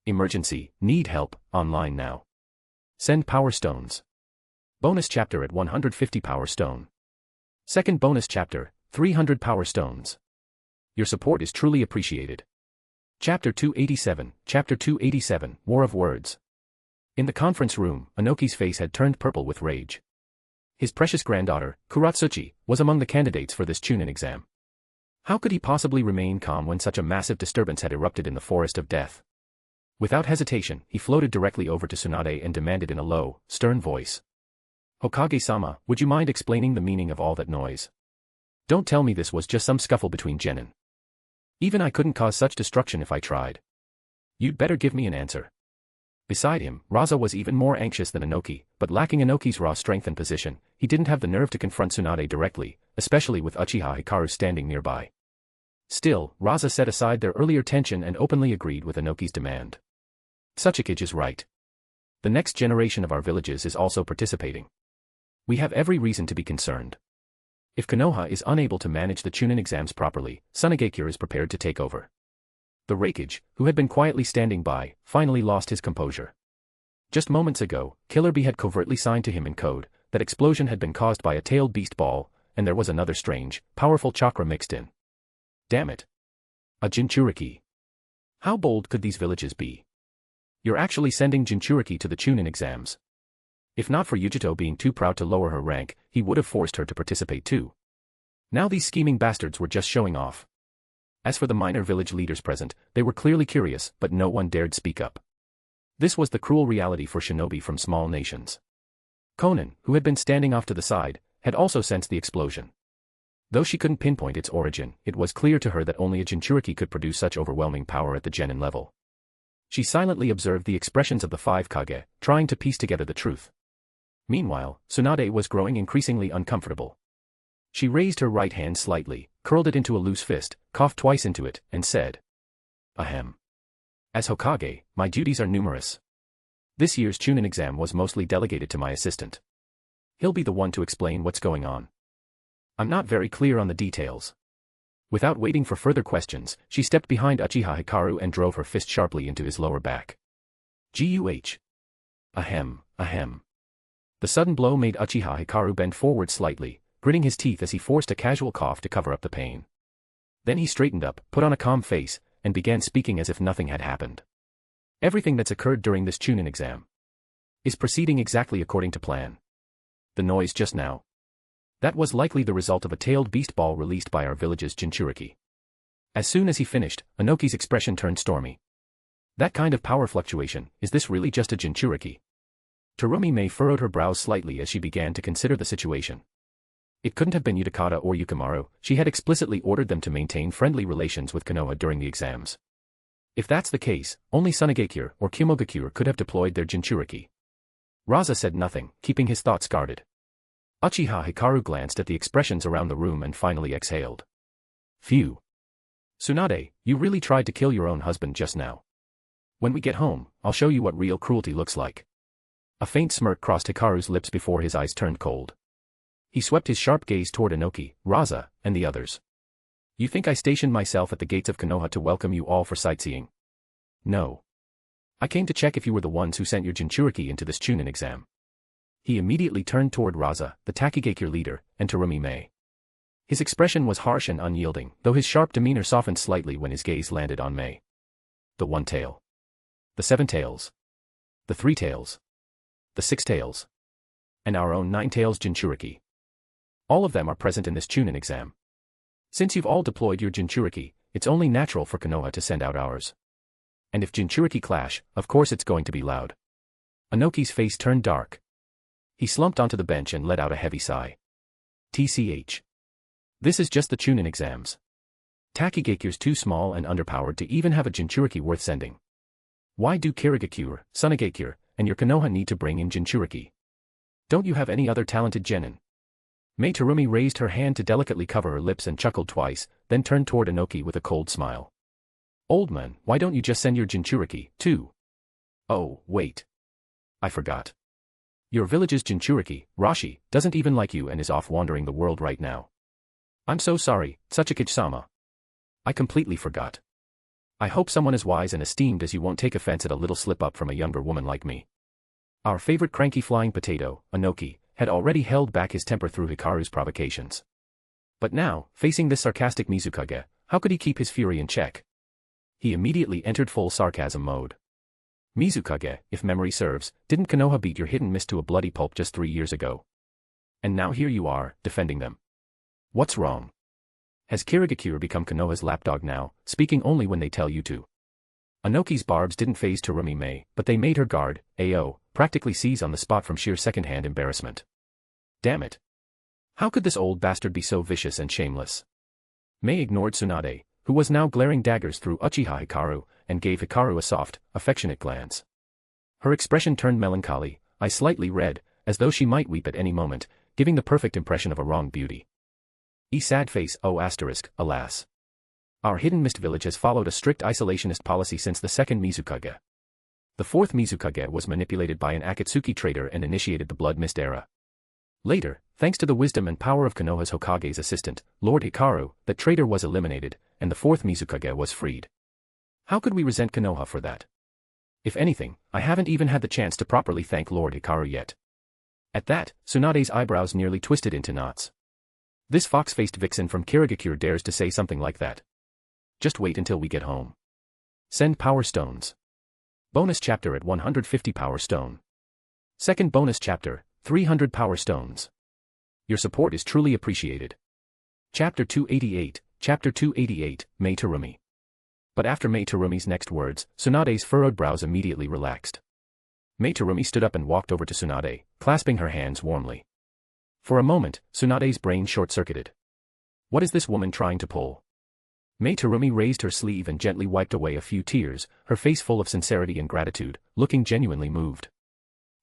Emergency, need help, online now. Send power stones. Bonus chapter at 150 power stone. Second bonus chapter, 300 power stones. Your support is truly appreciated. Chapter 287, War of Words. In the conference room, Inoki's face had turned purple with rage. His precious granddaughter, Kuratsuchi, was among the candidates for this Chunin exam. How could he possibly remain calm when such a massive disturbance had erupted in the forest of death? Without hesitation, he floated directly over to Tsunade and demanded in a low, stern voice. Hokage-sama, would you mind explaining the meaning of all that noise? Don't tell me this was just some scuffle between genin. Even I couldn't cause such destruction if I tried. You'd better give me an answer. Beside him, Raza was even more anxious than Inoki, but lacking Inoki's raw strength and position, he didn't have the nerve to confront Tsunade directly, especially with Uchiha Hikaru standing nearby. Still, Raza set aside their earlier tension and openly agreed with Inoki's demand. Tsuchikage is right. The next generation of our villages is also participating. We have every reason to be concerned. If Konoha is unable to manage the Chunin exams properly, Tsunade is prepared to take over. The Raikage, who had been quietly standing by, finally lost his composure. Just moments ago, Killer Bee had covertly signed to him in code that explosion had been caused by a tailed beast ball, and there was another strange, powerful chakra mixed in. Damn it. A Jinchuriki. How bold could these villages be? You're actually sending Jinchuriki to the Chunin exams. If not for Yujito being too proud to lower her rank, he would have forced her to participate too. Now these scheming bastards were just showing off. As for the minor village leaders present, they were clearly curious, but no one dared speak up. This was the cruel reality for shinobi from small nations. Konan, who had been standing off to the side, had also sensed the explosion. Though she couldn't pinpoint its origin, it was clear to her that only a Jinchuriki could produce such overwhelming power at the genin level. She silently observed the expressions of the 5 Kage, trying to piece together the truth. Meanwhile, Tsunade was growing increasingly uncomfortable. She raised her right hand slightly, curled it into a loose fist, coughed twice into it, and said, "Ahem. As Hokage, my duties are numerous. This year's Chunin exam was mostly delegated to my assistant. He'll be the one to explain what's going on. I'm not very clear on the details." Without waiting for further questions, she stepped behind Uchiha Hikaru and drove her fist sharply into his lower back. Guh. Ahem, ahem. The sudden blow made Uchiha Hikaru bend forward slightly, gritting his teeth as he forced a casual cough to cover up the pain. Then he straightened up, put on a calm face, and began speaking as if nothing had happened. Everything that's occurred during this Chunin exam is proceeding exactly according to plan. The noise just now, that was likely the result of a tailed beast ball released by our village's Jinchuriki. As soon as he finished, Inoki's expression turned stormy. That kind of power fluctuation, is this really just a Jinchuriki? Terumi Mei furrowed her brows slightly as she began to consider the situation. It couldn't have been Utakata or Yukimaru, she had explicitly ordered them to maintain friendly relations with Konoha during the exams. If that's the case, only Tsunade or Kyomogaku could have deployed their Jinchuriki. Raza said nothing, keeping his thoughts guarded. Uchiha Hikaru glanced at the expressions around the room and finally exhaled. Phew. Tsunade, you really tried to kill your own husband just now. When we get home, I'll show you what real cruelty looks like. A faint smirk crossed Hikaru's lips before his eyes turned cold. He swept his sharp gaze toward Inoki, Raza, and the others. You think I stationed myself at the gates of Konoha to welcome you all for sightseeing? No. I came to check if you were the ones who sent your Jinchuriki into this Chunin exam. He immediately turned toward Raza, the Takigakure leader, and Terumi Mei. His expression was harsh and unyielding, though his sharp demeanor softened slightly when his gaze landed on Mei. The 1 tail. The 7 tails. The 3 tails. The 6 tails. And our own 9 tails Jinchuriki. All of them are present in this Chunin exam. Since you've all deployed your Jinchuriki, it's only natural for Konoha to send out ours. And if Jinchuriki clash, of course it's going to be loud. Inoki's face turned dark. He slumped onto the bench and let out a heavy sigh. TCH. This is just the Chunin exams. Takigakure's too small and underpowered to even have a Jinchuriki worth sending. Why do Kirigakure, Tsunade, and your Konoha need to bring in Jinchuriki? Don't you have any other talented genin? Mei Terumi raised her hand to delicately cover her lips and chuckled twice, then turned toward Inoki with a cold smile. Old man, why don't you just send your Jinchuriki, too? Oh, wait. I forgot. Your village's Jinchuriki, Rashi, doesn't even like you and is off wandering the world right now. I'm so sorry, Tsuchikage-sama. I completely forgot. I hope someone as wise and esteemed as you won't take offense at a little slip-up from a younger woman like me. Our favorite cranky flying potato, Inoki, had already held back his temper through Hikaru's provocations. But now, facing this sarcastic Mizukage, how could he keep his fury in check? He immediately entered full sarcasm mode. Mizukage, if memory serves, didn't Konoha beat your hit and miss to a bloody pulp just 3 years ago? And now here you are, defending them. What's wrong? Has Kirigakure become Konoha's lapdog now, speaking only when they tell you to? Inoki's barbs didn't faze Terumi Mei, but they made her guard, AO, practically seize on the spot from sheer second-hand embarrassment. Damn it. How could this old bastard be so vicious and shameless? Mei ignored Tsunade, who was now glaring daggers through Uchiha Hikaru, and gave Hikaru a soft, affectionate glance. Her expression turned melancholy, eyes slightly red, as though she might weep at any moment, giving the perfect impression of a wronged beauty. Sad face, oh asterisk, alas. Our hidden mist village has followed a strict isolationist policy since the second Mizukage. The fourth Mizukage was manipulated by an Akatsuki traitor and initiated the Blood Mist era. Later, thanks to the wisdom and power of Konoha's Hokage's assistant, Lord Hikaru, that traitor was eliminated, and the fourth Mizukage was freed. How could we resent Konoha for that? If anything, I haven't even had the chance to properly thank Lord Hikaru yet. At that, Tsunade's eyebrows nearly twisted into knots. This fox-faced vixen from Kirigakure dares to say something like that. Just wait until we get home. Send power stones. Bonus chapter at 150 power stone. Second bonus chapter, 300 power stones. Your support is truly appreciated. Chapter 288, Mei Terumi. But after Mei Terumi's next words, Tsunade's furrowed brows immediately relaxed. Mei Terumi stood up and walked over to Tsunade, clasping her hands warmly. For a moment, Tsunade's brain short-circuited. What is this woman trying to pull? Mei Terumi raised her sleeve and gently wiped away a few tears, her face full of sincerity and gratitude, looking genuinely moved.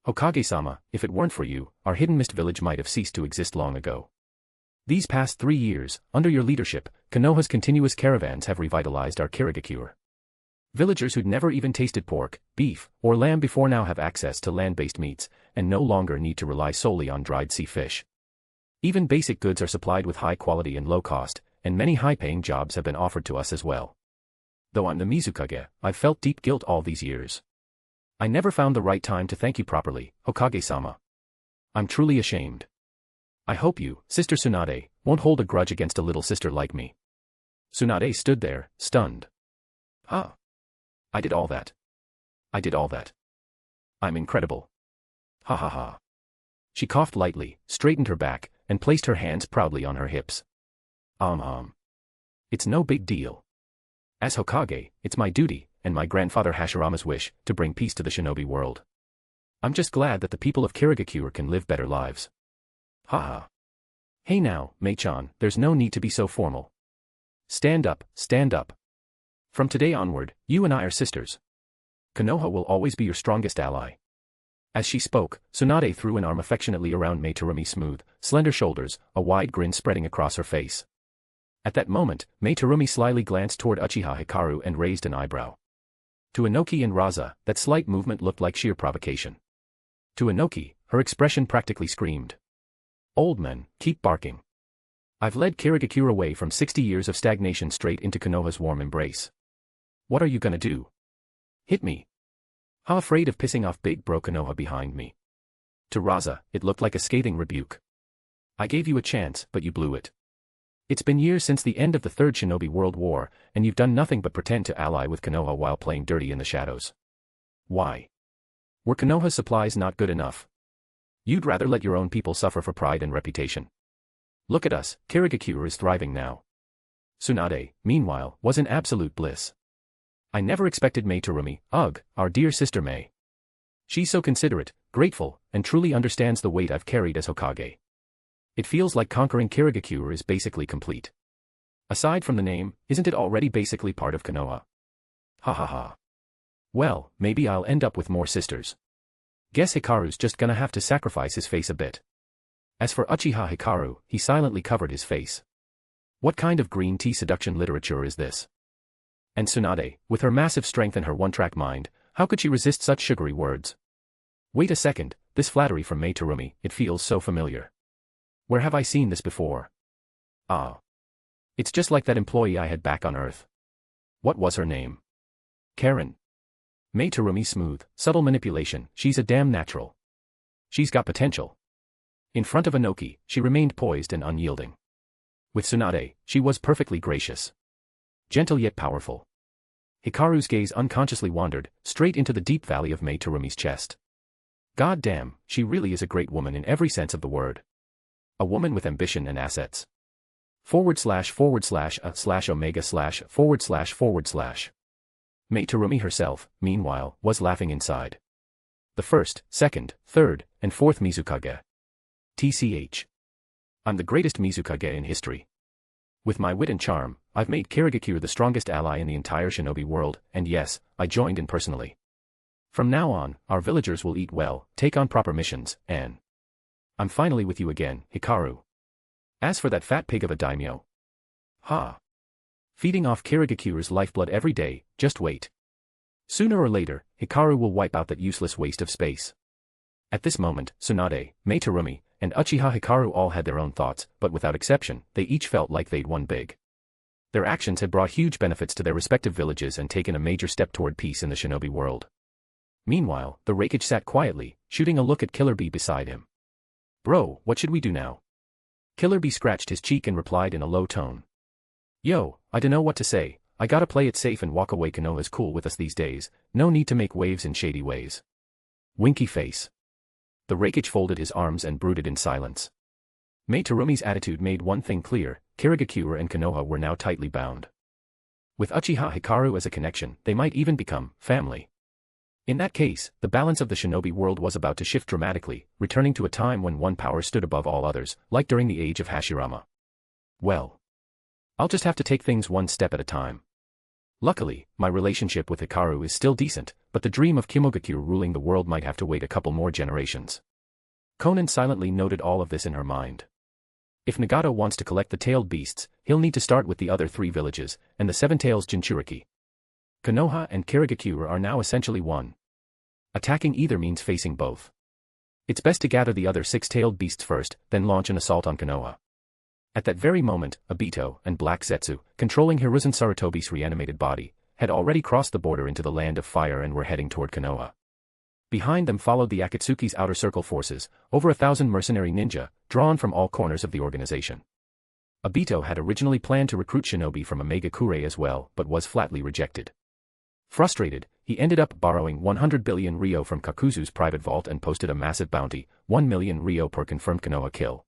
Hokage-sama, if it weren't for you, our hidden mist village might have ceased to exist long ago. These past 3 years, under your leadership, Konoha's continuous caravans have revitalized our Kirigakure. Villagers who'd never even tasted pork, beef, or lamb before now have access to land-based meats, and no longer need to rely solely on dried sea fish. Even basic goods are supplied with high quality and low cost, and many high-paying jobs have been offered to us as well. Though I'm the Mizukage, I've felt deep guilt all these years. I never found the right time to thank you properly, Hokage-sama. I'm truly ashamed. I hope you, Sister Tsunade, won't hold a grudge against a little sister like me. Tsunade stood there, stunned. Huh? I did all that. I did all that. I'm incredible. Ha ha ha. She coughed lightly, straightened her back, and placed her hands proudly on her hips. It's no big deal. As Hokage, it's my duty, and my grandfather Hashirama's wish, to bring peace to the shinobi world. I'm just glad that the people of Kirigakure can live better lives. Haha. Hey now, Mei-chan, there's no need to be so formal. Stand up, stand up. From today onward, you and I are sisters. Konoha will always be your strongest ally. As she spoke, Tsunade threw an arm affectionately around Mei Terumi's smooth, slender shoulders, a wide grin spreading across her face. At that moment, Mei Terumi slyly glanced toward Uchiha Hikaru and raised an eyebrow. To Inoki and Raza, that slight movement looked like sheer provocation. To Inoki, her expression practically screamed. Old men, keep barking. I've led Kirigakure away from 60 years of stagnation straight into Konoha's warm embrace. What are you gonna do? Hit me? How afraid of pissing off big bro Konoha behind me? To Raza, it looked like a scathing rebuke. I gave you a chance, but you blew it. It's been years since the end of the Third Shinobi World War, and you've done nothing but pretend to ally with Konoha while playing dirty in the shadows. Why? Were Konoha's supplies not good enough? You'd rather let your own people suffer for pride and reputation. Look at us, Kirigakure is thriving now. Tsunade, meanwhile, was in absolute bliss. I never expected Mei Terumi, ugh, our dear sister Mei. She's so considerate, grateful, and truly understands the weight I've carried as Hokage. It feels like conquering Kirigakure is basically complete. Aside from the name, isn't it already basically part of Konoha? Ha ha ha. Well, maybe I'll end up with more sisters. Guess Hikaru's just gonna have to sacrifice his face a bit. As for Uchiha Hikaru, he silently covered his face. What kind of green tea seduction literature is this? And Tsunade, with her massive strength and her one-track mind, how could she resist such sugary words? Wait a second, this flattery from Mei Terumi, it feels so familiar. Where have I seen this before? Ah. It's just like that employee I had back on Earth. What was her name? Karen. Mei Terumi's smooth, subtle manipulation, she's a damn natural. She's got potential. In front of Inoki, she remained poised and unyielding. With Tsunade, she was perfectly gracious. Gentle yet powerful. Hikaru's gaze unconsciously wandered, straight into the deep valley of Mei Terumi's chest. God damn, she really is a great woman in every sense of the word. A woman with ambition and assets. / /omega / Mei Terumi herself, meanwhile, was laughing inside. The first, second, third, and fourth Mizukage. TCH. I'm the greatest Mizukage in history. With my wit and charm, I've made Kirigakure the strongest ally in the entire shinobi world, and yes, I joined in personally. From now on, our villagers will eat well, take on proper missions, and I'm finally with you again, Hikaru. As for that fat pig of a daimyo. Ha! Feeding off Kirigakuru's lifeblood every day, just wait. Sooner or later, Hikaru will wipe out that useless waste of space. At this moment, Tsunade, Mei Terumi, and Uchiha Hikaru all had their own thoughts, but without exception, they each felt like they'd won big. Their actions had brought huge benefits to their respective villages and taken a major step toward peace in the shinobi world. Meanwhile, the Hokage sat quietly, shooting a look at Killer Bee beside him. Bro, what should we do now? Killer Bee scratched his cheek and replied in a low tone. Yo, I dunno what to say, I gotta play it safe and walk away. Konoha's cool with us these days, no need to make waves in shady ways. Winky face. The Hokage folded his arms and brooded in silence. Mei Terumi's attitude made one thing clear, Kirigakure and Konoha were now tightly bound. With Uchiha Hikaru as a connection, they might even become family. In that case, the balance of the shinobi world was about to shift dramatically, returning to a time when one power stood above all others, like during the age of Hashirama. Well, I'll just have to take things one step at a time. Luckily, my relationship with Hikaru is still decent, but the dream of Kimogakure ruling the world might have to wait a couple more generations. Konan silently noted all of this in her mind. If Nagato wants to collect the tailed beasts, he'll need to start with the other 3 villages, and the 7 tails Jinchuriki. Konoha and Kirigakure are now essentially one. Attacking either means facing both. It's best to gather the other 6-tailed beasts first, then launch an assault on Konoha. At that very moment, Obito and Black Zetsu, controlling Hiruzen Sarutobi's reanimated body, had already crossed the border into the land of fire and were heading toward Konoha. Behind them followed the Akatsuki's outer circle forces, over 1,000 mercenary ninja, drawn from all corners of the organization. Obito had originally planned to recruit shinobi from Mangekyō as well, but was flatly rejected. Frustrated, he ended up borrowing 100 billion ryo from Kakuzu's private vault and posted a massive bounty, 1 million ryo per confirmed Konoha kill.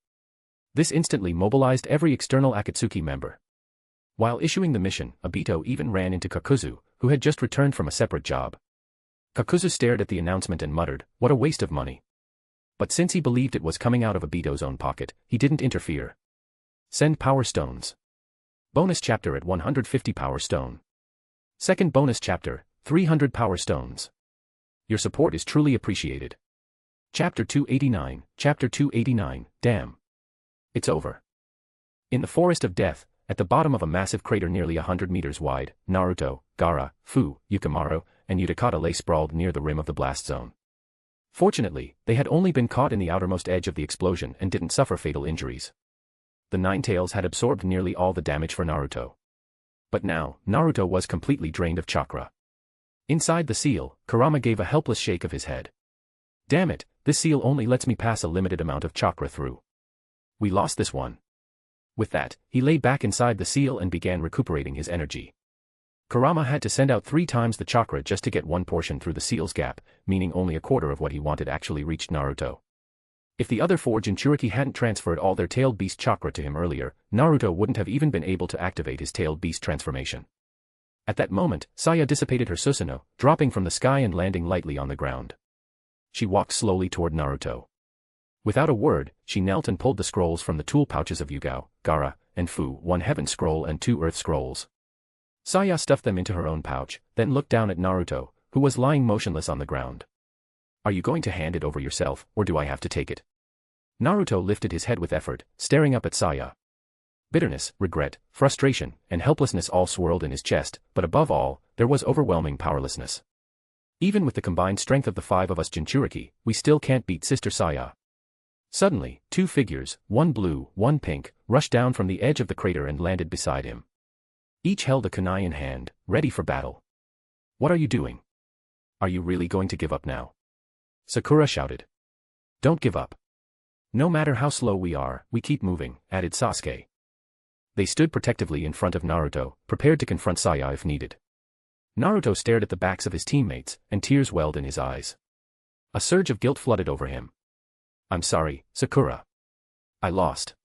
This instantly mobilized every external Akatsuki member. While issuing the mission, Obito even ran into Kakuzu, who had just returned from a separate job. Kakuzu stared at the announcement and muttered, "What a waste of money." But since he believed it was coming out of Obito's own pocket, he didn't interfere. Send Power Stones. Bonus chapter at 150 Power Stone. Second bonus chapter, 300 Power Stones. Your support is truly appreciated. Chapter 289, damn. It's over. In the Forest of Death, at the bottom of a massive crater nearly 100 meters wide, Naruto, Gaara, Fu, Yukimaru, and Utakata lay sprawled near the rim of the blast zone. Fortunately, they had only been caught in the outermost edge of the explosion and didn't suffer fatal injuries. The 9 tails had absorbed nearly all the damage for Naruto. But now, Naruto was completely drained of chakra. Inside the seal, Kurama gave a helpless shake of his head. Damn it, this seal only lets me pass a limited amount of chakra through. We lost this one. With that, he lay back inside the seal and began recuperating his energy. Kurama had to send out 3 times the chakra just to get one portion through the seal's gap, meaning only a quarter of what he wanted actually reached Naruto. If the other 4 Jinchuriki hadn't transferred all their tailed beast chakra to him earlier, Naruto wouldn't have even been able to activate his tailed beast transformation. At that moment, Saya dissipated her Susanoo, dropping from the sky and landing lightly on the ground. She walked slowly toward Naruto. Without a word, she knelt and pulled the scrolls from the tool pouches of Yugao, Gaara, and Fu, 1 heaven scroll and 2 earth scrolls. Saya stuffed them into her own pouch, then looked down at Naruto, who was lying motionless on the ground. Are you going to hand it over yourself, or do I have to take it? Naruto lifted his head with effort, staring up at Saya. Bitterness, regret, frustration, and helplessness all swirled in his chest, but above all, there was overwhelming powerlessness. Even with the combined strength of the 5 of us Jinchuriki, we still can't beat Sister Saya. Suddenly, 2 figures, one blue, one pink, rushed down from the edge of the crater and landed beside him. Each held a kunai in hand, ready for battle. What are you doing? Are you really going to give up now? Sakura shouted. Don't give up. No matter how slow we are, we keep moving, added Sasuke. They stood protectively in front of Naruto, prepared to confront Saya if needed. Naruto stared at the backs of his teammates, and tears welled in his eyes. A surge of guilt flooded over him. I'm sorry, Sakura. I lost.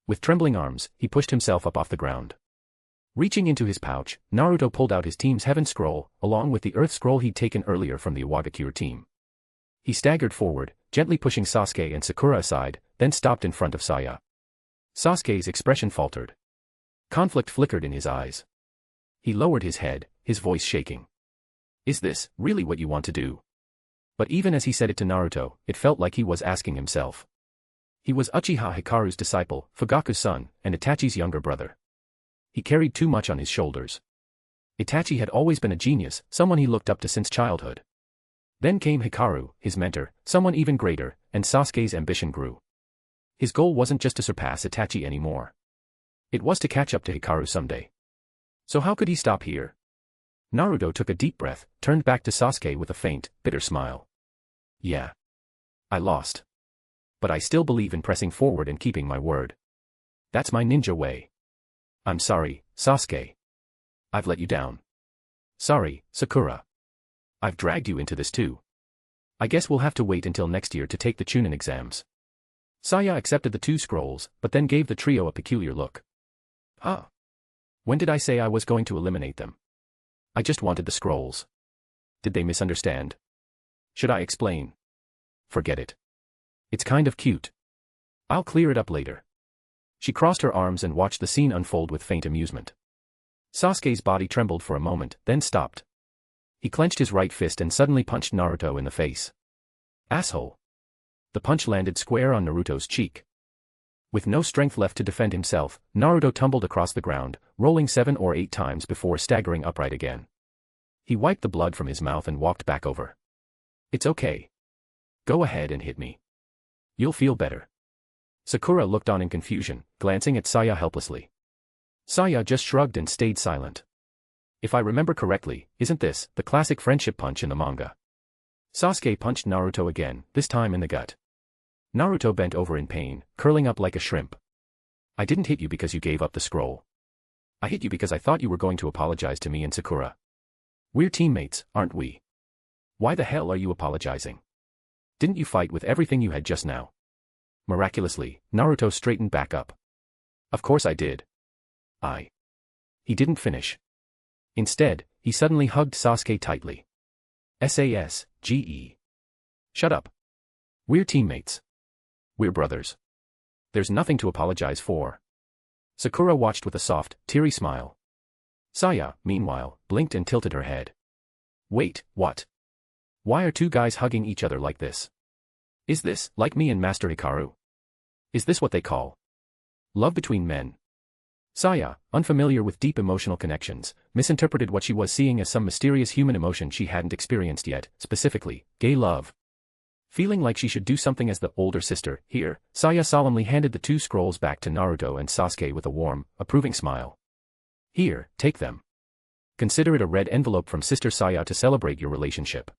With trembling arms, he pushed himself up off the ground. Reaching into his pouch, Naruto pulled out his team's heaven scroll, along with the earth scroll he'd taken earlier from the Iwagakure team. He staggered forward, gently pushing Sasuke and Sakura aside, then stopped in front of Saya. Sasuke's expression faltered. Conflict flickered in his eyes. He lowered his head, his voice shaking. Is this really what you want to do? But even as he said it to Naruto, it felt like he was asking himself. He was Uchiha Hikaru's disciple, Fugaku's son, and Itachi's younger brother. He carried too much on his shoulders. Itachi had always been a genius, someone he looked up to since childhood. Then came Hikaru, his mentor, someone even greater, and Sasuke's ambition grew. His goal wasn't just to surpass Itachi anymore. It was to catch up to Hikaru someday. So how could he stop here? Naruto took a deep breath, turned back to Sasuke with a faint, bitter smile. Yeah. I lost. But I still believe in pressing forward and keeping my word. That's my ninja way. I'm sorry, Sasuke. I've let you down. Sorry, Sakura. I've dragged you into this too. I guess we'll have to wait until next year to take the Chunin exams. Saya accepted the 2 scrolls, but then gave the trio a peculiar look. Huh? When did I say I was going to eliminate them? I just wanted the scrolls. Did they misunderstand? Should I explain? Forget it. It's kind of cute. I'll clear it up later. She crossed her arms and watched the scene unfold with faint amusement. Sasuke's body trembled for a moment, then stopped. He clenched his right fist and suddenly punched Naruto in the face. Asshole. The punch landed square on Naruto's cheek. With no strength left to defend himself, Naruto tumbled across the ground, rolling 7 or 8 times before staggering upright again. He wiped the blood from his mouth and walked back over. It's okay. Go ahead and hit me. You'll feel better. Sakura looked on in confusion, glancing at Saya helplessly. Saya just shrugged and stayed silent. If I remember correctly, isn't this the classic friendship punch in the manga? Sasuke punched Naruto again, this time in the gut. Naruto bent over in pain, curling up like a shrimp. I didn't hit you because you gave up the scroll. I hit you because I thought you were going to apologize to me and Sakura. We're teammates, aren't we? Why the hell are you apologizing? Didn't you fight with everything you had just now? Miraculously, Naruto straightened back up. Of course I did. He didn't finish. Instead, he suddenly hugged Sasuke tightly. Sasge. Shut up. We're teammates. We're brothers. There's nothing to apologize for. Sakura watched with a soft, teary smile. Saya, meanwhile, blinked and tilted her head. Wait, what? Why are 2 guys hugging each other like this? Is this, like me and Master Hikaru? Is this what they call love between men? Saya, unfamiliar with deep emotional connections, misinterpreted what she was seeing as some mysterious human emotion she hadn't experienced yet, specifically, gay love. Feeling like she should do something as the older sister, here, Saya solemnly handed the 2 scrolls back to Naruto and Sasuke with a warm, approving smile. Here, take them. Consider it a red envelope from Sister Saya to celebrate your relationship.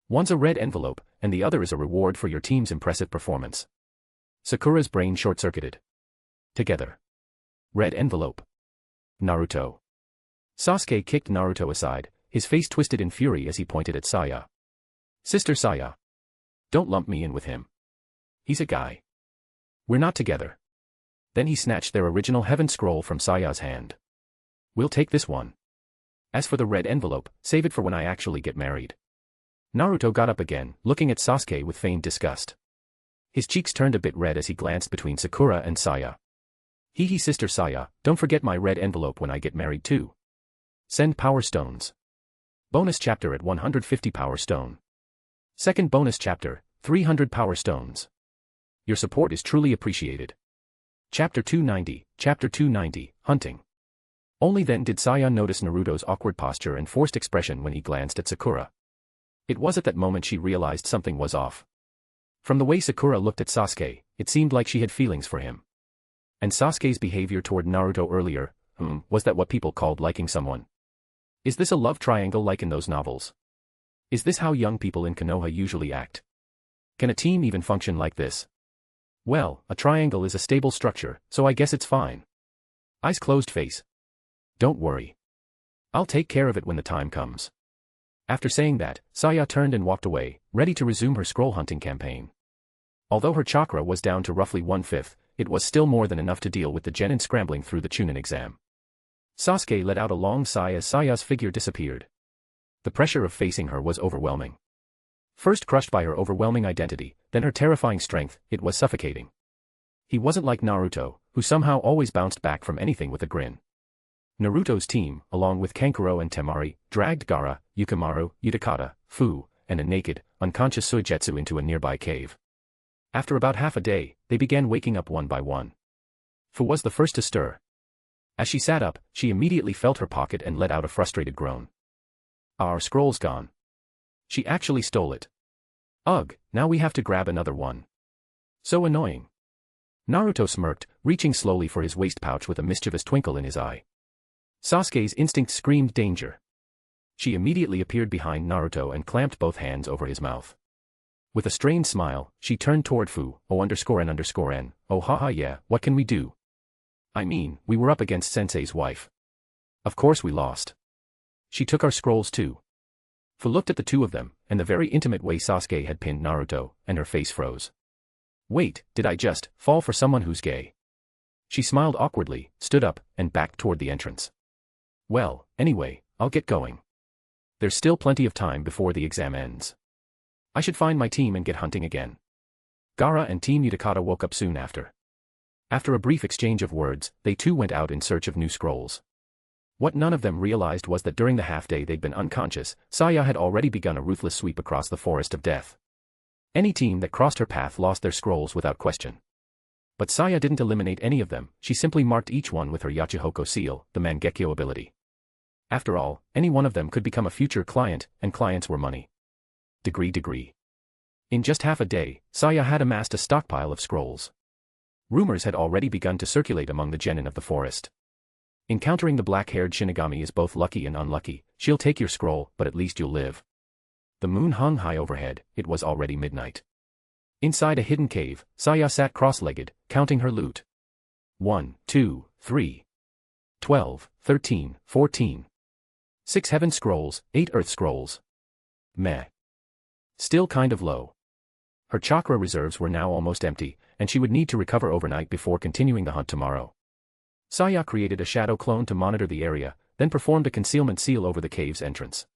One's a red envelope, and the other is a reward for your team's impressive performance. Sakura's brain short-circuited. Together. Red envelope. Naruto. Sasuke kicked Naruto aside, his face twisted in fury as he pointed at Saya. Sister Saya. Don't lump me in with him. He's a guy. We're not together. Then he snatched their original heaven scroll from Saya's hand. We'll take this one. As for the red envelope, save it for when I actually get married. Naruto got up again, looking at Sasuke with feigned disgust. His cheeks turned a bit red as he glanced between Sakura and Saya. Hee Sister Saya, don't forget my red envelope when I get married too. Send Power Stones. Bonus chapter at 150 Power Stone. Second bonus chapter, 300 Power Stones. Your support is truly appreciated. Chapter 290, Hunting. Only then did Saya notice Naruto's awkward posture and forced expression when he glanced at Sakura. It was at that moment she realized something was off. From the way Sakura looked at Sasuke, it seemed like she had feelings for him. And Sasuke's behavior toward Naruto earlier, was that what people called liking someone? Is this a love triangle like in those novels? Is this how young people in Konoha usually act? Can a team even function like this? Well, a triangle is a stable structure, so I guess it's fine. Eyes closed face. Don't worry. I'll take care of it when the time comes. After saying that, Saya turned and walked away, ready to resume her scroll hunting campaign. Although her chakra was down to roughly 1/5, it was still more than enough to deal with the genin scrambling through the Chunin exam. Sasuke let out a long sigh as Saya's figure disappeared. The pressure of facing her was overwhelming. First crushed by her overwhelming identity, then her terrifying strength, it was suffocating. He wasn't like Naruto, who somehow always bounced back from anything with a grin. Naruto's team, along with Kankuro and Temari, dragged Gaara, Yukimaru, Utakata, Fu, and a naked, unconscious Suigetsu into a nearby cave. After about half a day, they began waking up one by one. Fu was the first to stir. As she sat up, she immediately felt her pocket and let out a frustrated groan. Our scroll's gone. She actually stole it. Ugh, now we have to grab another one. So annoying. Naruto smirked, reaching slowly for his waist pouch with a mischievous twinkle in his eye. Sasuke's instinct screamed danger. She immediately appeared behind Naruto and clamped both hands over his mouth. With a strained smile, she turned toward Fu, O_N_N, oh haha yeah, what can we do? I mean, we were up against Sensei's wife. Of course we lost. She took our scrolls too. Fu looked at the two of them, and the very intimate way Sasuke had pinned Naruto, and her face froze. Wait, did I just fall for someone who's gay? She smiled awkwardly, stood up, and backed toward the entrance. Well, anyway, I'll get going. There's still plenty of time before the exam ends. I should find my team and get hunting again. Gaara and Team Utakata woke up soon after. After a brief exchange of words, they too went out in search of new scrolls. What none of them realized was that during the half-day they'd been unconscious, Saya had already begun a ruthless sweep across the forest of death. Any team that crossed her path lost their scrolls without question. But Saya didn't eliminate any of them, she simply marked each one with her Yachihoko seal, the Mangekyō ability. After all, any one of them could become a future client, and clients were money. Degree. In just half a day, Saya had amassed a stockpile of scrolls. Rumors had already begun to circulate among the genin of the forest. Encountering the black-haired Shinigami is both lucky and unlucky, she'll take your scroll, but at least you'll live. The moon hung high overhead, it was already midnight. Inside a hidden cave, Saya sat cross-legged, counting her loot. 1, 2, 3. 12, 13, 14. 6 heaven scrolls, 8 earth scrolls. Meh. Still kind of low. Her chakra reserves were now almost empty, and she would need to recover overnight before continuing the hunt tomorrow. Saya created a shadow clone to monitor the area, then performed a concealment seal over the cave's entrance.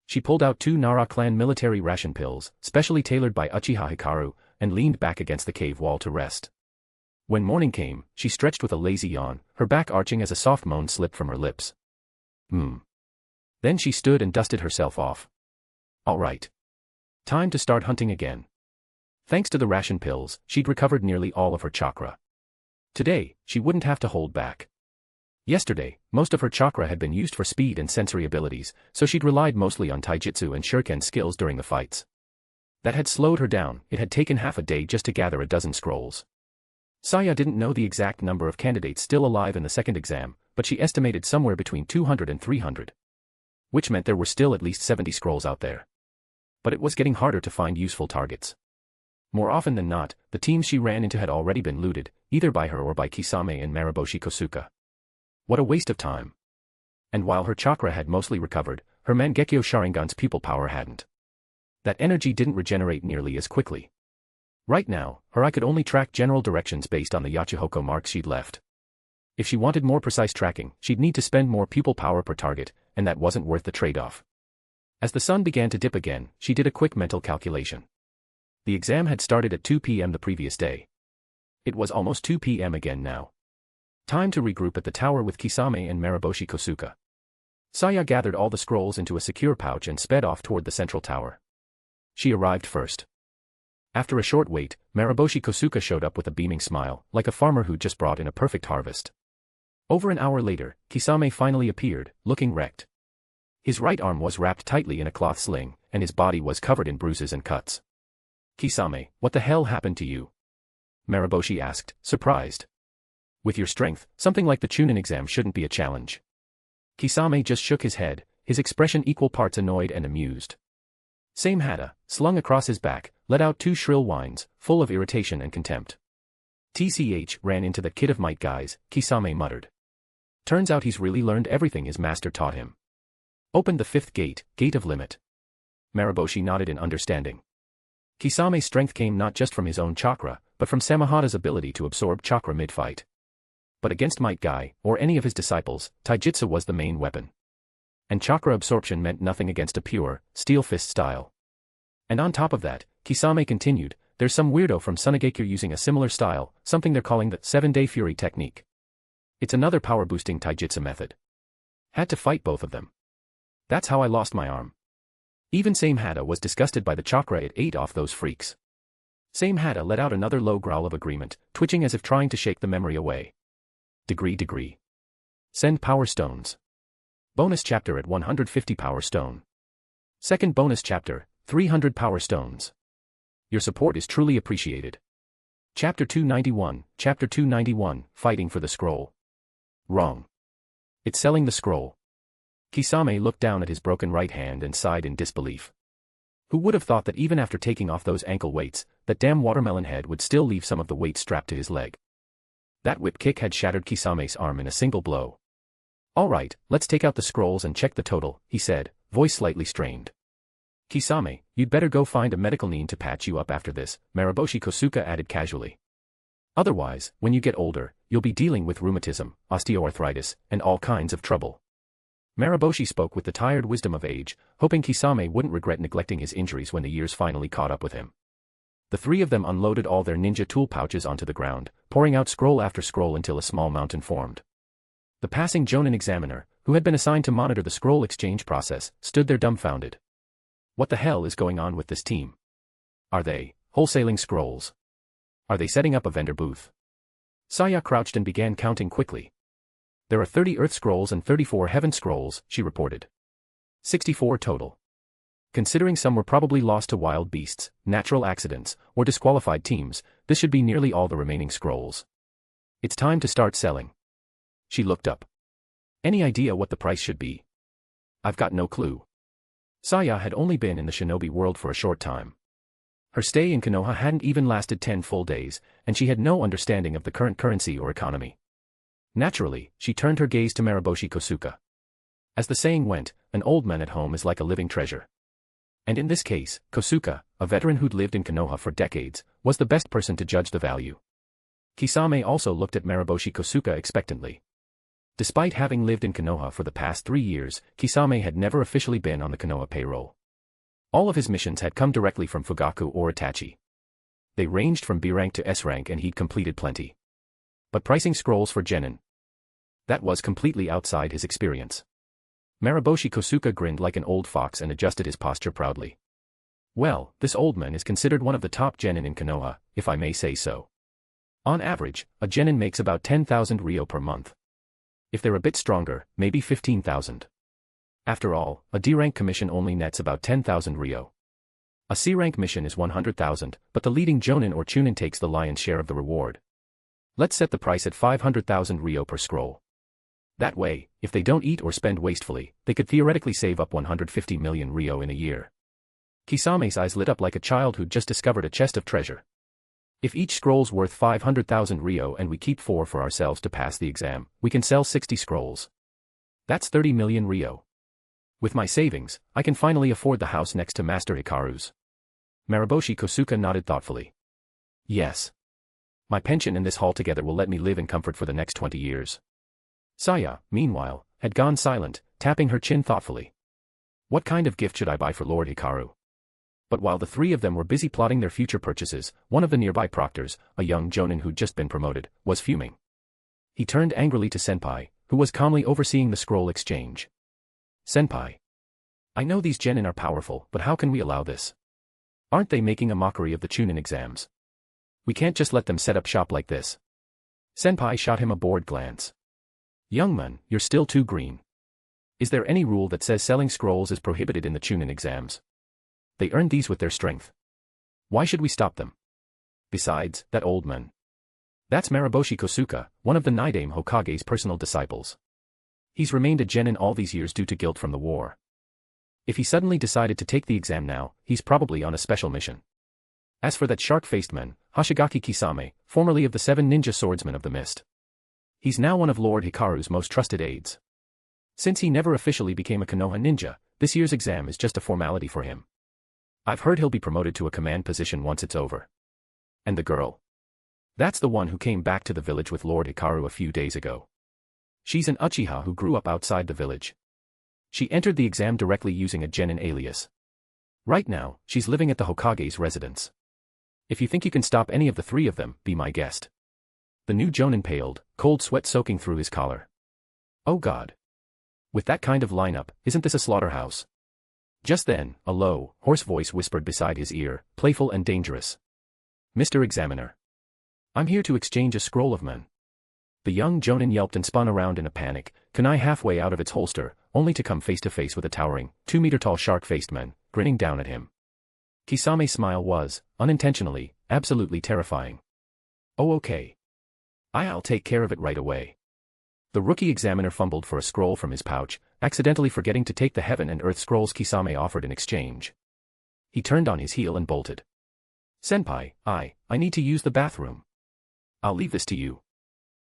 She pulled out 2 Nara clan military ration pills, specially tailored by Uchiha Hikaru, and leaned back against the cave wall to rest. When morning came, she stretched with a lazy yawn, her back arching as a soft moan slipped from her lips. Then she stood and dusted herself off. All right. Time to start hunting again. Thanks to the ration pills, she'd recovered nearly all of her chakra. Today, she wouldn't have to hold back. Yesterday, most of her chakra had been used for speed and sensory abilities, so she'd relied mostly on taijutsu and shuriken skills during the fights. That had slowed her down, it had taken half a day just to gather a dozen scrolls. Saya didn't know the exact number of candidates still alive in the second exam, but she estimated somewhere between 200 and 300. Which meant there were still at least 70 scrolls out there. But it was getting harder to find useful targets. More often than not, the teams she ran into had already been looted, either by her or by Kisame and Mariboshi Kosuka. What a waste of time. And while her chakra had mostly recovered, her Mangekyō Sharingan's pupil power hadn't. That energy didn't regenerate nearly as quickly. Right now, her eye could only track general directions based on the Yachihoko marks she'd left. If she wanted more precise tracking, she'd need to spend more pupil power per target, and that wasn't worth the trade-off. As the sun began to dip again, she did a quick mental calculation. The exam had started at 2 p.m. the previous day. It was almost 2 p.m. again now. Time to regroup at the tower with Kisame and Mariboshi Kosuka. Saya gathered all the scrolls into a secure pouch and sped off toward the central tower. She arrived first. After a short wait, Mariboshi Kosuka showed up with a beaming smile, like a farmer who'd just brought in a perfect harvest. Over an hour later, Kisame finally appeared, looking wrecked. His right arm was wrapped tightly in a cloth sling, and his body was covered in bruises and cuts. Kisame, what the hell happened to you? Mariboshi asked, surprised. With your strength, something like the Chunin exam shouldn't be a challenge. Kisame just shook his head, his expression equal parts annoyed and amused. Same Hada, slung across his back, let out 2 shrill whines, full of irritation and contempt. TCH ran into that kid of might guys, Kisame muttered. Turns out he's really learned everything his master taught him. Opened the 5th gate, gate of limit. Mariboshi nodded in understanding. Kisame's strength came not just from his own chakra, but from Samahada's ability to absorb chakra mid-fight. But against Might Guy, or any of his disciples, taijutsu was the main weapon. And chakra absorption meant nothing against a pure, steel fist style. And on top of that, Kisame continued, there's some weirdo from Tsunade using a similar style, something they're calling the 7-day fury technique. It's another power-boosting taijutsu method. Had to fight both of them. That's how I lost my arm. Even Samehada was disgusted by the chakra it ate off those freaks. Samehada let out another low growl of agreement, twitching as if trying to shake the memory away. Degree. Send power stones. Bonus chapter at 150 power stone. Second bonus chapter, 300 power stones. Your support is truly appreciated. Chapter 291, Fighting for the Scroll. Wrong. It's selling the scroll. Kisame looked down at his broken right hand and sighed in disbelief. Who would have thought that even after taking off those ankle weights, that damn watermelon head would still leave some of the weight strapped to his leg. That whip kick had shattered Kisame's arm in a single blow. All right, let's take out the scrolls and check the total, he said, voice slightly strained. Kisame, you'd better go find a medical nin to patch you up after this, Mariboshi Kosuka added casually. Otherwise, when you get older, you'll be dealing with rheumatism, osteoarthritis, and all kinds of trouble. Mariboshi spoke with the tired wisdom of age, hoping Kisame wouldn't regret neglecting his injuries when the years finally caught up with him. The three of them unloaded all their ninja tool pouches onto the ground, pouring out scroll after scroll until a small mountain formed. The passing Jonin examiner, who had been assigned to monitor the scroll exchange process, stood there dumbfounded. What the hell is going on with this team? Are they wholesaling scrolls? Are they setting up a vendor booth? Saya crouched and began counting quickly. There are 30 Earth Scrolls and 34 Heaven Scrolls, she reported. 64 total. Considering some were probably lost to wild beasts, natural accidents, or disqualified teams, this should be nearly all the remaining scrolls. It's time to start selling. She looked up. Any idea what the price should be? I've got no clue. Saya had only been in the shinobi world for a short time. Her stay in Konoha hadn't even lasted 10 full days, and she had no understanding of the current currency or economy. Naturally, she turned her gaze to Mariboshi Kosuka. As the saying went, an old man at home is like a living treasure. And in this case, Kosuka, a veteran who'd lived in Konoha for decades, was the best person to judge the value. Kisame also looked at Mariboshi Kosuka expectantly. Despite having lived in Konoha for the past 3 years, Kisame had never officially been on the Konoha payroll. All of his missions had come directly from Fugaku or Itachi. They ranged from B rank to S rank and he'd completed plenty. But pricing scrolls for genin, that was completely outside his experience. Mariboshi Kosuka grinned like an old fox and adjusted his posture proudly. Well, this old man is considered one of the top genin in Konoha, if I may say so. On average, a genin makes about 10,000 ryo per month. If they're a bit stronger, maybe 15,000. After all, a D-rank commission only nets about 10,000 ryo. A C-rank mission is 100,000, but the leading jonin or chunin takes the lion's share of the reward. Let's set the price at 500,000 ryo per scroll. That way, if they don't eat or spend wastefully, they could theoretically save up 150 million ryo in a year. Kisame's eyes lit up like a child who'd just discovered a chest of treasure. If each scroll's worth 500,000 ryo and we keep 4 for ourselves to pass the exam, we can sell 60 scrolls. That's 30 million ryo. With my savings, I can finally afford the house next to Master Hikaru's. Mariboshi Kosuka nodded thoughtfully. Yes. My pension and this hall together will let me live in comfort for the next 20 years. Saya, meanwhile, had gone silent, tapping her chin thoughtfully. What kind of gift should I buy for Lord Hikaru? But while the three of them were busy plotting their future purchases, one of the nearby proctors, a young jonin who'd just been promoted, was fuming. He turned angrily to Senpai, who was calmly overseeing the scroll exchange. Senpai. I know these genin are powerful, but how can we allow this? Aren't they making a mockery of the chunin exams? We can't just let them set up shop like this. Senpai shot him a bored glance. Young man, you're still too green. Is there any rule that says selling scrolls is prohibited in the chunin exams? They earned these with their strength. Why should we stop them? Besides, that old man. That's Mariboshi Kosuka, one of the Nidame Hokage's personal disciples. He's remained a genin all these years due to guilt from the war. If he suddenly decided to take the exam now, he's probably on a special mission. As for that shark-faced man, Hoshigaki Kisame, formerly of the 7 ninja swordsmen of the mist. He's now one of Lord Hikaru's most trusted aides. Since he never officially became a Konoha ninja, this year's exam is just a formality for him. I've heard he'll be promoted to a command position once it's over. And the girl? That's the one who came back to the village with Lord Hikaru a few days ago. She's an Uchiha who grew up outside the village. She entered the exam directly using a genin alias. Right now, she's living at the Hokage's residence. If you think you can stop any of the three of them, be my guest. The new jonin paled, cold sweat soaking through his collar. Oh God. With that kind of lineup, isn't this a slaughterhouse? Just then, a low, hoarse voice whispered beside his ear, playful and dangerous. "Mr. Examiner. I'm here to exchange a scroll of man." The young jonin yelped and spun around in a panic, kunai halfway out of its holster, only to come face to face with a towering, 2-meter-tall shark-faced man, grinning down at him. Kisame's smile was, unintentionally, absolutely terrifying. "Oh, okay. I'll take care of it right away." The rookie examiner fumbled for a scroll from his pouch, accidentally forgetting to take the heaven and earth scrolls Kisame offered in exchange. He turned on his heel and bolted. "Senpai, I need to use the bathroom. I'll leave this to you."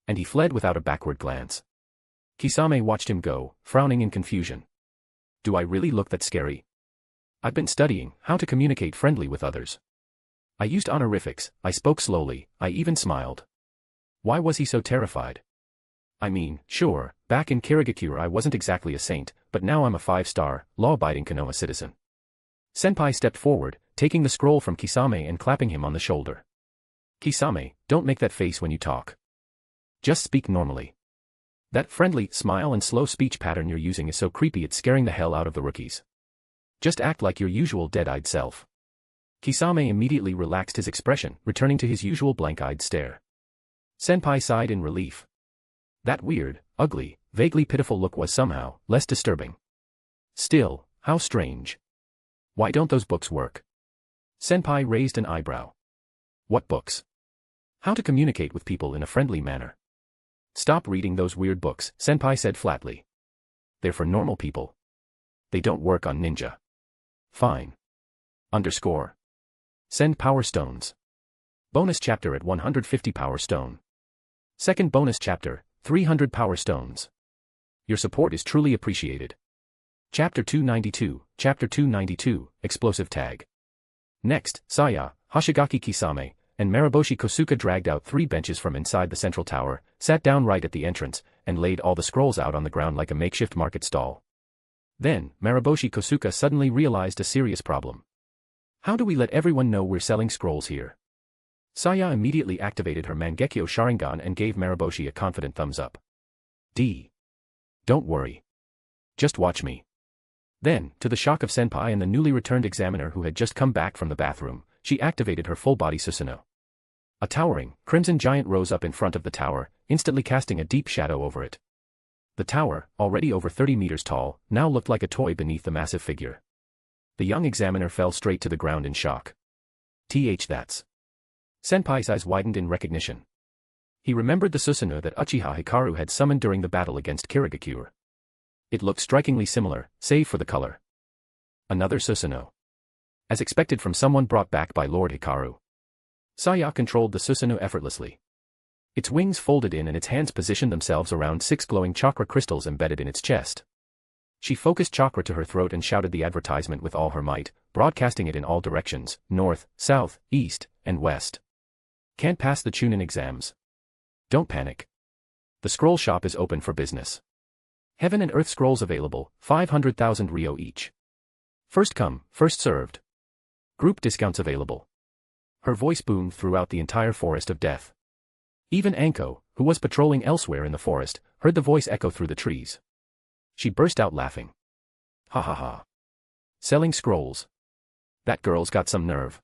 And he fled without a backward glance. Kisame watched him go, frowning in confusion. "Do I really look that scary? I've been studying how to communicate friendly with others. I used honorifics, I spoke slowly, I even smiled." Why was he so terrified? "I mean, sure, back in Kirigakure I wasn't exactly a saint, but now I'm a 5-star, law-abiding Konoha citizen." Senpai stepped forward, taking the scroll from Kisame and clapping him on the shoulder. "Kisame, don't make that face when you talk. Just speak normally. That friendly smile and slow speech pattern you're using is so creepy it's scaring the hell out of the rookies. Just act like your usual dead-eyed self." Kisame immediately relaxed his expression, returning to his usual blank-eyed stare. Senpai sighed in relief. That weird, ugly, vaguely pitiful look was somehow less disturbing. Still, how strange. Why don't those books work? Senpai raised an eyebrow. "What books?" "How to communicate with people in a friendly manner." "Stop reading those weird books," Senpai said flatly. "They're for normal people. They don't work on ninja." "Fine. Underscore. Send power stones. Bonus chapter at 150 power stone. Second bonus chapter, 300 power stones. Your support is truly appreciated." Chapter 292, Explosive Tag. Next, Saya, Hoshigaki Kisame, and Mariboshi Kosuka dragged out 3 benches from inside the central tower, sat down right at the entrance, and laid all the scrolls out on the ground like a makeshift market stall. Then, Mariboshi Kosuka suddenly realized a serious problem. "How do we let everyone know we're selling scrolls here?" Saya immediately activated her Mangekyō Sharingan and gave Mariboshi a confident thumbs up. "Don't worry. Just watch me." Then, to the shock of Senpai and the newly returned examiner who had just come back from the bathroom, she activated her full-body Susanoo. A towering, crimson giant rose up in front of the tower, instantly casting a deep shadow over it. The tower, already over 30 meters tall, now looked like a toy beneath the massive figure. The young examiner fell straight to the ground in shock. That's. Senpai's eyes widened in recognition. He remembered the Susanoo that Uchiha Hikaru had summoned during the battle against Kirigakure. It looked strikingly similar, save for the color. Another Susanoo. As expected from someone brought back by Lord Hikaru. Saya controlled the Susanoo effortlessly. Its wings folded in and its hands positioned themselves around 6 glowing chakra crystals embedded in its chest. She focused chakra to her throat and shouted the advertisement with all her might, broadcasting it in all directions, north, south, east, and west. "Can't pass the Chunin exams. Don't panic. The scroll shop is open for business. Heaven and Earth scrolls available, 500,000 Ryo each. First come, first served. Group discounts available." Her voice boomed throughout the entire forest of death. Even Anko, who was patrolling elsewhere in the forest, heard the voice echo through the trees. She burst out laughing. "Ha ha ha. Selling scrolls. That girl's got some nerve.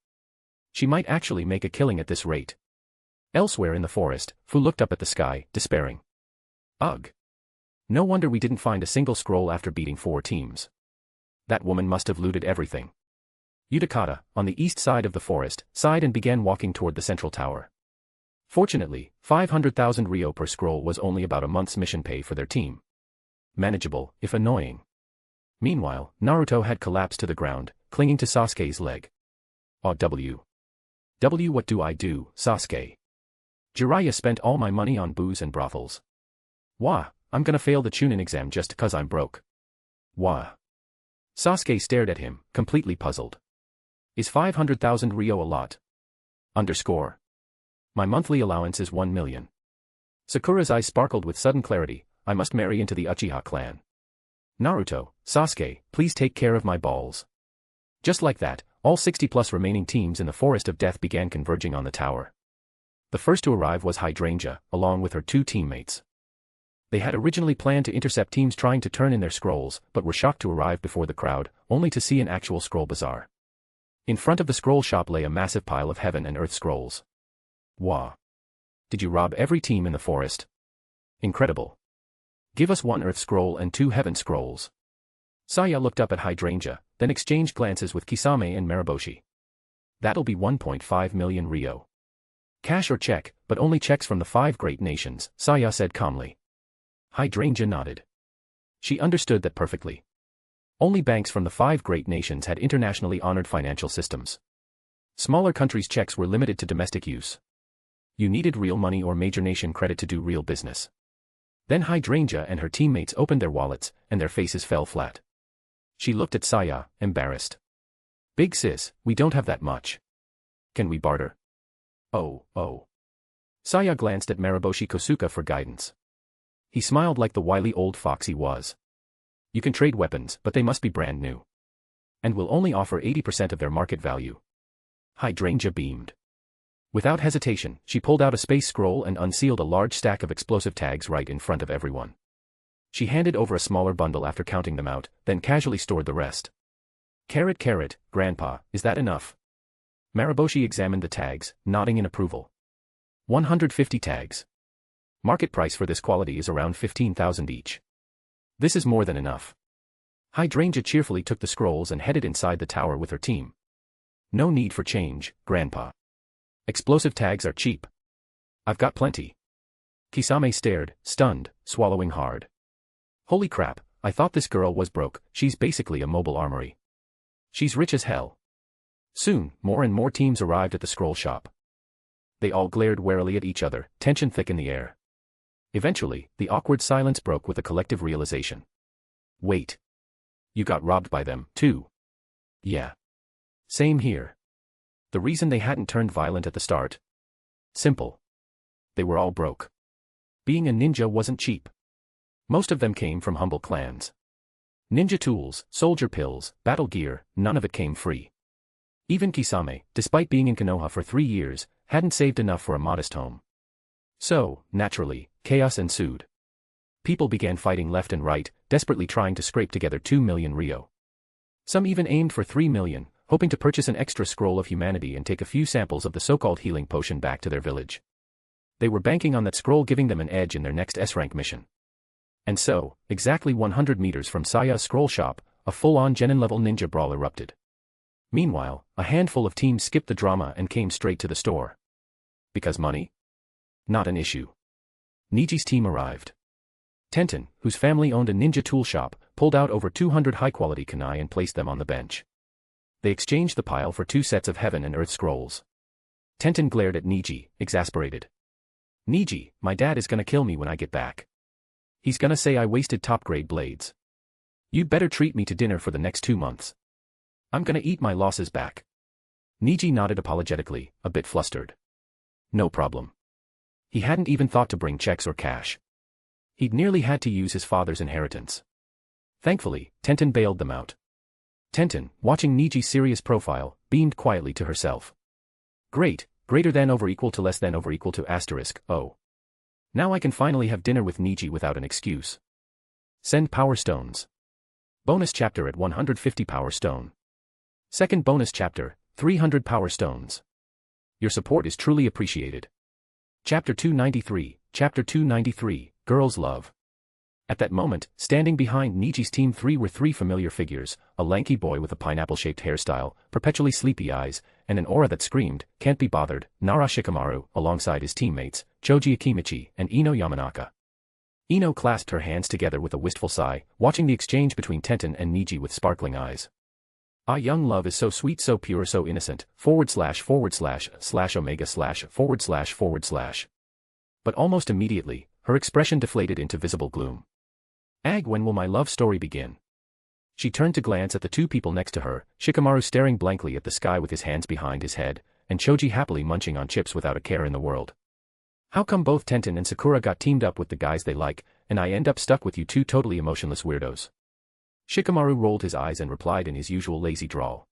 She might actually make a killing at this rate." Elsewhere in the forest, Fu looked up at the sky, despairing. "Ugh. No wonder we didn't find a single scroll after beating 4 teams. That woman must have looted everything." Utakata, on the east side of the forest, sighed and began walking toward the central tower. Fortunately, 500,000 Ryo per scroll was only about a month's mission pay for their team. Manageable, if annoying. Meanwhile, Naruto had collapsed to the ground, clinging to Sasuke's leg. "Aw W. What do I do, Sasuke? Jiraiya spent all my money on booze and brothels. Wah, I'm gonna fail the Chunin exam just 'cause I'm broke. Wah." Sasuke stared at him, completely puzzled. "Is 500,000 Ryo a lot? Underscore. My monthly allowance is 1 million. Sakura's eyes sparkled with sudden clarity. "I must marry into the Uchiha clan. Naruto, Sasuke, please take care of my balls." Just like that, all 60+ remaining teams in the Forest of Death began converging on the tower. The first to arrive was Hydrangea, along with her 2 teammates. They had originally planned to intercept teams trying to turn in their scrolls, but were shocked to arrive before the crowd, only to see an actual scroll bazaar. In front of the scroll shop lay a massive pile of heaven and earth scrolls. Wah! Did you rob every team in the forest? Incredible. Give us 1 earth scroll and 2 heaven scrolls. Saya looked up at Hydrangea, then exchanged glances with Kisame and Mariboshi. That'll be 1.5 million Ryo. Cash or check, but only checks from the 5 great nations, Saya said calmly. Hydrangea nodded. She understood that perfectly. Only banks from the 5 great nations had internationally honored financial systems. Smaller countries' checks were limited to domestic use. You needed real money or major nation credit to do real business. Then Hydrangea and her teammates opened their wallets, and their faces fell flat. She looked at Saya, embarrassed. Big sis, we don't have that much. Can we barter? Oh. Saya glanced at Mariboshi Kosuka for guidance. He smiled like the wily old fox he was. You can trade weapons, but they must be brand new. And will only offer 80% of their market value. Hydrangea beamed. Without hesitation, she pulled out a space scroll and unsealed a large stack of explosive tags right in front of everyone. She handed over a smaller bundle after counting them out, then casually stored the rest. Carrot, Grandpa, is that enough? Mariboshi examined the tags, nodding in approval. 150 tags. Market price for this quality is around 15,000 each. This is more than enough. Hydrangea cheerfully took the scrolls and headed inside the tower with her team. No need for change, Grandpa. Explosive tags are cheap. I've got plenty. Kisame stared, stunned, swallowing hard. Holy crap, I thought this girl was broke, she's basically a mobile armory. She's rich as hell. Soon, more and more teams arrived at the scroll shop. They all glared warily at each other, tension thick in the air. Eventually, the awkward silence broke with a collective realization. Wait. You got robbed by them, too. Yeah. Same here. The reason they hadn't turned violent at the start? Simple. They were all broke. Being a ninja wasn't cheap. Most of them came from humble clans. Ninja tools, soldier pills, battle gear, none of it came free. Even Kisame, despite being in Konoha for 3 years, hadn't saved enough for a modest home. So, naturally, chaos ensued. People began fighting left and right, desperately trying to scrape together 2 million Ryo. Some even aimed for 3 million, hoping to purchase an extra scroll of humanity and take a few samples of the so-called healing potion back to their village. They were banking on that scroll giving them an edge in their next S-rank mission. And so, exactly 100 meters from Saya's scroll shop, a full-on genin-level ninja brawl erupted. Meanwhile, a handful of teams skipped the drama and came straight to the store. Because money? Not an issue. Niji's team arrived. Tenten, whose family owned a ninja tool shop, pulled out over 200 high-quality kunai and placed them on the bench. They exchanged the pile for 2 sets of heaven and earth scrolls. Tenten glared at Niji, exasperated. Niji, my dad is gonna kill me when I get back. He's gonna say I wasted top-grade blades. You'd better treat me to dinner for the next 2 months. I'm gonna eat my losses back. Niji nodded apologetically, a bit flustered. No problem. He hadn't even thought to bring checks or cash. He'd nearly had to use his father's inheritance. Thankfully, Tenten bailed them out. Tenten, watching Niji's serious profile, beamed quietly to herself. Great, greater than over equal to less than over equal to asterisk, oh. Now I can finally have dinner with Niji without an excuse. Send power stones. Bonus chapter at 150 power stone. Second bonus chapter, 300 power stones. Your support is truly appreciated. Chapter 293, Girls Love. At that moment, standing behind Niji's team 3 were 3 familiar figures, a lanky boy with a pineapple-shaped hairstyle, perpetually sleepy eyes, and an aura that screamed, can't be bothered, Nara Shikamaru, alongside his teammates, Choji Akimichi, and Ino Yamanaka. Ino clasped her hands together with a wistful sigh, watching the exchange between Tenten and Niji with sparkling eyes. Ah, young love is so sweet, so pure, so innocent, / //. But almost immediately, her expression deflated into visible gloom. Ag, when will my love story begin? She turned to glance at the 2 people next to her, Shikamaru staring blankly at the sky with his hands behind his head, and Choji happily munching on chips without a care in the world. How come both Tenten and Sakura got teamed up with the guys they like, and I end up stuck with you 2 totally emotionless weirdos? Shikamaru rolled his eyes and replied in his usual lazy drawl.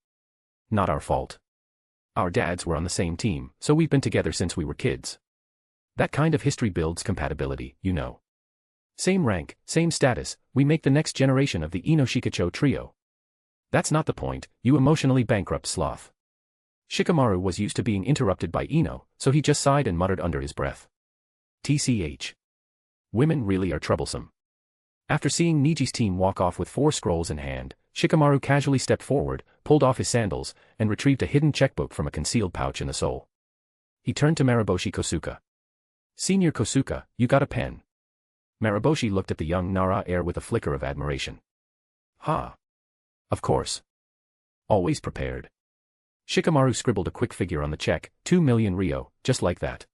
Not our fault. Our dads were on the same team, so we've been together since we were kids. That kind of history builds compatibility, you know. Same rank, same status, we make the next generation of the Ino-Shikacho trio. That's not the point, you emotionally bankrupt sloth. Shikamaru was used to being interrupted by Ino, so he just sighed and muttered under his breath. TCH. Women really are troublesome. After seeing Niji's team walk off with 4 scrolls in hand, Shikamaru casually stepped forward, pulled off his sandals, and retrieved a hidden checkbook from a concealed pouch in the sole. He turned to Mariboshi Kosuka. Senior Kosuka, you got a pen. Mariboshi looked at the young Nara heir with a flicker of admiration. Ha! Of course. Always prepared. Shikamaru scribbled a quick figure on the check, 2 million ryo, just like that.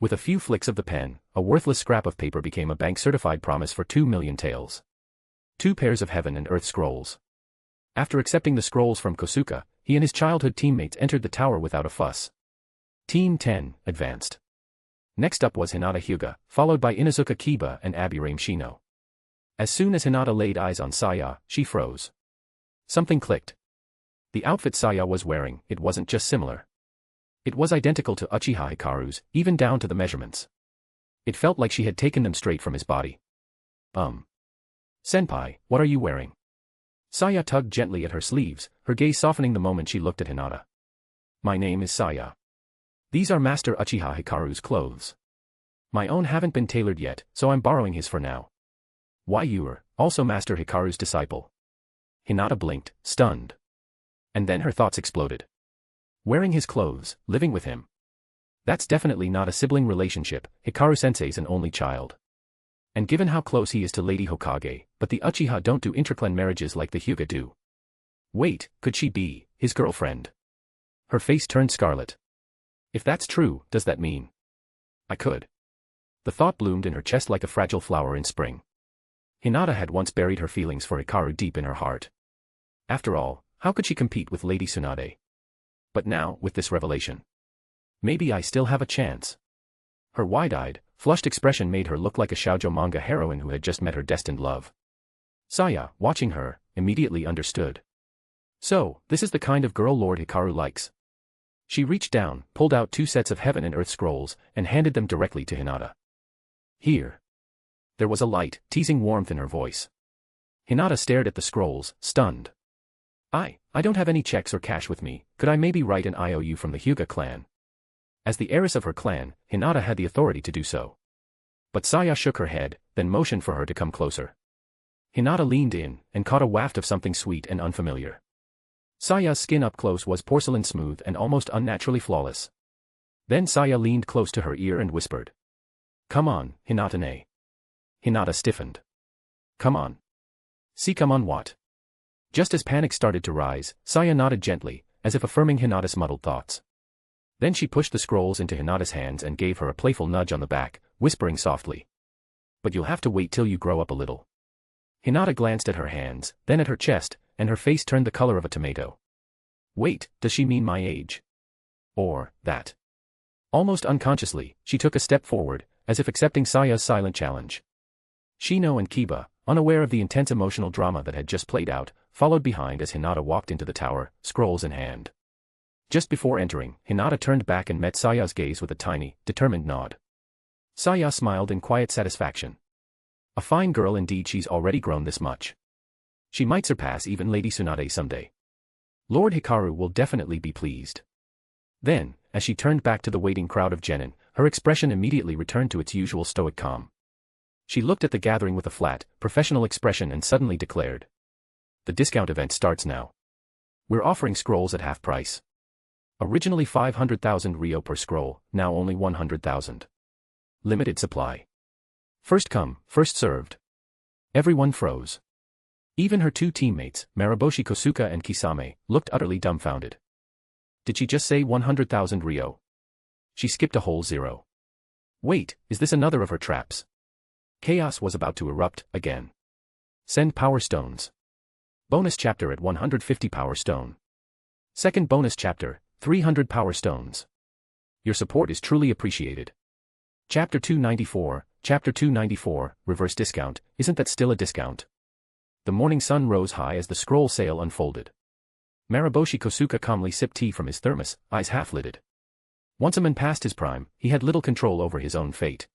With a few flicks of the pen, a worthless scrap of paper became a bank-certified promise for 2 million taels. 2 pairs of heaven and earth scrolls. After accepting the scrolls from Kosuka, he and his childhood teammates entered the tower without a fuss. Team 10 advanced. Next up was Hinata Hyuga, followed by Inuzuka Kiba and Abirame Shino. As soon as Hinata laid eyes on Saya, she froze. Something clicked. The outfit Saya was wearing, it wasn't just similar. It was identical to Uchiha Hikaru's, even down to the measurements. It felt like she had taken them straight from his body. Senpai, what are you wearing? Saya tugged gently at her sleeves, her gaze softening the moment she looked at Hinata. My name is Saya. These are Master Uchiha Hikaru's clothes. My own haven't been tailored yet, so I'm borrowing his for now. Why you're also Master Hikaru's disciple? Hinata blinked, stunned. And then her thoughts exploded. Wearing his clothes, living with him. That's definitely not a sibling relationship, Hikaru-sensei's an only child. And given how close he is to Lady Hokage, but the Uchiha don't do interclan marriages like the Hyuga do. Wait, could she be his girlfriend? Her face turned scarlet. If that's true, does that mean I could? The thought bloomed in her chest like a fragile flower in spring. Hinata had once buried her feelings for Hikaru deep in her heart. After all, how could she compete with Lady Tsunade? But now, with this revelation, maybe I still have a chance. Her wide-eyed, flushed expression made her look like a shoujo manga heroine who had just met her destined love. Saya, watching her, immediately understood. So, this is the kind of girl Lord Hikaru likes. She reached down, pulled out 2 sets of heaven and earth scrolls, and handed them directly to Hinata. Here. There was a light, teasing warmth in her voice. Hinata stared at the scrolls, stunned. I don't have any checks or cash with me, could I maybe write an IOU from the Hyuga clan? As the heiress of her clan, Hinata had the authority to do so. But Saya shook her head, then motioned for her to come closer. Hinata leaned in, and caught a waft of something sweet and unfamiliar. Saya's skin up close was porcelain smooth and almost unnaturally flawless. Then Saya leaned close to her ear and whispered. Come on, Hinata-ne. Hinata stiffened. Come on. See, come on what? Just as panic started to rise, Saya nodded gently, as if affirming Hinata's muddled thoughts. Then she pushed the scrolls into Hinata's hands and gave her a playful nudge on the back, whispering softly. But you'll have to wait till you grow up a little. Hinata glanced at her hands, then at her chest, and her face turned the color of a tomato. Wait, does she mean my age? Or that? Almost unconsciously, she took a step forward, as if accepting Saya's silent challenge. Shino and Kiba, unaware of the intense emotional drama that had just played out, followed behind as Hinata walked into the tower, scrolls in hand. Just before entering, Hinata turned back and met Saya's gaze with a tiny, determined nod. Saya smiled in quiet satisfaction. A fine girl indeed, she's already grown this much. She might surpass even Lady Tsunade someday. Lord Hikaru will definitely be pleased. Then, as she turned back to the waiting crowd of genin, her expression immediately returned to its usual stoic calm. She looked at the gathering with a flat, professional expression and suddenly declared. The discount event starts now. We're offering scrolls at half price. Originally 500,000 ryo per scroll, now only 100,000. Limited supply. First come, first served. Everyone froze. Even her 2 teammates, Mariboshi Kosuka and Kisame, looked utterly dumbfounded. Did she just say 100,000 ryo? She skipped a whole 0. Wait, is this another of her traps? Chaos was about to erupt, again. Send power stones. Bonus chapter at 150 power stone. Second bonus chapter, 300 power stones. Your support is truly appreciated. Chapter 294, Chapter 294, Reverse Discount, isn't that still a discount? The morning sun rose high as the scroll sale unfolded. Mariboshi Kosuka calmly sipped tea from his thermos, eyes half-lidded. Once a man past his prime, he had little control over his own fate.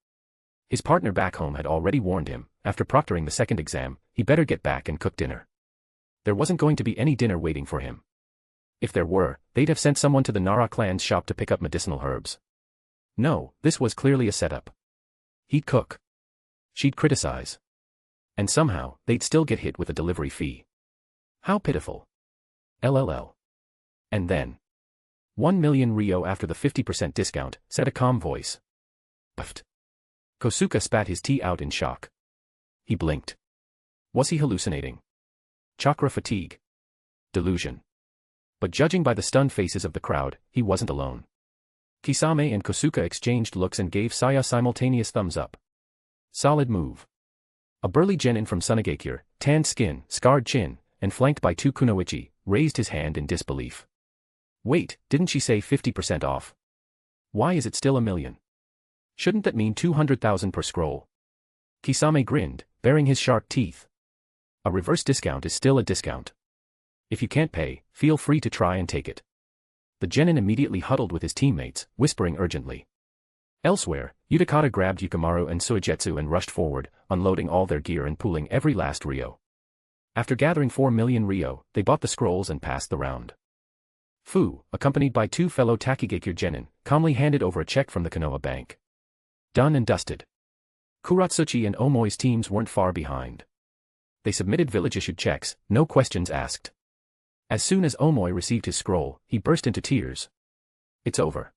His partner back home had already warned him, after proctoring the second exam, he better get back and cook dinner. There wasn't going to be any dinner waiting for him. If there were, they'd have sent someone to the Nara clan's shop to pick up medicinal herbs. No, this was clearly a setup. He'd cook. She'd criticize. And somehow, they'd still get hit with a delivery fee. How pitiful. LLL. And then. 1 million Rio after the 50% discount, said a calm voice. Puffed. Kosuke spat his tea out in shock. He blinked. Was he hallucinating? Chakra fatigue. Delusion. But judging by the stunned faces of the crowd, he wasn't alone. Kisame and Kosuke exchanged looks and gave Saya simultaneous thumbs up. Solid move. A burly genin from Tsunade, tanned skin, scarred chin, and flanked by 2 kunoichi, raised his hand in disbelief. Wait, didn't she say 50% off? Why is it still 1 million? Shouldn't that mean 200,000 per scroll? Kisame grinned, baring his sharp teeth. A reverse discount is still a discount. If you can't pay, feel free to try and take it. The genin immediately huddled with his teammates, whispering urgently. Elsewhere, Uchiha grabbed Yukimaru and Suigetsu and rushed forward, unloading all their gear and pooling every last Rio. After gathering 4 million Rio, they bought the scrolls and passed the round. Fu, accompanied by 2 fellow Takigakure genin, calmly handed over a check from the Konoha bank. Done and dusted. Kuratsuchi and Omoi's teams weren't far behind. They submitted village-issued checks, no questions asked. As soon as Omoi received his scroll, he burst into tears. It's over.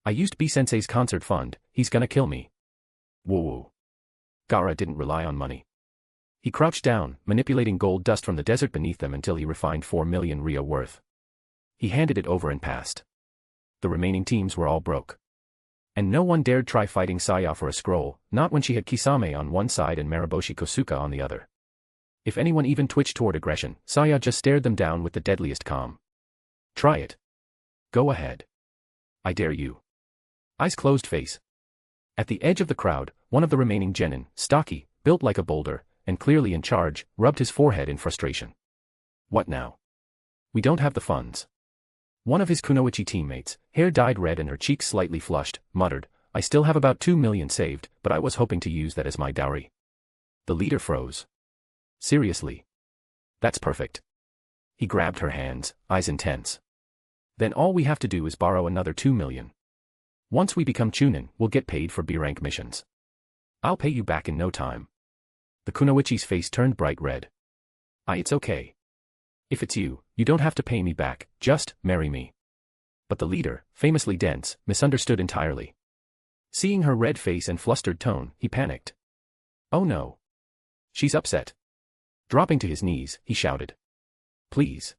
I used B-sensei's concert fund, he's gonna kill me. Woo-woo. Gaara didn't rely on money. He crouched down, manipulating gold dust from the desert beneath them until he refined 4 million Rio worth. He handed it over and passed. The remaining teams were all broke. And no one dared try fighting Saya for a scroll, not when she had Kisame on one side and Mariboshi Kosuke on the other. If anyone even twitched toward aggression, Saya just stared them down with the deadliest calm. Try it. Go ahead. I dare you. Eyes closed face. At the edge of the crowd, one of the remaining genin, stocky, built like a boulder, and clearly in charge, rubbed his forehead in frustration. What now? We don't have the funds. One of his kunoichi teammates, hair dyed red and her cheeks slightly flushed, muttered, I still have about 2 million saved, but I was hoping to use that as my dowry. The leader froze. Seriously? That's perfect. He grabbed her hands, eyes intense. Then all we have to do is borrow another 2 million. Once we become Chunin, we'll get paid for B-rank missions. I'll pay you back in no time. The kunoichi's face turned bright red. It's okay. If it's you, you don't have to pay me back, just marry me. But the leader, famously dense, misunderstood entirely. Seeing her red face and flustered tone, he panicked. Oh no. She's upset. Dropping to his knees, he shouted. Please.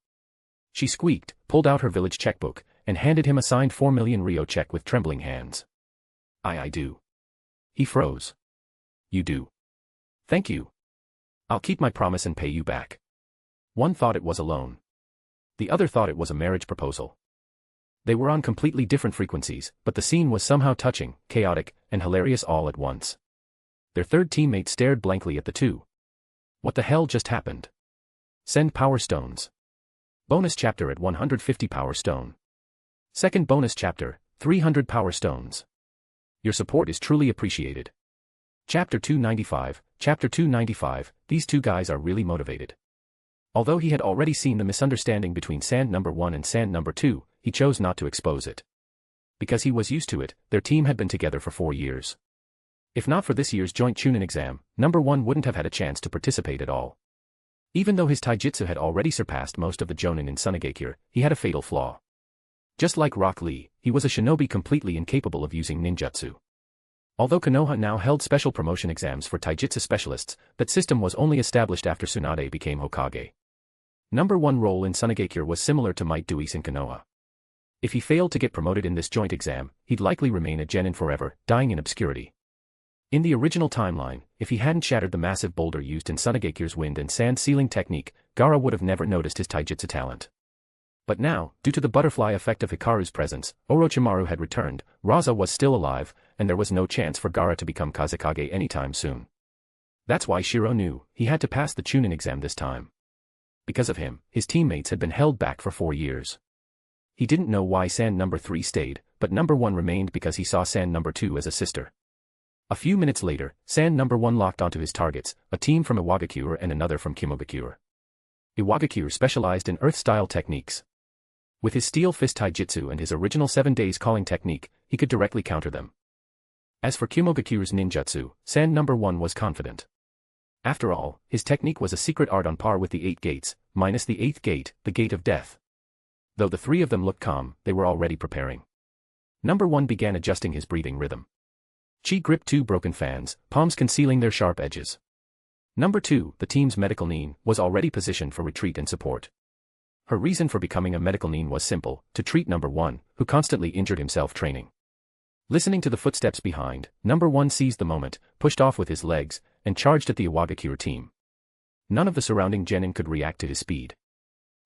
She squeaked, pulled out her village checkbook, and handed him a signed 4 million Rio check with trembling hands. I do. He froze. You do. Thank you. I'll keep my promise and pay you back. One thought it was a loan. The other thought it was a marriage proposal. They were on completely different frequencies, but the scene was somehow touching, chaotic, and hilarious all at once. Their third teammate stared blankly at the two. What the hell just happened? Send power stones. Bonus chapter at 150 power stone. Second bonus chapter, 300 power stones. Your support is truly appreciated. Chapter 295, Chapter 295, these two guys are really motivated. Although he had already seen the misunderstanding between Sand Number 1 and Sand Number 2, he chose not to expose it. Because he was used to it, their team had been together for 4 years. If not for this year's joint Chunin exam, Number 1 wouldn't have had a chance to participate at all. Even though his taijutsu had already surpassed most of the jonin in Tsunade, he had a fatal flaw. Just like Rock Lee, he was a shinobi completely incapable of using ninjutsu. Although Konoha now held special promotion exams for taijutsu specialists, that system was only established after Tsunade became Hokage. Number 1 role in Tsunade was similar to Might Duis in Konoha. If he failed to get promoted in this joint exam, he'd likely remain a genin forever, dying in obscurity. In the original timeline, if he hadn't shattered the massive boulder used in Tsunade's wind and sand sealing technique, Gaara would have never noticed his taijutsu talent. But now, due to the butterfly effect of Hikaru's presence, Orochimaru had returned, Raza was still alive, and there was no chance for Gaara to become Kazekage anytime soon. That's why Shiro knew he had to pass the Chunin exam this time. Because of him, his teammates had been held back for 4 years. He didn't know why Sand Number 3 stayed, but Number 1 remained because he saw Sand Number 2 as a sister. A few minutes later, Sand number 1 locked onto his targets, a team from Iwagakure and another from Kimogakure. Iwagakure specialized in earth-style techniques. With his steel fist taijutsu and his original 7 days calling technique, he could directly counter them. As for Kimogakure's ninjutsu, Sand number 1 was confident. After all, his technique was a secret art on par with the 8 gates, minus the 8th gate, the gate of death. Though the 3 of them looked calm, they were already preparing. Number 1 began adjusting his breathing rhythm. She gripped 2 broken fans, palms concealing their sharp edges. Number 2, the team's medical nin, was already positioned for retreat and support. Her reason for becoming a medical nin was simple, to treat number 1, who constantly injured himself training. Listening to the footsteps behind, number 1 seized the moment, pushed off with his legs, and charged at the Iwagakure team. None of the surrounding genin could react to his speed.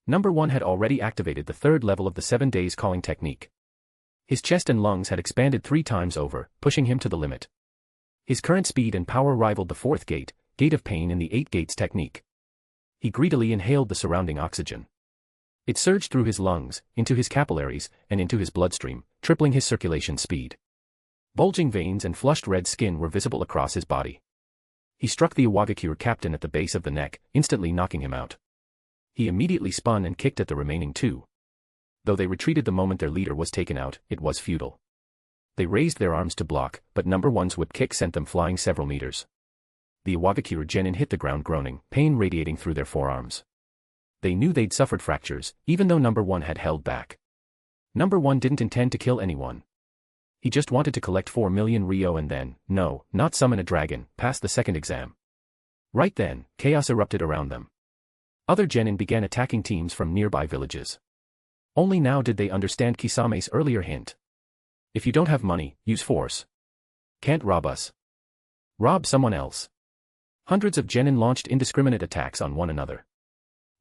Number 1 had already activated the 3rd level of the 7 days calling technique. His chest and lungs had expanded 3 times over, pushing him to the limit. His current speed and power rivaled the 4th gate, gate of pain in the 8 gates technique. He greedily inhaled the surrounding oxygen. It surged through his lungs, into his capillaries, and into his bloodstream, tripling his circulation speed. Bulging veins and flushed red skin were visible across his body. He struck the Iwagakure captain at the base of the neck, instantly knocking him out. He immediately spun and kicked at the remaining 2. Though they retreated the moment their leader was taken out, it was futile. They raised their arms to block, but number 1's whip kick sent them flying several meters. The Iwagakure genin hit the ground groaning, pain radiating through their forearms. They knew they'd suffered fractures, even though number 1 had held back. Number 1 didn't intend to kill anyone. He just wanted to collect 4 million Ryo and then, no, not summon a dragon, pass the 2nd exam. Right then, chaos erupted around them. Other genin began attacking teams from nearby villages. Only now did they understand Kisame's earlier hint. If you don't have money, use force. Can't rob us. Rob someone else. Hundreds of genin launched indiscriminate attacks on one another.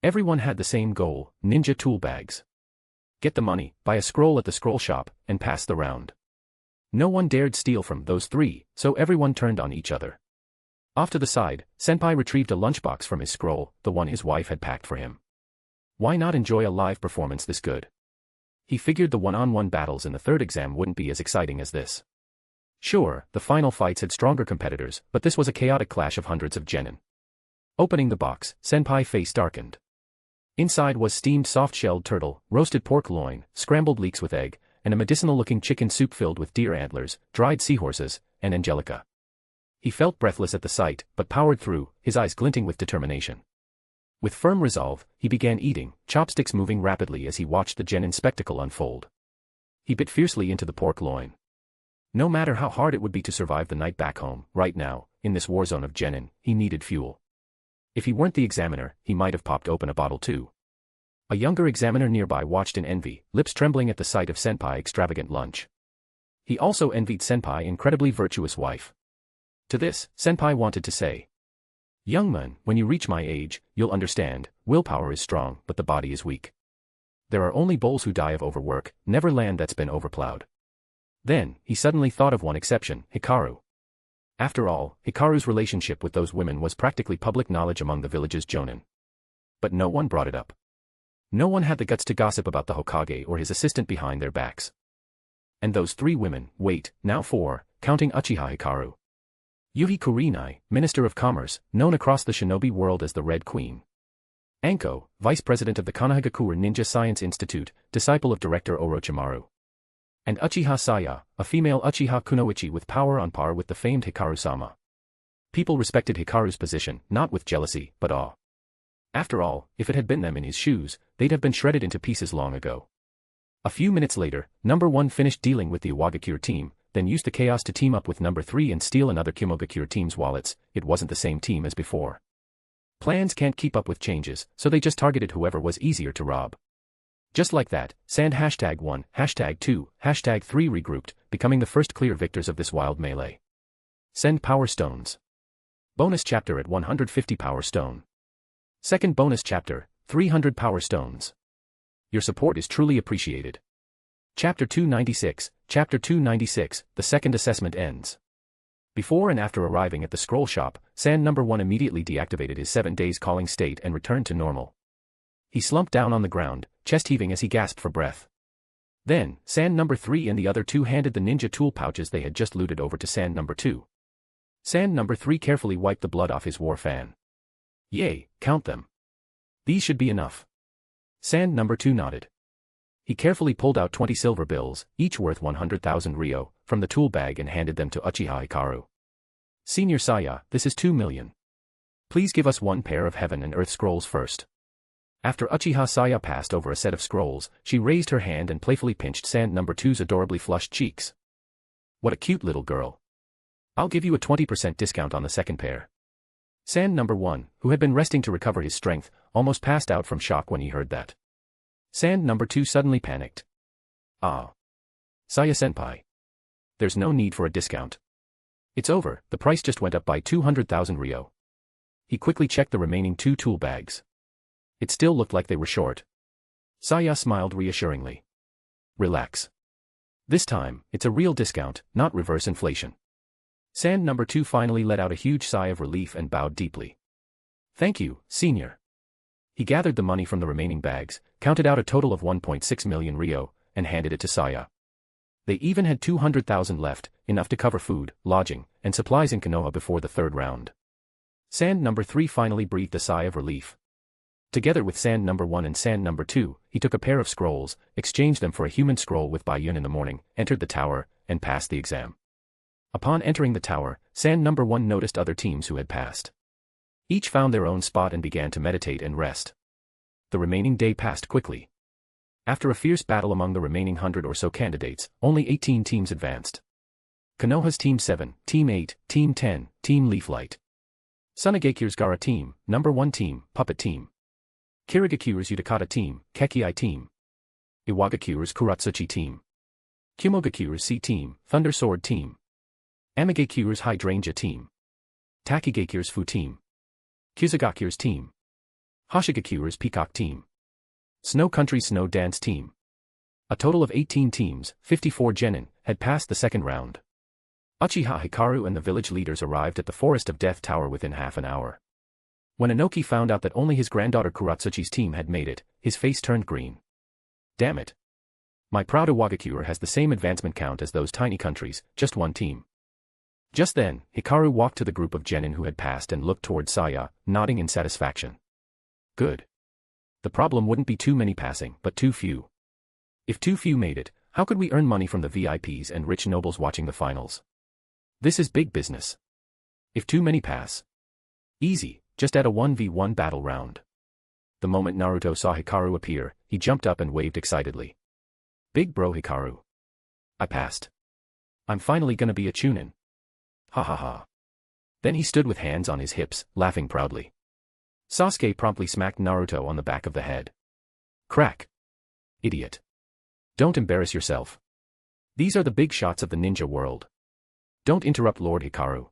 Everyone had the same goal, ninja tool bags. Get the money, buy a scroll at the scroll shop, and pass the round. No one dared steal from those 3, so everyone turned on each other. Off to the side, Senpai retrieved a lunchbox from his scroll, the one his wife had packed for him. Why not enjoy a live performance this good? He figured the one-on-one battles in the 3rd exam wouldn't be as exciting as this. Sure, the final fights had stronger competitors, but this was a chaotic clash of hundreds of genin. Opening the box, Senpai face darkened. Inside was steamed soft-shelled turtle, roasted pork loin, scrambled leeks with egg, and a medicinal-looking chicken soup filled with deer antlers, dried seahorses, and angelica. He felt breathless at the sight, but powered through, his eyes glinting with determination. With firm resolve, he began eating, chopsticks moving rapidly as he watched the genin spectacle unfold. He bit fiercely into the pork loin. No matter how hard it would be to survive the night back home, right now, in this war zone of genin, he needed fuel. If he weren't the examiner, he might have popped open a bottle too. A younger examiner nearby watched in envy, lips trembling at the sight of Senpai's extravagant lunch. He also envied Senpai's incredibly virtuous wife. To this, Senpai wanted to say, "Young man, when you reach my age, you'll understand, willpower is strong but the body is weak. There are only bulls who die of overwork, never land that's been overplowed." Then, he suddenly thought of one exception, Hikaru. After all, Hikaru's relationship with those women was practically public knowledge among the village's jonin. But no one brought it up. No one had the guts to gossip about the Hokage or his assistant behind their backs. And those 3 women, wait, now 4, counting Uchiha Hikaru. Yuhi Kurenai, Minister of Commerce, known across the shinobi world as the Red Queen. Anko, Vice President of the Konohagakure Ninja Science Institute, disciple of Director Orochimaru. And Uchiha Saya, a female Uchiha Kunoichi with power on par with the famed Hikaru-sama. People respected Hikaru's position, not with jealousy, but awe. After all, if it had been them in his shoes, they'd have been shredded into pieces long ago. A few minutes later, number 1 finished dealing with the Iwagakure team, then used the chaos to team up with number 3 and steal another Kimogakure team's wallets. It wasn't the same team as before. Plans can't keep up with changes, so they just targeted whoever was easier to rob. Just like that, Sand #1, #2, #3 regrouped, becoming the first clear victors of this wild melee. Send Power Stones. Bonus chapter at 150 Power Stone. Second bonus chapter, 300 Power Stones. Your support is truly appreciated. Chapter 296, Chapter 296, the second assessment ends. Before and after arriving at the scroll shop, Sand number 1 immediately deactivated his 7 days calling state and returned to normal. He slumped down on the ground, chest heaving as he gasped for breath. Then, Sand number 3 and the other 2 handed the ninja tool pouches they had just looted over to Sand number 2. Sand number 3 carefully wiped the blood off his war fan. Yay, count them. These should be enough. Sand number 2 nodded. He carefully pulled out 20 silver bills, each worth 100,000 ryo, from the tool bag and handed them to Uchiha Hikaru. Senior Saya, this is 2 million. Please give us 1 pair of heaven and earth scrolls first. After Uchiha Saya passed over a set of scrolls, she raised her hand and playfully pinched Sand number 2's adorably flushed cheeks. What a cute little girl. I'll give you a 20% discount on the second pair. Sand number 1, who had been resting to recover his strength, almost passed out from shock when he heard that. Sand number 2 suddenly panicked. Ah. Saya-senpai. There's no need for a discount. It's over, the price just went up by 200,000 ryo. He quickly checked the remaining 2 tool bags. It still looked like they were short. Saya smiled reassuringly. Relax. This time, it's a real discount, not reverse inflation. Sand number 2 finally let out a huge sigh of relief and bowed deeply. Thank you, senior. He gathered the money from the remaining bags, counted out a total of 1.6 million ryo, and handed it to Saya. They even had 200,000 left, enough to cover food, lodging, and supplies in Konoha before the third round. Sand number 3 finally breathed a sigh of relief. Together with Sand number 1 and Sand number 2, he took a pair of scrolls, exchanged them for a human scroll with Baiyun in the morning, entered the tower, and passed the exam. Upon entering the tower, Sand number 1 noticed other teams who had passed. Each found their own spot and began to meditate and rest. The remaining day passed quickly. After a fierce battle among the remaining 100 or so candidates, only 18 teams advanced. Konoha's Team 7, Team 8, Team 10, Team Leaflight. Tsunade's Gara Team, Number 1 Team, Puppet Team. Kirigaku's Utakata Team, Kekii Team. Iwagaku's Kuratsuchi Team. Kumogaku's Sea Team, Thunder Sword Team. Amagaku's Hydrangea Team. Takigaku's Fu Team. Kusagaku's Team. Hoshigaku's Peacock Team. Snow Country Snow Dance Team. A total of 18 teams, 54 genin, had passed the second round. Uchiha Hikaru and the village leaders arrived at the Forest of Death Tower within half an hour. When Inoki found out that only his granddaughter Kuratsuchi's team had made it, his face turned green. Damn it. My proud Iwagaku has the same advancement count as those tiny countries, just one team. Just then, Hikaru walked to the group of genin who had passed and looked toward Saya, nodding in satisfaction. Good. The problem wouldn't be too many passing, but too few. If too few made it, how could we earn money from the VIPs and rich nobles watching the finals? This is big business. If too many pass. Easy, just add a 1v1 battle round. The moment Naruto saw Hikaru appear, he jumped up and waved excitedly. Big bro Hikaru. I passed. I'm finally gonna be a chunin. Ha ha ha. Then he stood with hands on his hips, laughing proudly. Sasuke promptly smacked Naruto on the back of the head. Crack. Idiot. Don't embarrass yourself. These are the big shots of the ninja world. Don't interrupt Lord Hikaru.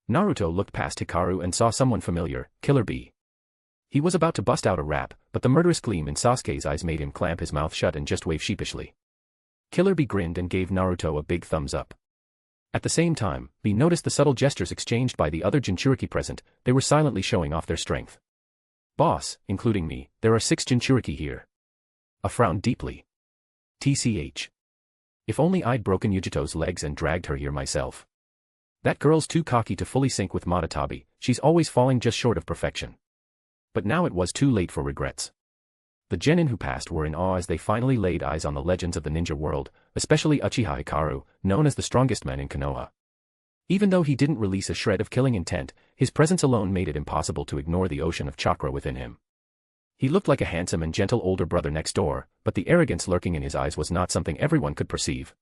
Naruto looked past Hikaru and saw someone familiar, Killer Bee. He was about to bust out a rap, but the murderous gleam in Sasuke's eyes made him clamp his mouth shut and just wave sheepishly. Killer Bee grinned and gave Naruto a big thumbs up. At the same time, Bee noticed the subtle gestures exchanged by the other Jinchuriki present. They were silently showing off their strength. Boss, including me, there are 6 Jinchuriki here. I frowned deeply. TCH. If only I'd broken Yujito's legs and dragged her here myself. That girl's too cocky to fully sync with Madatabi, she's always falling just short of perfection. But now it was too late for regrets. The genin who passed were in awe as they finally laid eyes on the legends of the ninja world, especially Uchiha Hikaru, known as the strongest man in Konoha. Even though he didn't release a shred of killing intent, his presence alone made it impossible to ignore the ocean of chakra within him. He looked like a handsome and gentle older brother next door, but the arrogance lurking in his eyes was not something everyone could perceive.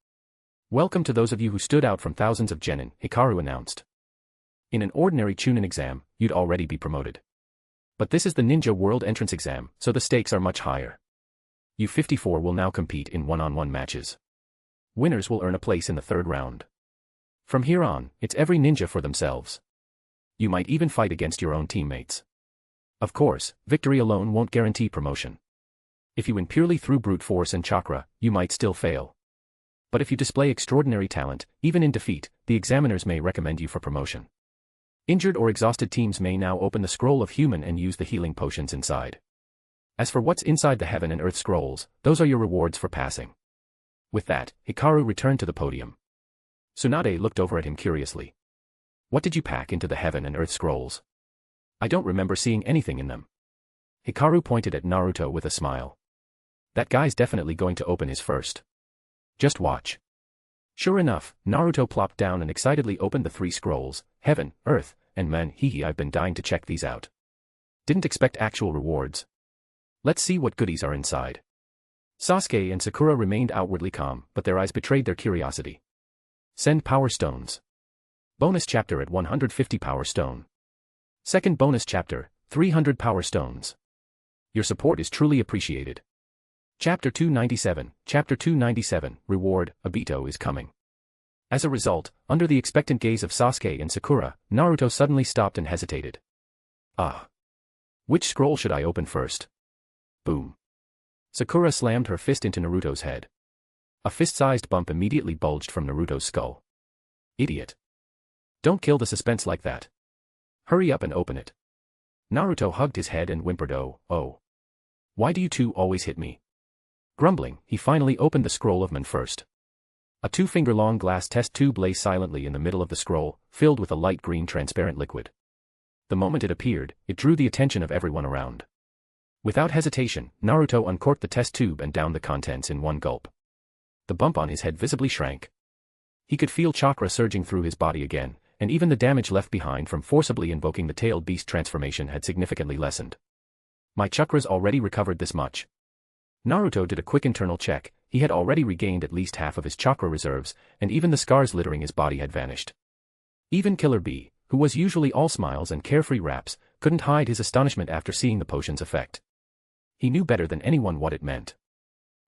Welcome to those of you who stood out from thousands of genin, Hikaru announced. In an ordinary chunin exam, you'd already be promoted. But this is the Ninja World Entrance Exam, so the stakes are much higher. You 54 will now compete in one-on-one matches. Winners will earn a place in the third round. From here on, it's every ninja for themselves. You might even fight against your own teammates. Of course, victory alone won't guarantee promotion. If you win purely through brute force and chakra, you might still fail. But if you display extraordinary talent, even in defeat, the examiners may recommend you for promotion. Injured or exhausted teams may now open the scroll of human and use the healing potions inside. As for what's inside the heaven and earth scrolls, those are your rewards for passing. With that, Hikaru returned to the podium. Tsunade looked over at him curiously. What did you pack into the heaven and earth scrolls? I don't remember seeing anything in them. Hikaru pointed at Naruto with a smile. That guy's definitely going to open his first. Just watch. Sure enough, Naruto plopped down and excitedly opened the 3 scrolls, heaven, earth, and man, I've been dying to check these out. Didn't expect actual rewards. Let's see what goodies are inside. Sasuke and Sakura remained outwardly calm, but their eyes betrayed their curiosity. Send power stones. Bonus chapter at 150 power stone. Second bonus chapter, 300 power stones. Your support is truly appreciated. Chapter 297, Reward, Obito is coming. As a result, under the expectant gaze of Sasuke and Sakura, Naruto suddenly stopped and hesitated. Ah. Which scroll should I open first? Boom. Sakura slammed her fist into Naruto's head. A fist-sized bump immediately bulged from Naruto's skull. Idiot. Don't kill the suspense like that. Hurry up and open it. Naruto hugged his head and whimpered, oh. Why do you two always hit me? Grumbling, he finally opened the scroll of Man first. A 2-finger-long glass test tube lay silently in the middle of the scroll, filled with a light green transparent liquid. The moment it appeared, it drew the attention of everyone around. Without hesitation, Naruto uncorked the test tube and downed the contents in one gulp. The bump on his head visibly shrank. He could feel chakra surging through his body again, and even the damage left behind from forcibly invoking the tailed beast transformation had significantly lessened. My chakras already recovered this much. Naruto did a quick internal check. He had already regained at least half of his chakra reserves, and even the scars littering his body had vanished. Even Killer Bee, who was usually all smiles and carefree raps, couldn't hide his astonishment after seeing the potion's effect. He knew better than anyone what it meant.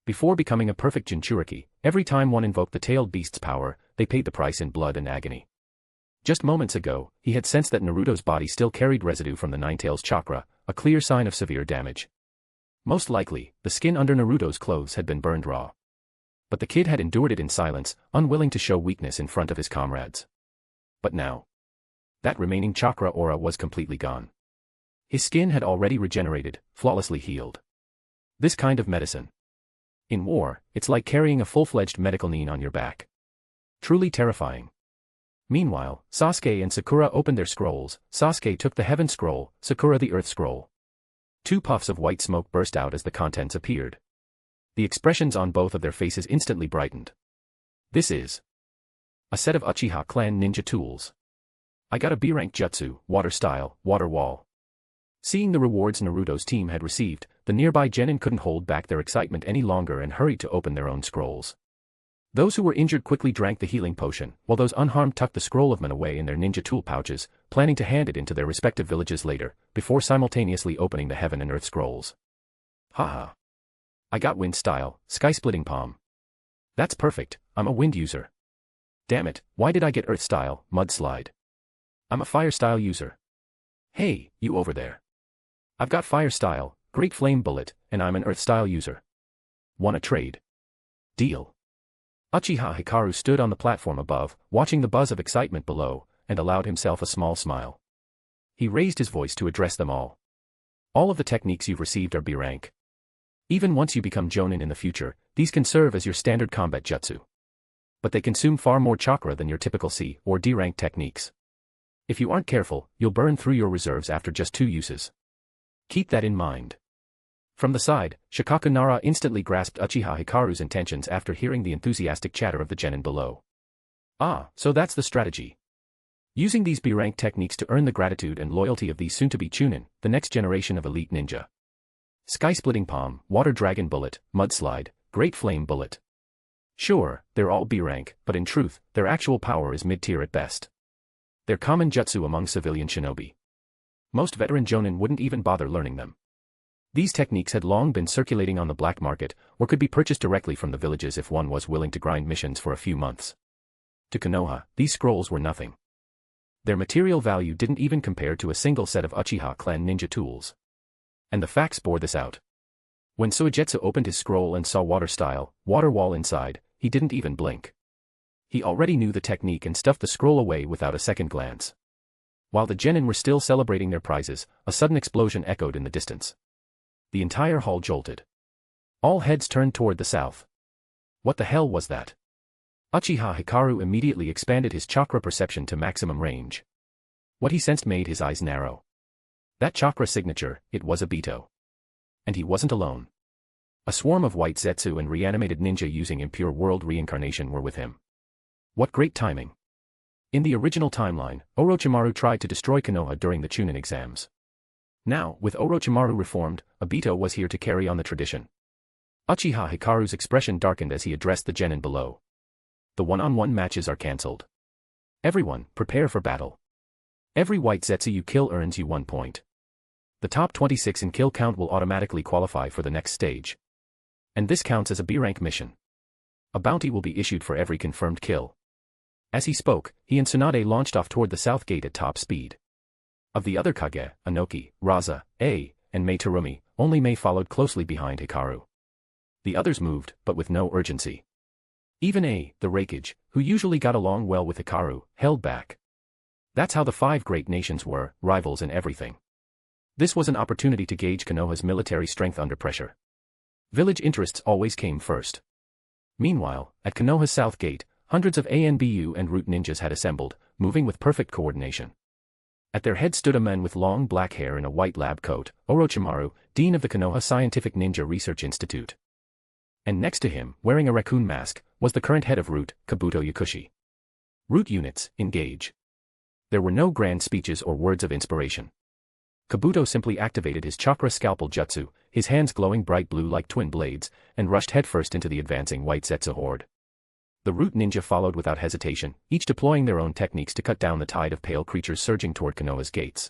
Before becoming a perfect Jinchuriki, every time one invoked the tailed beast's power, they paid the price in blood and agony. Just moments ago, he had sensed that Naruto's body still carried residue from the Ninetales chakra, a clear sign of severe damage. Most likely, the skin under Naruto's clothes had been burned raw. But the kid had endured it in silence, unwilling to show weakness in front of his comrades. But now, that remaining chakra aura was completely gone. His skin had already regenerated, flawlessly healed. This kind of medicine. In war, it's like carrying a full-fledged medical nin on your back. Truly terrifying. Meanwhile, Sasuke and Sakura opened their scrolls. Sasuke took the Heaven Scroll, Sakura the Earth Scroll. 2 puffs of white smoke burst out as the contents appeared. The expressions on both of their faces instantly brightened. This is a set of Uchiha clan ninja tools. I got a B-rank jutsu, water style, water wall. Seeing the rewards Naruto's team had received, the nearby genin couldn't hold back their excitement any longer and hurried to open their own scrolls. Those who were injured quickly drank the healing potion, while those unharmed tucked the scroll of Man away in their ninja tool pouches, planning to hand it into their respective villages later, before simultaneously opening the Heaven and Earth scrolls. Haha. I got wind style, sky-splitting palm. That's perfect, I'm a wind user. Damn it, why did I get earth style, mudslide? I'm a fire style user. Hey, you over there. I've got fire style, great flame bullet, and I'm an earth style user. Want a trade? Deal. Uchiha Hikaru stood on the platform above, watching the buzz of excitement below, and allowed himself a small smile. He raised his voice to address them all. All of the techniques you've received are B rank. Even once you become Jonin in the future, these can serve as your standard combat jutsu. But they consume far more chakra than your typical C or D rank techniques. If you aren't careful, you'll burn through your reserves after just 2 uses. Keep that in mind. From the side, Shikaku Nara instantly grasped Uchiha Hikaru's intentions after hearing the enthusiastic chatter of the genin below. Ah, so that's the strategy. Using these B-rank techniques to earn the gratitude and loyalty of these soon-to-be Chunin, the next generation of elite ninja. Sky-splitting palm, water dragon bullet, mudslide, great flame bullet. Sure, they're all B-rank, but in truth, their actual power is mid-tier at best. They're common jutsu among civilian shinobi. Most veteran jonin wouldn't even bother learning them. These techniques had long been circulating on the black market, or could be purchased directly from the villages if one was willing to grind missions for a few months. To Konoha, these scrolls were nothing. Their material value didn't even compare to a single set of Uchiha clan ninja tools. And the facts bore this out. When Soijetsu opened his scroll and saw water style, water wall inside, he didn't even blink. He already knew the technique and stuffed the scroll away without a second glance. While the genin were still celebrating their prizes, a sudden explosion echoed in the distance. The entire hall jolted. All heads turned toward the south. What the hell was that? Uchiha Hikaru immediately expanded his chakra perception to maximum range. What he sensed made his eyes narrow. That chakra signature, it was a Bito. And he wasn't alone. A swarm of white Zetsu and reanimated ninja using impure world reincarnation were with him. What great timing. In the original timeline, Orochimaru tried to destroy Konoha during the Chunin exams. Now, with Orochimaru reformed, Obito was here to carry on the tradition. Uchiha Hikaru's expression darkened as he addressed the genin below. The one-on-one matches are cancelled. Everyone, prepare for battle. Every white Zetsu you kill earns you 1 point. The top 26 in kill count will automatically qualify for the next stage. And this counts as a B-rank mission. A bounty will be issued for every confirmed kill. As he spoke, he and Tsunade launched off toward the south gate at top speed. Of the other Kage, Inoki, Raza, A, and Mei Terumi, only Mei followed closely behind Hikaru. The others moved, but with no urgency. Even A, the Raikage, who usually got along well with Hikaru, held back. That's how the 5 great nations were, rivals in everything. This was an opportunity to gauge Konoha's military strength under pressure. Village interests always came first. Meanwhile, at Konoha's south gate, hundreds of ANBU and root ninjas had assembled, moving with perfect coordination. At their head stood a man with long black hair in a white lab coat, Orochimaru, dean of the Konoha Scientific Ninja Research Institute. And next to him, wearing a raccoon mask, was the current head of Root, Kabuto Yakushi. Root units, engage. There were no grand speeches or words of inspiration. Kabuto simply activated his chakra scalpel jutsu, his hands glowing bright blue like twin blades, and rushed headfirst into the advancing white Zetsu horde. The Root ninja followed without hesitation, each deploying their own techniques to cut down the tide of pale creatures surging toward Konoha's gates.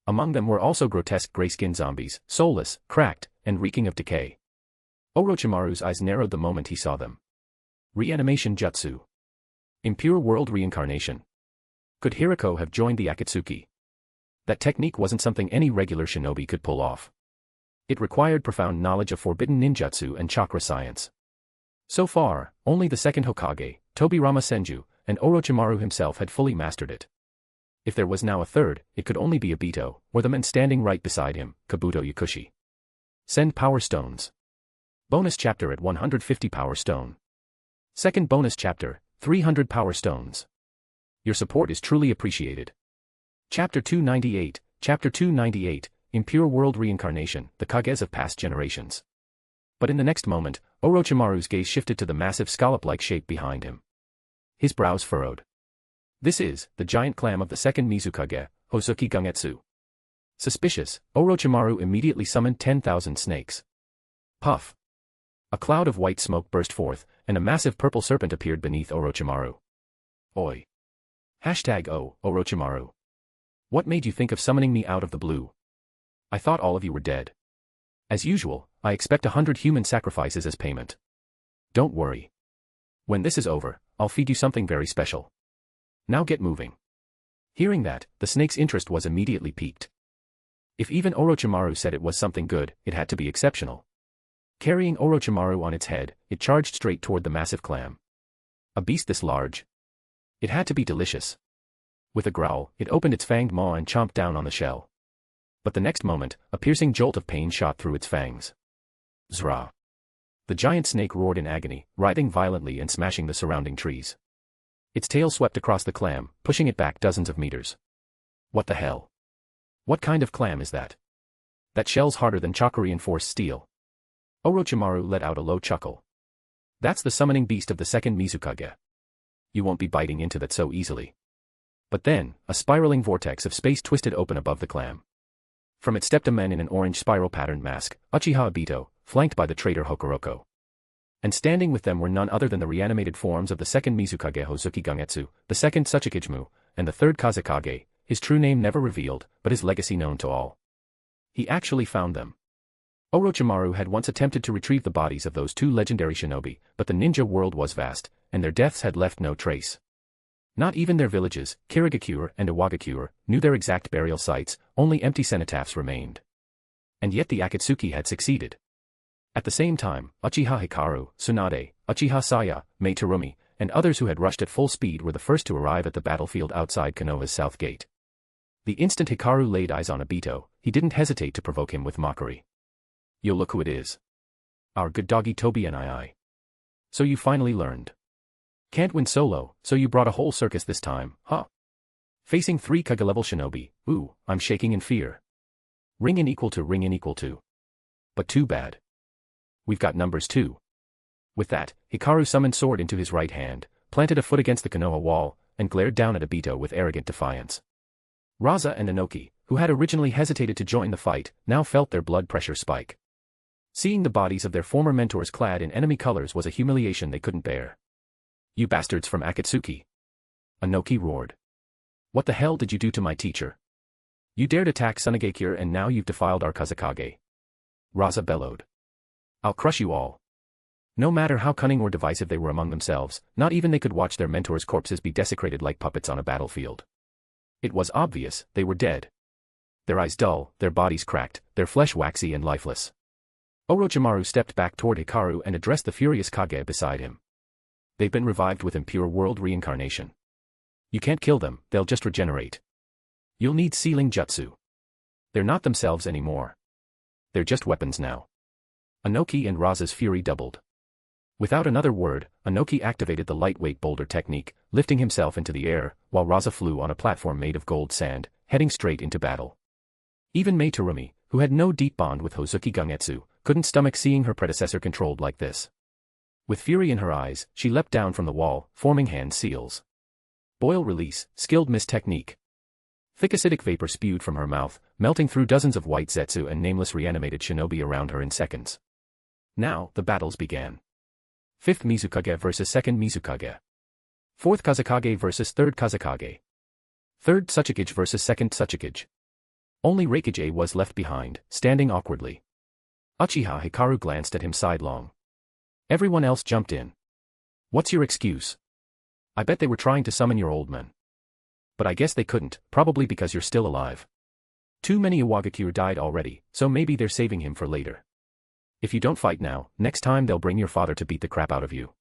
Among them were also grotesque gray-skinned zombies, soulless, cracked, and reeking of decay. Orochimaru's eyes narrowed the moment he saw them. Reanimation jutsu. Impure world reincarnation. Could Hirako have joined the Akatsuki? That technique wasn't something any regular shinobi could pull off. It required profound knowledge of forbidden ninjutsu and chakra science. So far, only the second Hokage, Tobirama Senju, and Orochimaru himself had fully mastered it. If there was now a third, it could only be Obito, or the man standing right beside him, Kabuto Yakushi. Send Power Stones. Bonus chapter at 150 Power Stone. Second bonus chapter, 300 Power Stones. Your support is truly appreciated. Chapter 298, Impure World Reincarnation, the Kages of Past Generations. But in the next moment, Orochimaru's gaze shifted to the massive scallop-like shape behind him. His brows furrowed. This is, the giant clam of the second Mizukage, Hozuki Gangetsu. Suspicious, Orochimaru immediately summoned 10,000 snakes. Puff. A cloud of white smoke burst forth, and a massive purple serpent appeared beneath Orochimaru. Oi. #O, Orochimaru. What made you think of summoning me out of the blue? I thought all of you were dead. As usual, I expect 100 human sacrifices as payment. Don't worry. When this is over, I'll feed you something very special. Now get moving. Hearing that, the snake's interest was immediately piqued. If even Orochimaru said it was something good, it had to be exceptional. Carrying Orochimaru on its head, it charged straight toward the massive clam. A beast this large. It had to be delicious. With a growl, it opened its fanged maw and chomped down on the shell. But the next moment, a piercing jolt of pain shot through its fangs. Zra. The giant snake roared in agony, writhing violently and smashing the surrounding trees. Its tail swept across the clam, pushing it back dozens of meters. What the hell? What kind of clam is that? That shell's harder than chakra-reinforced steel. Orochimaru let out a low chuckle. That's the summoning beast of the second Mizukage. You won't be biting into that so easily. But then, a spiraling vortex of space twisted open above the clam. From it stepped a man in an orange spiral-patterned mask, Uchiha Obito, flanked by the traitor Hokuroko. And standing with them were none other than the reanimated forms of the second Mizukage Hozuki Gangetsu, the second Tsuchikage, and the third Kazekage, his true name never revealed, but his legacy known to all. He actually found them. Orochimaru had once attempted to retrieve the bodies of those two legendary shinobi, but the ninja world was vast, and their deaths had left no trace. Not even their villages, Kirigakure and Iwagakure, knew their exact burial sites, only empty cenotaphs remained. And yet the Akatsuki had succeeded. At the same time, Uchiha Hikaru, Tsunade, Uchiha Saya, Mei Terumi, and others who had rushed at full speed were the first to arrive at the battlefield outside Konoha's south gate. The instant Hikaru laid eyes on Obito, he didn't hesitate to provoke him with mockery. Yo, look who it is. Our good doggy Tobi and I. So you finally learned. Can't win solo, so you brought a whole circus this time, huh? Facing 3 Kage level shinobi, ooh, I'm shaking in fear. Ring in equal to ring in equal to. But too bad. We've got numbers too. With that, Hikaru summoned sword into his right hand, planted a foot against the Konoha wall, and glared down at Obito with arrogant defiance. Raza and Inoki, who had originally hesitated to join the fight, now felt their blood pressure spike. Seeing the bodies of their former mentors clad in enemy colors was a humiliation they couldn't bear. You bastards from Akatsuki! Inoki roared. What the hell did you do to my teacher? You dared attack Tsunade and now you've defiled our Kazekage. Raza bellowed. I'll crush you all. No matter how cunning or divisive they were among themselves, not even they could watch their mentors' corpses be desecrated like puppets on a battlefield. It was obvious, they were dead. Their eyes dull, their bodies cracked, their flesh waxy and lifeless. Orochimaru stepped back toward Hikaru and addressed the furious Kage beside him. They've been revived with impure world reincarnation. You can't kill them, they'll just regenerate. You'll need sealing jutsu. They're not themselves anymore. They're just weapons now. Inoki and Raza's fury doubled. Without another word, Inoki activated the lightweight boulder technique, lifting himself into the air, while Raza flew on a platform made of gold sand, heading straight into battle. Even Mei Terumi, who had no deep bond with Hozuki Gangetsu, couldn't stomach seeing her predecessor controlled like this. With fury in her eyes, she leapt down from the wall, forming hand seals. Boil release, skilled mist technique. Thick acidic vapor spewed from her mouth, melting through dozens of white zetsu and nameless reanimated shinobi around her in seconds. Now, the battles began. 5th Mizukage versus 2nd Mizukage. 4th Kazekage versus 3rd Kazekage. 3rd Tsuchikage versus 2nd Tsuchikage. Only Reikage was left behind, standing awkwardly. Uchiha Hikaru glanced at him sidelong. Everyone else jumped in. What's your excuse? I bet they were trying to summon your old man. But I guess they couldn't, probably because you're still alive. Too many Iwagakure died already, so maybe they're saving him for later. If you don't fight now, next time they'll bring your father to beat the crap out of you.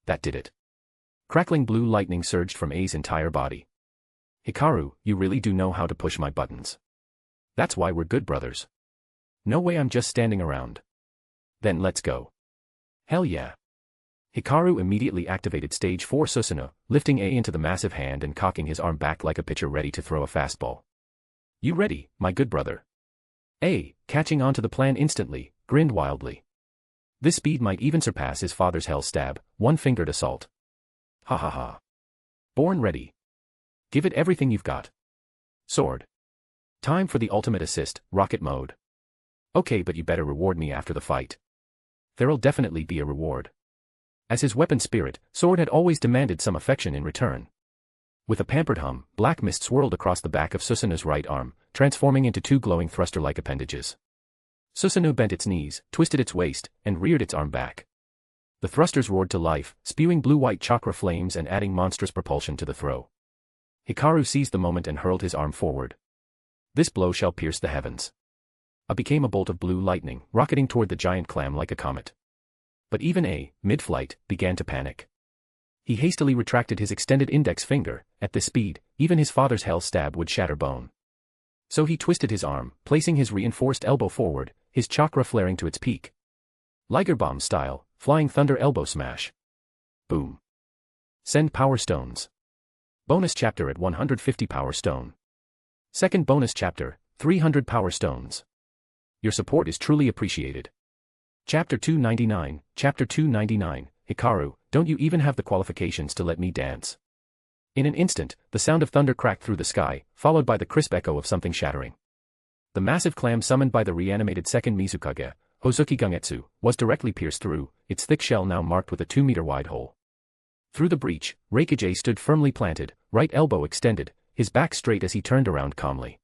That did it. Crackling blue lightning surged from A's entire body. Hikaru, you really do know how to push my buttons. That's why we're good brothers. No way I'm just standing around. Then let's go. Hell yeah. Hikaru immediately activated stage 4 Susanoo, lifting A into the massive hand and cocking his arm back like a pitcher ready to throw a fastball. You ready, my good brother? A, catching on to the plan instantly, grinned wildly. This speed might even surpass his father's hell stab, one-fingered assault. Ha ha ha. Born ready. Give it everything you've got. Sword. Time for the ultimate assist, rocket mode. Okay, but you better reward me after the fight. There'll definitely be a reward. As his weapon spirit, Sword had always demanded some affection in return. With a pampered hum, black mist swirled across the back of Susanoo's right arm, transforming into 2 glowing thruster-like appendages. Susanoo bent its knees, twisted its waist, and reared its arm back. The thrusters roared to life, spewing blue-white chakra flames and adding monstrous propulsion to the throw. Hikaru seized the moment and hurled his arm forward. This blow shall pierce the heavens. A became a bolt of blue lightning, rocketing toward the giant clam like a comet. But even A, mid-flight, began to panic. He hastily retracted his extended index finger. At this speed, even his father's hell stab would shatter bone. So he twisted his arm, placing his reinforced elbow forward, his chakra flaring to its peak. Liger Bomb style, flying thunder elbow smash. Boom. Send power stones. Bonus chapter at 150 power stone. Second bonus chapter, 300 power stones. Your support is truly appreciated. Chapter 299, Chapter 299, Hikaru, don't you even have the qualifications to let me dance? In an instant, the sound of thunder cracked through the sky, followed by the crisp echo of something shattering. The massive clam summoned by the reanimated 2nd Mizukage, Hozuki Gangetsu, was directly pierced through, its thick shell now marked with a 2-meter-wide hole. Through the breach, Reikage stood firmly planted, right elbow extended, his back straight as he turned around calmly.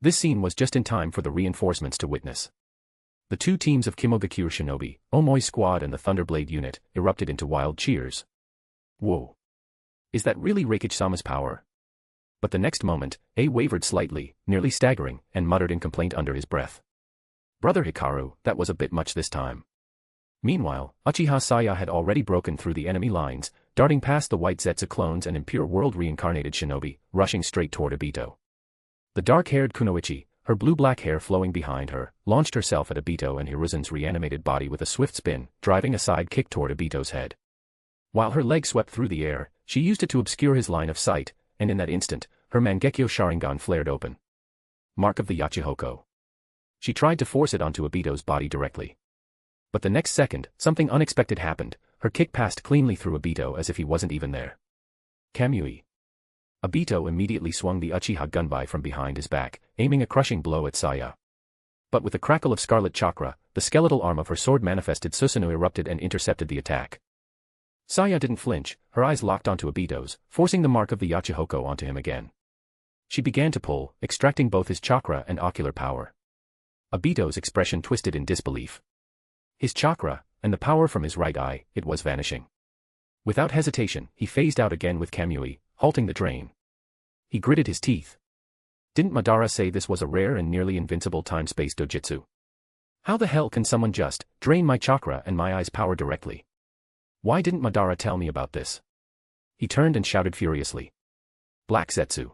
This scene was just in time for the reinforcements to witness. The 2 teams of Kimogakure Shinobi, Omoi Squad and the Thunderblade unit, erupted into wild cheers. Whoa! Is that really Reikage-sama's power? But the next moment, A wavered slightly, nearly staggering, and muttered in complaint under his breath. Brother Hikaru, that was a bit much this time. Meanwhile, Uchiha Saya had already broken through the enemy lines, darting past the white Zetsu clones and impure world reincarnated shinobi, rushing straight toward Obito. The dark-haired Kunoichi, her blue-black hair flowing behind her, launched herself at Obito and Hiruzen's reanimated body with a swift spin, driving a side kick toward Obito's head. While her leg swept through the air, she used it to obscure his line of sight, and in that instant, her Mangekyō Sharingan flared open. Mark of the Uchiha. She tried to force it onto Obito's body directly. But the next second, something unexpected happened. Her kick passed cleanly through Obito as if he wasn't even there. Kamui. Obito immediately swung the Uchiha gunbai from behind his back, aiming a crushing blow at Saya. But with a crackle of scarlet chakra, the skeletal arm of her sword manifested Susanoo erupted and intercepted the attack. Saya didn't flinch, her eyes locked onto Obito's, forcing the mark of the Uchiha onto him again. She began to pull, extracting both his chakra and ocular power. Obito's expression twisted in disbelief. His chakra, and the power from his right eye, it was vanishing. Without hesitation, he phased out again with Kamui, halting the drain. He gritted his teeth. Didn't Madara say this was a rare and nearly invincible time-space dojutsu? How the hell can someone just drain my chakra and my eye's power directly? Why didn't Madara tell me about this? He turned and shouted furiously. Black Zetsu.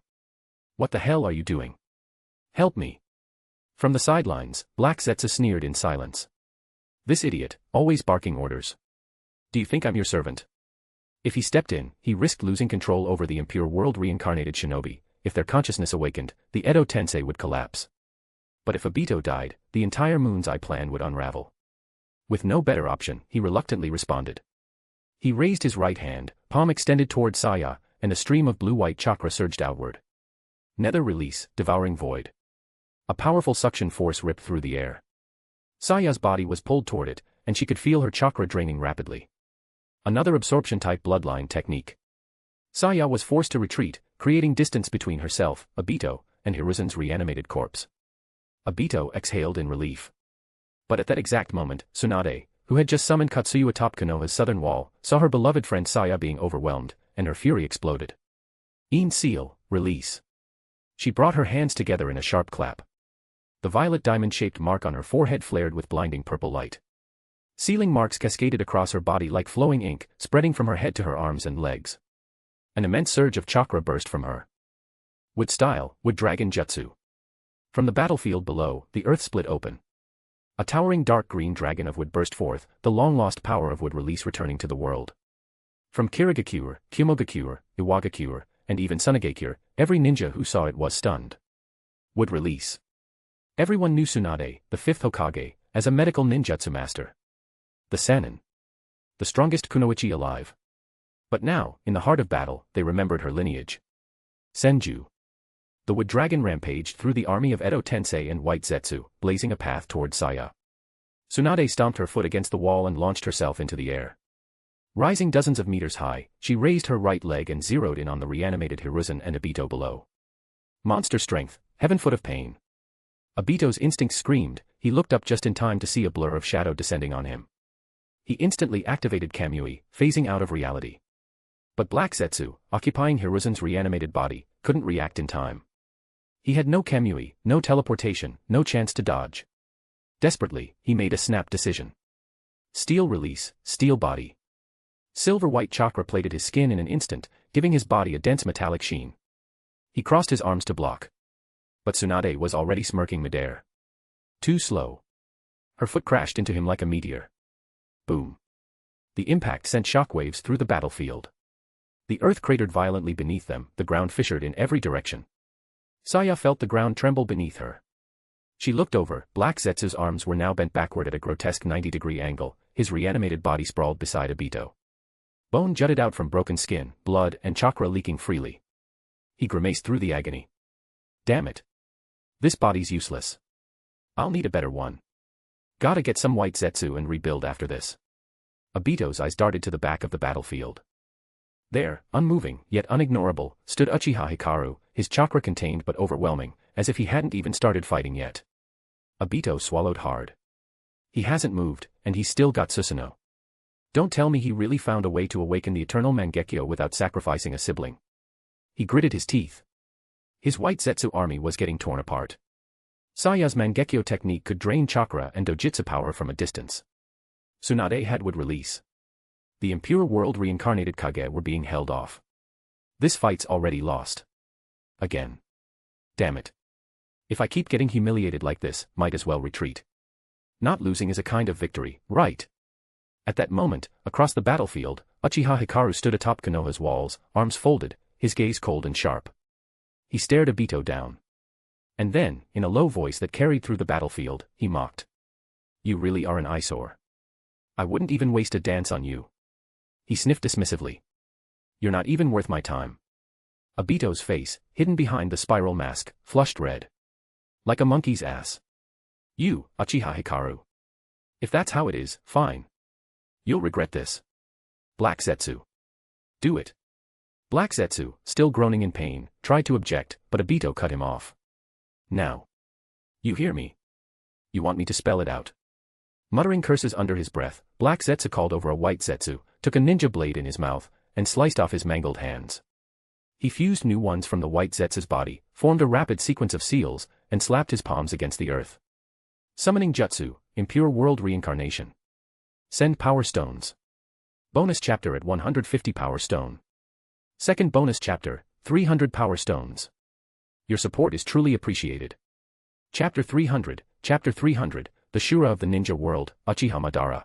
What the hell are you doing? Help me. From the sidelines, Black Zetsu sneered in silence. This idiot, always barking orders. Do you think I'm your servant? If he stepped in, he risked losing control over the impure world reincarnated shinobi. If their consciousness awakened, the Edo Tensei would collapse. But if Obito died, the entire Moon's Eye plan would unravel. With no better option, he reluctantly responded. He raised his right hand, palm extended toward Saya, and a stream of blue-white chakra surged outward. Nether release, devouring void. A powerful suction force ripped through the air. Saya's body was pulled toward it, and she could feel her chakra draining rapidly. Another absorption-type bloodline technique. Saya was forced to retreat, creating distance between herself, Obito, and Hiruzen's reanimated corpse. Obito exhaled in relief. But at that exact moment, Tsunade, who had just summoned Katsuyu atop Konoha's southern wall, saw her beloved friend Saya being overwhelmed, and her fury exploded. Een seal, release. She brought her hands together in a sharp clap. The violet diamond-shaped mark on her forehead flared with blinding purple light. Sealing marks cascaded across her body like flowing ink, spreading from her head to her arms and legs. An immense surge of chakra burst from her. Wood style, wood dragon jutsu. From the battlefield below, the earth split open. A towering dark green dragon of wood burst forth, the long-lost power of wood release returning to the world. From Kirigakure, Kumogakure, Iwagakure, and even Tsunade, every ninja who saw it was stunned. Wood release. Everyone knew Tsunade, the fifth Hokage, as a medical ninjutsu master. The Sannin. The strongest kunoichi alive. But now, in the heart of battle, they remembered her lineage. Senju. The wood dragon rampaged through the army of Edo Tensei and White Zetsu, blazing a path toward Saya. Tsunade stomped her foot against the wall and launched herself into the air. Rising dozens of meters high, she raised her right leg and zeroed in on the reanimated Hiruzen and Obito below. Monster strength, heaven foot of pain. Obito's instincts screamed. He looked up just in time to see a blur of shadow descending on him. He instantly activated Kamui, phasing out of reality. But Black Zetsu, occupying Hiruzen's reanimated body, couldn't react in time. He had no Kamui, no teleportation, no chance to dodge. Desperately, he made a snap decision. Steel release, steel body. Silver-white chakra plated his skin in an instant, giving his body a dense metallic sheen. He crossed his arms to block. But Tsunade was already smirking midair. Too slow. Her foot crashed into him like a meteor. Boom. The impact sent shockwaves through the battlefield. The earth cratered violently beneath them, the ground fissured in every direction. Saya felt the ground tremble beneath her. She looked over. Black Zetsu's arms were now bent backward at a grotesque 90-degree angle, his reanimated body sprawled beside Obito. Bone jutted out from broken skin, blood and chakra leaking freely. He grimaced through the agony. Damn it. This body's useless. I'll need a better one. Gotta get some White Zetsu and rebuild after this. Obito's eyes darted to the back of the battlefield. There, unmoving, yet unignorable, stood Uchiha Hikaru, his chakra contained but overwhelming, as if he hadn't even started fighting yet. Obito swallowed hard. He hasn't moved, and he's still got Susanoo. Don't tell me he really found a way to awaken the eternal Mangekyō without sacrificing a sibling. He gritted his teeth. His White Zetsu army was getting torn apart. Saya's Mangekyō technique could drain chakra and dojutsu power from a distance. Tsunade had would release. The impure world reincarnated Kage were being held off. This fight's already lost. Again. Damn it. If I keep getting humiliated like this, might as well retreat. Not losing is a kind of victory, right? At that moment, across the battlefield, Uchiha Hikaru stood atop Konoha's walls, arms folded, his gaze cold and sharp. He stared Obito down. And then, in a low voice that carried through the battlefield, he mocked. You really are an eyesore. I wouldn't even waste a dance on you. He sniffed dismissively. You're not even worth my time. Obito's face, hidden behind the spiral mask, flushed red. Like a monkey's ass. You, Uchiha Hikaru. If that's how it is, fine. You'll regret this. Black Zetsu. Do it. Black Zetsu, still groaning in pain, tried to object, but Obito cut him off. Now. You hear me? You want me to spell it out? Muttering curses under his breath, Black Zetsu called over a white Zetsu, took a ninja blade in his mouth, and sliced off his mangled hands. He fused new ones from the white Zetsu's body, formed a rapid sequence of seals, and slapped his palms against the earth. Summoning Jutsu, Impure World Reincarnation. Send Power Stones. Bonus chapter at 150 Power Stone. Second bonus chapter, 300 Power Stones. Your support is truly appreciated. Chapter 300, The Shura of the Ninja World, Uchiha Madara.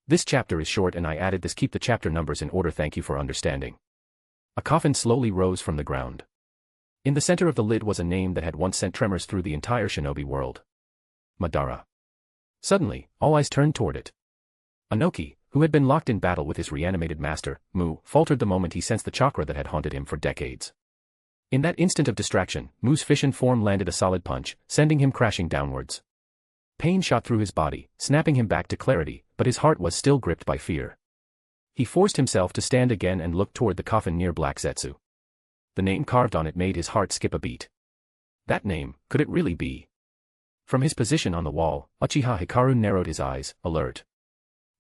This chapter is short and I added this keep the chapter numbers in order. Thank you for understanding. A coffin slowly rose from the ground. In the center of the lid was a name that had once sent tremors through the entire shinobi world. Madara. Suddenly, all eyes turned toward it. Inoki, who had been locked in battle with his reanimated master, Mu, faltered the moment he sensed the chakra that had haunted him for decades. In that instant of distraction, Mu's fission form landed a solid punch, sending him crashing downwards. Pain shot through his body, snapping him back to clarity, but his heart was still gripped by fear. He forced himself to stand again and look toward the coffin near Black Zetsu. The name carved on it made his heart skip a beat. That name, could it really be? From his position on the wall, Uchiha Hikaru narrowed his eyes, alert.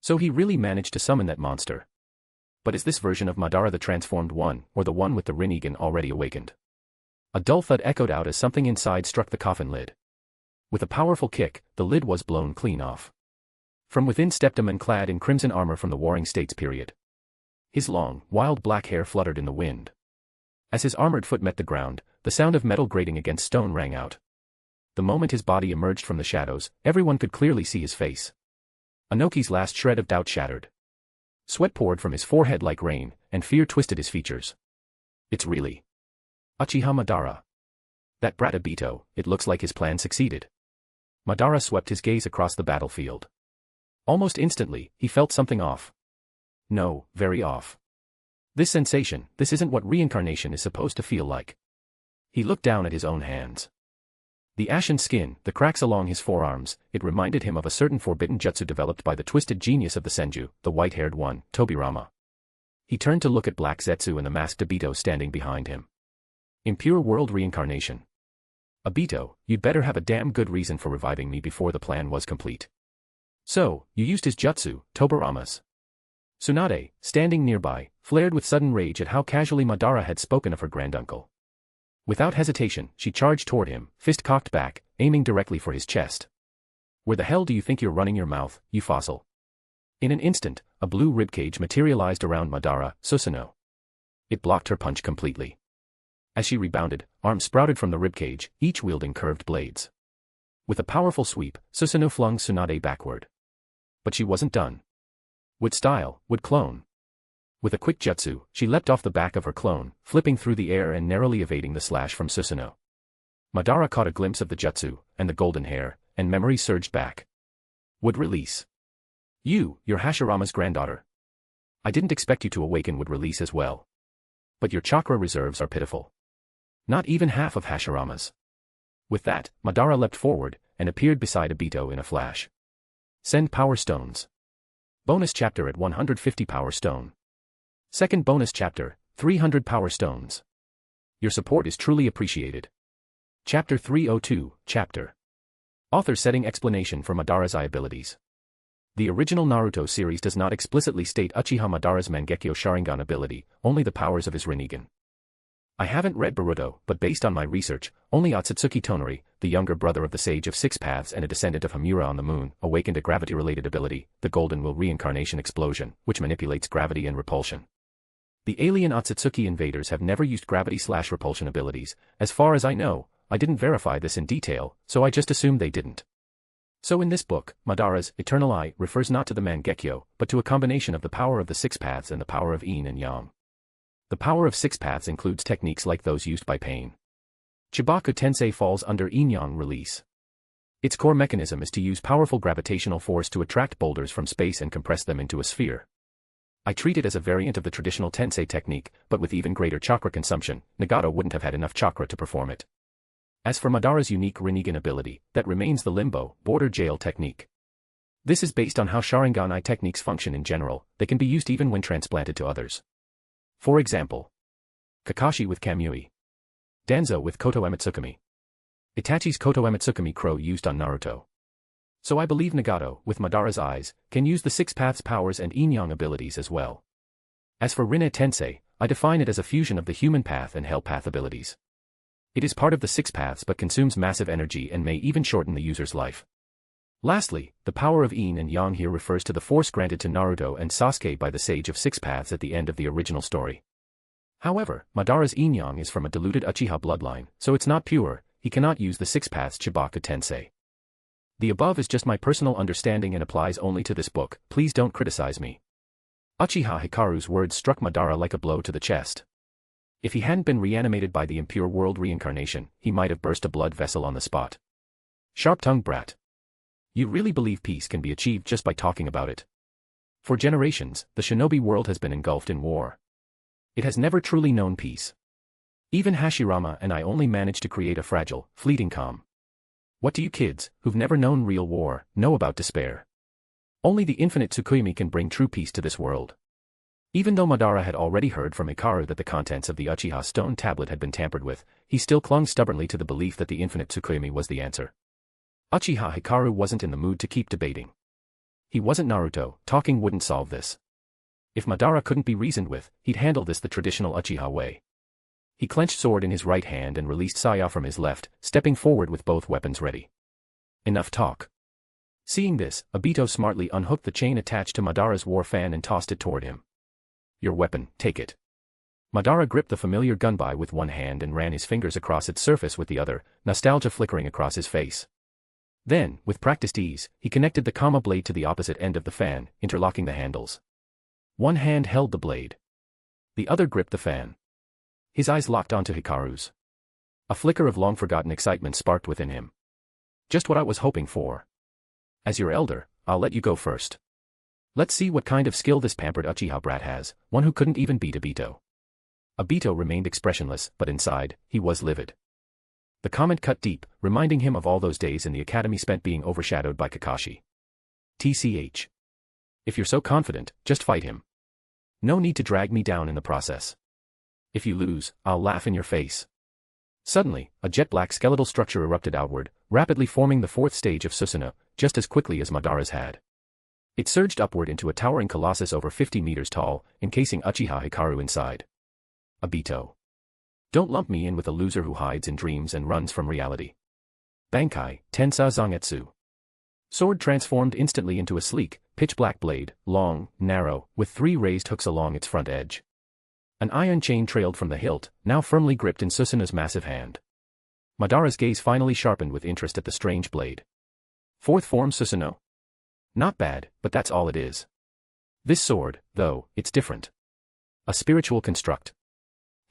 So he really managed to summon that monster. But is this version of Madara the transformed one, or the one with the Rinnegan already awakened? A dull thud echoed out as something inside struck the coffin lid. With a powerful kick, the lid was blown clean off. From within stepped a man clad in crimson armor from the Warring States period. His long, wild black hair fluttered in the wind. As his armored foot met the ground, the sound of metal grating against stone rang out. The moment his body emerged from the shadows, everyone could clearly see his face. Inoki's last shred of doubt shattered. Sweat poured from his forehead like rain, and fear twisted his features. It's really Uchiha Madara. That brat Obito, it looks like his plan succeeded. Madara swept his gaze across the battlefield. Almost instantly, he felt something off. No, very off. This sensation, this isn't what reincarnation is supposed to feel like. He looked down at his own hands. The ashen skin, the cracks along his forearms, it reminded him of a certain forbidden jutsu developed by the twisted genius of the Senju, the white-haired one, Tobirama. He turned to look at Black Zetsu and the masked Obito standing behind him. Impure World Reincarnation. Obito, you'd better have a damn good reason for reviving me before the plan was complete. So, you used his jutsu, Tobirama's. Tsunade, standing nearby, flared with sudden rage at how casually Madara had spoken of her granduncle. Without hesitation, she charged toward him, fist cocked back, aiming directly for his chest. Where the hell do you think you're running your mouth, you fossil? In an instant, a blue ribcage materialized around Madara, Susanoo. It blocked her punch completely. As she rebounded, arms sprouted from the ribcage, each wielding curved blades. With a powerful sweep, Susanoo flung Tsunade backward. But she wasn't done. Would style, would clone. With a quick jutsu, she leapt off the back of her clone, flipping through the air and narrowly evading the slash from Susanoo. Madara caught a glimpse of the jutsu, and the golden hair, and memory surged back. Would release. You're Hashirama's granddaughter. I didn't expect you to awaken would release as well. But your chakra reserves are pitiful. Not even half of Hashirama's. With that, Madara leapt forward, and appeared beside Obito in a flash. Send Power Stones. Bonus chapter at 150 Power Stone. Second bonus chapter, 300 Power Stones. Your support is truly appreciated. Chapter 302, Chapter. Author setting explanation for Madara's eye abilities. The original Naruto series does not explicitly state Uchiha Madara's Mangekyō Sharingan ability, only the powers of his Rinnegan. I haven't read Boruto, but based on my research, only Otsutsuki Tonari, the younger brother of the Sage of Six Paths and a descendant of Hamura on the moon, awakened a gravity-related ability, the Golden Will Reincarnation Explosion, which manipulates gravity and repulsion. The alien Otsutsuki invaders have never used gravity/repulsion abilities. As far as I know, I didn't verify this in detail, so I just assumed they didn't. So in this book, Madara's Eternal Eye refers not to the Mangekyō, but to a combination of the power of the Six Paths and the power of Yin and Yang. The power of Six Paths includes techniques like those used by Pain. Chibaku Tensei falls under yin-yang release. Its core mechanism is to use powerful gravitational force to attract boulders from space and compress them into a sphere. I treat it as a variant of the traditional Tensei technique, but with even greater chakra consumption. Nagato wouldn't have had enough chakra to perform it. As for Madara's unique Rinnegan ability, that remains the limbo, border jail technique. This is based on how Sharingan techniques function in general. They can be used even when transplanted to others. For example, Kakashi with Kamui, Danzo with Koto Emetsukami, Itachi's Koto Emetsukami crow used on Naruto. So I believe Nagato, with Madara's eyes, can use the Six Paths powers and yin-yang abilities as well. As for Rinne Tensei, I define it as a fusion of the human path and hell path abilities. It is part of the Six Paths but consumes massive energy and may even shorten the user's life. Lastly, the power of yin and yang here refers to the force granted to Naruto and Sasuke by the Sage of Six Paths at the end of the original story. However, Madara's yin-yang is from a diluted Uchiha bloodline, so it's not pure. He cannot use the Six Paths Chibaku Tensei. The above is just my personal understanding and applies only to this book. Please don't criticize me. Uchiha Hikaru's words struck Madara like a blow to the chest. If he hadn't been reanimated by the impure world reincarnation, he might have burst a blood vessel on the spot. Sharp-tongued brat. You really believe peace can be achieved just by talking about it? For generations, the shinobi world has been engulfed in war. It has never truly known peace. Even Hashirama and I only managed to create a fragile, fleeting calm. What do you kids, who've never known real war, know about despair? Only the infinite Tsukuyomi can bring true peace to this world. Even though Madara had already heard from Hikaru that the contents of the Uchiha stone tablet had been tampered with, he still clung stubbornly to the belief that the infinite Tsukuyomi was the answer. Uchiha Hikaru wasn't in the mood to keep debating. He wasn't Naruto. Talking wouldn't solve this. If Madara couldn't be reasoned with, he'd handle this the traditional Uchiha way. He clenched sword in his right hand and released Saya from his left, stepping forward with both weapons ready. Enough talk. Seeing this, Obito smartly unhooked the chain attached to Madara's war fan and tossed it toward him. Your weapon, take it. Madara gripped the familiar gunbai with one hand and ran his fingers across its surface with the other, nostalgia flickering across his face. Then, with practiced ease, he connected the Kama blade to the opposite end of the fan, interlocking the handles. One hand held the blade. The other gripped the fan. His eyes locked onto Hikaru's. A flicker of long-forgotten excitement sparked within him. Just what I was hoping for. As your elder, I'll let you go first. Let's see what kind of skill this pampered Uchiha brat has, one who couldn't even beat Obito. Obito remained expressionless, but inside, he was livid. The comment cut deep, reminding him of all those days in the academy spent being overshadowed by Kakashi. TCH. If you're so confident, just fight him. No need to drag me down in the process. If you lose, I'll laugh in your face. Suddenly, a jet-black skeletal structure erupted outward, rapidly forming the fourth stage of Susanoo, just as quickly as Madara's had. It surged upward into a towering colossus over 50 meters tall, encasing Uchiha Hikaru inside. Obito. Don't lump me in with a loser who hides in dreams and runs from reality. Bankai, Tensa Zangetsu. Sword transformed instantly into a sleek, pitch-black blade, long, narrow, with 3 raised hooks along its front edge. An iron chain trailed from the hilt, now firmly gripped in Susanoo's massive hand. Madara's gaze finally sharpened with interest at the strange blade. Fourth form Susanoo. Not bad, but that's all it is. This sword, though, it's different. A spiritual construct.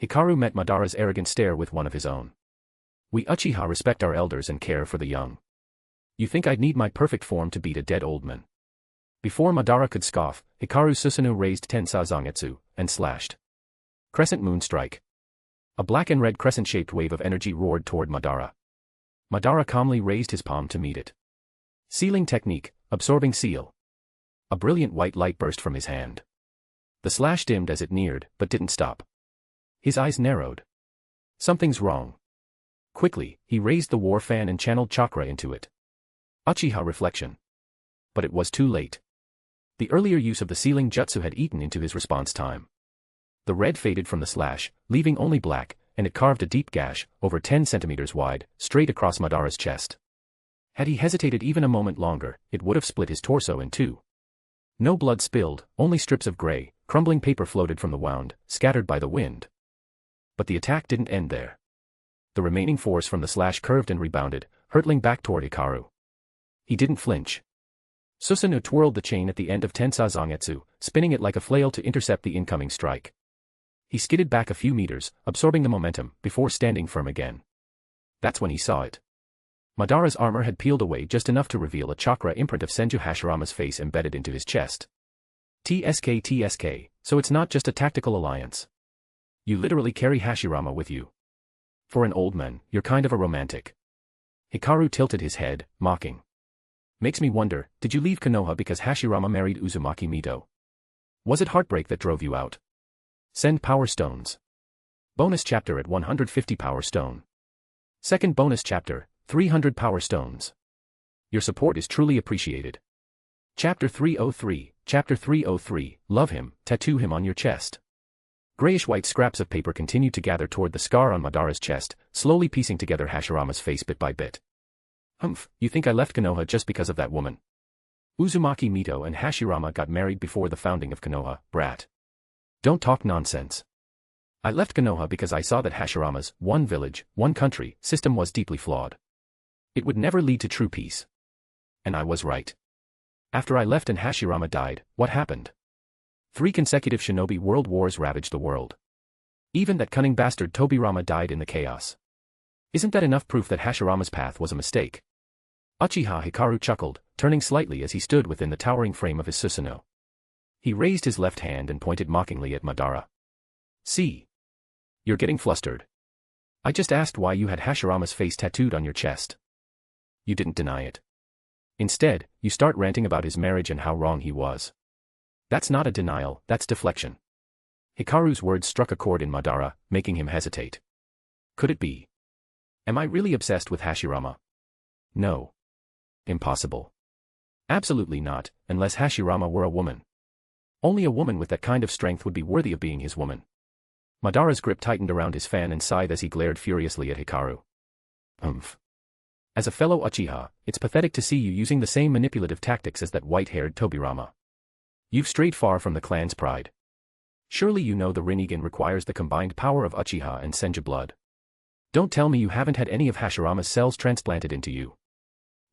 Hikaru met Madara's arrogant stare with one of his own. We Uchiha respect our elders and care for the young. You think I'd need my perfect form to beat a dead old man? Before Madara could scoff, Hikaru's Susanoo raised Tensa Zangetsu, and slashed. Crescent Moon Strike. A black and red crescent-shaped wave of energy roared toward Madara. Madara calmly raised his palm to meet it. Sealing technique, absorbing seal. A brilliant white light burst from his hand. The slash dimmed as it neared, but didn't stop. His eyes narrowed. Something's wrong. Quickly, he raised the war fan and channeled chakra into it. Uchiha reflection. But it was too late. The earlier use of the sealing jutsu had eaten into his response time. The red faded from the slash, leaving only black, and it carved a deep gash, over 10 centimeters wide, straight across Madara's chest. Had he hesitated even a moment longer, it would have split his torso in two. No blood spilled, only strips of gray, crumbling paper floated from the wound, scattered by the wind. But the attack didn't end there. The remaining force from the slash curved and rebounded, hurtling back toward Hikaru. He didn't flinch. Susanoo twirled the chain at the end of Tensa Zangetsu, spinning it like a flail to intercept the incoming strike. He skidded back a few meters, absorbing the momentum, before standing firm again. That's when he saw it. Madara's armor had peeled away just enough to reveal a chakra imprint of Senju Hashirama's face embedded into his chest. TSK, so it's not just a tactical alliance. You literally carry Hashirama with you. For an old man, you're kind of a romantic. Hikaru tilted his head, mocking. Makes me wonder, did you leave Konoha because Hashirama married Uzumaki Mito? Was it heartbreak that drove you out? Send Power Stones. Bonus chapter at 150 Power Stone. Second bonus chapter, 300 Power Stones. Your support is truly appreciated. Chapter 303, love him, tattoo him on your chest. Grayish-white scraps of paper continued to gather toward the scar on Madara's chest, slowly piecing together Hashirama's face bit by bit. You think I left Konoha just because of that woman? Uzumaki Mito and Hashirama got married before the founding of Konoha, brat. Don't talk nonsense. I left Konoha because I saw that Hashirama's one village, one country system was deeply flawed. It would never lead to true peace. And I was right. After I left and Hashirama died, what happened? 3 consecutive shinobi world wars ravaged the world. Even that cunning bastard Tobirama died in the chaos. Isn't that enough proof that Hashirama's path was a mistake? Uchiha Hikaru chuckled, turning slightly as he stood within the towering frame of his Susanoo. He raised his left hand and pointed mockingly at Madara. See? You're getting flustered. I just asked why you had Hashirama's face tattooed on your chest. You didn't deny it. Instead, you start ranting about his marriage and how wrong he was. That's not a denial, that's deflection. Hikaru's words struck a chord in Madara, making him hesitate. Could it be? Am I really obsessed with Hashirama? No. Impossible. Absolutely not, unless Hashirama were a woman. Only a woman with that kind of strength would be worthy of being his woman. Madara's grip tightened around his fan and scythe as he glared furiously at Hikaru. As a fellow Uchiha, it's pathetic to see you using the same manipulative tactics as that white-haired Tobirama. You've strayed far from the clan's pride. Surely you know the Rinnegan requires the combined power of Uchiha and Senju blood. Don't tell me you haven't had any of Hashirama's cells transplanted into you.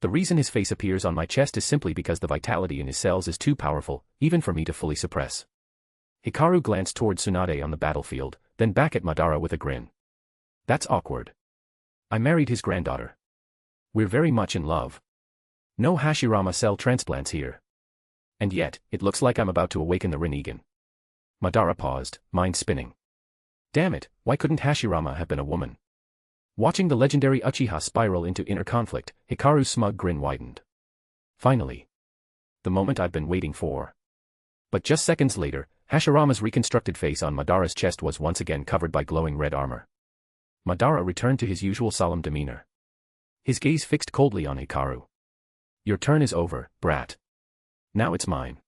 The reason his face appears on my chest is simply because the vitality in his cells is too powerful, even for me to fully suppress. Hikaru glanced toward Tsunade on the battlefield, then back at Madara with a grin. That's awkward. I married his granddaughter. We're very much in love. No Hashirama cell transplants here. And yet, it looks like I'm about to awaken the Rinnegan. Madara paused, mind spinning. Damn it, why couldn't Hashirama have been a woman? Watching the legendary Uchiha spiral into inner conflict, Hikaru's smug grin widened. Finally. The moment I've been waiting for. But just seconds later, Hashirama's reconstructed face on Madara's chest was once again covered by glowing red armor. Madara returned to his usual solemn demeanor. His gaze fixed coldly on Hikaru. Your turn is over, brat. Now it's mine.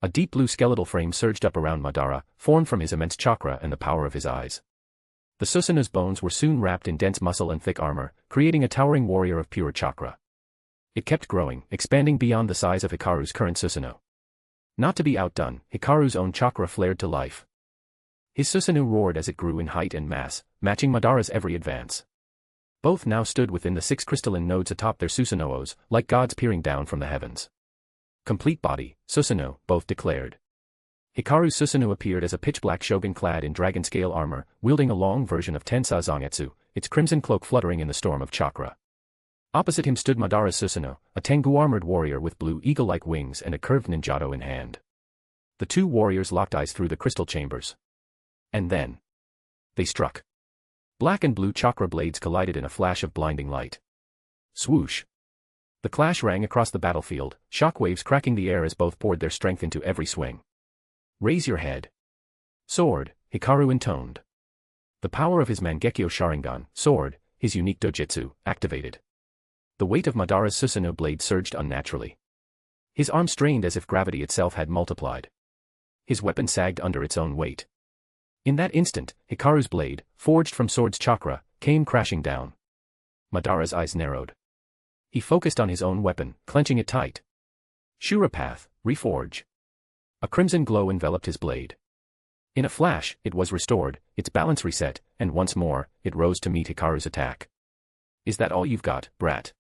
A deep blue skeletal frame surged up around Madara, formed from his immense chakra and the power of his eyes. The Susanoo's bones were soon wrapped in dense muscle and thick armor, creating a towering warrior of pure chakra. It kept growing, expanding beyond the size of Hikaru's current Susanoo. Not to be outdone, Hikaru's own chakra flared to life. His Susanoo roared as it grew in height and mass, matching Madara's every advance. Both now stood within the 6 crystalline nodes atop their Susanuos, like gods peering down from the heavens. Complete body, Susanoo, both declared. Hikaru's Susanoo appeared as a pitch-black shogun clad in dragon-scale armor, wielding a long version of Tensa Zangetsu, its crimson cloak fluttering in the storm of chakra. Opposite him stood Madara's Susanoo, a Tengu-armored warrior with blue eagle-like wings and a curved ninjato in hand. The two warriors locked eyes through the crystal chambers. And then they struck. Black and blue chakra blades collided in a flash of blinding light. Swoosh. The clash rang across the battlefield, shockwaves cracking the air as both poured their strength into every swing. Raise your head. Sword, Hikaru intoned. The power of his Mangekyō Sharingan, sword, his unique dojutsu, activated. The weight of Madara's Susanoo blade surged unnaturally. His arm strained as if gravity itself had multiplied. His weapon sagged under its own weight. In that instant, Hikaru's blade, forged from sword's chakra, came crashing down. Madara's eyes narrowed. He focused on his own weapon, clenching it tight. Shura Path, reforge. A crimson glow enveloped his blade. In a flash, it was restored, its balance reset, and once more, it rose to meet Hikaru's attack. Is that all you've got, brat?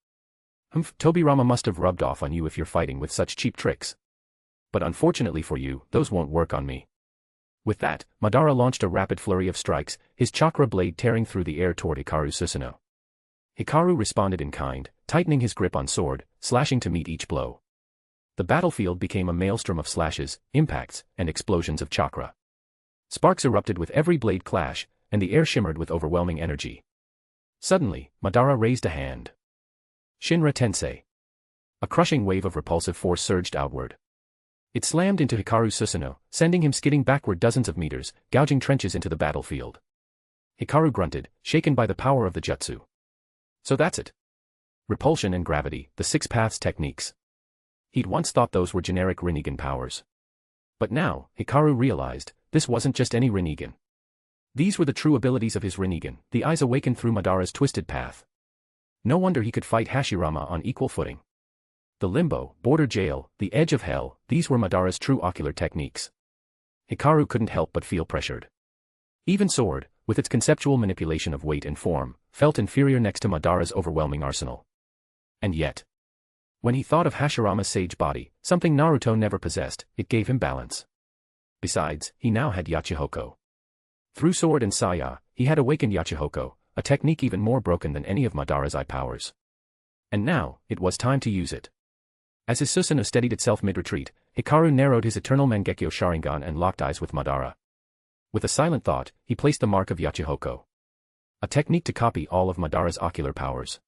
Tobirama must have rubbed off on you if you're fighting with such cheap tricks. But unfortunately for you, those won't work on me. With that, Madara launched a rapid flurry of strikes, his chakra blade tearing through the air toward Hikaru's Susanoo. Hikaru responded in kind, tightening his grip on sword, slashing to meet each blow. The battlefield became a maelstrom of slashes, impacts, and explosions of chakra. Sparks erupted with every blade clash, and the air shimmered with overwhelming energy. Suddenly, Madara raised a hand. Shinra Tensei. A crushing wave of repulsive force surged outward. It slammed into Hikaru's Susanoo, sending him skidding backward dozens of meters, gouging trenches into the battlefield. Hikaru grunted, shaken by the power of the jutsu. So that's it. Repulsion and gravity, the six paths techniques. He'd once thought those were generic Rinnegan powers. But now, Hikaru realized, this wasn't just any Rinnegan. These were the true abilities of his Rinnegan, the eyes awakened through Madara's twisted path. No wonder he could fight Hashirama on equal footing. The limbo, border jail, the edge of hell, these were Madara's true ocular techniques. Hikaru couldn't help but feel pressured. Even sword, with its conceptual manipulation of weight and form, felt inferior next to Madara's overwhelming arsenal. And yet, when he thought of Hashirama's sage body, something Naruto never possessed, it gave him balance. Besides, he now had Yachihoko. Through sword and saya, he had awakened Yachihoko, a technique even more broken than any of Madara's eye powers. And now, it was time to use it. As his Susanoo steadied itself mid-retreat, Hikaru narrowed his eternal Mangekyō Sharingan and locked eyes with Madara. With a silent thought, he placed the mark of Yachihoko. A technique to copy all of Madara's ocular powers.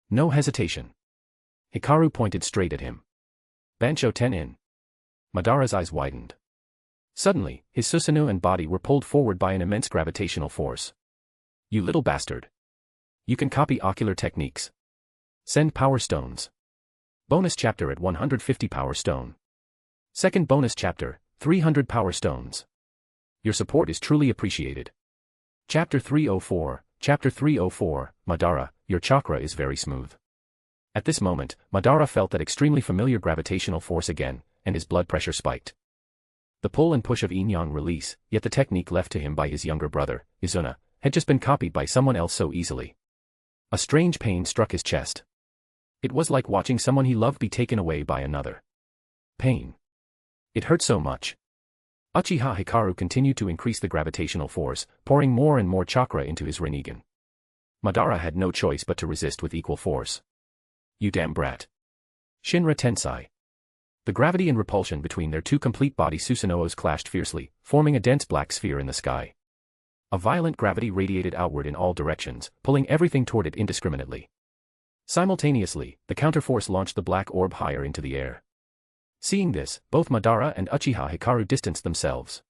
No hesitation. Hikaru pointed straight at him. Bansho Ten-in. Madara's eyes widened. Suddenly, his Susanoo and body were pulled forward by an immense gravitational force. You little bastard. You can copy ocular techniques. Send power stones. Bonus chapter at 150 power stone. Second bonus chapter, 300 power stones. Your support is truly appreciated. Chapter 304, Madara, your chakra is very smooth. At this moment, Madara felt that extremely familiar gravitational force again, and his blood pressure spiked. The pull and push of yin-yang release, yet the technique left to him by his younger brother, Izuna, had just been copied by someone else so easily. A strange pain struck his chest. It was like watching someone he loved be taken away by another. Pain. It hurt so much. Uchiha Hikaru continued to increase the gravitational force, pouring more and more chakra into his Rinnegan. Madara had no choice but to resist with equal force. You damn brat. Shinra Tensei. The gravity and repulsion between their two complete body Susanoos clashed fiercely, forming a dense black sphere in the sky. A violent gravity radiated outward in all directions, pulling everything toward it indiscriminately. Simultaneously, the counterforce launched the black orb higher into the air. Seeing this, both Madara and Uchiha Hikaru distanced themselves.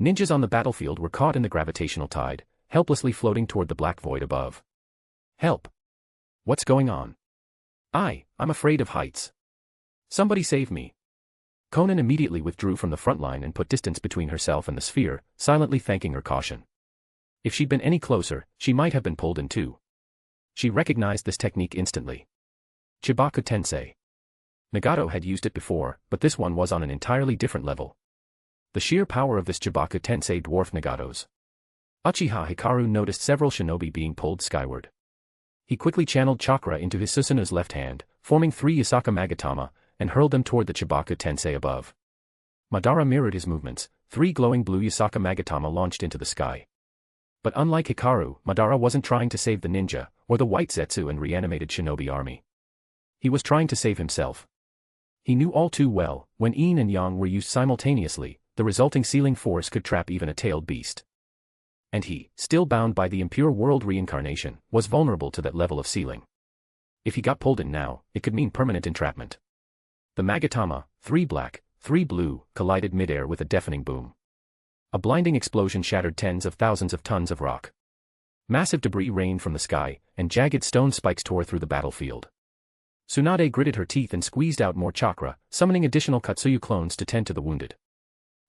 Ninjas on the battlefield were caught in the gravitational tide, helplessly floating toward the black void above. Help! What's going on? I'm afraid of heights. Somebody save me. Konan immediately withdrew from the front line and put distance between herself and the sphere, silently thanking her caution. If she'd been any closer, she might have been pulled in two. She recognized this technique instantly. Chibaku Tensei. Nagato had used it before, but this one was on an entirely different level. The sheer power of this Chibaku Tensei dwarfed Nagato's. Uchiha Hikaru noticed several shinobi being pulled skyward. He quickly channeled chakra into his Susanoo's left hand, forming 3 Yasaka Magatama, and hurled them toward the Chibaku Tensei above. Madara mirrored his movements, 3 glowing blue Yasaka Magatama launched into the sky. But unlike Hikaru, Madara wasn't trying to save the ninja, or the white Zetsu and reanimated shinobi army. He was trying to save himself. He knew all too well, when yin and yang were used simultaneously, the resulting sealing force could trap even a tailed beast. And he, still bound by the impure world reincarnation, was vulnerable to that level of sealing. If he got pulled in now, it could mean permanent entrapment. The Magatama, 3 black, 3 blue, collided midair with a deafening boom. A blinding explosion shattered tens of thousands of tons of rock. Massive debris rained from the sky, and jagged stone spikes tore through the battlefield. Tsunade gritted her teeth and squeezed out more chakra, summoning additional Katsuyu clones to tend to the wounded.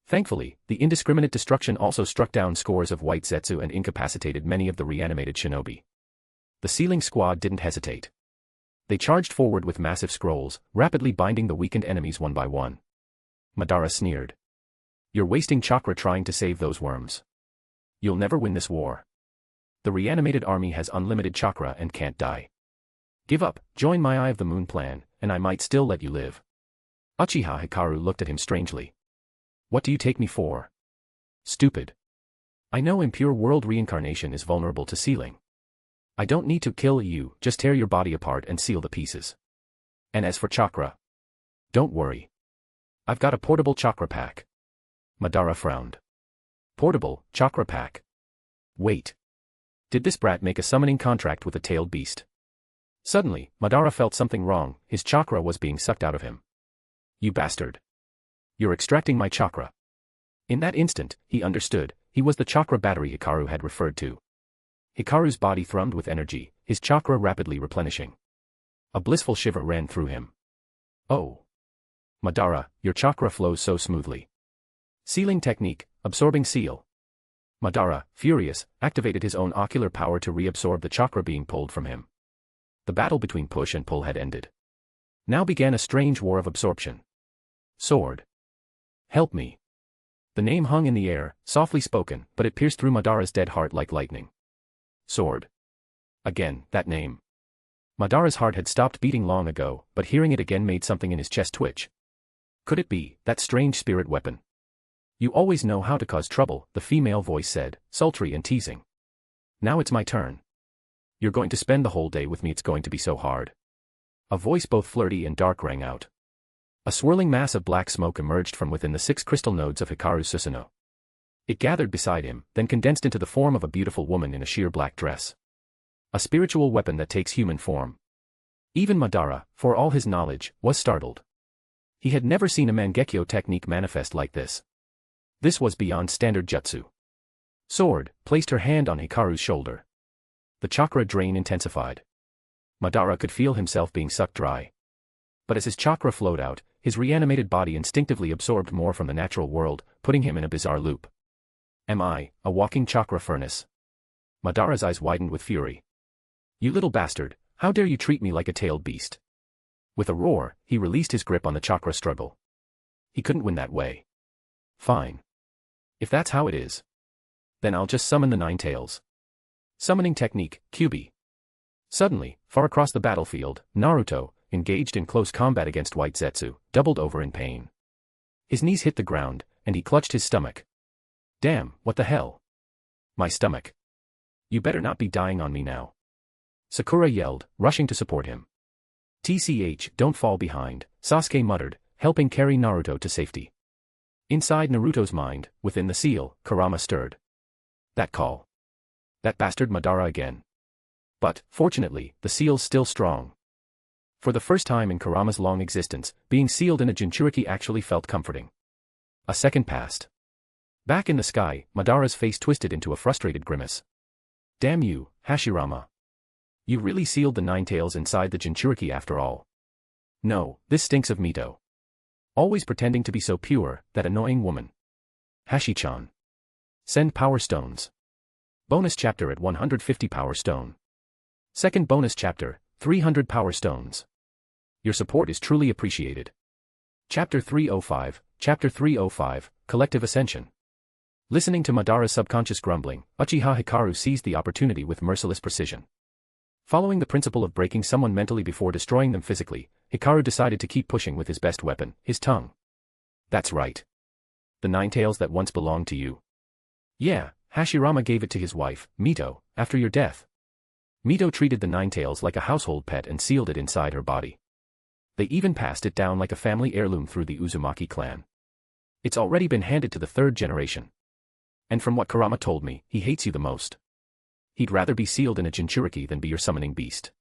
Thankfully, the indiscriminate destruction also struck down scores of white Zetsu and incapacitated many of the reanimated shinobi. The sealing squad didn't hesitate. They charged forward with massive scrolls, rapidly binding the weakened enemies one by one. Madara sneered. You're wasting chakra trying to save those worms. You'll never win this war. The reanimated army has unlimited chakra and can't die. Give up, join my Eye of the Moon plan, and I might still let you live. Uchiha Hikaru looked at him strangely. What do you take me for? Stupid. I know impure world reincarnation is vulnerable to sealing. I don't need to kill you, just tear your body apart and seal the pieces. And as for chakra, don't worry. I've got a portable chakra pack. Madara frowned. Portable chakra pack. Wait. Did this brat make a summoning contract with a tailed beast? Suddenly, Madara felt something wrong, his chakra was being sucked out of him. You bastard. You're extracting my chakra. In that instant, he understood, he was the chakra battery Hikaru had referred to. Hikaru's body thrummed with energy, his chakra rapidly replenishing. A blissful shiver ran through him. Oh. Madara, your chakra flows so smoothly. Sealing technique, absorbing seal. Madara, furious, activated his own ocular power to reabsorb the chakra being pulled from him. The battle between push and pull had ended. Now began a strange war of absorption. Sword. Help me. The name hung in the air, softly spoken, but it pierced through Madara's dead heart like lightning. Sword. Again, that name. Madara's heart had stopped beating long ago, but hearing it again made something in his chest twitch. Could it be, that strange spirit weapon? You always know how to cause trouble, the female voice said, sultry and teasing. Now it's my turn. You're going to spend the whole day with me, it's going to be so hard. A voice both flirty and dark rang out. A swirling mass of black smoke emerged from within the 6 crystal nodes of Hikaru's Susanoo. It gathered beside him, then condensed into the form of a beautiful woman in a sheer black dress. A spiritual weapon that takes human form. Even Madara, for all his knowledge, was startled. He had never seen a Mangekyō technique manifest like this. This was beyond standard jutsu. Sword placed her hand on Hikaru's shoulder. The chakra drain intensified. Madara could feel himself being sucked dry. But as his chakra flowed out, his reanimated body instinctively absorbed more from the natural world, putting him in a bizarre loop. Am I, a walking chakra furnace? Madara's eyes widened with fury. You little bastard, how dare you treat me like a tailed beast? With a roar, he released his grip on the chakra struggle. He couldn't win that way. Fine. If that's how it is, then I'll just summon the 9 tails. Summoning technique, Kyubi. Suddenly, far across the battlefield, Naruto, engaged in close combat against White Zetsu, doubled over in pain. His knees hit the ground, and he clutched his stomach. Damn, what the hell? My stomach. You better not be dying on me now. Sakura yelled, rushing to support him. TCH, don't fall behind, Sasuke muttered, helping carry Naruto to safety. Inside Naruto's mind, within the seal, Kurama stirred. That call. That bastard Madara again. But, fortunately, the seal's still strong. For the first time in Kurama's long existence, being sealed in a Jinchuriki actually felt comforting. A second passed. Back in the sky, Madara's face twisted into a frustrated grimace. Damn you, Hashirama. You really sealed the 9 tails inside the Jinchuriki after all. No, this stinks of Mito. Always pretending to be so pure, that annoying woman. Hashi-chan. Send power stones. Bonus chapter at 150 power stone. Second bonus chapter, 300 power stones. Your support is truly appreciated. Chapter 305, Collective Ascension. Listening to Madara's subconscious grumbling, Uchiha Hikaru seized the opportunity with merciless precision. Following the principle of breaking someone mentally before destroying them physically, Hikaru decided to keep pushing with his best weapon, his tongue. That's right. The 9 tails that once belonged to you. Yeah, Hashirama gave it to his wife, Mito, after your death. Mito treated the 9 tails like a household pet and sealed it inside her body. They even passed it down like a family heirloom through the Uzumaki clan. It's already been handed to the 3rd generation. And from what Kurama told me, he hates you the most. He'd rather be sealed in a Jinchuriki than be your summoning beast.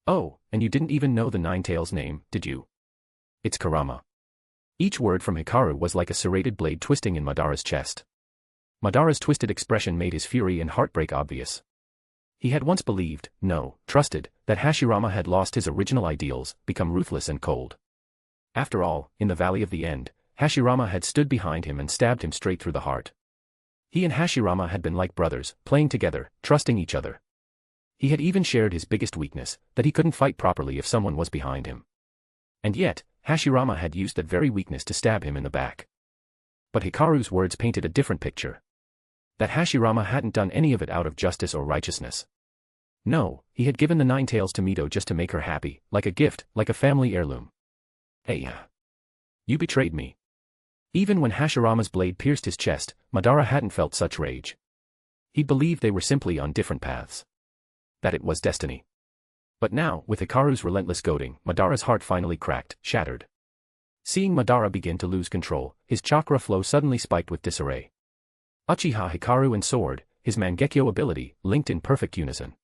Oh, and you didn't even know the 9 tails name, did you? It's Kurama. Each word from Hikaru was like a serrated blade twisting in Madara's chest. Madara's twisted expression made his fury and heartbreak obvious. He had once believed, no, trusted, that Hashirama had lost his original ideals, become ruthless and cold. After all, in the Valley of the End, Hashirama had stood behind him and stabbed him straight through the heart. He and Hashirama had been like brothers, playing together, trusting each other. He had even shared his biggest weakness, that he couldn't fight properly if someone was behind him. And yet, Hashirama had used that very weakness to stab him in the back. But Hikaru's words painted a different picture. That Hashirama hadn't done any of it out of justice or righteousness. No, he had given the 9 tails to Mito just to make her happy, like a gift, like a family heirloom. Hey, you betrayed me. Even when Hashirama's blade pierced his chest, Madara hadn't felt such rage. He believed they were simply on different paths. That it was destiny. But now, with Hikaru's relentless goading, Madara's heart finally cracked, shattered. Seeing Madara begin to lose control, his chakra flow suddenly spiked with disarray. Uchiha Hikaru and sword, his Mangekyō ability, linked in perfect unison.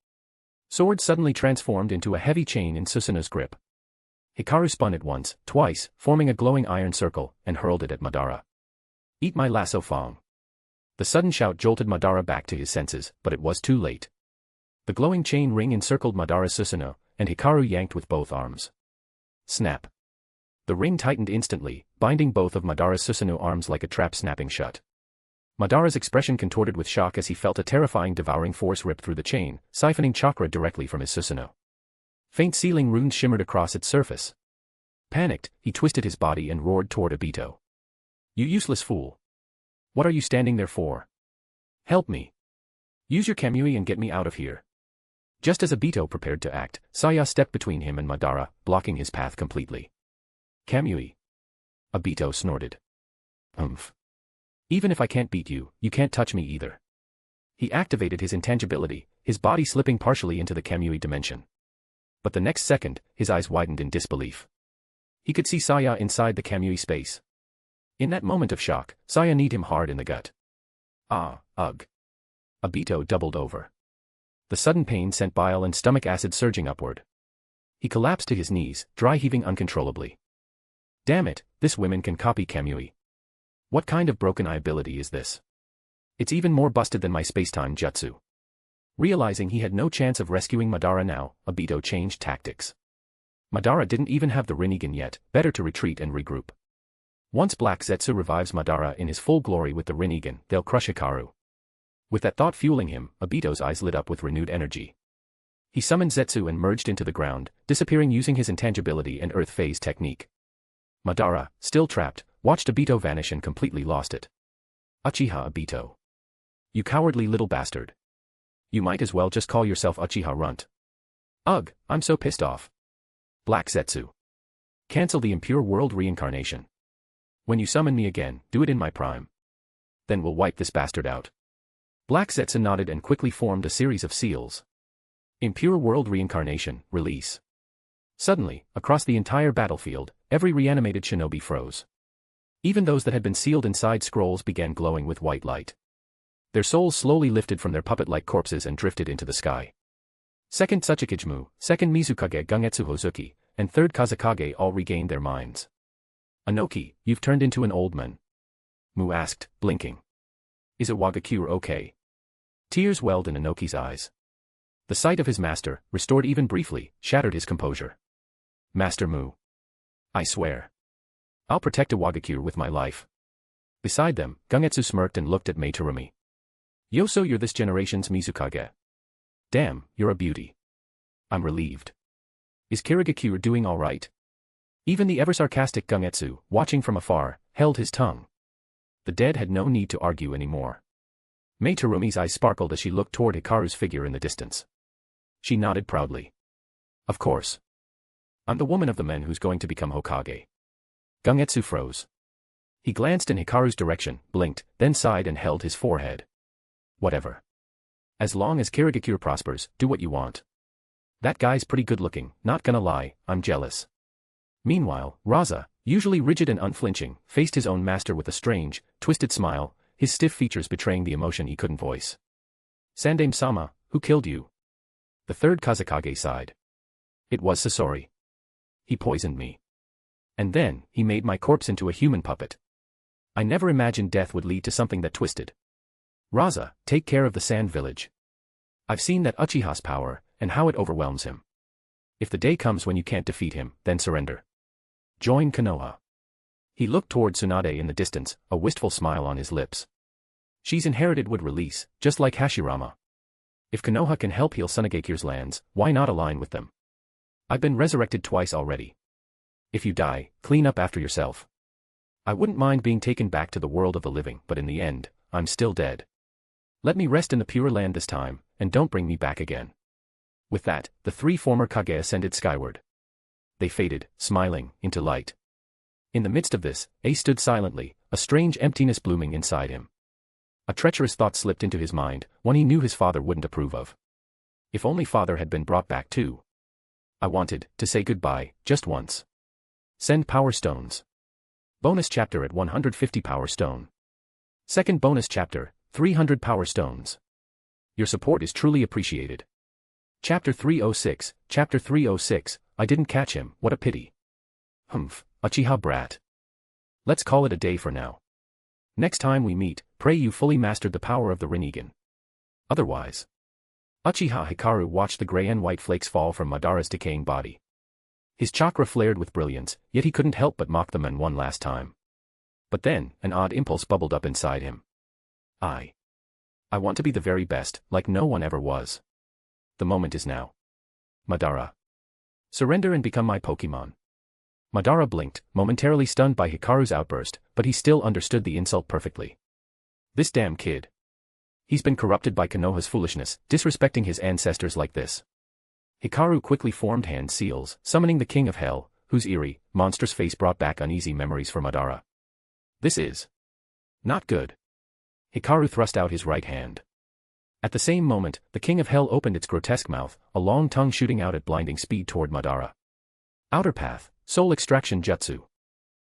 Sword suddenly transformed into a heavy chain in Susanoo's grip. Hikaru spun it once, twice, forming a glowing iron circle, and hurled it at Madara. Eat my lasso Fong. The sudden shout jolted Madara back to his senses, but it was too late. The glowing chain ring encircled Madara's Susanoo, and Hikaru yanked with both arms. Snap. The ring tightened instantly, binding both of Madara's Susanoo arms like a trap snapping shut. Madara's expression contorted with shock as he felt a terrifying devouring force rip through the chain, siphoning chakra directly from his Susanoo. Faint sealing runes shimmered across its surface. Panicked, he twisted his body and roared toward Obito. You useless fool. What are you standing there for? Help me. Use your Kamui and get me out of here. Just as Obito prepared to act, Saya stepped between him and Madara, blocking his path completely. Kamui. Obito snorted. Even if I can't beat you, you can't touch me either. He activated his intangibility, his body slipping partially into the Kamui dimension. But the next second, his eyes widened in disbelief. He could see Saya inside the Kamui space. In that moment of shock, Saya kneed him hard in the gut. Ugh. Obito doubled over. The sudden pain sent bile and stomach acid surging upward. He collapsed to his knees, dry heaving uncontrollably. Damn it, this woman can copy Kamui. What kind of broken eye ability is this? It's even more busted than my space-time jutsu. Realizing he had no chance of rescuing Madara now, Obito changed tactics. Madara didn't even have the Rinnegan yet, better to retreat and regroup. Once Black Zetsu revives Madara in his full glory with the Rinnegan, they'll crush Hikaru. With that thought fueling him, Obito's eyes lit up with renewed energy. He summoned Zetsu and merged into the ground, disappearing using his intangibility and earth phase technique. Madara, still trapped, watched Obito vanish and completely lost it. Uchiha Obito. You cowardly little bastard. You might as well just call yourself Uchiha Runt. Ugh, I'm so pissed off. Black Zetsu. Cancel the impure world reincarnation. When you summon me again, do it in my prime. Then we'll wipe this bastard out. Black Zetsu nodded and quickly formed a series of seals. Impure world reincarnation, release. Suddenly, across the entire battlefield, every reanimated shinobi froze. Even those that had been sealed inside scrolls began glowing with white light. Their souls slowly lifted from their puppet-like corpses and drifted into the sky. Second Tsuchikage, second Mizukage Gungetsu Hozuki, and third Kazekage all regained their minds. Anoki, you've turned into an old man. Mu asked, blinking. Is Iwagakure okay? Tears welled in Anoki's eyes. The sight of his master, restored even briefly, shattered his composure. Master Mu. I swear. I'll protect Iwagakure with my life. Beside them, Gungetsu smirked and looked at Mei Terumi. Yoso, you're this generation's Mizukage. Damn, you're a beauty. I'm relieved. Is Kirigakure doing all right? Even the ever-sarcastic Gungetsu, watching from afar, held his tongue. The dead had no need to argue anymore. Mei Terumi's eyes sparkled as she looked toward Hikaru's figure in the distance. She nodded proudly. Of course. I'm the woman of the men who's going to become Hokage. Gungetsu froze. He glanced in Hikaru's direction, blinked, then sighed and held his forehead. Whatever. As long as Kirigakure prospers, do what you want. That guy's pretty good looking, not gonna lie, I'm jealous. Meanwhile, Raza, usually rigid and unflinching, faced his own master with a strange, twisted smile, his stiff features betraying the emotion he couldn't voice. Sandaime-sama, who killed you? The third Kazekage sighed. It was Sasori. He poisoned me. And then, he made my corpse into a human puppet. I never imagined death would lead to something that twisted. Raza, take care of the Sand Village. I've seen that Uchiha's power, and how it overwhelms him. If the day comes when you can't defeat him, then surrender. Join Konoha. He looked toward Tsunade in the distance, a wistful smile on his lips. She's inherited wood release, just like Hashirama. If Konoha can help heal Tsunade's lands, why not align with them? I've been resurrected twice already. If you die, clean up after yourself. I wouldn't mind being taken back to the world of the living, but in the end, I'm still dead. Let me rest in the Pure Land this time, and don't bring me back again. With that, the three former Kage ascended skyward. They faded, smiling, into light. In the midst of this, Ace stood silently, a strange emptiness blooming inside him. A treacherous thought slipped into his mind, one he knew his father wouldn't approve of. If only father had been brought back too. I wanted to say goodbye, just once. Send power stones. Bonus chapter at 150 power stone. Second bonus chapter, 300 power stones. Your support is truly appreciated. Chapter 306, Chapter 306, I didn't catch him, what a pity. Humph, Uchiha brat. Let's call it a day for now. Next time we meet, pray you fully mastered the power of the Rinnegan. Otherwise. Uchiha Hikaru watched the gray and white flakes fall from Madara's decaying body. His chakra flared with brilliance, yet he couldn't help but mock the man one last time. But then, an odd impulse bubbled up inside him. I want to be the very best, like no one ever was. The moment is now. Madara. Surrender and become my Pokemon. Madara blinked, momentarily stunned by Hikaru's outburst, but he still understood the insult perfectly. This damn kid. He's been corrupted by Konoha's foolishness, disrespecting his ancestors like this. Hikaru quickly formed hand seals, summoning the King of Hell, whose eerie, monstrous face brought back uneasy memories for Madara. This is not good. Hikaru thrust out his right hand. At the same moment, the King of Hell opened its grotesque mouth, a long tongue shooting out at blinding speed toward Madara. Outer Path, Soul Extraction Jutsu.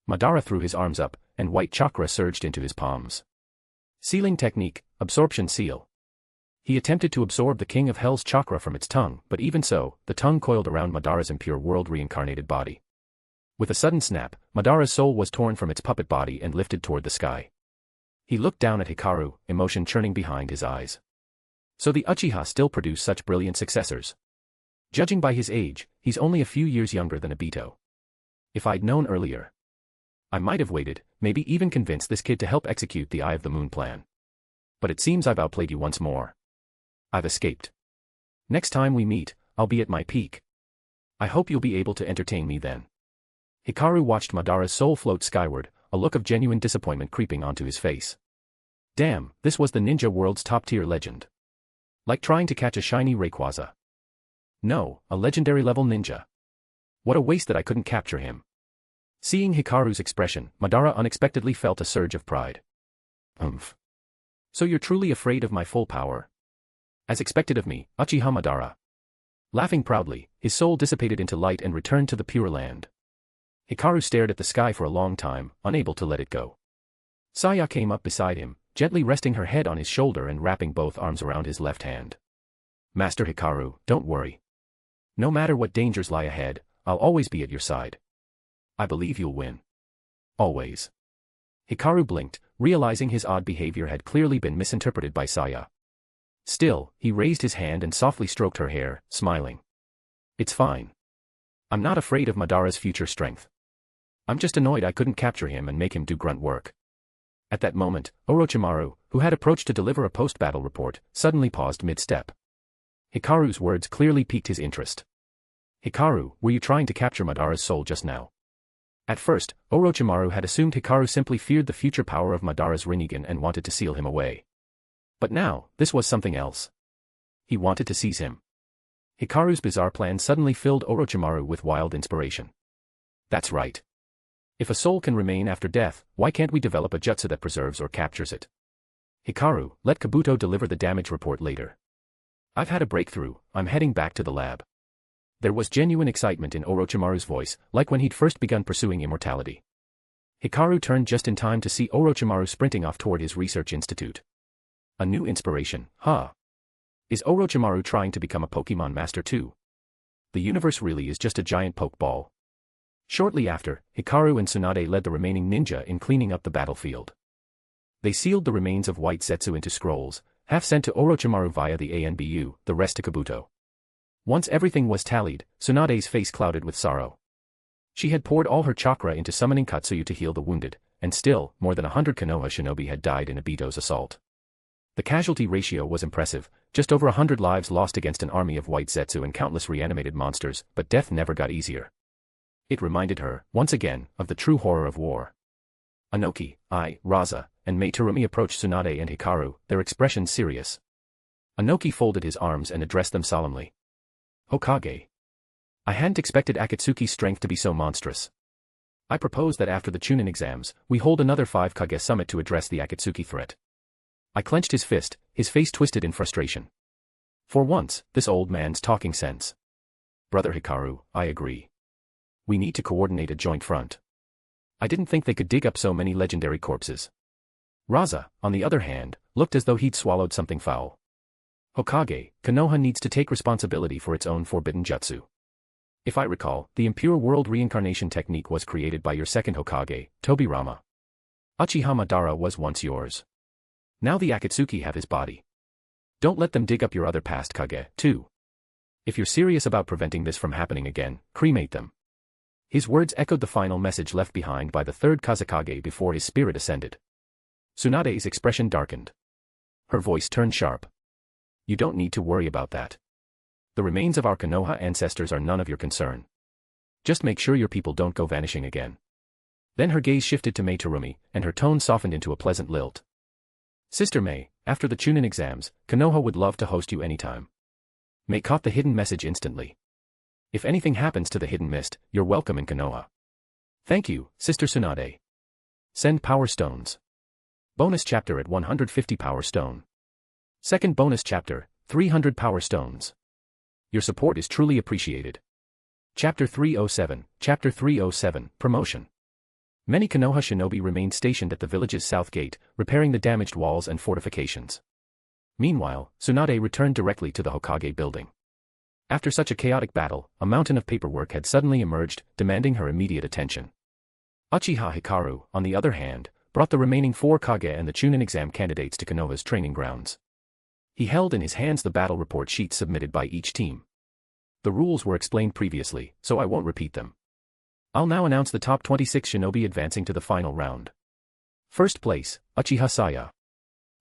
Madara threw his arms up, and white chakra surged into his palms. Sealing technique, Absorption Seal. He attempted to absorb the King of Hell's chakra from its tongue, but even so, the tongue coiled around Madara's impure world-reincarnated body. With a sudden snap, Madara's soul was torn from its puppet body and lifted toward the sky. He looked down at Hikaru, emotion churning behind his eyes. So the Uchiha still produce such brilliant successors. Judging by his age, he's only a few years younger than Obito. If I'd known earlier, I might have waited, maybe even convinced this kid to help execute the Eye of the Moon plan. But it seems I've outplayed you once more. I've escaped. Next time we meet, I'll be at my peak. I hope you'll be able to entertain me then. Hikaru watched Madara's soul float skyward, a look of genuine disappointment creeping onto his face. Damn, this was the ninja world's top-tier legend. Like trying to catch a shiny Rayquaza. No, a legendary-level ninja. What a waste that I couldn't capture him. Seeing Hikaru's expression, Madara unexpectedly felt a surge of pride. Umph. So you're truly afraid of my full power? As expected of me, Uchiha Madara. Laughing proudly, his soul dissipated into light and returned to the Pure Land. Hikaru stared at the sky for a long time, unable to let it go. Saya came up beside him, gently resting her head on his shoulder and wrapping both arms around his left hand. Master Hikaru, don't worry. No matter what dangers lie ahead, I'll always be at your side. I believe you'll win. Always. Hikaru blinked, realizing his odd behavior had clearly been misinterpreted by Saya. Still, he raised his hand and softly stroked her hair, smiling. It's fine. I'm not afraid of Madara's future strength. I'm just annoyed I couldn't capture him and make him do grunt work. At that moment, Orochimaru, who had approached to deliver a post-battle report, suddenly paused mid-step. Hikaru's words clearly piqued his interest. Hikaru, were you trying to capture Madara's soul just now? At first, Orochimaru had assumed Hikaru simply feared the future power of Madara's Rinnegan and wanted to seal him away. But now, this was something else. He wanted to seize him. Hikaru's bizarre plan suddenly filled Orochimaru with wild inspiration. That's right. If a soul can remain after death, why can't we develop a jutsu that preserves or captures it? Hikaru, let Kabuto deliver the damage report later. I've had a breakthrough, I'm heading back to the lab. There was genuine excitement in Orochimaru's voice, like when he'd first begun pursuing immortality. Hikaru turned just in time to see Orochimaru sprinting off toward his research institute. A new inspiration, huh? Is Orochimaru trying to become a Pokemon master too? The universe really is just a giant pokeball. Shortly after, Hikaru and Tsunade led the remaining ninja in cleaning up the battlefield. They sealed the remains of White Zetsu into scrolls, half sent to Orochimaru via the ANBU, the rest to Kabuto. Once everything was tallied, Tsunade's face clouded with sorrow. She had poured all her chakra into summoning Katsuyu to heal the wounded, and still, more than 100 Konoha shinobi had died in Obito's assault. The casualty ratio was impressive, just over 100 lives lost against an army of White Zetsu and countless reanimated monsters, but death never got easier. It reminded her, once again, of the true horror of war. Anoki, Raza, and Mei Terumi approached Tsunade and Hikaru, their expressions serious. Anoki folded his arms and addressed them solemnly. Hokage. I hadn't expected Akatsuki's strength to be so monstrous. I propose that after the Chunin exams, we hold another 5 Kage summit to address the Akatsuki threat. I clenched his fist, his face twisted in frustration. For once, this old man's talking sense. Brother Hikaru, I agree. We need to coordinate a joint front. I didn't think they could dig up so many legendary corpses. Raza, on the other hand, looked as though he'd swallowed something foul. Hokage, Konoha needs to take responsibility for its own forbidden jutsu. If I recall, the impure world reincarnation technique was created by your second Hokage, Tobirama. Uchiha Madara was once yours. Now the Akatsuki have his body. Don't let them dig up your other past Kage, too. If you're serious about preventing this from happening again, cremate them. His words echoed the final message left behind by the third Kazekage before his spirit ascended. Tsunade's expression darkened. Her voice turned sharp. You don't need to worry about that. The remains of our Konoha ancestors are none of your concern. Just make sure your people don't go vanishing again. Then her gaze shifted to Mei Terumi, and her tone softened into a pleasant lilt. Sister Mei, after the Chunin exams, Konoha would love to host you anytime. Mei caught the hidden message instantly. If anything happens to the hidden mist, you're welcome in Konoha. Thank you, Sister Tsunade. Send Power Stones. Bonus chapter at 150 Power Stone. Second bonus chapter, 300 Power Stones. Your support is truly appreciated. Chapter 307, Chapter 307, Promotion. Many Konoha shinobi remained stationed at the village's south gate, repairing the damaged walls and fortifications. Meanwhile, Tsunade returned directly to the Hokage building. After such a chaotic battle, a mountain of paperwork had suddenly emerged, demanding her immediate attention. Uchiha Hikaru, on the other hand, brought the remaining 4 Kage and the Chunin exam candidates to Konoha's training grounds. He held in his hands the battle report sheets submitted by each team. The rules were explained previously, so I won't repeat them. I'll now announce the top 26 shinobi advancing to the final round. First place, Uchiha Saya.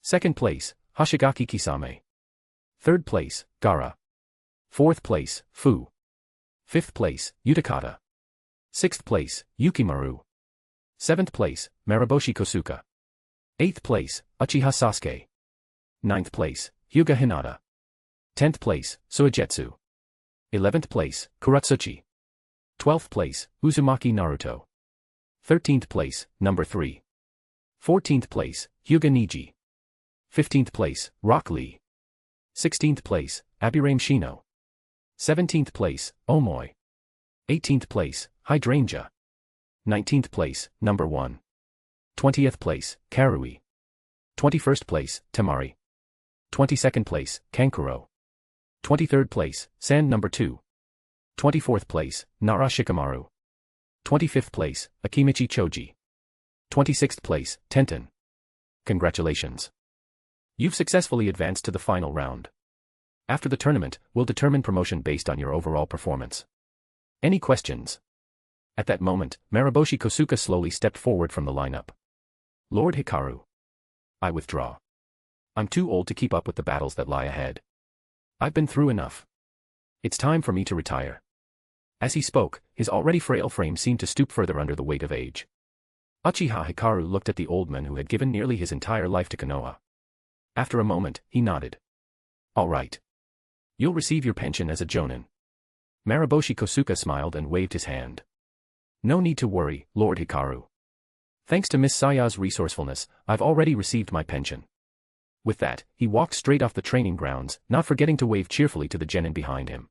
Second place, Hoshigaki Kisame. Third place, Gaara. Fourth place, Fu. Fifth place, Utakata. Sixth place, Yukimaru. Seventh place, Mariboshi Kosuka. Eighth place, Uchiha Sasuke. Ninth place, Hyuga Hinata. 10th place, Suigetsu. 11th place, Kuratsuchi. 12th place, Uzumaki Naruto. 13th place, number 3. 14th place, Hyuga Niji. 15th place, Rock Lee. 16th place, Abirame Shino. 17th place, Omoi. 18th place, Hydrangea. 19th place, number 1. 20th place, Karui. 21st place, Temari. 22nd place, Kankuro. 23rd place, Sand number 2. 24th place, Nara Shikamaru. 25th place, Akimichi Choji. 26th place, Tenten. Congratulations. You've successfully advanced to the final round. After the tournament, we'll determine promotion based on your overall performance. Any questions? At that moment, Mariboshi Kosuka slowly stepped forward from the lineup. Lord Hikaru. I withdraw. I'm too old to keep up with the battles that lie ahead. I've been through enough. It's time for me to retire. As he spoke, his already frail frame seemed to stoop further under the weight of age. Uchiha Hikaru looked at the old man who had given nearly his entire life to Konoha. After a moment, he nodded. All right. You'll receive your pension as a jonin. Mariboshi Kosuka smiled and waved his hand. No need to worry, Lord Hikaru. Thanks to Miss Saya's resourcefulness, I've already received my pension. With that, he walked straight off the training grounds, not forgetting to wave cheerfully to the genin behind him.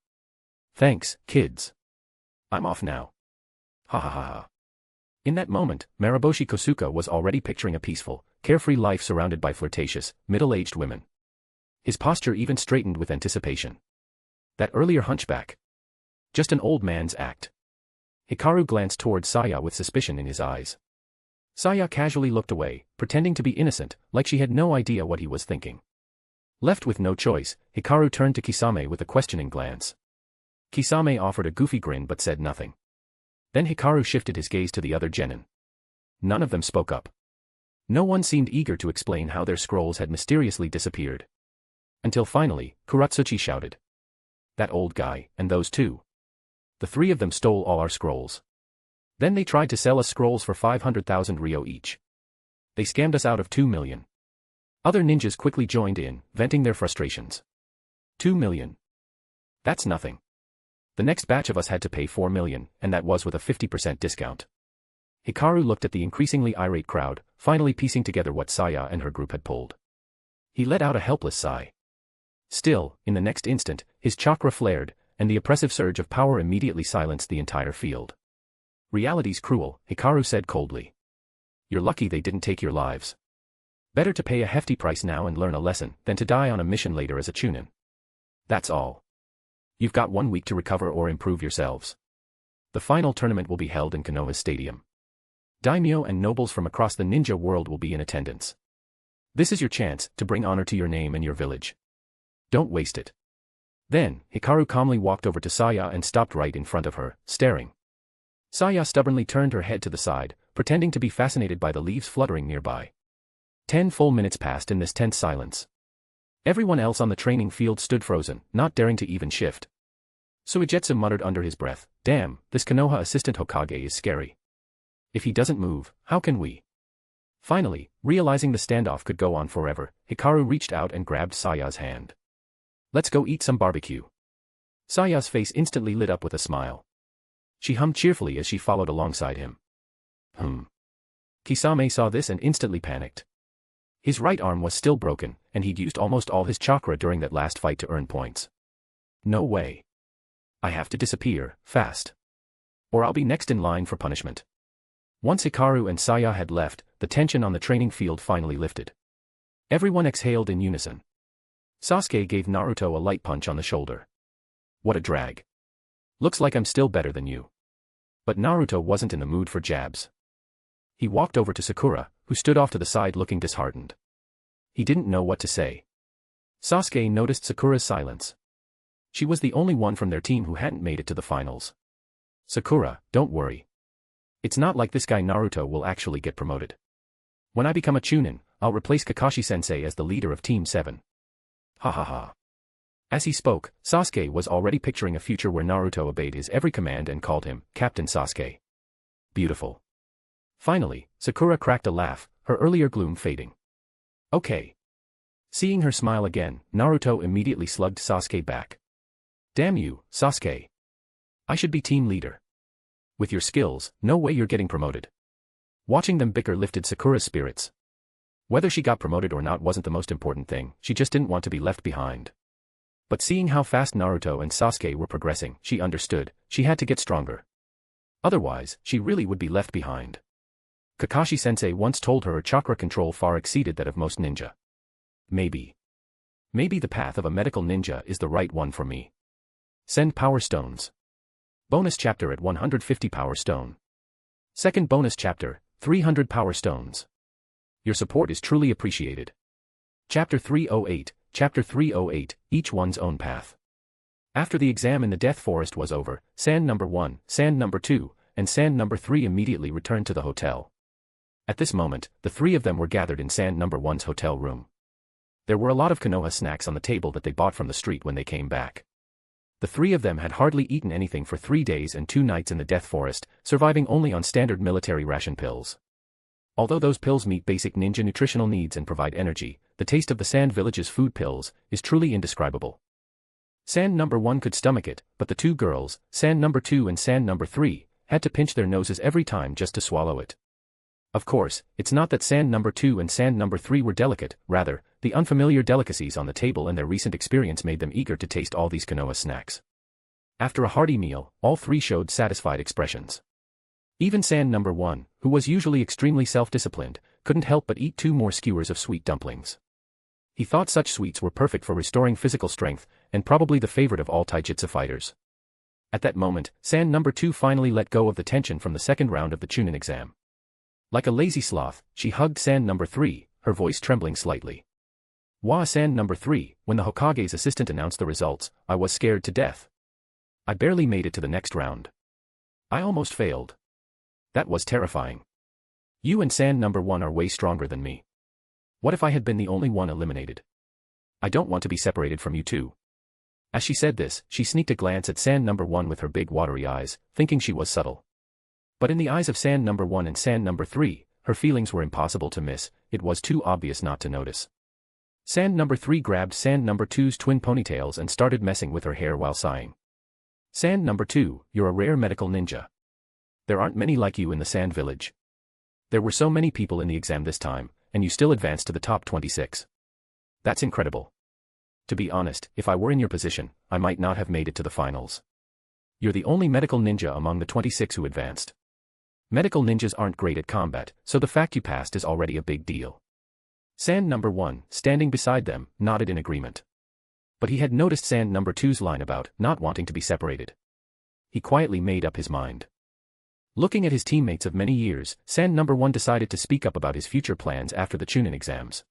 Thanks, kids. I'm off now. Ha ha ha ha. In that moment, Mariboshi Kosuka was already picturing a peaceful, carefree life surrounded by flirtatious, middle-aged women. His posture even straightened with anticipation. That earlier hunchback. Just an old man's act. Hikaru glanced towards Saya with suspicion in his eyes. Saya casually looked away, pretending to be innocent, like she had no idea what he was thinking. Left with no choice, Hikaru turned to Kisame with a questioning glance. Kisame offered a goofy grin but said nothing. Then Hikaru shifted his gaze to the other genin. None of them spoke up. No one seemed eager to explain how their scrolls had mysteriously disappeared. Until finally, Kuratsuchi shouted. That old guy, and those two. The 3 of them stole all our scrolls. Then they tried to sell us scrolls for 500,000 ryo each. They scammed us out of 2 million. Other ninjas quickly joined in, venting their frustrations. 2 million. That's nothing. The next batch of us had to pay 4 million, and that was with a 50% discount. Hikaru looked at the increasingly irate crowd, finally piecing together what Saya and her group had pulled. He let out a helpless sigh. Still, in the next instant, his chakra flared, and the oppressive surge of power immediately silenced the entire field. Reality's cruel, Hikaru said coldly. You're lucky they didn't take your lives. Better to pay a hefty price now and learn a lesson than to die on a mission later as a chunin. That's all. You've got 1 week to recover or improve yourselves. The final tournament will be held in Konoha's stadium. Daimyo and nobles from across the ninja world will be in attendance. This is your chance to bring honor to your name and your village. Don't waste it. Then, Hikaru calmly walked over to Saya and stopped right in front of her, staring. Saya stubbornly turned her head to the side, pretending to be fascinated by the leaves fluttering nearby. 10 full minutes passed in this tense silence. Everyone else on the training field stood frozen, not daring to even shift. Suigetsu muttered under his breath, "Damn, this Konoha assistant Hokage is scary. If he doesn't move, how can we?" Finally, realizing the standoff could go on forever, Hikaru reached out and grabbed Saya's hand. "Let's go eat some barbecue." Saya's face instantly lit up with a smile. She hummed cheerfully as she followed alongside him. Kisame saw this and instantly panicked. His right arm was still broken, and he'd used almost all his chakra during that last fight to earn points. No way. I have to disappear, fast. Or I'll be next in line for punishment. Once Hikaru and Saya had left, the tension on the training field finally lifted. Everyone exhaled in unison. Sasuke gave Naruto a light punch on the shoulder. What a drag. Looks like I'm still better than you. But Naruto wasn't in the mood for jabs. He walked over to Sakura, who stood off to the side looking disheartened. He didn't know what to say. Sasuke noticed Sakura's silence. She was the only one from their team who hadn't made it to the finals. "Sakura, don't worry. It's not like this guy Naruto will actually get promoted. When I become a chunin, I'll replace Kakashi-sensei as the leader of Team 7. Ha ha ha." As he spoke, Sasuke was already picturing a future where Naruto obeyed his every command and called him Captain Sasuke. Beautiful. Finally, Sakura cracked a laugh, her earlier gloom fading. Okay. Seeing her smile again, Naruto immediately slugged Sasuke back. Damn you, Sasuke. I should be team leader. With your skills, no way you're getting promoted. Watching them bicker lifted Sakura's spirits. Whether she got promoted or not wasn't the most important thing, she just didn't want to be left behind. But seeing how fast Naruto and Sasuke were progressing, she understood, she had to get stronger. Otherwise, she really would be left behind. Kakashi-sensei once told her chakra control far exceeded that of most ninja. Maybe the path of a medical ninja is the right one for me. Send power stones. Bonus chapter at 150 power stone. Second bonus chapter, 300 power stones. Your support is truly appreciated. Chapter 308, Chapter 308, each one's own path. After the exam in the Death Forest was over, Sand number 1, Sand number 2, and Sand number 3 immediately returned to the hotel. At this moment, the three of them were gathered in Sand number 1's hotel room. There were a lot of Konoha snacks on the table that they bought from the street when they came back. The three of them had hardly eaten anything for 3 days and 2 nights in the Death Forest, surviving only on standard military ration pills. Although those pills meet basic ninja nutritional needs and provide energy, the taste of the Sand Village's food pills is truly indescribable. Sand number 1 could stomach it, but the two girls, Sand number 2 and Sand number 3, had to pinch their noses every time just to swallow it. Of course, it's not that Sand number 2 and Sand number 3 were delicate, rather, the unfamiliar delicacies on the table and their recent experience made them eager to taste all these Konoha snacks. After a hearty meal, all three showed satisfied expressions. Even Sand number 1, who was usually extremely self-disciplined, couldn't help but eat 2 more skewers of sweet dumplings. He thought such sweets were perfect for restoring physical strength, and probably the favorite of all taijutsu fighters. At that moment, Sand number 2 finally let go of the tension from the second round of the Chunin exam. Like a lazy sloth, she hugged Sand number 3, her voice trembling slightly. Sand number 3, when the Hokage's assistant announced the results, I was scared to death. I barely made it to the next round. I almost failed. That was terrifying. You and Sand number 1 are way stronger than me. What if I had been the only one eliminated? I don't want to be separated from you too. As she said this, she sneaked a glance at Sand number 1 with her big watery eyes, thinking she was subtle. But in the eyes of Sand number 1 and Sand number 3, her feelings were impossible to miss, it was too obvious not to notice. Sand number 3 grabbed Sand number 2's twin ponytails and started messing with her hair while sighing. Sand number 2, you're a rare medical ninja. There aren't many like you in the Sand Village. There were so many people in the exam this time, and you still advanced to the top 26. That's incredible. To be honest, if I were in your position, I might not have made it to the finals. You're the only medical ninja among the 26 who advanced. Medical ninjas aren't great at combat, so the fact you passed is already a big deal. Sand number 1, standing beside them, nodded in agreement. But he had noticed Sand number 2's line about not wanting to be separated. He quietly made up his mind. Looking at his teammates of many years, Sand number 1 decided to speak up about his future plans after the Chunin exams.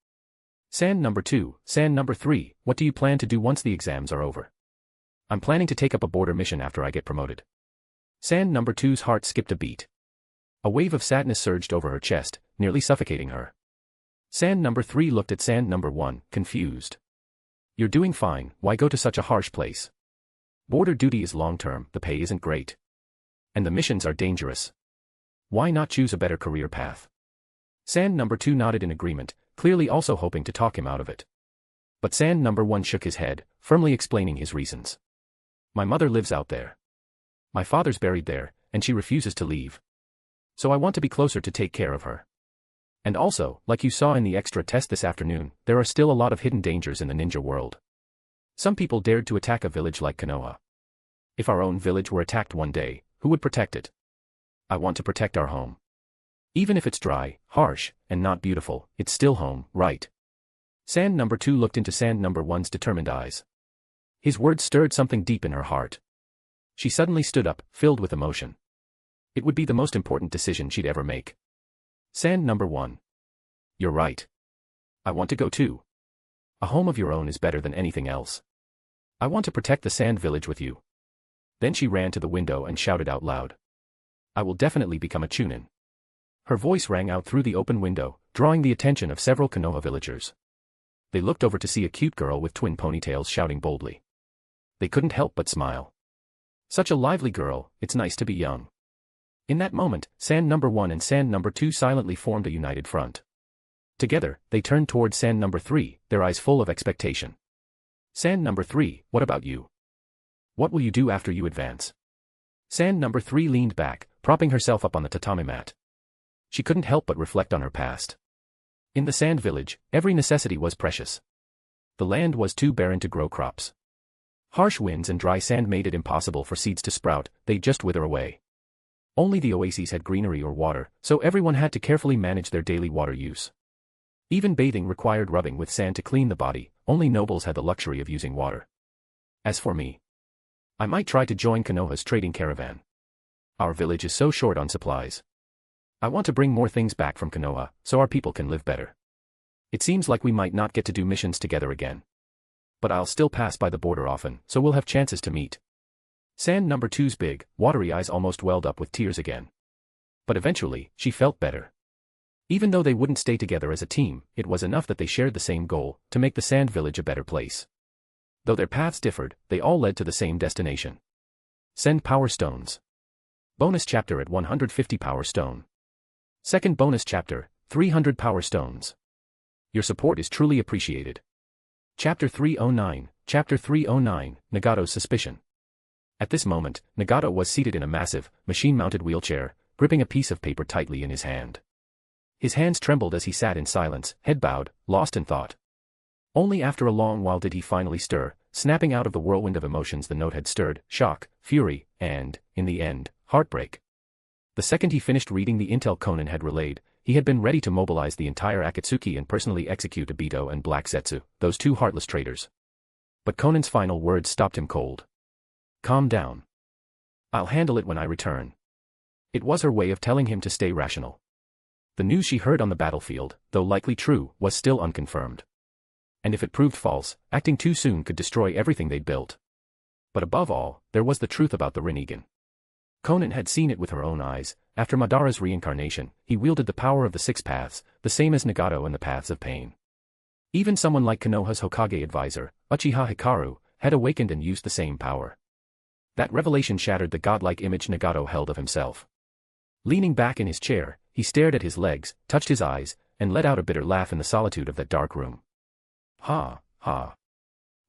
Sand number 2, Sand number 3, what do you plan to do once the exams are over? I'm planning to take up a border mission after I get promoted. Sand number 2's heart skipped a beat. A wave of sadness surged over her chest, nearly suffocating her. Sand number 3 looked at Sand number 1, confused. You're doing fine, why go to such a harsh place? Border duty is long-term, the pay isn't great. And the missions are dangerous. Why not choose a better career path? Sand number 2 nodded in agreement, clearly also hoping to talk him out of it. But Sand number 1 shook his head, firmly explaining his reasons. My mother lives out there. My father's buried there, and she refuses to leave. So I want to be closer to take care of her. And also, like you saw in the extra test this afternoon, there are still a lot of hidden dangers in the ninja world. Some people dared to attack a village like Konoha. If our own village were attacked one day, who would protect it? I want to protect our home. Even if it's dry, harsh, and not beautiful, it's still home, right? Sand number 2 looked into Sand number 1's determined eyes. His words stirred something deep in her heart. She suddenly stood up, filled with emotion. It would be the most important decision she'd ever make. Sand number 1. You're right. I want to go too. A home of your own is better than anything else. I want to protect the sand village with you. Then she ran to the window and shouted out loud. I will definitely become a Chunin. Her voice rang out through the open window, drawing the attention of several Konoha villagers. They looked over to see a cute girl with twin ponytails shouting boldly. They couldn't help but smile. Such a lively girl, it's nice to be young. In that moment, Sand number 1 and Sand number 2 silently formed a united front. Together, they turned towards Sand number 3, their eyes full of expectation. Sand number 3, what about you? What will you do after you advance? Sand number 3 leaned back, propping herself up on the tatami mat. She couldn't help but reflect on her past. In the sand village, every necessity was precious. The land was too barren to grow crops. Harsh winds and dry sand made it impossible for seeds to sprout, they'd just wither away. Only the oases had greenery or water, so everyone had to carefully manage their daily water use. Even bathing required rubbing with sand to clean the body, only nobles had the luxury of using water. As for me, I might try to join Konoha's trading caravan. Our village is so short on supplies. I want to bring more things back from Konoha, so our people can live better. It seems like we might not get to do missions together again. But I'll still pass by the border often, so we'll have chances to meet. Sand number 2's big, watery eyes almost welled up with tears again. But eventually, she felt better. Even though they wouldn't stay together as a team, it was enough that they shared the same goal, to make the sand village a better place. Though their paths differed, they all led to the same destination. Send Power Stones. Bonus chapter at 150 Power Stone. Second bonus chapter, 300 Power Stones. Your support is truly appreciated. Chapter 309, Chapter 309, Nagato's Suspicion. At this moment, Nagato was seated in a massive, machine-mounted wheelchair, gripping a piece of paper tightly in his hand. His hands trembled as he sat in silence, head bowed, lost in thought. Only after a long while did he finally stir, snapping out of the whirlwind of emotions the note had stirred, shock, fury, and, in the end, heartbreak. The second he finished reading the intel Konan had relayed, he had been ready to mobilize the entire Akatsuki and personally execute Obito and Black Zetsu, those two heartless traitors. But Konan's final words stopped him cold. Calm down. I'll handle it when I return. It was her way of telling him to stay rational. The news she heard on the battlefield, though likely true, was still unconfirmed. And if it proved false, acting too soon could destroy everything they'd built. But above all, there was the truth about the Rinnegan. Konan had seen it with her own eyes. After Madara's reincarnation, he wielded the power of the six paths, the same as Nagato and the paths of pain. Even someone like Konoha's Hokage advisor, Uchiha Hikaru, had awakened and used the same power. That revelation shattered the godlike image Nagato held of himself. Leaning back in his chair, he stared at his legs, touched his eyes, and let out a bitter laugh in the solitude of that dark room. Ha, ha.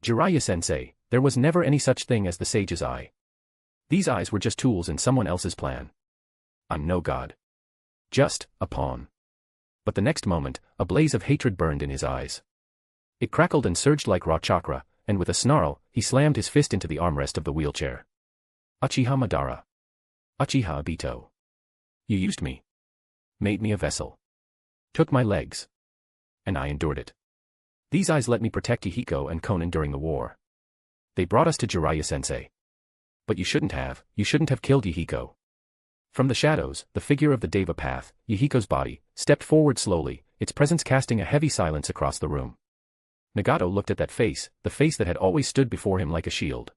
Jiraiya-sensei, there was never any such thing as the sage's eye. These eyes were just tools in someone else's plan. I'm no god. Just a pawn. But the next moment, a blaze of hatred burned in his eyes. It crackled and surged like raw chakra, and with a snarl, he slammed his fist into the armrest of the wheelchair. Uchiha Madara. Uchiha Obito. You used me. Made me a vessel. Took my legs. And I endured it. These eyes let me protect Hiko and Konan during the war. They brought us to Jiraiya-sensei. But you shouldn't have killed Hiko. From the shadows, the figure of the Deva path, Yahiko's body, stepped forward slowly, its presence casting a heavy silence across the room. Nagato looked at that face, the face that had always stood before him like a shield.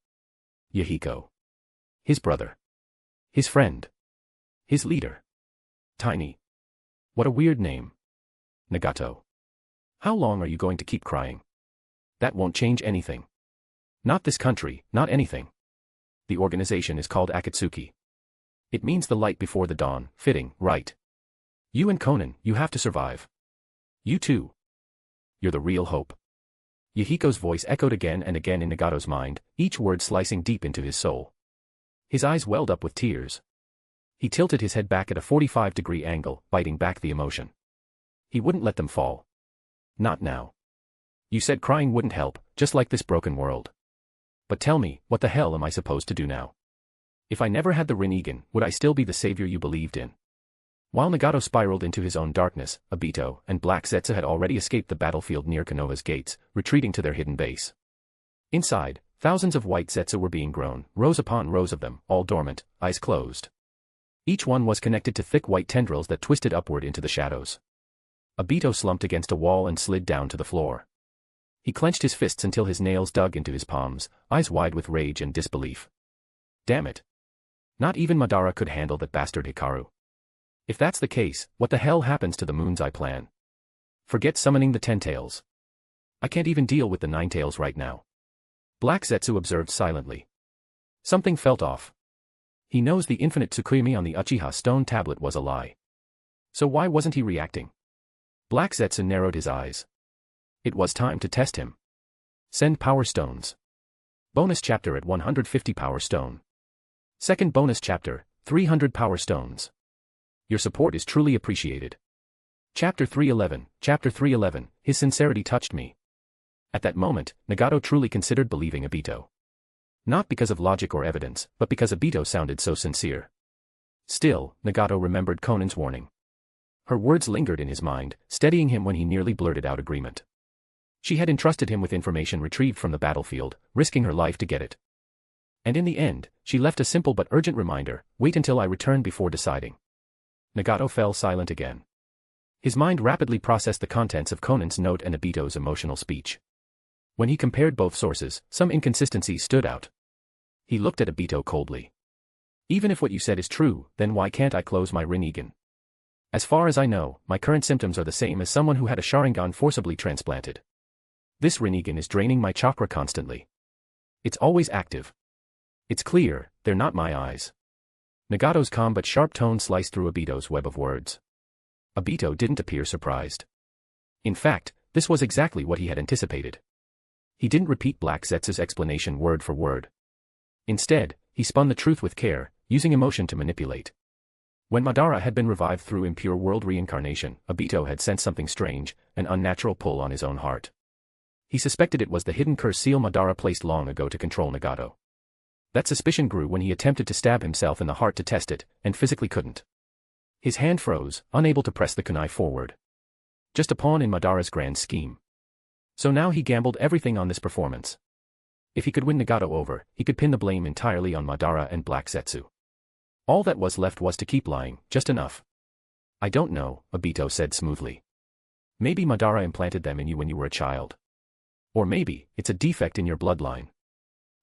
Yahiko. His brother. His friend. His leader. Tiny. What a weird name. Nagato. How long are you going to keep crying? That won't change anything. Not this country, not anything. The organization is called Akatsuki. It means the light before the dawn, fitting, right? You and Konan, you have to survive. You too. You're the real hope. Yahiko's voice echoed again and again in Nagato's mind, each word slicing deep into his soul. His eyes welled up with tears. He tilted his head back at a 45-degree angle, biting back the emotion. He wouldn't let them fall. Not now. You said crying wouldn't help, just like this broken world. But tell me, what the hell am I supposed to do now? If I never had the Rinnegan, would I still be the savior you believed in? While Nagato spiraled into his own darkness, Obito and Black Zetsu had already escaped the battlefield near Konoha's gates, retreating to their hidden base. Inside, thousands of white Zetsu were being grown, rows upon rows of them, all dormant, eyes closed. Each one was connected to thick white tendrils that twisted upward into the shadows. Obito slumped against a wall and slid down to the floor. He clenched his fists until his nails dug into his palms, eyes wide with rage and disbelief. Damn it. Not even Madara could handle that bastard Hikaru. If that's the case, what the hell happens to the Moon's Eye plan? Forget summoning the Ten Tails. I can't even deal with the Nine Tails right now. Black Zetsu observed silently. Something felt off. He knows the infinite Tsukuyomi on the Uchiha stone tablet was a lie. So why wasn't he reacting? Black Zetsu narrowed his eyes. It was time to test him. Send Power Stones. Bonus chapter at 150 Power Stone. Second bonus chapter, 300 Power Stones. Your support is truly appreciated. Chapter 311, his sincerity touched me. At that moment, Nagato truly considered believing Obito. Not because of logic or evidence, but because Obito sounded so sincere. Still, Nagato remembered Konan's warning. Her words lingered in his mind, steadying him when he nearly blurted out agreement. She had entrusted him with information retrieved from the battlefield, risking her life to get it. And in the end, she left a simple but urgent reminder, wait until I return before deciding. Nagato fell silent again. His mind rapidly processed the contents of Konan's note and Obito's emotional speech. When he compared both sources, some inconsistencies stood out. He looked at Obito coldly. Even if what you said is true, then why can't I close my Rinnegan? As far as I know, my current symptoms are the same as someone who had a Sharingan forcibly transplanted. This Rinnegan is draining my chakra constantly. It's always active. It's clear, they're not my eyes. Nagato's calm but sharp tone sliced through Obito's web of words. Obito didn't appear surprised. In fact, this was exactly what he had anticipated. He didn't repeat Black Zetsu's explanation word for word. Instead, he spun the truth with care, using emotion to manipulate. When Madara had been revived through impure world reincarnation, Obito had sensed something strange, an unnatural pull on his own heart. He suspected it was the hidden curse seal Madara placed long ago to control Nagato. That suspicion grew when he attempted to stab himself in the heart to test it, and physically couldn't. His hand froze, unable to press the kunai forward. Just a pawn in Madara's grand scheme. So now he gambled everything on this performance. If he could win Nagato over, he could pin the blame entirely on Madara and Black Zetsu. All that was left was to keep lying, just enough. I don't know, Obito said smoothly. Maybe Madara implanted them in you when you were a child. Or maybe, it's a defect in your bloodline.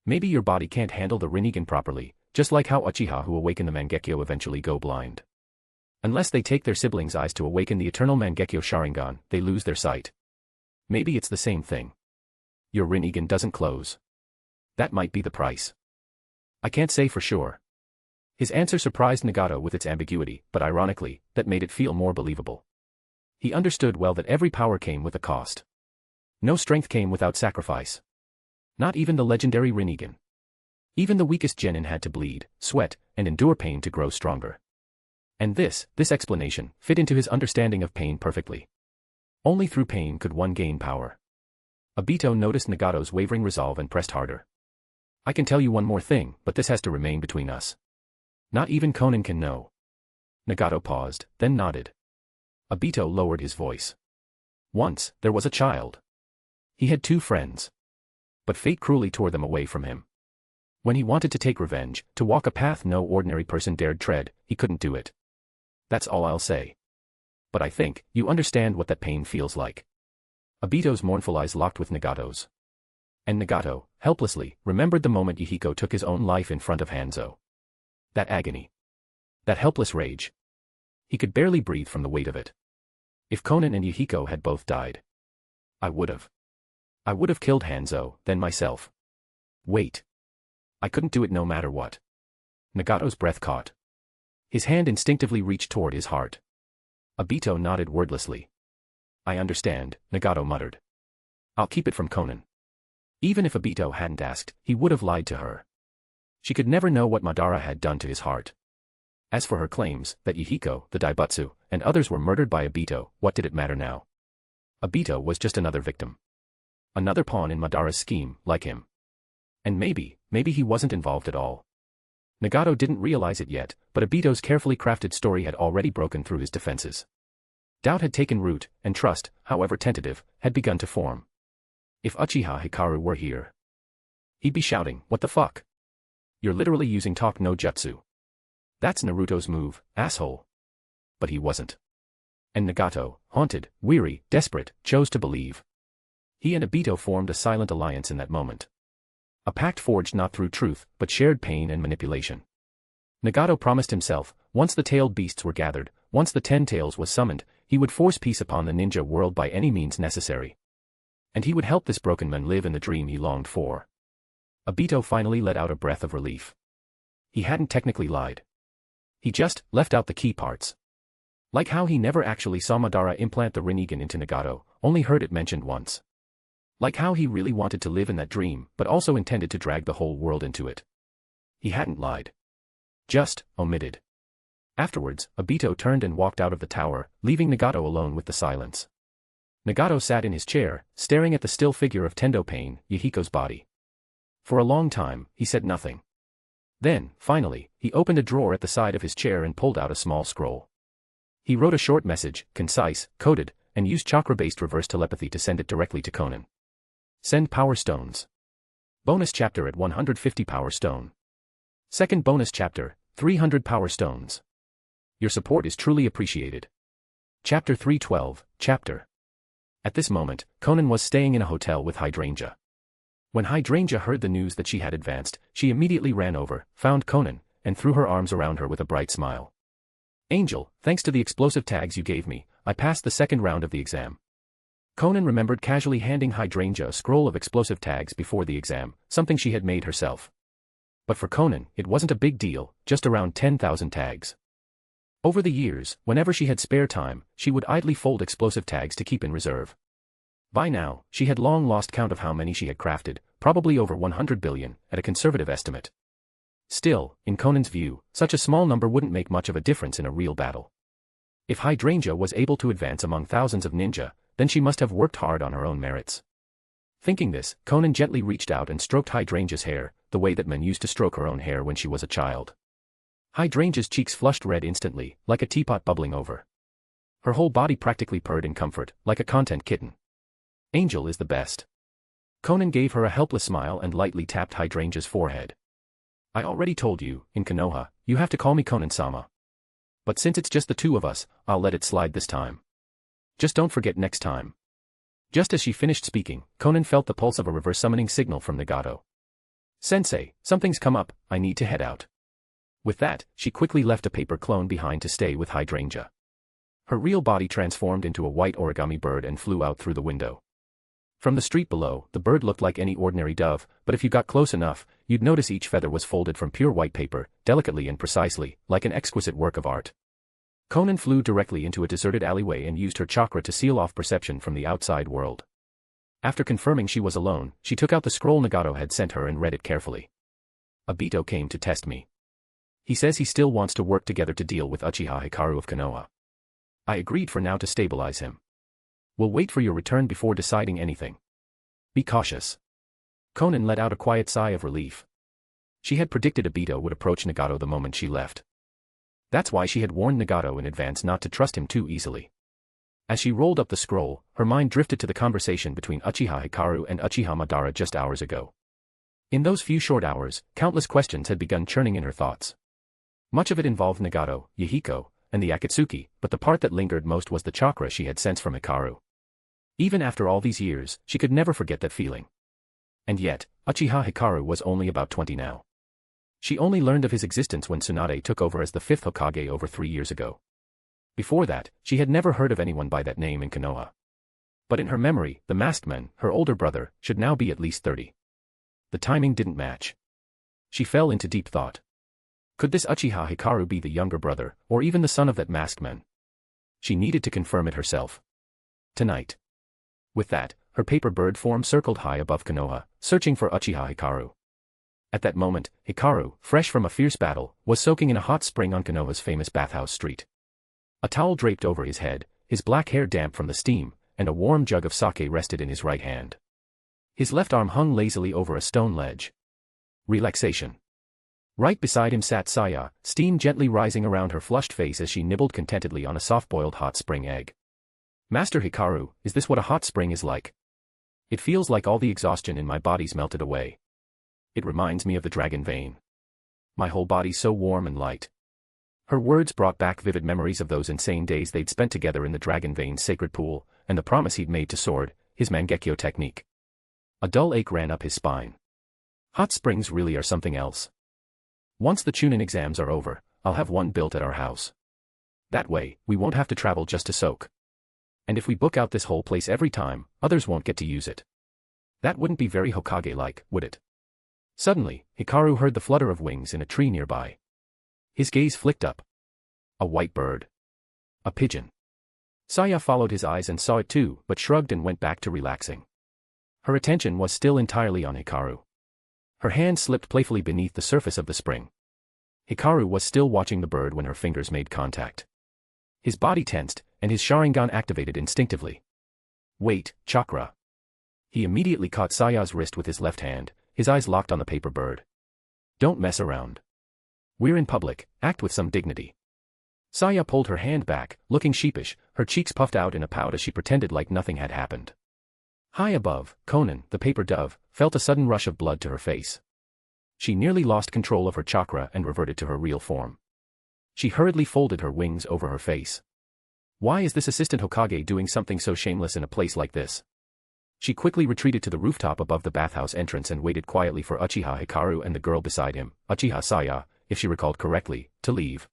Maybe your body can't handle the Rinnegan properly, just like how Uchiha who awaken the Mangekyō eventually go blind. Unless they take their siblings' eyes to awaken the eternal Mangekyō Sharingan, they lose their sight. Maybe it's the same thing. Your Rinnegan doesn't close. That might be the price. I can't say for sure. His answer surprised Nagato with its ambiguity, but ironically, that made it feel more believable. He understood well that every power came with a cost. No strength came without sacrifice. Not even the legendary Rinnegan. Even the weakest genin had to bleed, sweat, and endure pain to grow stronger. And this explanation, fit into his understanding of pain perfectly. Only through pain could one gain power. Obito noticed Nagato's wavering resolve and pressed harder. I can tell you one more thing, but this has to remain between us. Not even Conan can know. Nagato paused, then nodded. Obito lowered his voice. Once, there was a child. He had 2 friends. But fate cruelly tore them away from him. When he wanted to take revenge, to walk a path no ordinary person dared tread, he couldn't do it. That's all I'll say. But I think, you understand what that pain feels like. Obito's mournful eyes locked with Nagato's. And Nagato, helplessly, remembered the moment Uchiha took his own life in front of Hanzo. That agony. That helpless rage. He could barely breathe from the weight of it. If Conan and Uchiha had both died. I would have killed Hanzo, then myself. Wait. I couldn't do it no matter what. Nagato's breath caught. His hand instinctively reached toward his heart. Obito nodded wordlessly. I understand, Nagato muttered. I'll keep it from Conan. Even if Obito hadn't asked, he would have lied to her. She could never know what Madara had done to his heart. As for her claims, that Uchiha, the Daibutsu, and others were murdered by Obito, what did it matter now? Obito was just another victim. Another pawn in Madara's scheme, like him. And maybe he wasn't involved at all. Nagato didn't realize it yet, but Obito's carefully crafted story had already broken through his defenses. Doubt had taken root, and trust, however tentative, had begun to form. If Uchiha Hikaru were here, he'd be shouting, "What the fuck? You're literally using talk no jutsu. That's Naruto's move, asshole." But he wasn't. And Nagato, haunted, weary, desperate, chose to believe. He and Obito formed a silent alliance in that moment. A pact forged not through truth, but shared pain and manipulation. Nagato promised himself, once the tailed beasts were gathered, once the 10 Tails was summoned, he would force peace upon the ninja world by any means necessary. And he would help this broken man live in the dream he longed for. Obito finally let out a breath of relief. He hadn't technically lied. He just left out the key parts. Like how he never actually saw Madara implant the Rinnegan into Nagato, only heard it mentioned once. Like how he really wanted to live in that dream, but also intended to drag the whole world into it. He hadn't lied. Just omitted. Afterwards, Obito turned and walked out of the tower, leaving Nagato alone with the silence. Nagato sat in his chair, staring at the still figure of Tendo Pain, Yahiko's body. For a long time, he said nothing. Then, finally, he opened a drawer at the side of his chair and pulled out a small scroll. He wrote a short message, concise, coded, and used chakra-based reverse telepathy to send it directly to Conan. Send Power Stones. Bonus chapter at 150 Power Stone. Second bonus chapter, 300 Power Stones. Your support is truly appreciated. Chapter 312, Chapter. At this moment, Conan was staying in a hotel with Hydrangea. When Hydrangea heard the news that she had advanced, she immediately ran over, found Conan, and threw her arms around her with a bright smile. Angel, thanks to the explosive tags you gave me, I passed the second round of the exam. Conan remembered casually handing Hydrangea a scroll of explosive tags before the exam, something she had made herself. But for Conan, it wasn't a big deal, just around 10,000 tags. Over the years, whenever she had spare time, she would idly fold explosive tags to keep in reserve. By now, she had long lost count of how many she had crafted, probably over 100 billion, at a conservative estimate. Still, in Conan's view, such a small number wouldn't make much of a difference in a real battle. If Hydrangea was able to advance among thousands of ninja, then she must have worked hard on her own merits. Thinking this, Conan gently reached out and stroked Hydrangea's hair, the way that men used to stroke her own hair when she was a child. Hydrangea's cheeks flushed red instantly, like a teapot bubbling over. Her whole body practically purred in comfort, like a content kitten. Angel is the best. Conan gave her a helpless smile and lightly tapped Hydrangea's forehead. I already told you, in Konoha, you have to call me Conan-sama. But since it's just the two of us, I'll let it slide this time. Just don't forget next time. Just as she finished speaking, Conan felt the pulse of a reverse summoning signal from Nagato. Sensei, something's come up, I need to head out. With that, she quickly left a paper clone behind to stay with Hydrangea. Her real body transformed into a white origami bird and flew out through the window. From the street below, the bird looked like any ordinary dove, but if you got close enough, you'd notice each feather was folded from pure white paper, delicately and precisely, like an exquisite work of art. Conan flew directly into a deserted alleyway and used her chakra to seal off perception from the outside world. After confirming she was alone, she took out the scroll Nagato had sent her and read it carefully. Obito came to test me. He says he still wants to work together to deal with Uchiha Hikaru of Konoha. I agreed for now to stabilize him. We'll wait for your return before deciding anything. Be cautious. Conan let out a quiet sigh of relief. She had predicted Obito would approach Nagato the moment she left. That's why she had warned Nagato in advance not to trust him too easily. As she rolled up the scroll, her mind drifted to the conversation between Uchiha Hikaru and Uchiha Madara just hours ago. In those few short hours, countless questions had begun churning in her thoughts. Much of it involved Nagato, Yahiko, and the Akatsuki, but the part that lingered most was the chakra she had sensed from Hikaru. Even after all these years, she could never forget that feeling. And yet, Uchiha Hikaru was only about 20 now. She only learned of his existence when Tsunade took over as the 5th Hokage over 3 years ago. Before that, she had never heard of anyone by that name in Konoha. But in her memory, the masked man, her older brother, should now be at least 30. The timing didn't match. She fell into deep thought. Could this Uchiha Hikaru be the younger brother, or even the son of that masked man? She needed to confirm it herself. Tonight. With that, her paper bird form circled high above Konoha, searching for Uchiha Hikaru. At that moment, Hikaru, fresh from a fierce battle, was soaking in a hot spring on Konoha's famous bathhouse street. A towel draped over his head, his black hair damp from the steam, and a warm jug of sake rested in his right hand. His left arm hung lazily over a stone ledge. Relaxation. Right beside him sat Saya, steam gently rising around her flushed face as she nibbled contentedly on a soft-boiled hot spring egg. Master Hikaru, is this what a hot spring is like? It feels like all the exhaustion in my body's melted away. It reminds me of the dragon vein. My whole body's so warm and light. Her words brought back vivid memories of those insane days they'd spent together in the dragon vein's sacred pool, and the promise he'd made to Sword, his Mangekyō technique. A dull ache ran up his spine. Hot springs really are something else. Once the Chunin exams are over, I'll have one built at our house. That way, we won't have to travel just to soak. And if we book out this whole place every time, others won't get to use it. That wouldn't be very Hokage-like, would it? Suddenly, Hikaru heard the flutter of wings in a tree nearby. His gaze flicked up. A white bird. A pigeon. Saya followed his eyes and saw it too, but shrugged and went back to relaxing. Her attention was still entirely on Hikaru. Her hand slipped playfully beneath the surface of the spring. Hikaru was still watching the bird when her fingers made contact. His body tensed, and his Sharingan activated instinctively. Wait, chakra. He immediately caught Saya's wrist with his left hand, his eyes locked on the paper bird. Don't mess around. We're in public, act with some dignity. Saya pulled her hand back, looking sheepish, her cheeks puffed out in a pout as she pretended like nothing had happened. High above, Conan, the paper dove, felt a sudden rush of blood to her face. She nearly lost control of her chakra and reverted to her real form. She hurriedly folded her wings over her face. Why is this assistant Hokage doing something so shameless in a place like this? She quickly retreated to the rooftop above the bathhouse entrance and waited quietly for Uchiha Hikaru and the girl beside him, Uchiha Saya, if she recalled correctly, to leave.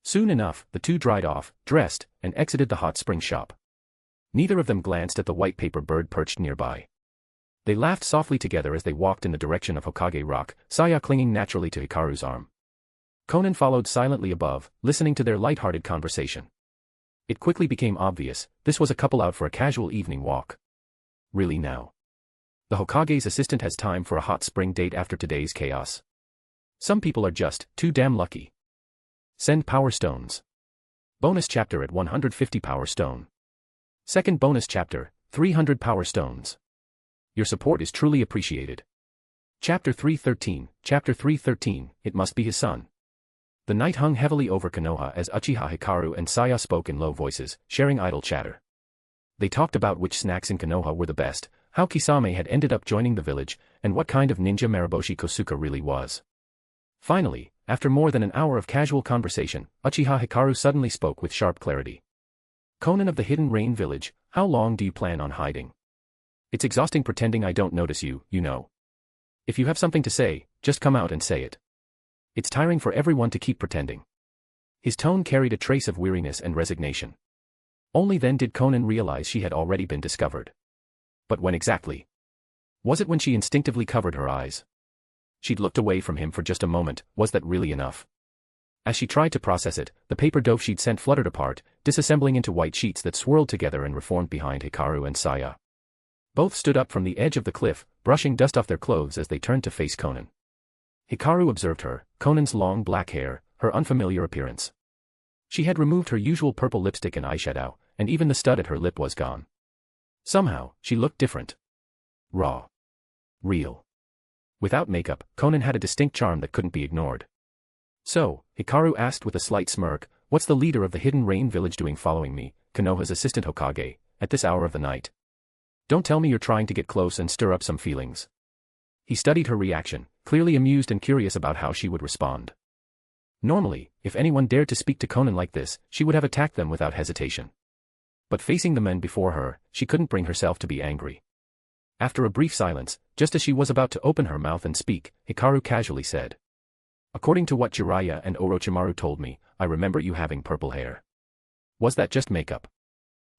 Soon enough, the two dried off, dressed, and exited the hot spring shop. Neither of them glanced at the white paper bird perched nearby. They laughed softly together as they walked in the direction of Hokage Rock, Saya clinging naturally to Hikaru's arm. Conan followed silently above, listening to their light-hearted conversation. It quickly became obvious, this was a couple out for a casual evening walk. Really now? The Hokage's assistant has time for a hot spring date after today's chaos. Some people are just too damn lucky. Send Power Stones. Bonus chapter at 150 Power Stone. Second bonus chapter, 300 Power Stones. Your support is truly appreciated. Chapter 313, it must be his son. The night hung heavily over Konoha as Uchiha Hikaru and Saya spoke in low voices, sharing idle chatter. They talked about which snacks in Konoha were the best, how Kisame had ended up joining the village, and what kind of ninja Mariboshi Kosuka really was. Finally, after more than an hour of casual conversation, Uchiha Hikaru suddenly spoke with sharp clarity. Conan of the Hidden Rain Village, how long do you plan on hiding? It's exhausting pretending I don't notice you, you know. If you have something to say, just come out and say it. It's tiring for everyone to keep pretending. His tone carried a trace of weariness and resignation. Only then did Conan realize she had already been discovered. But when exactly? Was it when she instinctively covered her eyes? She'd looked away from him for just a moment, was that really enough? As she tried to process it, the paper dove she'd sent fluttered apart, disassembling into white sheets that swirled together and reformed behind Hikaru and Saya. Both stood up from the edge of the cliff, brushing dust off their clothes as they turned to face Conan. Hikaru observed her, Conan's long black hair, her unfamiliar appearance. She had removed her usual purple lipstick and eyeshadow, and even the stud at her lip was gone. Somehow, she looked different. Raw. Real. Without makeup, Conan had a distinct charm that couldn't be ignored. So, Hikaru asked with a slight smirk, what's the leader of the Hidden Rain village doing following me, Konoha's assistant Hokage, at this hour of the night? Don't tell me you're trying to get close and stir up some feelings. He studied her reaction, clearly amused and curious about how she would respond. Normally, if anyone dared to speak to Conan like this, she would have attacked them without hesitation. But facing the men before her, she couldn't bring herself to be angry. After a brief silence, just as she was about to open her mouth and speak, Hikaru casually said, "According to what Jiraiya and Orochimaru told me, I remember you having purple hair. Was that just makeup?"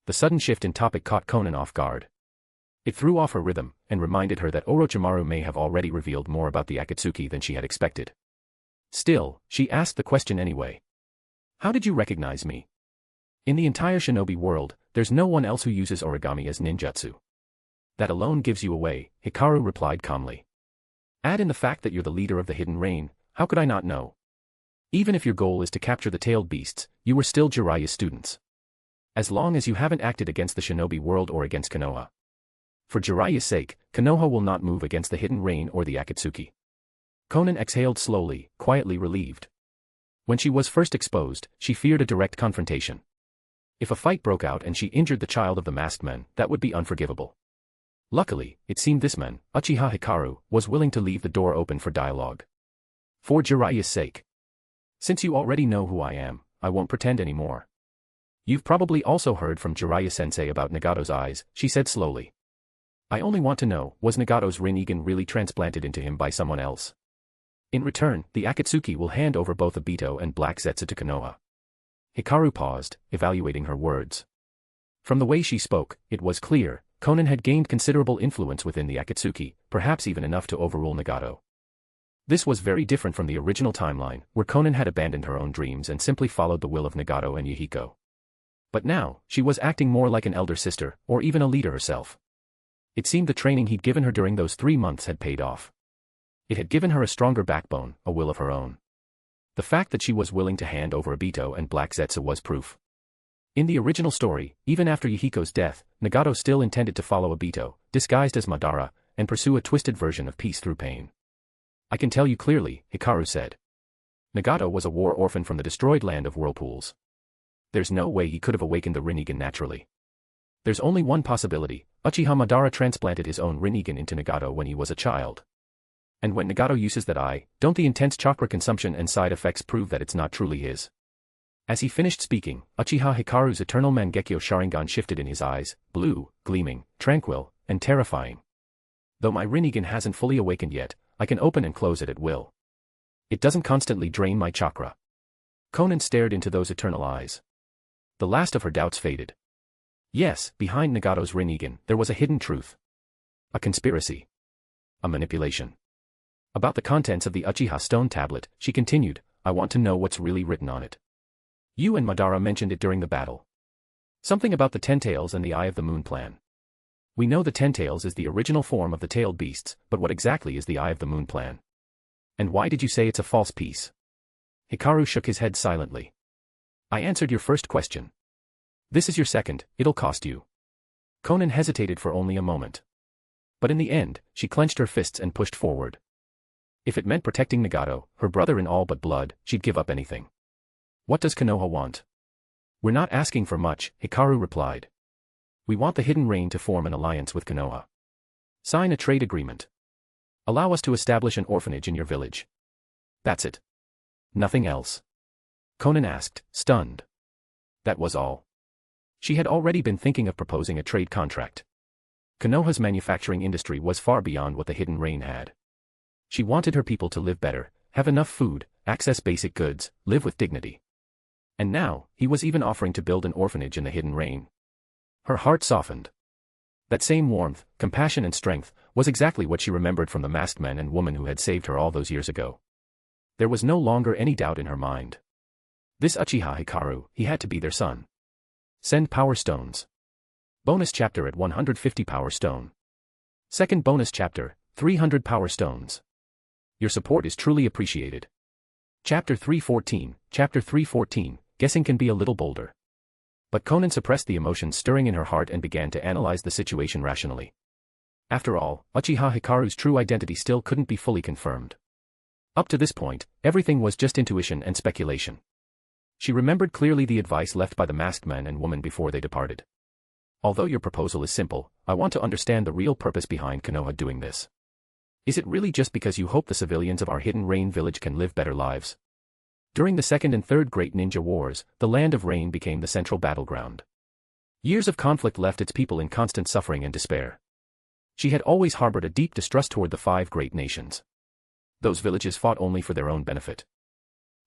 The sudden shift in topic caught Conan off guard. It threw off her rhythm, and reminded her that Orochimaru may have already revealed more about the Akatsuki than she had expected. Still, she asked the question anyway. "How did you recognize me? In the entire shinobi world, there's no one else who uses origami as ninjutsu." "That alone gives you away," Hikaru replied calmly. "Add in the fact that you're the leader of the Hidden Rain, how could I not know? Even if your goal is to capture the tailed beasts, you were still Jiraiya's students. As long as you haven't acted against the shinobi world or against Konoha. For Jiraiya's sake, Konoha will not move against the Hidden Rain or the Akatsuki." Conan exhaled slowly, quietly relieved. When she was first exposed, she feared a direct confrontation. If a fight broke out and she injured the child of the masked men, that would be unforgivable. Luckily, it seemed this man, Uchiha Hikaru, was willing to leave the door open for dialogue. "For Jiraiya's sake. Since you already know who I am, I won't pretend anymore. You've probably also heard from Jiraiya-sensei about Nagato's eyes," she said slowly. "I only want to know, was Nagato's Rinnegan really transplanted into him by someone else? In return, the Akatsuki will hand over both Obito and Black Zetsu to Konoha." Hikaru paused, evaluating her words. From the way she spoke, it was clear, Conan had gained considerable influence within the Akatsuki, perhaps even enough to overrule Nagato. This was very different from the original timeline, where Conan had abandoned her own dreams and simply followed the will of Nagato and Yahiko. But now, she was acting more like an elder sister, or even a leader herself. It seemed the training he'd given her during those 3 months had paid off. It had given her a stronger backbone, a will of her own. The fact that she was willing to hand over Obito and Black Zetsu was proof. In the original story, even after Yahiko's death, Nagato still intended to follow Obito, disguised as Madara, and pursue a twisted version of peace through pain. "I can tell you clearly," Hikaru said. "Nagato was a war orphan from the destroyed land of whirlpools. There's no way he could have awakened the Rinnegan naturally. There's only one possibility, Uchiha Madara transplanted his own Rinnegan into Nagato when he was a child. And when Nagato uses that eye, don't the intense chakra consumption and side effects prove that it's not truly his?" As he finished speaking, Uchiha Hikaru's eternal Mangekyō Sharingan shifted in his eyes, blue, gleaming, tranquil, and terrifying. "Though my Rinnegan hasn't fully awakened yet, I can open and close it at will. It doesn't constantly drain my chakra." Conan stared into those eternal eyes. The last of her doubts faded. Yes, behind Nagato's Rinnegan, there was a hidden truth. A conspiracy. A manipulation. About the contents of the Uchiha stone tablet, she continued, "I want to know what's really written on it. You and Madara mentioned it during the battle. Something about the Ten Tails and the Eye of the Moon plan. We know the Ten Tails is the original form of the tailed beasts, but what exactly is the Eye of the Moon plan? And why did you say it's a false piece?" Hikaru shook his head silently. "I answered your first question. This is your second, it'll cost you." Conan hesitated for only a moment. But in the end, she clenched her fists and pushed forward. If it meant protecting Nagato, her brother in all but blood, she'd give up anything. "What does Konoha want?" "We're not asking for much," Hikaru replied. "We want the Hidden Rain to form an alliance with Konoha. Sign a trade agreement. Allow us to establish an orphanage in your village. That's it. Nothing else." Conan asked, stunned. That was all. She had already been thinking of proposing a trade contract. Konoha's manufacturing industry was far beyond what the Hidden Rain had. She wanted her people to live better, have enough food, access basic goods, live with dignity. And now, he was even offering to build an orphanage in the Hidden Rain. Her heart softened. That same warmth, compassion and strength, was exactly what she remembered from the masked men and woman who had saved her all those years ago. There was no longer any doubt in her mind. This Uchiha Hikaru, he had to be their son. Send Power Stones. Bonus chapter at 150 Power Stone. Second bonus chapter, 300 Power Stones. Your support is truly appreciated. Chapter 314, Chapter 314, guessing can be a little bolder. But Conan suppressed the emotions stirring in her heart and began to analyze the situation rationally. After all, Uchiha Hikaru's true identity still couldn't be fully confirmed. Up to this point, everything was just intuition and speculation. She remembered clearly the advice left by the masked man and woman before they departed. Although your proposal is simple, I want to understand the real purpose behind Konoha doing this. Is it really just because you hope the civilians of our hidden rain village can live better lives? During the Second and Third Great Ninja Wars, the Land of Rain became the central battleground. Years of conflict left its people in constant suffering and despair. She had always harbored a deep distrust toward the 5 great nations. Those villages fought only for their own benefit.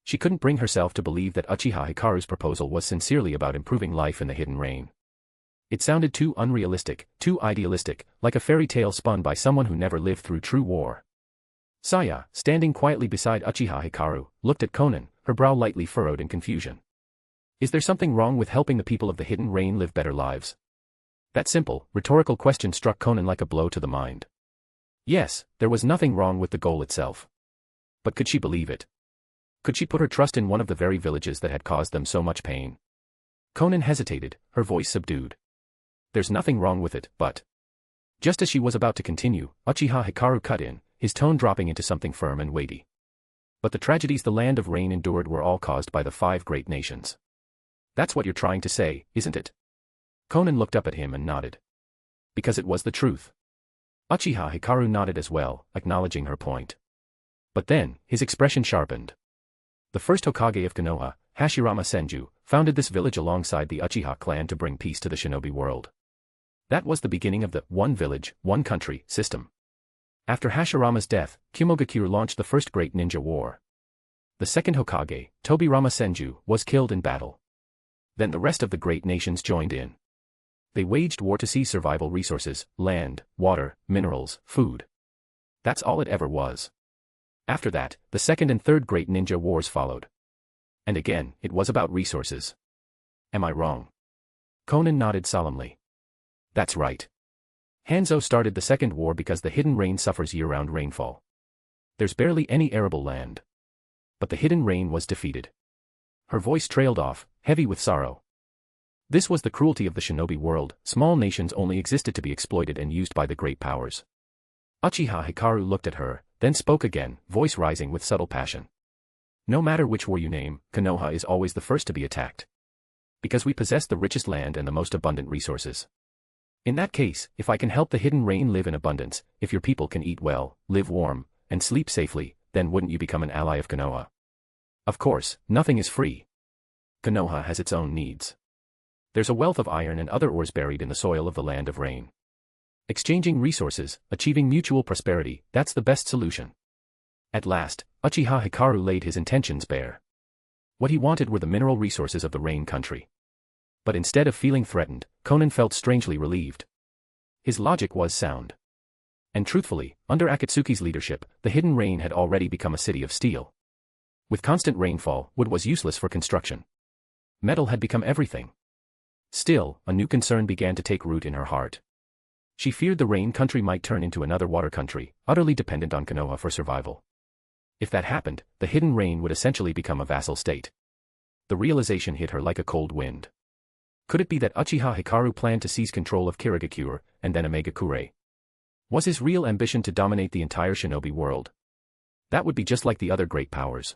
She couldn't bring herself to believe that Uchiha Hikaru's proposal was sincerely about improving life in the hidden rain. It sounded too unrealistic, too idealistic, like a fairy tale spun by someone who never lived through true war. Saya, standing quietly beside Uchiha Hikaru, looked at Konan, her brow lightly furrowed in confusion. Is there something wrong with helping the people of the hidden rain live better lives? That simple, rhetorical question struck Konan like a blow to the mind. Yes, there was nothing wrong with the goal itself. But could she believe it? Could she put her trust in one of the very villages that had caused them so much pain? Konan hesitated, her voice subdued. There's nothing wrong with it, but... Just as she was about to continue, Uchiha Hikaru cut in, his tone dropping into something firm and weighty. But the tragedies the Land of Rain endured were all caused by the 5 great nations. That's what you're trying to say, isn't it? Konan looked up at him and nodded. Because it was the truth. Uchiha Hikaru nodded as well, acknowledging her point. But then, his expression sharpened. The first Hokage of Konoha, Hashirama Senju, founded this village alongside the Uchiha clan to bring peace to the shinobi world. That was the beginning of the one village, one country system. After Hashirama's death, Kumogakyū launched the first great ninja war. The second Hokage, Tobirama Senju, was killed in battle. Then the rest of the great nations joined in. They waged war to seize survival resources, land, water, minerals, food. That's all it ever was. After that, the second and third great ninja wars followed. And again, it was about resources. Am I wrong? Konan nodded solemnly. That's right. Hanzo started the second war because the hidden rain suffers year-round rainfall. There's barely any arable land. But the hidden rain was defeated. Her voice trailed off, heavy with sorrow. This was the cruelty of the shinobi world. Small nations only existed to be exploited and used by the great powers. Uchiha Hikaru looked at her, then spoke again, voice rising with subtle passion. No matter which war you name, Konoha is always the first to be attacked. Because we possess the richest land and the most abundant resources. In that case, if I can help the hidden rain live in abundance, if your people can eat well, live warm, and sleep safely, then wouldn't you become an ally of Konoha? Of course, nothing is free. Konoha has its own needs. There's a wealth of iron and other ores buried in the soil of the Land of Rain. Exchanging resources, achieving mutual prosperity, that's the best solution. At last, Uchiha Hikaru laid his intentions bare. What he wanted were the mineral resources of the Rain country. But instead of feeling threatened, Konan felt strangely relieved. His logic was sound. And truthfully, under Akatsuki's leadership, the hidden rain had already become a city of steel. With constant rainfall, wood was useless for construction. Metal had become everything. Still, a new concern began to take root in her heart. She feared the rain country might turn into another water country, utterly dependent on Konoha for survival. If that happened, the hidden rain would essentially become a vassal state. The realization hit her like a cold wind. Could it be that Uchiha Hikaru planned to seize control of Kirigakure, and then Omegakure? Was his real ambition to dominate the entire shinobi world? That would be just like the other great powers.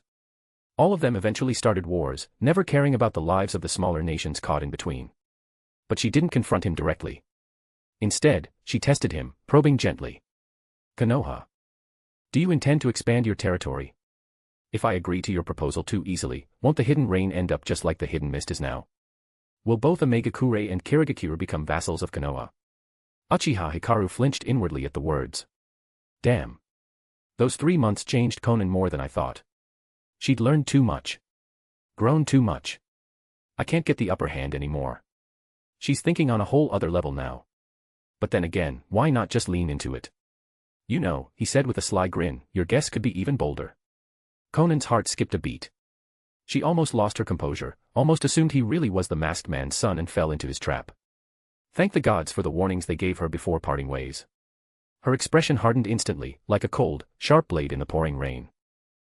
All of them eventually started wars, never caring about the lives of the smaller nations caught in between. But she didn't confront him directly. Instead, she tested him, probing gently. Konoha. Do you intend to expand your territory? If I agree to your proposal too easily, won't the hidden rain end up just like the hidden mist is now? Will both Omegakure and Kirigakure become vassals of Konoha? Uchiha Hikaru flinched inwardly at the words. Damn. Those 3 months changed Konan more than I thought. She'd learned too much. Grown too much. I can't get the upper hand anymore. She's thinking on a whole other level now. But then again, why not just lean into it? You know, he said with a sly grin, your guess could be even bolder. Conan's heart skipped a beat. She almost lost her composure, almost assumed he really was the masked man's son and fell into his trap. Thank the gods for the warnings they gave her before parting ways. Her expression hardened instantly, like a cold, sharp blade in the pouring rain.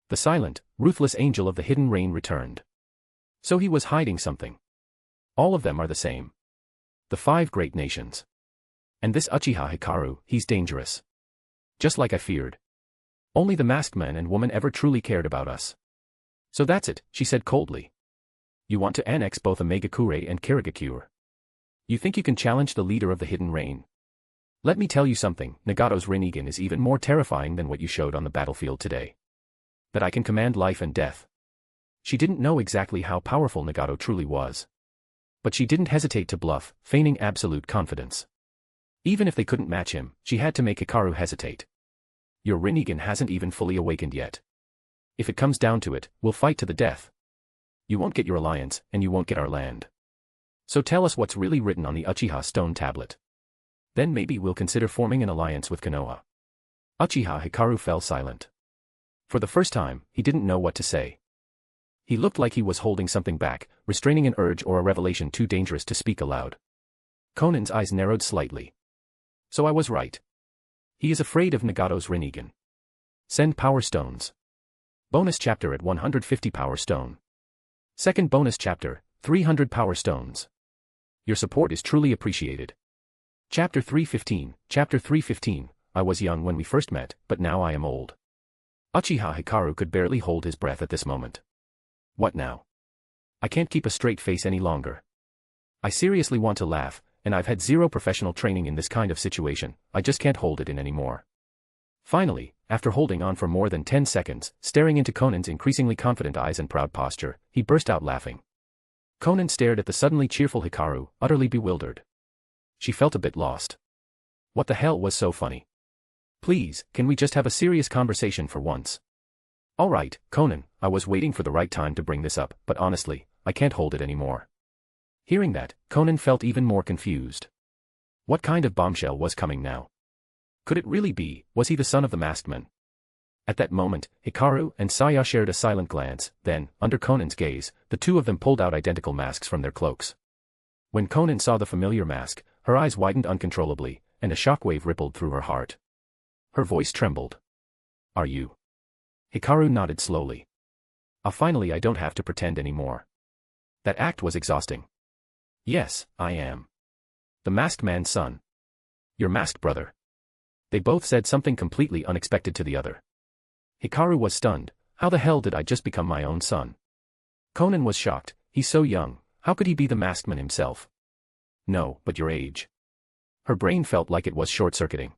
The silent, ruthless angel of the hidden rain returned. So he was hiding something. All of them are the same. The 5 great nations. And this Uchiha Hikaru, he's dangerous. Just like I feared. Only the masked man and woman ever truly cared about us. So that's it, she said coldly. You want to annex both Omegakure and Kirigakure. You think you can challenge the leader of the Hidden Rain? Let me tell you something, Nagato's Rinnegan is even more terrifying than what you showed on the battlefield today. That I can command life and death. She didn't know exactly how powerful Nagato truly was. But she didn't hesitate to bluff, feigning absolute confidence. Even if they couldn't match him, she had to make Hikaru hesitate. Your Rinnegan hasn't even fully awakened yet. If it comes down to it, we'll fight to the death. You won't get your alliance, and you won't get our land. So tell us what's really written on the Uchiha stone tablet. Then maybe we'll consider forming an alliance with Konoha. Uchiha Hikaru fell silent. For the first time, he didn't know what to say. He looked like he was holding something back, restraining an urge or a revelation too dangerous to speak aloud. Conan's eyes narrowed slightly. So I was right. He is afraid of Nagato's Rinnegan. Send power stones. Bonus chapter at 150 power stone. Second bonus chapter, 300 power stones. Your support is truly appreciated. Chapter 315, Chapter 315, I was young when we first met, but now I am old. Uchiha Hikaru could barely hold his breath at this moment. What now? I can't keep a straight face any longer. I seriously want to laugh, and I've had zero professional training in this kind of situation, I just can't hold it in anymore. Finally, after holding on for more than 10 seconds, staring into Conan's increasingly confident eyes and proud posture, he burst out laughing. Conan stared at the suddenly cheerful Hikaru, utterly bewildered. She felt a bit lost. What the hell was so funny? Please, can we just have a serious conversation for once? All right, Conan, I was waiting for the right time to bring this up, but honestly, I can't hold it anymore. Hearing that, Conan felt even more confused. What kind of bombshell was coming now? Could it really be, was he the son of the masked man? At that moment, Hikaru and Saya shared a silent glance, then, under Conan's gaze, the two of them pulled out identical masks from their cloaks. When Conan saw the familiar mask, her eyes widened uncontrollably, and a shockwave rippled through her heart. Her voice trembled. Are you? Hikaru nodded slowly. Finally I don't have to pretend anymore. That act was exhausting. Yes, I am. The masked man's son. Your masked brother. They both said something completely unexpected to the other. Hikaru was stunned. How the hell did I just become my own son? Conan was shocked. He's so young, how could he be the masked man himself? No, but your age. Her brain felt like it was short-circuiting.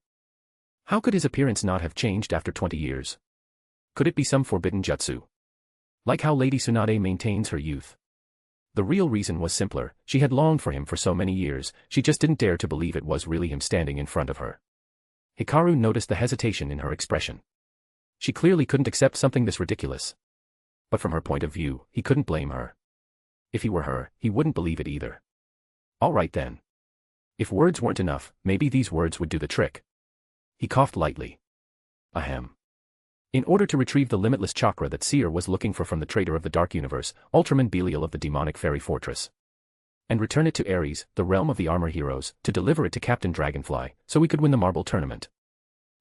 How could his appearance not have changed after 20 years? Could it be some forbidden jutsu? Like how Lady Tsunade maintains her youth. The real reason was simpler, she had longed for him for so many years, she just didn't dare to believe it was really him standing in front of her. Hikaru noticed the hesitation in her expression. She clearly couldn't accept something this ridiculous. But from her point of view, he couldn't blame her. If he were her, he wouldn't believe it either. All right then. If words weren't enough, maybe these words would do the trick. He coughed lightly. Ahem. In order to retrieve the limitless chakra that Seer was looking for from the traitor of the Dark Universe, Ultraman Belial of the demonic fairy fortress. And return it to Ares, the realm of the armor heroes, to deliver it to Captain Dragonfly, so we could win the marble tournament.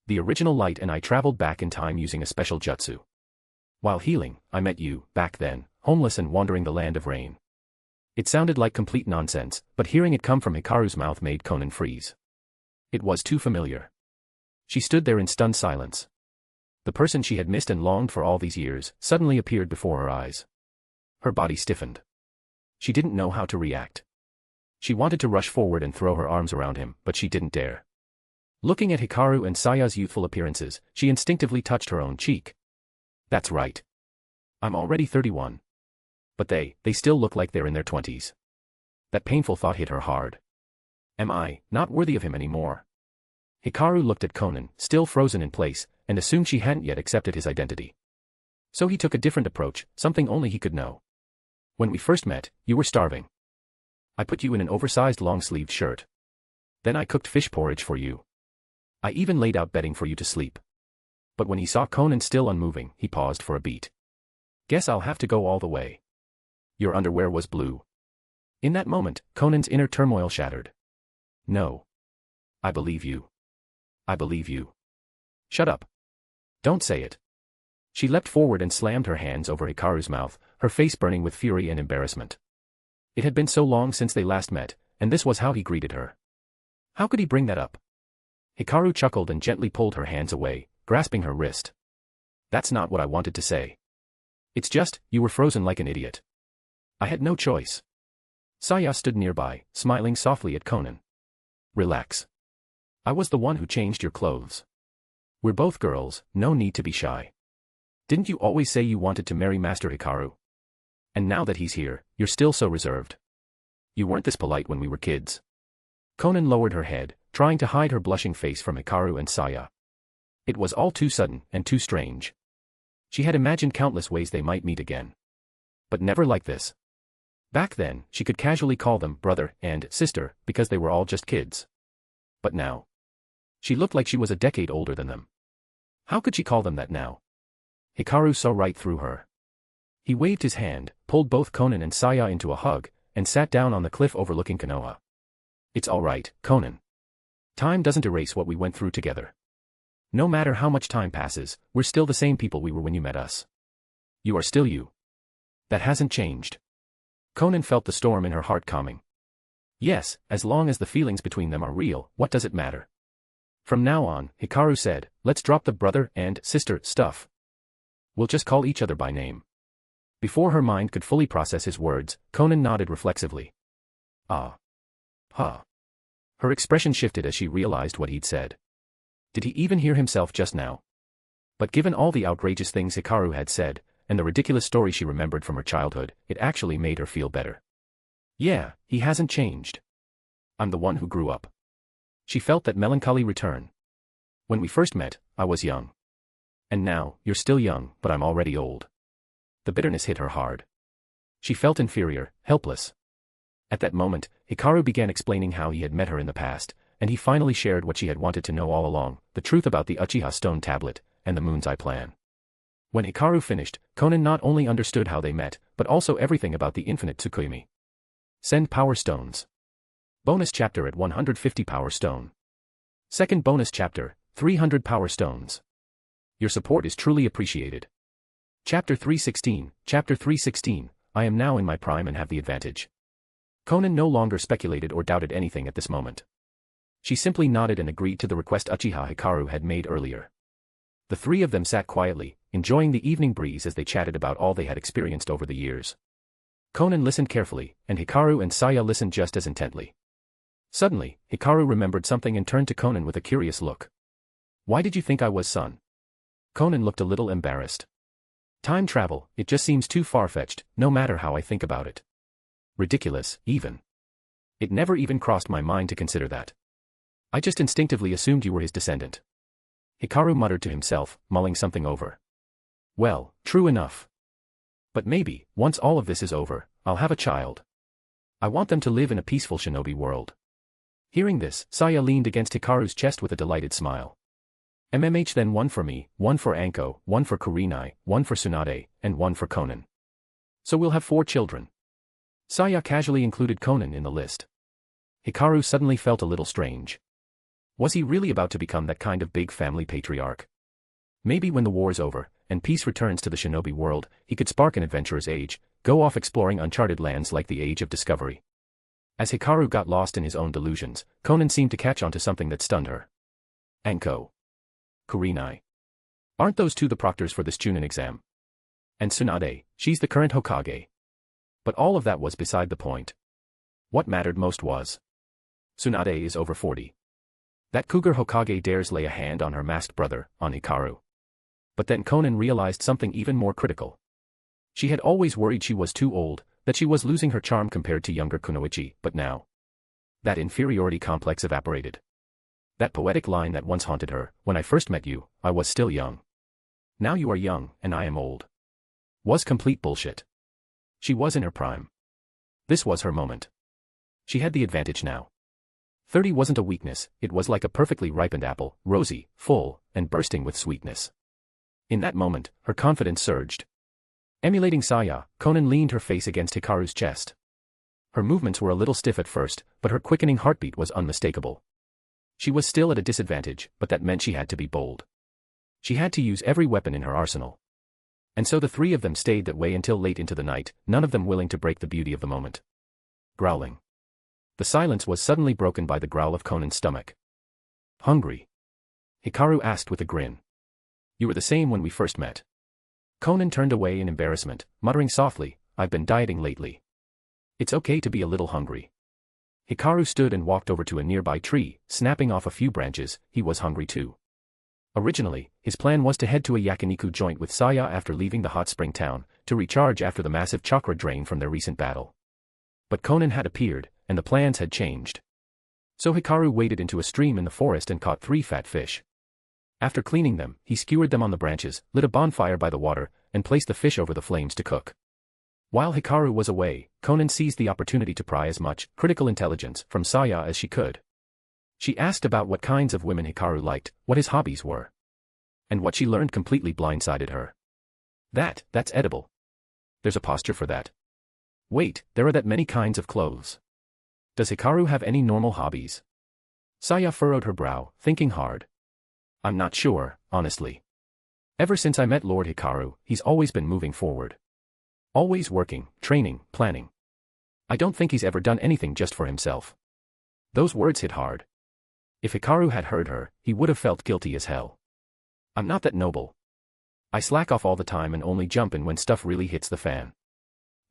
The original Light and I traveled back in time using a special jutsu. While healing, I met you, back then, homeless and wandering the land of rain. It sounded like complete nonsense, but hearing it come from Hikaru's mouth made Conan freeze. It was too familiar. She stood there in stunned silence. The person she had missed and longed for all these years, suddenly appeared before her eyes. Her body stiffened. She didn't know how to react. She wanted to rush forward and throw her arms around him, but she didn't dare. Looking at Hikaru and Saya's youthful appearances, she instinctively touched her own cheek. That's right. I'm already 31. But they still look like they're in their 20s. That painful thought hit her hard. Am I not worthy of him anymore? Hikaru looked at Conan, still frozen in place, and assumed she hadn't yet accepted his identity. So he took a different approach, something only he could know. When we first met, you were starving. I put you in an oversized long-sleeved shirt. Then I cooked fish porridge for you. I even laid out bedding for you to sleep. But when he saw Conan still unmoving, he paused for a beat. Guess I'll have to go all the way. Your underwear was blue. In that moment, Conan's inner turmoil shattered. No. I believe you. I believe you. Shut up. Don't say it. She leapt forward and slammed her hands over Hikaru's mouth, her face burning with fury and embarrassment. It had been so long since they last met, and this was how he greeted her. How could he bring that up? Hikaru chuckled and gently pulled her hands away, grasping her wrist. That's not what I wanted to say. It's just, you were frozen like an idiot. I had no choice. Saya stood nearby, smiling softly at Conan. Relax. I was the one who changed your clothes. We're both girls, no need to be shy. Didn't you always say you wanted to marry Master Hikaru? And now that he's here, you're still so reserved. You weren't this polite when we were kids. Conan lowered her head, trying to hide her blushing face from Hikaru and Saya. It was all too sudden and too strange. She had imagined countless ways they might meet again. But never like this. Back then, she could casually call them brother and sister because they were all just kids. But now, she looked like she was a decade older than them. How could she call them that now? Hikaru saw right through her. He waved his hand, pulled both Conan and Saya into a hug, and sat down on the cliff overlooking Konoha. It's all right, Conan. Time doesn't erase what we went through together. No matter how much time passes, we're still the same people we were when you met us. You are still you. That hasn't changed. Conan felt the storm in her heart calming. Yes, as long as the feelings between them are real, what does it matter? From now on, Hikaru said, let's drop the brother and sister stuff. We'll just call each other by name. Before her mind could fully process his words, Conan nodded reflexively. Ah. Ha. Her expression shifted as she realized what he'd said. Did he even hear himself just now? But given all the outrageous things Hikaru had said, and the ridiculous story she remembered from her childhood, it actually made her feel better. Yeah, he hasn't changed. I'm the one who grew up. She felt that melancholy return. When we first met, I was young. And now, you're still young, but I'm already old. The bitterness hit her hard. She felt inferior, helpless. At that moment, Hikaru began explaining how he had met her in the past, and he finally shared what she had wanted to know all along, the truth about the Uchiha stone tablet, and the Moon's Eye plan. When Hikaru finished, Conan not only understood how they met, but also everything about the infinite Tsukuyomi. Send Power Stones. Bonus chapter at 150 Power Stone. Second bonus chapter, 300 Power Stones. Your support is truly appreciated. Chapter 316, Chapter 316, I am now in my prime and have the advantage. Conan no longer speculated or doubted anything at this moment. She simply nodded and agreed to the request Uchiha Hikaru had made earlier. The three of them sat quietly, enjoying the evening breeze as they chatted about all they had experienced over the years. Conan listened carefully, and Hikaru and Saya listened just as intently. Suddenly, Hikaru remembered something and turned to Conan with a curious look. Why did you think I was son? Conan looked a little embarrassed. Time travel, it just seems too far-fetched, no matter how I think about it. Ridiculous, even. It never even crossed my mind to consider that. I just instinctively assumed you were his descendant. Hikaru muttered to himself, mulling something over. Well, true enough. But maybe, once all of this is over, I'll have a child. I want them to live in a peaceful shinobi world. Hearing this, Saya leaned against Hikaru's chest with a delighted smile. Then one for me, one for Anko, one for Kurenai, one for Tsunade, and one for Conan. So we'll have 4 children. Saya casually included Conan in the list. Hikaru suddenly felt a little strange. Was he really about to become that kind of big family patriarch? Maybe when the war's over, and peace returns to the shinobi world, he could spark an adventurer's age, go off exploring uncharted lands like the Age of Discovery. As Hikaru got lost in his own delusions, Conan seemed to catch on to something that stunned her. Anko. Kurenai. Aren't those 2 the proctors for this Chunin exam? And Tsunade, she's the current Hokage. But all of that was beside the point. What mattered most was, Tsunade is over 40. That cougar Hokage dares lay a hand on her masked brother, on Hikaru. But then Conan realized something even more critical. She had always worried she was too old, that she was losing her charm compared to younger Kunoichi, but now, that inferiority complex evaporated. That poetic line that once haunted her, when I first met you, I was still young. Now you are young, and I am old. Was complete bullshit. She was in her prime. This was her moment. She had the advantage now. 30 wasn't a weakness, it was like a perfectly ripened apple, rosy, full, and bursting with sweetness. In that moment, her confidence surged. Emulating Saya, Conan leaned her face against Hikaru's chest. Her movements were a little stiff at first, but her quickening heartbeat was unmistakable. She was still at a disadvantage, but that meant she had to be bold. She had to use every weapon in her arsenal. And so the 3 of them stayed that way until late into the night, none of them willing to break the beauty of the moment. Growling. The silence was suddenly broken by the growl of Conan's stomach. Hungry? Hikaru asked with a grin. You were the same when we first met. Conan turned away in embarrassment, muttering softly, I've been dieting lately. It's okay to be a little hungry. Hikaru stood and walked over to a nearby tree, snapping off a few branches. He was hungry too. Originally, his plan was to head to a yakiniku joint with Saya after leaving the hot spring town, to recharge after the massive chakra drain from their recent battle. But Conan had appeared, and the plans had changed. So Hikaru waded into a stream in the forest and caught 3 fat fish. After cleaning them, he skewered them on the branches, lit a bonfire by the water, and placed the fish over the flames to cook. While Hikaru was away, Conan seized the opportunity to pry as much critical intelligence from Saya as she could. She asked about what kinds of women Hikaru liked, what his hobbies were. And what she learned completely blindsided her. That's edible. There's a posture for that. Wait, there are that many kinds of clothes. Does Hikaru have any normal hobbies? Saya furrowed her brow, thinking hard. I'm not sure, honestly. Ever since I met Lord Hikaru, he's always been moving forward. Always working, training, planning. I don't think he's ever done anything just for himself. Those words hit hard. If Hikaru had heard her, he would have felt guilty as hell. I'm not that noble. I slack off all the time and only jump in when stuff really hits the fan.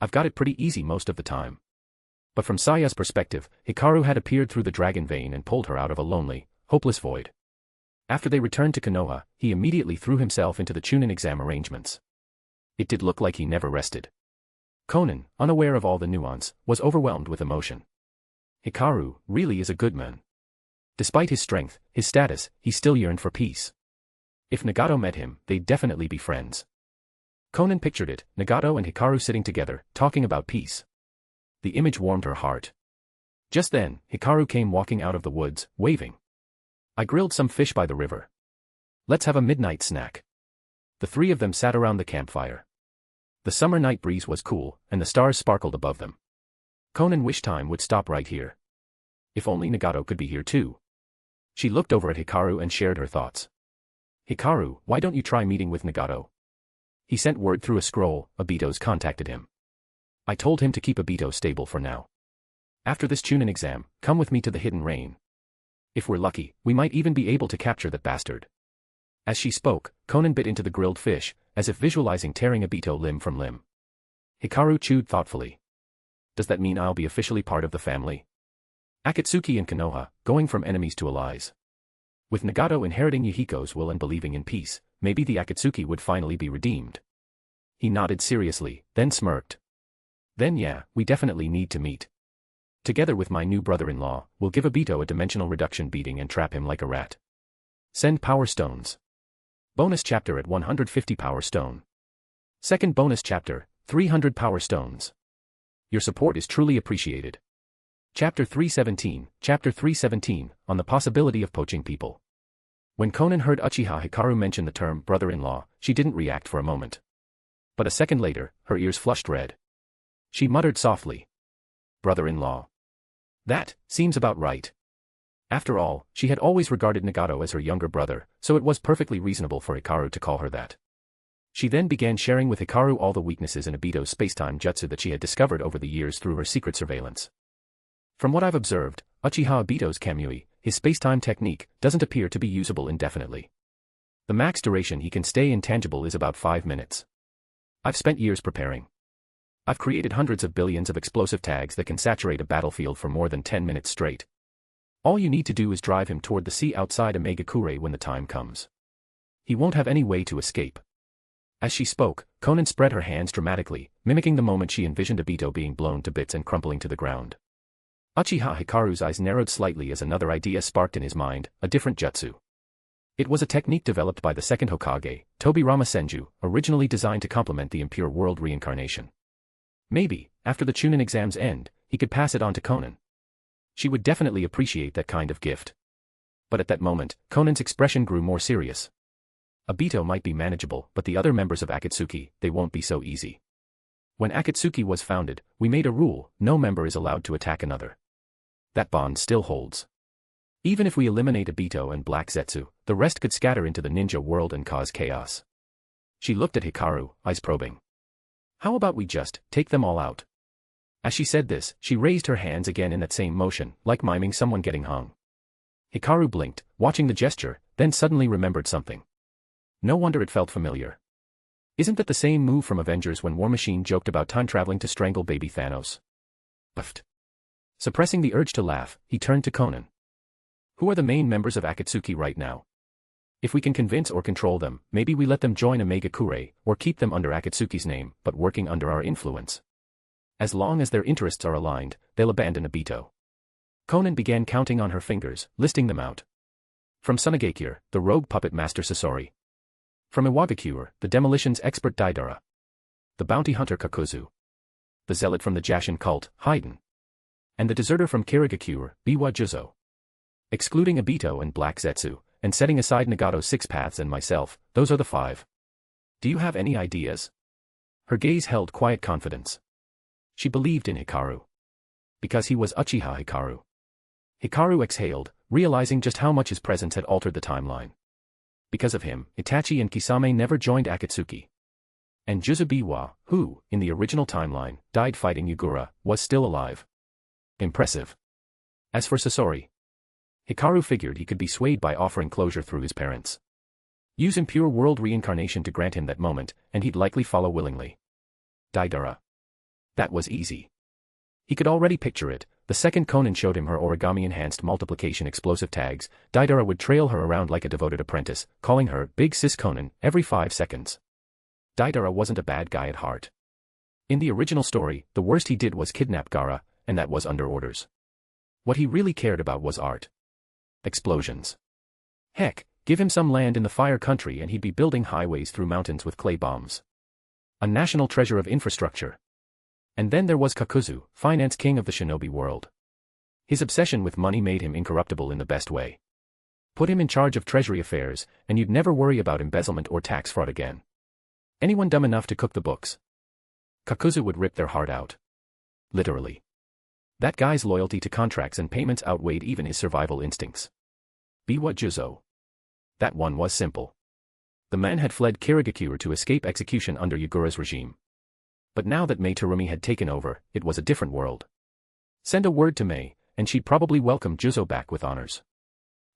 I've got it pretty easy most of the time. But from Saya's perspective, Hikaru had appeared through the dragon vein and pulled her out of a lonely, hopeless void. After they returned to Konoha, he immediately threw himself into the Chunin exam arrangements. It did look like he never rested. Conan, unaware of all the nuance, was overwhelmed with emotion. Hikaru really is a good man. Despite his strength, his status, he still yearned for peace. If Nagato met him, they'd definitely be friends. Conan pictured it, Nagato and Hikaru sitting together, talking about peace. The image warmed her heart. Just then, Hikaru came walking out of the woods, waving. I grilled some fish by the river. Let's have a midnight snack. The 3 of them sat around the campfire. The summer night breeze was cool, and the stars sparkled above them. Conan wished time would stop right here. If only Nagato could be here too. She looked over at Hikaru and shared her thoughts. Hikaru, why don't you try meeting with Nagato? He sent word through a scroll, Obito's contacted him. I told him to keep Obito stable for now. After this Chunin exam, come with me to the Hidden Rain. If we're lucky, we might even be able to capture that bastard. As she spoke, Conan bit into the grilled fish, as if visualizing tearing Obito limb from limb. Hikaru chewed thoughtfully. Does that mean I'll be officially part of the family? Akatsuki and Konoha, going from enemies to allies. With Nagato inheriting Yahiko's will and believing in peace, maybe the Akatsuki would finally be redeemed. He nodded seriously, then smirked. Then yeah, we definitely need to meet. Together with my new brother-in-law, we'll give Obito a dimensional reduction beating and trap him like a rat. Send power stones. Bonus chapter at 150 power stone. Second bonus chapter, 300 power stones. Your support is truly appreciated. Chapter 317, on the possibility of poaching people. When Conan heard Uchiha Hikaru mention the term brother-in-law, she didn't react for a moment. But a second later, her ears flushed red. She muttered softly. Brother-in-law. That seems about right. After all, she had always regarded Nagato as her younger brother, so it was perfectly reasonable for Hikaru to call her that. She then began sharing with Hikaru all the weaknesses in Obito's spacetime jutsu that she had discovered over the years through her secret surveillance. From what I've observed, Uchiha Obito's Kamui, his spacetime technique, doesn't appear to be usable indefinitely. The max duration he can stay intangible is about 5 minutes. I've spent years preparing. I've created hundreds of billions of explosive tags that can saturate a battlefield for more than 10 minutes straight. All you need to do is drive him toward the sea outside Mangekyō when the time comes. He won't have any way to escape. As she spoke, Conan spread her hands dramatically, mimicking the moment she envisioned Obito being blown to bits and crumpling to the ground. Uchiha Hikaru's eyes narrowed slightly as another idea sparked in his mind, a different jutsu. It was a technique developed by the second Hokage, Tobirama Senju, originally designed to complement the impure world reincarnation. Maybe, after the Chunin exams end, he could pass it on to Conan. She would definitely appreciate that kind of gift. But at that moment, Conan's expression grew more serious. Obito might be manageable, but the other members of Akatsuki, they won't be so easy. When Akatsuki was founded, we made a rule, no member is allowed to attack another. That bond still holds. Even if we eliminate Obito and Black Zetsu, the rest could scatter into the ninja world and cause chaos. She looked at Hikaru, eyes probing. How about we just take them all out? As she said this, she raised her hands again in that same motion, like miming someone getting hung. Hikaru blinked, watching the gesture, then suddenly remembered something. No wonder it felt familiar. Isn't that the same move from Avengers when War Machine joked about time traveling to strangle baby Thanos? Puffed. Suppressing the urge to laugh, he turned to Conan. Who are the main members of Akatsuki right now? If we can convince or control them, maybe we let them join a Megakure, or keep them under Akatsuki's name, but working under our influence. As long as their interests are aligned, they'll abandon Obito. Conan began counting on her fingers, listing them out. From Tsunade, the rogue puppet master Sasori. From Iwagakure, the demolitions expert Deidara. The bounty hunter Kakuzu. The zealot from the Jashin cult, Haiden. And the deserter from Kirigakure, Biwa Juzo. Excluding Obito and Black Zetsu, and setting aside Nagato's 6 paths and myself, those are the 5. Do you have any ideas? Her gaze held quiet confidence. She believed in Hikaru. Because he was Uchiha Hikaru. Hikaru exhaled, realizing just how much his presence had altered the timeline. Because of him, Itachi and Kisame never joined Akatsuki. And Juzo Biwa, who, in the original timeline, died fighting Yugura, was still alive. Impressive. As for Sasori, Hikaru figured he could be swayed by offering closure through his parents. Use impure world reincarnation to grant him that moment, and he'd likely follow willingly. Deidara. That was easy. He could already picture it. The second Conan showed him her origami-enhanced multiplication explosive tags, Deidara would trail her around like a devoted apprentice, calling her Big Sis Conan every 5 seconds. Deidara wasn't a bad guy at heart. In the original story, the worst he did was kidnap Gaara, and that was under orders. What he really cared about was art. Explosions. Heck, give him some land in the Fire Country and he'd be building highways through mountains with clay bombs. A national treasure of infrastructure. And then there was Kakuzu, finance king of the shinobi world. His obsession with money made him incorruptible in the best way. Put him in charge of treasury affairs, and you'd never worry about embezzlement or tax fraud again. Anyone dumb enough to cook the books, Kakuzu would rip their heart out. Literally. That guy's loyalty to contracts and payments outweighed even his survival instincts. Biwa Juzo. That one was simple. The man had fled Kirigakure to escape execution under Yugura's regime. But now that Mei Terumi had taken over, it was a different world. Send a word to Mei, and she'd probably welcome Juzo back with honors.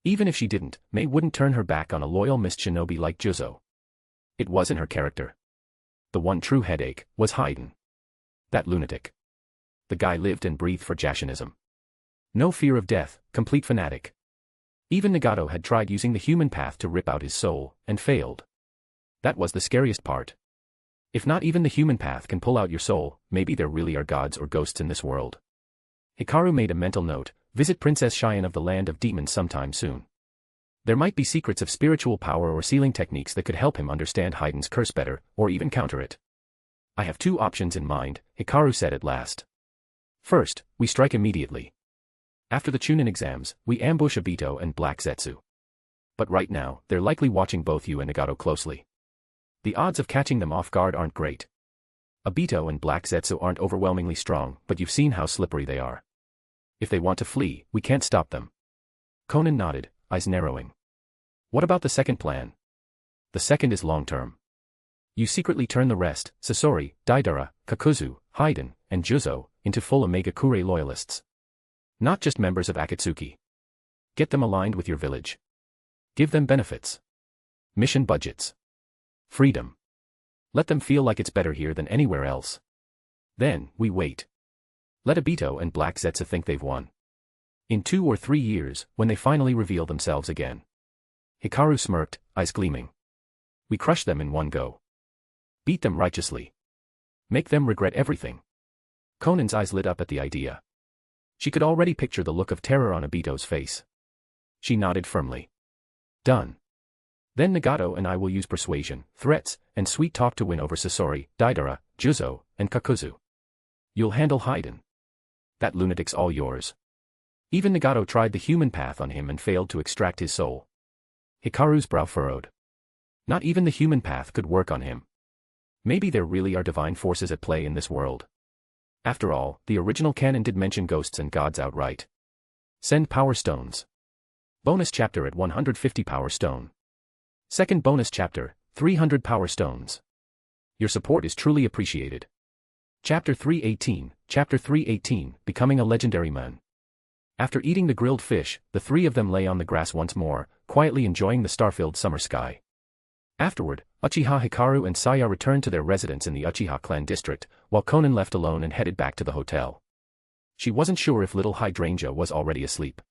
Even if she didn't, Mei wouldn't turn her back on a loyal mist shinobi like Juzo. It wasn't her character. The one true headache was Haiden. That lunatic. The guy lived and breathed for Jashinism. No fear of death, complete fanatic. Even Nagato had tried using the human path to rip out his soul, and failed. That was the scariest part. If not even the human path can pull out your soul, maybe there really are gods or ghosts in this world. Hikaru made a mental note, visit Princess Cheyenne of the Land of Demons sometime soon. There might be secrets of spiritual power or sealing techniques that could help him understand Haiden's curse better, or even counter it. I have 2 options in mind, Hikaru said at last. First, we strike immediately. After the Chunin exams, we ambush Obito and Black Zetsu. But right now, they're likely watching both you and Nagato closely. The odds of catching them off guard aren't great. Obito and Black Zetsu aren't overwhelmingly strong, but you've seen how slippery they are. If they want to flee, we can't stop them. Conan nodded, eyes narrowing. What about the second plan? The second is long-term. You secretly turn the rest, Sasori, Deidara, Kakuzu, Haiden, and Juzo, into full Omega Kure loyalists. Not just members of Akatsuki. Get them aligned with your village. Give them benefits. Mission budgets. Freedom. Let them feel like it's better here than anywhere else. Then, we wait. Let Obito and Black Zetsu think they've won. In 2 or 3 years, when they finally reveal themselves again. Hikaru smirked, eyes gleaming. We crush them in one go. Beat them righteously. Make them regret everything. Conan's eyes lit up at the idea. She could already picture the look of terror on Obito's face. She nodded firmly. Done. Then Nagato and I will use persuasion, threats, and sweet talk to win over Sasori, Deidara, Juzo, and Kakuzu. You'll handle Haiden. That lunatic's all yours. Even Nagato tried the human path on him and failed to extract his soul. Hikaru's brow furrowed. Not even the human path could work on him. Maybe there really are divine forces at play in this world. After all, the original canon did mention ghosts and gods outright. Send power stones. Bonus chapter at 150 power stone. Second bonus chapter, 300 power stones. Your support is truly appreciated. Chapter 318, Becoming a Legendary Man. After eating the grilled fish, the three of them lay on the grass once more, quietly enjoying the star-filled summer sky. Afterward, Uchiha Hikaru and Saya returned to their residence in the Uchiha clan district, while Konan left alone and headed back to the hotel. She wasn't sure if little Hydrangea was already asleep.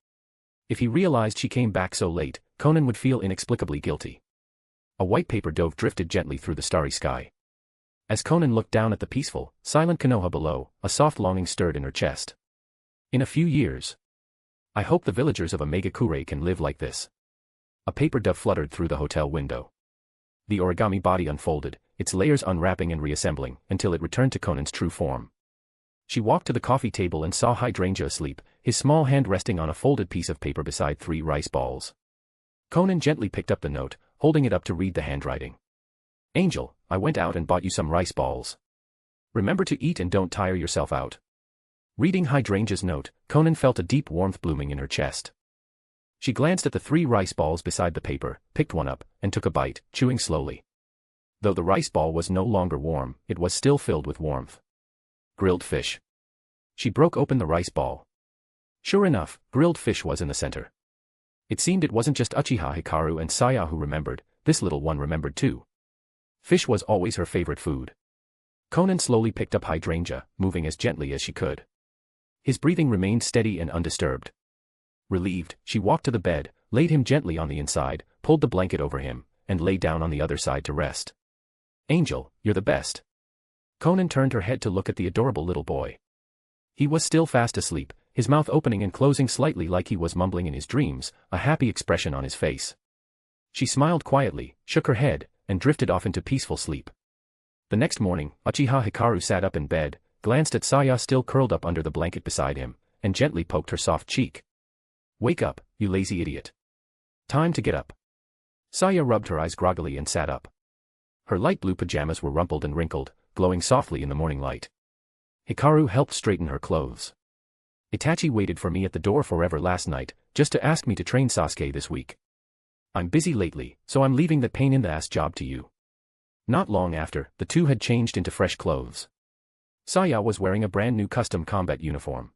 If he realized she came back so late, Konan would feel inexplicably guilty. A white paper dove drifted gently through the starry sky. As Konan looked down at the peaceful, silent Konoha below, a soft longing stirred in her chest. In a few years, I hope the villagers of Mangekyō can live like this. A paper dove fluttered through the hotel window. The origami body unfolded, its layers unwrapping and reassembling, until it returned to Konan's true form. She walked to the coffee table and saw Hydrangea asleep, his small hand resting on a folded piece of paper beside 3 rice balls. Konan gently picked up the note, holding it up to read the handwriting. Angel, I went out and bought you some rice balls. Remember to eat and don't tire yourself out. Reading Hydrangea's note, Konan felt a deep warmth blooming in her chest. She glanced at the 3 rice balls beside the paper, picked one up, and took a bite, chewing slowly. Though the rice ball was no longer warm, it was still filled with warmth. Grilled fish. She broke open the rice ball. Sure enough, grilled fish was in the center. It seemed it wasn't just Uchiha Hikaru and Saya who remembered, this little one remembered too. Fish was always her favorite food. Konan slowly picked up Hydrangea, moving as gently as she could. His breathing remained steady and undisturbed. Relieved, she walked to the bed, laid him gently on the inside, pulled the blanket over him, and lay down on the other side to rest. Angel, you're the best. Konan turned her head to look at the adorable little boy. He was still fast asleep, his mouth opening and closing slightly like he was mumbling in his dreams, a happy expression on his face. She smiled quietly, shook her head, and drifted off into peaceful sleep. The next morning, Uchiha Hikaru sat up in bed, glanced at Saya still curled up under the blanket beside him, and gently poked her soft cheek. Wake up, you lazy idiot. Time to get up. Saya rubbed her eyes groggily and sat up. Her light blue pajamas were rumpled and wrinkled, glowing softly in the morning light. Hikaru helped straighten her clothes. Itachi waited for me at the door forever last night, just to ask me to train Sasuke this week. I'm busy lately, so I'm leaving that pain-in-the-ass job to you. Not long after, the two had changed into fresh clothes. Saya was wearing a brand new custom combat uniform.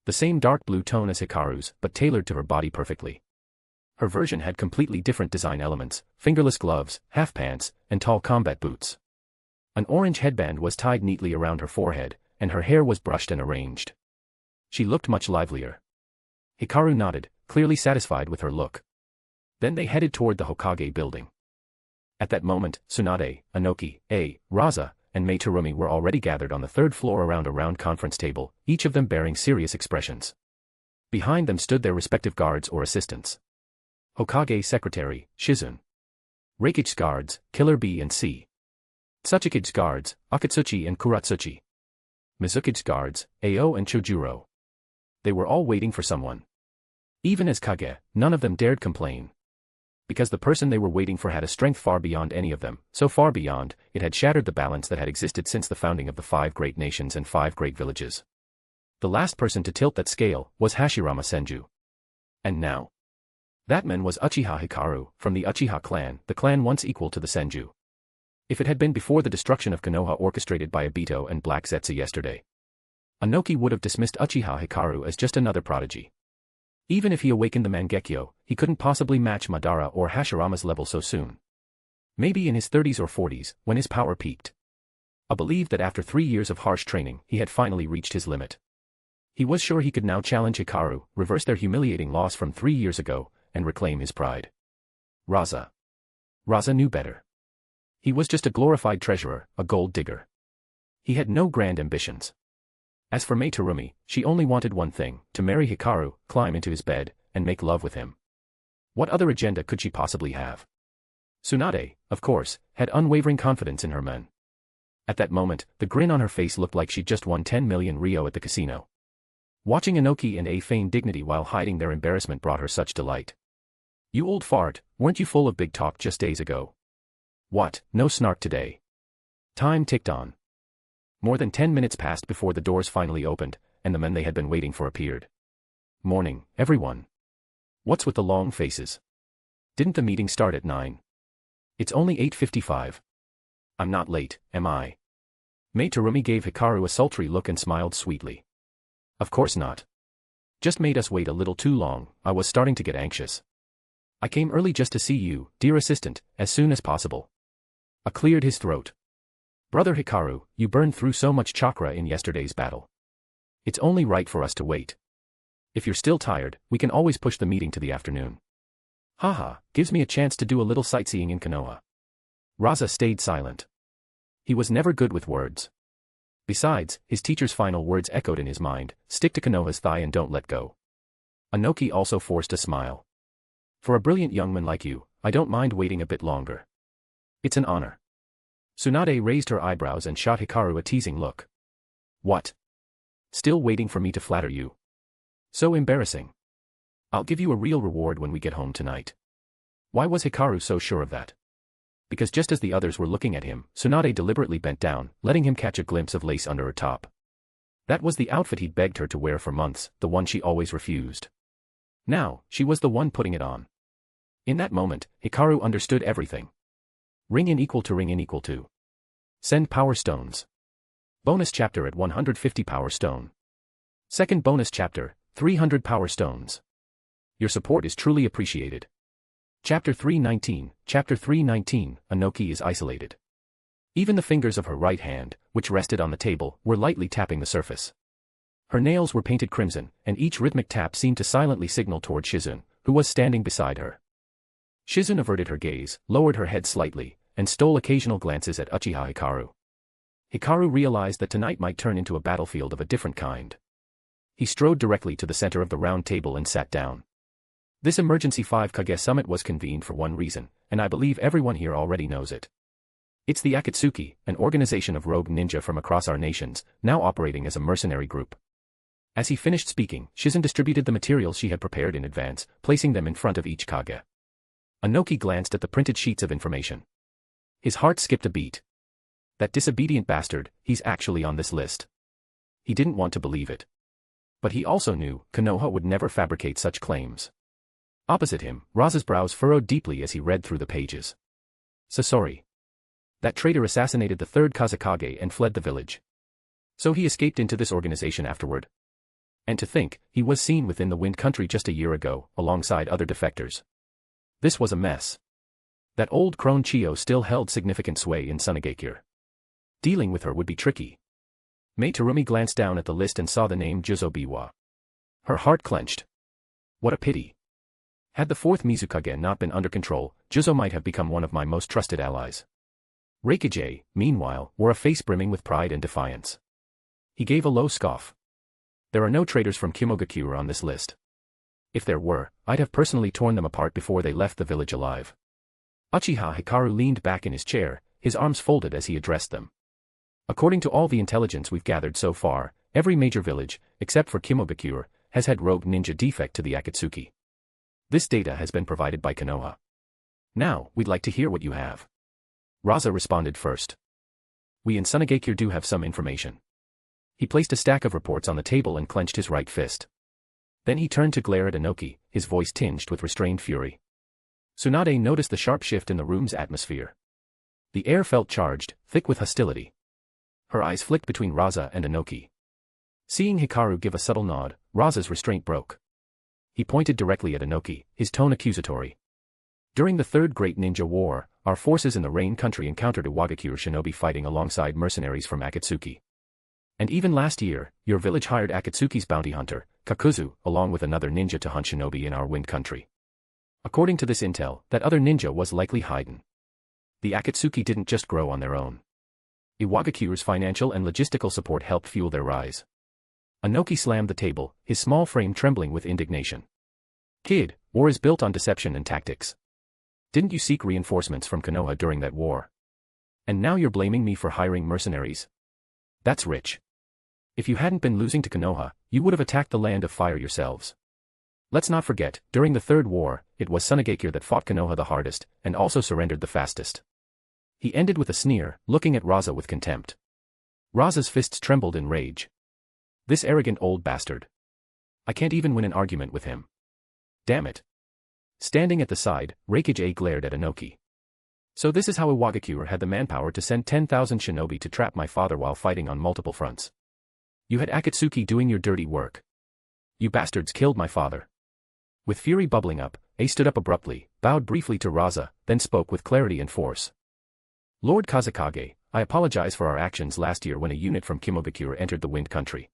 The same dark blue tone as Hikaru's, but tailored to her body perfectly. Her version had completely different design elements, fingerless gloves, half pants, and tall combat boots. An orange headband was tied neatly around her forehead, and her hair was brushed and arranged. She looked much livelier. Hikaru nodded, clearly satisfied with her look. Then they headed toward the Hokage building. At that moment, Tsunade, Inoki, Raza, and Mei Terumi were already gathered on the 3rd floor around a round conference table, each of them bearing serious expressions. Behind them stood their respective guards or assistants. Hokage Secretary, Shizune. Reikige's guards, Killer B and C. Tsuchikige's guards, Akatsuchi and Kuratsuchi. Mizukige's guards, Ao and Chojuro. They were all waiting for someone. Even as Kage, none of them dared complain. Because the person they were waiting for had a strength far beyond any of them, so far beyond, it had shattered the balance that had existed since the founding of the 5 great nations and 5 great villages. The last person to tilt that scale was Hashirama Senju. And now? That man was Uchiha Hikaru, from the Uchiha clan, the clan once equal to the Senju. If it had been before the destruction of Konoha orchestrated by Obito and Black Zetsu yesterday, Inoki would have dismissed Uchiha Hikaru as just another prodigy. Even if he awakened the Mangekyō, he couldn't possibly match Madara or Hashirama's level so soon. Maybe in his 30s or 40s, when his power peaked. I believed that after 3 years of harsh training, he had finally reached his limit. He was sure he could now challenge Hikaru, reverse their humiliating loss from 3 years ago, and reclaim his pride. Raza knew better. He was just a glorified treasurer, a gold digger. He had no grand ambitions. As for Mei Terumi, she only wanted one thing, to marry Hikaru, climb into his bed, and make love with him. What other agenda could she possibly have? Tsunade, of course, had unwavering confidence in her men. At that moment, the grin on her face looked like she'd just won 10 million Ryo at the casino. Watching Inoki and feign dignity while hiding their embarrassment brought her such delight. You old fart, weren't you full of big talk just days ago? What, no snark today? Time ticked on. More than 10 minutes passed before the doors finally opened, and the men they had been waiting for appeared. Morning, everyone. What's with the long faces? Didn't the meeting start at 9? It's only 8:55. I'm not late, am I? Mei Terumi gave Hikaru a sultry look and smiled sweetly. Of course not. Just made us wait a little too long, I was starting to get anxious. I came early just to see you, dear assistant, as soon as possible. I cleared his throat. Brother Hikaru, you burned through so much chakra in yesterday's battle. It's only right for us to wait. If you're still tired, we can always push the meeting to the afternoon. Haha, gives me a chance to do a little sightseeing in Konoha. Raza stayed silent. He was never good with words. Besides, his teacher's final words echoed in his mind, stick to Konoha's thigh and don't let go. Anoki also forced a smile. For a brilliant young man like you, I don't mind waiting a bit longer. It's an honor. Tsunade raised her eyebrows and shot Hikaru a teasing look. What? Still waiting for me to flatter you? So embarrassing. I'll give you a real reward when we get home tonight. Why was Hikaru so sure of that? Because just as the others were looking at him, Tsunade deliberately bent down, letting him catch a glimpse of lace under her top. That was the outfit he'd begged her to wear for months, the one she always refused. Now, she was the one putting it on. In that moment, Hikaru understood everything. Ring in equal to ring in equal to. Send power stones. Bonus chapter at 150 power stone. Second bonus chapter, 300 power stones. Your support is truly appreciated. Chapter 319, Anoki is isolated. Even the fingers of her right hand, which rested on the table, were lightly tapping the surface. Her nails were painted crimson, and each rhythmic tap seemed to silently signal toward Shizune, who was standing beside her. Shizune averted her gaze, lowered her head slightly, and stole occasional glances at Uchiha Hikaru. Hikaru realized that tonight might turn into a battlefield of a different kind. He strode directly to the center of the round table and sat down. This emergency 5 Kage summit was convened for one reason, and I believe everyone here already knows it. It's the Akatsuki, an organization of rogue ninja from across our nations, now operating as a mercenary group. As he finished speaking, Shizune distributed the materials she had prepared in advance, placing them in front of each Kage. Anoki glanced at the printed sheets of information. His heart skipped a beat. That disobedient bastard, he's actually on this list. He didn't want to believe it. But he also knew, Konoha would never fabricate such claims. Opposite him, Raza's brows furrowed deeply as he read through the pages. Sasori. That traitor assassinated the third Kazekage and fled the village. So he escaped into this organization afterward. And to think, he was seen within the Wind Country just a year ago, alongside other defectors. This was a mess. That old crone Chiyo still held significant sway in Tsunade. Dealing with her would be tricky. Mei Terumi glanced down at the list and saw the name Juzo Biwa. Her heart clenched. What a pity. Had the fourth Mizukage not been under control, Juzo might have become one of my most trusted allies. Reikage, meanwhile, wore a face brimming with pride and defiance. He gave a low scoff. There are no traitors from Kimogakyū on this list. If there were, I'd have personally torn them apart before they left the village alive. Uchiha Hikaru leaned back in his chair, his arms folded as he addressed them. According to all the intelligence we've gathered so far, every major village, except for Kimogakyū, has had rogue ninja defect to the Akatsuki. This data has been provided by Konoha. Now, we'd like to hear what you have. Raza responded first. We in Tsunade do have some information. He placed a stack of reports on the table and clenched his right fist. Then he turned to glare at Anoki, his voice tinged with restrained fury. Tsunade noticed the sharp shift in the room's atmosphere. The air felt charged, thick with hostility. Her eyes flicked between Raza and Anoki. Seeing Hikaru give a subtle nod, Raza's restraint broke. He pointed directly at Anoki, his tone accusatory. During the Third Great Ninja War, our forces in the Rain Country encountered Iwagakure shinobi fighting alongside mercenaries from Akatsuki. And even last year, your village hired Akatsuki's bounty hunter, Kakuzu, along with another ninja to hunt shinobi in our Wind Country. According to this intel, that other ninja was likely Haiden. The Akatsuki didn't just grow on their own. Iwagakure's financial and logistical support helped fuel their rise. Anoki slammed the table, his small frame trembling with indignation. Kid, war is built on deception and tactics. Didn't you seek reinforcements from Konoha during that war? And now you're blaming me for hiring mercenaries? That's rich. If you hadn't been losing to Konoha, you would have attacked the Land of Fire yourselves. Let's not forget, during the Third War, it was Tsunade that fought Konoha the hardest, and also surrendered the fastest. He ended with a sneer, looking at Raza with contempt. Raza's fists trembled in rage. This arrogant old bastard. I can't even win an argument with him. Damn it. Standing at the side, Reikage glared at Anoki. So this is how Fugaku had the manpower to send 10,000 shinobi to trap my father while fighting on multiple fronts. You had Akatsuki doing your dirty work. You bastards killed my father. With fury bubbling up, A stood up abruptly, bowed briefly to Raza, then spoke with clarity and force. Lord Kazekage, I apologize for our actions last year when a unit from Kimogakure entered the Wind Country.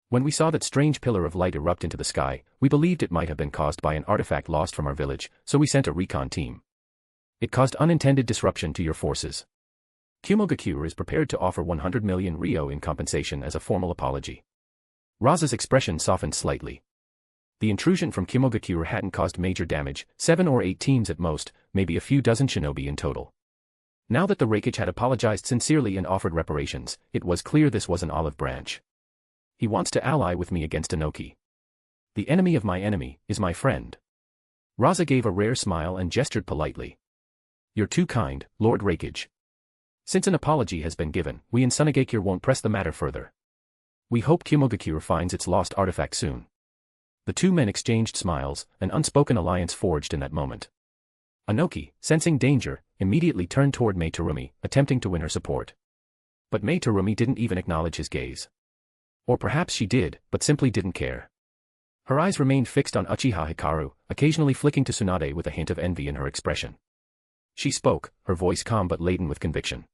When we saw that strange pillar of light erupt into the sky, we believed it might have been caused by an artifact lost from our village, so we sent a recon team. It caused unintended disruption to your forces. Kimogakure is prepared to offer 100 million ryo in compensation as a formal apology. Raza's expression softened slightly. The intrusion from Kimogakure hadn't caused major damage, 7 or 8 teams at most, maybe a few dozen shinobi in total. Now that the Hokage had apologized sincerely and offered reparations, it was clear this was an olive branch. He wants to ally with me against Inoki. The enemy of my enemy is my friend. Raza gave a rare smile and gestured politely. You're too kind, Lord Hokage. Since an apology has been given, we in Tsunade won't press the matter further. We hope Kimogakure finds its lost artifact soon. The two men exchanged smiles, an unspoken alliance forged in that moment. Inoki, sensing danger, immediately turned toward Mei Terumi, attempting to win her support. But Mei Terumi didn't even acknowledge his gaze. Or perhaps she did, but simply didn't care. Her eyes remained fixed on Uchiha Hikaru, occasionally flicking to Tsunade with a hint of envy in her expression. She spoke, her voice calm but laden with conviction.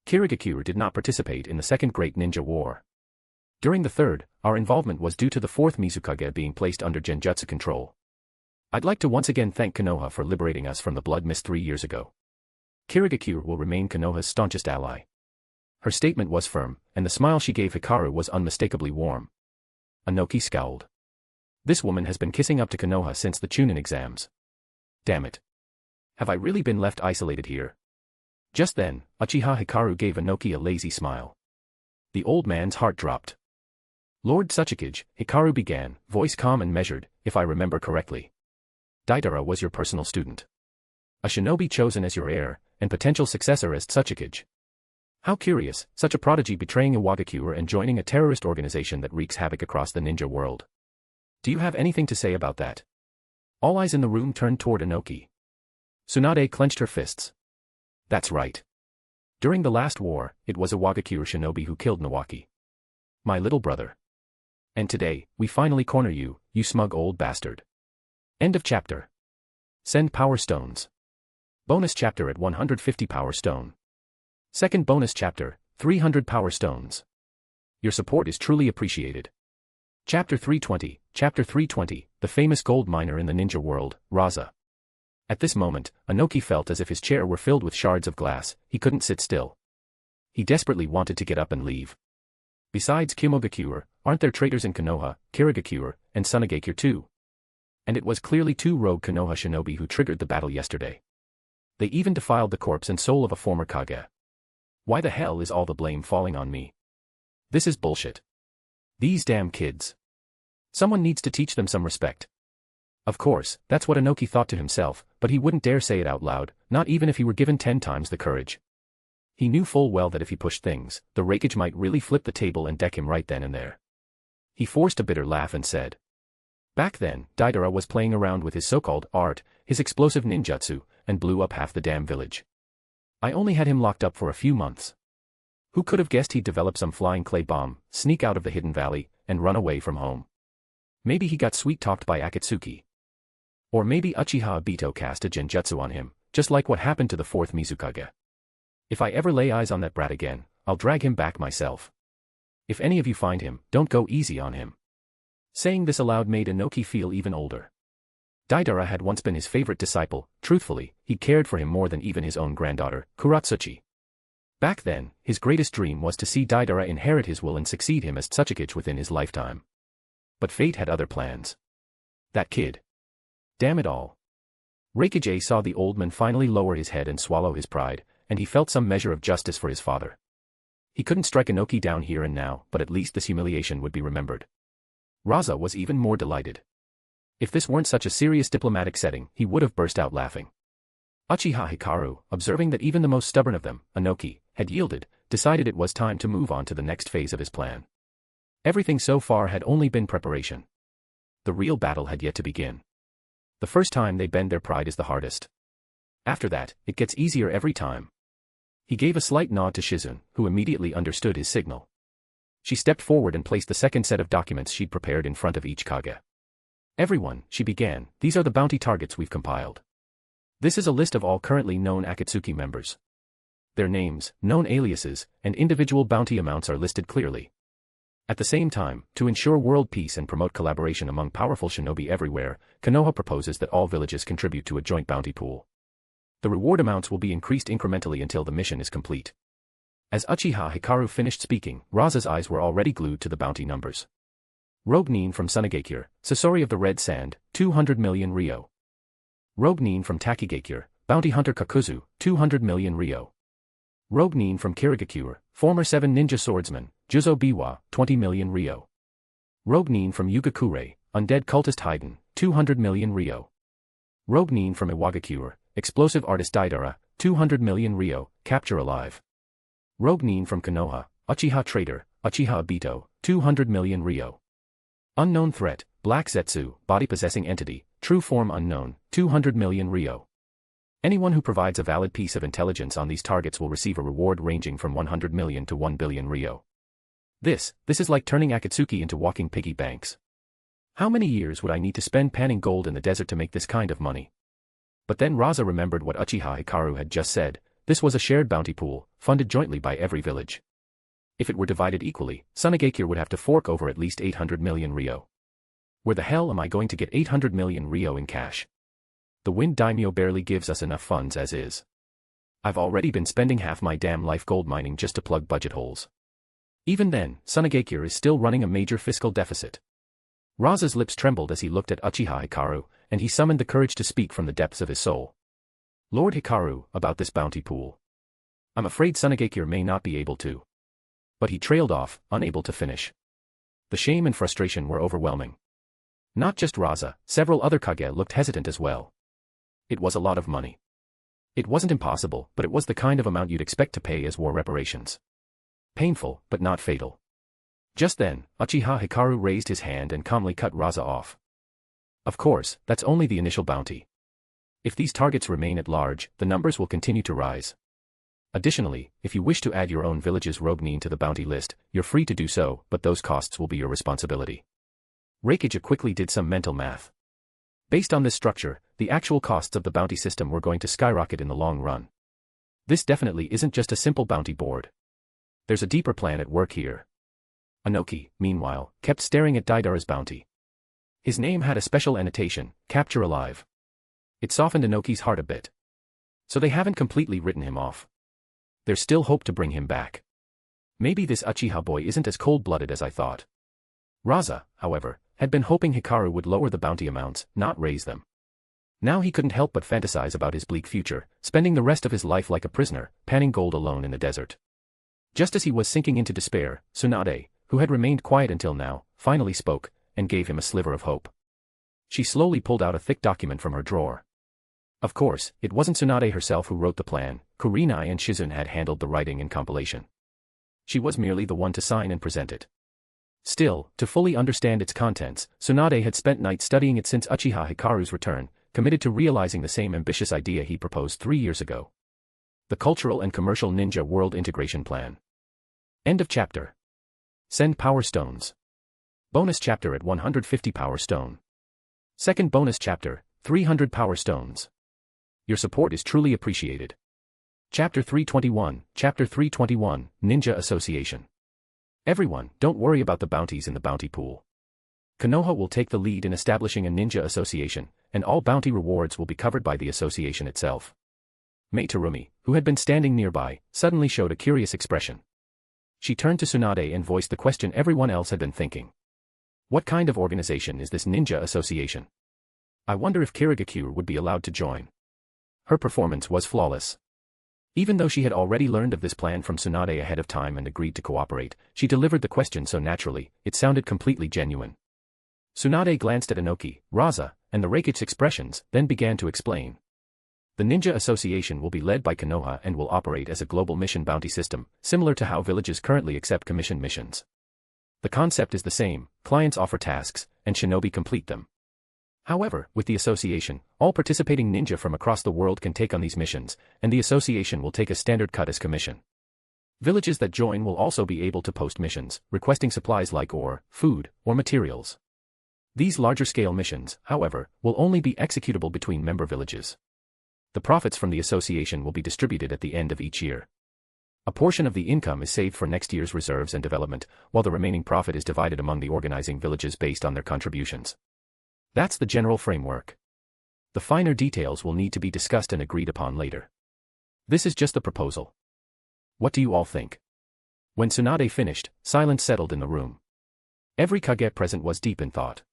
Kirigakure did not participate in the Second Great Ninja War. During the third, our involvement was due to the fourth Mizukage being placed under Genjutsu control. I'd like to once again thank Konoha for liberating us from the blood mist 3 years ago. Kirigakure will remain Konoha's staunchest ally. Her statement was firm, and the smile she gave Hikaru was unmistakably warm. Inoki scowled. This woman has been kissing up to Konoha since the Chunin exams. Damn it. Have I really been left isolated here? Just then, Uchiha Hikaru gave Inoki a lazy smile. The old man's heart dropped. Lord Tsuchikage, Hikaru began, voice calm and measured, if I remember correctly. Deidara was your personal student. A shinobi chosen as your heir, and potential successor as Tsuchikage. How curious, such a prodigy betraying Fugaku and joining a terrorist organization that wreaks havoc across the ninja world. Do you have anything to say about that? All eyes in the room turned toward Inoki. Tsunade clenched her fists. That's right. During the last war, it was a Fugaku shinobi who killed Nawaki. My little brother. And today, we finally corner you, you smug old bastard. End of chapter. Send power stones. Bonus chapter at 150 power stone. Second bonus chapter, 300 power stones. Your support is truly appreciated. Chapter 320, the famous gold miner in the ninja world, Raza. At this moment, Inoki felt as if his chair were filled with shards of glass, he couldn't sit still. He desperately wanted to get up and leave. Besides Kimogakure, aren't there traitors in Konoha, Kirigakure, and Tsunade too? And it was clearly 2 rogue Konoha shinobi who triggered the battle yesterday. They even defiled the corpse and soul of a former Kage. Why the hell is all the blame falling on me? This is bullshit. These damn kids. Someone needs to teach them some respect. Of course, that's what Inoki thought to himself, but he wouldn't dare say it out loud, not even if he were given 10 times the courage. He knew full well that if he pushed things, the Hokage might really flip the table and deck him right then and there. He forced a bitter laugh and said. Back then, Deidara was playing around with his so-called art, his explosive ninjutsu, and blew up half the damn village. I only had him locked up for a few months. Who could have guessed he'd develop some flying clay bomb, sneak out of the hidden valley, and run away from home? Maybe he got sweet-talked by Akatsuki. Or maybe Uchiha Obito cast a genjutsu on him, just like what happened to the 4th Mizukage. If I ever lay eyes on that brat again, I'll drag him back myself. If any of you find him, don't go easy on him. Saying this aloud made Inoki feel even older. Deidara had once been his favorite disciple, truthfully, he cared for him more than even his own granddaughter, Kuratsuchi. Back then, his greatest dream was to see Deidara inherit his will and succeed him as Tsuchikage within his lifetime. But fate had other plans. That kid. Damn it all. Hokage saw the old man finally lower his head and swallow his pride, and he felt some measure of justice for his father. He couldn't strike Inoki down here and now, but at least this humiliation would be remembered. Raza was even more delighted. If this weren't such a serious diplomatic setting, he would have burst out laughing. Uchiha Hikaru, observing that even the most stubborn of them, Inoki, had yielded, decided it was time to move on to the next phase of his plan. Everything so far had only been preparation. The real battle had yet to begin. The first time they bend their pride is the hardest. After that, it gets easier every time. He gave a slight nod to Shizune, who immediately understood his signal. She stepped forward and placed the second set of documents she'd prepared in front of each Kage. Everyone, she began, these are the bounty targets we've compiled. This is a list of all currently known Akatsuki members. Their names, known aliases, and individual bounty amounts are listed clearly. At the same time, to ensure world peace and promote collaboration among powerful shinobi everywhere, Konoha proposes that all villages contribute to a joint bounty pool. The reward amounts will be increased incrementally until the mission is complete. As Uchiha Hikaru finished speaking, Raza's eyes were already glued to the bounty numbers. Rogue Nin from Tsunade, Sasori of the Red Sand, 200 million Ryo. Rogue Nin from Takigakure, Bounty Hunter Kakuzu, 200 million Ryo. Rogue Nin from Kirigakure, former 7 ninja swordsman, Juzo Biwa, 20 million Ryo. Rogue Nin from Yugakure, Undead Cultist Haiden, 200 million Ryo. Rogue Nin from Iwagakure, Explosive Artist Daidara, 200 million Ryo, capture alive. Rogue Nin from Konoha, Uchiha Trader, Uchiha Obito, 200 million Ryo. Unknown Threat, Black Zetsu, Body-Possessing Entity, True Form Unknown, 200 million Ryo. Anyone who provides a valid piece of intelligence on these targets will receive a reward ranging from 100 million to 1 billion Ryo. This is like turning Akatsuki into walking piggy banks. How many years would I need to spend panning gold in the desert to make this kind of money? But then Raza remembered what Uchiha Hikaru had just said, this was a shared bounty pool, funded jointly by every village. If it were divided equally, Tsunade would have to fork over at least 800 million Ryo. Where the hell am I going to get 800 million Ryo in cash? The Wind Daimyo barely gives us enough funds as is. I've already been spending half my damn life gold mining just to plug budget holes. Even then, Tsunade is still running a major fiscal deficit. Raza's lips trembled as he looked at Uchiha Hikaru, and he summoned the courage to speak from the depths of his soul. Lord Hikaru, about this bounty pool. I'm afraid Tsunade may not be able to. But he trailed off, unable to finish. The shame and frustration were overwhelming. Not just Raza, several other Kage looked hesitant as well. It was a lot of money. It wasn't impossible, but it was the kind of amount you'd expect to pay as war reparations. Painful, but not fatal. Just then, Uchiha Hikaru raised his hand and calmly cut Raza off. Of course, that's only the initial bounty. If these targets remain at large, the numbers will continue to rise. Additionally, if you wish to add your own village's Rogue Nin to the bounty list, you're free to do so, but those costs will be your responsibility. Reikage quickly did some mental math. Based on this structure, the actual costs of the bounty system were going to skyrocket in the long run. This definitely isn't just a simple bounty board. There's a deeper plan at work here. Inoki, meanwhile, kept staring at Daidara's bounty. His name had a special annotation, Capture Alive. It softened Inoki's heart a bit. So they haven't completely written him off. There's still hope to bring him back. Maybe this Uchiha boy isn't as cold-blooded as I thought. Raza, however, had been hoping Hikaru would lower the bounty amounts, not raise them. Now he couldn't help but fantasize about his bleak future, spending the rest of his life like a prisoner, panning gold alone in the desert. Just as he was sinking into despair, Tsunade, who had remained quiet until now, finally spoke, and gave him a sliver of hope. She slowly pulled out a thick document from her drawer. Of course, it wasn't Tsunade herself who wrote the plan, Kurenai and Shizune had handled the writing and compilation. She was merely the one to sign and present it. Still, to fully understand its contents, Tsunade had spent nights studying it since Uchiha Hikaru's return, committed to realizing the same ambitious idea he proposed 3 years ago. The Cultural and Commercial Ninja World Integration Plan. End of chapter. Send Power Stones. Bonus chapter at 150 Power Stone. Second bonus chapter, 300 Power Stones. Your support is truly appreciated. Chapter 321, Chapter 321, Ninja Association. Everyone, don't worry about the bounties in the bounty pool. Konoha will take the lead in establishing a ninja association, and all bounty rewards will be covered by the association itself. Mei Terumi, who had been standing nearby, suddenly showed a curious expression. She turned to Tsunade and voiced the question everyone else had been thinking. What kind of organization is this ninja association? I wonder if Kirigakure would be allowed to join. Her performance was flawless. Even though she had already learned of this plan from Tsunade ahead of time and agreed to cooperate, she delivered the question so naturally, it sounded completely genuine. Tsunade glanced at Inoki, Raza, and the Reikage expressions, then began to explain. The Ninja Association will be led by Konoha and will operate as a global mission bounty system, similar to how villages currently accept commission missions. The concept is the same, clients offer tasks, and shinobi complete them. However, with the association, all participating ninja from across the world can take on these missions, and the association will take a standard cut as commission. Villages that join will also be able to post missions, requesting supplies like ore, food, or materials. These larger-scale missions, however, will only be executable between member villages. The profits from the association will be distributed at the end of each year. A portion of the income is saved for next year's reserves and development, while the remaining profit is divided among the organizing villages based on their contributions. That's the general framework. The finer details will need to be discussed and agreed upon later. This is just the proposal. What do you all think? When Tsunade finished, silence settled in the room. Every Kage present was deep in thought.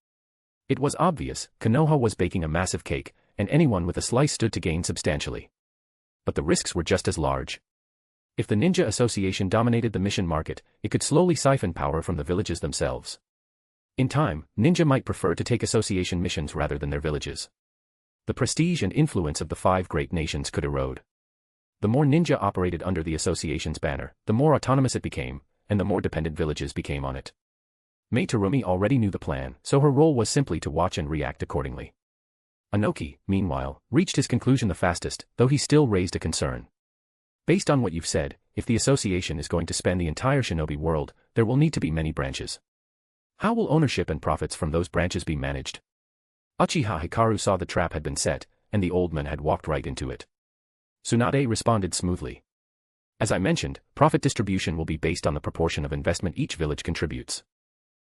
It was obvious, Konoha was baking a massive cake, and anyone with a slice stood to gain substantially. But the risks were just as large. If the Ninja Association dominated the mission market, it could slowly siphon power from the villages themselves. In time, ninja might prefer to take association missions rather than their villages. The prestige and influence of the 5 great nations could erode. The more ninja operated under the association's banner, the more autonomous it became, and the more dependent villages became on it. Mei Terumi already knew the plan, so her role was simply to watch and react accordingly. Anoki, meanwhile, reached his conclusion the fastest, though he still raised a concern. Based on what you've said, if the association is going to span the entire shinobi world, there will need to be many branches. How will ownership and profits from those branches be managed? Uchiha Hikaru saw the trap had been set, and the old man had walked right into it. Tsunade responded smoothly. As I mentioned, profit distribution will be based on the proportion of investment each village contributes.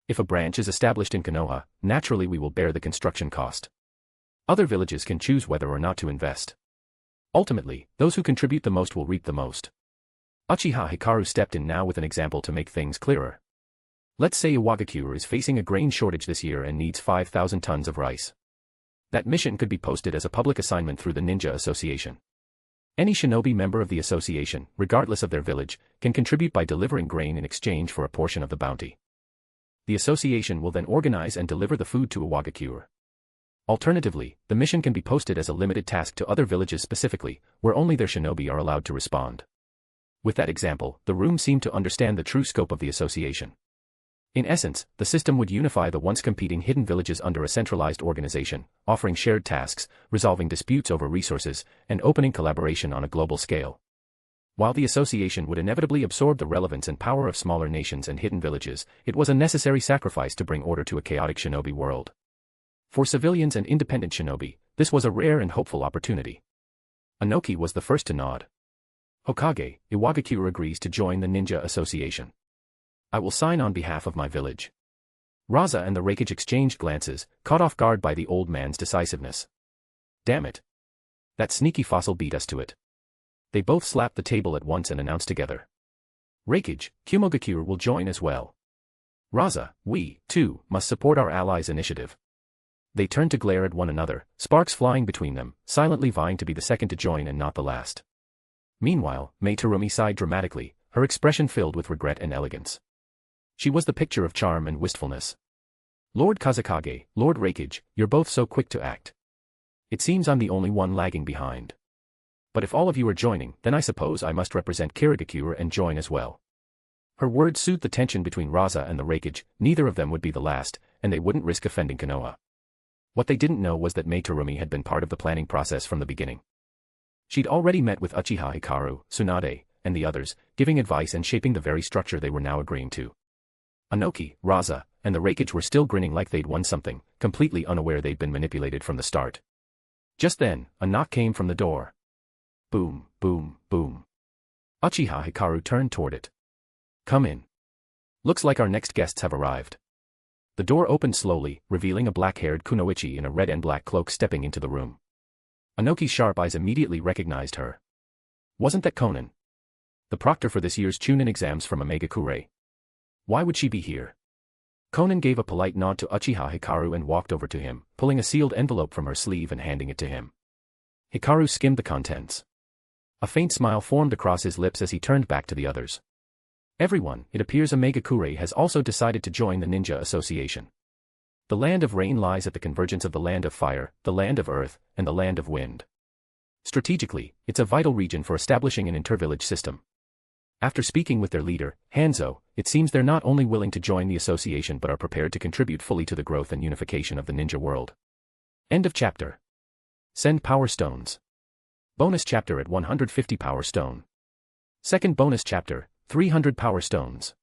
If a branch is established in Konoha, naturally we will bear the construction cost. Other villages can choose whether or not to invest. Ultimately, those who contribute the most will reap the most. Uchiha Hikaru stepped in now with an example to make things clearer. Let's say Fugaku is facing a grain shortage this year and needs 5,000 tons of rice. That mission could be posted as a public assignment through the Ninja Association. Any shinobi member of the association, regardless of their village, can contribute by delivering grain in exchange for a portion of the bounty. The association will then organize and deliver the food to Fugaku. Alternatively, the mission can be posted as a limited task to other villages specifically, where only their shinobi are allowed to respond. With that example, the room seemed to understand the true scope of the association. In essence, the system would unify the once competing hidden villages under a centralized organization, offering shared tasks, resolving disputes over resources, and opening collaboration on a global scale. While the association would inevitably absorb the relevance and power of smaller nations and hidden villages, it was a necessary sacrifice to bring order to a chaotic shinobi world. For civilians and independent shinobi, this was a rare and hopeful opportunity. Anoki was the first to nod. Hokage, Iwagakure agrees to join the Ninja Association. I will sign on behalf of my village. Raza and the Hokage exchanged glances, caught off guard by the old man's decisiveness. Damn it. That sneaky fossil beat us to it. They both slapped the table at once and announced together. Hokage, Kumogakure will join as well. Raza, we, too, must support our allies' initiative. They turned to glare at one another, sparks flying between them, silently vying to be the second to join and not the last. Meanwhile, Mei Terumi sighed dramatically, her expression filled with regret and elegance. She was the picture of charm and wistfulness. Lord Kazekage, Lord Hokage, you're both so quick to act. It seems I'm the only one lagging behind. But if all of you are joining, then I suppose I must represent Kirigakure and join as well. Her words soothed the tension between Raza and the Hokage, neither of them would be the last, and they wouldn't risk offending Konoha. What they didn't know was that Mei Terumi had been part of the planning process from the beginning. She'd already met with Uchiha Hikaru, Tsunade, and the others, giving advice and shaping the very structure they were now agreeing to. Anoki, Raza, and the Hokage were still grinning like they'd won something, completely unaware they'd been manipulated from the start. Just then, a knock came from the door. Boom, boom, boom. Uchiha Hikaru turned toward it. Come in. Looks like our next guests have arrived. The door opened slowly, revealing a black-haired kunoichi in a red and black cloak stepping into the room. Anoki's sharp eyes immediately recognized her. Wasn't that Konan? The proctor for this year's Chunin exams from Mangekyō. Why would she be here? Konan gave a polite nod to Uchiha Hikaru and walked over to him, pulling a sealed envelope from her sleeve and handing it to him. Hikaru skimmed the contents. A faint smile formed across his lips as he turned back to the others. Everyone, it appears Mangekyō has also decided to join the Ninja Association. The land of rain lies at the convergence of the land of fire, the land of earth, and the land of wind. Strategically, it's a vital region for establishing an intervillage system. After speaking with their leader, Hanzo, it seems they're not only willing to join the association but are prepared to contribute fully to the growth and unification of the ninja world. End of chapter. Send Power Stones. Bonus chapter at 150 Power Stone. Second bonus chapter, 300 Power Stones.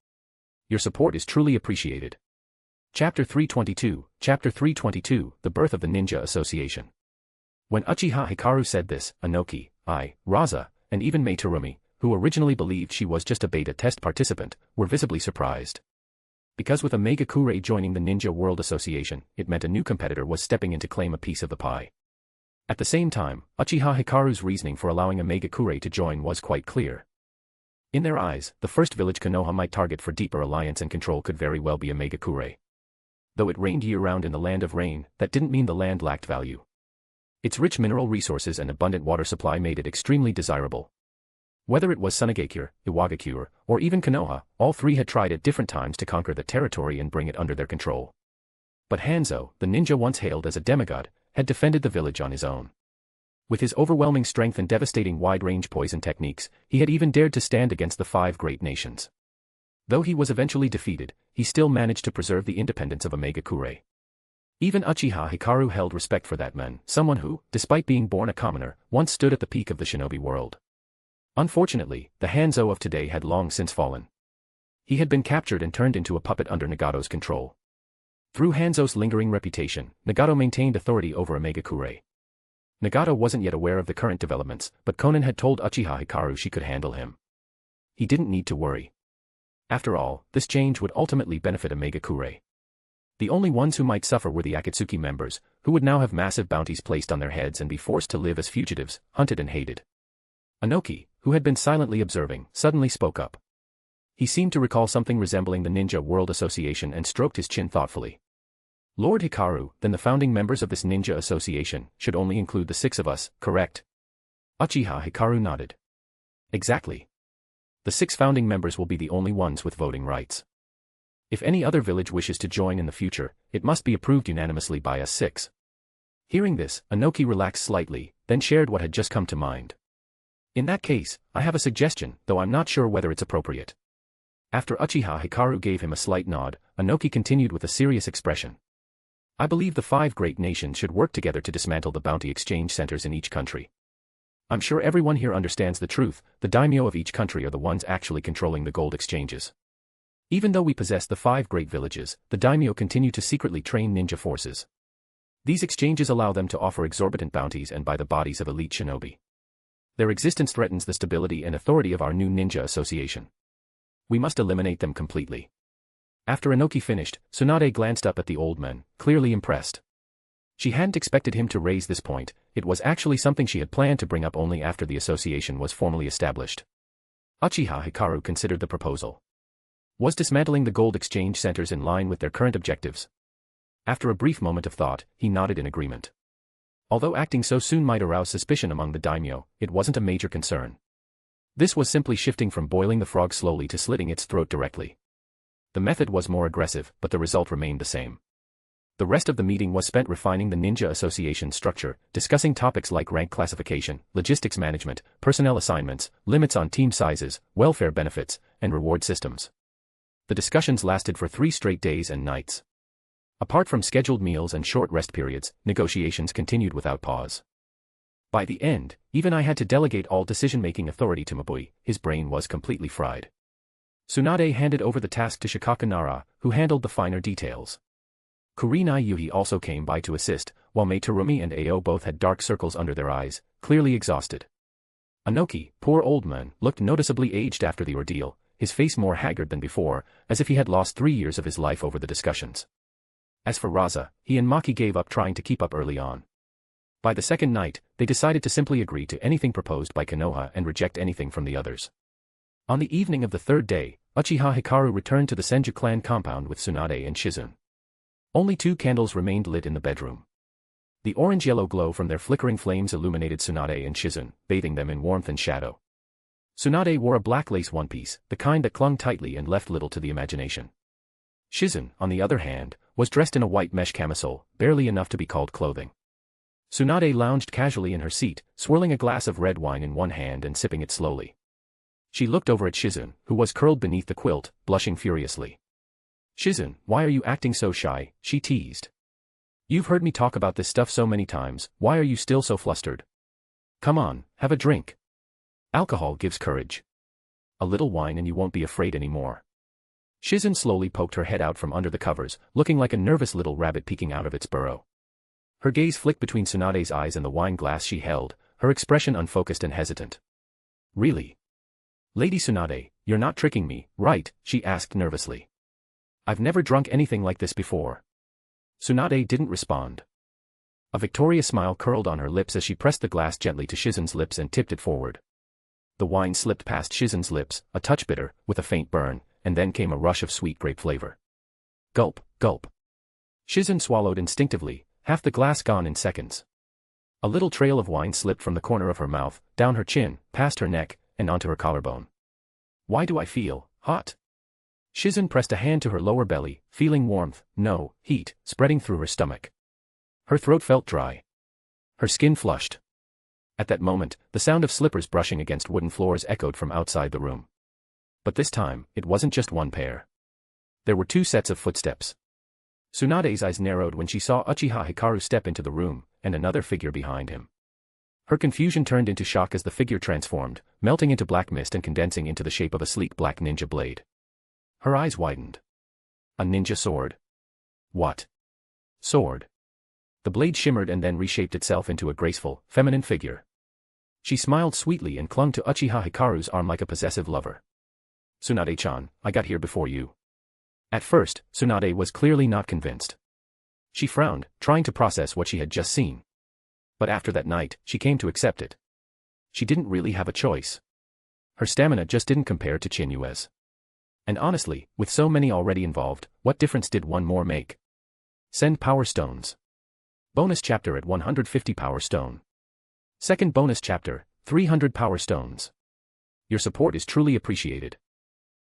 Your support is truly appreciated. Chapter 322, Chapter 322, The Birth of the Ninja Association. When Uchiha Hikaru said this, Inoki, Raza, and even Mei Terumi, who originally believed she was just a beta test participant, were visibly surprised. Because with a Mangekyō joining the Ninja World Association, it meant a new competitor was stepping in to claim a piece of the pie. At the same time, Uchiha Hikaru's reasoning for allowing a Mangekyō to join was quite clear. In their eyes, the first village Konoha might target for deeper alliance and control could very well be a Mangekyō. Though it rained year-round in the land of rain, that didn't mean the land lacked value. Its rich mineral resources and abundant water supply made it extremely desirable. Whether it was Tsunade, Iwagakure, or even Konoha, all three had tried at different times to conquer the territory and bring it under their control. But Hanzo, the ninja once hailed as a demigod, had defended the village on his own. With his overwhelming strength and devastating wide-range poison techniques, he had even dared to stand against the five great nations. Though he was eventually defeated, he still managed to preserve the independence of a Mangekyō. Even Uchiha Hikaru held respect for that man, someone who, despite being born a commoner, once stood at the peak of the shinobi world. Unfortunately, the Hanzo of today had long since fallen. He had been captured and turned into a puppet under Nagato's control. Through Hanzo's lingering reputation, Nagato maintained authority over a Mangekyō. Nagato wasn't yet aware of the current developments, but Konan had told Uchiha Hikaru she could handle him. He didn't need to worry. After all, this change would ultimately benefit a Mangekyō. The only ones who might suffer were the Akatsuki members, who would now have massive bounties placed on their heads and be forced to live as fugitives, hunted and hated. Inoki, who had been silently observing, suddenly spoke up. He seemed to recall something resembling the Ninja World Association and stroked his chin thoughtfully. Lord Hikaru, then the founding members of this ninja association, should only include the 6 of us, correct? Uchiha Hikaru nodded. Exactly. The 6 founding members will be the only ones with voting rights. If any other village wishes to join in the future, it must be approved unanimously by us 6. Hearing this, Inoki relaxed slightly, then shared what had just come to mind. In that case, I have a suggestion, though I'm not sure whether it's appropriate. After Uchiha Hikaru gave him a slight nod, Inoki continued with a serious expression. I believe the 5 great nations should work together to dismantle the bounty exchange centers in each country. I'm sure everyone here understands the truth, the daimyo of each country are the ones actually controlling the gold exchanges. Even though we possess the 5 great villages, the daimyo continue to secretly train ninja forces. These exchanges allow them to offer exorbitant bounties and buy the bodies of elite shinobi. Their existence threatens the stability and authority of our new ninja association. We must eliminate them completely. After Inoki finished, Tsunade glanced up at the old man, clearly impressed. She hadn't expected him to raise this point, it was actually something she had planned to bring up only after the association was formally established. Uchiha Hikaru considered the proposal. Was dismantling the gold exchange centers in line with their current objectives? After a brief moment of thought, he nodded in agreement. Although acting so soon might arouse suspicion among the daimyo, it wasn't a major concern. This was simply shifting from boiling the frog slowly to slitting its throat directly. The method was more aggressive, but the result remained the same. The rest of the meeting was spent refining the ninja association structure, discussing topics like rank classification, logistics management, personnel assignments, limits on team sizes, welfare benefits, and reward systems. The discussions lasted for 3 straight days and nights. Apart from scheduled meals and short rest periods, negotiations continued without pause. By the end, even I had to delegate all decision-making authority to Mabui, his brain was completely fried. Tsunade handed over the task to Shikaka Nara, who handled the finer details. Kurinai Yuhi also came by to assist, while Mei Terumi and Ao both had dark circles under their eyes, clearly exhausted. Inoki, poor old man, looked noticeably aged after the ordeal, his face more haggard than before, as if he had lost 3 years of his life over the discussions. As for Raza, he and Maki gave up trying to keep up early on. By the second night, they decided to simply agree to anything proposed by Konoha and reject anything from the others. On the evening of the 3rd day, Uchiha Hikaru returned to the Senju clan compound with Tsunade and Shizune. Only 2 candles remained lit in the bedroom. The orange-yellow glow from their flickering flames illuminated Tsunade and Shizune, bathing them in warmth and shadow. Tsunade wore a black lace one-piece, the kind that clung tightly and left little to the imagination. Shizune, on the other hand, was dressed in a white mesh camisole, barely enough to be called clothing. Tsunade lounged casually in her seat, swirling a glass of red wine in one hand and sipping it slowly. She looked over at Shizune, who was curled beneath the quilt, blushing furiously. "Shizune, why are you acting so shy?" she teased. You've heard me talk about this stuff so many times, why are you still so flustered? Come on, have a drink. Alcohol gives courage. A little wine and you won't be afraid anymore. Shizun slowly poked her head out from under the covers, looking like a nervous little rabbit peeking out of its burrow. Her gaze flicked between Tsunade's eyes and the wine glass she held, her expression unfocused and hesitant. Really? Lady Tsunade, you're not tricking me, right? She asked nervously. I've never drunk anything like this before. Tsunade didn't respond. A victorious smile curled on her lips as she pressed the glass gently to Shizun's lips and tipped it forward. The wine slipped past Shizun's lips, a touch bitter, with a faint burn, and then came a rush of sweet grape flavor. Gulp, gulp. Shizun swallowed instinctively, half the glass gone in seconds. A little trail of wine slipped from the corner of her mouth, down her chin, past her neck, and onto her collarbone. Why do I feel hot? Shizun pressed a hand to her lower belly, feeling warmth, no, heat, spreading through her stomach. Her throat felt dry. Her skin flushed. At that moment, the sound of slippers brushing against wooden floors echoed from outside the room. But this time, it wasn't just one pair. There were two sets of footsteps. Tsunade's eyes narrowed when she saw Uchiha Hikaru step into the room, and another figure behind him. Her confusion turned into shock as the figure transformed, melting into black mist and condensing into the shape of a sleek black ninja blade. Her eyes widened. A ninja sword? What? Sword. The blade shimmered and then reshaped itself into a graceful, feminine figure. She smiled sweetly and clung to Uchiha Hikaru's arm like a possessive lover. Tsunade-chan, I got here before you. At first, Tsunade was clearly not convinced. She frowned, trying to process what she had just seen. But after that night, she came to accept it. She didn't really have a choice. Her stamina just didn't compare to Chinyue's. And honestly, with so many already involved, what difference did one more make? Send Power Stones. Bonus chapter at 150 Power Stone. Second bonus chapter, 300 Power Stones. Your support is truly appreciated.